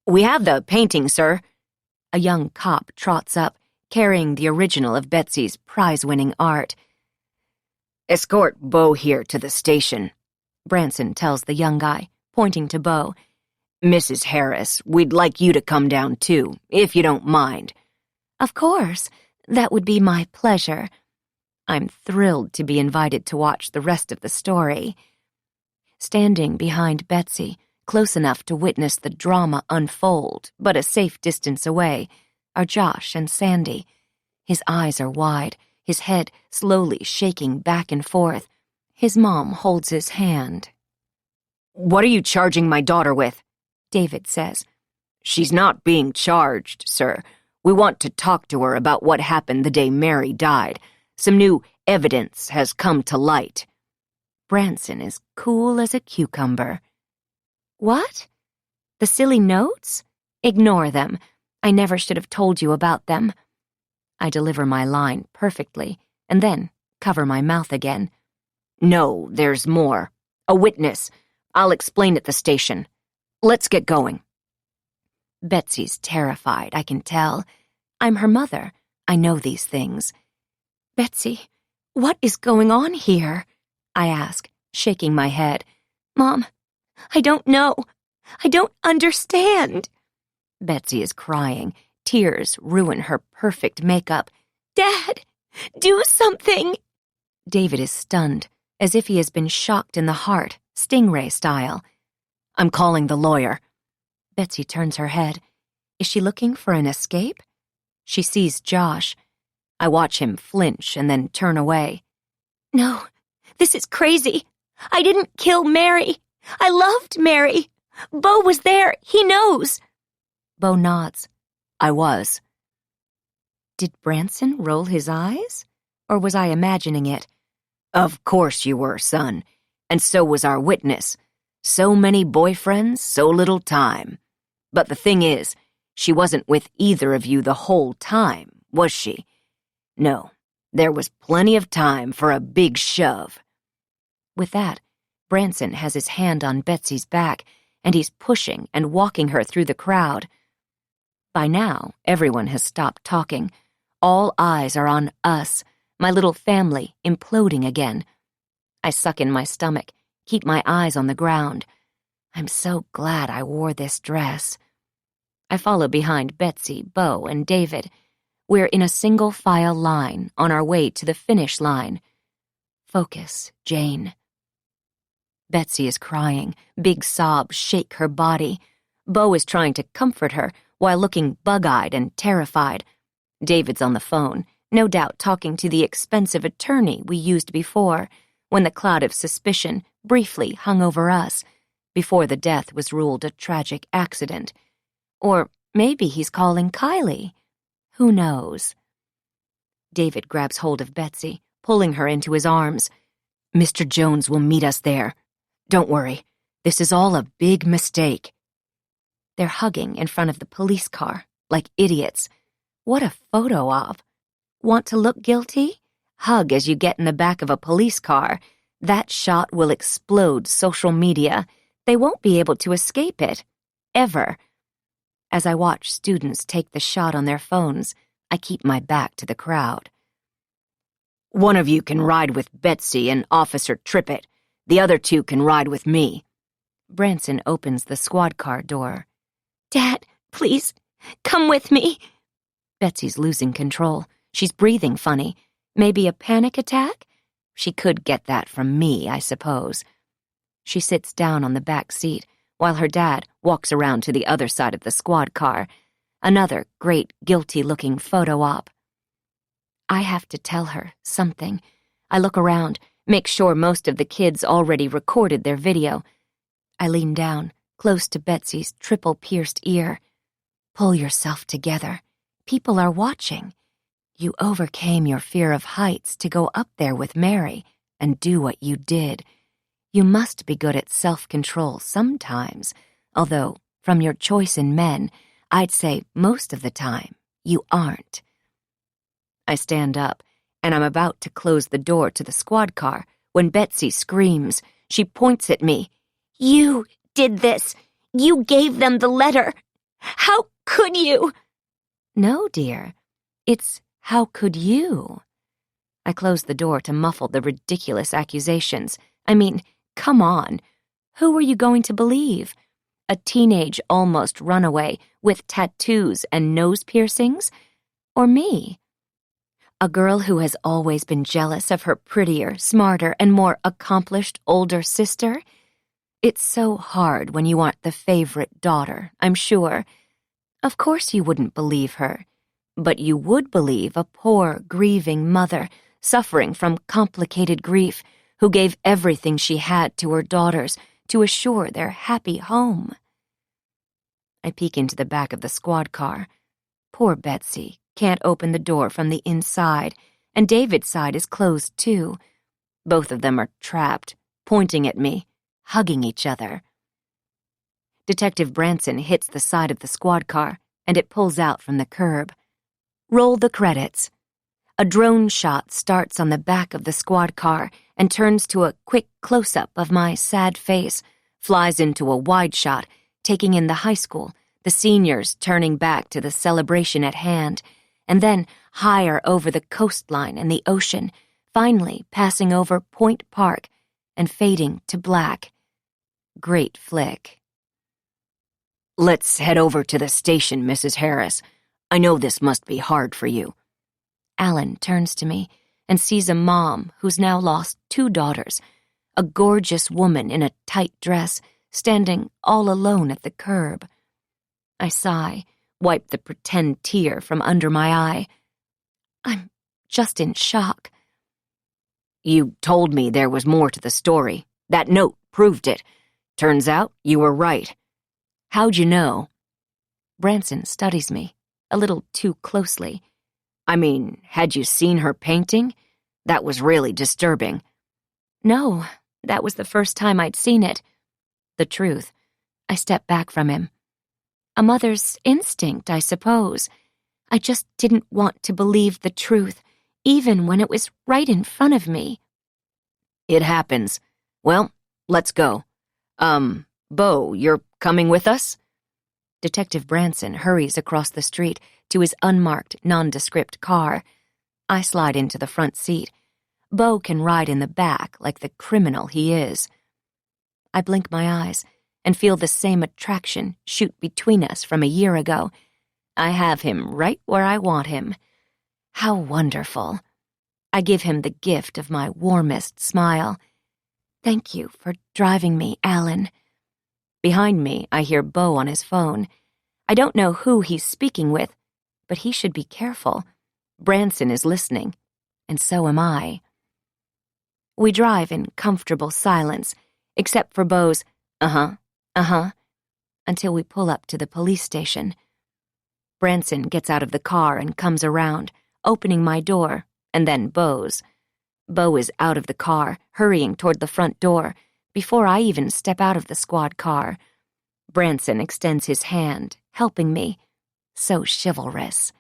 We have the painting, sir. A young cop trots up, carrying the original of Betsy's prize-winning art. Escort Beau here to the station, Branson tells the young guy, pointing to Beau. Mrs. Harris, we'd like you to come down too, if you don't mind. Of course, that would be my pleasure. I'm thrilled to be invited to watch the rest of the story. Standing behind Betsy, close enough to witness the drama unfold, but a safe distance away, are Josh and Sandy. His eyes are wide, his head slowly shaking back and forth. His mom holds his hand. What are you charging my daughter with? David says. She's not being charged, sir. We want to talk to her about what happened the day Mary died. Some new evidence has come to light. Branson is cool as a cucumber. What? The silly notes? Ignore them. I never should have told you about them. I deliver my line perfectly, and then cover my mouth again. No, there's more. A witness. I'll explain at the station. Let's get going. Betsy's terrified, I can tell. I'm her mother. I know these things. Betsy, what is going on here? I ask, shaking my head. Mom, I don't know. I don't understand. Betsy is crying. Tears ruin her perfect makeup. Dad, do something! David is stunned, as if he has been shocked in the heart, stingray style. I'm calling the lawyer. Betsy turns her head. Is she looking for an escape? She sees Josh. I watch him flinch and then turn away. No, this is crazy. I didn't kill Mary. I loved Mary. Beau was there. He knows. Beau nods. I was. Did Branson roll his eyes? Or was I imagining it? Of course you were, son. And so was our witness. So many boyfriends, so little time. But the thing is, she wasn't with either of you the whole time, was she? No, there was plenty of time for a big shove. With that, Branson has his hand on Betsy's back, and he's pushing and walking her through the crowd. By now, everyone has stopped talking. All eyes are on us, my little family imploding again. I suck in my stomach, keep my eyes on the ground. I'm so glad I wore this dress. I follow behind Betsy, Beau, and David. We're in a single file line on our way to the finish line. Focus, Jane. Betsy is crying. Big sobs shake her body. Beau is trying to comfort her while looking bug-eyed and terrified. David's on the phone, no doubt talking to the expensive attorney we used before, when the cloud of suspicion briefly hung over us, before the death was ruled a tragic accident. Or maybe he's calling Kylie. Who knows? David grabs hold of Betsy, pulling her into his arms. Mr. Jones will meet us there. Don't worry. This is all a big mistake. They're hugging in front of the police car, like idiots. What a photo op. Want to look guilty? Hug as you get in the back of a police car. That shot will explode social media. They won't be able to escape it. Ever. As I watch students take the shot on their phones, I keep my back to the crowd. One of you can ride with Betsy and Officer Trippett. The other two can ride with me. Branson opens the squad car door. Dad, please, come with me. Betsy's losing control. She's breathing funny. Maybe a panic attack? She could get that from me, I suppose. She sits down on the back seat, while her dad walks around to the other side of the squad car. Another great, guilty-looking photo op. I have to tell her something. I look around, make sure most of the kids already recorded their video. I lean down, close to Betsy's triple-pierced ear. Pull yourself together. People are watching. You overcame your fear of heights to go up there with Mary and do what you did. You must be good at self-control sometimes, although, from your choice in men, I'd say most of the time, you aren't. I stand up, and I'm about to close the door to the squad car when Betsy screams. She points at me. You did this. You gave them the letter. How could you? No, dear. It's how could you? I close the door to muffle the ridiculous accusations. I mean, come on. Who were you going to believe? A teenage almost runaway with tattoos and nose piercings? Or me? A girl who has always been jealous of her prettier, smarter, and more accomplished older sister? It's so hard when you aren't the favorite daughter, I'm sure. Of course you wouldn't believe her, but you would believe a poor, grieving mother suffering from complicated grief who gave everything she had to her daughters to assure their happy home. I peek into the back of the squad car. Poor Betsy can't open the door from the inside, and David's side is closed too. Both of them are trapped, pointing at me, hugging each other. Detective Branson hits the side of the squad car, and it pulls out from the curb. Roll the credits. A drone shot starts on the back of the squad car and turns to a quick close-up of my sad face, flies into a wide shot, taking in the high school, the seniors turning back to the celebration at hand, and then higher over the coastline and the ocean, finally passing over Point Park and fading to black. Great flick. Let's head over to the station, Mrs. Harris. I know this must be hard for you. Alan turns to me and sees a mom who's now lost 2 daughters, a gorgeous woman in a tight dress, standing all alone at the curb. I sigh, wipe the pretend tear from under my eye. I'm just in shock. You told me there was more to the story. That note proved it. Turns out you were right. How'd you know? Branson studies me, a little too closely. I mean, had you seen her painting? That was really disturbing. No, that was the first time I'd seen it. The truth. I stepped back from him. A mother's instinct, I suppose. I just didn't want to believe the truth, even when it was right in front of me. It happens. Well, let's go. Bo, you're coming with us? Detective Branson hurries across the street to his unmarked, nondescript car. I slide into the front seat. Bo can ride in the back like the criminal he is. I blink my eyes and feel the same attraction shoot between us from a year ago. I have him right where I want him. How wonderful. I give him the gift of my warmest smile. Thank you for driving me, Alan. Behind me, I hear Bo on his phone. I don't know who he's speaking with, but he should be careful. Branson is listening, and so am I. We drive in comfortable silence, except for Bo's until we pull up to the police station. Branson gets out of the car and comes around, opening my door, and then Bo's. Bo is out of the car, hurrying toward the front door, before I even step out of the squad car. Branson extends his hand, helping me. So chivalrous.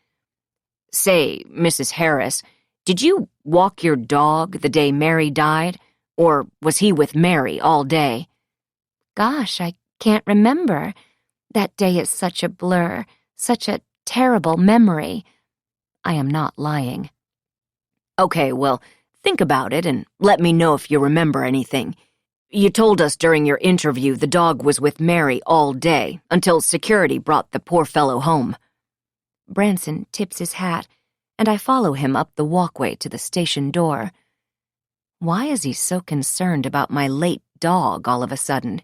Say, Mrs. Harris, did you walk your dog the day Mary died? Or was he with Mary all day? Gosh, I can't remember. That day is such a blur, such a terrible memory. I am not lying. Okay, well, think about it and let me know if you remember anything. You told us during your interview the dog was with Mary all day, until security brought the poor fellow home. Branson tips his hat, and I follow him up the walkway to the station door. Why is he so concerned about my late dog all of a sudden?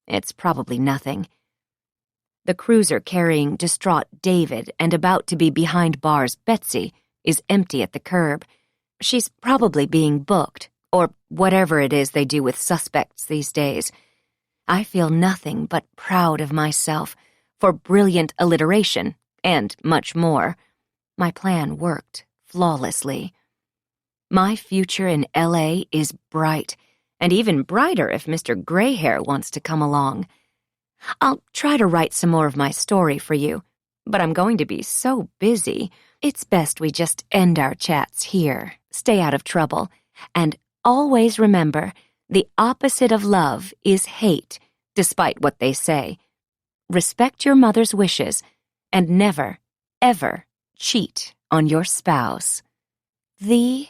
It's probably nothing. The cruiser carrying distraught David and about to be behind bars Betsy is empty at the curb. She's probably being booked, or whatever it is they do with suspects these days. I feel nothing but proud of myself for brilliant alliteration and much more. My plan worked flawlessly. My future in L.A. is bright, and even brighter if Mr. Grayhair wants to come along. I'll try to write some more of my story for you, but I'm going to be so busy. It's best we just end our chats here, stay out of trouble, and always remember, the opposite of love is hate, despite what they say. Respect your mother's wishes, and never, ever cheat on your spouse. The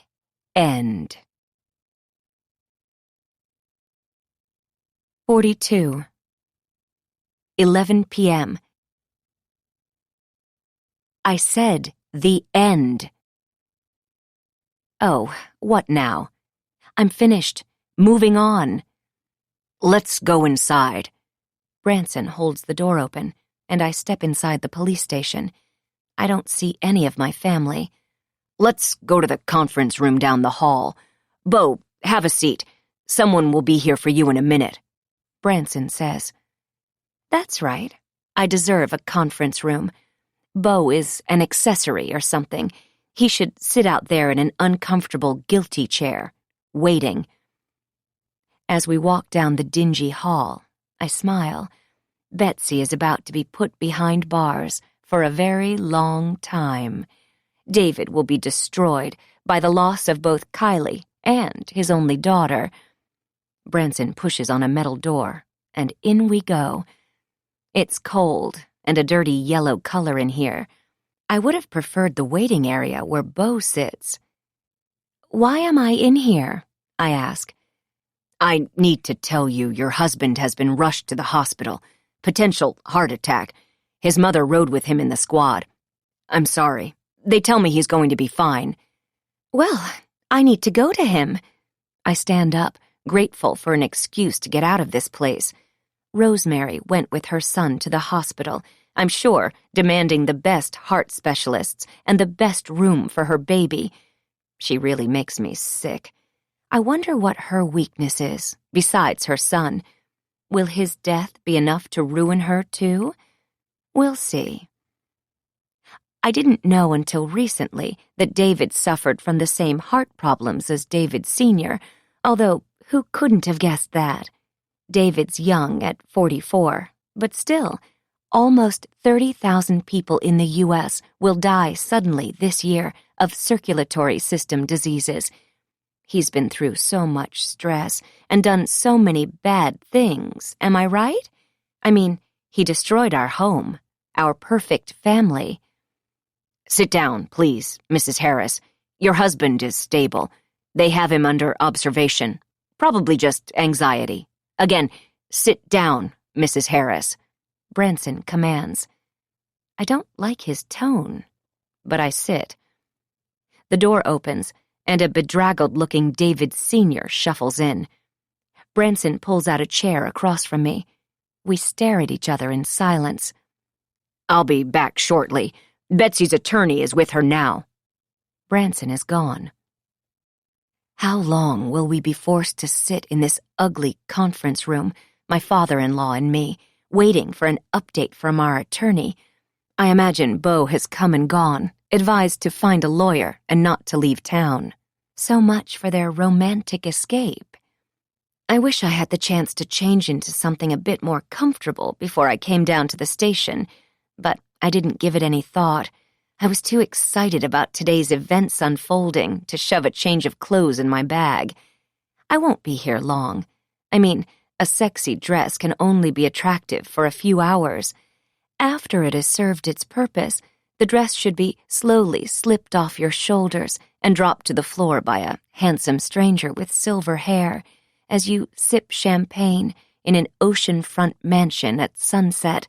end. 42. 11 p.m. I said the end. Oh, what now? I'm finished. Moving on. Let's go inside. Branson holds the door open, and I step inside the police station. I don't see any of my family. Let's go to the conference room down the hall. Bo, have a seat. Someone will be here for you in a minute, Branson says. That's right. I deserve a conference room. Bo is an accessory or something. He should sit out there in an uncomfortable, guilty chair, waiting. As we walk down the dingy hall, I smile. Betsy is about to be put behind bars for a very long time. David will be destroyed by the loss of both Kylie and his only daughter. Branson pushes on a metal door, and in we go. It's cold and a dirty yellow color in here. I would have preferred the waiting area where Bo sits. Why am I in here? I ask. I need to tell you your husband has been rushed to the hospital. Potential heart attack. His mother rode with him in the squad. I'm sorry. They tell me he's going to be fine. Well, I need to go to him. I stand up, grateful for an excuse to get out of this place. Rosemary went with her son to the hospital, I'm sure, demanding the best heart specialists and the best room for her baby. She really makes me sick. I wonder what her weakness is, besides her son. Will his death be enough to ruin her, too? We'll see. I didn't know until recently that David suffered from the same heart problems as David Sr., although who couldn't have guessed that? David's young at 44, but still, almost 30,000 people in the U.S. will die suddenly this year of circulatory system diseases. He's been through so much stress and done so many bad things, am I right? I mean, he destroyed our home, our perfect family. Sit down, please, Mrs. Harris. Your husband is stable. They have him under observation. Probably just anxiety. Again, sit down, Mrs. Harris. Branson commands. I don't like his tone, but I sit. The door opens, and a bedraggled-looking David Sr. shuffles in. Branson pulls out a chair across from me. We stare at each other in silence. I'll be back shortly. Betsy's attorney is with her now. Branson is gone. How long will we be forced to sit in this ugly conference room, my father-in-law and me, waiting for an update from our attorney? I imagine Bo has come and gone, advised to find a lawyer and not to leave town. So much for their romantic escape. I wish I had the chance to change into something a bit more comfortable before I came down to the station, but I didn't give it any thought. I was too excited about today's events unfolding to shove a change of clothes in my bag. I won't be here long. I mean, a sexy dress can only be attractive for a few hours. After it has served its purpose, the dress should be slowly slipped off your shoulders and dropped to the floor by a handsome stranger with silver hair as you sip champagne in an oceanfront mansion at sunset.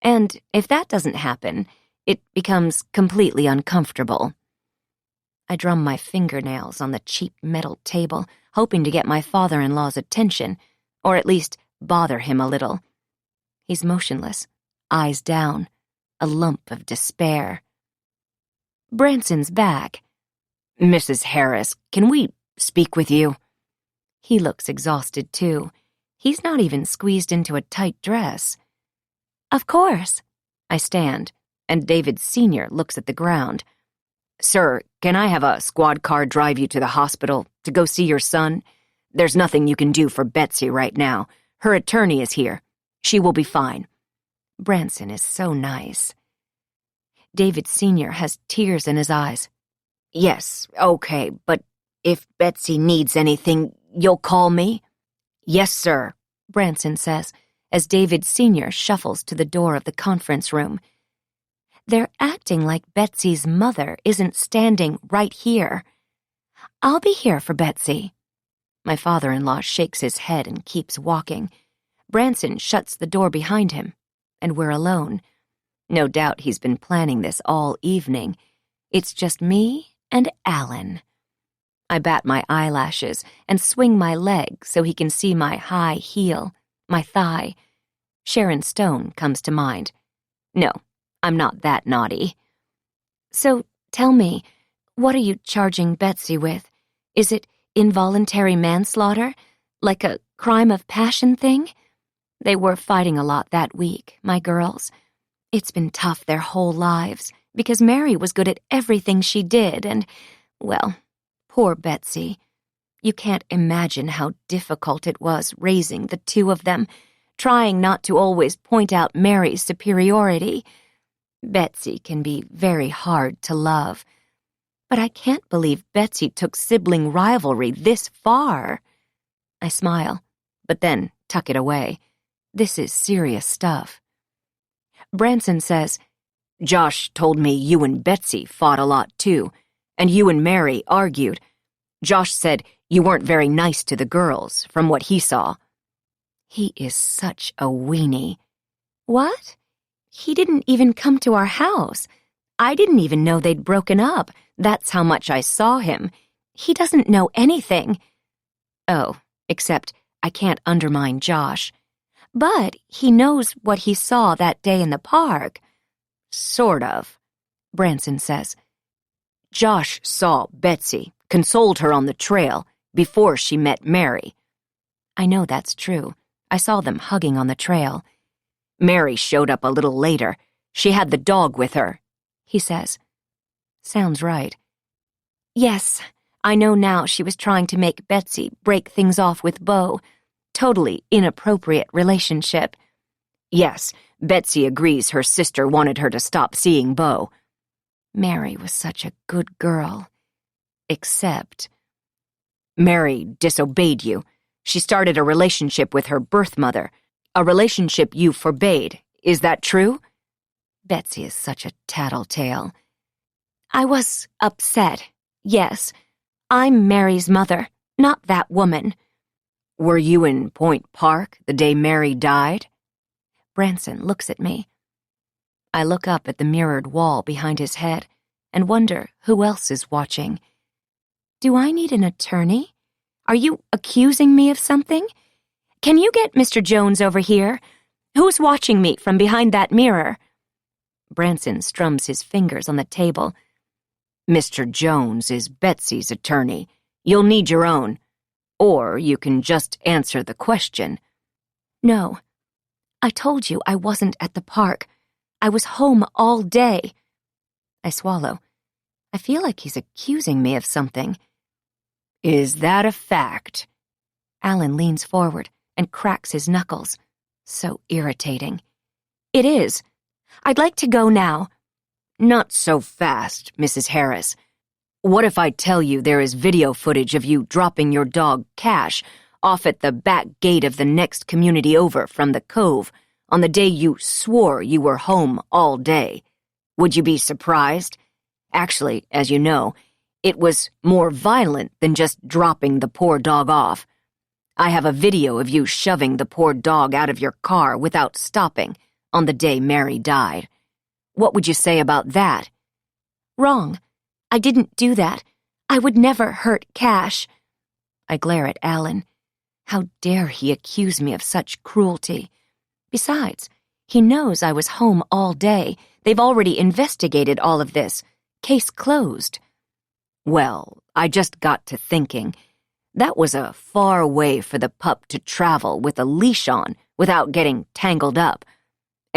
And if that doesn't happen, it becomes completely uncomfortable. I drum my fingernails on the cheap metal table, hoping to get my father-in-law's attention, or at least bother him a little. He's motionless, eyes down, a lump of despair. Branson's back. Mrs. Harris, can we speak with you? He looks exhausted, too. He's not even squeezed into a tight dress. Of course. I stand, and David Sr. looks at the ground. "Sir, can I have a squad car drive you to the hospital to go see your son? There's nothing you can do for Betsy right now. Her attorney is here. She will be fine." Branson is so nice. David Sr. has tears in his eyes. "Yes, okay, but if Betsy needs anything, you'll call me?" "Yes, sir," Branson says, as David Sr. shuffles to the door of the conference room. They're acting like Betsy's mother isn't standing right here. "I'll be here for Betsy." My father-in-law shakes his head and keeps walking. Branson shuts the door behind him, and we're alone. No doubt he's been planning this all evening. It's just me and Alan. I bat my eyelashes and swing my leg so he can see my high heel, my thigh. Sharon Stone comes to mind. No, I'm not that naughty. "So, tell me, what are you charging Betsy with? Is it involuntary manslaughter? Like a crime of passion thing? They were fighting a lot that week, my girls. It's been tough their whole lives, because Mary was good at everything she did, and, well, poor Betsy. You can't imagine how difficult it was raising the two of them, trying not to always point out Mary's superiority. Betsy can be very hard to love. But I can't believe Betsy took sibling rivalry this far." I smile, but then tuck it away. This is serious stuff. Branson says, "Josh told me you and Betsy fought a lot too, and you and Mary argued. Josh said you weren't very nice to the girls, from what he saw." He is such a weenie. "What? He didn't even come to our house. I didn't even know they'd broken up. That's how much I saw him. He doesn't know anything." "Oh, except I can't undermine Josh. But he knows what he saw that day in the park." "Sort of," Branson says. "Josh saw Betsy, consoled her on the trail, before she met Mary." I know that's true. I saw them hugging on the trail. "Mary showed up a little later. She had the dog with her," he says. Sounds right. "Yes, I know now she was trying to make Betsy break things off with Bo. Totally inappropriate relationship." "Yes, Betsy agrees her sister wanted her to stop seeing Bo." Mary was such a good girl. Except Mary disobeyed you. She started a relationship with her birth mother, a relationship you forbade. Is that true? Betsy is such a tattletale. "I was upset, yes. I'm Mary's mother, not that woman." "Were you in Point Park the day Mary died?" Branson looks at me. I look up at the mirrored wall behind his head and wonder who else is watching. Do I need an attorney? Are you accusing me of something? Can you get Mr. Jones over here? Who's watching me from behind that mirror? Branson strums his fingers on the table. "Mr. Jones is Betsy's attorney. You'll need your own. Or you can just answer the question." "No. I told you I wasn't at the park. I was home all day." I swallow. I feel like he's accusing me of something. "Is that a fact?" Alan leans forward and cracks his knuckles. So irritating. "It is. I'd like to go now." "Not so fast, Mrs. Harris. What if I tell you there is video footage of you dropping your dog Cash off at the back gate of the next community over from the Cove on the day you swore you were home all day? Would you be surprised? Actually, as you know, it was more violent than just dropping the poor dog off. I have a video of you shoving the poor dog out of your car without stopping on the day Mary died. What would you say about that?" "Wrong. I didn't do that. I would never hurt Cash." I glare at Alan. How dare he accuse me of such cruelty? Besides, he knows I was home all day. They've already investigated all of this. Case closed. Well, I just got to thinking. That was a far way for the pup to travel with a leash on without getting tangled up.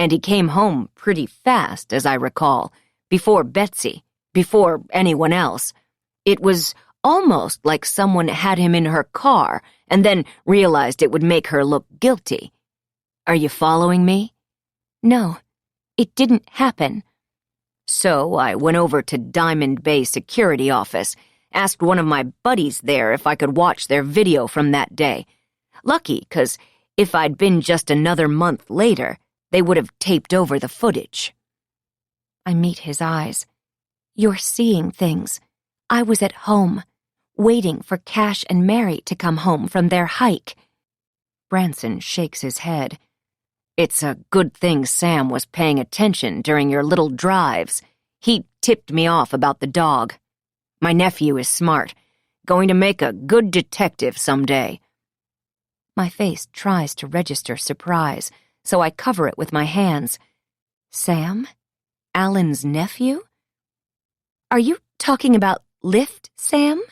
And he came home pretty fast, as I recall, before Betsy, before anyone else. It was almost like someone had him in her car and then realized it would make her look guilty. Are you following me? No, it didn't happen. So I went over to Diamond Bay security office, asked one of my buddies there if I could watch their video from that day. Lucky, 'cause if I'd been just another month later, they would have taped over the footage. I meet his eyes. You're seeing things. I was at home, waiting for Cash and Mary to come home from their hike. Branson shakes his head. It's a good thing Sam was paying attention during your little drives. He tipped me off about the dog. My nephew is smart, going to make a good detective someday. My face tries to register surprise, so I cover it with my hands. Sam? Alan's nephew? Are you talking about Lift Sam?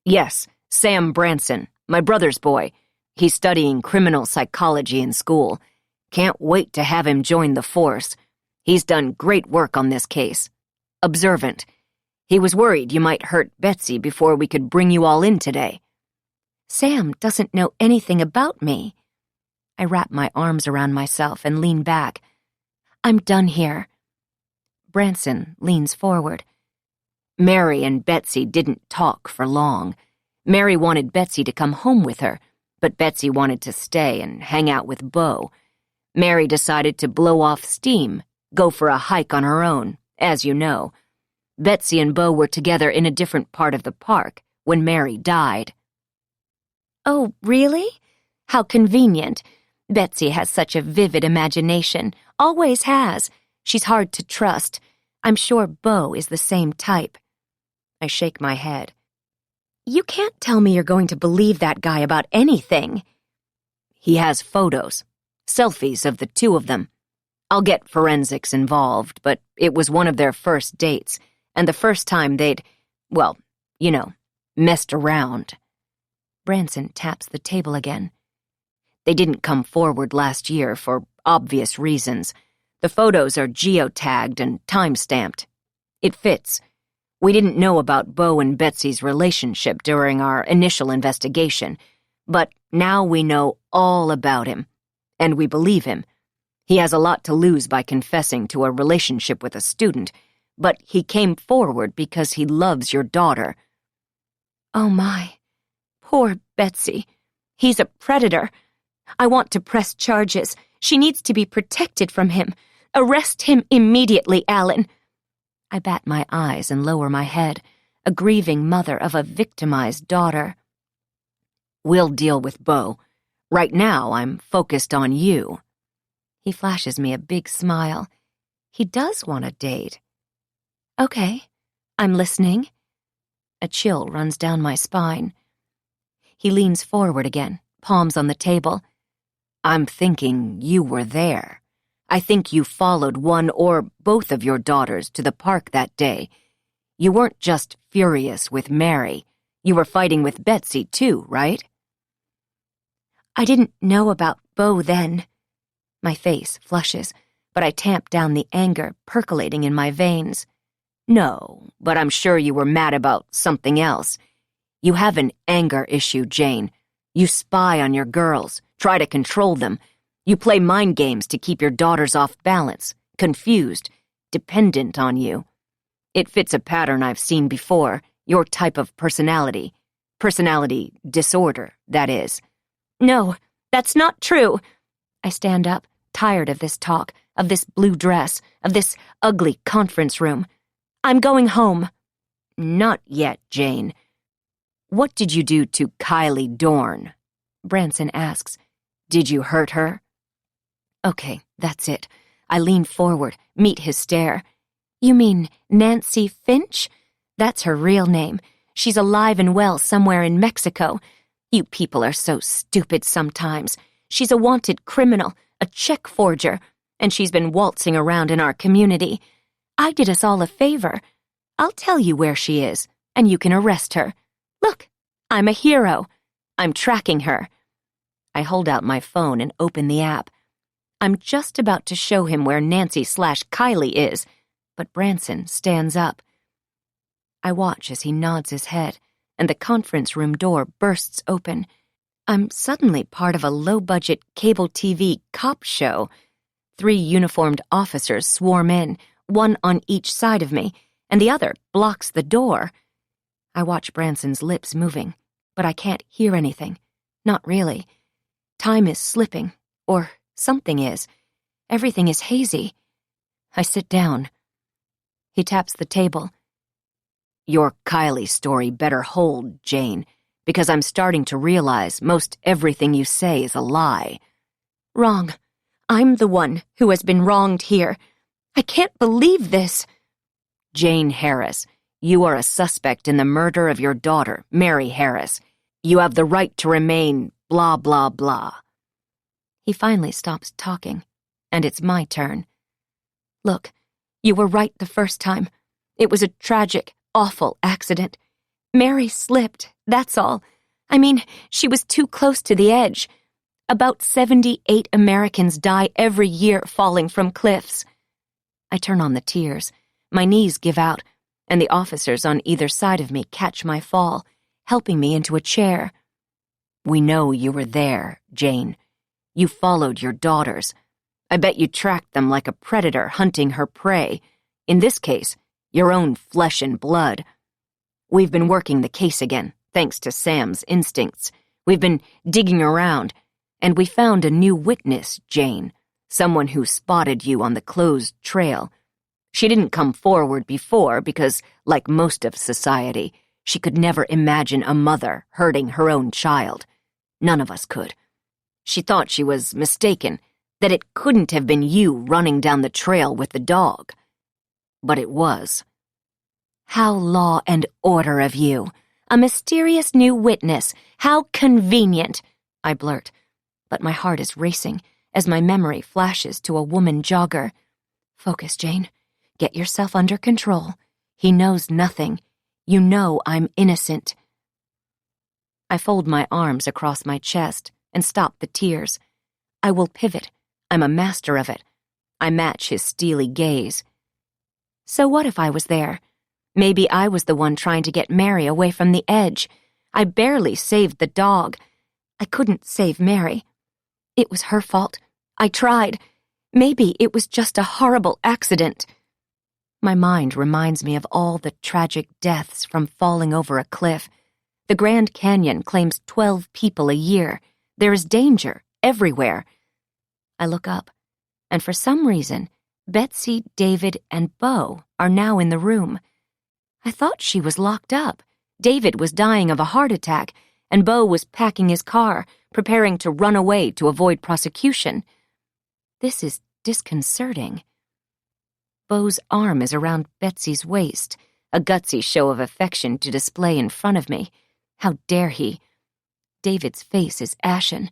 Yes, Sam Branson, my brother's boy. He's studying criminal psychology in school. Can't wait to have him join the force. He's done great work on this case. Observant. He was worried you might hurt Betsy before we could bring you all in today. Sam doesn't know anything about me. I wrap my arms around myself and lean back. I'm done here. Branson leans forward. Mary and Betsy didn't talk for long. Mary wanted Betsy to come home with her, but Betsy wanted to stay and hang out with Beau. Mary decided to blow off steam, go for a hike on her own, as you know. Betsy and Beau were together in a different part of the park when Mary died. Oh, really? How convenient. Betsy has such a vivid imagination, always has. She's hard to trust. I'm sure Beau is the same type. I shake my head. You can't tell me you're going to believe that guy about anything. He has photos, selfies of the two of them. I'll get forensics involved, but it was one of their first dates, and the first time they'd, well, you know, messed around. Branson taps the table again. They didn't come forward last year for obvious reasons. The photos are geotagged and time-stamped. It fits. We didn't know about Beau and Betsy's relationship during our initial investigation, but now we know all about him, and we believe him. He has a lot to lose by confessing to a relationship with a student, but he came forward because he loves your daughter. Oh my, poor Betsy. He's a predator. I want to press charges. She needs to be protected from him. Arrest him immediately, Alan. I bat my eyes and lower my head, a grieving mother of a victimized daughter. We'll deal with Beau. Right now, I'm focused on you. He flashes me a big smile. He does want a date. Okay, I'm listening. A chill runs down my spine. He leans forward again, palms on the table. I'm thinking you were there. I think you followed one or both of your daughters to the park that day. You weren't just furious with Mary. You were fighting with Betsy, too, right? I didn't know about Beau then. My face flushes, but I tamp down the anger percolating in my veins. No, but I'm sure you were mad about something else. You have an anger issue, Jane. You spy on your girls, try to control them. You play mind games to keep your daughters off balance, confused, dependent on you. It fits a pattern I've seen before, your type of personality. Personality disorder, that is. No, that's not true. I stand up, tired of this talk, of this blue dress, of this ugly conference room. I'm going home. Not yet, Jane. What did you do to Kylie Dorn? Branson asks. Did you hurt her? Okay, that's it. I lean forward, meet his stare. You mean Nancy Finch? That's her real name. She's alive and well somewhere in Mexico. You people are so stupid sometimes. She's a wanted criminal, a check forger, and she's been waltzing around in our community. I did us all a favor. I'll tell you where she is, and you can arrest her. Look, I'm a hero. I'm tracking her. I hold out my phone and open the app. I'm just about to show him where Nancy/Kylie is, but Branson stands up. I watch as he nods his head, and the conference room door bursts open. I'm suddenly part of a low-budget cable TV cop show. 3 uniformed officers swarm in, one on each side of me, and the other blocks the door. I watch Branson's lips moving, but I can't hear anything. Not really. Time is slipping, or something is. Everything is hazy. I sit down. He taps the table. Your Kylie story better hold, Jane, because I'm starting to realize most everything you say is a lie. Wrong. I'm the one who has been wronged here. I can't believe this. Jane Harris, you are a suspect in the murder of your daughter, Mary Harris. You have the right to remain blah, blah, blah. He finally stops talking, and it's my turn. Look, you were right the first time. It was a tragic, awful accident. Mary slipped, that's all. I mean, she was too close to the edge. About 78 Americans die every year falling from cliffs. I turn on the tears. My knees give out, and the officers on either side of me catch my fall, helping me into a chair. We know you were there, Jane. You followed your daughters. I bet you tracked them like a predator hunting her prey. In this case, your own flesh and blood. We've been working the case again, thanks to Sam's instincts. We've been digging around, and we found a new witness, Jane, someone who spotted you on the closed trail. She didn't come forward before because, like most of society, she could never imagine a mother hurting her own child. None of us could. She thought she was mistaken, that it couldn't have been you running down the trail with the dog. But it was. How law and order of you. A mysterious new witness. How convenient, I blurt. But my heart is racing as my memory flashes to a woman jogger. Focus, Jane. Get yourself under control. He knows nothing. You know I'm innocent. I fold my arms across my chest and stop the tears. I will pivot. I'm a master of it. I match his steely gaze. So what if I was there? Maybe I was the one trying to get Mary away from the edge. I barely saved the dog. I couldn't save Mary. It was her fault. I tried. Maybe it was just a horrible accident. My mind reminds me of all the tragic deaths from falling over a cliff. The Grand Canyon claims 12 people a year. There is danger everywhere. I look up, and for some reason, Betsy, David, and Beau are now in the room. I thought she was locked up. David was dying of a heart attack, and Beau was packing his car, preparing to run away to avoid prosecution. This is disconcerting. Beau's arm is around Betsy's waist, a gutsy show of affection to display in front of me. How dare he? David's face is ashen.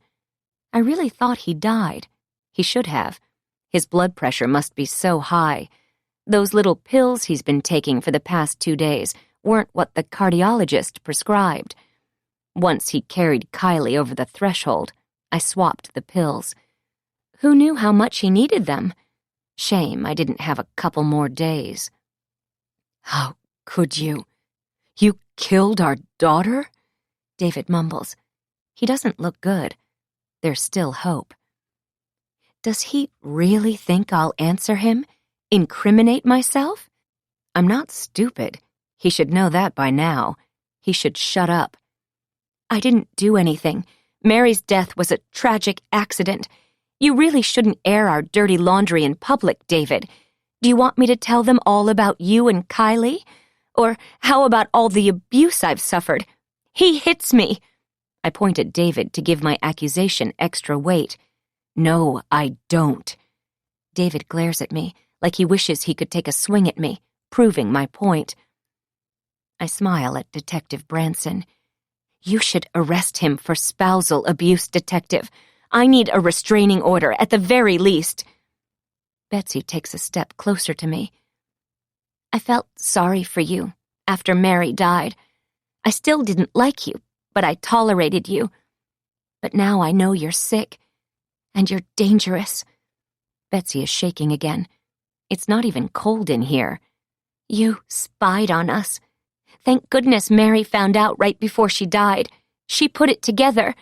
I really thought he died. He should have. His blood pressure must be so high. Those little pills he's been taking for the past 2 days weren't what the cardiologist prescribed. Once he carried Kylie over the threshold, I swapped the pills. Who knew how much he needed them? Shame I didn't have a couple more days. How could you? You killed our daughter? David mumbles. He doesn't look good. There's still hope. Does he really think I'll answer him? Incriminate myself? I'm not stupid. He should know that by now. He should shut up. I didn't do anything. Mary's death was a tragic accident. You really shouldn't air our dirty laundry in public, David. Do you want me to tell them all about you and Kylie? Or how about all the abuse I've suffered? He hits me. I point at David to give my accusation extra weight. No, I don't. David glares at me like he wishes he could take a swing at me, proving my point. I smile at Detective Branson. You should arrest him for spousal abuse, Detective. I need a restraining order, at the very least. Betsy takes a step closer to me. I felt sorry for you after Mary died. I still didn't like you, but I tolerated you. But now I know you're sick, and you're dangerous. Betsy is shaking again. It's not even cold in here. You spied on us. Thank goodness Mary found out right before she died. She put it together.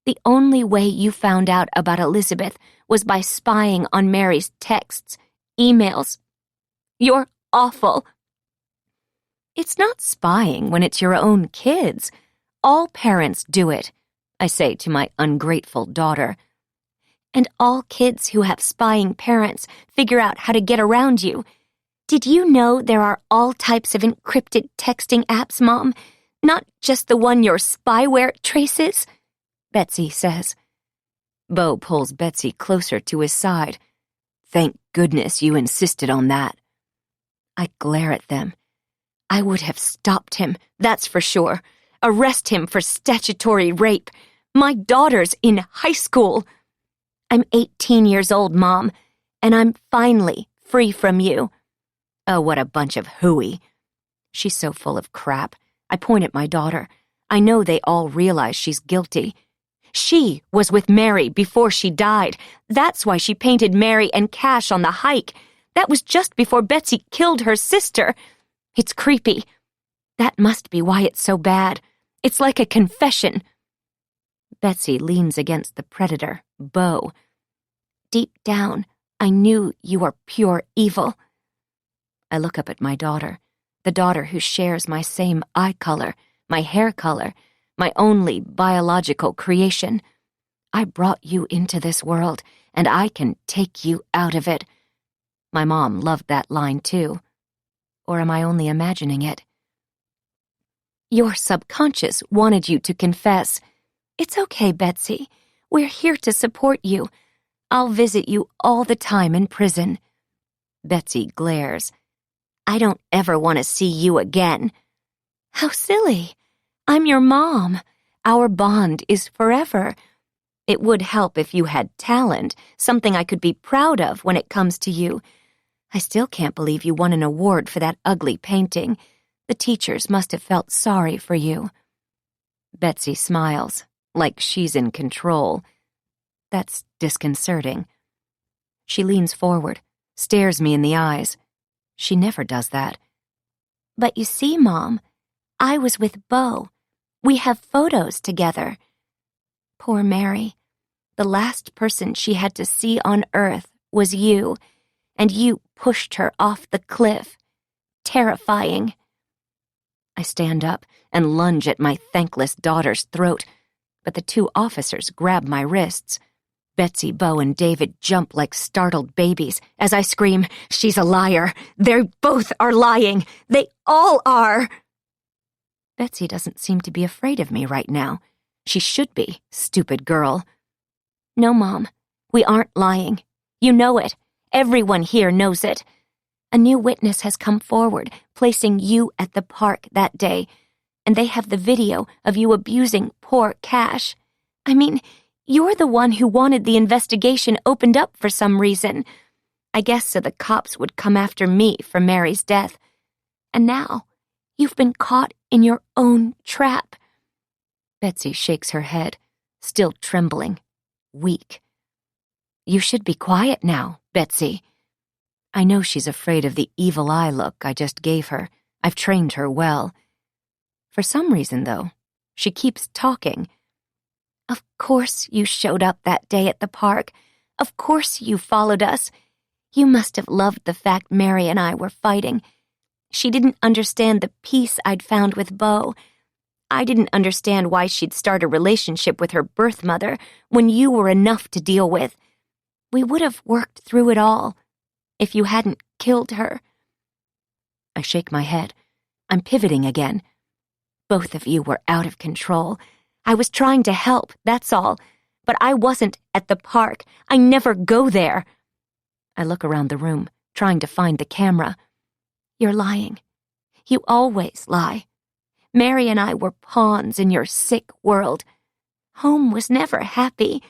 The only way you found out about Elizabeth was by spying on Mary's texts, emails. You're awful. It's not spying when it's your own kids. All parents do it, I say to my ungrateful daughter. And all kids who have spying parents figure out how to get around you. Did you know there are all types of encrypted texting apps, Mom? Not just the one your spyware traces? Betsy says. Bo pulls Betsy closer to his side. Thank goodness you insisted on that. I glare at them. I would have stopped him, that's for sure. Arrest him for statutory rape. My daughter's in high school. I'm 18 years old, Mom, and I'm finally free from you. Oh, what a bunch of hooey. She's so full of crap. I point at my daughter. I know they all realize she's guilty. She was with Mary before she died. That's why she painted Mary and Cash on the hike. That was just before Betsy killed her sister. It's creepy. That must be why it's so bad. It's like a confession. Betsy leans against the predator, Bo. Deep down, I knew you were pure evil. I look up at my daughter, the daughter who shares my same eye color, my hair color, my only biological creation. I brought you into this world, and I can take you out of it. My mom loved that line, too. Or am I only imagining it? Your subconscious wanted you to confess. It's okay, Betsy. We're here to support you. I'll visit you all the time in prison. Betsy glares. I don't ever want to see you again. How silly. I'm your mom. Our bond is forever. It would help if you had talent, something I could be proud of when it comes to you. I still can't believe you won an award for that ugly painting. The teachers must have felt sorry for you. Betsy smiles, like she's in control. That's disconcerting. She leans forward, stares me in the eyes. She never does that. But you see, Mom, I was with Bo. We have photos together. Poor Mary. The last person she had to see on Earth was you, and you pushed her off the cliff. Terrifying. I stand up and lunge at my thankless daughter's throat, but the two officers grab my wrists. Betsy, Bo, and David jump like startled babies as I scream, "She's a liar! They both are lying! They all are!" Betsy doesn't seem to be afraid of me right now. She should be, stupid girl. No, Mom, we aren't lying. You know it. Everyone here knows it. A new witness has come forward, placing you at the park that day, and they have the video of you abusing poor Cash. I mean, you're the one who wanted the investigation opened up for some reason. I guess so the cops would come after me for Mary's death. And now, you've been caught in your own trap. Betsy shakes her head, still trembling, weak. You should be quiet now, Betsy. I know she's afraid of the evil eye look I just gave her. I've trained her well. For some reason, though, she keeps talking. Of course you showed up that day at the park. Of course you followed us. You must have loved the fact Mary and I were fighting. She didn't understand the peace I'd found with Bo. I didn't understand why she'd start a relationship with her birth mother when you were enough to deal with. We would have worked through it all if you hadn't killed her. I shake my head. I'm pivoting again. Both of you were out of control. I was trying to help, that's all. But I wasn't at the park. I never go there. I look around the room, trying to find the camera. You're lying. You always lie. Mary and I were pawns in your sick world. Home was never happy.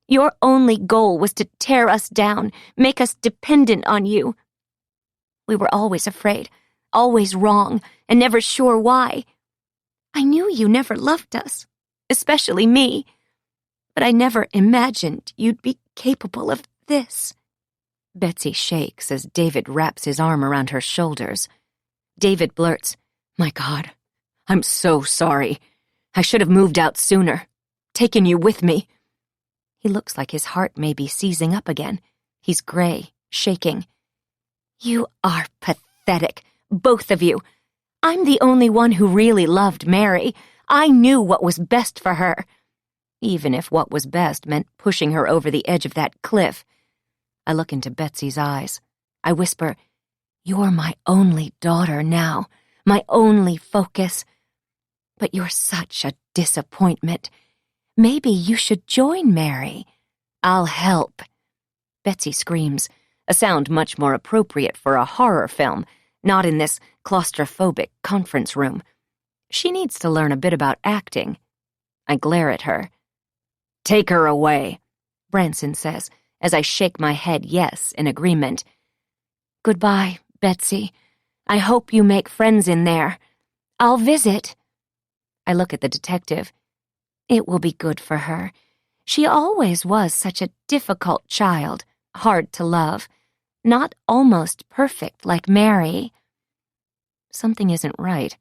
Your only goal was to tear us down, make us dependent on you. We were always afraid, always wrong, and never sure why. I knew you never loved us, especially me, but I never imagined you'd be capable of this. Betsy shakes as David wraps his arm around her shoulders. David blurts, "My God, I'm so sorry. I should have moved out sooner. Taken you with me." He looks like his heart may be seizing up again. He's gray, shaking. "You are pathetic, both of you. I'm the only one who really loved Mary. I knew what was best for her. Even if what was best meant pushing her over the edge of that cliff." I look into Betsy's eyes. I whisper, "You're my only daughter now, my only focus. But you're such a disappointment. Maybe you should join Mary. I'll help." Betsy screams, a sound much more appropriate for a horror film, not in this claustrophobic conference room. She needs to learn a bit about acting. I glare at her. "Take her away," Branson says, as I shake my head yes in agreement. "Goodbye, Betsy. I hope you make friends in there. I'll visit." I look at the detective. It will be good for her. She always was such a difficult child, hard to love, not almost perfect like Mary. Something isn't right.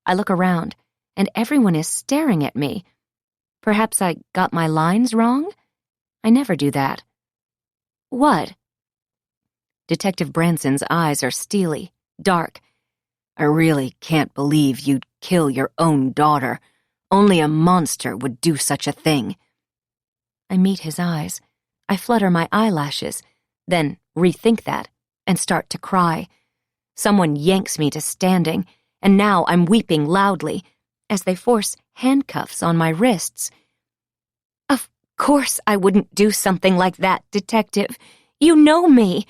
I look around, and everyone is staring at me. Perhaps I got my lines wrong? I never do that. "What?" Detective Branson's eyes are steely, dark. "I really can't believe you'd kill your own daughter. Only a monster would do such a thing." I meet his eyes. I flutter my eyelashes, then rethink that, and start to cry. Someone yanks me to standing, and now I'm weeping loudly as they force handcuffs on my wrists. "Of course I wouldn't do something like that, Detective. You know me.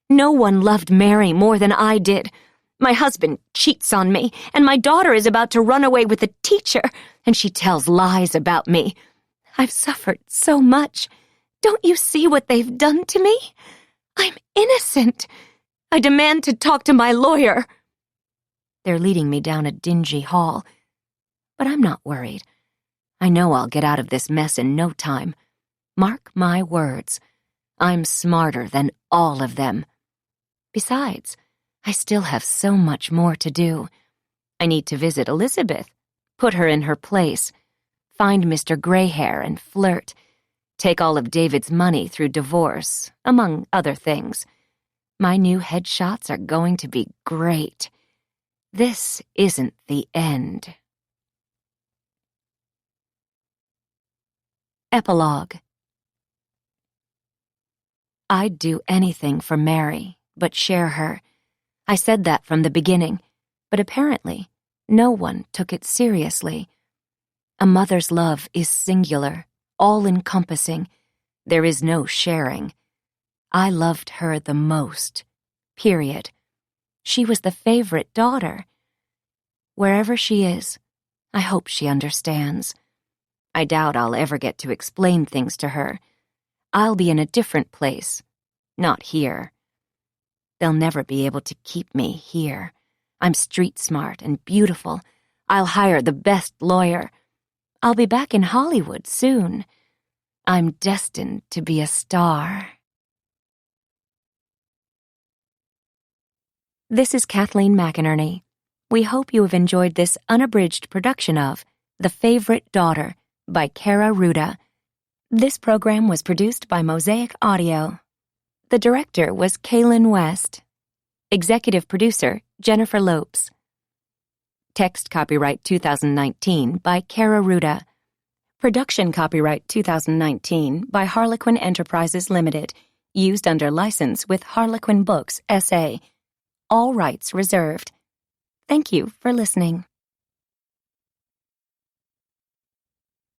No one loved Mary more than I did. My husband cheats on me, and my daughter is about to run away with a teacher, and she tells lies about me. I've suffered so much. Don't you see what they've done to me? I'm innocent. I demand to talk to my lawyer." They're leading me down a dingy hall. But I'm not worried. I know I'll get out of this mess in no time. Mark my words. I'm smarter than all of them. Besides, I still have so much more to do. I need to visit Elizabeth, put her in her place, find Mr. Greyhair and flirt, take all of David's money through divorce, among other things. My new headshots are going to be great. This isn't the end. Epilogue. I'd do anything for Mary, but share her. I said that from the beginning, but apparently no one took it seriously. A mother's love is singular, all-encompassing. There is no sharing. I loved her the most, period. She was the favorite daughter. Wherever she is, I hope she understands. I doubt I'll ever get to explain things to her. I'll be in a different place, not here. They'll never be able to keep me here. I'm street smart and beautiful. I'll hire the best lawyer. I'll be back in Hollywood soon. I'm destined to be a star. This is Kathleen McInerney. We hope you have enjoyed this unabridged production of The Favorite Daughter by Kara Ruda. This program was produced by Mosaic Audio. The director was Kaylin West. Executive producer, Jennifer Lopes. Text copyright 2019 by Kara Ruda. Production copyright 2019 by Harlequin Enterprises Limited. Used under license with Harlequin Books, S.A. All rights reserved. Thank you for listening.